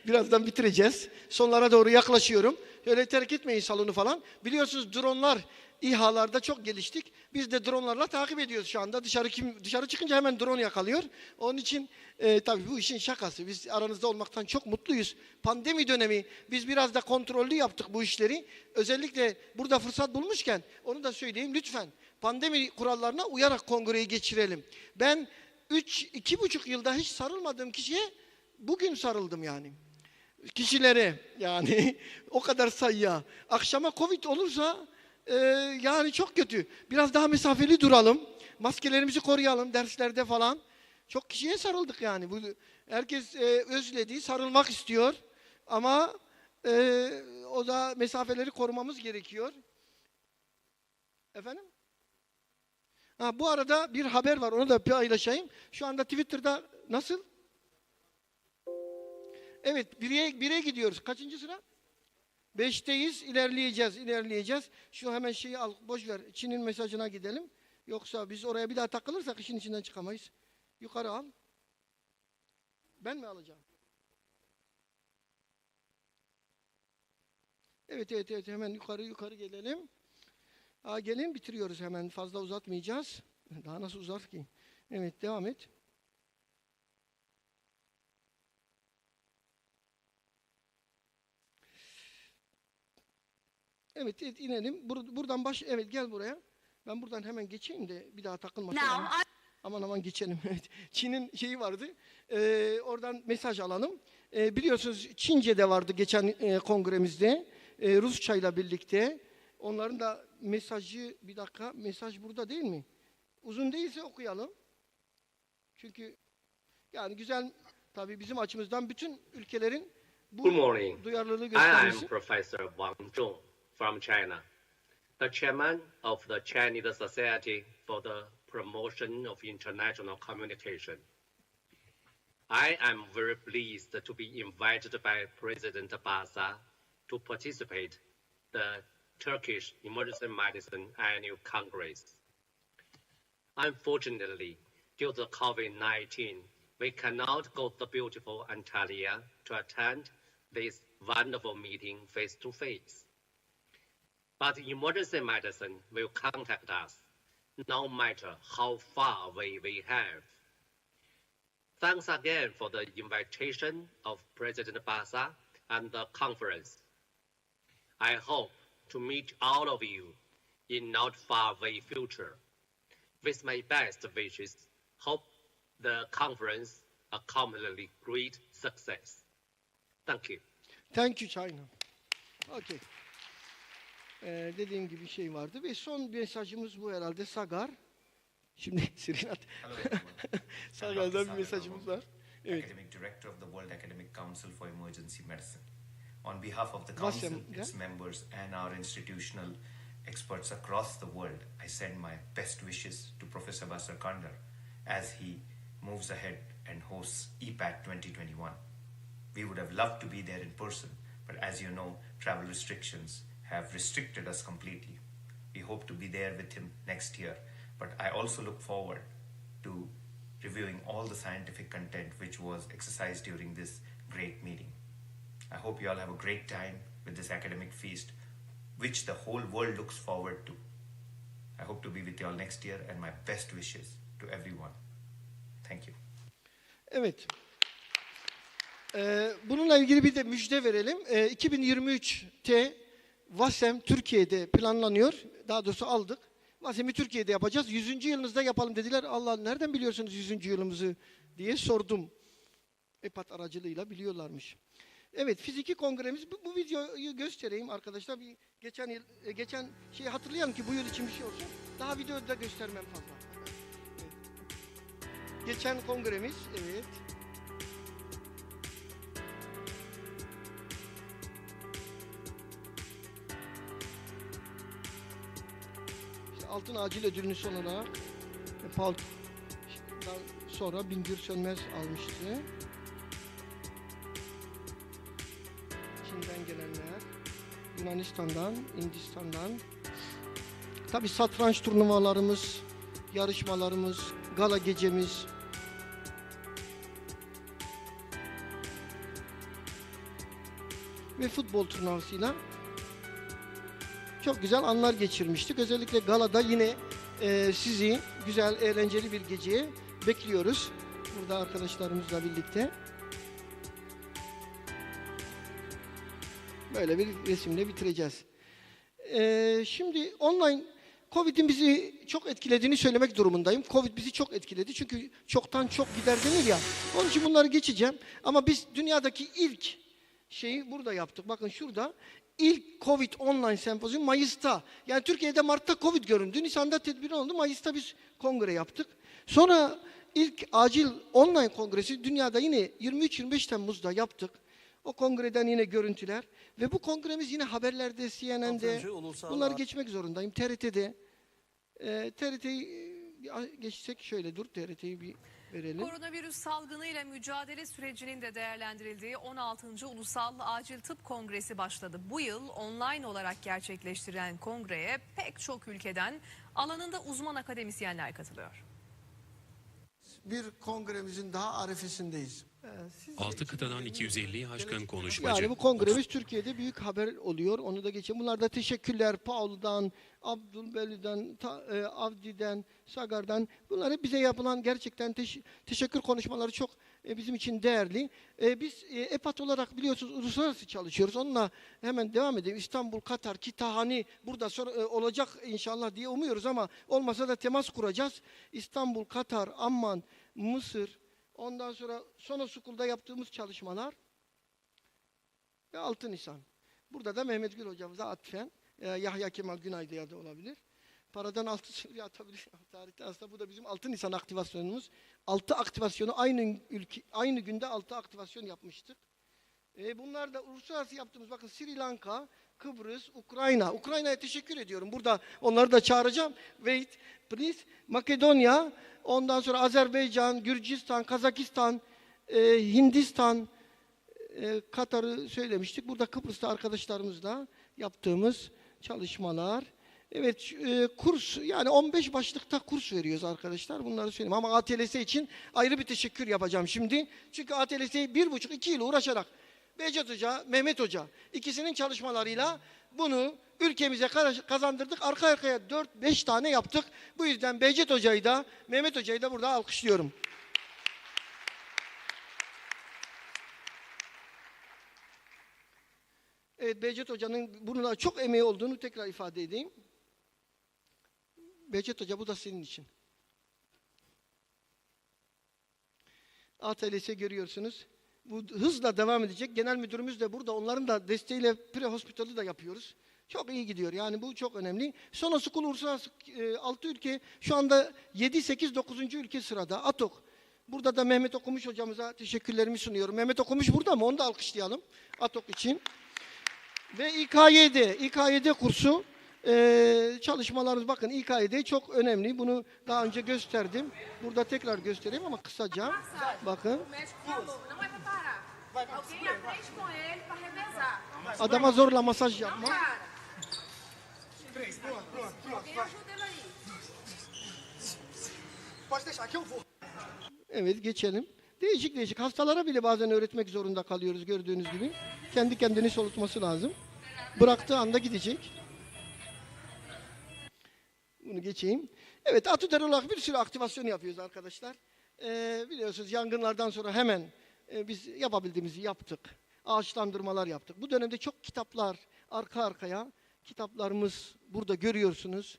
Birazdan bitireceğiz. Sonlara doğru yaklaşıyorum. Öyle terk etmeyin salonu falan. Biliyorsunuz dronlar, İHA'larda çok geliştik. Biz de dronlarla takip ediyoruz şu anda. Dışarı çıkınca hemen drone yakalıyor. Onun için tabii bu işin şakası. Biz aranızda olmaktan çok mutluyuz. Pandemi dönemi biz biraz da kontrollü yaptık bu işleri. Özellikle burada fırsat bulmuşken onu da söyleyeyim lütfen. Pandemi kurallarına uyarak kongreyi geçirelim. Ben 2,5 yılda hiç sarılmadığım kişiye bugün sarıldım yani. Kişilere yani o kadar sayıya. Akşama Covid olursa yani çok kötü. Biraz daha mesafeli duralım. Maskelerimizi koruyalım derslerde falan. Çok kişiye sarıldık yani. Herkes özledi, sarılmak istiyor. Ama o da mesafeleri korumamız gerekiyor. Efendim? Bu arada bir haber var, onu da paylaşayım. Şu anda Twitter'da nasıl? Evet, 1'e gidiyoruz. Kaçıncı sıra? 5'teyiz, ilerleyeceğiz. Şu hemen şeyi al, boş ver. Çin'in mesajına gidelim. Yoksa biz oraya bir daha takılırsak işin içinden çıkamayız. Yukarı al. Ben mi alacağım? Evet, hemen yukarı gelelim. Gelin bitiriyoruz hemen. Fazla uzatmayacağız. Daha nasıl uzar ki? Evet, devam et. Evet, inelim. Buradan evet gel buraya. Ben buradan hemen geçeyim de bir daha takılmasın. Aman geçelim. Evet. Çin'in şeyi vardı. Oradan mesaj alalım. Biliyorsunuz Çince'de vardı geçen kongremizde. Rusçayla birlikte. Onların da mesajı, bir dakika, mesaj burada değil mi? Uzun değilse okuyalım. Çünkü yani güzel, tabii bizim açımızdan bütün ülkelerin bu duyarlılığı göstermesi. I am Professor Wang Zhong from China, the chairman of the Chinese Society for the Promotion of International Communication. I am very pleased to be invited by President Basa to participate the Turkish Emergency Medicine Annual Congress. Unfortunately, due to COVID-19, we cannot go to the beautiful Antalya to attend this wonderful meeting face-to-face. But emergency medicine will contact us, no matter how far away we have. Thanks again for the invitation of President Basa and the conference. I hope to meet all of you in not far away future. With my best wishes, hope the conference accomplishes great success. Thank you. Thank you, China. Okey. Dediğim gibi şey vardı ve son mesajımız bu herhalde Sagar. Şimdi Sirinat. Sagar'dan bir mesajımız var. Evet. Academic Director of the World Academic Council for Emergency Medicine. On behalf of the Council, its members, and our institutional experts across the world, I send my best wishes to Professor Basar Kandar as he moves ahead and hosts EPAT 2021. We would have loved to be there in person, but as you know, travel restrictions have restricted us completely. We hope to be there with him next year, but I also look forward to reviewing all the scientific content which was exercised during this great meeting. I hope you all have a great time with this academic feast, which the whole world looks forward to. I hope to be with you all next year, and my best wishes to everyone. Thank you. Evet. Bununla ilgili bir de müjde verelim. 2023'te VASEM Türkiye'de planlanıyor. Daha doğrusu aldık. VASEM'i Türkiye'de yapacağız. 100. yılınızda yapalım dediler. Allah nereden biliyorsunuz 100. yılımızı diye sordum. EPAT aracılığıyla biliyorlarmış. Evet, fiziki kongremiz. Bu videoyu göstereyim arkadaşlar. Bir geçen şeyi hatırlayalım ki bu yıl için bir şey olsun. Daha videoda da göstermem fazla. Evet. Geçen kongremiz, evet. İşte altın acil ödülünü son olarak sonra Bingür Sönmez almıştı. Çin'den gelenler, Yunanistan'dan, Hindistan'dan. Tabii satranç turnuvalarımız, yarışmalarımız, gala gecemiz. Ve futbol turnuvasıyla çok güzel anlar geçirmiştik. Özellikle galada yine sizi güzel, eğlenceli bir geceye bekliyoruz. Burada arkadaşlarımızla birlikte. Böyle bir resimle bitireceğiz. Şimdi online Covid'in bizi çok etkilediğini söylemek durumundayım. Covid bizi çok etkiledi çünkü çoktan çok gider denir ya. Onun için bunları geçeceğim. Ama biz dünyadaki ilk şeyi burada yaptık. Bakın şurada ilk Covid online sempozyum Mayıs'ta. Yani Türkiye'de Mart'ta Covid göründü. Nisan'da tedbir oldu. Mayıs'ta biz kongre yaptık. Sonra ilk acil online kongresi dünyada yine 23-25 Temmuz'da yaptık. O kongreden yine görüntüler ve bu kongremiz yine haberlerde, CNN'de, bunları geçmek zorundayım. TRT'de, TRT'yi geçsek şöyle dur, TRT'yi bir verelim. Koronavirüs salgınıyla mücadele sürecinin de değerlendirildiği 16. Ulusal Acil Tıp Kongresi başladı. Bu yıl online olarak gerçekleştirilen kongreye pek çok ülkeden alanında uzman akademisyenler katılıyor. Bir kongremizin daha arifesindeyiz. 6 kıtadan 250'yi aşkın konuşmacı. Yani bu kongremiz Türkiye'de büyük haber oluyor. Onu da geçelim. Bunlar da teşekkürler Paul'dan, Abdülbeli'den, Avdi'den, Sagar'dan. Bunlar hep bize yapılan gerçekten teşekkür konuşmaları çok bizim için değerli. Biz EPAT olarak biliyorsunuz uluslararası çalışıyoruz. Onunla hemen devam edelim. İstanbul, Katar, Kitahani burada sonra olacak inşallah diye umuyoruz ama olmasa da temas kuracağız. İstanbul, Katar, Amman, Mısır, ondan sonra Sonos School'da yaptığımız çalışmalar ve 6 Nisan. Burada da Mehmet Gül hocamıza atfen Yahya Kemal Günay'da da olabilir. Paradan 6 sırrı atabilir. Tarihte aslında bu da bizim 6 Nisan aktivasyonumuz. 6 aktivasyonu aynı günde 6 aktivasyon yapmıştık. Bunlar da uluslararası yaptığımız bakın Sri Lanka, Kıbrıs, Ukrayna. Ukrayna'ya teşekkür ediyorum. Burada onları da çağıracağım. Wait, please. Makedonya, ondan sonra Azerbaycan, Gürcistan, Kazakistan, Hindistan, Katar'ı söylemiştik. Burada Kıbrıs'ta arkadaşlarımızla yaptığımız çalışmalar. Evet, kurs yani 15 başlıkta kurs veriyoruz arkadaşlar. Bunları söyleyeyim. Ama ATLS için ayrı bir teşekkür yapacağım şimdi. Çünkü ATLS'yi 1,5-2 yıl uğraşarak Behçet Hoca, Mehmet Hoca ikisinin çalışmalarıyla bunu ülkemize kazandırdık. Arka arkaya 4-5 tane yaptık. Bu yüzden Behçet Hoca'yı da Mehmet Hoca'yı da burada alkışlıyorum. Evet, Behçet Hoca'nın bununla çok emeği olduğunu tekrar ifade edeyim. Behçet Hoca bu da senin için. ATLS görüyorsunuz. Bu hızla devam edecek. Genel müdürümüz de burada. Onların da desteğiyle pre-hospital'ı da yapıyoruz. Çok iyi gidiyor. Yani bu çok önemli. Sona School uluslararası 6 ülke, şu anda 7, 8, 9. ülke sırada. ATOK. Burada da Mehmet Okumuş hocamıza teşekkürlerimi sunuyorum. Mehmet Okumuş burada mı? Onu da alkışlayalım ATOK için. Ve İKYD kursu çalışmalarımız, bakın İKYD çok önemli. Bunu daha önce gösterdim. Burada tekrar göstereyim ama kısaca. Bakın. Adama zorla masaj yapma. Evet, geçelim. Değişik değişik. Hastalara bile bazen öğretmek zorunda kalıyoruz gördüğünüz gibi. Kendi kendini solutması lazım. Bıraktığı anda gidecek. Bunu geçeyim. Evet, Atüder olarak bir sürü aktivasyon yapıyoruz arkadaşlar. Biliyorsunuz yangınlardan sonra hemen biz yapabildiğimizi yaptık. Ağaçlandırmalar yaptık. Bu dönemde çok kitaplar arka arkaya. Kitaplarımız burada görüyorsunuz.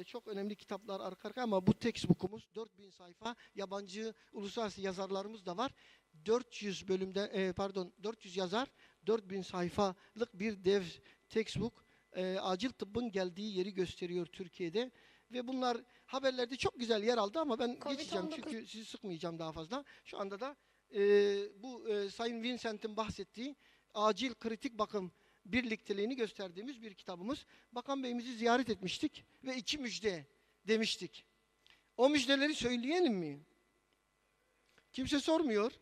Çok önemli kitaplar arka arkaya ama bu textbook'umuz 4000 sayfa. Yabancı uluslararası yazarlarımız da var. 400 bölümde 400 yazar, 4000 sayfalık bir dev textbook. Acil tıbbın geldiği yeri gösteriyor Türkiye'de. Ve bunlar haberlerde çok güzel yer aldı ama ben geçeceğim çünkü sizi sıkmayacağım daha fazla. Şu anda da bu Sayın Vincent'in bahsettiği acil kritik bakım birlikteliğini gösterdiğimiz bir kitabımız. Bakan Bey'imizi ziyaret etmiştik ve 2 müjde demiştik. O müjdeleri söyleyelim mi? Kimse sormuyor.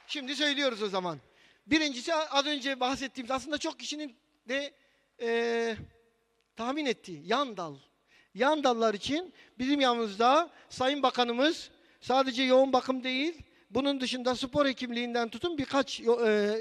Şimdi söylüyoruz o zaman. Birincisi az önce bahsettiğimiz, aslında çok kişinin de tahmin ettiği yan dal. Yan dallar için bizim yanımızda Sayın Bakanımız sadece yoğun bakım değil, bunun dışında spor hekimliğinden tutun birkaç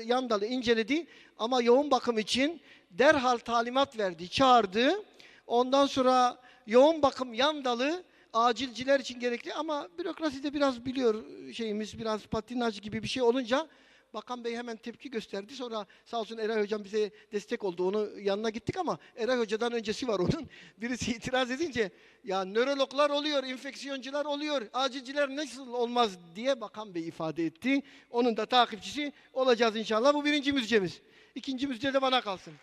yan dalı inceledi. Ama yoğun bakım için derhal talimat verdi, çağırdı. Ondan sonra yoğun bakım yan dalı acilciler için gerekli ama bürokraside biraz biliyor şeyimiz, biraz patinaj gibi bir şey olunca Bakan Bey hemen tepki gösterdi. Sonra sağ olsun Eray Hocam bize destek oldu. Onun yanına gittik ama Eray Hoca'dan öncesi var onun. Birisi itiraz edince ya nörologlar oluyor, enfeksiyoncular oluyor, acilciler nasıl olmaz diye Bakan Bey ifade etti. Onun da takipçisi olacağız inşallah. Bu birinci müjdemiz. İkinci müjde de bana kalsın.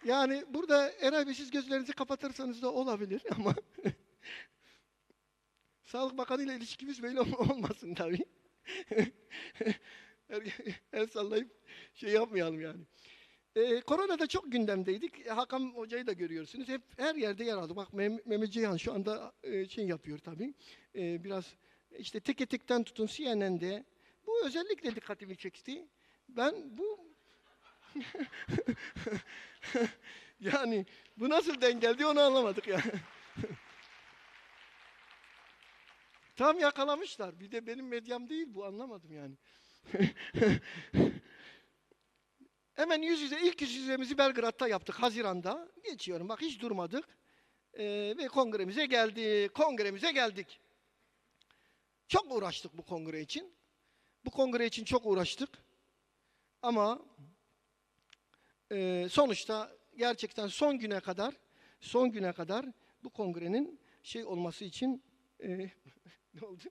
Yani burada Eray Bey siz gözlerinizi kapatırsanız da olabilir ama Sağlık Bakanı ile ilişkimiz böyle olmasın tabii. El sallayıp şey yapmayalım yani. Koronada çok gündemdeydik. Hakan Hoca'yı da görüyorsunuz. Hep her yerde yer aldı. Bak Mehmet Ceyhan şu anda şey yapıyor tabii. Biraz işte teke tekten tutun CNN'de. Bu özellikle dikkatimi çekti. Ben bu yani bu nasıl denk geldi onu anlamadık ya. Tam yakalamışlar. Bir de benim medyam değil bu, anlamadım yani. Hemen ilk yüz yüzemizi Belgrad'da yaptık Haziran'da. Geçiyorum bak, hiç durmadık. Ve kongremize geldik. Çok uğraştık bu kongre için. Bu kongre için çok uğraştık. Ama sonuçta gerçekten son güne kadar bu kongrenin şey olması için ne oldu?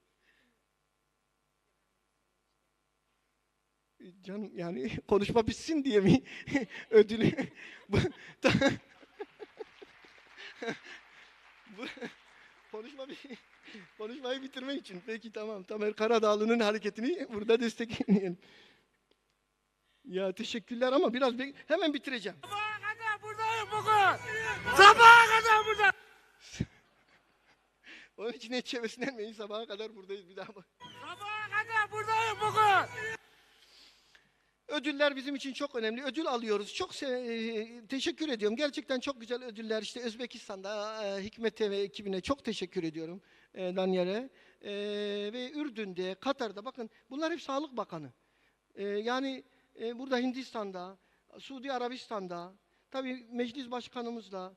Canım yani konuşma bitsin diye mi ödülü konuşmayı bitirmek için. Peki tamam. Tamer Karadağlı'nın hareketini burada destekleyelim. Ya teşekkürler ama biraz hemen bitireceğim. Sabaha kadar buradayım bugün. Sabaha kadar burada. Onun için hiç çevesinlenmeyin, sabaha kadar buradayız bir daha. Sabaha kadar buradayım bugün. Ödüller bizim için çok önemli. Ödül alıyoruz. Çok teşekkür ediyorum. Gerçekten çok güzel ödüller. İşte Özbekistan'da Hikmet'e ve ekibine çok teşekkür ediyorum. Daniel'e. Ve Ürdün'de, Katar'da bakın bunlar hep Sağlık Bakanı. Yani burada Hindistan'da, Suudi Arabistan'da, tabii meclis başkanımızla,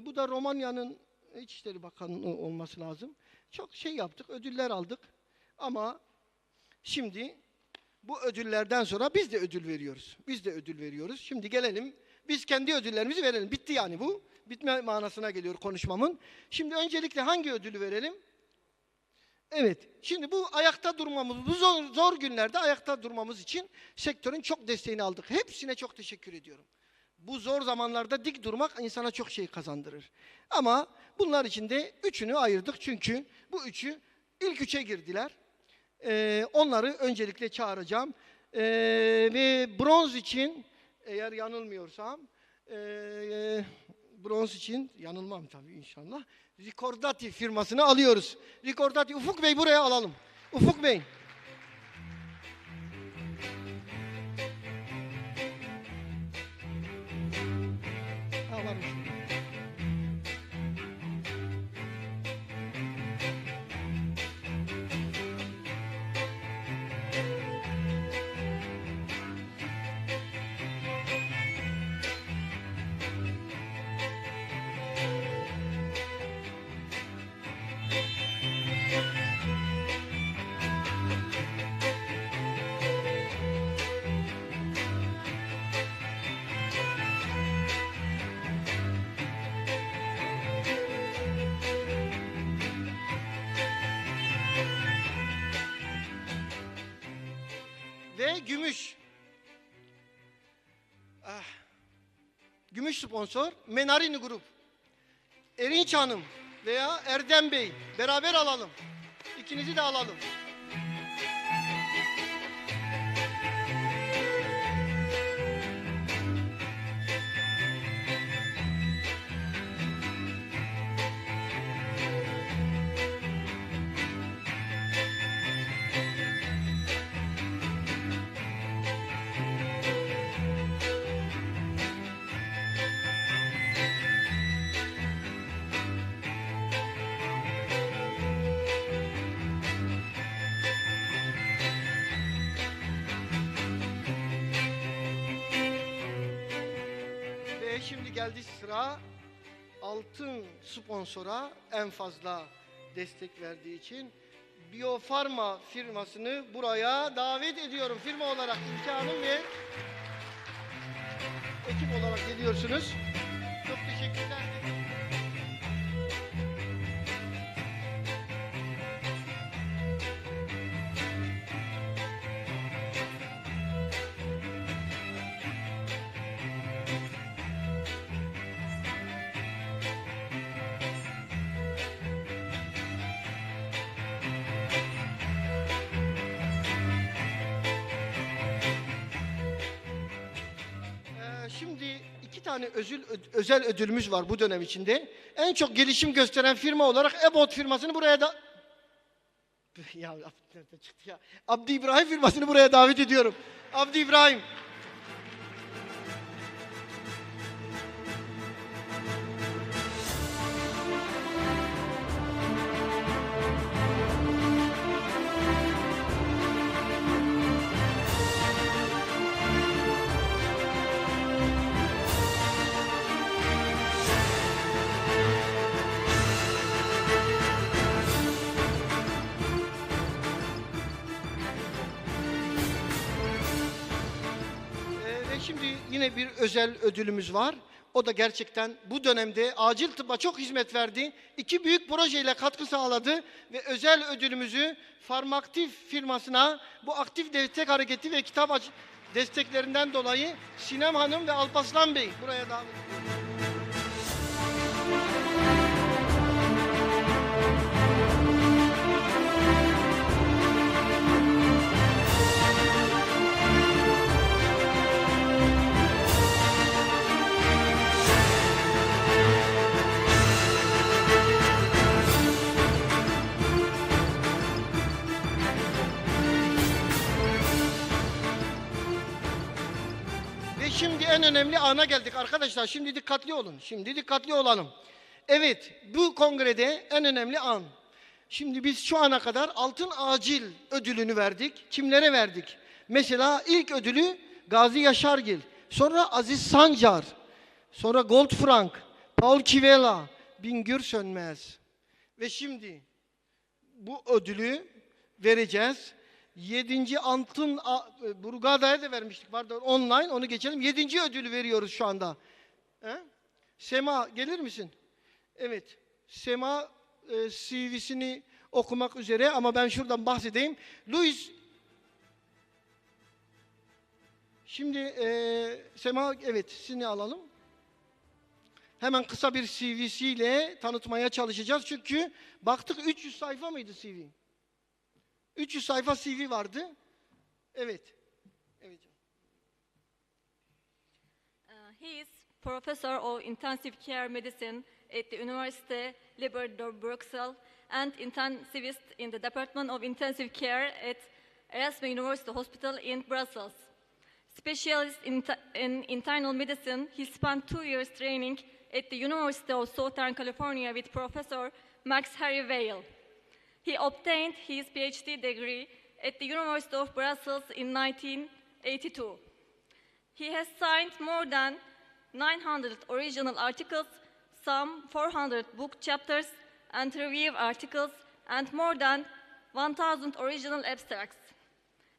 bu da Romanya'nın İçişleri Bakanı olması lazım. Çok şey yaptık, ödüller aldık. Ama şimdi bu ödüllerden sonra biz de ödül veriyoruz. Şimdi gelelim, biz kendi ödüllerimizi verelim. Bitti yani bu. Bitme manasına geliyor konuşmamın. Şimdi öncelikle hangi ödülü verelim? Evet, şimdi bu ayakta durmamız, bu zor günlerde ayakta durmamız için sektörün çok desteğini aldık. Hepsine çok teşekkür ediyorum. Bu zor zamanlarda dik durmak insana çok şey kazandırır. Ama bunlar için de üçünü ayırdık çünkü bu üçü ilk üçe girdiler. Onları öncelikle çağıracağım. Ve bronz için, eğer yanılmıyorsam, bronz için, yanılmam tabii inşallah, Ricordati firmasını alıyoruz. Ricordati, Ufuk Bey buraya alalım. Ufuk Bey. Ve gümüş. Gümüş sponsor Menarini Grup. Erinç Hanım veya Erdem Bey beraber alalım. İkinizi de alalım. Şimdi geldi sıra altın sponsora en fazla destek verdiği için Biofarma firmasını buraya davet ediyorum. Firma olarak İlke Hanım ve ekip olarak geliyorsunuz. Çok teşekkürler. Şimdi iki tane özel ödülümüz var bu dönem içinde. En çok gelişim gösteren firma olarak Ebot firmasını buraya da... Ya nereden çıktı ya? Abdi İbrahim firmasını buraya davet ediyorum. Abdi İbrahim. Şimdi yine bir özel ödülümüz var. O da gerçekten bu dönemde acil tıbba çok hizmet verdi. 2 büyük projeyle katkı sağladı ve özel ödülümüzü Farmaktif firmasına bu aktif destek hareketi ve kitap desteklerinden dolayı Sinem Hanım ve Alparslan Bey buraya davet ediyoruz. Şimdi en önemli ana geldik arkadaşlar. Şimdi dikkatli olun. Şimdi dikkatli olalım. Evet, bu kongrede en önemli an. Şimdi biz şu ana kadar Altın Acil ödülünü verdik. Kimlere verdik? Mesela ilk ödülü Gazi Yaşargil, sonra Aziz Sancar, sonra Goldfrank, Paul Kivela, Bingür Sönmez. Ve şimdi bu ödülü vereceğiz. 7. Altın Burgada'ya da vermiştik. Pardon, online onu geçelim. 7. ödülü veriyoruz şu anda. Sema gelir misin? Evet. Sema CV'sini okumak üzere ama ben şuradan bahsedeyim. Louis şimdi Sema evet sizini alalım. Hemen kısa bir CV'siyle tanıtmaya çalışacağız. Çünkü baktık 300 sayfa mıydı CV? 300 sayfa CV vardı. Evet. Evet. He is professor of intensive care medicine at the University Libre de Bruxelles and intensivist in the Department of Intensive Care at Erasmus University Hospital in Brussels. Specialist in internal medicine, he spent 2 years training at the University of Southern California with Professor Max Harry Weil. He obtained his PhD degree at the University of Brussels in 1982. He has signed more than 900 original articles, some 400 book chapters and review articles, and more than 1,000 original abstracts,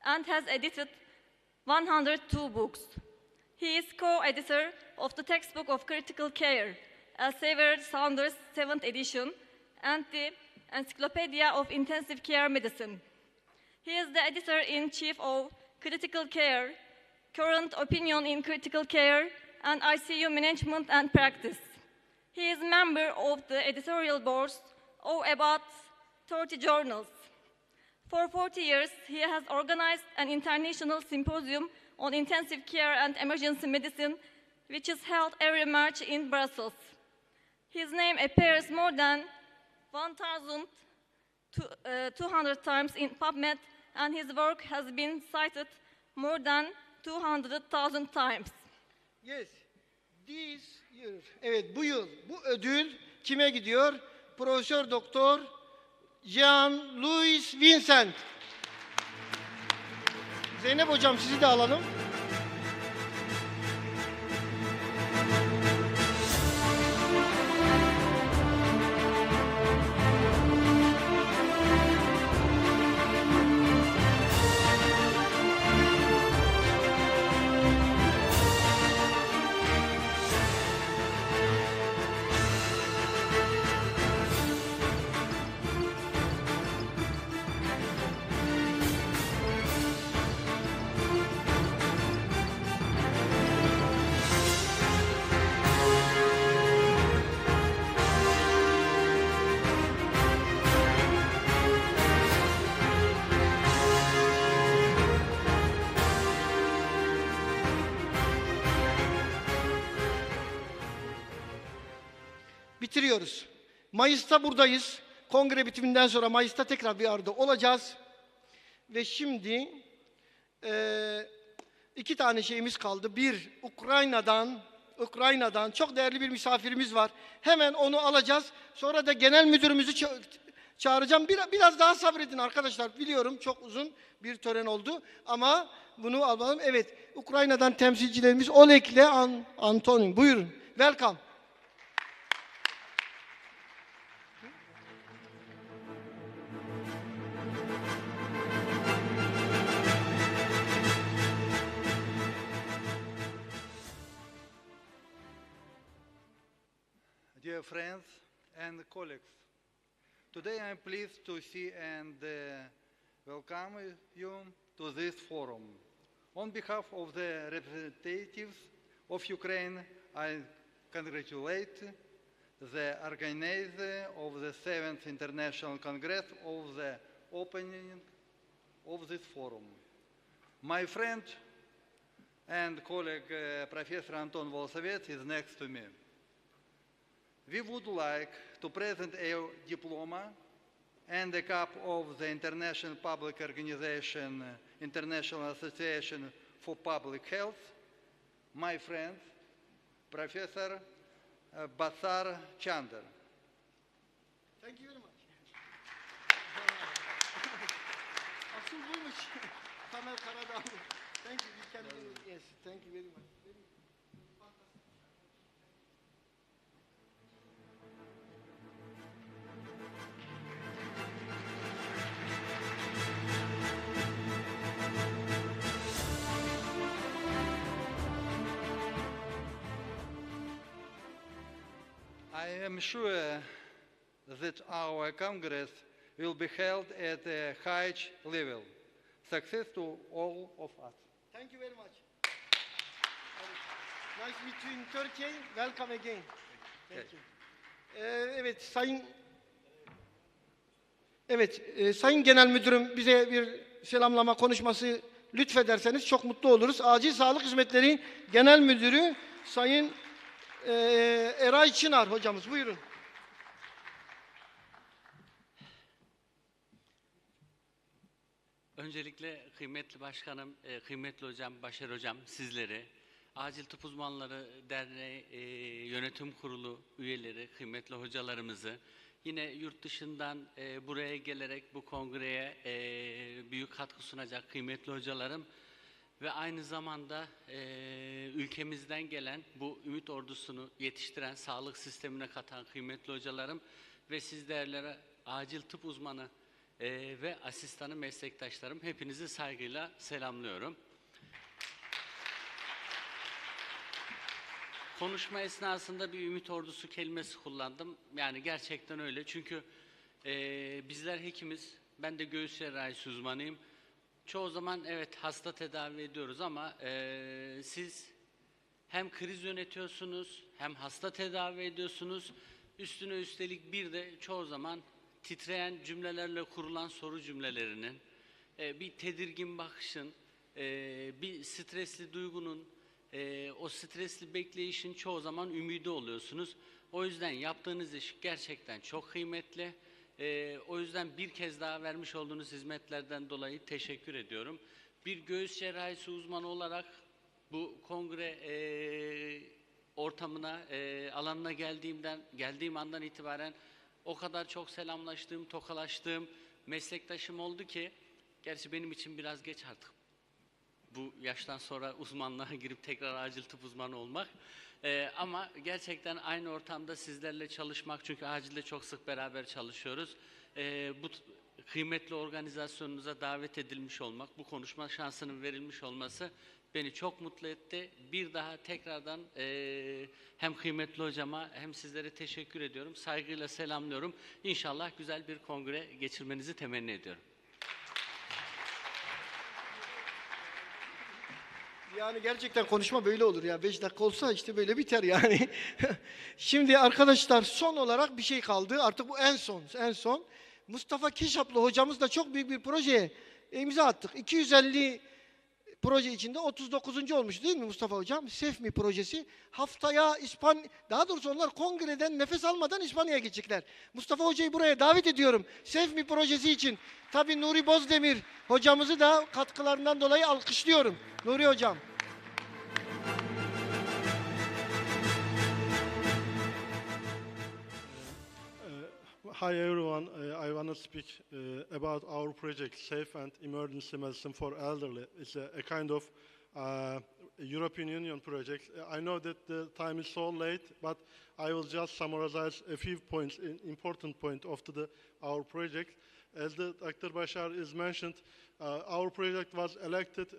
and has edited 102 books. He is co-editor of the Textbook of Critical Care, Elsevier Saunders 7th edition, and the Encyclopedia of Intensive Care Medicine. He is the editor-in-chief of Critical Care, Current Opinion in Critical Care, and ICU Management and Practice. He is member of the editorial boards of about 30 journals. For 40 years, he has organized an international symposium on intensive care and emergency medicine, which is held every March in Brussels. His name appears more than 1,200 times in PubMed, and his work has been cited more than 200,000 times. Yes, this year. Evet, bu yıl bu ödül kime gidiyor? Profesör Doktor Jean-Louis Vincent. Zeynep Hocam sizi de alalım. Bitiriyoruz. Mayıs'ta buradayız. Kongre bitiminden sonra Mayıs'ta tekrar bir arada olacağız. Ve şimdi 2 tane şeyimiz kaldı. Bir, Ukrayna'dan çok değerli bir misafirimiz var. Hemen onu alacağız. Sonra da genel müdürümüzü çağıracağım. Biraz daha sabredin arkadaşlar. Biliyorum çok uzun bir tören oldu. Ama bunu alalım. Evet, Ukrayna'dan temsilcilerimiz Oleg'le Antonin. Buyurun. Welcome. Dear friends and colleagues, today I am pleased to see and welcome you to this forum. On behalf of the representatives of Ukraine, I congratulate the organizer of the 7th International Congress of the opening of this forum. My friend and colleague Professor Anton Volosovets is next to me. We would like to present a diploma and a cup of the International Public Organization, International Association for Public Health, my friend, Professor Basar Chander. Thank you very much. Asıl buymuş. Tamer Karadağlı. Thank you. You can do, yes, thank you very much. I am sure that our Congress will be held at a high level. Success to all of us. Thank you very much. Nice to meet you in Turkey. Welcome again. Thank you. Sayın Genel Müdürüm bize bir selamlama konuşması lütfederseniz çok mutlu oluruz. Acil Sağlık Hizmetleri Genel Müdürü Sayın Eray Çınar hocamız. Buyurun. Öncelikle kıymetli başkanım, kıymetli hocam, Başar hocam, sizleri, Acil Tıp Uzmanları Derneği Yönetim Kurulu üyeleri, kıymetli hocalarımızı, yine yurt dışından buraya gelerek bu kongreye büyük katkı sunacak kıymetli hocalarım ve aynı zamanda ülkemizden gelen bu Ümit Ordusunu yetiştiren, sağlık sistemine katan kıymetli hocalarım ve siz değerli acil tıp uzmanı ve asistanı meslektaşlarım, hepinizi saygıyla selamlıyorum. Konuşma esnasında bir ümit ordusu kelimesi kullandım. Yani gerçekten öyle. Çünkü bizler hekimiz, ben de göğüs cerrahisi uzmanıyım. Çoğu zaman evet hasta tedavi ediyoruz ama siz hem kriz yönetiyorsunuz, hem hasta tedavi ediyorsunuz. Üstüne üstelik bir de çoğu zaman titreyen cümlelerle kurulan soru cümlelerinin, bir tedirgin bakışın, bir stresli duygunun, o stresli bekleyişin çoğu zaman ümidi oluyorsunuz. O yüzden yaptığınız iş gerçekten çok kıymetli. O yüzden bir kez daha vermiş olduğunuz hizmetlerden dolayı teşekkür ediyorum. Bir göğüs cerrahisi uzmanı olarak bu kongre ortamına, alanına geldiğim andan itibaren o kadar çok selamlaştığım, tokalaştığım meslektaşım oldu ki, gerçi benim için biraz geç artık bu yaştan sonra uzmanlığa girip tekrar acil tıp uzmanı olmak. Ama gerçekten aynı ortamda sizlerle çalışmak, çünkü acilde çok sık beraber çalışıyoruz. Bu kıymetli organizasyonunuza davet edilmiş olmak, bu konuşma şansının verilmiş olması beni çok mutlu etti. Bir daha tekrardan hem kıymetli hocama hem sizlere teşekkür ediyorum. Saygıyla selamlıyorum. İnşallah güzel bir kongre geçirmenizi temenni ediyorum. Yani gerçekten konuşma böyle olur ya. 5 dakika olsa işte böyle biter yani. Şimdi arkadaşlar son olarak bir şey kaldı. Artık bu en son. Mustafa Keşaplı hocamız da çok büyük bir projeye imza attık. 250 proje içinde 39. olmuş değil mi Mustafa hocam? SEFMI projesi. Haftaya daha doğrusu onlar kongreden nefes almadan İspanya'ya gidecekler. Mustafa hocayı buraya davet ediyorum. SEFMI projesi için. Tabii Nuri Bozdemir hocamızı da katkılarından dolayı alkışlıyorum. Nuri hocam. Hi everyone, I want to speak about our project, Safe and Emergency Medicine for Elderly. It's a kind of European Union project. I know that the time is so late, but I will just summarize a few points, important point of our project. As the Dr. Bashar is mentioned, our project was elected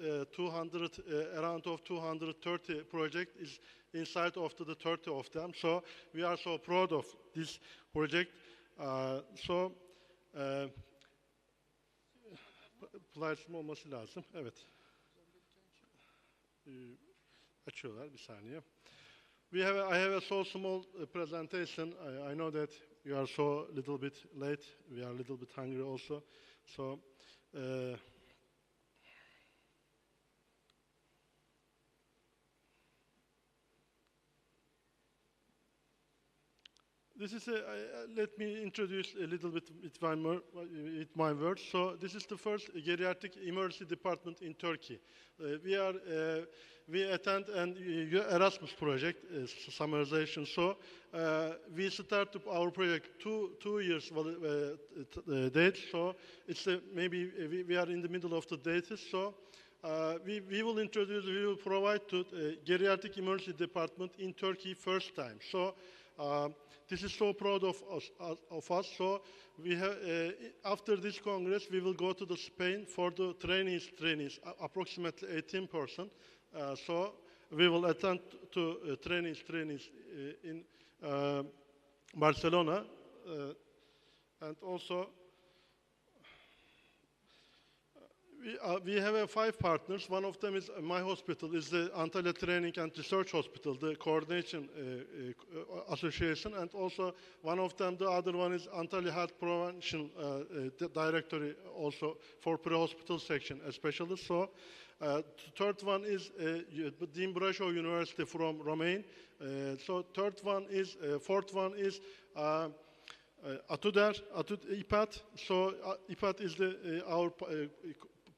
around of 230 project is inside of the 30 of them. So we are so proud of this project. Paylaşım olması lazım. Evet. Açıyorlar bir saniye. I have a so small presentation. I know that you are so little bit late. We are a little bit hungry also. So this is let me introduce a little bit with my words. So this is the first geriatric emergency department in Turkey. We attend an Erasmus project summarization. So we started our project two years date. So it's maybe we are in the middle of the data. So we will provide to geriatric emergency department in Turkey first time. So this is so proud of us. So we have after this congress we will go to the Spain for the trainees, approximately 18%. So we will attend to trainees in Barcelona, and also we have 5 partners. One of them is my hospital, is the Antalya Training and Research Hospital, the coordination association, and also one of them, the other one is Antalya Health Prevention Directory, also for pre-hospital section especially. So third one is Dean Brașov University from Romania. So fourth one is IPAT. So IPAT is our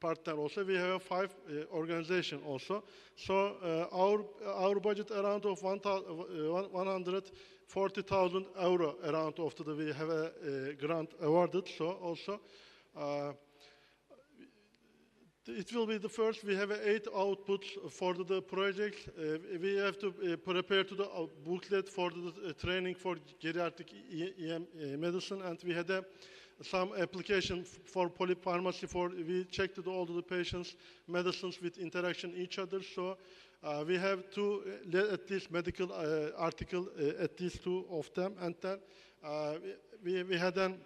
partner also. We have 5 organization also. So our budget around of 140,000 euro around of the we have a grant awarded. So also it will be the first. We have 8 outputs for the project. We have to prepare to the booklet for the training for geriatric EM medicine, and we had some application for polypharmacy. We checked all the patients' medicines with interaction each other. So we have to at least medical article, at least 2 of them, and then we had then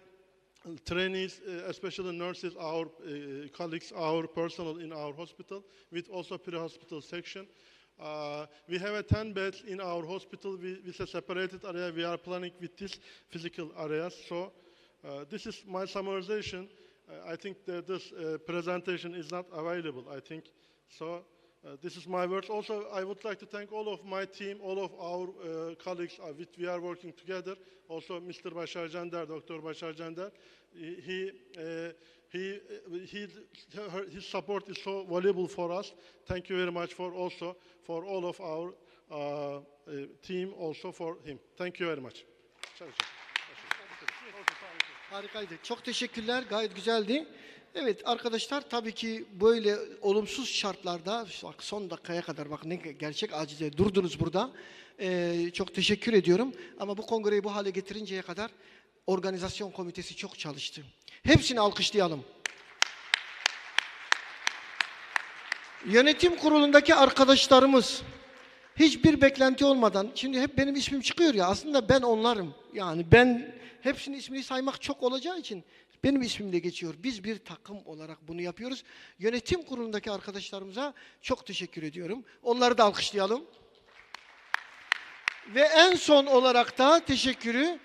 trainees, especially nurses, our colleagues, our personnel in our hospital, with also pre-hospital section. We have 10 beds in our hospital with a separated area. We are planning with these physical areas. So this is my summarization. I think that this presentation is not available, I think. So this is my words. Also, I would like to thank all of my team, all of our colleagues with we are working together. Also, Mr. Başar Cender, Dr. Başar Cender. His support is so valuable for us. Thank you very much for all of our team, also for him. Thank you very much. Harikaydı. Çok teşekkürler. Gayet güzeldi. Evet arkadaşlar, tabii ki böyle olumsuz şartlarda bak son dakikaya kadar bak ne gerçek acize durdunuz burada. Çok teşekkür ediyorum. Ama bu kongreyi bu hale getirinceye kadar organizasyon komitesi çok çalıştı. Hepsini alkışlayalım. Yönetim kurulundaki arkadaşlarımız hiçbir beklenti olmadan, şimdi hep benim ismim çıkıyor ya, aslında ben onlarım. Yani ben hepsinin ismini saymak çok olacağı için benim ismim de geçiyor. Biz bir takım olarak bunu yapıyoruz. Yönetim kurulundaki arkadaşlarımıza çok teşekkür ediyorum. Onları da alkışlayalım. Ve en son olarak da teşekkürü,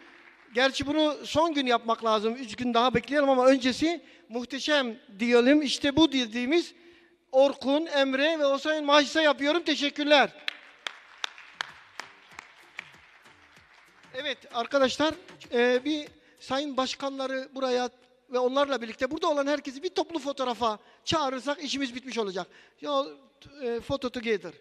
gerçi bunu son gün yapmak lazım, 3 gün daha bekleyelim ama öncesi muhteşem diyelim, işte bu dediğimiz Orkun, Emre ve Osay'ın Maaşis'e yapıyorum. Teşekkürler. Evet arkadaşlar, bir sayın başkanları buraya ve onlarla birlikte burada olan herkesi bir toplu fotoğrafa çağırırsak işimiz bitmiş olacak. Photo together.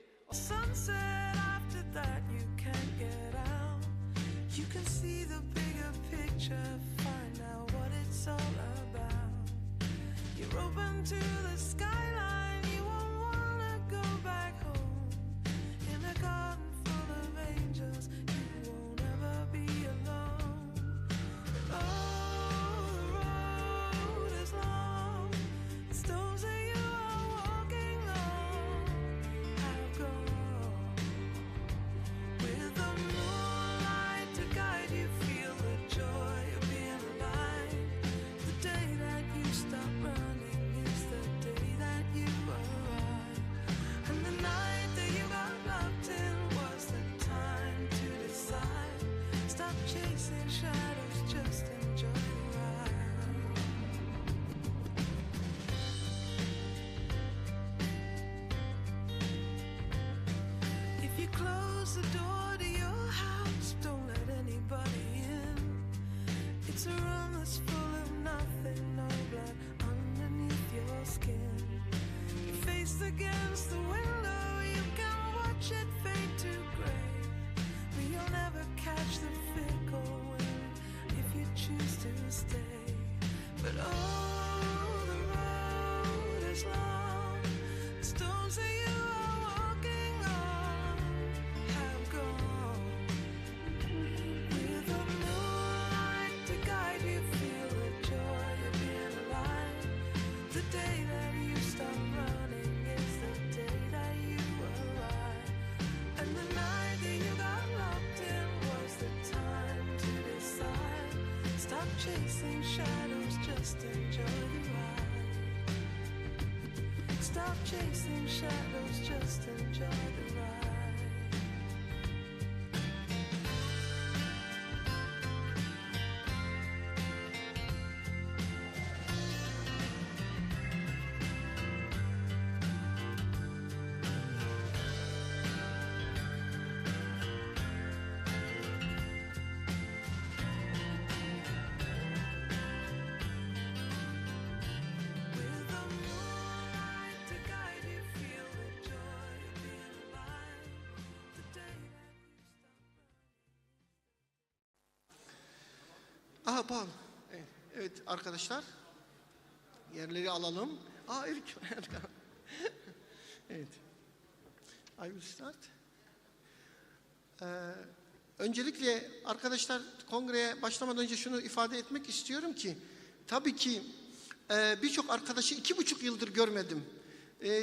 Against the window, you can watch it fade to gray, but you'll never catch the fickle wind if you choose to stay. But oh, the road is long, the stones that you are walking on have gone. With the moonlight to guide you, feel the joy of being alive. The day that you stop running, and the night that you got locked in was the time to decide. chasing shadows, just enjoy the ride. Stop chasing shadows, just enjoy the ride. Aha pardon. Evet arkadaşlar. Yerleri alalım. Erik. Evet. I will start. Öncelikle arkadaşlar kongreye başlamadan önce şunu ifade etmek istiyorum ki tabii ki birçok arkadaşı 2,5 yıldır görmedim.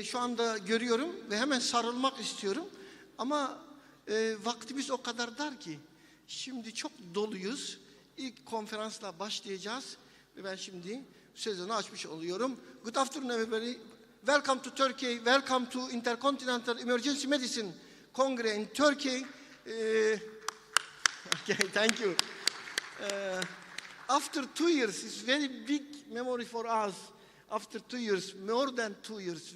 Şu anda görüyorum ve hemen sarılmak istiyorum. Ama vaktimiz o kadar dar ki şimdi çok doluyuz. İlk konferansla başlayacağız ve ben şimdi sözünü açmış oluyorum. Good afternoon everybody. Welcome to Turkey. Welcome to Intercontinental Emergency Medicine Congress in Turkey. Okay, thank you. After 2 years, it's very big memory for us. After 2 years, more than 2 years,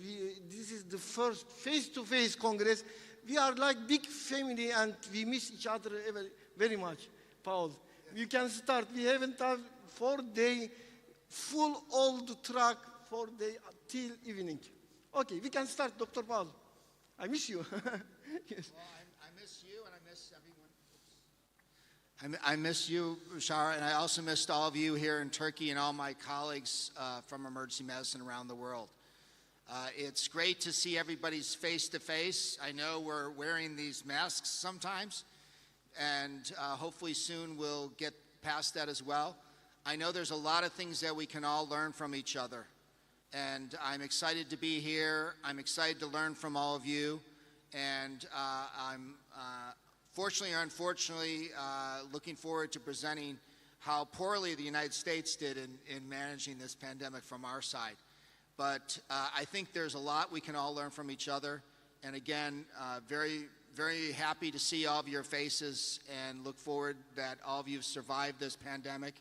this is the first face-to-face Congress. We are like big family and we miss each other very much. Paul, we can start. We haven't had 4 days full old truck 4 days till evening. Okay, we can start, Dr. Paul. I miss you. Yes. Well, I miss you and I miss everyone. I miss you, Shara, and I also missed all of you here in Turkey and all my colleagues from emergency medicine around the world. It's great to see everybody's face-to-face. I know we're wearing these masks sometimes, and hopefully soon we'll get past that as well. I know there's a lot of things that we can all learn from each other, and I'm excited to be here. I'm excited to learn from all of you, and I'm fortunately or unfortunately looking forward to presenting how poorly the United States did in managing this pandemic from our side. But I think there's a lot we can all learn from each other, and again, very happy to see all of your faces and look forward that all of you have survived this pandemic.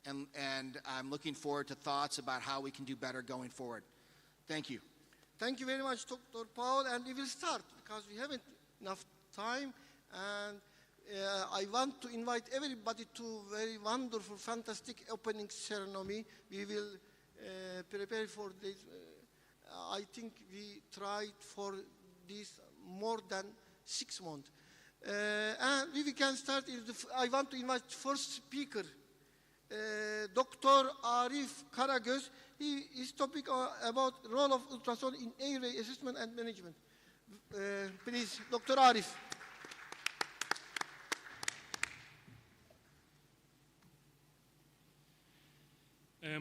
And I'm looking forward to thoughts about how we can do better going forward. Thank you. Thank you very much, Dr. Paul. And we will start because we haven't enough time. And I want to invite everybody to a very wonderful, fantastic opening ceremony. We will prepare for this. I think we tried for this more than 6 months. And we can start. I want to invite first speaker. Dr. Arif Karagöz, he is topic about role of ultrasound in airway assessment and management. Please, Dr. Arif.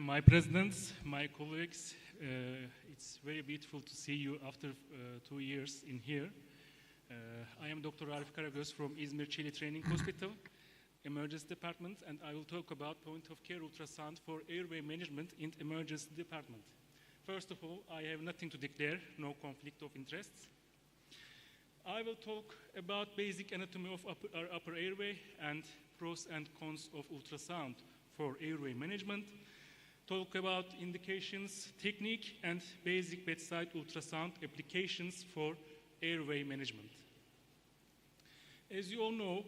My presidents, my colleagues, it's very beautiful to see you after 2 years in here. I am Dr. Arif Karagöz from İzmir Çeli Training Hospital. Emergency department, and I will talk about point-of-care ultrasound for airway management in emergency department. First of all, I have nothing to declare, no conflict of interests. I will talk about basic anatomy of upper airway and pros and cons of ultrasound for airway management, talk about indications, technique, and basic bedside ultrasound applications for airway management. As you all know,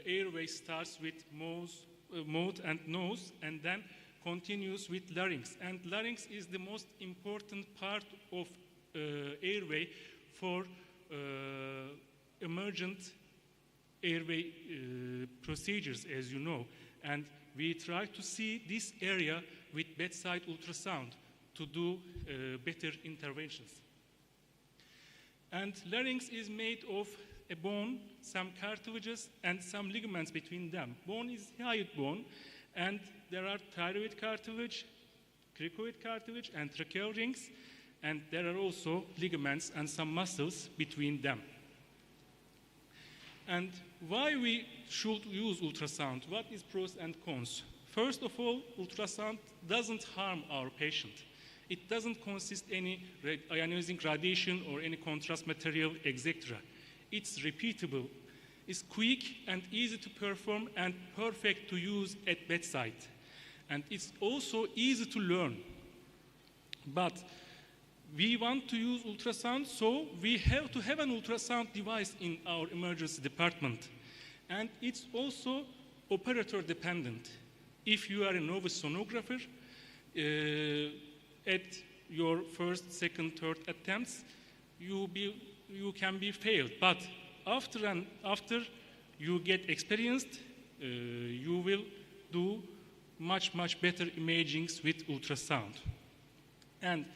airway starts with mouth and nose and then continues with larynx. And larynx is the most important part of airway for emergent airway procedures, as you know. And we try to see this area with bedside ultrasound to do better interventions. And larynx is made of a bone, some cartilages, and some ligaments between them. Bone is hyoid bone, and there are thyroid cartilage, cricoid cartilage, and tracheal rings, and there are also ligaments and some muscles between them. And why we should use ultrasound? What is pros and cons? First of all, ultrasound doesn't harm our patient. It doesn't consist any ionizing radiation or any contrast material, etc. It's repeatable, it's quick and easy to perform and perfect to use at bedside. And it's also easy to learn. But we want to use ultrasound, so we have to have an ultrasound device in our emergency department. And it's also operator dependent. If you are a novice sonographer, at your first, second, third attempts, you can be failed. But after you get experienced, you will do much better imagings with ultrasound. And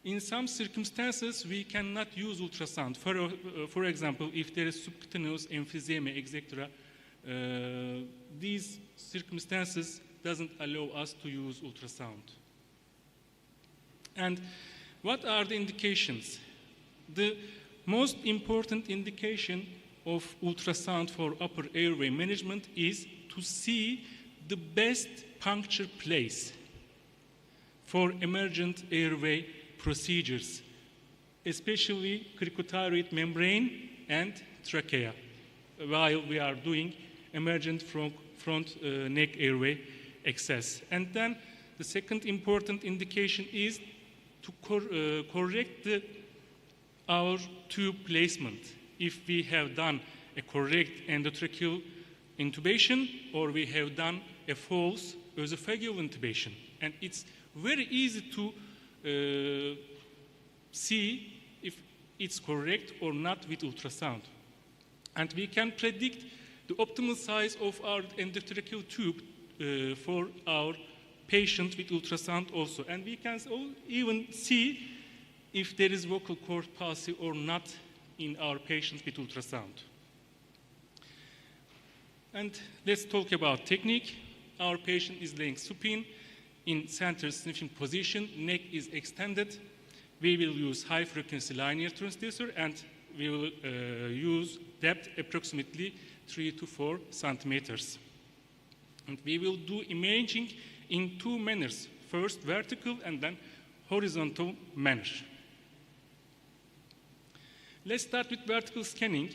in some circumstances, we cannot use ultrasound. For example, if there is subcutaneous emphysema, etc., these circumstances doesn't allow us to use ultrasound. And what are the indications? The most important indication of ultrasound for upper airway management is to see the best puncture place for emergent airway procedures, especially cricothyroid membrane and trachea, while we are doing emergent front neck airway access. And then the second important indication is to correct our tube placement. If we have done a correct endotracheal intubation or we have done a false esophageal intubation. And it's very easy to see if it's correct or not with ultrasound. And we can predict the optimal size of our endotracheal tube for our patient with ultrasound also. And we can even see if there is vocal cord palsy or not in our patients with ultrasound. And let's talk about technique. Our patient is laying supine in center sniffing position, neck is extended. We will use high frequency linear transducer and we will use depth approximately 3 to 4 centimeters. And we will do imaging in two manners, first vertical and then horizontal manner. Let's start with vertical scanning.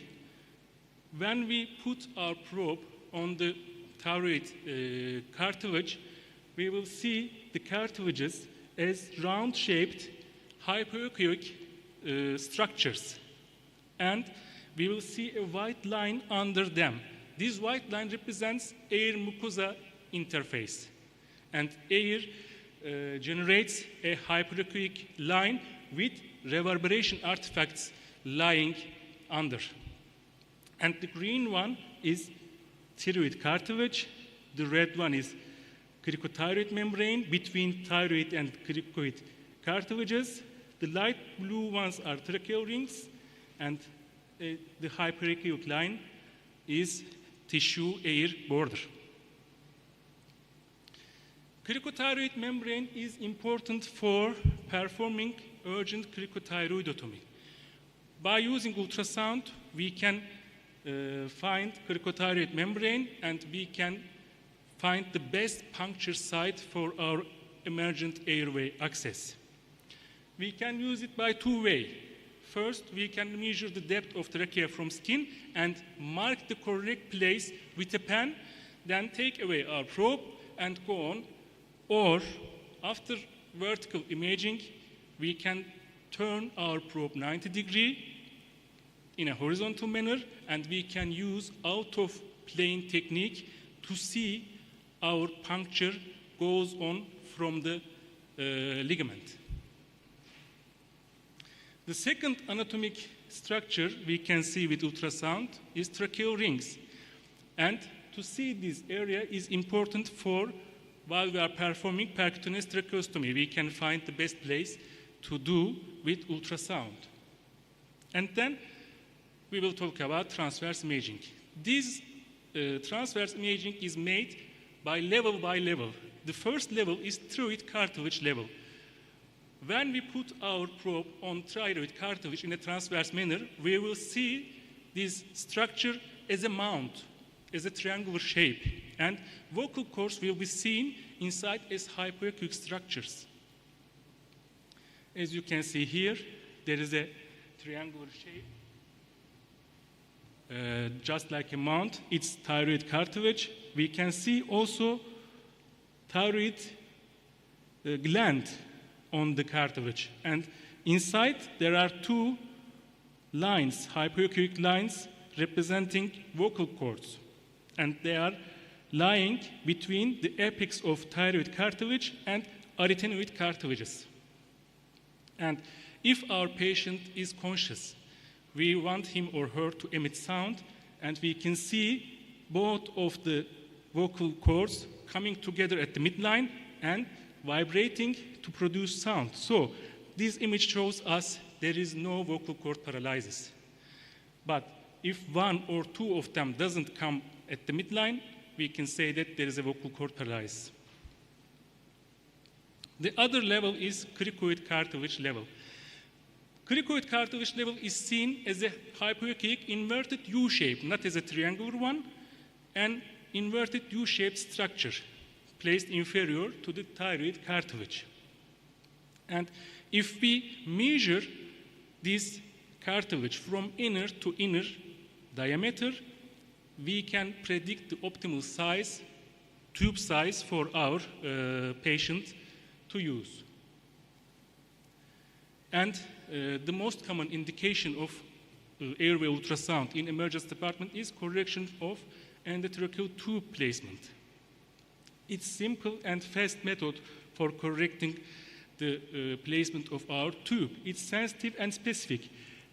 When we put our probe on the thyroid cartilage, we will see the cartilages as round-shaped hypoechoic structures. And we will see a white line under them. This white line represents air-mucosa interface. And air generates a hypoechoic line with reverberation artifacts lying under. And the green one is thyroid cartilage. The red one is cricothyroid membrane between thyroid and cricoid cartilages. The light blue ones are tracheal rings, and the hyperechoic line is tissue air border. Cricothyroid membrane is important for performing urgent cricothyroidotomy. By using ultrasound, we can find cricothyroid membrane and we can find the best puncture site for our emergent airway access. We can use it by two ways. First, we can measure the depth of trachea from skin and mark the correct place with a pen, then take away our probe and go on. Or, after vertical imaging, we can turn our probe 90 degrees in a horizontal manner, and we can use out-of-plane technique to see our puncture goes on from the ligament. The second anatomic structure we can see with ultrasound is tracheal rings. And to see this area is important for while we are performing percutaneous tracheostomy. We can find the best place to do with ultrasound. And then we will talk about transverse imaging. This transverse imaging is made by level. The first level is thyroid cartilage level. When we put our probe on thyroid cartilage in a transverse manner, we will see this structure as a mount, as a triangular shape. And vocal cords will be seen inside as hypoacuic structures. As you can see here, there is a triangular shape, just like a mount. It's thyroid cartilage. We can see also thyroid gland on the cartilage. And inside, there are two lines, hypoacuic lines, representing vocal cords. And they are lying between the apex of thyroid cartilage and arytenoid cartilages. And if our patient is conscious, we want him or her to emit sound, and we can see both of the vocal cords coming together at the midline and vibrating to produce sound. So this image shows us there is no vocal cord paralysis. But if one or two of them doesn't come at the midline, we can say that there is a vocal cord paralysis. The other level is cricoid cartilage level. Cricoid cartilage level is seen as a hypoacuic inverted U shape, not as a triangular one, an inverted U-shaped structure placed inferior to the thyroid cartilage. And if we measure this cartilage from inner to inner diameter, we can predict the optimal size, tube size for our patient to use. And the most common indication of airway ultrasound in emergency department is correction of endotracheal tube placement. It's simple and fast method for correcting the placement of our tube. It's sensitive and specific.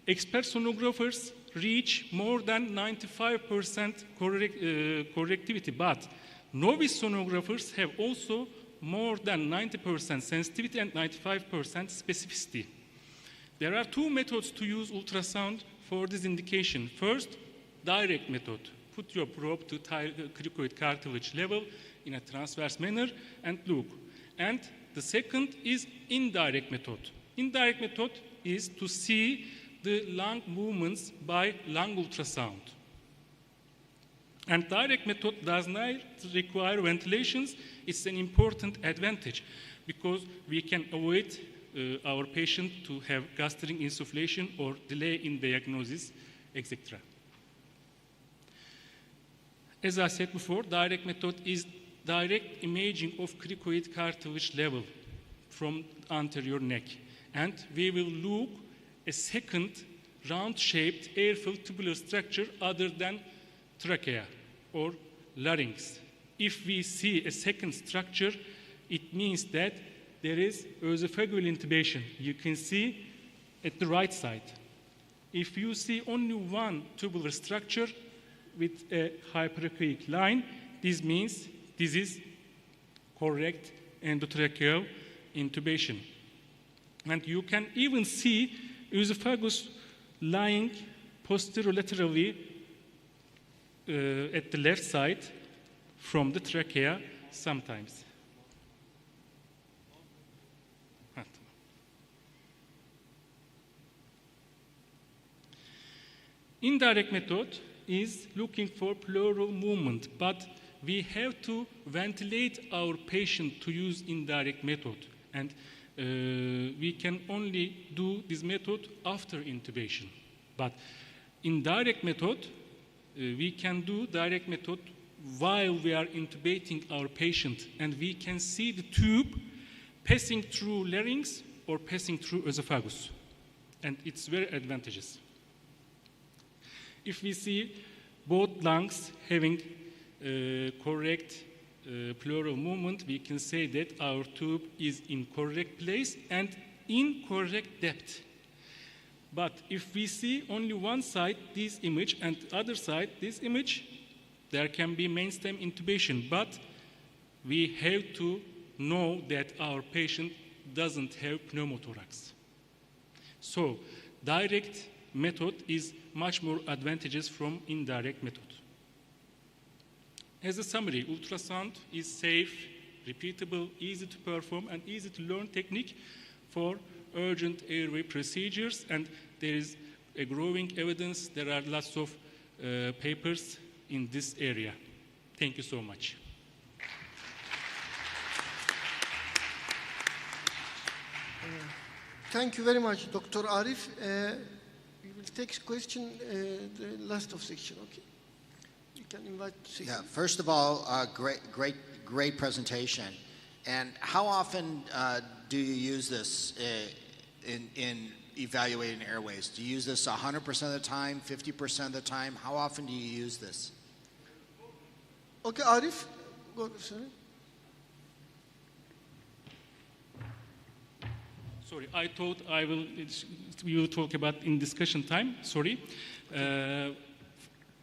Expert sonographers reach more than 95% correctivity, but novice sonographers have also more than 90% sensitivity and 95% specificity. There are two methods to use ultrasound for this indication. First, direct method. Put your probe to cricoid cartilage level in a transverse manner and look. And the second is indirect method. Indirect method is to see the lung movements by lung ultrasound. And direct method does not require ventilations. It's an important advantage because we can avoid our patient to have gastric insufflation or delay in diagnosis, etc. As I said before, direct method is direct imaging of cricoid cartilage level from anterior neck. And we will look a second round-shaped air-filled tubular structure other than trachea or larynx. If we see a second structure, it means that there is esophageal intubation. You can see at the right side. If you see only one tubular structure with a hypoacuic line, this means this is correct endotracheal intubation. And you can even see esophagus lying posterolaterally at the left side from the trachea sometimes. Indirect method is looking for pleural movement, but we have to ventilate our patient to use indirect method. And we can only do this method after intubation. But in direct method, we can do direct method while we are intubating our patient, and we can see the tube passing through larynx or passing through esophagus. And it's very advantageous. If we see both lungs having correct pleural movement, we can say that our tube is in correct place and in correct depth. But if we see only one side, this image, and the other side, this image, there can be mainstem intubation. But we have to know that our patient doesn't have pneumothorax. So direct method is much more advantageous from indirect method. As a summary, ultrasound is safe, repeatable, easy to perform, and easy to learn technique for urgent airway procedures, and there is a growing evidence. There are lots of papers in this area. Thank you so much. Thank you very much, Dr. Arif. We will take question, the last of section, okay? You can invite. Yeah, first of all, great presentation. And how often do you use this in evaluating airways? Do you use this 100% of the time, 50% of the time? How often do you use this? Okay, Arif, go, sorry. Sorry, I thought we will talk about in discussion time, sorry.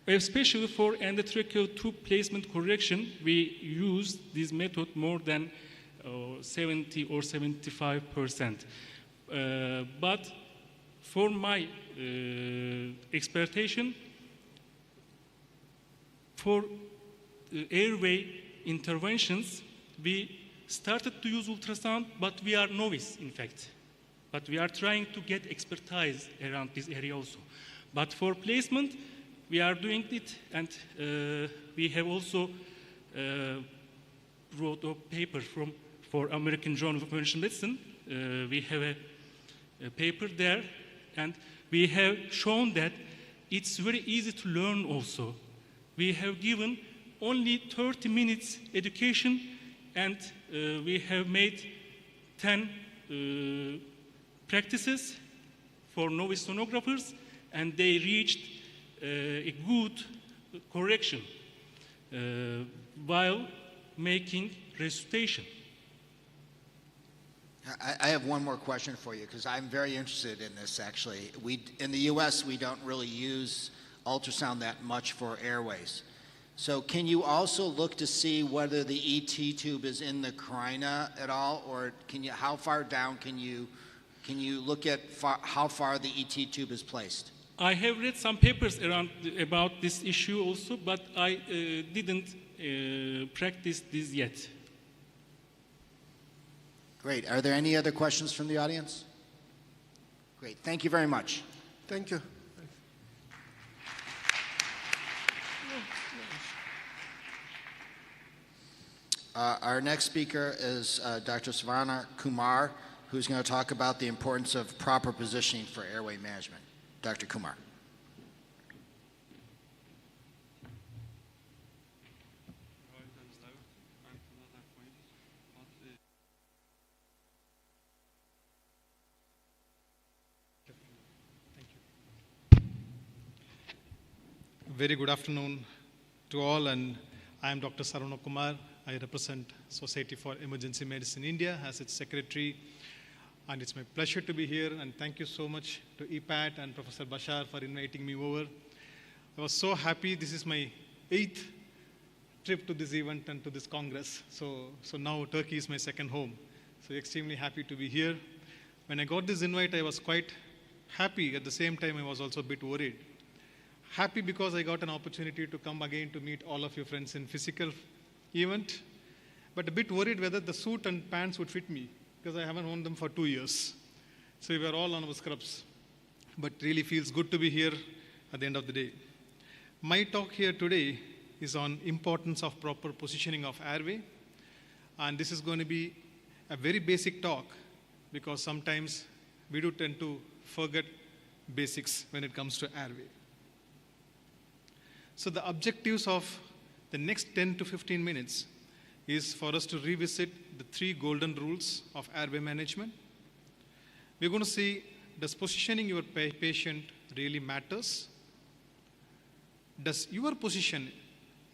Especially for endotracheal tube placement correction, we use this method more than 70 or 75%. But for my expectation, for airway interventions, we started to use ultrasound, but we are novice, in fact. But we are trying to get expertise around this area also. But for placement, we are doing it, and we have also wrote a paper for American Journal of Emergency Medicine. We have a paper there, and we have shown that it's very easy to learn also. We have given only 30 minutes education, and we have made 10 practices for novice sonographers, and they reached a good correction while making resuscitation. I have one more question for you, because I'm very interested in this, actually. In the U.S., we don't really use ultrasound that much for airways. So can you also look to see whether the ET tube is in the carina at all, or how far down can you look at how far the ET tube is placed? I have read some papers about this issue also, but I didn't practice this yet. Great. Are there any other questions from the audience? Great. Thank you very much. Thank you. Our next speaker is Dr. Savana Kumar, who's going to talk about the importance of proper positioning for airway management. Dr. Kumar. Very good afternoon to all, and I am Dr. Savana Kumar. I represent Society for Emergency Medicine India as its secretary, and it's my pleasure to be here, and thank you so much to EPAT and Professor Bashar for inviting me over. I was so happy. This is my 8th trip to this event and to this Congress, so now Turkey is my second home. So extremely happy to be here. When I got this invite, I was quite happy. At the same time, I was also a bit worried. Happy because I got an opportunity to come again to meet all of your friends in physical event, but a bit worried whether the suit and pants would fit me, because I haven't worn them for 2 years. So we were all on our scrubs, but really feels good to be here at the end of the day. My talk here today is on importance of proper positioning of airway, and this is going to be a very basic talk, because sometimes we do tend to forget basics when it comes to airway. So the objectives of the next 10 to 15 minutes is for us to revisit the 3 golden rules of airway management. We're going to see, does positioning your patient really matters? Does your position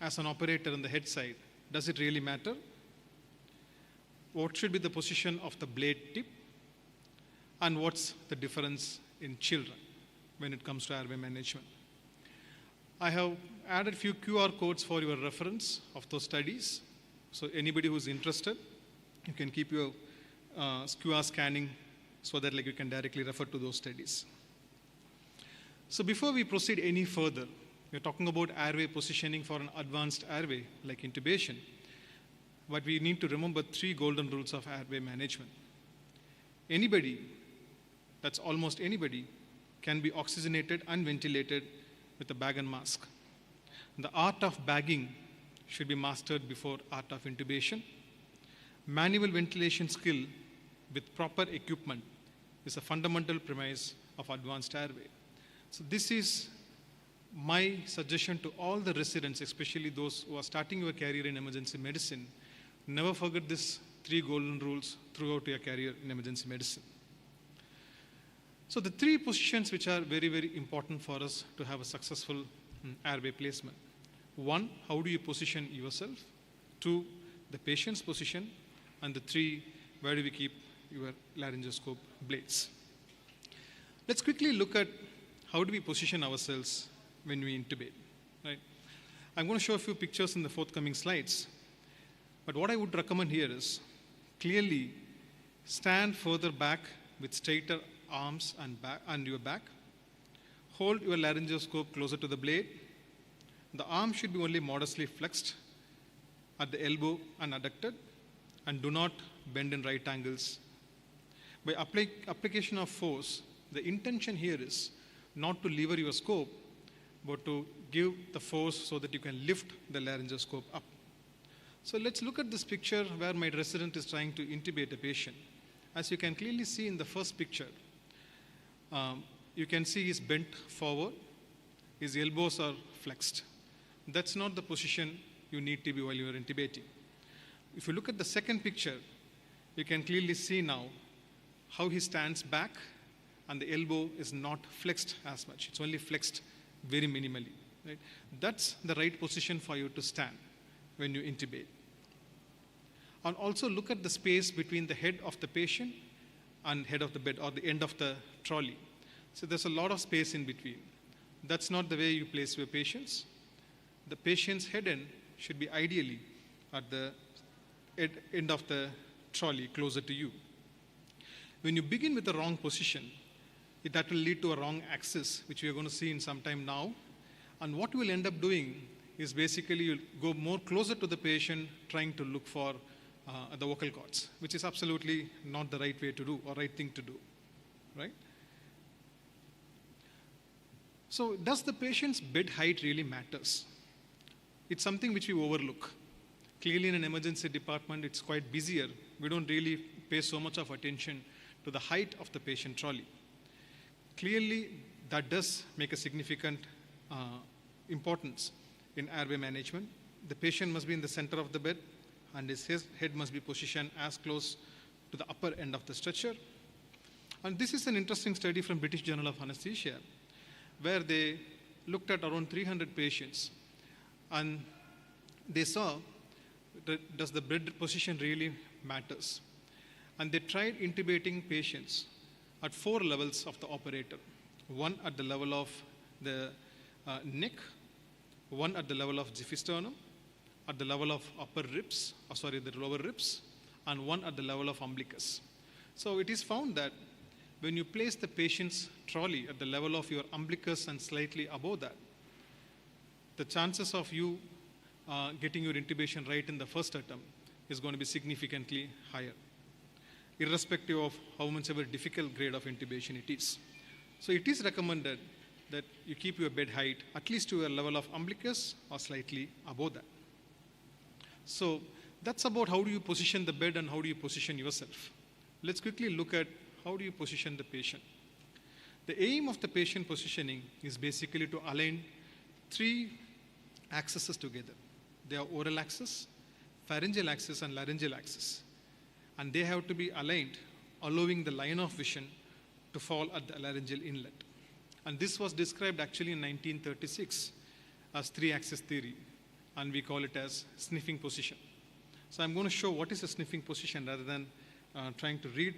as an operator on the head side, does it really matter? What should be the position of the blade tip? And what's the difference in children when it comes to airway management? I have added a few QR codes for your reference of those studies. So anybody who's interested, you can keep your QR scanning so that you can directly refer to those studies. So before we proceed any further, we're talking about airway positioning for an advanced airway like intubation. But we need to remember 3 golden rules of airway management. Anybody, that's almost anybody, can be oxygenated and ventilated with a bag and mask. The art of bagging should be mastered before art of intubation. Manual ventilation skill with proper equipment is a fundamental premise of advanced airway. So this is my suggestion to all the residents, especially those who are starting your career in emergency medicine. Never forget these 3 golden rules throughout your career in emergency medicine. So the 3 positions which are very, very important for us to have a successful airway placement. 1, how do you position yourself? 2, the patient's position. And the 3, where do we keep your laryngoscope blades? Let's quickly look at how do we position ourselves when we intubate. Right? I'm going to show a few pictures in the forthcoming slides. But what I would recommend here is clearly stand further back with straighter arms and your back. Hold your laryngoscope closer to the blade. The arm should be only modestly flexed at the elbow and adducted, and do not bend in right angles. By application of force, the intention here is not to lever your scope, but to give the force so that you can lift the laryngoscope up. So let's look at this picture where my resident is trying to intubate a patient. As you can clearly see in the first picture, you can see he's bent forward, his elbows are flexed. That's not the position you need to be while you are intubating. If you look at the second picture, you can clearly see now how he stands back and the elbow is not flexed as much. It's only flexed very minimally. Right? That's the right position for you to stand when you intubate. And also look at the space between the head of the patient and head of the bed or the end of the trolley. So there's a lot of space in between. That's not the way you place your patients. The patient's head end should be ideally at the end of the trolley, closer to you. When you begin with the wrong position, that will lead to a wrong axis, which we are going to see in some time now. And what we'll end up doing is basically you'll go more closer to the patient, trying to look for the vocal cords, which is absolutely not the right way to do or right thing to do, right? So does the patient's bed height really matters? It's something which we overlook. Clearly in an emergency department, it's quite busier. We don't really pay so much of attention to the height of the patient trolley. Clearly, that does make a significant importance in airway management. The patient must be in the center of the bed, and his head must be positioned as close to the upper end of the stretcher. And this is an interesting study from British Journal of Anesthesia, where they looked at around 300 patients, and they saw that does the bed position really matters. And they tried intubating patients at 4 levels of the operator. 1 at the level of the neck, 1 at the level of xiphisternum, at the level of the lower ribs, and 1 at the level of umbilicus. So it is found that when you place the patient's trolley at the level of your umbilicus and slightly above that, the chances of you getting your intubation right in the first attempt is going to be significantly higher, irrespective of how much of a difficult grade of intubation it is. So it is recommended that you keep your bed height at least to a level of umbilicus or slightly above that. So that's about how do you position the bed and how do you position yourself. Let's quickly look at how do you position the patient. The aim of the patient positioning is basically to align 3 axes together. They are oral axis, pharyngeal axis, and laryngeal axis. And they have to be aligned, allowing the line of vision to fall at the laryngeal inlet. And this was described actually in 1936 as 3-axis theory, and we call it as sniffing position. So I'm going to show what is a sniffing position rather than trying to read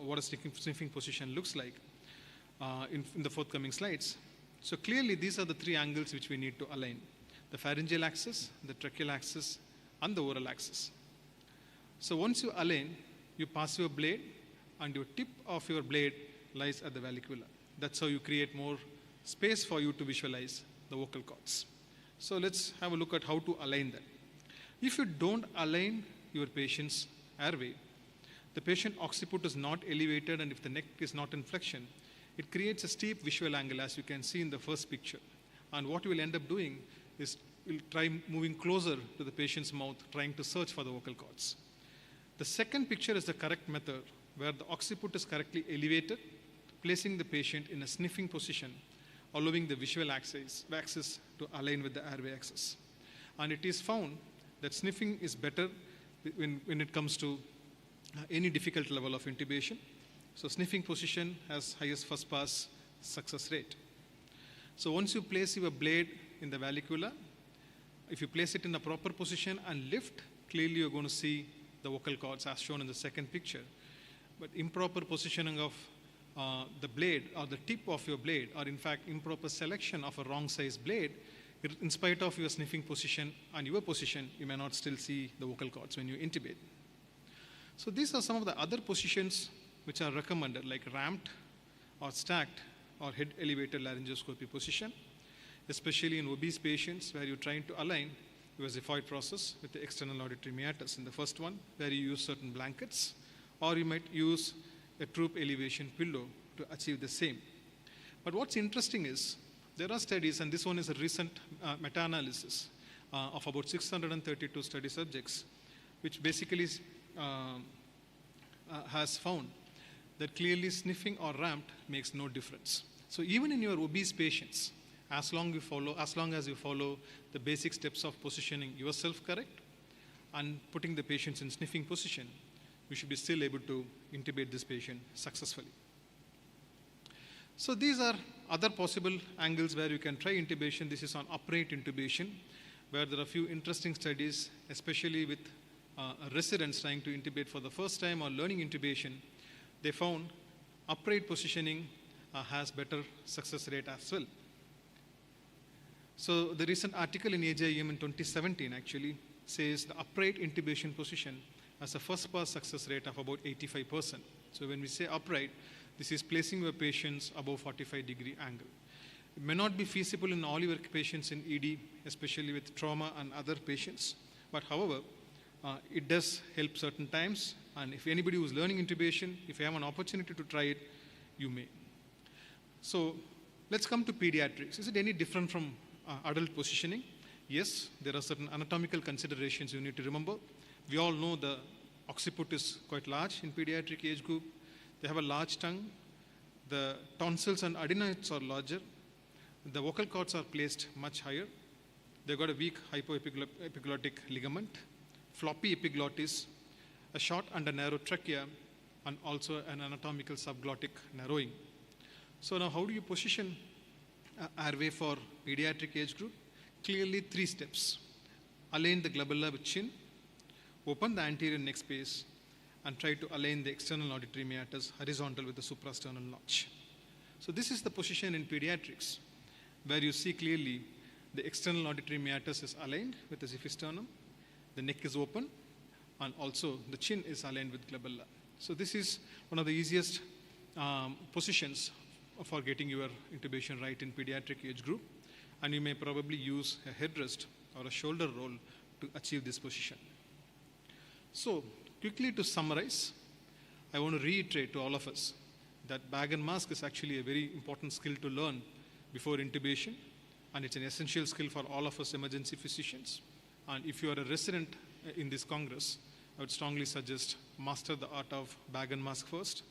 what a sniffing position looks like in the forthcoming slides. So clearly these are the 3 angles which we need to align: the pharyngeal axis, the tracheal axis, and the oral axis. So once you align, you pass your blade, and your tip of your blade lies at the vallecula. That's how you create more space for you to visualize the vocal cords. So let's have a look at how to align that. If you don't align your patient's airway, the patient occiput is not elevated, and if the neck is not in flexion, it creates a steep visual angle, as you can see in the first picture. And what you will end up doing is will try moving closer to the patient's mouth, trying to search for the vocal cords. The second picture is the correct method, where the occiput is correctly elevated, placing the patient in a sniffing position, allowing the visual axis to align with the airway axis. And it is found that sniffing is better when it comes to any difficult level of intubation. So sniffing position has highest first pass success rate. So once you place your blade in the vallecula, if you place it in a proper position and lift, clearly you're going to see the vocal cords as shown in the second picture. But improper positioning of the blade or the tip of your blade, or in fact improper selection of a wrong size blade, in spite of your sniffing position and your position, you may not still see the vocal cords when you intubate. So these are some of the other positions which are recommended, like ramped or stacked or head elevated laryngoscopy position, especially in obese patients where you're trying to align your xiphoid process with the external auditory meatus in the first one, where you use certain blankets, or you might use a troop elevation pillow to achieve the same. But what's interesting is there are studies, and this one is a recent meta-analysis of about 632 study subjects, which basically has found that clearly sniffing or ramped makes no difference. So even in your obese patients, as long as you follow the basic steps of positioning yourself correct and putting the patients in sniffing position, you should be still able to intubate this patient successfully. So these are other possible angles where you can try intubation. This is on upright intubation, where there are a few interesting studies, especially with residents trying to intubate for the first time or learning intubation. They found upright positioning has better success rate as well. So the recent article in AJIM in 2017 actually says the upright intubation position has a first pass success rate of about 85%. So when we say upright, this is placing your patients above 45-degree angle. It may not be feasible in all your patients in ED, especially with trauma and other patients, but however, it does help certain times, and if anybody who's learning intubation, if you have an opportunity to try it, you may. So let's come to pediatrics. Is it any different from adult positioning? Yes, there are certain anatomical considerations you need to remember. We all know the occiput is quite large in pediatric age group. They have a large tongue. The tonsils and adenoids are larger. The vocal cords are placed much higher. They've got a weak hypoepiglottic ligament, floppy epiglottis, a short and a narrow trachea, and also an anatomical subglottic narrowing. So now how do you position airway for pediatric age group? Clearly 3 steps. Align the glabella with chin, open the anterior neck space, and try to align the external auditory meatus horizontal with the suprasternal notch. So this is the position in pediatrics, where you see clearly the external auditory meatus is aligned with the xiphisternum, the neck is open, and also the chin is aligned with glabella. So this is one of the easiest positions for getting your intubation right in pediatric age group, and you may probably use a headrest or a shoulder roll to achieve this position. So quickly to summarize, I want to reiterate to all of us that bag and mask is actually a very important skill to learn before intubation, and it's an essential skill for all of us emergency physicians. And if you are a resident in this Congress, I would strongly suggest master the art of bag and mask first.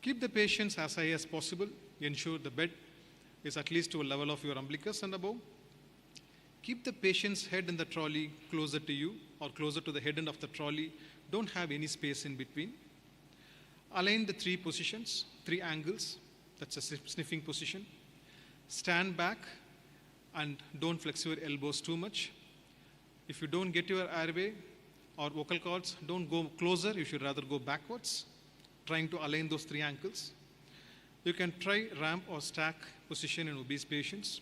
Keep the patients as high as possible. Ensure the bed is at least to a level of your umbilicus and above. Keep the patient's head in the trolley closer to you or closer to the head end of the trolley. Don't have any space in between. Align the 3 positions, 3 angles. That's a sniffing position. Stand back and don't flex your elbows too much. If you don't get your airway or vocal cords, don't go closer. You should rather go backwards, trying to align those 3 ankles. You can try ramp or stack position in obese patients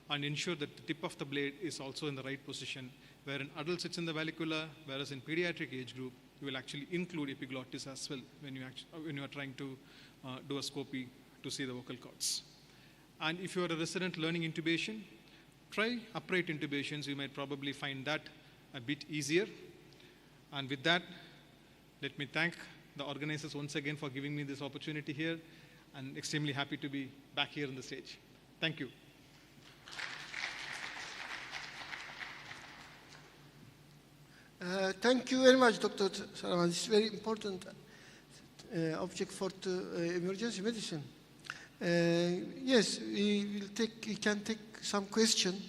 and ensure that the tip of the blade is also in the right position, where in adults it's in the vallecula, whereas in pediatric age group, you will actually include epiglottis as well when you are trying to do a scopy to see the vocal cords. And if you are a resident learning intubation, try upright intubations. You might probably find that a bit easier. And with that, let me thank the organizers once again for giving me this opportunity here, and extremely happy to be back here on the stage. Thank you. Thank you very much, Dr. Salaman. It's very important object for emergency medicine. Yes, we can take some question.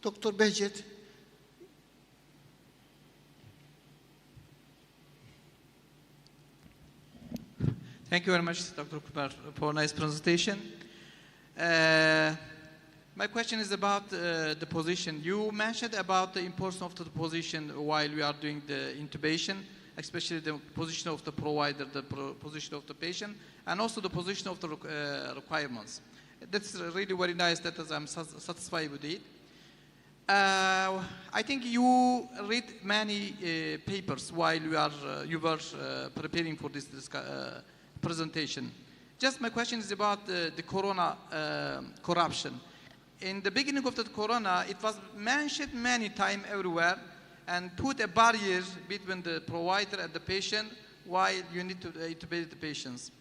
Dr. Behjet. Thank you very much, Dr. Kumar, for a nice presentation. My question is about the position. You mentioned about the importance of the position while we are doing the intubation, especially the position of the provider, the position of the patient, and also the position of the requirements. That's really very nice. That is, I'm satisfied with it. I think you read many papers while you were preparing for this presentation. Just my question is about the corona corruption. In the beginning of the corona, it was mentioned many times everywhere and put a barrier between the provider and the patient while you need to intubate the patients.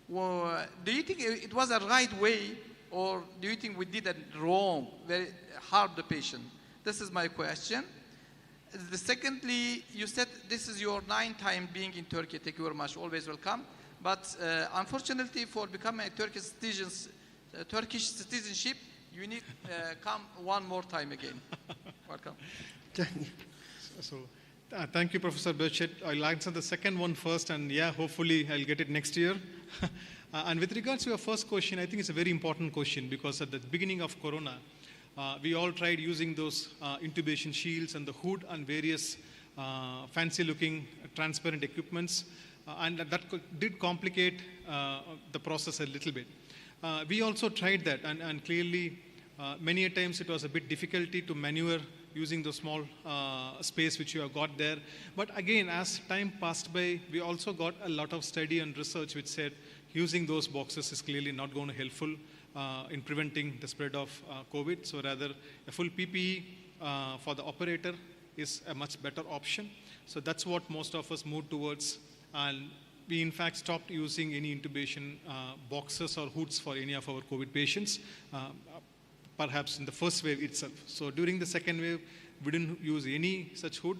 Well, do you think it was a right way, or do you think we did it wrong, very harm the patient? This is my question. Secondly, you said this is your 9th time being in Turkey. Thank you very much. Always welcome. But unfortunately, for becoming a Turkish citizenship, you need come one more time again. Welcome. Thank you, Professor Behjet. I'll answer the second one first, and yeah, hopefully I'll get it next year. And with regards to your first question, I think it's a very important question because at the beginning of Corona, we all tried using those intubation shields and the hood and various fancy-looking transparent equipments, and that did complicate the process a little bit. We also tried that, and clearly many a times it was a bit difficulty to maneuver using the small space which you have got there. But again, as time passed by, we also got a lot of study and research which said using those boxes is clearly not going to be helpful in preventing the spread of COVID. So rather, a full PPE for the operator is a much better option. So that's what most of us moved towards. And we in fact stopped using any intubation boxes or hoods for any of our COVID patients, perhaps in the first wave itself. So during the second wave, we didn't use any such hood.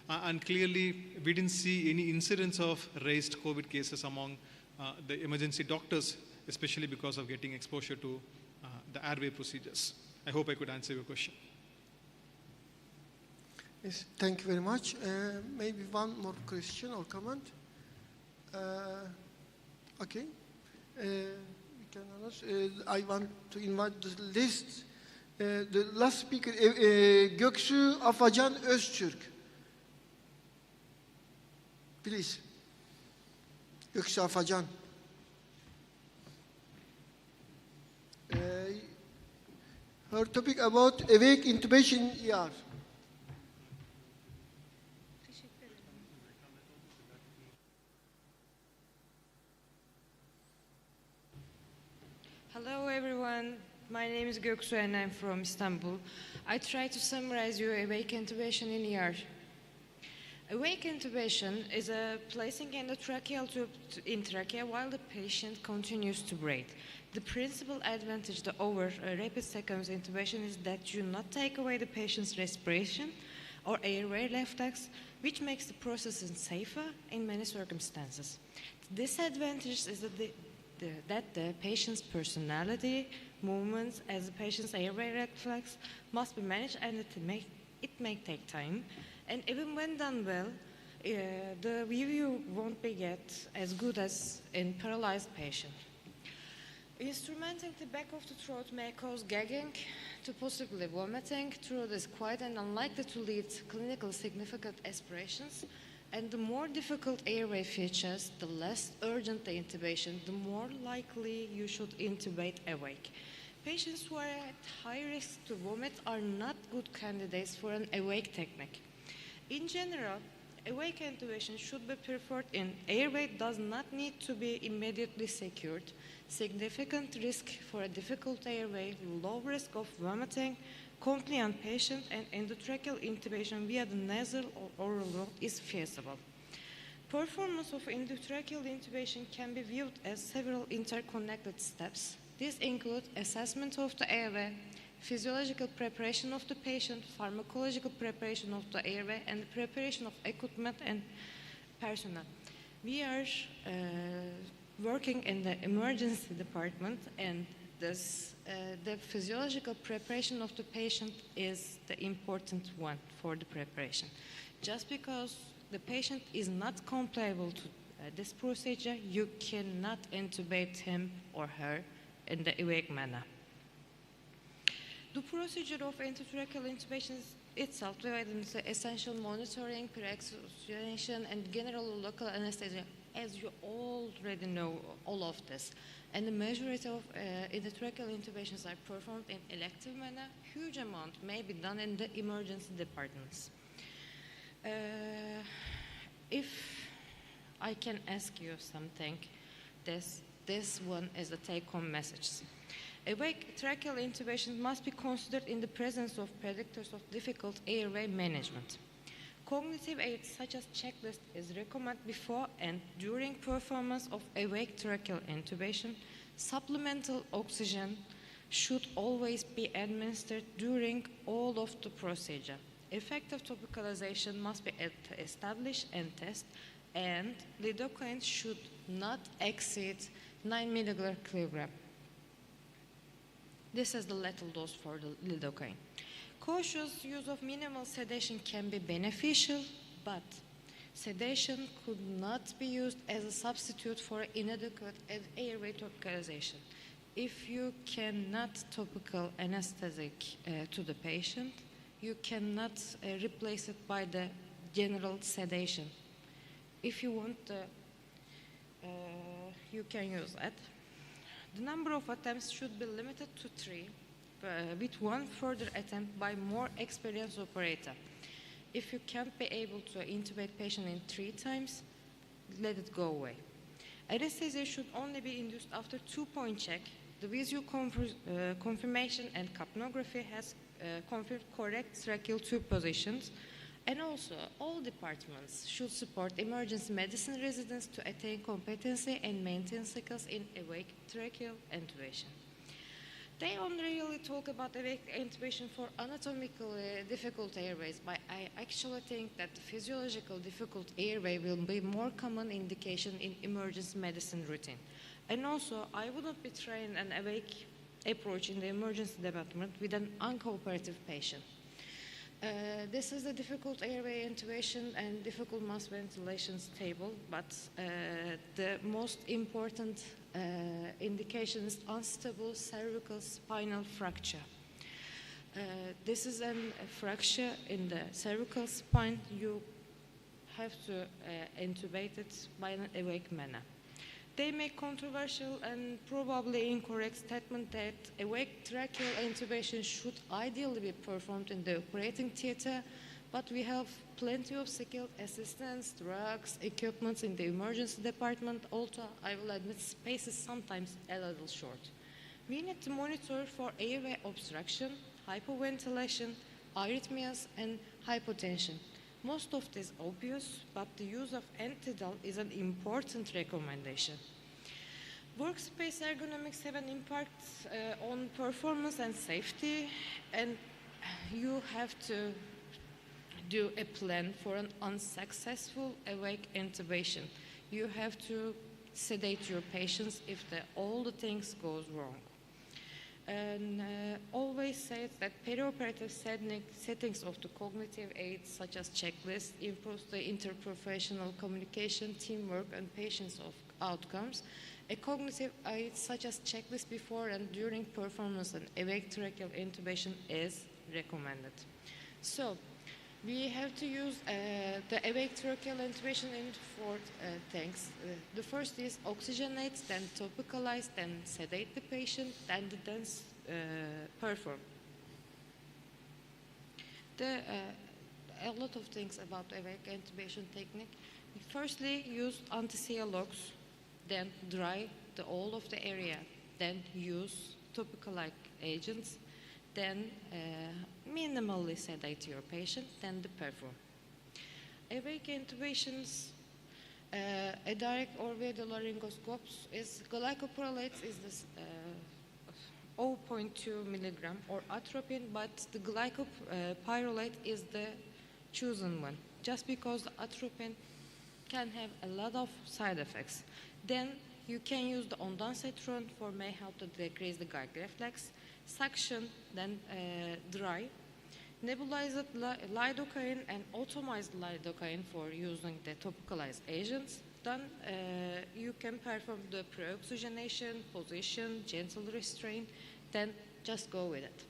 And clearly, we didn't see any incidence of raised COVID cases among the emergency doctors, especially because of getting exposure to the airway procedures. I hope I could answer your question. Yes, thank you very much. Maybe one more question or comment. Okay. We can announce. I want to invite the list. The last speaker, Göksu Afacan Öztürk. Please. Göksu Afacan. Her topic about awake intubation ER. Hello everyone, my name is Göksu and I'm from Istanbul. I try to summarize your awake intubation in ER. Awake intubation is a placing endotracheal tube in trachea while the patient continues to breathe. The principal advantage over rapid sequence intubation is that you not take away the patient's respiration or airway reflex, which makes the process safer in many circumstances. The disadvantage is that the patient's personality, movements, as the patient's airway reflex must be managed, and it may take time. And even when done well, the review won't be yet as good as in paralyzed patient. Instrumenting the back of the throat may cause gagging to possibly vomiting. Throat is quiet and unlikely to lead to clinically significant aspirations. And the more difficult airway features, the less urgent the intubation, the more likely you should intubate awake. Patients who are at high risk to vomit are not good candidates for an awake technique. In general, awake intubation should be preferred in airway does not need to be immediately secured. Significant risk for a difficult airway, low risk of vomiting, compliant patient, and endotracheal intubation via the nasal or oral route is feasible. Performance of endotracheal intubation can be viewed as several interconnected steps. These include assessment of the airway, physiological preparation of the patient, pharmacological preparation of the airway, and the preparation of equipment and personnel. We are working in the emergency department, and the physiological preparation of the patient is the important one for the preparation. Just because the patient is not compliable to this procedure, you cannot intubate him or her in the awake manner. The procedure of endotracheal intubation itself divided into essential monitoring, pre-oxygenation, and general local anesthesia, as you already know all of this. And the majority of endotracheal intubations are performed in elective manner. Huge amount may be done in the emergency departments. If I can ask you something, this one is the take-home message. Awake tracheal intubation must be considered in the presence of predictors of difficult airway management. Cognitive aids such as checklist is recommended before and during performance of awake tracheal intubation. Supplemental oxygen should always be administered during all of the procedure. Effective topicalization must be established and tested, and lidocaine should not exceed 9 mg/kg. This is the lethal dose for the lidocaine. Cautious use of minimal sedation can be beneficial, but sedation could not be used as a substitute for inadequate airway topicalization. If you cannot topical anesthetic to the patient, you cannot replace it by the general sedation. If you want, you can use it. The number of attempts should be limited to 3, with one further attempt by more experienced operator. If you can't be able to intubate patient in 3 times, let it go away. Anesthesia should only be induced after 2-point check. The visual confirmation and capnography has confirmed correct tracheal tube positions. And also, all departments should support emergency medicine residents to attain competency and maintain skills in awake tracheal intubation. They only really talk about awake intubation for anatomically difficult airways, but I actually think that the physiological difficult airway will be more common indication in emergency medicine routine. And also, I wouldn't be trying an awake approach in the emergency department with an uncooperative patient. This is a difficult airway intubation and difficult mass ventilation table, but the most important indication is unstable cervical spinal fracture. This is a fracture in the cervical spine. You have to intubate it by an awake manner. They make controversial and probably incorrect statement that awake tracheal intubation should ideally be performed in the operating theater, but we have plenty of skilled assistants, drugs, equipment in the emergency department. Also, I will admit space is sometimes a little short. We need to monitor for airway obstruction, hypoventilation, arrhythmias, and hypotension. Most of this is obvious, but the use of antidote is an important recommendation. Workspace ergonomics have an impact on performance and safety, and you have to do a plan for an unsuccessful awake intubation. You have to sedate your patients if all the things goes wrong. And always say that perioperative settings of the cognitive aids such as checklists improves the interprofessional communication, teamwork, and patients of outcomes. A cognitive aid such as checklist before and during performance and awake tracheal intubation is recommended. So we have to use the awake tracheal intubation in 4 things. The first is oxygenate, then topicalize, then sedate the patient, then perform. A lot of things about awake intubation technique. Firstly, use anti-CLOX, then dry all of the area, then use topical-like agents, then minimally sedate your patient, then the perform. Awake intubations, a direct or laryngoscopes is glycoprolylates is this 0.5 0.2 milligram or atropine, but the glycopyrrolate is the chosen one, just because the atropine can have a lot of side effects. Then you can use the ondansetron for may help to decrease the gag reflex, suction, then dry, nebulized lidocaine and atomized lidocaine for using the topicalized agents. Then you can perform the pre-oxygenation, position, gentle restraint, then just go with it.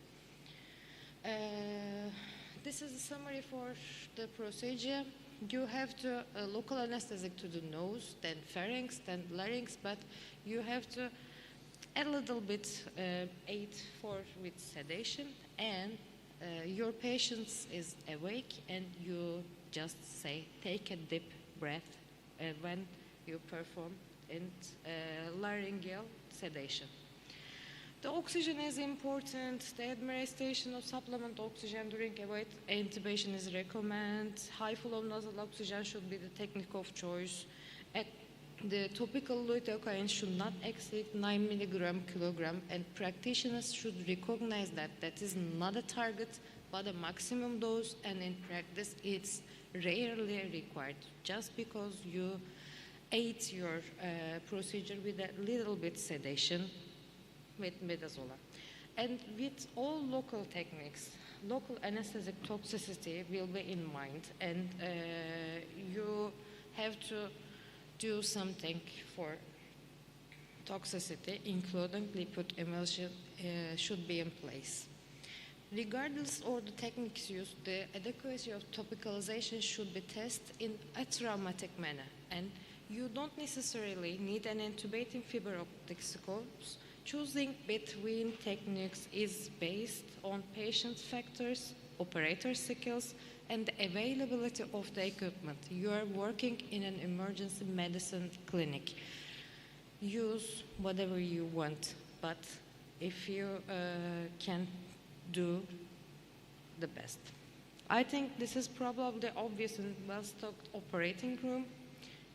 This is a summary for the procedure. You have to local anesthetic to the nose, then pharynx, then larynx, but you have to a little bit aid with sedation, and your patient is awake, and you just say, take a deep breath when you perform in laryngeal sedation. The oxygen is important. The administration of supplement oxygen during await intubation is recommended. High flow nasal oxygen should be the technique of choice. The topical lidocaine should not exceed 9 mg/kg, and practitioners should recognize that that is not a target but a maximum dose, and in practice it's rarely required, just because you aid your procedure with a little bit sedation with midazolam. And with all local techniques, local anesthetic toxicity will be in mind, and you have to do something for toxicity, including lipid emulsion should be in place. Regardless of the techniques used, the adequacy of topicalization should be tested in a traumatic manner, and you don't necessarily need an intubating fiber optic scopes. Choosing between techniques is based on patient factors, operator skills, and the availability of the equipment. You are working in an emergency medicine clinic. Use whatever you want, but if you can do the best. I think this is probably obvious in well-stocked operating room,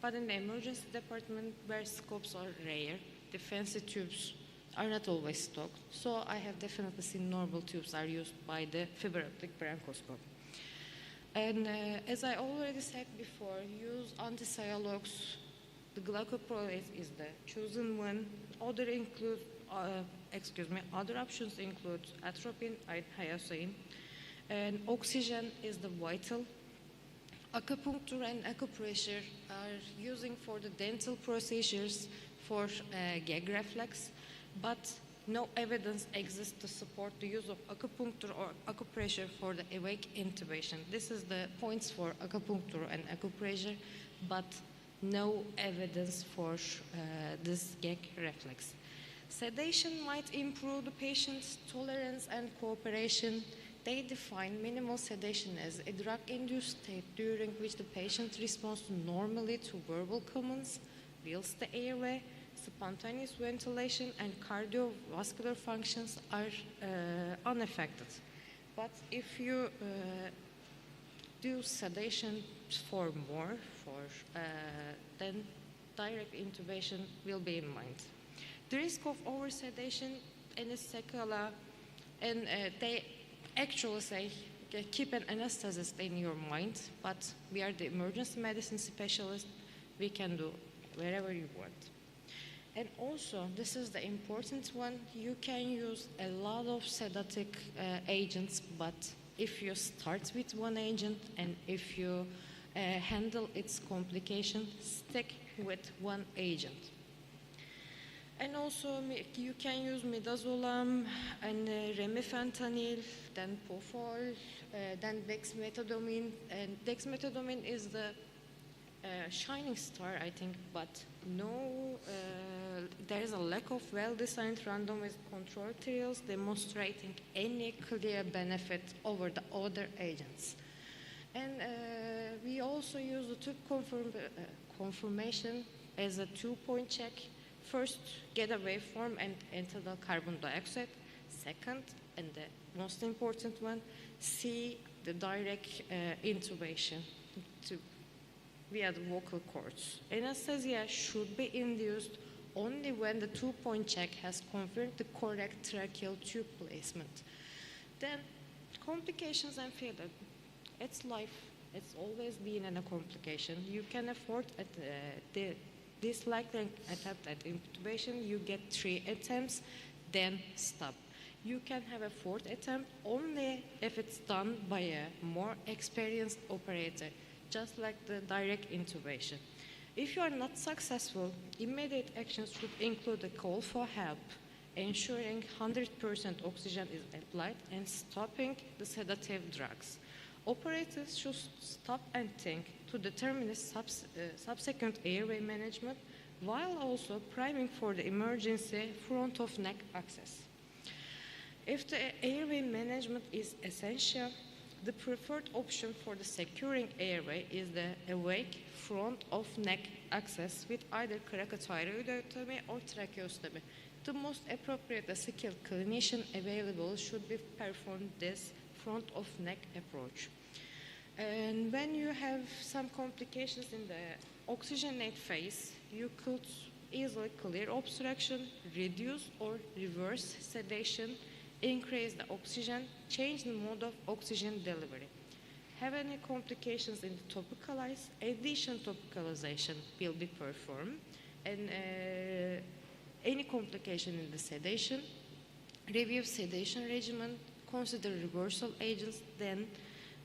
but in the emergency department where scopes are rare, the fancy tubes are not always stocked. So I have definitely seen normal tubes are used by the fiber optic bronchoscope. And as I already said before, use anticyalogs. The glycopyrrolate is the chosen one. Other options include atropine and hyoscine. And oxygen is the vital. Acupuncture and acupressure are using for the dental procedures for gag reflex, but no evidence exists to support the use of acupuncture or acupressure for the awake intubation. This is the points for acupuncture and acupressure, but no evidence for this gag reflex. Sedation might improve the patient's tolerance and cooperation. They define minimal sedation as a drug-induced state during which the patient responds normally to verbal commands, fills the airway, spontaneous ventilation, and cardiovascular functions are unaffected. But if you do sedation for more, then direct intubation will be in mind. The risk of over-sedation and sequela, and they actually say keep an anesthetist in your mind, but we are the emergency medicine specialist. We can do wherever you want. And also, this is the important one, you can use a lot of sedative agents, but if you start with one agent and if you handle its complications, stick with one agent. And also, you can use midazolam and remifentanil, then pofol, then dexmedetomidine. And dexmedetomidine is the shining star, I think, but there is a lack of well-designed randomized control trials demonstrating any clear benefit over the other agents. And we also use the tube conformation as a two-point check. First, get a waveform and enter the carbon dioxide. Second, and the most important one, see the direct intubation via the vocal cords. Anesthesia should be induced only when the 2-point check has confirmed the correct tracheal tube placement. Then complications and failure. It's life. It's always been a complication. You can afford this likely attempt at intubation. You get 3 attempts, then stop. You can have a 4th attempt only if it's done by a more experienced operator, just like the direct intubation. If you are not successful, immediate actions should include a call for help, ensuring 100% oxygen is applied, and stopping the sedative drugs. Operators should stop and think to determine subsequent airway management while also priming for the emergency front of neck access. If the airway management is essential, the preferred option for the securing airway is the awake front of neck access with either cracothyroidotomy or tracheostomy. The most appropriate skilled clinician available should be performed this front of neck approach. And when you have some complications in the oxygenate phase, you could easily clear obstruction, reduce or reverse sedation, increase the oxygen, change the mode of oxygen delivery. Have any complications in the topicalize, additional topicalization will be performed, and any complication in the sedation, review sedation regimen, consider reversal agents. Then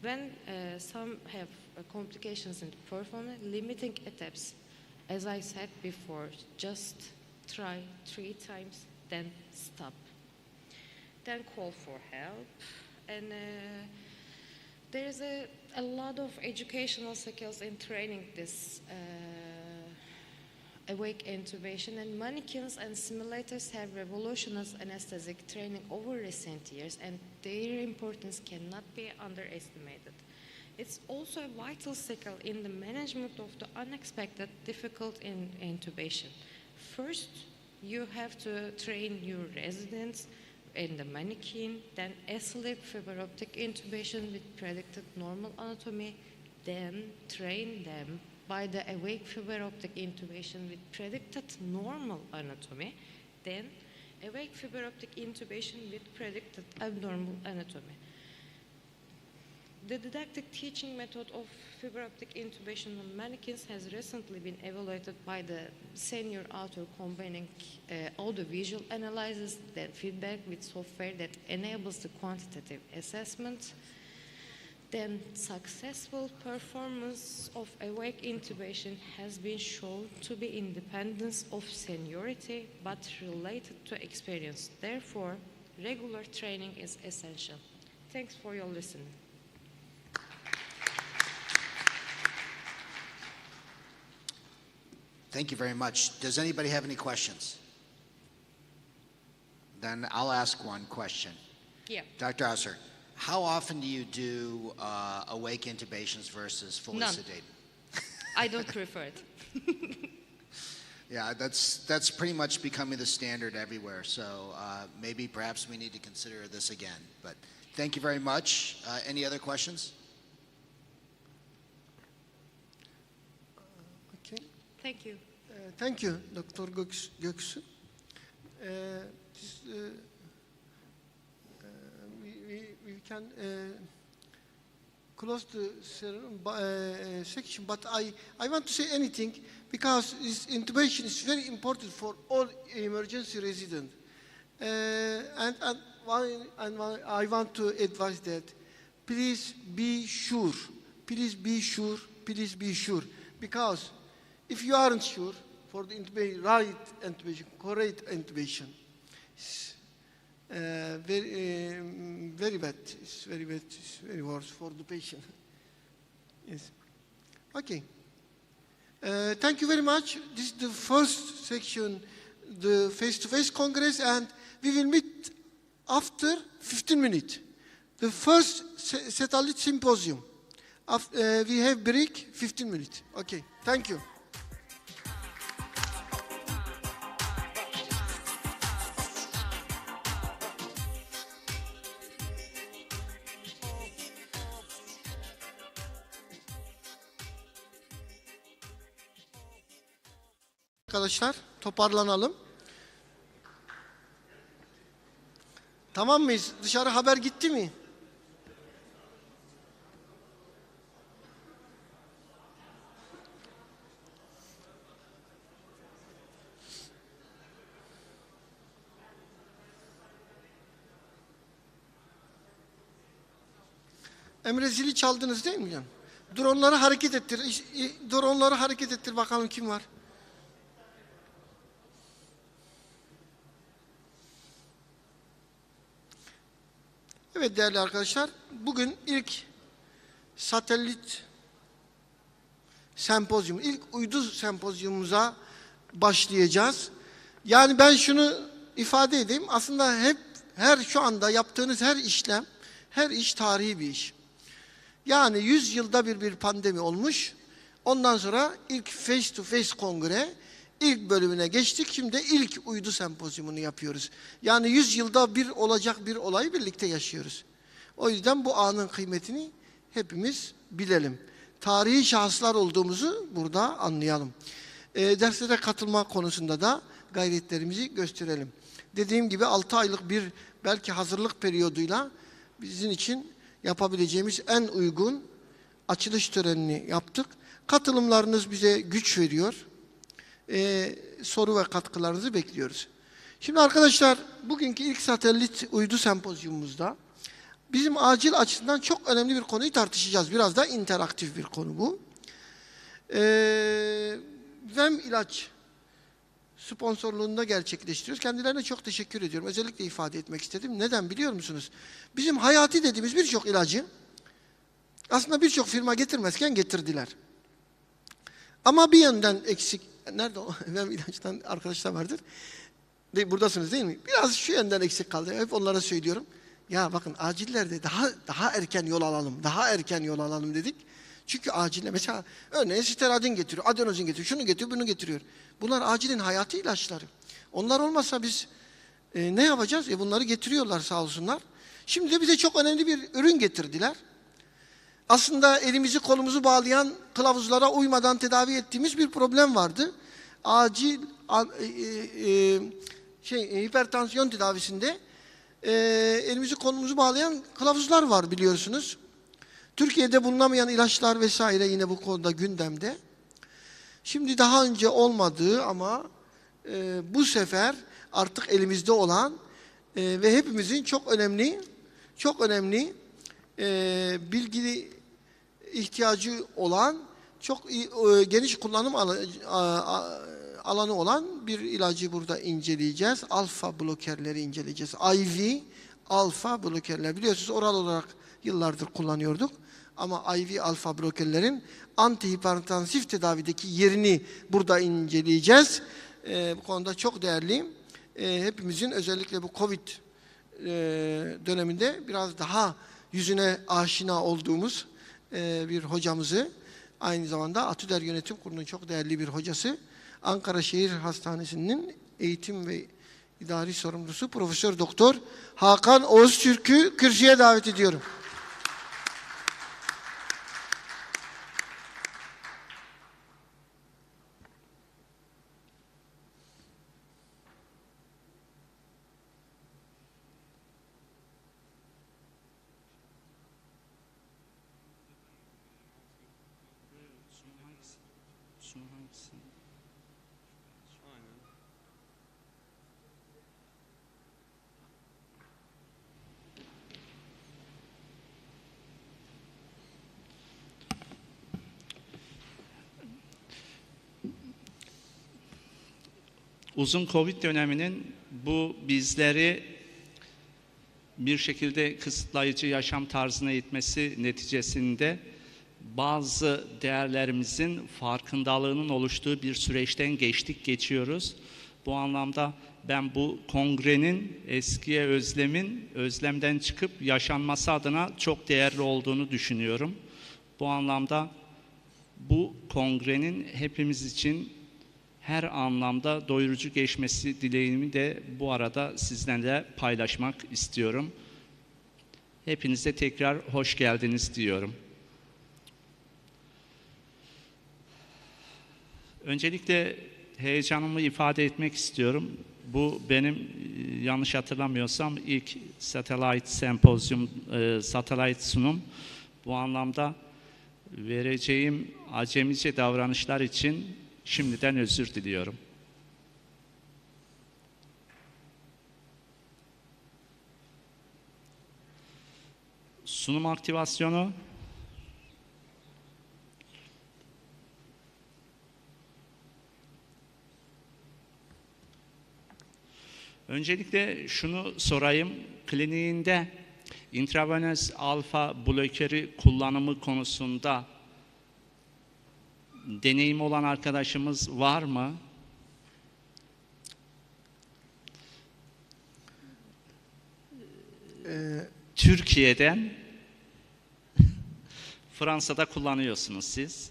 when some have complications in the performance, limiting attempts. As I said before, just try 3 times, then stop. Then call for help. And there is a lot of educational skills in training this awake intubation, and mannequins and simulators have revolutionized anesthetic training over recent years, and their importance cannot be underestimated. It's also a vital skill in the management of the unexpected difficult intubation. First, you have to train your residents in the mannequin, then Acil fiber optic intubation with predicted normal anatomy, then train them by the awake fiber optic intubation with predicted normal anatomy, then awake fiber optic intubation with predicted abnormal anatomy. The didactic teaching method of fiber optic intubation on mannequins has recently been evaluated by the senior author, combining audio-visual analysis, then feedback with software that enables the quantitative assessment. Then successful performance of awake intubation has been shown to be independent of seniority but related to experience. Therefore, regular training is essential. Thanks for your listening. Thank you very much. Does anybody have any questions? Then I'll ask one question. Yeah. Dr. Acil, how often do you do awake intubations versus fully sedated? I don't prefer it. Yeah, that's pretty much becoming the standard everywhere. So maybe perhaps we need to consider this again. But thank you very much. Any other questions? Okay. Thank you. Thank you, Dr. Göksu. We can close the section, but I want to say anything because this intubation is very important for all emergency residents. And I want to advise that please be sure, because if you aren't sure for the intubation, right intubation, correct intubation, it's very bad. It's very bad. It's very worse for the patient. Yes. Okay. Thank you very much. This is the first section, the face-to-face congress, and we will meet after 15 minutes. The first satellite symposium. We have break 15 minutes. Okay. Thank you. Arkadaşlar. toparlanalım. Tamam mıyız? Dışarı haber gitti mi? Emre zili çaldınız değil mi canım? Dronları hareket ettir. Dronları hareket ettir bakalım kim var. Evet değerli arkadaşlar, bugün ilk satelit sempozyum, ilk uydu sempozyumumuza başlayacağız. Yani ben şunu ifade edeyim, aslında şu anda yaptığınız her işlem, her iş tarihi bir iş. Yani 100 yılda bir pandemi olmuş, ondan sonra ilk face to face kongre, ilk bölümüne geçtik, şimdi ilk uydu sempozyumunu yapıyoruz. Yani 100 yılda bir olacak bir olayı birlikte yaşıyoruz. O yüzden bu anın kıymetini hepimiz bilelim. Tarihi şahıslar olduğumuzu burada anlayalım. Derslere katılma konusunda da gayretlerimizi gösterelim. Dediğim gibi 6 aylık bir belki hazırlık periyoduyla bizim için yapabileceğimiz en uygun açılış törenini yaptık. Katılımlarınız bize güç veriyor. Soru ve katkılarınızı bekliyoruz. Şimdi arkadaşlar bugünkü ilk satelit uydu sempozyumumuzda bizim acil açısından çok önemli bir konuyu tartışacağız. Biraz da interaktif bir konu bu. Vem ilaç sponsorluğunda gerçekleştiriyoruz. Kendilerine çok teşekkür ediyorum. Özellikle ifade etmek istedim. Neden biliyor musunuz? Bizim hayati dediğimiz birçok ilacı aslında birçok firma getirmezken getirdiler. Ama bir yönden eksik. Nerede o? Vem ilaçtan arkadaşlar vardır. Buradasınız değil mi? Biraz şu yönden eksik kaldı. Hep onlara söylüyorum. Ya bakın acillerde daha erken yol alalım. Daha erken yol alalım dedik. Çünkü acile mesela örneğin siteradin getiriyor, adenozin getiriyor, şunu getiriyor, bunu getiriyor. Bunlar acilin hayati ilaçları. Onlar olmazsa biz ne yapacağız? Bunları getiriyorlar sağ olsunlar. Şimdi de bize çok önemli bir ürün getirdiler. Aslında elimizi kolumuzu bağlayan kılavuzlara uymadan tedavi ettiğimiz bir problem vardı. Acil hipertansiyon tedavisinde elimizi kolumuzu bağlayan kılavuzlar var biliyorsunuz. Türkiye'de bulunamayan ilaçlar vesaire yine bu konuda gündemde. Şimdi daha önce olmadığı ama bu sefer artık elimizde olan ve hepimizin çok önemli bilgi ihtiyacı olan, çok geniş kullanım alanı olan bir ilacı burada inceleyeceğiz. Alfa blokerleri inceleyeceğiz. IV alfa blokerler. Biliyorsunuz oral olarak yıllardır kullanıyorduk. Ama IV alfa blokerlerin antihipertansif tedavideki yerini burada inceleyeceğiz. Bu konuda çok değerli. Hepimizin özellikle bu Covid döneminde biraz daha yüzüne aşina olduğumuz bir hocamızı, aynı zamanda Atüder Yönetim Kurulu'nun çok değerli bir hocası, Ankara Şehir Hastanesi'nin eğitim ve idari sorumlusu Profesör Doktor Hakan Öztürk'ü kürsüye davet ediyorum. Uzun Covid döneminin bu bizleri bir şekilde kısıtlayıcı yaşam tarzına itmesi neticesinde bazı değerlerimizin farkındalığının oluştuğu bir süreçten geçiyoruz. Bu anlamda ben bu kongrenin eskiye özlemden çıkıp yaşanması adına çok değerli olduğunu düşünüyorum. Bu anlamda bu kongrenin hepimiz için her anlamda doyurucu geçmesi dileğimi de bu arada sizlerle paylaşmak istiyorum. Hepinize tekrar hoş geldiniz diyorum. Öncelikle heyecanımı ifade etmek istiyorum. Bu benim yanlış hatırlamıyorsam ilk satellite sempozyum, satellite sunum. Bu anlamda vereceğim acemice davranışlar için şimdiden özür diliyorum. Sunum aktivasyonu. Öncelikle şunu sorayım. Kliniğinde intravenöz alfa blokörü kullanımı konusunda deneyim olan arkadaşımız var mı? Türkiye'den Fransa'da kullanıyorsunuz siz.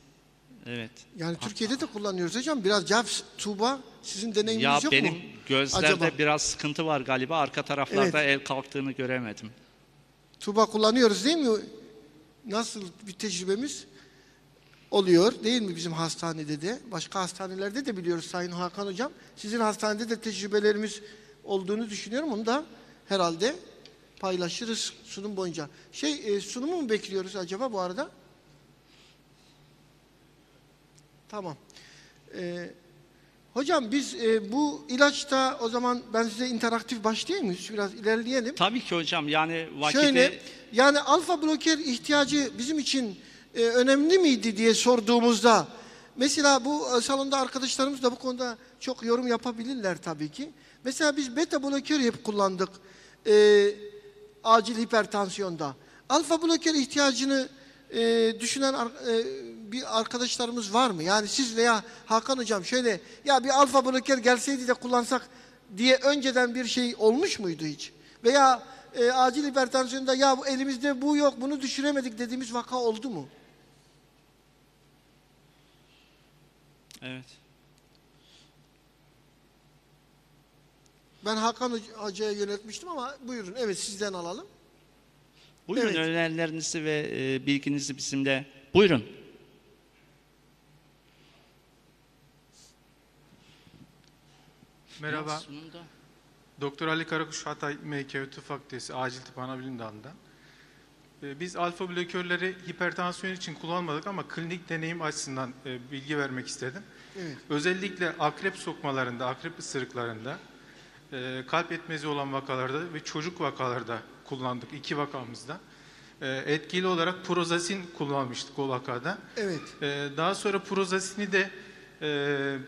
Evet. Yani Türkiye'de de kullanıyoruz hocam. Biraz Caps, Tuğba sizin deneyiminiz ya yok mu? benim gözlerde acaba? Biraz sıkıntı var galiba. Arka taraflarda el kalktığını göremedim. Tuğba kullanıyoruz değil mi? Nasıl bir tecrübemiz oluyor değil mi bizim hastanede de? Başka hastanelerde de biliyoruz Sayın Hakan Hocam. Sizin hastanede de tecrübelerimiz olduğunu düşünüyorum. Onu da herhalde paylaşırız sunum boyunca. Sunumu mu bekliyoruz acaba bu arada? Tamam. Hocam biz bu ilaçta o zaman ben size interaktif başlayayım mı? Biraz ilerleyelim. Tabii ki hocam. Yani vakiti... Şöyle, yani alfa bloker ihtiyacı bizim için önemli miydi diye sorduğumuzda mesela bu salonda arkadaşlarımız da bu konuda çok yorum yapabilirler tabii ki. Mesela biz beta blokör hep kullandık acil hipertansiyonda. Alfa bloker ihtiyacını düşünen bir arkadaşlarımız var mı? Yani siz veya Hakan Hocam şöyle ya bir alfa bloker gelseydi de kullansak diye önceden bir şey olmuş muydu hiç? Veya acil hipertansiyonda ya elimizde bu yok bunu düşüremedik dediğimiz vaka oldu mu? Evet. Ben Hakan Hoca'ya yöneltmiştim ama buyurun. Evet sizden alalım. Buyurun evet. Önerilerinizi ve bilginizi bizimle. Buyurun. Merhaba. Doktor Ali Karakuş Hatay MKV Tıp Fakültesi Acil Tıp Anabilim Dalı'ndan. Biz alfa blokörleri hipertansiyon için kullanmadık ama klinik deneyim açısından bilgi vermek istedim. Evet. Özellikle akrep sokmalarında, akrep ısırıklarında, kalp yetmezi olan vakalarda ve çocuk vakalarda kullandık 2 vakamızda. Etkili olarak prozasin kullanmıştık o vakada. Evet. Daha sonra prozasini de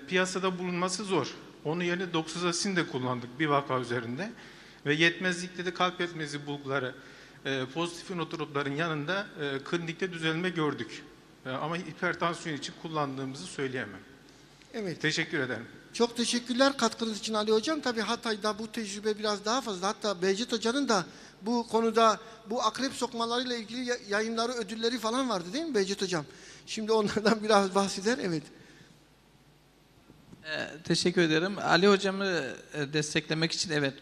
piyasada bulunması zor. Onun yerine doksazasin de kullandık bir vaka üzerinde. Ve yetmezlikte de kalp yetmezi bulguları pozitif inotropların yanında klinikte düzelme gördük. Ama hipertansiyon için kullandığımızı söyleyemem. Evet. Teşekkür ederim. Çok teşekkürler katkınız için Ali Hocam. Tabii Hatay'da bu tecrübe biraz daha fazla. Hatta Behçet Hoca'nın da bu konuda bu akrep sokmalarıyla ilgili yayınları, ödülleri falan vardı değil mi Behçet Hocam? Şimdi onlardan biraz bahseder. Evet. Teşekkür ederim. Ali Hocam'ı desteklemek için evet.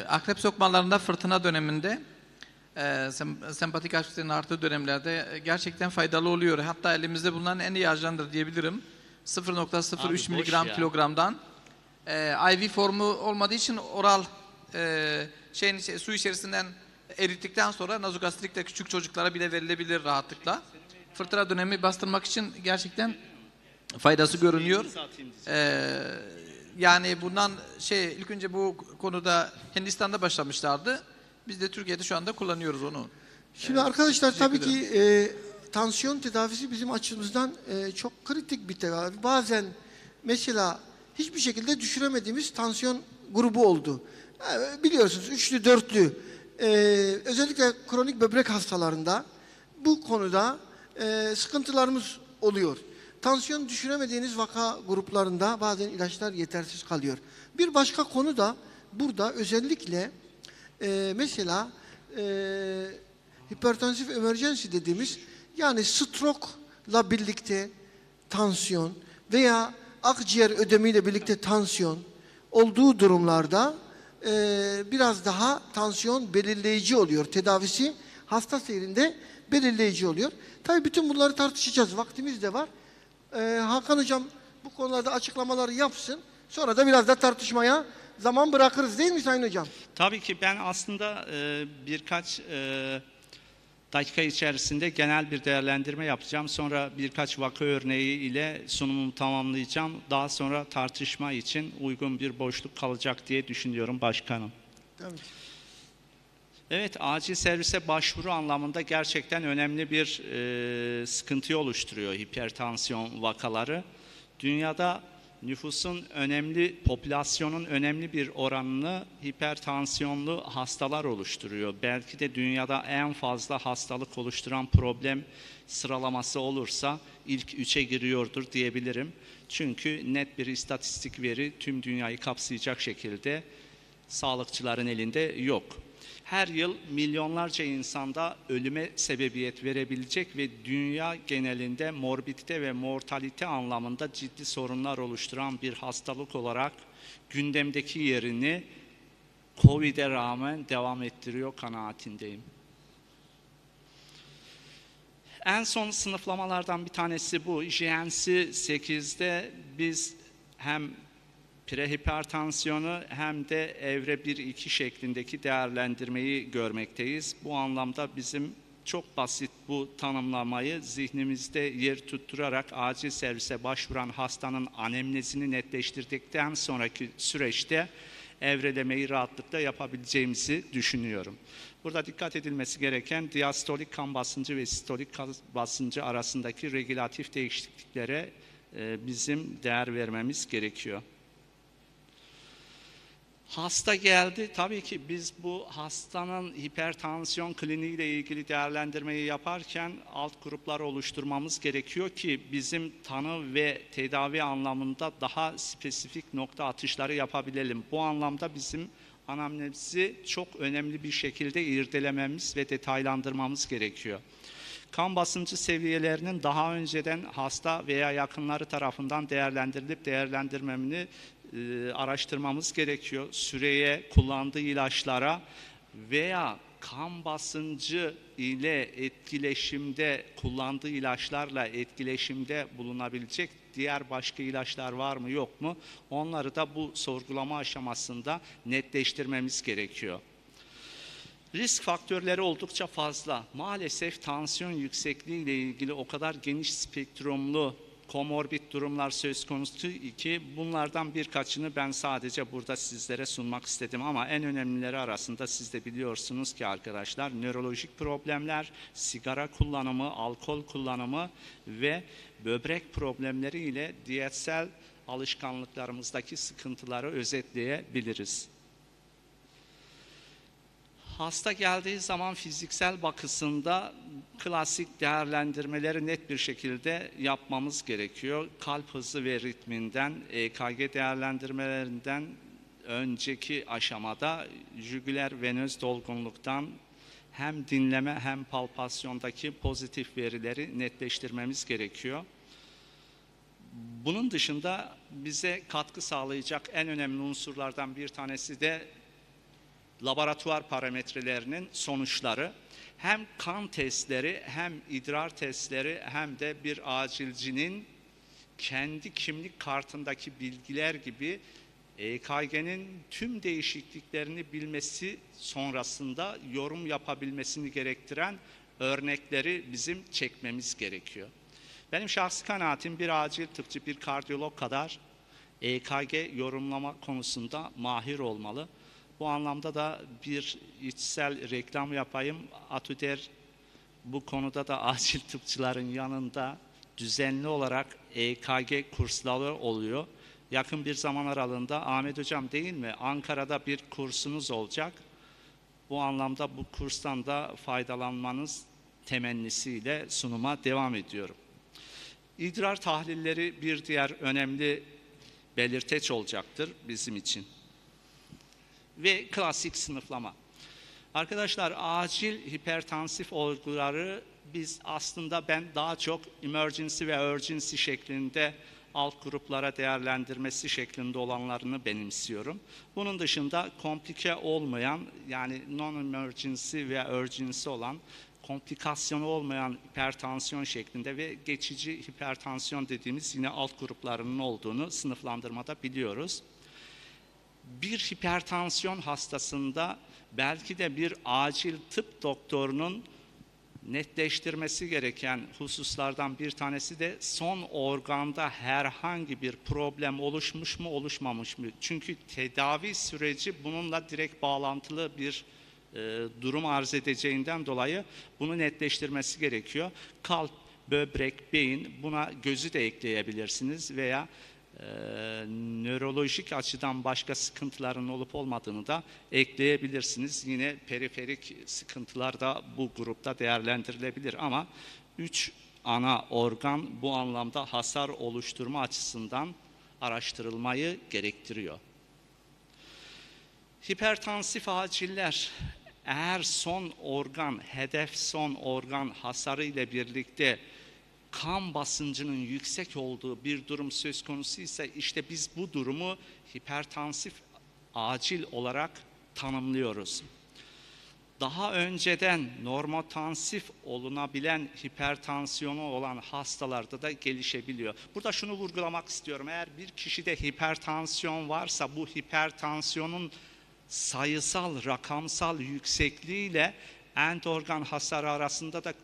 Akrep sokmalarında fırtına döneminde sempatik aktivitenin arttığı dönemlerde gerçekten faydalı oluyor. Hatta elimizde bulunan en iyi ajandır diyebilirim. 0.03 miligram kilogramdan IV formu olmadığı için oral su içerisinden erittikten sonra nazogastrik de küçük çocuklara bile verilebilir rahatlıkla. Fırtına dönemi bastırmak için gerçekten faydası görünüyor. Yani bundan ilk önce bu konuda Hindistan'da başlamışlardı. Biz de Türkiye'de şu anda kullanıyoruz onu. Şimdi arkadaşlar tabii ki tansiyon tedavisi bizim açımızdan çok kritik bir tedavi. Bazen mesela hiçbir şekilde düşüremediğimiz tansiyon grubu oldu. Biliyorsunuz üçlü, dörtlü özellikle kronik böbrek hastalarında bu konuda sıkıntılarımız oluyor. Tansiyon düşüremediğiniz vaka gruplarında bazen ilaçlar yetersiz kalıyor. Bir başka konu da burada özellikle mesela hipertansif emergency dediğimiz yani stroke'la birlikte tansiyon veya akciğer ödemiyle birlikte tansiyon olduğu durumlarda biraz daha tansiyon belirleyici oluyor. Tedavisi hasta seyrinde belirleyici oluyor. Tabii bütün bunları tartışacağız. Vaktimiz de var. Hakan Hocam bu konularda açıklamaları yapsın. Sonra da biraz da tartışmaya zaman bırakırız değil mi Sayın Hocam? Tabii ki ben aslında birkaç dakika içerisinde genel bir değerlendirme yapacağım. Sonra birkaç vaka örneği ile sunumumu tamamlayacağım. Daha sonra tartışma için uygun bir boşluk kalacak diye düşünüyorum başkanım. Tabii. Evet, acil servise başvuru anlamında gerçekten önemli bir sıkıntıyı oluşturuyor hipertansiyon vakaları. Dünyada nüfusun popülasyonun önemli bir oranını hipertansiyonlu hastalar oluşturuyor. Belki de dünyada en fazla hastalık oluşturan problem sıralaması olursa ilk 3'e giriyordur diyebilirim. Çünkü net bir istatistik veri tüm dünyayı kapsayacak şekilde sağlıkçıların elinde yok. Her yıl milyonlarca insanda ölüme sebebiyet verebilecek ve dünya genelinde morbidite ve mortalite anlamında ciddi sorunlar oluşturan bir hastalık olarak gündemdeki yerini Covid'e rağmen devam ettiriyor kanaatindeyim. En son sınıflamalardan bir tanesi bu. JNC 8'de biz hem prehipertansiyonu hem de evre 1-2 şeklindeki değerlendirmeyi görmekteyiz. Bu anlamda bizim çok basit bu tanımlamayı zihnimizde yer tutturarak acil servise başvuran hastanın anemnezini netleştirdikten sonraki süreçte evrelemeyi rahatlıkla yapabileceğimizi düşünüyorum. Burada dikkat edilmesi gereken diastolik kan basıncı ve sistolik kan basıncı arasındaki regülatif değişikliklere bizim değer vermemiz gerekiyor. Hasta geldi. Tabii ki biz bu hastanın hipertansiyon kliniğiyle ilgili değerlendirmeyi yaparken alt gruplar oluşturmamız gerekiyor ki bizim tanı ve tedavi anlamında daha spesifik nokta atışları yapabilelim. Bu anlamda bizim anamnezi çok önemli bir şekilde irdelememiz ve detaylandırmamız gerekiyor. Kan basıncı seviyelerinin daha önceden hasta veya yakınları tarafından değerlendirilip değerlendirmemini araştırmamız gerekiyor. Süreye, kullandığı ilaçlara veya kan basıncı ile etkileşimde, kullandığı ilaçlarla etkileşimde bulunabilecek diğer başka ilaçlar var mı yok mu? Onları da bu sorgulama aşamasında netleştirmemiz gerekiyor. Risk faktörleri oldukça fazla. Maalesef tansiyon yüksekliği ile ilgili o kadar geniş spektrumlu komorbid durumlar söz konusu ki bunlardan birkaçını ben sadece burada sizlere sunmak istedim ama en önemlileri arasında siz de biliyorsunuz ki arkadaşlar nörolojik problemler, sigara kullanımı, alkol kullanımı ve böbrek problemleri ile diyetsel alışkanlıklarımızdaki sıkıntıları özetleyebiliriz. Hasta geldiği zaman fiziksel bakısında klasik değerlendirmeleri net bir şekilde yapmamız gerekiyor. Kalp hızı ve ritminden, EKG değerlendirmelerinden önceki aşamada jugüler venöz dolgunluktan hem dinleme hem palpasyondaki pozitif verileri netleştirmemiz gerekiyor. Bunun dışında bize katkı sağlayacak en önemli unsurlardan bir tanesi de laboratuvar parametrelerinin sonuçları. Hem kan testleri hem idrar testleri hem de bir acilcinin kendi kimlik kartındaki bilgiler gibi EKG'nin tüm değişikliklerini bilmesi sonrasında yorum yapabilmesini gerektiren örnekleri bizim çekmemiz gerekiyor. Benim şahsi kanaatim bir acil tıpçı, bir kardiyolog kadar EKG yorumlama konusunda mahir olmalı. Bu anlamda da bir içsel reklam yapayım. ATÜDER bu konuda da acil tıpçıların yanında düzenli olarak EKG kursları oluyor. Yakın bir zaman aralığında Ahmet Hocam değil mi? Ankara'da bir kursunuz olacak. Bu anlamda bu kurstan da faydalanmanız temennisiyle sunuma devam ediyorum. İdrar tahlilleri bir diğer önemli belirteç olacaktır bizim için. Ve klasik sınıflama. Arkadaşlar acil hipertansif olguları biz aslında ben daha çok emergency ve urgency şeklinde alt gruplara değerlendirmesi şeklinde olanlarını benimsiyorum. Bunun dışında komplike olmayan yani non-emergency ve urgency olan komplikasyonu olmayan hipertansiyon şeklinde ve geçici hipertansiyon dediğimiz yine alt gruplarının olduğunu sınıflandırmada biliyoruz. Bir hipertansiyon hastasında belki de bir acil tıp doktorunun netleştirmesi gereken hususlardan bir tanesi de son organda herhangi bir problem oluşmuş mu oluşmamış mı? Çünkü tedavi süreci bununla direkt bağlantılı bir durum arz edeceğinden dolayı bunu netleştirmesi gerekiyor. Kalp, böbrek, beyin, buna gözü de ekleyebilirsiniz veya nörolojik açıdan başka sıkıntıların olup olmadığını da ekleyebilirsiniz. Yine periferik sıkıntılar da bu grupta değerlendirilebilir ama 3 ana organ bu anlamda hasar oluşturma açısından araştırılmayı gerektiriyor. Hipertansif aciller eğer son organ, hedef son organ hasarı ile birlikte kan basıncının yüksek olduğu bir durum söz konusu ise işte biz bu durumu hipertansif acil olarak tanımlıyoruz. Daha önceden normotansif olunabilen hipertansiyonu olan hastalarda da gelişebiliyor. Burada şunu vurgulamak istiyorum. Eğer bir kişide hipertansiyon varsa bu hipertansiyonun sayısal, rakamsal yüksekliğiyle end organ hasarı arasında da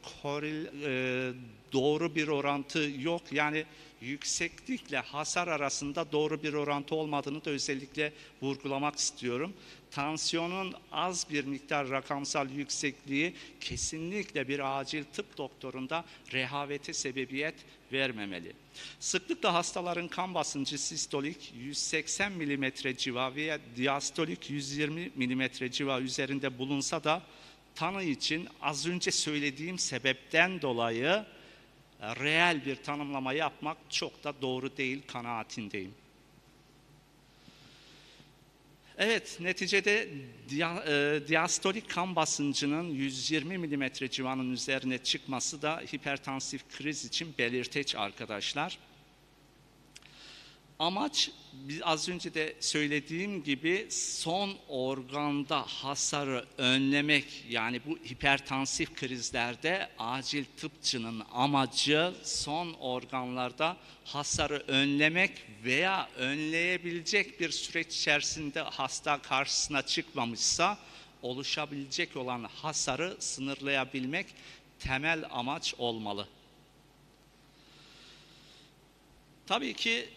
doğru bir orantı yok. Yani yükseklikle hasar arasında doğru bir orantı olmadığını da özellikle vurgulamak istiyorum. Tansiyonun az bir miktar rakamsal yüksekliği kesinlikle bir acil tıp doktorunda rehavete sebebiyet vermemeli. Sıklıkla hastaların kan basıncı sistolik 180 mm civa veya diastolik 120 mm civa üzerinde bulunsa da tanı için az önce söylediğim sebepten dolayı reel bir tanımlama yapmak çok da doğru değil kanaatindeyim. Evet, neticede diastolik kan basıncının 120 mm civanın üzerine çıkması da hipertansif kriz için belirteç arkadaşlar. Amaç az önce de söylediğim gibi son organda hasarı önlemek, yani bu hipertansif krizlerde acil tıpçının amacı son organlarda hasarı önlemek veya önleyebilecek bir süreç içerisinde hasta karşısına çıkmamışsa oluşabilecek olan hasarı sınırlayabilmek temel amaç olmalı. Tabii ki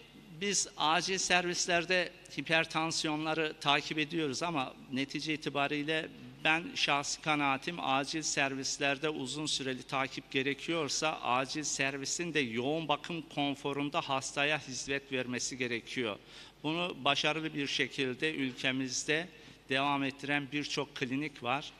biz acil servislerde hipertansiyonları takip ediyoruz ama netice itibariyle ben şahsi kanaatim acil servislerde uzun süreli takip gerekiyorsa acil servisin de yoğun bakım konforunda hastaya hizmet vermesi gerekiyor. Bunu başarılı bir şekilde ülkemizde devam ettiren birçok klinik var.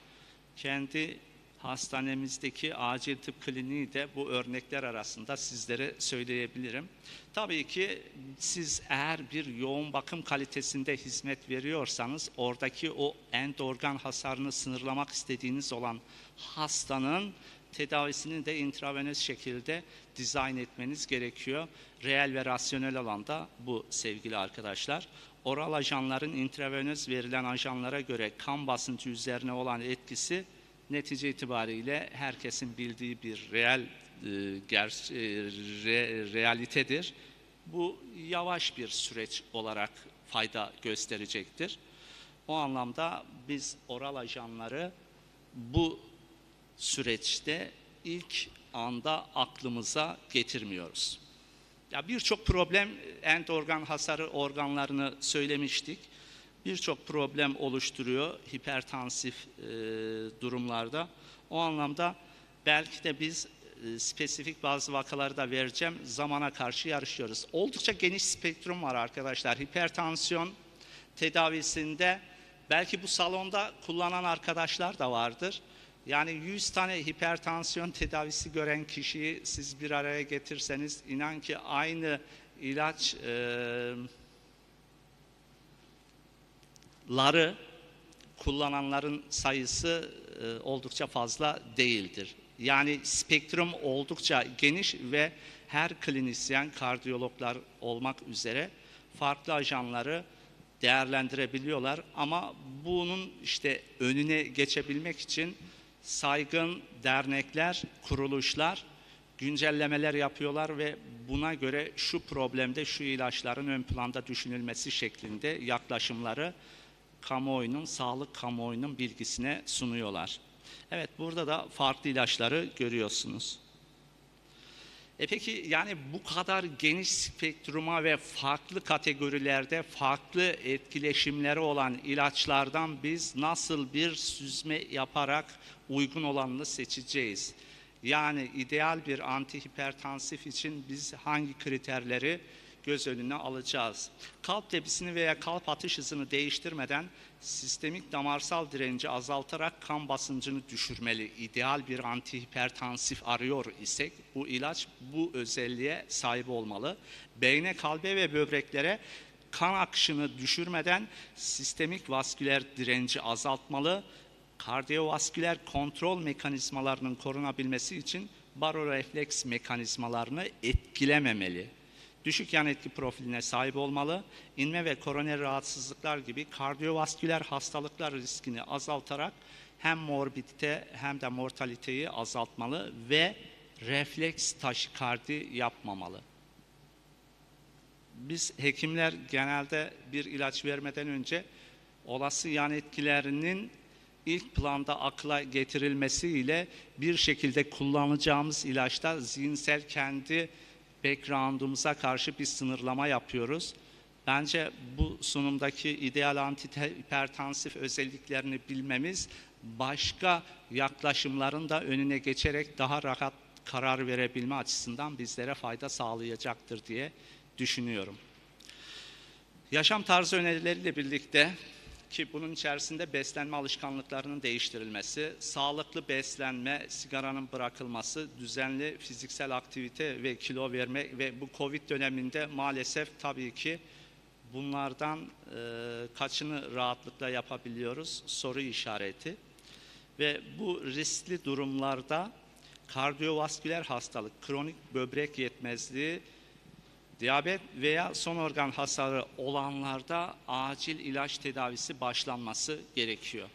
Kendi hastanemizdeki acil tıp kliniği de bu örnekler arasında sizlere söyleyebilirim. Tabii ki siz eğer bir yoğun bakım kalitesinde hizmet veriyorsanız oradaki o end organ hasarını sınırlamak istediğiniz olan hastanın tedavisini de intravenöz şekilde dizayn etmeniz gerekiyor. Reel ve rasyonel alanda bu sevgili arkadaşlar. Oral ajanların intravenöz verilen ajanlara göre kan basıncı üzerine olan etkisi netice itibariyle herkesin bildiği bir realitedir. Bu yavaş bir süreç olarak fayda gösterecektir. O anlamda biz oral ajanları bu süreçte ilk anda aklımıza getirmiyoruz. Ya birçok problem, end organ hasarı organlarını söylemiştik. Birçok problem oluşturuyor hipertansif durumlarda. O anlamda belki de biz spesifik bazı vakaları da vereceğim, zamana karşı yarışıyoruz. Oldukça geniş spektrum var arkadaşlar. Hipertansiyon tedavisinde belki bu salonda kullanan arkadaşlar da vardır. Yani 100 tane hipertansiyon tedavisi gören kişiyi siz bir araya getirseniz inan ki aynı ilaç kullananların sayısı oldukça fazla değildir. Yani spektrum oldukça geniş ve her klinisyen, kardiyologlar olmak üzere farklı ajanları değerlendirebiliyorlar. Ama bunun işte önüne geçebilmek için saygın dernekler, kuruluşlar güncellemeler yapıyorlar ve buna göre şu problemde şu ilaçların ön planda düşünülmesi şeklinde yaklaşımları kamuoyunun, sağlık kamuoyunun bilgisine sunuyorlar. Evet, burada da farklı ilaçları görüyorsunuz. Peki yani bu kadar geniş spektruma ve farklı kategorilerde farklı etkileşimleri olan ilaçlardan biz nasıl bir süzme yaparak uygun olanını seçeceğiz? Yani ideal bir antihipertansif için biz hangi kriterleri göz önüne alacağız? Kalp tepkisini veya kalp atış hızını değiştirmeden sistemik damarsal direnci azaltarak kan basıncını düşürmeli. İdeal bir antihipertansif arıyor isek bu ilaç bu özelliğe sahip olmalı. Beyne, kalbe ve böbreklere kan akışını düşürmeden sistemik vasküler direnci azaltmalı. Kardiyovasküler kontrol mekanizmalarının korunabilmesi için barorefleks mekanizmalarını etkilememeli. Düşük yan etki profiline sahip olmalı. İnme ve koroner rahatsızlıklar gibi kardiyovasküler hastalıklar riskini azaltarak hem morbidite hem de mortaliteyi azaltmalı ve refleks taşikardi yapmamalı. Biz hekimler genelde bir ilaç vermeden önce olası yan etkilerinin ilk planda akla getirilmesiyle bir şekilde kullanacağımız ilaçta zihinsel kendi background'umuza karşı bir sınırlama yapıyoruz. Bence bu sunumdaki ideal antihipertansif özelliklerini bilmemiz başka yaklaşımların da önüne geçerek daha rahat karar verebilme açısından bizlere fayda sağlayacaktır diye düşünüyorum. Yaşam tarzı önerileriyle birlikte ki bunun içerisinde beslenme alışkanlıklarının değiştirilmesi, sağlıklı beslenme, sigaranın bırakılması, düzenli fiziksel aktivite ve kilo verme ve bu Covid döneminde maalesef tabii ki bunlardan kaçını rahatlıkla yapabiliyoruz? Soru işareti. Ve bu riskli durumlarda kardiyovasküler hastalık, kronik böbrek yetmezliği, diyabet veya son organ hasarı olanlarda acil ilaç tedavisi başlanması gerekiyor.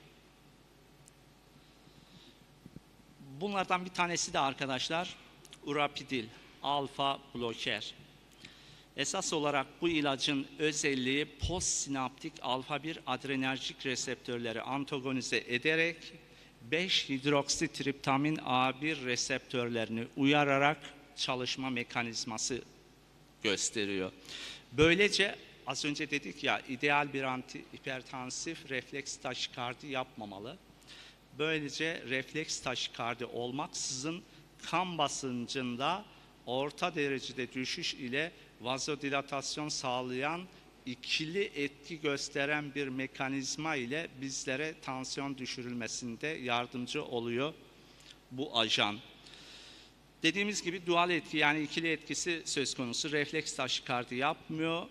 Bunlardan bir tanesi de arkadaşlar urapidil, alfa bloker. Esas olarak bu ilacın özelliği postsinaptik alfa 1 adrenerjik reseptörleri antagonize ederek 5-hidroksitriptamin A1 reseptörlerini uyararak çalışma mekanizması gösteriyor. Böylece az önce dedik ya ideal bir antihipertansif refleks taşikardi yapmamalı. Böylece refleks taşikardi olmaksızın kan basıncında orta derecede düşüş ile vazodilatasyon sağlayan ikili etki gösteren bir mekanizma ile bizlere tansiyon düşürülmesinde yardımcı oluyor bu ajan. Dediğimiz gibi dual etki yani ikili etkisi söz konusu, refleks taşikardi yapmıyor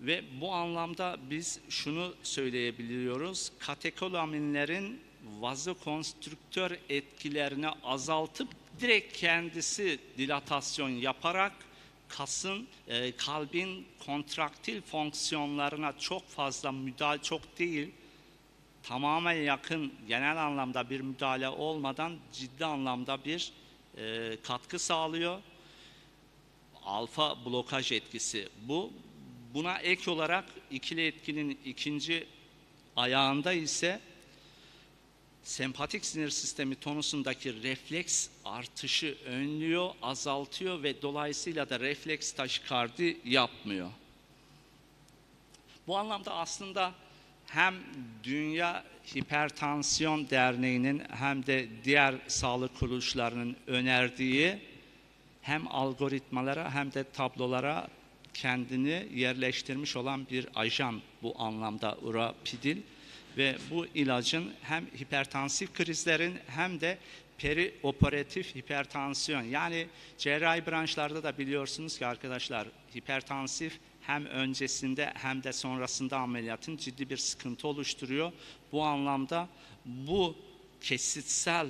ve bu anlamda biz şunu söyleyebiliyoruz. Katekolaminlerin vazokonstrüktör etkilerini azaltıp direkt kendisi dilatasyon yaparak kalbin kontraktil fonksiyonlarına çok fazla müdahale, çok değil, tamamen yakın genel anlamda bir müdahale olmadan ciddi anlamda bir katkı sağlıyor. Alfa blokaj etkisi bu. Buna ek olarak ikili etkinin ikinci ayağında ise sempatik sinir sistemi tonusundaki refleks artışı önlüyor, azaltıyor ve dolayısıyla da refleks taşikardi yapmıyor. Bu anlamda aslında hem Dünya Hipertansiyon Derneği'nin hem de diğer sağlık kuruluşlarının önerdiği hem algoritmalara hem de tablolara kendini yerleştirmiş olan bir ajan bu anlamda urapidil ve bu ilacın hem hipertansif krizlerin hem de perioperatif hipertansiyon yani cerrahi branşlarda da biliyorsunuz ki arkadaşlar hipertansif hem öncesinde hem de sonrasında ameliyatın ciddi bir sıkıntı oluşturuyor. Bu anlamda bu kesitsel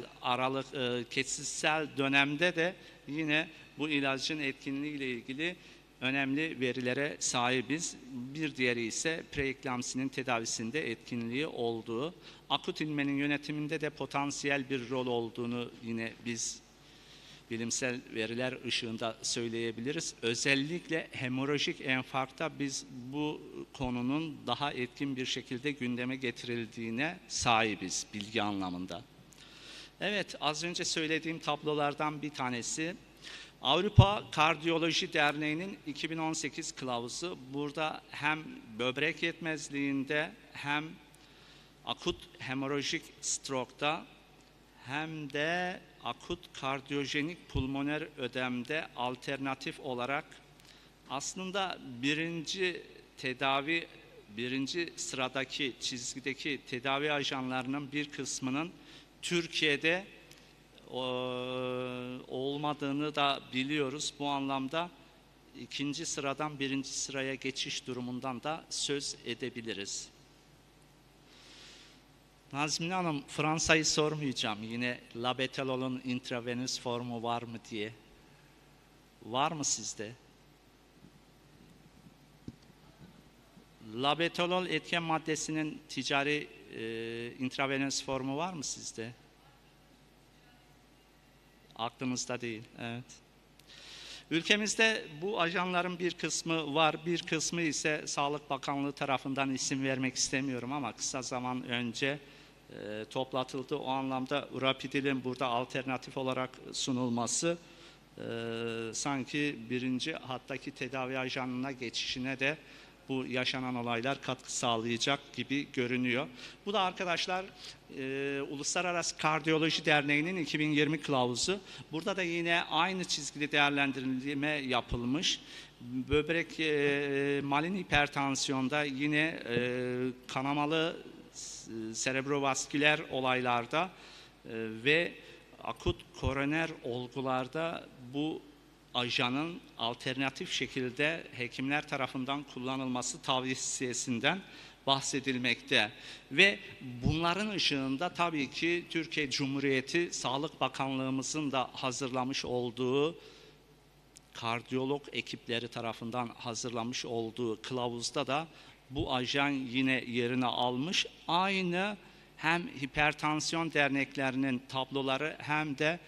dönemde de yine bu ilacın etkinliği ile ilgili önemli verilere sahibiz. Bir diğeri ise preeklamsinin tedavisinde etkinliği olduğu. Akut inmenin yönetiminde de potansiyel bir rol olduğunu yine biz bilimsel veriler ışığında söyleyebiliriz. Özellikle hemorajik enfarkta biz bu konunun daha etkin bir şekilde gündeme getirildiğine sahibiz bilgi anlamında. Evet, az önce söylediğim tablolardan bir tanesi Avrupa Kardiyoloji Derneği'nin 2018 kılavuzu. Burada hem böbrek yetmezliğinde hem akut hemorajik stroke'da hem de akut kardiyojenik pulmoner ödemde alternatif olarak aslında birinci sıradaki çizgideki tedavi ajanlarının bir kısmının Türkiye'de olmadığını da biliyoruz. Bu anlamda ikinci sıradan birinci sıraya geçiş durumundan da söz edebiliriz. Nazmine Hanım, Fransa'yı sormayacağım. Yine labetalol'un intravenöz formu var mı diye. Var mı sizde? Labetalol etken maddesinin ticari intravenöz formu var mı sizde? Aklınızda değil, evet. Ülkemizde bu ajanların bir kısmı var, bir kısmı ise Sağlık Bakanlığı tarafından isim vermek istemiyorum ama kısa zaman önce toplatıldı. O anlamda Rapidil'in burada alternatif olarak sunulması sanki birinci hattaki tedavi ajanına geçişine de bu yaşanan olaylar katkı sağlayacak gibi görünüyor. Bu da arkadaşlar Uluslararası Kardiyoloji Derneği'nin 2020 kılavuzu. Burada da yine aynı çizgili değerlendirme yapılmış. Böbrek malin hipertansiyonda yine kanamalı serebrovasküler olaylarda ve akut koroner olgularda bu ajanın alternatif şekilde hekimler tarafından kullanılması tavsiyesinden bahsedilmekte. Ve bunların ışığında tabii ki Türkiye Cumhuriyeti Sağlık Bakanlığımızın da hazırlamış olduğu kardiyolog ekipleri tarafından hazırlamış olduğu kılavuzda da bu ajan yine yerini almış. Aynı hem hipertansiyon derneklerinin tabloları hem de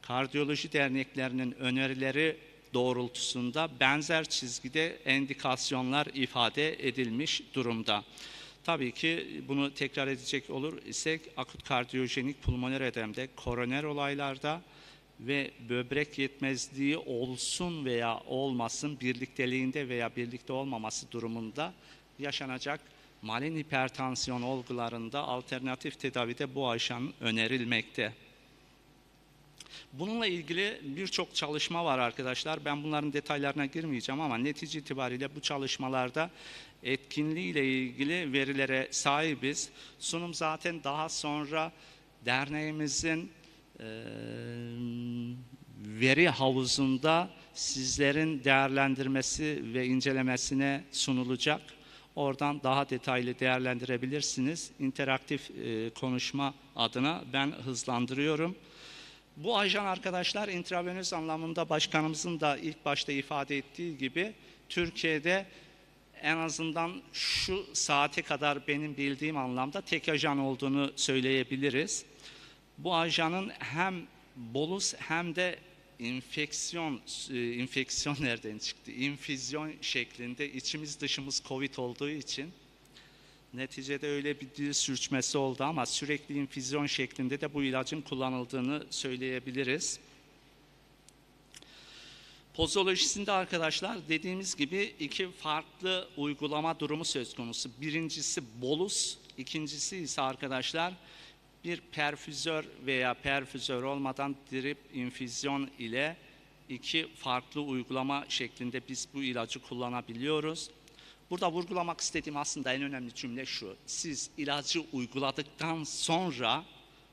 kardiyoloji derneklerinin önerileri doğrultusunda benzer çizgide endikasyonlar ifade edilmiş durumda. Tabii ki bunu tekrar edecek olur isek akut kardiyojenik pulmoner ödemde, koroner olaylarda ve böbrek yetmezliği olsun veya olmasın birlikteliğinde veya birlikte olmaması durumunda yaşanacak malin hipertansiyon olgularında alternatif tedavide bu ajan önerilmekte. Bununla ilgili birçok çalışma var arkadaşlar. Ben bunların detaylarına girmeyeceğim ama netice itibariyle bu çalışmalarda etkinliği ile ilgili verilere sahibiz. Sunum zaten daha sonra derneğimizin veri havuzunda sizlerin değerlendirmesi ve incelemesine sunulacak. Oradan daha detaylı değerlendirebilirsiniz. İnteraktif konuşma adına ben hızlandırıyorum. Bu ajan arkadaşlar intravenöz anlamında başkanımızın da ilk başta ifade ettiği gibi Türkiye'de en azından şu saate kadar benim bildiğim anlamda tek ajan olduğunu söyleyebiliriz. Bu ajanın hem bolus hem de enfeksiyon nereden çıktı? İnfüzyon şeklinde içimiz dışımız Covid olduğu için neticede öyle bir dil sürçmesi oldu ama sürekli infüzyon şeklinde de bu ilacın kullanıldığını söyleyebiliriz. Pozolojisinde arkadaşlar dediğimiz gibi iki farklı uygulama durumu söz konusu. Birincisi bolus, ikincisi ise arkadaşlar bir perfüzör veya perfüzör olmadan drip infüzyon ile iki farklı uygulama şeklinde biz bu ilacı kullanabiliyoruz. Burada vurgulamak istediğim aslında en önemli cümle şu. Siz ilacı uyguladıktan sonra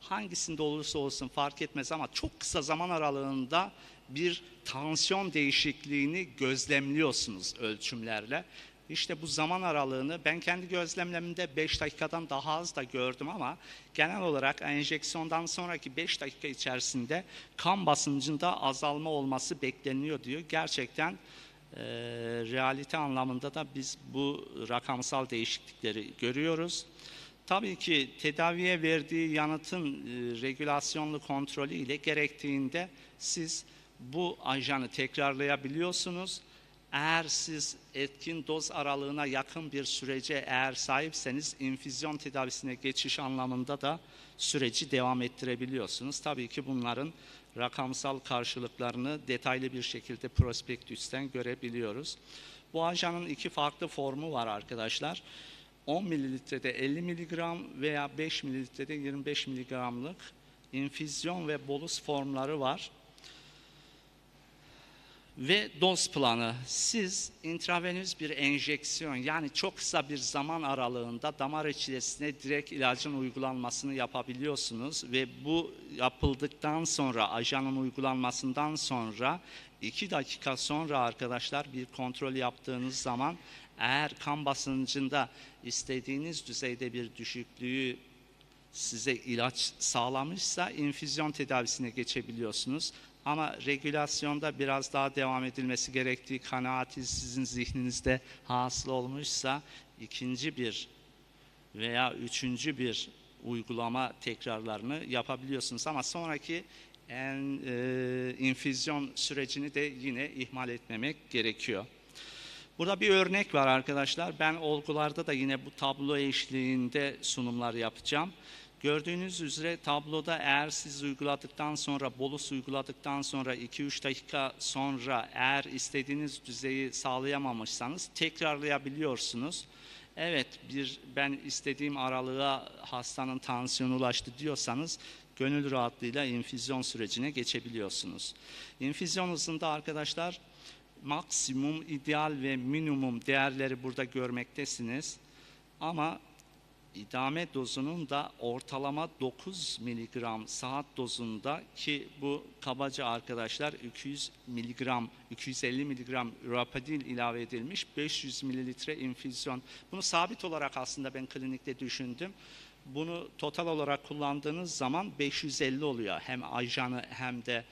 hangisinde olursa olsun fark etmez ama çok kısa zaman aralığında bir tansiyon değişikliğini gözlemliyorsunuz ölçümlerle. İşte bu zaman aralığını ben kendi gözlemlerimde 5 dakikadan daha az da gördüm ama genel olarak enjeksiyondan sonraki 5 dakika içerisinde kan basıncında azalma olması bekleniyor diyor. Gerçekten realite anlamında da biz bu rakamsal değişiklikleri görüyoruz. Tabii ki tedaviye verdiği yanıtın regülasyonlu kontrolü ile gerektiğinde siz bu ajanı tekrarlayabiliyorsunuz. Eğer siz etkin doz aralığına yakın bir sürece eğer sahipseniz infüzyon tedavisine geçiş anlamında da süreci devam ettirebiliyorsunuz. Tabii ki bunların rakamsal karşılıklarını detaylı bir şekilde prospektüsten görebiliyoruz. Bu ajanın iki farklı formu var arkadaşlar. 10 mililitrede 50 miligram veya 5 mililitrede 25 miligramlık infüzyon ve bolus formları var. Ve doz planı. Siz intravenöz bir enjeksiyon yani çok kısa bir zaman aralığında damar içerisine direkt ilacın uygulanmasını yapabiliyorsunuz. Ve bu yapıldıktan sonra ajanın uygulanmasından sonra 2 dakika sonra arkadaşlar bir kontrol yaptığınız zaman eğer kan basıncında istediğiniz düzeyde bir düşüklüğü size ilaç sağlamışsa infüzyon tedavisine geçebiliyorsunuz. Ama regülasyonda biraz daha devam edilmesi gerektiği kanaati sizin zihninizde hasıl olmuşsa ikinci bir veya üçüncü bir uygulama tekrarlarını yapabiliyorsunuz. Ama sonraki infüzyon sürecini de yine ihmal etmemek gerekiyor. Burada bir örnek var arkadaşlar. Ben olgularda da yine bu tablo eşliğinde sunumlar yapacağım. Gördüğünüz üzere tabloda eğer siz uyguladıktan sonra, bolus uyguladıktan sonra 2-3 dakika sonra eğer istediğiniz düzeyi sağlayamamışsanız tekrarlayabiliyorsunuz. Evet, ben istediğim aralığa hastanın tansiyonu ulaştı diyorsanız gönül rahatlığıyla infüzyon sürecine geçebiliyorsunuz. İnfüzyon hızında arkadaşlar maksimum, ideal ve minimum değerleri burada görmektesiniz. Ama idame dozunun da ortalama 9 miligram saat dozunda ki bu kabaca arkadaşlar 250 miligram urapadil ilave edilmiş 500 mililitre infüzyon. Bunu sabit olarak aslında ben klinikte düşündüm. Bunu total olarak kullandığınız zaman 550 oluyor. Hem ajanı hem de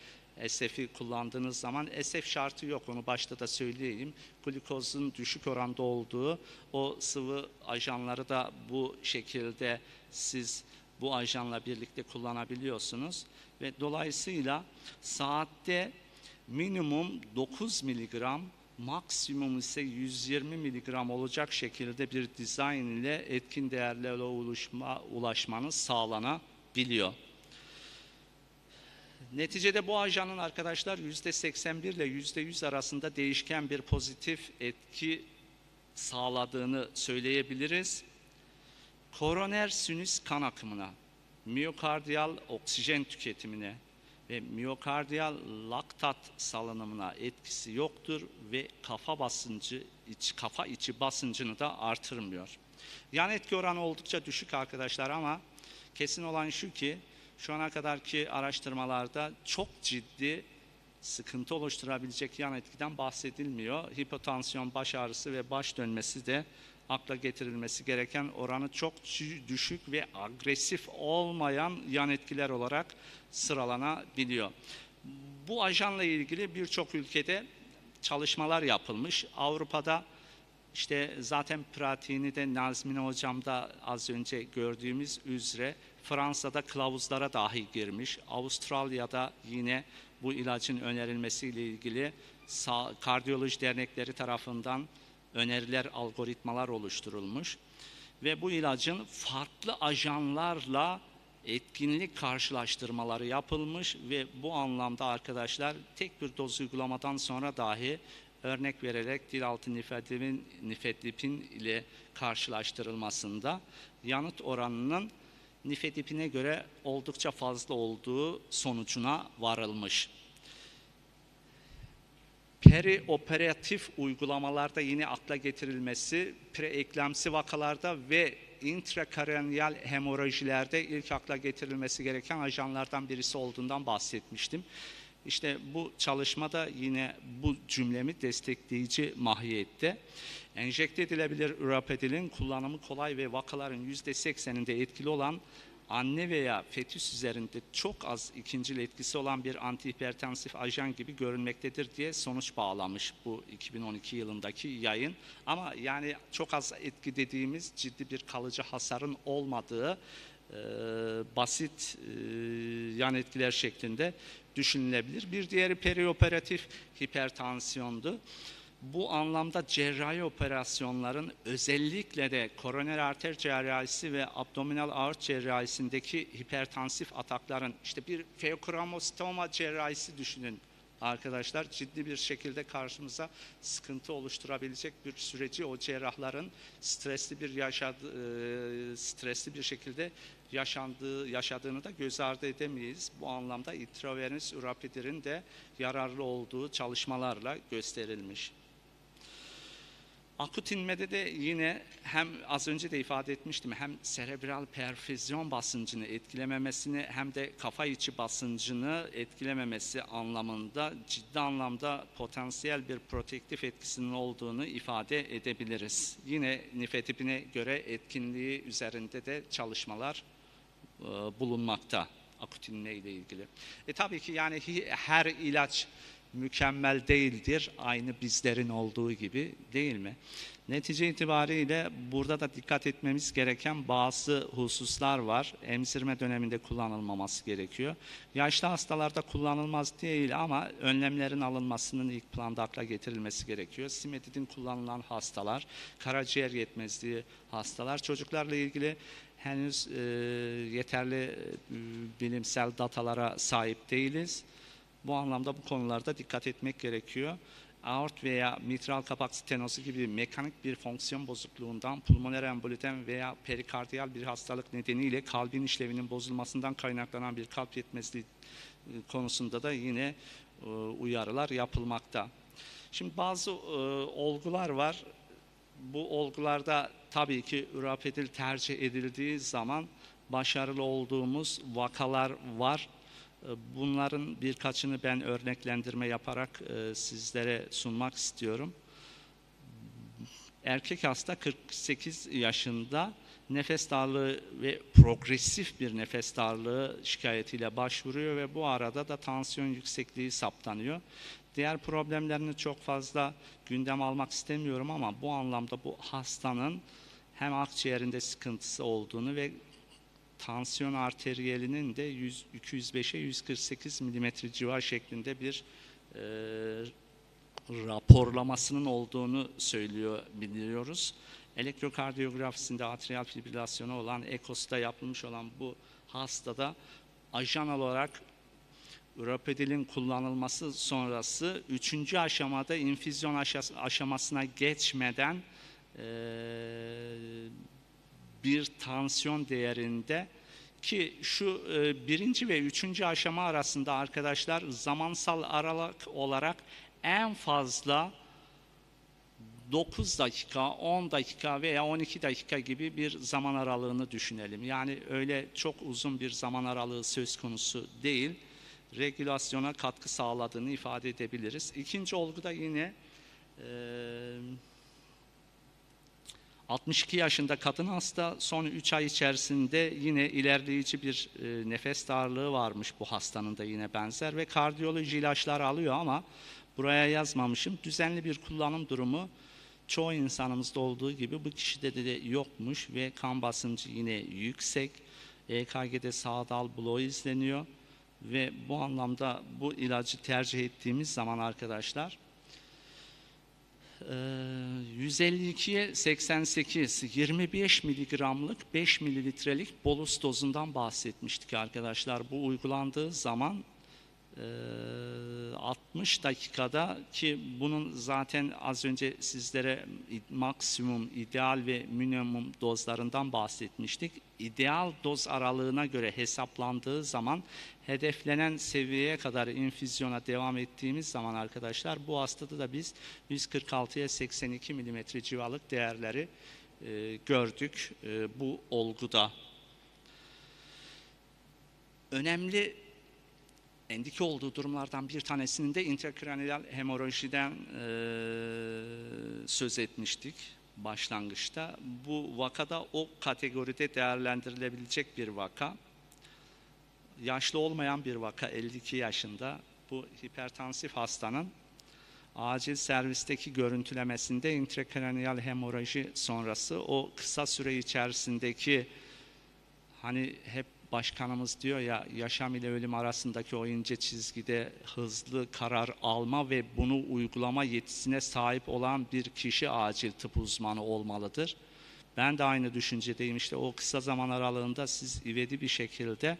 SF'i kullandığınız zaman SF şartı yok, onu başta da söyleyeyim. Glukozun düşük oranda olduğu o sıvı ajanları da bu şekilde siz bu ajanla birlikte kullanabiliyorsunuz. Ve dolayısıyla saatte minimum 9 miligram, maksimum ise 120 miligram olacak şekilde bir dizayn ile etkin değerlere ulaşmanız sağlanabiliyor. Neticede bu ajanın arkadaşlar %81 ile %100 arasında değişken bir pozitif etki sağladığını söyleyebiliriz. Koroner sinüs kan akımına, miyokardiyal oksijen tüketimine ve miyokardiyal laktat salınımına etkisi yoktur ve kafa içi basıncını da artırmıyor. Yan etki oranı oldukça düşük arkadaşlar ama kesin olan şu ki şu ana kadarki araştırmalarda çok ciddi sıkıntı oluşturabilecek yan etkiden bahsedilmiyor. Hipotansiyon, baş ağrısı ve baş dönmesi de akla getirilmesi gereken oranı çok düşük ve agresif olmayan yan etkiler olarak sıralanabiliyor. Bu ajanla ilgili birçok ülkede çalışmalar yapılmış. Avrupa'da işte zaten pratiğini de Nazmine hocamda az önce gördüğümüz üzere Fransa'da kılavuzlara dahi girmiş. Avustralya'da yine bu ilacın önerilmesiyle ilgili kardiyoloji dernekleri tarafından öneriler, algoritmalar oluşturulmuş. Ve bu ilacın farklı ajanlarla etkinlik karşılaştırmaları yapılmış ve bu anlamda arkadaşlar tek bir doz uygulamadan sonra dahi örnek vererek dilaltı nifedipin ile karşılaştırılmasında yanıt oranının nifedipine göre oldukça fazla olduğu sonucuna varılmış. Perioperatif uygulamalarda yine akla getirilmesi, preeklemsi vakalarda ve intrakaranyal hemorajilerde ilk akla getirilmesi gereken ajanlardan birisi olduğundan bahsetmiştim. İşte bu çalışmada yine bu cümlemi destekleyici mahiyette. Enjekte edilebilir urapadilin kullanımı kolay ve vakaların %80'inde etkili olan anne veya fetüs üzerinde çok az ikincil etkisi olan bir antihipertansif ajan gibi görünmektedir diye sonuç bağlamış bu 2012 yılındaki yayın. Ama yani çok az etki dediğimiz ciddi bir kalıcı hasarın olmadığı basit yan etkiler şeklinde düşünülebilir. Bir diğeri perioperatif hipertansiyondu. Bu anlamda cerrahi operasyonların özellikle de koroner arter cerrahisi ve abdominal aort cerrahisindeki hipertansif atakların, işte bir feokromostoma cerrahisi düşünün arkadaşlar, ciddi bir şekilde karşımıza sıkıntı oluşturabilecek bir süreci o cerrahların stresli bir şekilde yaşadığını da göz ardı edemeyiz. Bu anlamda intravenöz urapidirin de yararlı olduğu çalışmalarla gösterilmiş. Akut inmede de yine hem az önce de ifade etmiştim, hem serebral perfüzyon basıncını etkilememesini hem de kafa içi basıncını etkilememesi anlamında ciddi anlamda potansiyel bir protektif etkisinin olduğunu ifade edebiliriz. Yine nifetipine göre etkinliği üzerinde de çalışmalar bulunmakta akut inme ile ilgili. Tabii ki yani her ilaç mükemmel değildir, aynı bizlerin olduğu gibi, değil mi? Netice itibariyle burada da dikkat etmemiz gereken bazı hususlar var. Emzirme döneminde kullanılmaması gerekiyor. Yaşlı hastalarda kullanılmaz değil ama önlemlerin alınmasının ilk planda akla getirilmesi gerekiyor. Simedidin kullanılan hastalar, karaciğer yetmezliği hastalar, çocuklarla ilgili henüz yeterli bilimsel datalara sahip değiliz. Bu anlamda bu konularda dikkat etmek gerekiyor. Aort veya mitral kapak stenozu gibi mekanik bir fonksiyon bozukluğundan, pulmoner emboliden veya perikardiyal bir hastalık nedeniyle kalbin işlevinin bozulmasından kaynaklanan bir kalp yetmezliği konusunda da yine uyarılar yapılmakta. Şimdi bazı olgular var. Bu olgularda tabii ki ürapedil tercih edildiği zaman başarılı olduğumuz vakalar var. Bunların birkaçını ben örneklendirme yaparak sizlere sunmak istiyorum. Erkek hasta 48 yaşında nefes darlığı ve progresif bir nefes darlığı şikayetiyle başvuruyor ve bu arada da tansiyon yüksekliği saptanıyor. Diğer problemlerini çok fazla gündem almak istemiyorum ama bu anlamda bu hastanın hem akciğerinde sıkıntısı olduğunu ve tansiyon arteriyelinin de 205'e 148 mm civar şeklinde bir raporlamasının olduğunu biliyoruz. Elektrokardiyografisinde atrial fibrilasyonu olan, ekos'ta yapılmış olan bu hastada ajan olarak ürapedilin kullanılması sonrası 3. aşamada infüzyon aşamasına geçmeden bir tansiyon değerinde, ki şu 1. ve 3. aşama arasında arkadaşlar zamansal aralık olarak en fazla 9 dakika, 10 dakika veya 12 dakika gibi bir zaman aralığını düşünelim. Yani öyle çok uzun bir zaman aralığı söz konusu değil. Regülasyona katkı sağladığını ifade edebiliriz. İkinci olgu da yine 62 yaşında kadın hasta, son 3 ay içerisinde yine ilerleyici bir nefes darlığı varmış bu hastanın da yine benzer ve kardiyoloji ilaçları alıyor ama buraya yazmamışım. Düzenli bir kullanım durumu çoğu insanımızda olduğu gibi bu kişide de yokmuş ve kan basıncı yine yüksek. EKG'de sağdal bloğu izleniyor ve bu anlamda bu ilacı tercih ettiğimiz zaman arkadaşlar 152'ye 88 25 miligramlık 5 mililitrelik bolus dozundan bahsetmiştik arkadaşlar. Bu uygulandığı zaman 60 dakikada, ki bunun zaten az önce sizlere maksimum, ideal ve minimum dozlarından bahsetmiştik. İdeal doz aralığına göre hesaplandığı zaman hedeflenen seviyeye kadar infüzyona devam ettiğimiz zaman arkadaşlar bu hastada da biz 146'ya 82 mm civarlık değerleri gördük bu olguda. Önemli endike olduğu durumlardan bir tanesinin de intrakraniyal hemorajiden söz etmiştik. başlangıçta. Bu vakada o kategoride değerlendirilebilecek bir vaka. Yaşlı olmayan bir vaka, 52 yaşında. Bu hipertansif hastanın acil servisteki görüntülemesinde intrakraniyal hemorraji sonrası o kısa süre içerisindeki, hani hep başkanımız diyor ya, yaşam ile ölüm arasındaki o ince çizgide hızlı karar alma ve bunu uygulama yetisine sahip olan bir kişi acil tıp uzmanı olmalıdır. Ben de aynı düşüncedeyim. İşte o kısa zaman aralığında siz ivedi bir şekilde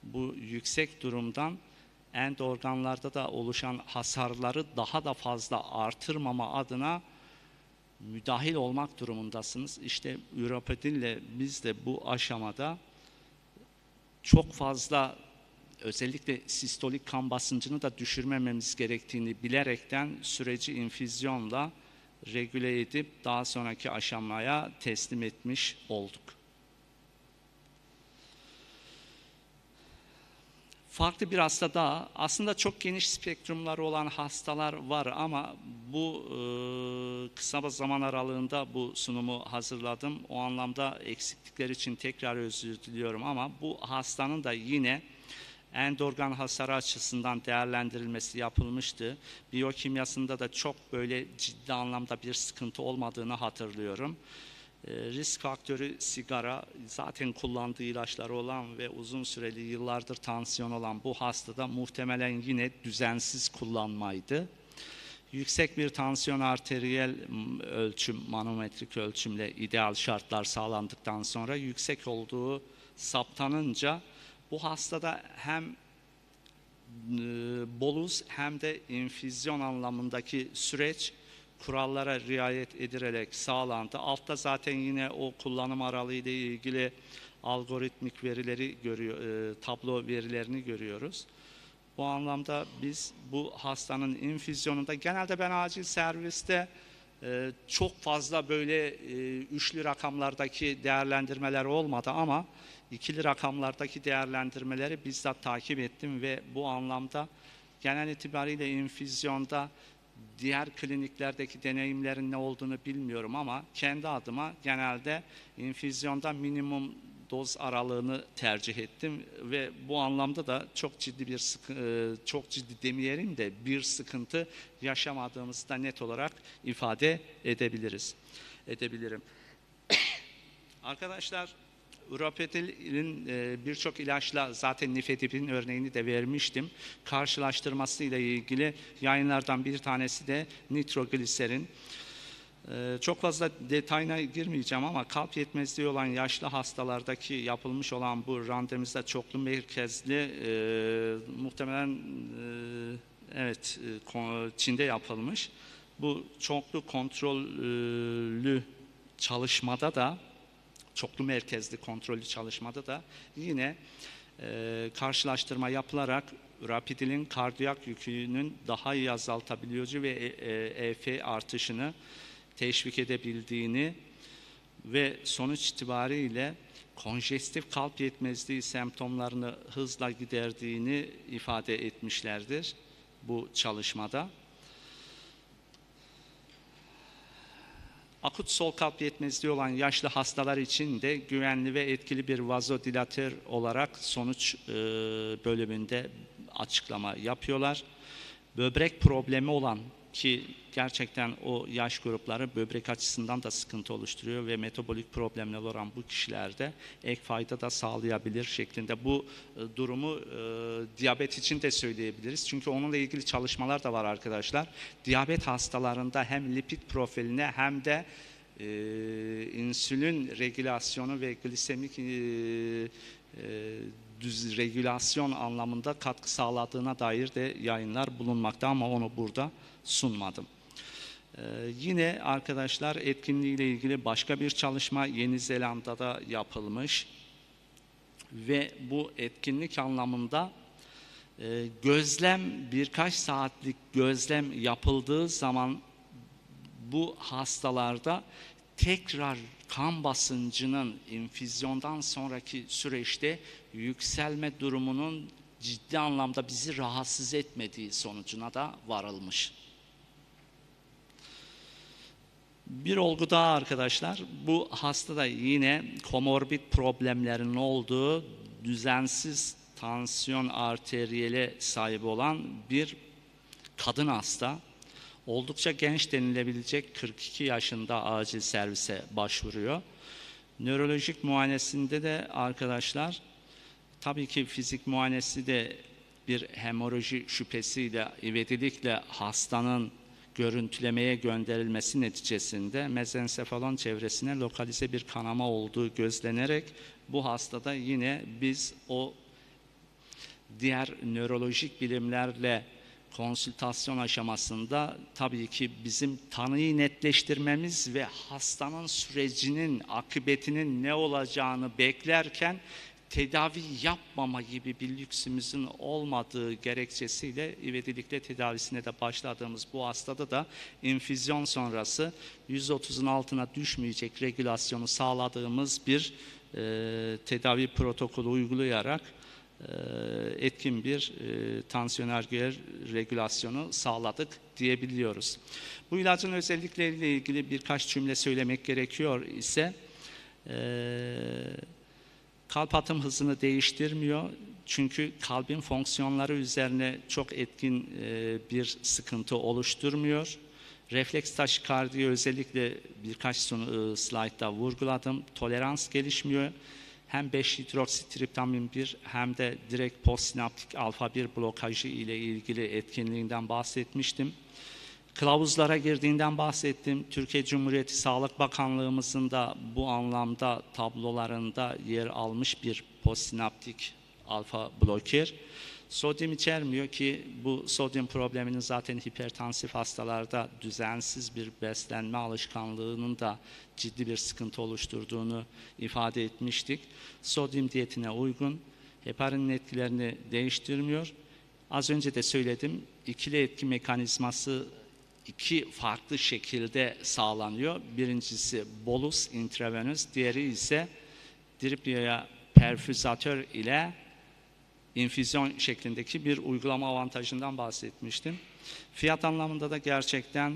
bu yüksek durumdan end organlarda da oluşan hasarları daha da fazla artırmama adına müdahil olmak durumundasınız. İşte ürapedinle biz de bu aşamada çok fazla, özellikle sistolik kan basıncını da düşürmememiz gerektiğini bilerekten süreci infüzyonla regüle edip daha sonraki aşamaya teslim etmiş olduk. Farklı bir hasta daha, aslında çok geniş spektrumları olan hastalar var ama bu kısa zaman aralığında bu sunumu hazırladım. O anlamda eksiklikler için tekrar özür diliyorum ama bu hastanın da yine end organ hasarı açısından değerlendirilmesi yapılmıştı. Biyokimyasında da çok böyle ciddi anlamda bir sıkıntı olmadığını hatırlıyorum. Risk faktörü sigara, zaten kullandığı ilaçları olan ve uzun süreli yıllardır tansiyon olan bu hastada muhtemelen yine düzensiz kullanmaydı. Yüksek bir tansiyon arteriyel ölçüm, manometrik ölçümle ideal şartlar sağlandıktan sonra yüksek olduğu saptanınca bu hastada hem bolus hem de infüzyon anlamındaki süreç kurallara riayet edilerek sağlandı. Altta zaten yine o kullanım aralığı ile ilgili algoritmik verileri tablo verilerini görüyoruz. Bu anlamda biz bu hastanın infüzyonunda, genelde ben acil serviste çok fazla böyle üçlü rakamlardaki değerlendirmeler olmadı ama ikili rakamlardaki değerlendirmeleri bizzat takip ettim ve bu anlamda genel itibariyle infüzyonda diğer kliniklerdeki deneyimlerin ne olduğunu bilmiyorum ama kendi adıma genelde infüzyonda minimum doz aralığını tercih ettim ve bu anlamda da çok ciddi çok ciddi demeyelim de bir sıkıntı yaşamadığımızı da net olarak ifade edebilirim. Arkadaşlar, Ürapedil'in birçok ilaçla, zaten nifedipin örneğini de vermiştim. Karşılaştırması ile ilgili yayınlardan bir tanesi de nitrogliserin. Çok fazla detayına girmeyeceğim ama kalp yetmezliği olan yaşlı hastalardaki yapılmış olan bu randomizde çoklu merkezli, muhtemelen evet Çin'de yapılmış. Bu çoklu kontrollü çalışmada da, çoklu merkezli kontrollü çalışmada da yine karşılaştırma yapılarak Ürapedil'in kardiyak yükünün daha iyi azaltabiliyor ve EF artışını teşvik edebildiğini ve sonuç itibariyle konjestif kalp yetmezliği semptomlarını hızla giderdiğini ifade etmişlerdir bu çalışmada. Akut sol kalp yetmezliği olan yaşlı hastalar için de güvenli ve etkili bir vazodilatör olarak sonuç bölümünde açıklama yapıyorlar. Böbrek problemi olan, ki gerçekten o yaş grupları böbrek açısından da sıkıntı oluşturuyor ve metabolik problemler olan bu kişilerde ek fayda da sağlayabilir şeklinde bu durumu diyabet için de söyleyebiliriz. Çünkü onunla ilgili çalışmalar da var arkadaşlar. Diyabet hastalarında hem lipid profiline hem de insülin regülasyonu ve glisemik düz regülasyon anlamında katkı sağladığına dair de yayınlar bulunmakta ama onu burada sunmadım. Yine arkadaşlar etkinliği ile ilgili başka bir çalışma Yeni Zelanda'da yapılmış ve bu etkinlik anlamında gözlem, birkaç saatlik gözlem yapıldığı zaman bu hastalarda tekrar kan basıncının infüzyondan sonraki süreçte yükselme durumunun ciddi anlamda bizi rahatsız etmediği sonucuna da varılmış. Bir olgu daha arkadaşlar, bu hastada yine komorbid problemlerin olduğu, düzensiz tansiyon arteriyele sahip olan bir kadın hasta. Oldukça genç denilebilecek, 42 yaşında acil servise başvuruyor. Nörolojik muayenesinde de arkadaşlar, tabii ki fizik muayenesi de bir hemoroji şüphesiyle, ivedilikle hastanın görüntülemeye gönderilmesi neticesinde mezensefalon çevresine lokalize bir kanama olduğu gözlenerek bu hastada yine biz o diğer nörolojik bilimlerle konsültasyon aşamasında tabii ki bizim tanıyı netleştirmemiz ve hastanın sürecinin, akıbetinin ne olacağını beklerken tedavi yapmama gibi bir lüksümüzün olmadığı gerekçesiyle ivedilikle tedavisine de başladığımız bu hastada da infüzyon sonrası 130'un altına düşmeyecek regülasyonu sağladığımız bir tedavi protokolü uygulayarak etkin bir tansiyon arteriye regülasyonu sağladık diyebiliyoruz. Bu ilacın özellikleriyle ilgili birkaç cümle söylemek gerekiyor ise kalp atım hızını değiştirmiyor. Çünkü kalbin fonksiyonları üzerine çok etkin bir sıkıntı oluşturmuyor. Refleks taşikardiyi özellikle birkaç slaytta vurguladım. Tolerans gelişmiyor. Hem 5-hidroksitriptamin 1 hem de direkt postsinaptik alfa 1 blokajı ile ilgili etkinliğinden bahsetmiştim. Kılavuzlara girdiğinden bahsettim. Türkiye Cumhuriyeti Sağlık Bakanlığımızın da bu anlamda tablolarında yer almış bir postsinaptik alfa bloker. Sodyum içermiyor ki bu sodyum probleminin zaten hipertansif hastalarda düzensiz bir beslenme alışkanlığının da ciddi bir sıkıntı oluşturduğunu ifade etmiştik. Sodyum diyetine uygun, heparinin etkilerini değiştirmiyor. Az önce de söyledim, ikili etki mekanizması iki farklı şekilde sağlanıyor. Birincisi bolus intravenöz, diğeri ise driplioya perfüzatör ile infüzyon şeklindeki bir uygulama avantajından bahsetmiştim. Fiyat anlamında da gerçekten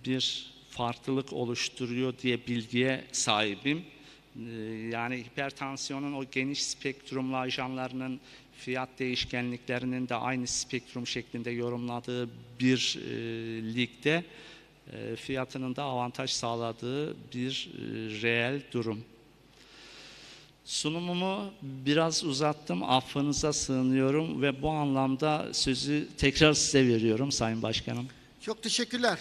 bir farklılık oluşturuyor diye bilgiye sahibim. Yani hipertansiyonun o geniş spektrumlu ajanlarının fiyat değişkenliklerinin de aynı spektrum şeklinde yorumladığı bir ligde fiyatının da avantaj sağladığı bir reel durum. Sunumumu biraz uzattım, affınıza sığınıyorum ve bu anlamda sözü tekrar size veriyorum Sayın Başkanım. Çok teşekkürler.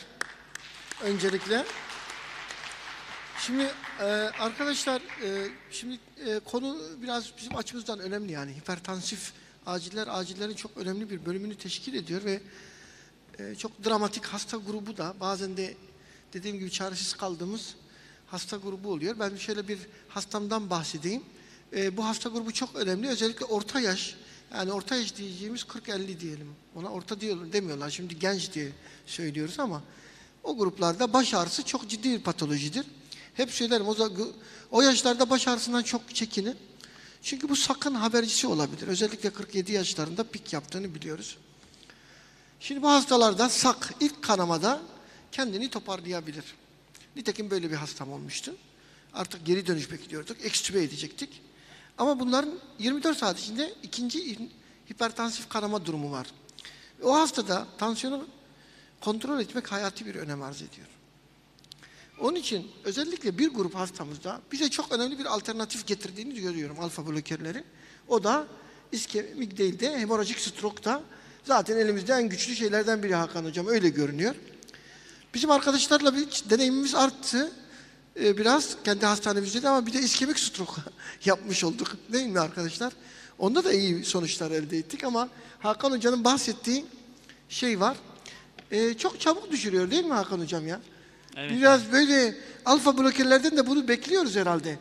Öncelikle. Şimdi arkadaşlar, şimdi konu biraz bizim açımızdan önemli yani. Hipertansif acillerin çok önemli bir bölümünü teşkil ediyor ve çok dramatik hasta grubu da bazen de dediğim gibi çaresiz kaldığımız hasta grubu oluyor. Ben şöyle bir hastamdan bahsedeyim. Bu hasta grubu çok önemli. Özellikle orta yaş, yani orta yaş diyeceğimiz 40-50 diyelim. Ona orta demiyorlar. Şimdi genç diye söylüyoruz ama o gruplarda baş ağrısı çok ciddi bir patolojidir. Hep söylerim, o yaşlarda baş ağrısından çok çekinin. Çünkü bu sakın habercisi olabilir. Özellikle 47 yaşlarında pik yaptığını biliyoruz. Şimdi bu hastalarda sak ilk kanamada kendini toparlayabilir. Nitekim böyle bir hastam olmuştu. Artık geri dönüş bekliyorduk. Ekstübe edecektik. Ama bunların 24 saat içinde ikinci hipertansif kanama durumu var. O hastada tansiyonu kontrol etmek hayati bir önem arz ediyor. Onun için özellikle bir grup hastamızda bize çok önemli bir alternatif getirdiğini görüyorum alfa blokerleri. O da iskemik değil de hemorajik stroke'ta zaten elimizde en güçlü şeylerden biri Hakan Hocam, öyle görünüyor. Bizim arkadaşlarla bir deneyimimiz arttı. Biraz kendi hastanemizde de ama bir de iskemik stroke yapmış olduk. Değil mi arkadaşlar? Onda da iyi sonuçlar elde ettik ama Hakan Hoca'nın bahsettiği şey var. Çok çabuk düşürüyor değil mi Hakan Hocam ya? Evet. Biraz böyle alfa blokerlerden de bunu bekliyoruz herhalde.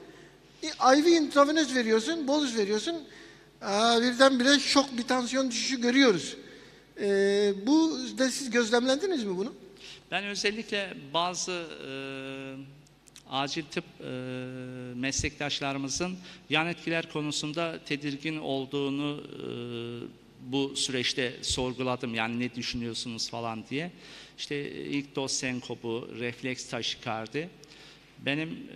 IV intravenöz veriyorsun, bolus veriyorsun. Birdenbire şok bir tansiyon düşüşü görüyoruz. Bu da siz gözlemlendiniz mi bunu? Ben özellikle bazı acil tıp meslektaşlarımızın yan etkiler konusunda tedirgin olduğunu bu süreçte sorguladım, yani ne düşünüyorsunuz falan diye. İşte ilk doz senkopu, refleks taşikardi. Benim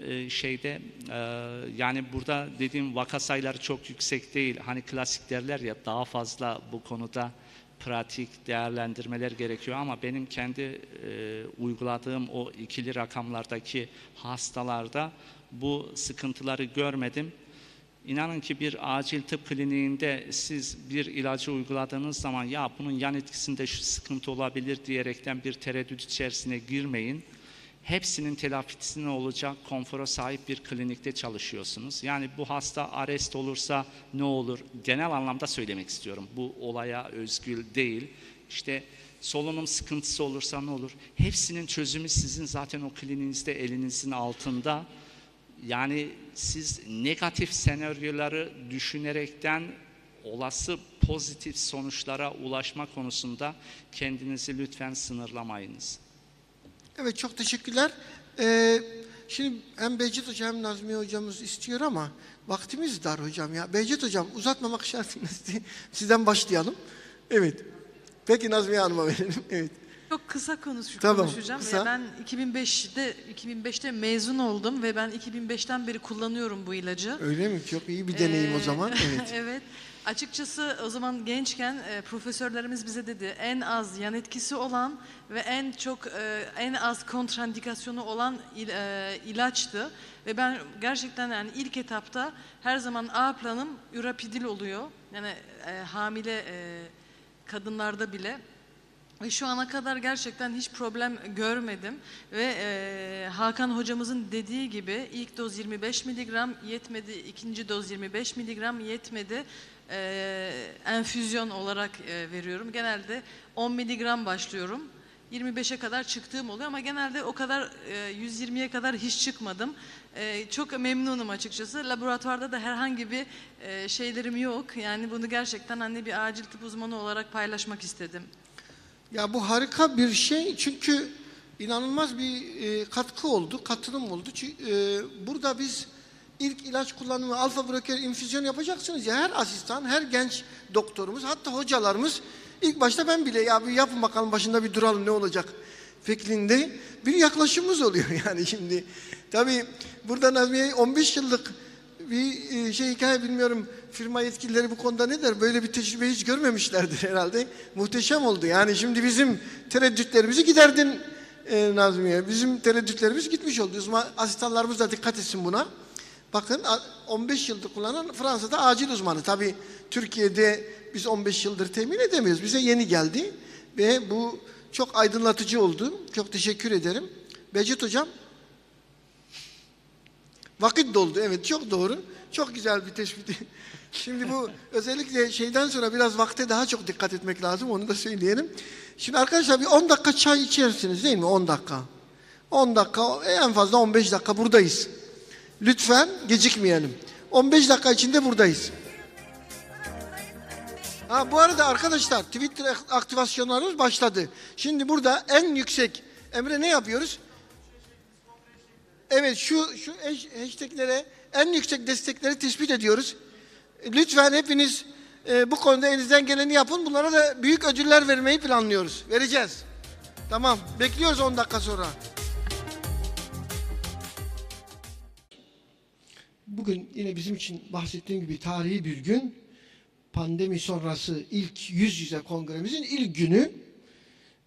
yani burada dediğim vaka sayıları çok yüksek değil. Hani klasik derler ya, daha fazla bu konuda pratik değerlendirmeler gerekiyor ama benim kendi uyguladığım o ikili rakamlardaki hastalarda bu sıkıntıları görmedim. İnanın ki bir acil tıp kliniğinde siz bir ilacı uyguladığınız zaman ya bunun yan etkisinde şu sıkıntı olabilir diyerekten bir tereddüt içerisine girmeyin. Hepsinin telafisine olacak konfora sahip bir klinikte çalışıyorsunuz. Yani bu hasta arrest olursa ne olur? Genel anlamda söylemek istiyorum. Bu olaya özgül değil. İşte solunum sıkıntısı olursa ne olur? Hepsinin çözümü sizin zaten o kliniğinizde elinizin altında. Yani siz negatif senaryoları düşünerekten olası pozitif sonuçlara ulaşma konusunda kendinizi lütfen sınırlamayınız. Evet, çok teşekkürler. Şimdi hem Behçet Hocam hem Nazmiye Hocamız istiyor ama vaktimiz dar hocam ya. Behçet Hocam uzatmamak şartıyla sizden başlayalım. Evet. Peki Nazmiye Hanım'a verelim. Evet. Çok kısa Tamam, konuşacağım. kısa. Ben 2005'te mezun oldum ve ben 2005'ten beri kullanıyorum bu ilacı. Öyle mi? Çok iyi bir deneyim o zaman. Evet. Evet. Açıkçası o zaman gençken profesörlerimiz bize dedi en az yan etkisi olan ve en az kontraindikasyonu olan ilaçtı. Ve ben gerçekten yani ilk etapta her zaman A planım ürapidil oluyor. Yani hamile kadınlarda bile. Ve şu ana kadar gerçekten hiç problem görmedim ve Hakan hocamızın dediği gibi ilk doz 25 miligram yetmedi, ikinci doz 25 miligram yetmedi, enfüzyon olarak veriyorum. Genelde 10 miligram başlıyorum, 25'e kadar çıktığım oluyor ama genelde o kadar 120'ye kadar hiç çıkmadım. Çok memnunum açıkçası. Laboratuvarda da herhangi bir şeylerim yok. Yani bunu gerçekten hani bir acil tıp uzmanı olarak paylaşmak istedim. Ya bu harika bir şey çünkü inanılmaz bir katkı oldu, katılım oldu. Çünkü, burada biz ilk ilaç kullanımı alfa bloker infüzyon yapacaksınız ya, her asistan, her genç doktorumuz, hatta hocalarımız ilk başta ben bile ya bir yapın bakalım başında bir duralım ne olacak fikrinde bir yaklaşımımız oluyor yani şimdi. Tabii burada Nazmiye 15 yıllık bir hikaye, bilmiyorum firma yetkilileri bu konuda ne der? Böyle bir tecrübe hiç görmemişlerdir herhalde. Muhteşem oldu. Yani şimdi bizim tereddütlerimizi giderdin Nazmiye. Bizim tereddütlerimiz gitmiş oldu. Asistanlarımız da dikkat etsin buna. Bakın 15 yıldır kullanan Fransa'da acil uzmanı. Tabii Türkiye'de biz 15 yıldır temin edemiyoruz. Bize yeni geldi ve bu çok aydınlatıcı oldu. Çok teşekkür ederim. Behçet Hocam. Vakit doldu. Evet, çok doğru. Çok güzel bir tespit. Şimdi bu özellikle şeyden sonra biraz vakte daha çok dikkat etmek lazım. Onu da söyleyelim. Şimdi arkadaşlar bir 10 dakika çay içersiniz değil mi? 10 dakika. 10 dakika, en fazla 15 dakika buradayız. Lütfen gecikmeyelim. 15 dakika içinde buradayız. Bu arada arkadaşlar Twitter aktivasyonlarımız başladı. Şimdi burada en yüksek, Emre ne yapıyoruz? Evet, şu hashtaglere en yüksek destekleri tespit ediyoruz. Lütfen hepiniz bu konuda elinizden geleni yapın. Bunlara da büyük ödüller vermeyi planlıyoruz. Vereceğiz. Tamam. Bekliyoruz 10 dakika sonra. Bugün yine bizim için bahsettiğim gibi tarihi bir gün. Pandemi sonrası ilk yüz yüze kongremizin ilk günü.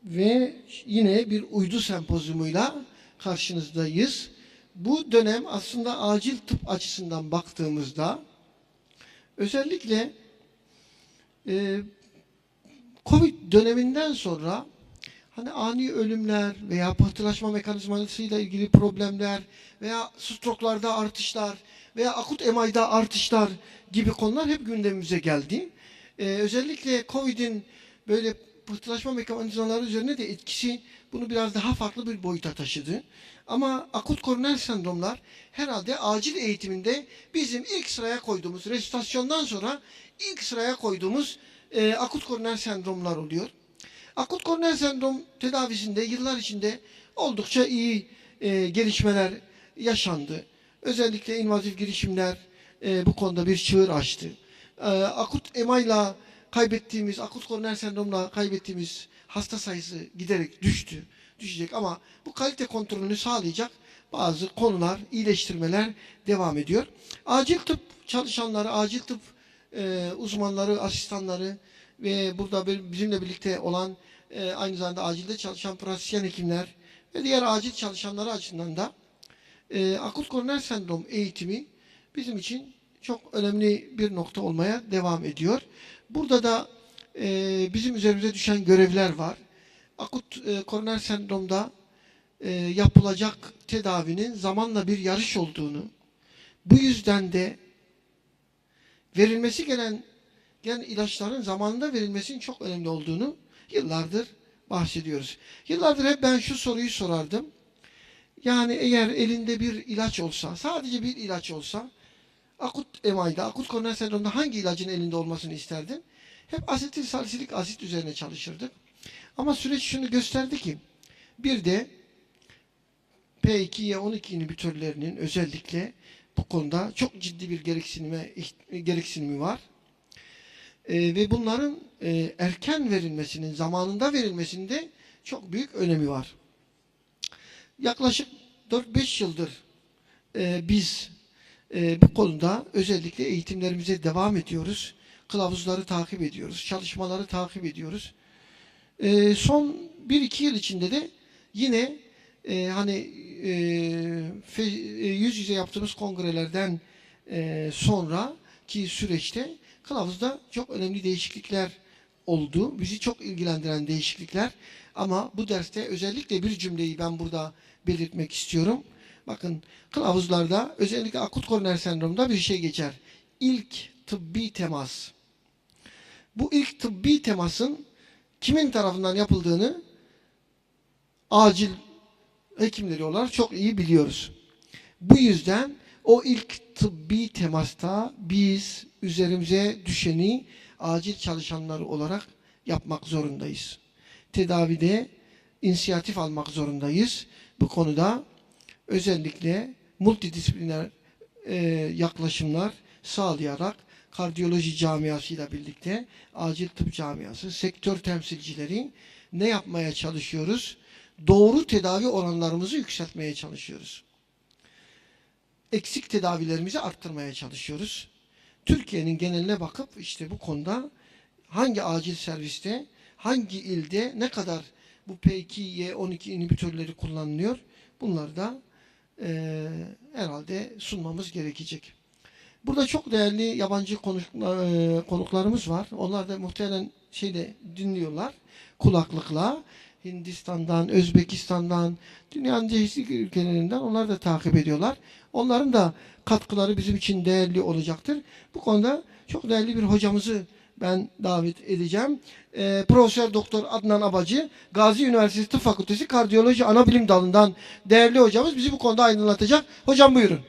Ve yine bir uydu sempozyumuyla karşınızdayız. Bu dönem aslında acil tıp açısından baktığımızda özellikle Covid döneminden sonra hani ani ölümler veya pıhtılaşma mekanizmasıyla ilgili problemler veya stroke'larda artışlar veya akut MI'da artışlar gibi konular hep gündemimize geldi. Özellikle Covid'in böyle pıhtılaşma mekanizmaları üzerine de etkisi bunu biraz daha farklı bir boyuta taşıdı. Ama akut koroner sendromlar herhalde acil eğitiminde bizim ilk sıraya koyduğumuz, resüsitasyondan sonra ilk sıraya koyduğumuz akut koroner sendromlar oluyor. Akut koroner sendrom tedavisinde yıllar içinde oldukça iyi gelişmeler yaşandı. Özellikle invazif girişimler bu konuda bir çığır açtı. Akut EMA ile kaybettiğimiz, akut koroner sendromla kaybettiğimiz hasta sayısı giderek düşecek ama bu kalite kontrolünü sağlayacak bazı konular, iyileştirmeler devam ediyor. Acil tıp çalışanları, acil tıp uzmanları, asistanları ve burada bizimle birlikte olan aynı zamanda acilde çalışan pratisyen hekimler ve diğer acil çalışanları açısından da akut koroner sendrom eğitimi bizim için çok önemli bir nokta olmaya devam ediyor. Burada da bizim üzerimize düşen görevler var. Akut koroner sendromda yapılacak tedavinin zamanla bir yarış olduğunu, bu yüzden de verilmesi gelen ilaçların zamanında verilmesinin çok önemli olduğunu yıllardır bahsediyoruz. Yıllardır hep ben şu soruyu sorardım. Yani eğer elinde bir ilaç olsa, sadece bir ilaç olsa, akut MI'da, akut koroner sendromda hangi ilacın elinde olmasını isterdin? Hep asetilsalisilik asit üzerine çalışırdık. Ama süreç şunu gösterdi ki, bir de P2Y12 inhibitörlerinin özellikle bu konuda çok ciddi bir gereksinimi var. Ve bunların erken verilmesinin, zamanında verilmesinde çok büyük önemi var. Yaklaşık 4-5 yıldır biz bu konuda özellikle eğitimlerimize devam ediyoruz. Kılavuzları takip ediyoruz, çalışmaları takip ediyoruz. Son 1-2 yıl içinde de yine yüz yüze yaptığımız kongrelerden sonraki süreçte kılavuzda çok önemli değişiklikler oldu. Bizi çok ilgilendiren değişiklikler. Ama bu derste özellikle bir cümleyi ben burada belirtmek istiyorum. Bakın, kılavuzlarda özellikle akut koroner sendromda bir şey geçer. İlk tıbbi temas. Bu ilk tıbbi temasın kimin tarafından yapıldığını acil hekimleri olarak çok iyi biliyoruz. Bu yüzden o ilk tıbbi temasta biz üzerimize düşeni acil çalışanları olarak yapmak zorundayız. Tedavide inisiyatif almak zorundayız. Bu konuda özellikle multidisipliner yaklaşımlar sağlayarak kardiyoloji camiasıyla birlikte acil tıp camiası, sektör temsilcileri ne yapmaya çalışıyoruz? Doğru tedavi oranlarımızı yükseltmeye çalışıyoruz. Eksik tedavilerimizi arttırmaya çalışıyoruz. Türkiye'nin geneline bakıp işte bu konuda hangi acil serviste, hangi ilde ne kadar bu P2Y12 inhibitörleri kullanılıyor, bunları da herhalde sunmamız gerekecek. Burada çok değerli yabancı konuklarımız var. Onlar da muhtemelen dinliyorlar kulaklıkla. Hindistan'dan, Özbekistan'dan, dünyanın çeşitli ülkelerinden onlar da takip ediyorlar. Onların da katkıları bizim için değerli olacaktır. Bu konuda çok değerli bir hocamızı ben davet edeceğim. Profesör Doktor Adnan Abacı, Gazi Üniversitesi Tıp Fakültesi Kardiyoloji Anabilim Dalı'ndan değerli hocamız bizi bu konuda aydınlatacak. Hocam buyurun.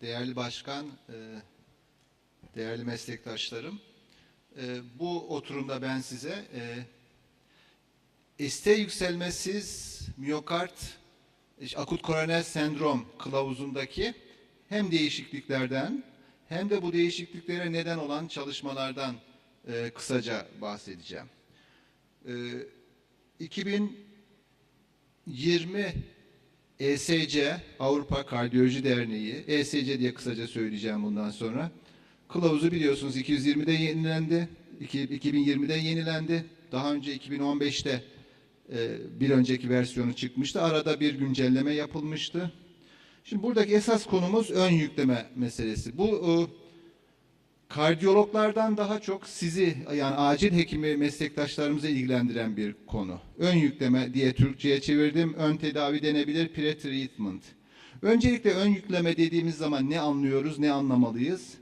Değerli başkan, değerli meslektaşlarım, bu oturumda ben size ST yükselmesiz miyokard akut koroner sendrom kılavuzundaki hem değişikliklerden hem de bu değişikliklere neden olan çalışmalardan kısaca bahsedeceğim. 2020 ESC, Avrupa Kardiyoloji Derneği, ESC diye kısaca söyleyeceğim bundan sonra. Kılavuzu biliyorsunuz 220'de yenilendi, 2020'de yenilendi. Daha önce 2015'te bir önceki versiyonu çıkmıştı. Arada bir güncelleme yapılmıştı. Şimdi buradaki esas konumuz ön yükleme meselesi. Bu kardiyologlardan daha çok sizi, yani acil hekimi meslektaşlarımızı ilgilendiren bir konu. Ön yükleme diye Türkçe'ye çevirdim. Ön tedavi denebilir, pre-treatment. Öncelikle ön yükleme dediğimiz zaman ne anlıyoruz, ne anlamalıyız?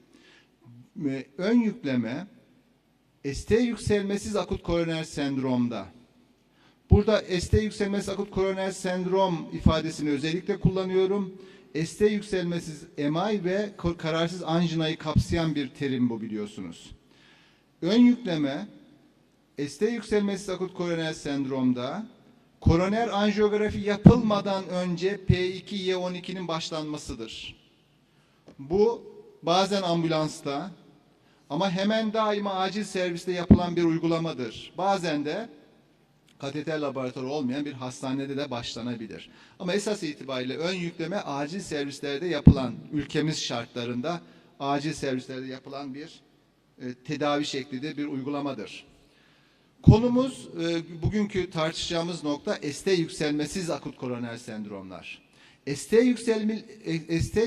Ön yükleme, ST yükselmesiz akut koroner sendromda. Burada ST yükselmesiz akut koroner sendrom ifadesini özellikle kullanıyorum. ST yükselmesiz MI ve kararsız anjinayı kapsayan bir terim bu, biliyorsunuz. Ön yükleme, ST yükselmesiz akut koroner sendromda koroner anjiyografi yapılmadan önce P2Y12'nin başlanmasıdır. Bu bazen ambulansta ama hemen daima acil serviste yapılan bir uygulamadır. Bazen de kateter laboratuvarı olmayan bir hastanede de başlanabilir. Ama esas itibariyle ön yükleme acil servislerde yapılan, ülkemiz şartlarında acil servislerde yapılan bir tedavi şeklidir, bir uygulamadır. Konumuz, bugünkü tartışacağımız nokta ST yükselmesiz akut koroner sendromlar. ST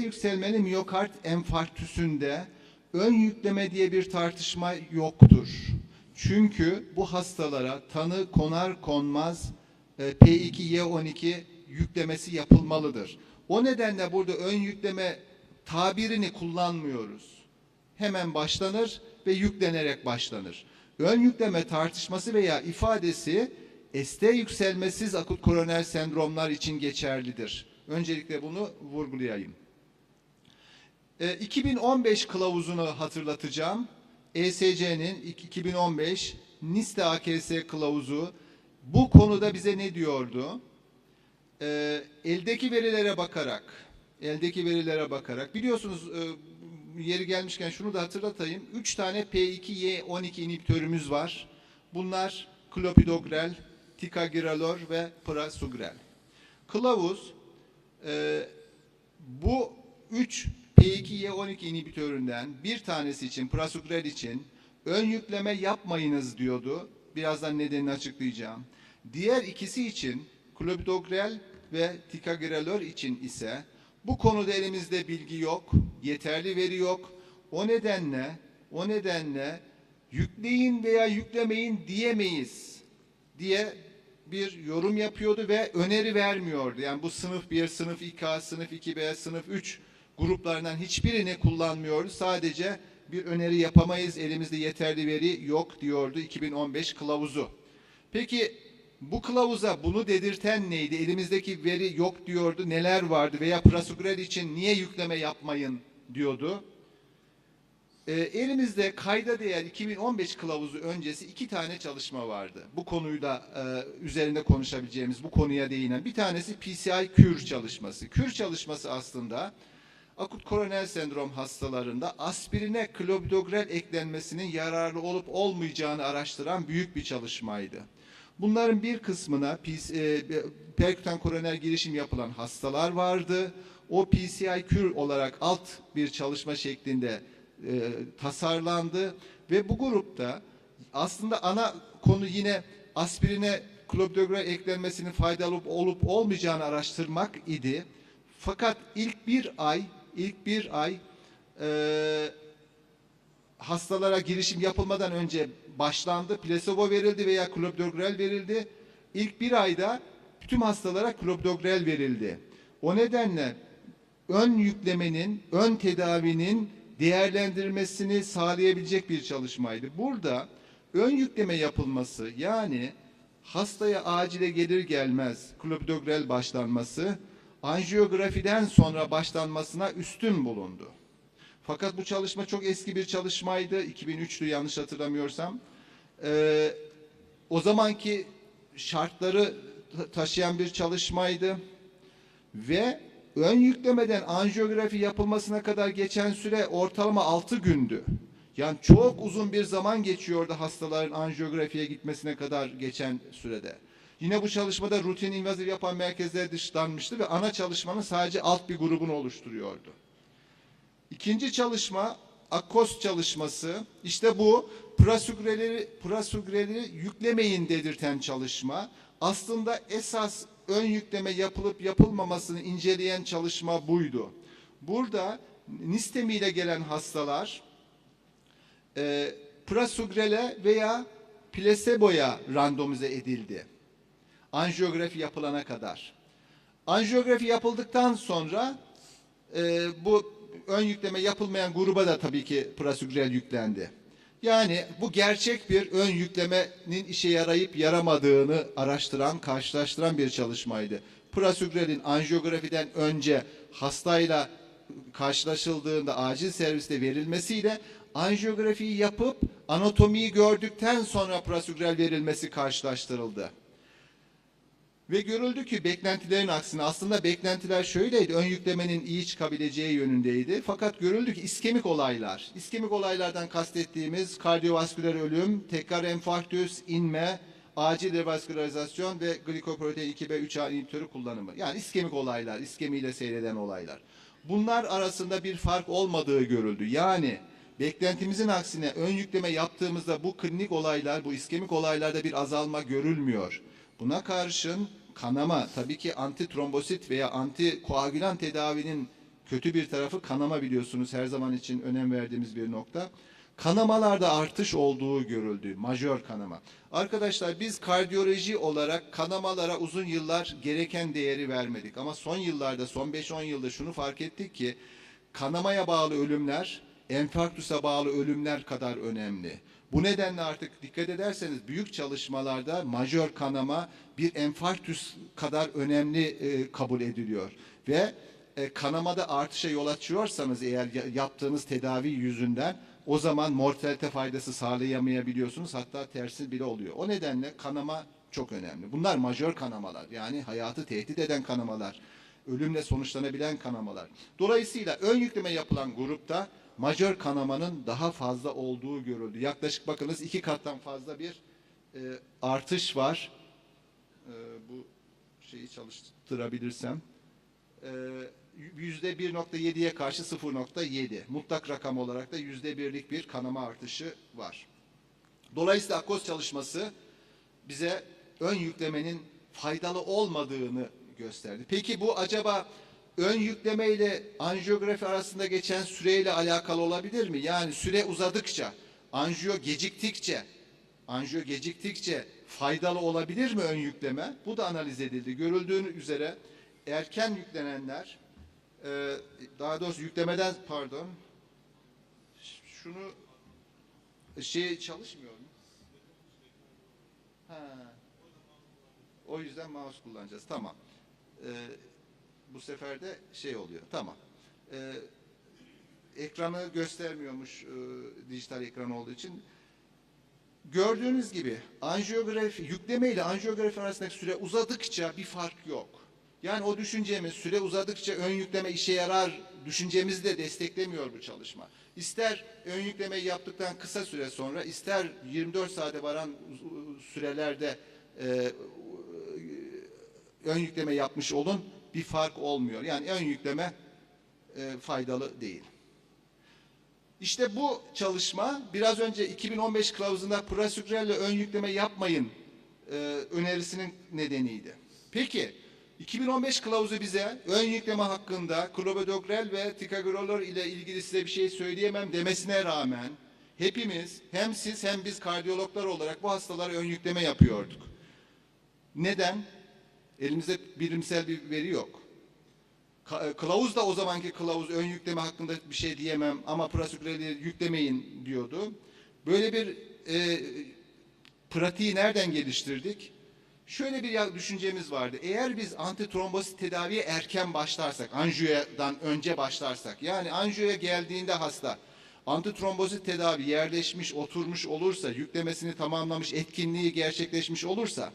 yükselmeli miyokard enfarktüsünde ön yükleme diye bir tartışma yoktur. Çünkü bu hastalara tanı konar konmaz P2Y12 yüklemesi yapılmalıdır. O nedenle burada ön yükleme tabirini kullanmıyoruz. Hemen başlanır ve yüklenerek başlanır. Ön yükleme tartışması veya ifadesi ST yükselmesiz akut koroner sendromlar için geçerlidir. Öncelikle bunu vurgulayayım. 2015 kılavuzunu hatırlatacağım. ESC'nin 2015 NIST AKS kılavuzu bu konuda bize ne diyordu? Eldeki verilere bakarak, biliyorsunuz, yeri gelmişken şunu da hatırlatayım. 3 tane P2Y12 inhibitörümüz var. Bunlar klopidogrel, ticagrelor ve prasugrel. Kılavuz bu 3 P2Y12 inhibitöründen bir tanesi için, prasugrel için ön yükleme yapmayınız diyordu. Birazdan nedenini açıklayacağım. Diğer ikisi için, klopidogrel ve ticagrelor için ise bu konuda elimizde bilgi yok, yeterli veri yok. O nedenle yükleyin veya yüklemeyin diyemeyiz diye bir yorum yapıyordu ve öneri vermiyordu. Yani bu sınıf 1, sınıf 2A, sınıf 2B, sınıf 3 gruplarından hiçbirini kullanmıyordu. Sadece bir öneri yapamayız, elimizde yeterli veri yok diyordu 2015 kılavuzu. Peki bu kılavuza bunu dedirten neydi? Elimizdeki veri yok diyordu, neler vardı veya prasugrel için niye yükleme yapmayın diyordu. Elimizde kayda değer 2015 kılavuzu öncesi 2 tane çalışma vardı. Bu konuyu da üzerinde konuşabileceğimiz, bu konuya değinen. Bir tanesi PCI Cure çalışması. Cure çalışması aslında akut koroner sendrom hastalarında aspirine klopidogrel eklenmesinin yararlı olup olmayacağını araştıran büyük bir çalışmaydı. Bunların bir kısmına perkütan koroner girişim yapılan hastalar vardı. O PCI Cure olarak alt bir çalışma şeklinde tasarlandı ve bu grupta aslında ana konu yine aspirine klopidogrel eklenmesinin faydalı olup olmayacağını araştırmak idi. Fakat ilk bir ay hastalara girişim yapılmadan önce başlandı. Plasebo verildi veya klopidogrel verildi. İlk bir ayda tüm hastalara klopidogrel verildi. O nedenle ön yüklemenin, ön tedavinin değerlendirmesini sağlayabilecek bir çalışmaydı. Burada ön yükleme yapılması, yani hastaya acile gelir gelmez klopidogrel başlanması, anjiyografiden sonra başlanmasına üstün bulundu. Fakat bu çalışma çok eski bir çalışmaydı. 2003'lü yanlış hatırlamıyorsam. O zamanki şartları taşıyan bir çalışmaydı. Ve ön yüklemeden anjiyografi yapılmasına kadar geçen süre ortalama 6 gündü. Yani çok uzun bir zaman geçiyordu hastaların anjiyografiye gitmesine kadar geçen sürede. Yine bu çalışmada rutin invaziv yapan merkezler dışlanmıştı ve ana çalışmanın sadece alt bir grubunu oluşturuyordu. İkinci çalışma Akkos çalışması. İşte bu prasugreli yüklemeyin dedirten çalışma. Aslında esas ön yükleme yapılıp yapılmamasını inceleyen çalışma buydu. Burada nistemiyle gelen hastalar prasugrele veya plaseboya randomize edildi. Anjiyografi yapılana kadar. Anjiyografi yapıldıktan sonra bu ön yükleme yapılmayan gruba da tabii ki prasugrel yüklendi. Yani bu gerçek bir ön yüklemenin işe yarayıp yaramadığını araştıran, karşılaştıran bir çalışmaydı. Prasugrel'in anjiyografiden önce hastayla karşılaşıldığında acil serviste verilmesiyle anjiyografiyi yapıp anatomiyi gördükten sonra prasugrel verilmesi karşılaştırıldı. Ve görüldü ki beklentilerin aksine, aslında beklentiler şöyleydi, ön yüklemenin iyi çıkabileceği yönündeydi. Fakat görüldü ki iskemik olaylar, iskemik olaylardan kastettiğimiz kardiyovasküler ölüm, tekrar enfarktüs, inme, acil revaskülarizasyon ve glikoprotein 2B3A inhibitörü kullanımı. Yani iskemik olaylar, iskemiyle seyreden olaylar. Bunlar arasında bir fark olmadığı görüldü. Yani beklentimizin aksine ön yükleme yaptığımızda bu klinik olaylar, bu iskemik olaylarda bir azalma görülmüyor. Buna karşın kanama, tabii ki antitrombosit veya antikoagülan tedavinin kötü bir tarafı kanama, biliyorsunuz her zaman için önem verdiğimiz bir nokta. Kanamalarda artış olduğu görüldü, majör kanama. Arkadaşlar biz kardiyoloji olarak kanamalara uzun yıllar gereken değeri vermedik. Ama son yıllarda, son 5-10 yılda şunu fark ettik ki kanamaya bağlı ölümler, enfarktüse bağlı ölümler kadar önemli. Bu nedenle artık dikkat ederseniz büyük çalışmalarda majör kanama bir enfarktüs kadar önemli kabul ediliyor. Ve kanamada artışa yol açıyorsanız eğer yaptığınız tedavi yüzünden o zaman mortalite faydası sağlayamayabiliyorsunuz. Hatta tersi bile oluyor. O nedenle kanama çok önemli. Bunlar majör kanamalar. Yani hayatı tehdit eden kanamalar. Ölümle sonuçlanabilen kanamalar. Dolayısıyla ön yükleme yapılan grupta majör kanamanın daha fazla olduğu görüldü. Yaklaşık bakınız 2 kattan fazla bir artış var. Bu şeyi çalıştırabilirsem. %1.7'ye karşı 0.7. Mutlak rakam olarak da %1'lik bir kanama artışı var. Dolayısıyla akos çalışması bize ön yüklemenin faydalı olmadığını gösterdi. Peki bu acaba ön yükleme ile anjiyografi arasında geçen süreyle alakalı olabilir mi? Yani süre uzadıkça, anjiyo geciktikçe faydalı olabilir mi ön yükleme? Bu da analiz edildi. Görüldüğü üzere erken yüklenenler, daha doğrusu yüklemeden, pardon, şunu çalışmıyor mu? O yüzden mouse kullanacağız. Tamam. Bu sefer de oluyor. Tamam. Ekranı göstermiyormuş dijital ekran olduğu için. Gördüğünüz gibi anjiyografi, yükleme ile anjiyografi arasındaki süre uzadıkça bir fark yok. Yani o düşüncemiz süre uzadıkça ön yükleme işe yarar düşüncemizi de desteklemiyor bu çalışma. İster ön yüklemeyi yaptıktan kısa süre sonra, ister 24 saate varan sürelerde ön yükleme yapmış olun, bir fark olmuyor. Yani ön yükleme faydalı değil. İşte bu çalışma biraz önce 2015 kılavuzunda prasugrelle ön yükleme yapmayın önerisinin nedeniydi. Peki 2015 kılavuzu bize ön yükleme hakkında clopidogrel ve ticagrelor ile ilgili size bir şey söyleyemem demesine rağmen hepimiz, hem siz hem biz kardiyologlar olarak bu hastalara ön yükleme yapıyorduk. Neden? Elimizde bilimsel bir veri yok. Kılavuz da o zamanki kılavuz ön yükleme hakkında bir şey diyemem ama prasugreli yüklemeyin diyordu. Böyle bir pratiği nereden geliştirdik? Şöyle bir düşüncemiz vardı. Eğer biz antitrombosit tedaviye erken başlarsak, anjiyodan önce başlarsak, yani anjiyoya geldiğinde hasta antitrombosit tedavi yerleşmiş, oturmuş olursa, yüklemesini tamamlamış, etkinliği gerçekleşmiş olursa,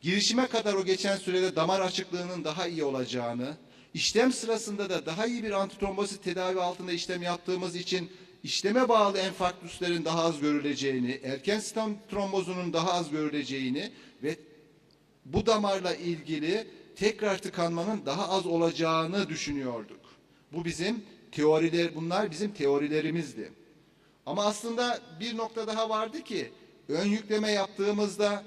girişime kadar o geçen sürede damar açıklığının daha iyi olacağını, işlem sırasında da daha iyi bir antitrombosit tedavi altında işlem yaptığımız için işleme bağlı enfarktüslerin daha az görüleceğini, erken stent trombozunun daha az görüleceğini ve bu damarla ilgili tekrar tıkanmanın daha az olacağını düşünüyorduk. Bu bizim bunlar bizim teorilerimizdi. Ama aslında bir nokta daha vardı ki ön yükleme yaptığımızda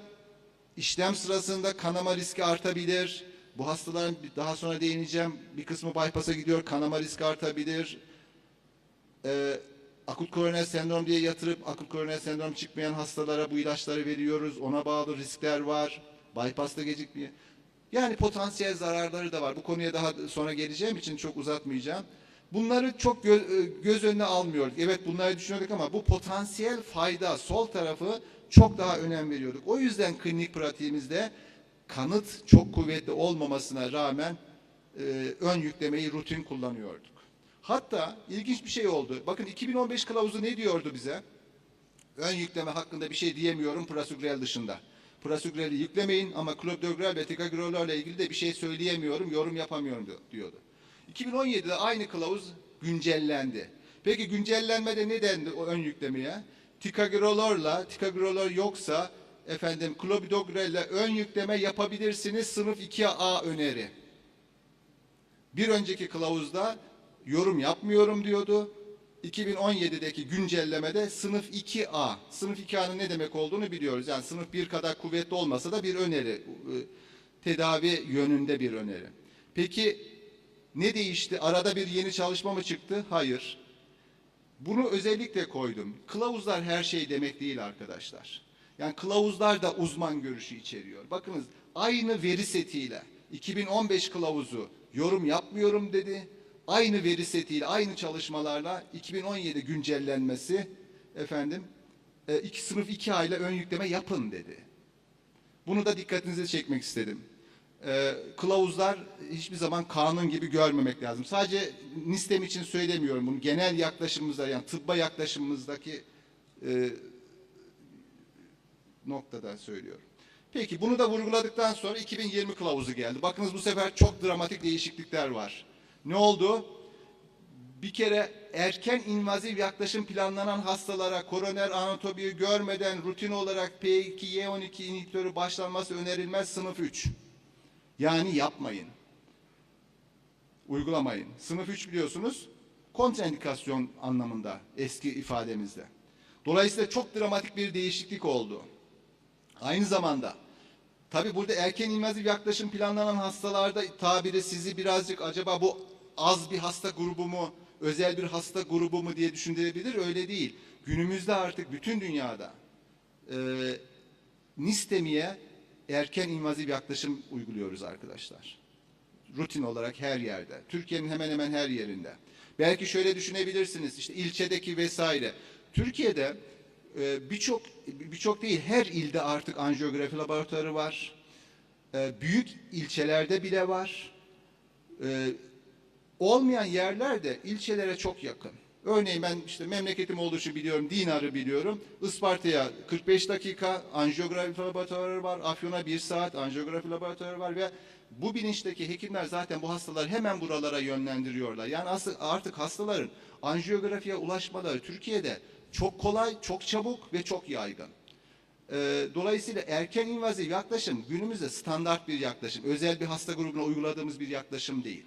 işlem sırasında kanama riski artabilir. Bu hastaların daha sonra değineceğim bir kısmı bypass'a gidiyor, kanama riski artabilir. Akut koroner sendrom diye yatırıp akut koroner sendrom çıkmayan hastalara bu ilaçları veriyoruz. Ona bağlı riskler var. Bypass'ta gecikmiyor. Yani potansiyel zararları da var. Bu konuya daha sonra geleceğim için çok uzatmayacağım. Bunları çok göz önüne almıyorduk. Evet bunları düşünüyorduk ama bu potansiyel fayda, sol tarafı çok daha önem veriyorduk. O yüzden klinik pratiğimizde kanıt çok kuvvetli olmamasına rağmen ön yüklemeyi rutin kullanıyorduk. Hatta ilginç bir şey oldu. Bakın 2015 kılavuzu ne diyordu bize? Ön yükleme hakkında bir şey diyemiyorum prasugrel dışında. Prasugreli yüklemeyin ama klopidogrel ve ticagrelorla ilgili de bir şey söyleyemiyorum, yorum yapamıyorum diyordu. 2017'de aynı kılavuz güncellendi. Peki güncellenmede ne dendi o ön yüklemeye? Ticagrelor yoksa efendim klopidogrelle ön yükleme yapabilirsiniz, sınıf 2A öneri. Bir önceki kılavuzda yorum yapmıyorum diyordu. 2017'deki güncellemede sınıf 2A. Sınıf 2A'nın ne demek olduğunu biliyoruz. Yani sınıf 1 kadar kuvvetli olmasa da bir öneri. Tedavi yönünde bir öneri. Peki ne değişti? Arada bir yeni çalışma mı çıktı? Hayır. Bunu özellikle koydum. Kılavuzlar her şey demek değil arkadaşlar. Yani kılavuzlar da uzman görüşü içeriyor. Bakınız aynı veri setiyle 2015 kılavuzu yorum yapmıyorum dedi. Aynı veri setiyle, aynı çalışmalarla 2017 güncellenmesi efendim sınıf 2A ile ön yükleme yapın dedi. Bunu da dikkatinize çekmek istedim. Kılavuzlar hiçbir zaman kanun gibi görmemek lazım. Sadece NISTEM için söylemiyorum bunu. Genel yaklaşımımızda yani tıbba yaklaşımımızdaki noktada söylüyorum. Peki bunu da vurguladıktan sonra 2020 kılavuzu geldi. Bakınız bu sefer çok dramatik değişiklikler var. Ne oldu? Bir kere erken invaziv yaklaşım planlanan hastalara koroner anatomiyi görmeden rutin olarak P2Y12 inhibitörü başlanması önerilmez sınıf 3. Yani yapmayın. Uygulamayın. Sınıf 3 biliyorsunuz kontraindikasyon anlamında eski ifademizde. Dolayısıyla çok dramatik bir değişiklik oldu. Aynı zamanda tabii burada erken invaziv yaklaşım planlanan hastalarda tabiri sizi birazcık acaba bu az bir hasta grubu mu, özel bir hasta grubu mu diye düşündürebilir. Öyle değil. Günümüzde artık bütün dünyada NISTEMİ'ye erken invaziv yaklaşım uyguluyoruz arkadaşlar. Rutin olarak her yerde. Türkiye'nin hemen hemen her yerinde. Belki şöyle düşünebilirsiniz. İşte ilçedeki vesaire. Türkiye'de birçok değil her ilde artık anjiyografi laboratuvarı var. Büyük ilçelerde bile var. Olmayan yerler de ilçelere çok yakın. Örneğin ben işte memleketim olduğu için biliyorum, Dinar'ı biliyorum. Isparta'ya 45 dakika anjiyografi laboratuvarı var. Afyon'a 1 saat anjiyografi laboratuvarı var ve bu bilinçteki hekimler zaten bu hastaları hemen buralara yönlendiriyorlar. Yani artık hastaların anjiyografiye ulaşmaları Türkiye'de çok kolay, çok çabuk ve çok yaygın. Dolayısıyla erken invaziv yaklaşım günümüzde standart bir yaklaşım. Özel bir hasta grubuna uyguladığımız bir yaklaşım değil.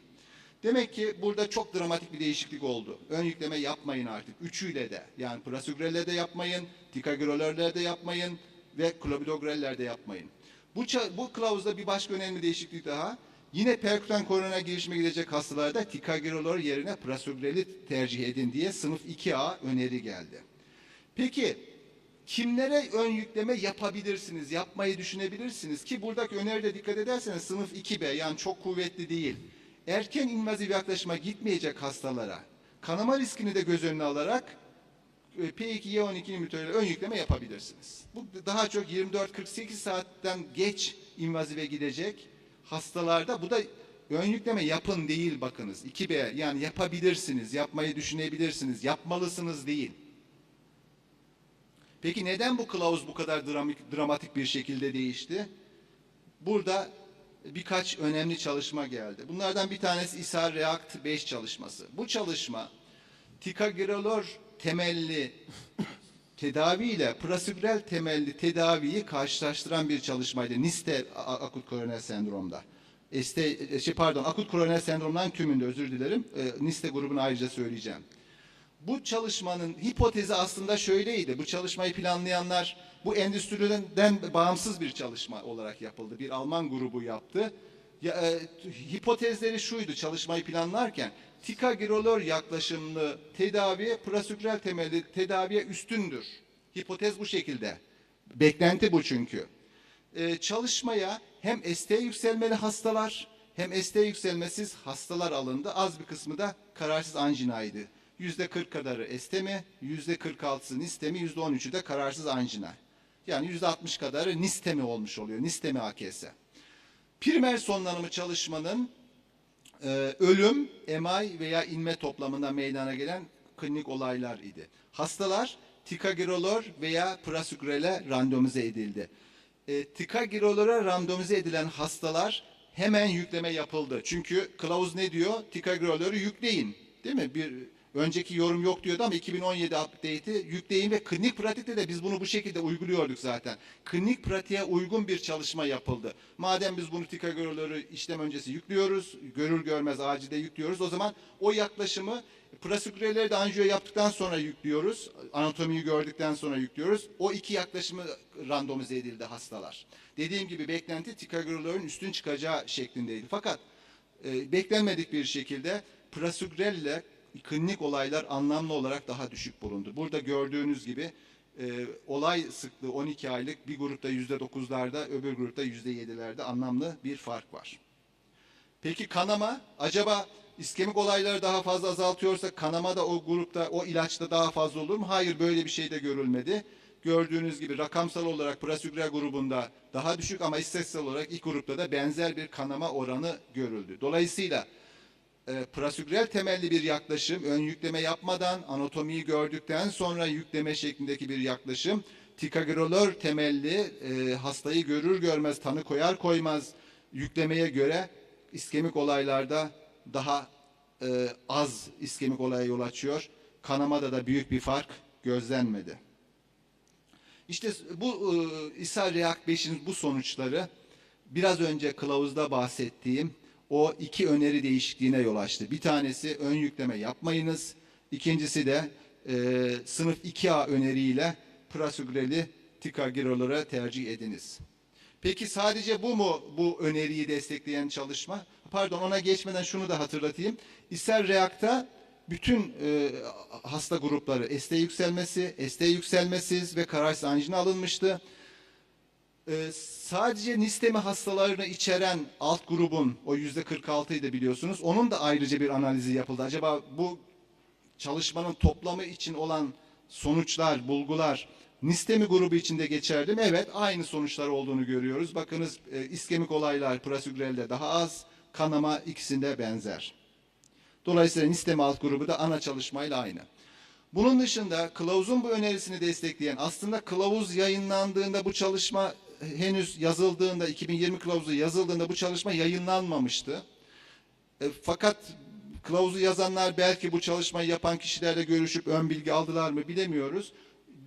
Demek ki burada çok dramatik bir değişiklik oldu. Ön yükleme yapmayın artık. Üçüyle de yani prasugrelle de yapmayın, ticagrelorle de yapmayın ve klopidogreller de yapmayın. Bu kılavuzda bir başka önemli değişiklik daha. Yine perkütan korona girişime gidecek hastalarda ticagrelor yerine prasugreli tercih edin diye sınıf 2A öneri geldi. Peki kimlere ön yükleme yapabilirsiniz, yapmayı düşünebilirsiniz ki buradaki öneride dikkat ederseniz sınıf 2B yani çok kuvvetli değil. Erken invaziv yaklaşıma gitmeyecek hastalara kanama riskini de göz önüne alarak P2Y12 inhibitörüyle ön yükleme yapabilirsiniz. Bu daha çok 24-48 saatten geç invazive gidecek hastalarda bu da ön yükleme yapın değil bakınız. 2B yani yapabilirsiniz, yapmayı düşünebilirsiniz, yapmalısınız değil. Peki neden bu kılavuz bu kadar dramatik bir şekilde değişti? Burada birkaç önemli çalışma geldi. Bunlardan bir tanesi ISAR React 5 çalışması. Bu çalışma ticagrelor temelli tedavi ile prasugrel temelli tedaviyi karşılaştıran bir çalışmaydı. NIST akut koroner sendromda. Akut koroner sendromdan tümünde özür dilerim. NIST grubunu ayrıca söyleyeceğim. Bu çalışmanın hipotezi aslında şöyleydi. Bu çalışmayı planlayanlar bu endüstriden bağımsız bir çalışma olarak yapıldı. Bir Alman grubu yaptı. Hipotezleri şuydu çalışmayı planlarken ticagrelor yaklaşımlı tedavi prasugrel temelli tedaviye üstündür. Hipotez bu şekilde. Beklenti bu çünkü. Çalışmaya hem ST yükselmeli hastalar hem ST yükselmesiz hastalar alındı. Az bir kısmı da kararsız anjinaydı. %40 kadarı STEMI, %46'sı NISTEMI, %13'ü de kararsız anjina. Yani %60 kadarı NISTEMI olmuş oluyor. NISTEMI AKS. Primer sonlanımı çalışmanın ölüm, emay veya inme toplamında meydana gelen klinik olaylar idi. Hastalar ticagrelor veya prasugrel'e randomize edildi. Ticagrelor'a randomize edilen hastalar hemen yükleme yapıldı. Çünkü kılavuz ne diyor? Ticagrelor'u yükleyin. Değil mi? Bir önceki yorum yok diyordu ama 2017 update'i yükleyin ve klinik pratikte de biz bunu bu şekilde uyguluyorduk zaten. Klinik pratiğe uygun bir çalışma yapıldı. Madem biz bunu ticagrelor'u işlem öncesi yüklüyoruz, görür görmez acilde yüklüyoruz, o zaman o yaklaşımı prasugrelleri de anjiyo yaptıktan sonra yüklüyoruz. Anatomiyi gördükten sonra yüklüyoruz. O iki yaklaşımı randomize edildi hastalar. Dediğim gibi beklenti ticagrelor'un üstün çıkacağı şeklindeydi. Fakat beklenmedik bir şekilde prasugrel ile klinik olaylar anlamlı olarak daha düşük bulundu. Burada gördüğünüz gibi olay sıklığı 12 aylık, bir grupta %9'larda, öbür grupta %7'lerde anlamlı bir fark var. Peki kanama, acaba iskemik olayları daha fazla azaltıyorsa kanama da o grupta, o ilaçta daha fazla olur mu? Hayır, böyle bir şey de görülmedi. Gördüğünüz gibi rakamsal olarak prasugrel grubunda daha düşük ama istatistiksel olarak ilk grupta da benzer bir kanama oranı görüldü. Dolayısıyla prasugrel temelli bir yaklaşım, ön yükleme yapmadan, anatomiyi gördükten sonra yükleme şeklindeki bir yaklaşım, ticagrelor temelli hastayı görür görmez, tanı koyar koymaz yüklemeye göre iskemik olaylarda daha az iskemik olaya yol açıyor. Kanamada da büyük bir fark gözlenmedi. İşte bu ishal reak 5'in bu sonuçları biraz önce kılavuzda bahsettiğim o iki öneri değişikliğine yol açtı. Bir tanesi ön yükleme yapmayınız. İkincisi de sınıf 2A öneriyle prasugrel'i ticagrelor'a tercih ediniz. Peki sadece bu mu bu öneriyi destekleyen çalışma? Pardon, ona geçmeden şunu da hatırlatayım. İshal reakta bütün hasta grupları ST yükselmesi, ST yükselmesiz ve kararsız anjina alınmıştı. Sadece nistemi hastalarını içeren alt grubun o %46'ydı biliyorsunuz. Onun da ayrıca bir analizi yapıldı. Acaba bu çalışmanın toplamı için olan sonuçlar, bulgular nistemi grubu içinde geçerli mi? Evet, aynı sonuçlar olduğunu görüyoruz. Bakınız iskemik olaylar prasugrel'de daha az, kanama ikisinde benzer. Dolayısıyla nistemi alt grubu da ana çalışmayla aynı. Bunun dışında kılavuzun bu önerisini destekleyen, aslında kılavuz yayınlandığında bu çalışma henüz yazıldığında, 2020 kılavuzu yazıldığında bu çalışma yayınlanmamıştı. Fakat kılavuzu yazanlar belki bu çalışmayı yapan kişilerle görüşüp ön bilgi aldılar mı bilemiyoruz.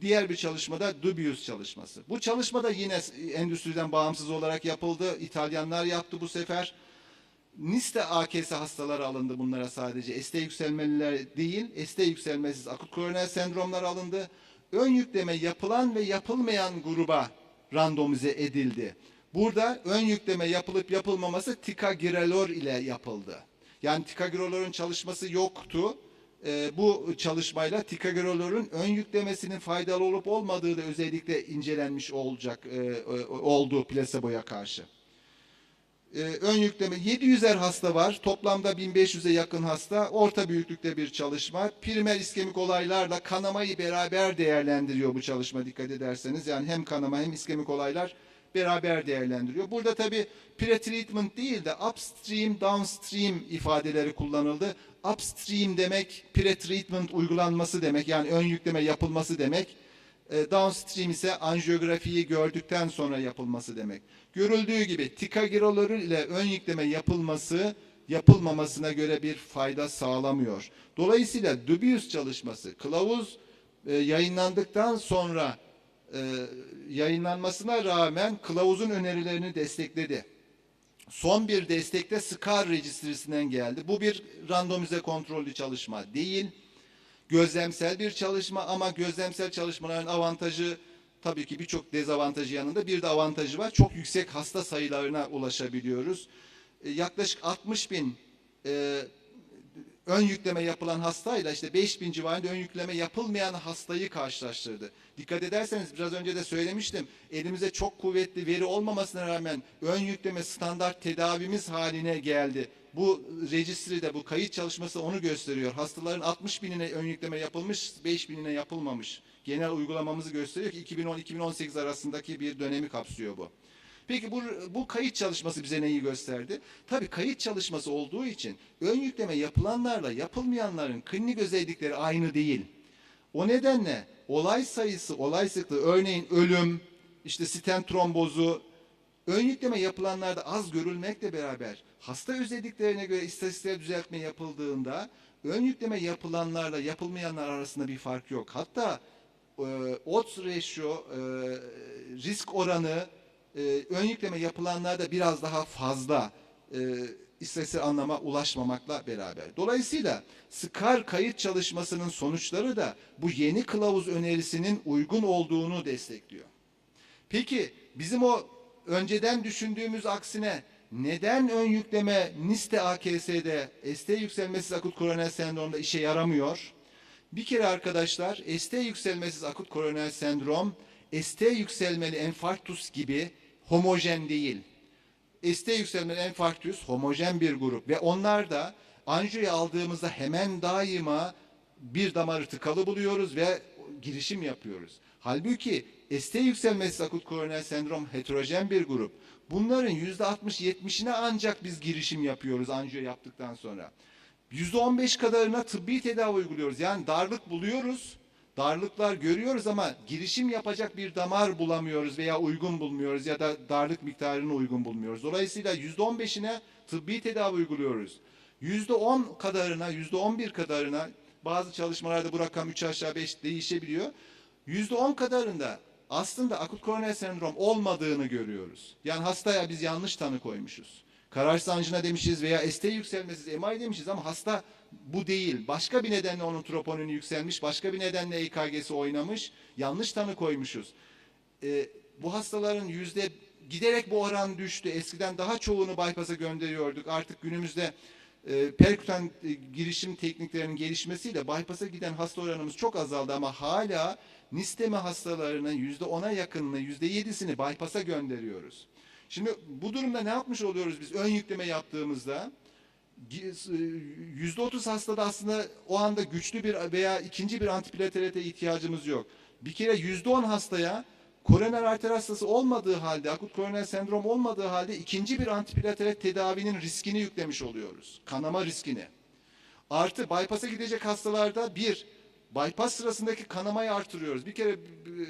Diğer bir çalışmada Dubius çalışması. Bu çalışma da yine endüstriden bağımsız olarak yapıldı. İtalyanlar yaptı bu sefer. Niste AKS hastaları alındı bunlara sadece. ST yükselmeliler değil, ST yükselmesiz akut koroner sendromlar alındı. Ön yükleme yapılan ve yapılmayan gruba randomize edildi. Burada ön yükleme yapılıp yapılmaması ticagrelor ile yapıldı. Yani ticagrelor'un çalışması yoktu. Bu çalışmayla ticagrelor'un ön yüklemesinin faydalı olup olmadığı da özellikle incelenmiş oldu plaseboya karşı. Ön yükleme 700'er hasta var. Toplamda 1500'e yakın hasta. Orta büyüklükte bir çalışma. Primer iskemik olaylarla kanamayı beraber değerlendiriyor bu çalışma, dikkat ederseniz. Yani hem kanama hem iskemik olaylar beraber değerlendiriyor. Burada tabii pre-treatment değil de upstream, downstream ifadeleri kullanıldı. Upstream demek pre-treatment uygulanması demek. Yani ön yükleme yapılması demek. Downstream ise anjiyografiyi gördükten sonra yapılması demek. Görüldüğü gibi ticagrelor ile ön yükleme yapılması yapılmamasına göre bir fayda sağlamıyor. Dolayısıyla Dubius çalışması, kılavuz yayınlandıktan sonra yayınlanmasına rağmen kılavuzun önerilerini destekledi. Son bir destekte SCAR registrisinden geldi. Bu bir randomize kontrollü çalışma değil. Gözlemsel bir çalışma ama gözlemsel çalışmaların avantajı tabii ki birçok dezavantajı yanında bir de avantajı var. Çok yüksek hasta sayılarına ulaşabiliyoruz. Yaklaşık 60.000 ön yükleme yapılan hastayla işte 5.000 civarında ön yükleme yapılmayan hastayı karşılaştırdı. Dikkat ederseniz biraz önce de söylemiştim. Elimize çok kuvvetli veri olmamasına rağmen ön yükleme standart tedavimiz haline geldi. Bu registride, bu kayıt çalışması onu gösteriyor. Hastaların 60.000'ine ön yükleme yapılmış, 5.000'ine yapılmamış. Genel uygulamamızı gösteriyor ki 2010-2018 arasındaki bir dönemi kapsıyor bu. Peki bu kayıt çalışması bize neyi gösterdi? Tabii kayıt çalışması olduğu için ön yükleme yapılanlarla yapılmayanların klinik özellikleri aynı değil. O nedenle olay sayısı, olay sıklığı, örneğin ölüm, işte stent trombozu, ön yükleme yapılanlarda az görülmekle beraber hasta özelliklerine göre istatistiksel düzeltme yapıldığında ön yükleme yapılanlarla yapılmayanlar arasında bir fark yok. Hatta odds ratio, risk oranı ön yükleme yapılanlarda biraz daha fazla istatistiksel anlama ulaşmamakla beraber. Dolayısıyla SCAR kayıt çalışmasının sonuçları da bu yeni kılavuz önerisinin uygun olduğunu destekliyor. Peki bizim o önceden düşündüğümüz aksine neden ön yükleme NIST AKS'de ST yükselmesiz akut koroner sendromda işe yaramıyor? Bir kere arkadaşlar ST yükselmesiz akut koroner sendrom ST yükselmeli enfarktüs gibi homojen değil. ST yükselmeli enfarktüs homojen bir grup ve onlar da anjiyoyu aldığımızda hemen daima bir damarı tıkalı buluyoruz ve girişim yapıyoruz. Halbuki ST yükselmesiz akut koroner sendrom heterojen bir grup. Bunların %60-70'ine ancak biz girişim yapıyoruz anjiyo yaptıktan sonra. %15 kadarına tıbbi tedavi uyguluyoruz. Yani darlık buluyoruz, darlıklar görüyoruz ama girişim yapacak bir damar bulamıyoruz veya uygun bulmuyoruz ya da darlık miktarını uygun bulmuyoruz. Dolayısıyla %15'ine tıbbi tedavi uyguluyoruz. %10 kadarına, %11 kadarına bazı çalışmalarda bu rakam 3 aşağı 5 değişebiliyor. %10 kadarında aslında akut koroner sendrom olmadığını görüyoruz. Yani hastaya biz yanlış tanı koymuşuz. Kararsız anjina demişiz veya ST yükselmesiz MI demişiz ama hasta bu değil. Başka bir nedenle onun troponini yükselmiş, başka bir nedenle EKG'si oynamış, yanlış tanı koymuşuz. Bu hastaların giderek bu oran düştü. Eskiden daha çoğunu bypass'a gönderiyorduk. Artık günümüzde perkütan girişim tekniklerinin gelişmesiyle bypass'a giden hasta oranımız çok azaldı ama hala nistemi hastalarının %10'a yakınını, %7'sini bypass'a gönderiyoruz. Şimdi bu durumda ne yapmış oluyoruz biz ön yükleme yaptığımızda? %30 hastada aslında o anda güçlü bir veya ikinci bir antiplaterete ihtiyacımız yok. Bir kere %10 hastaya koroner arter hastası olmadığı halde, akut koroner sendrom olmadığı halde ikinci bir antiplatelet tedavinin riskini yüklemiş oluyoruz. Kanama riskini. Artı bypass'a gidecek hastalarda bypass sırasındaki kanamayı artırıyoruz. Bir kere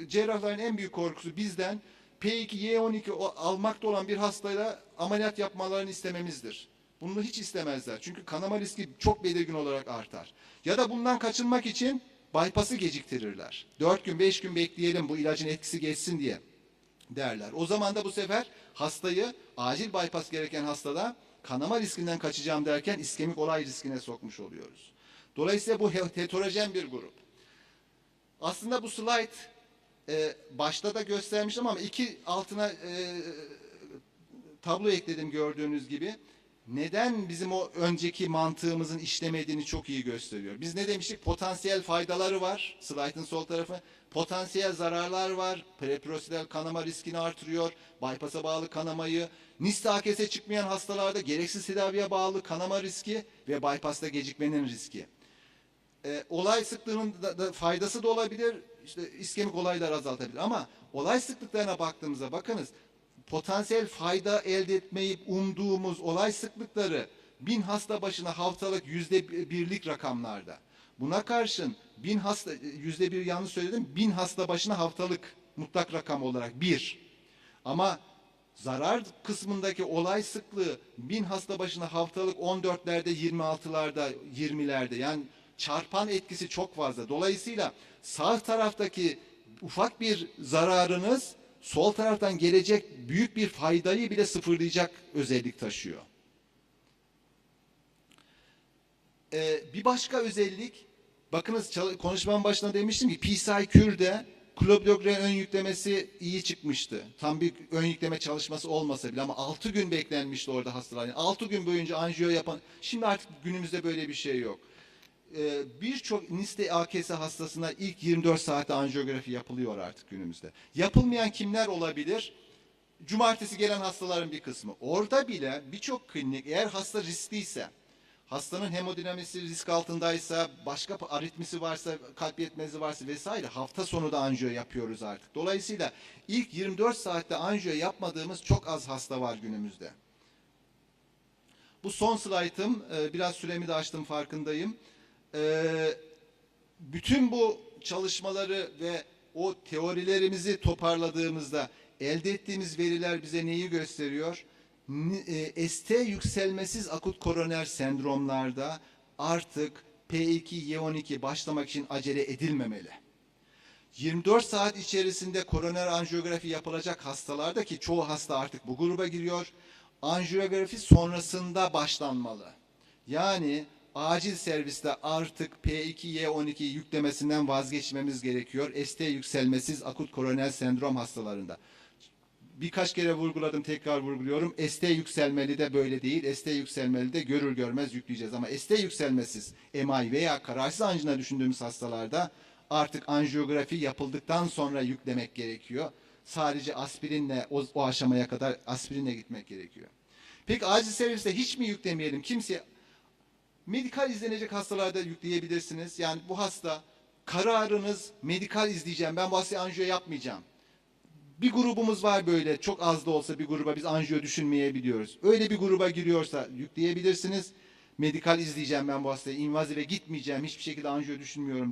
cerrahların en büyük korkusu bizden P2, Y12 almakta olan bir hastayla ameliyat yapmalarını istememizdir. Bunu hiç istemezler. Çünkü kanama riski çok belirgin olarak artar. Ya da bundan kaçınmak için bypass'ı geciktirirler. 4 gün, 5 gün bekleyelim bu ilacın etkisi geçsin diye derler. O zaman da bu sefer hastayı acil bypass gereken hastada kanama riskinden kaçacağım derken iskemik olay riskine sokmuş oluyoruz. Dolayısıyla bu heterojen bir grup. Aslında bu slide başta da göstermiştim ama altına tablo ekledim gördüğünüz gibi. Neden bizim o önceki mantığımızın işlemediğini çok iyi gösteriyor. Biz ne demiştik? Potansiyel faydaları var. Slide'ın sol tarafı. Potansiyel zararlar var. Preprosidal kanama riskini artırıyor. Bypass'a bağlı kanamayı. NIST AKS çıkmayan hastalarda gereksiz tedaviye bağlı kanama riski ve bypass'ta gecikmenin riski. Olay sıklığının da faydası da olabilir. İşte iskemik olaylar azaltabilir. Ama olay sıklıklarına baktığımızda bakınız. Potansiyel fayda elde etmeyi umduğumuz olay sıklıkları 1000 hasta başına haftalık %1'lik rakamlarda. Buna karşın 1000 hasta, %1 yanlış söyledim, 1000 hasta başına haftalık mutlak rakam olarak 1. Ama zarar kısmındaki olay sıklığı 1000 hasta başına haftalık 14'lerde, 26'larda, 20'lerde yani çarpan etkisi çok fazla. Dolayısıyla sağ taraftaki ufak bir zararınız sol taraftan gelecek büyük bir faydayı bile sıfırlayacak özellik taşıyor. Bir başka özellik, bakınız konuşmanın başında demiştim ki PSI-Cure'de klopidogrel ön yüklemesi iyi çıkmıştı. Tam bir ön yükleme çalışması olmasa bile ama 6 gün beklenmişti orada hastalar. Yani 6 gün boyunca anjiyo yapan, şimdi artık günümüzde böyle bir şey yok. Birçok NIST AKS hastasına ilk 24 saatte anjiyografi yapılıyor artık günümüzde. Yapılmayan kimler olabilir? Cumartesi gelen hastaların bir kısmı. Orada bile birçok klinik eğer hasta riskliyse, hastanın hemodinamisi risk altındaysa, başka aritmisi varsa, kalp yetmezliği varsa vesaire hafta sonu da anjiyo yapıyoruz artık. Dolayısıyla ilk 24 saatte anjiyo yapmadığımız çok az hasta var günümüzde. Bu son slaytım, biraz süremi de aştım farkındayım. Bütün bu çalışmaları ve o teorilerimizi toparladığımızda elde ettiğimiz veriler bize neyi gösteriyor? ST yükselmesiz akut koroner sendromlarda artık P2-Y12 başlamak için acele edilmemeli. 24 saat içerisinde koroner anjiyografi yapılacak hastalarda, ki çoğu hasta artık bu gruba giriyor, anjiyografi sonrasında başlanmalı. Yani acil serviste artık P2-Y12 yüklemesinden vazgeçmemiz gerekiyor ST yükselmesiz akut koroner sendrom hastalarında. Birkaç kere vurguladım, tekrar vurguluyorum. ST yükselmeli de böyle değil. ST yükselmeli de görür görmez yükleyeceğiz. Ama ST yükselmesiz MI veya kararsız anjina düşündüğümüz hastalarda artık anjiyografi yapıldıktan sonra yüklemek gerekiyor. Sadece aspirinle o aşamaya kadar aspirinle gitmek gerekiyor. Peki acil serviste hiç mi yüklemeyelim? Kimse medikal izlenecek hastalarda yükleyebilirsiniz. Yani bu hasta, kararınız medikal izleyeceğim, ben bu hastaya anjiyo yapmayacağım. Bir grubumuz var böyle, çok az da olsa bir gruba biz anjiyo düşünmeyebiliyoruz. Öyle bir gruba giriyorsa yükleyebilirsiniz. Medikal izleyeceğim ben bu hastayı, invazive gitmeyeceğim, hiçbir şekilde anjiyo düşünmüyorum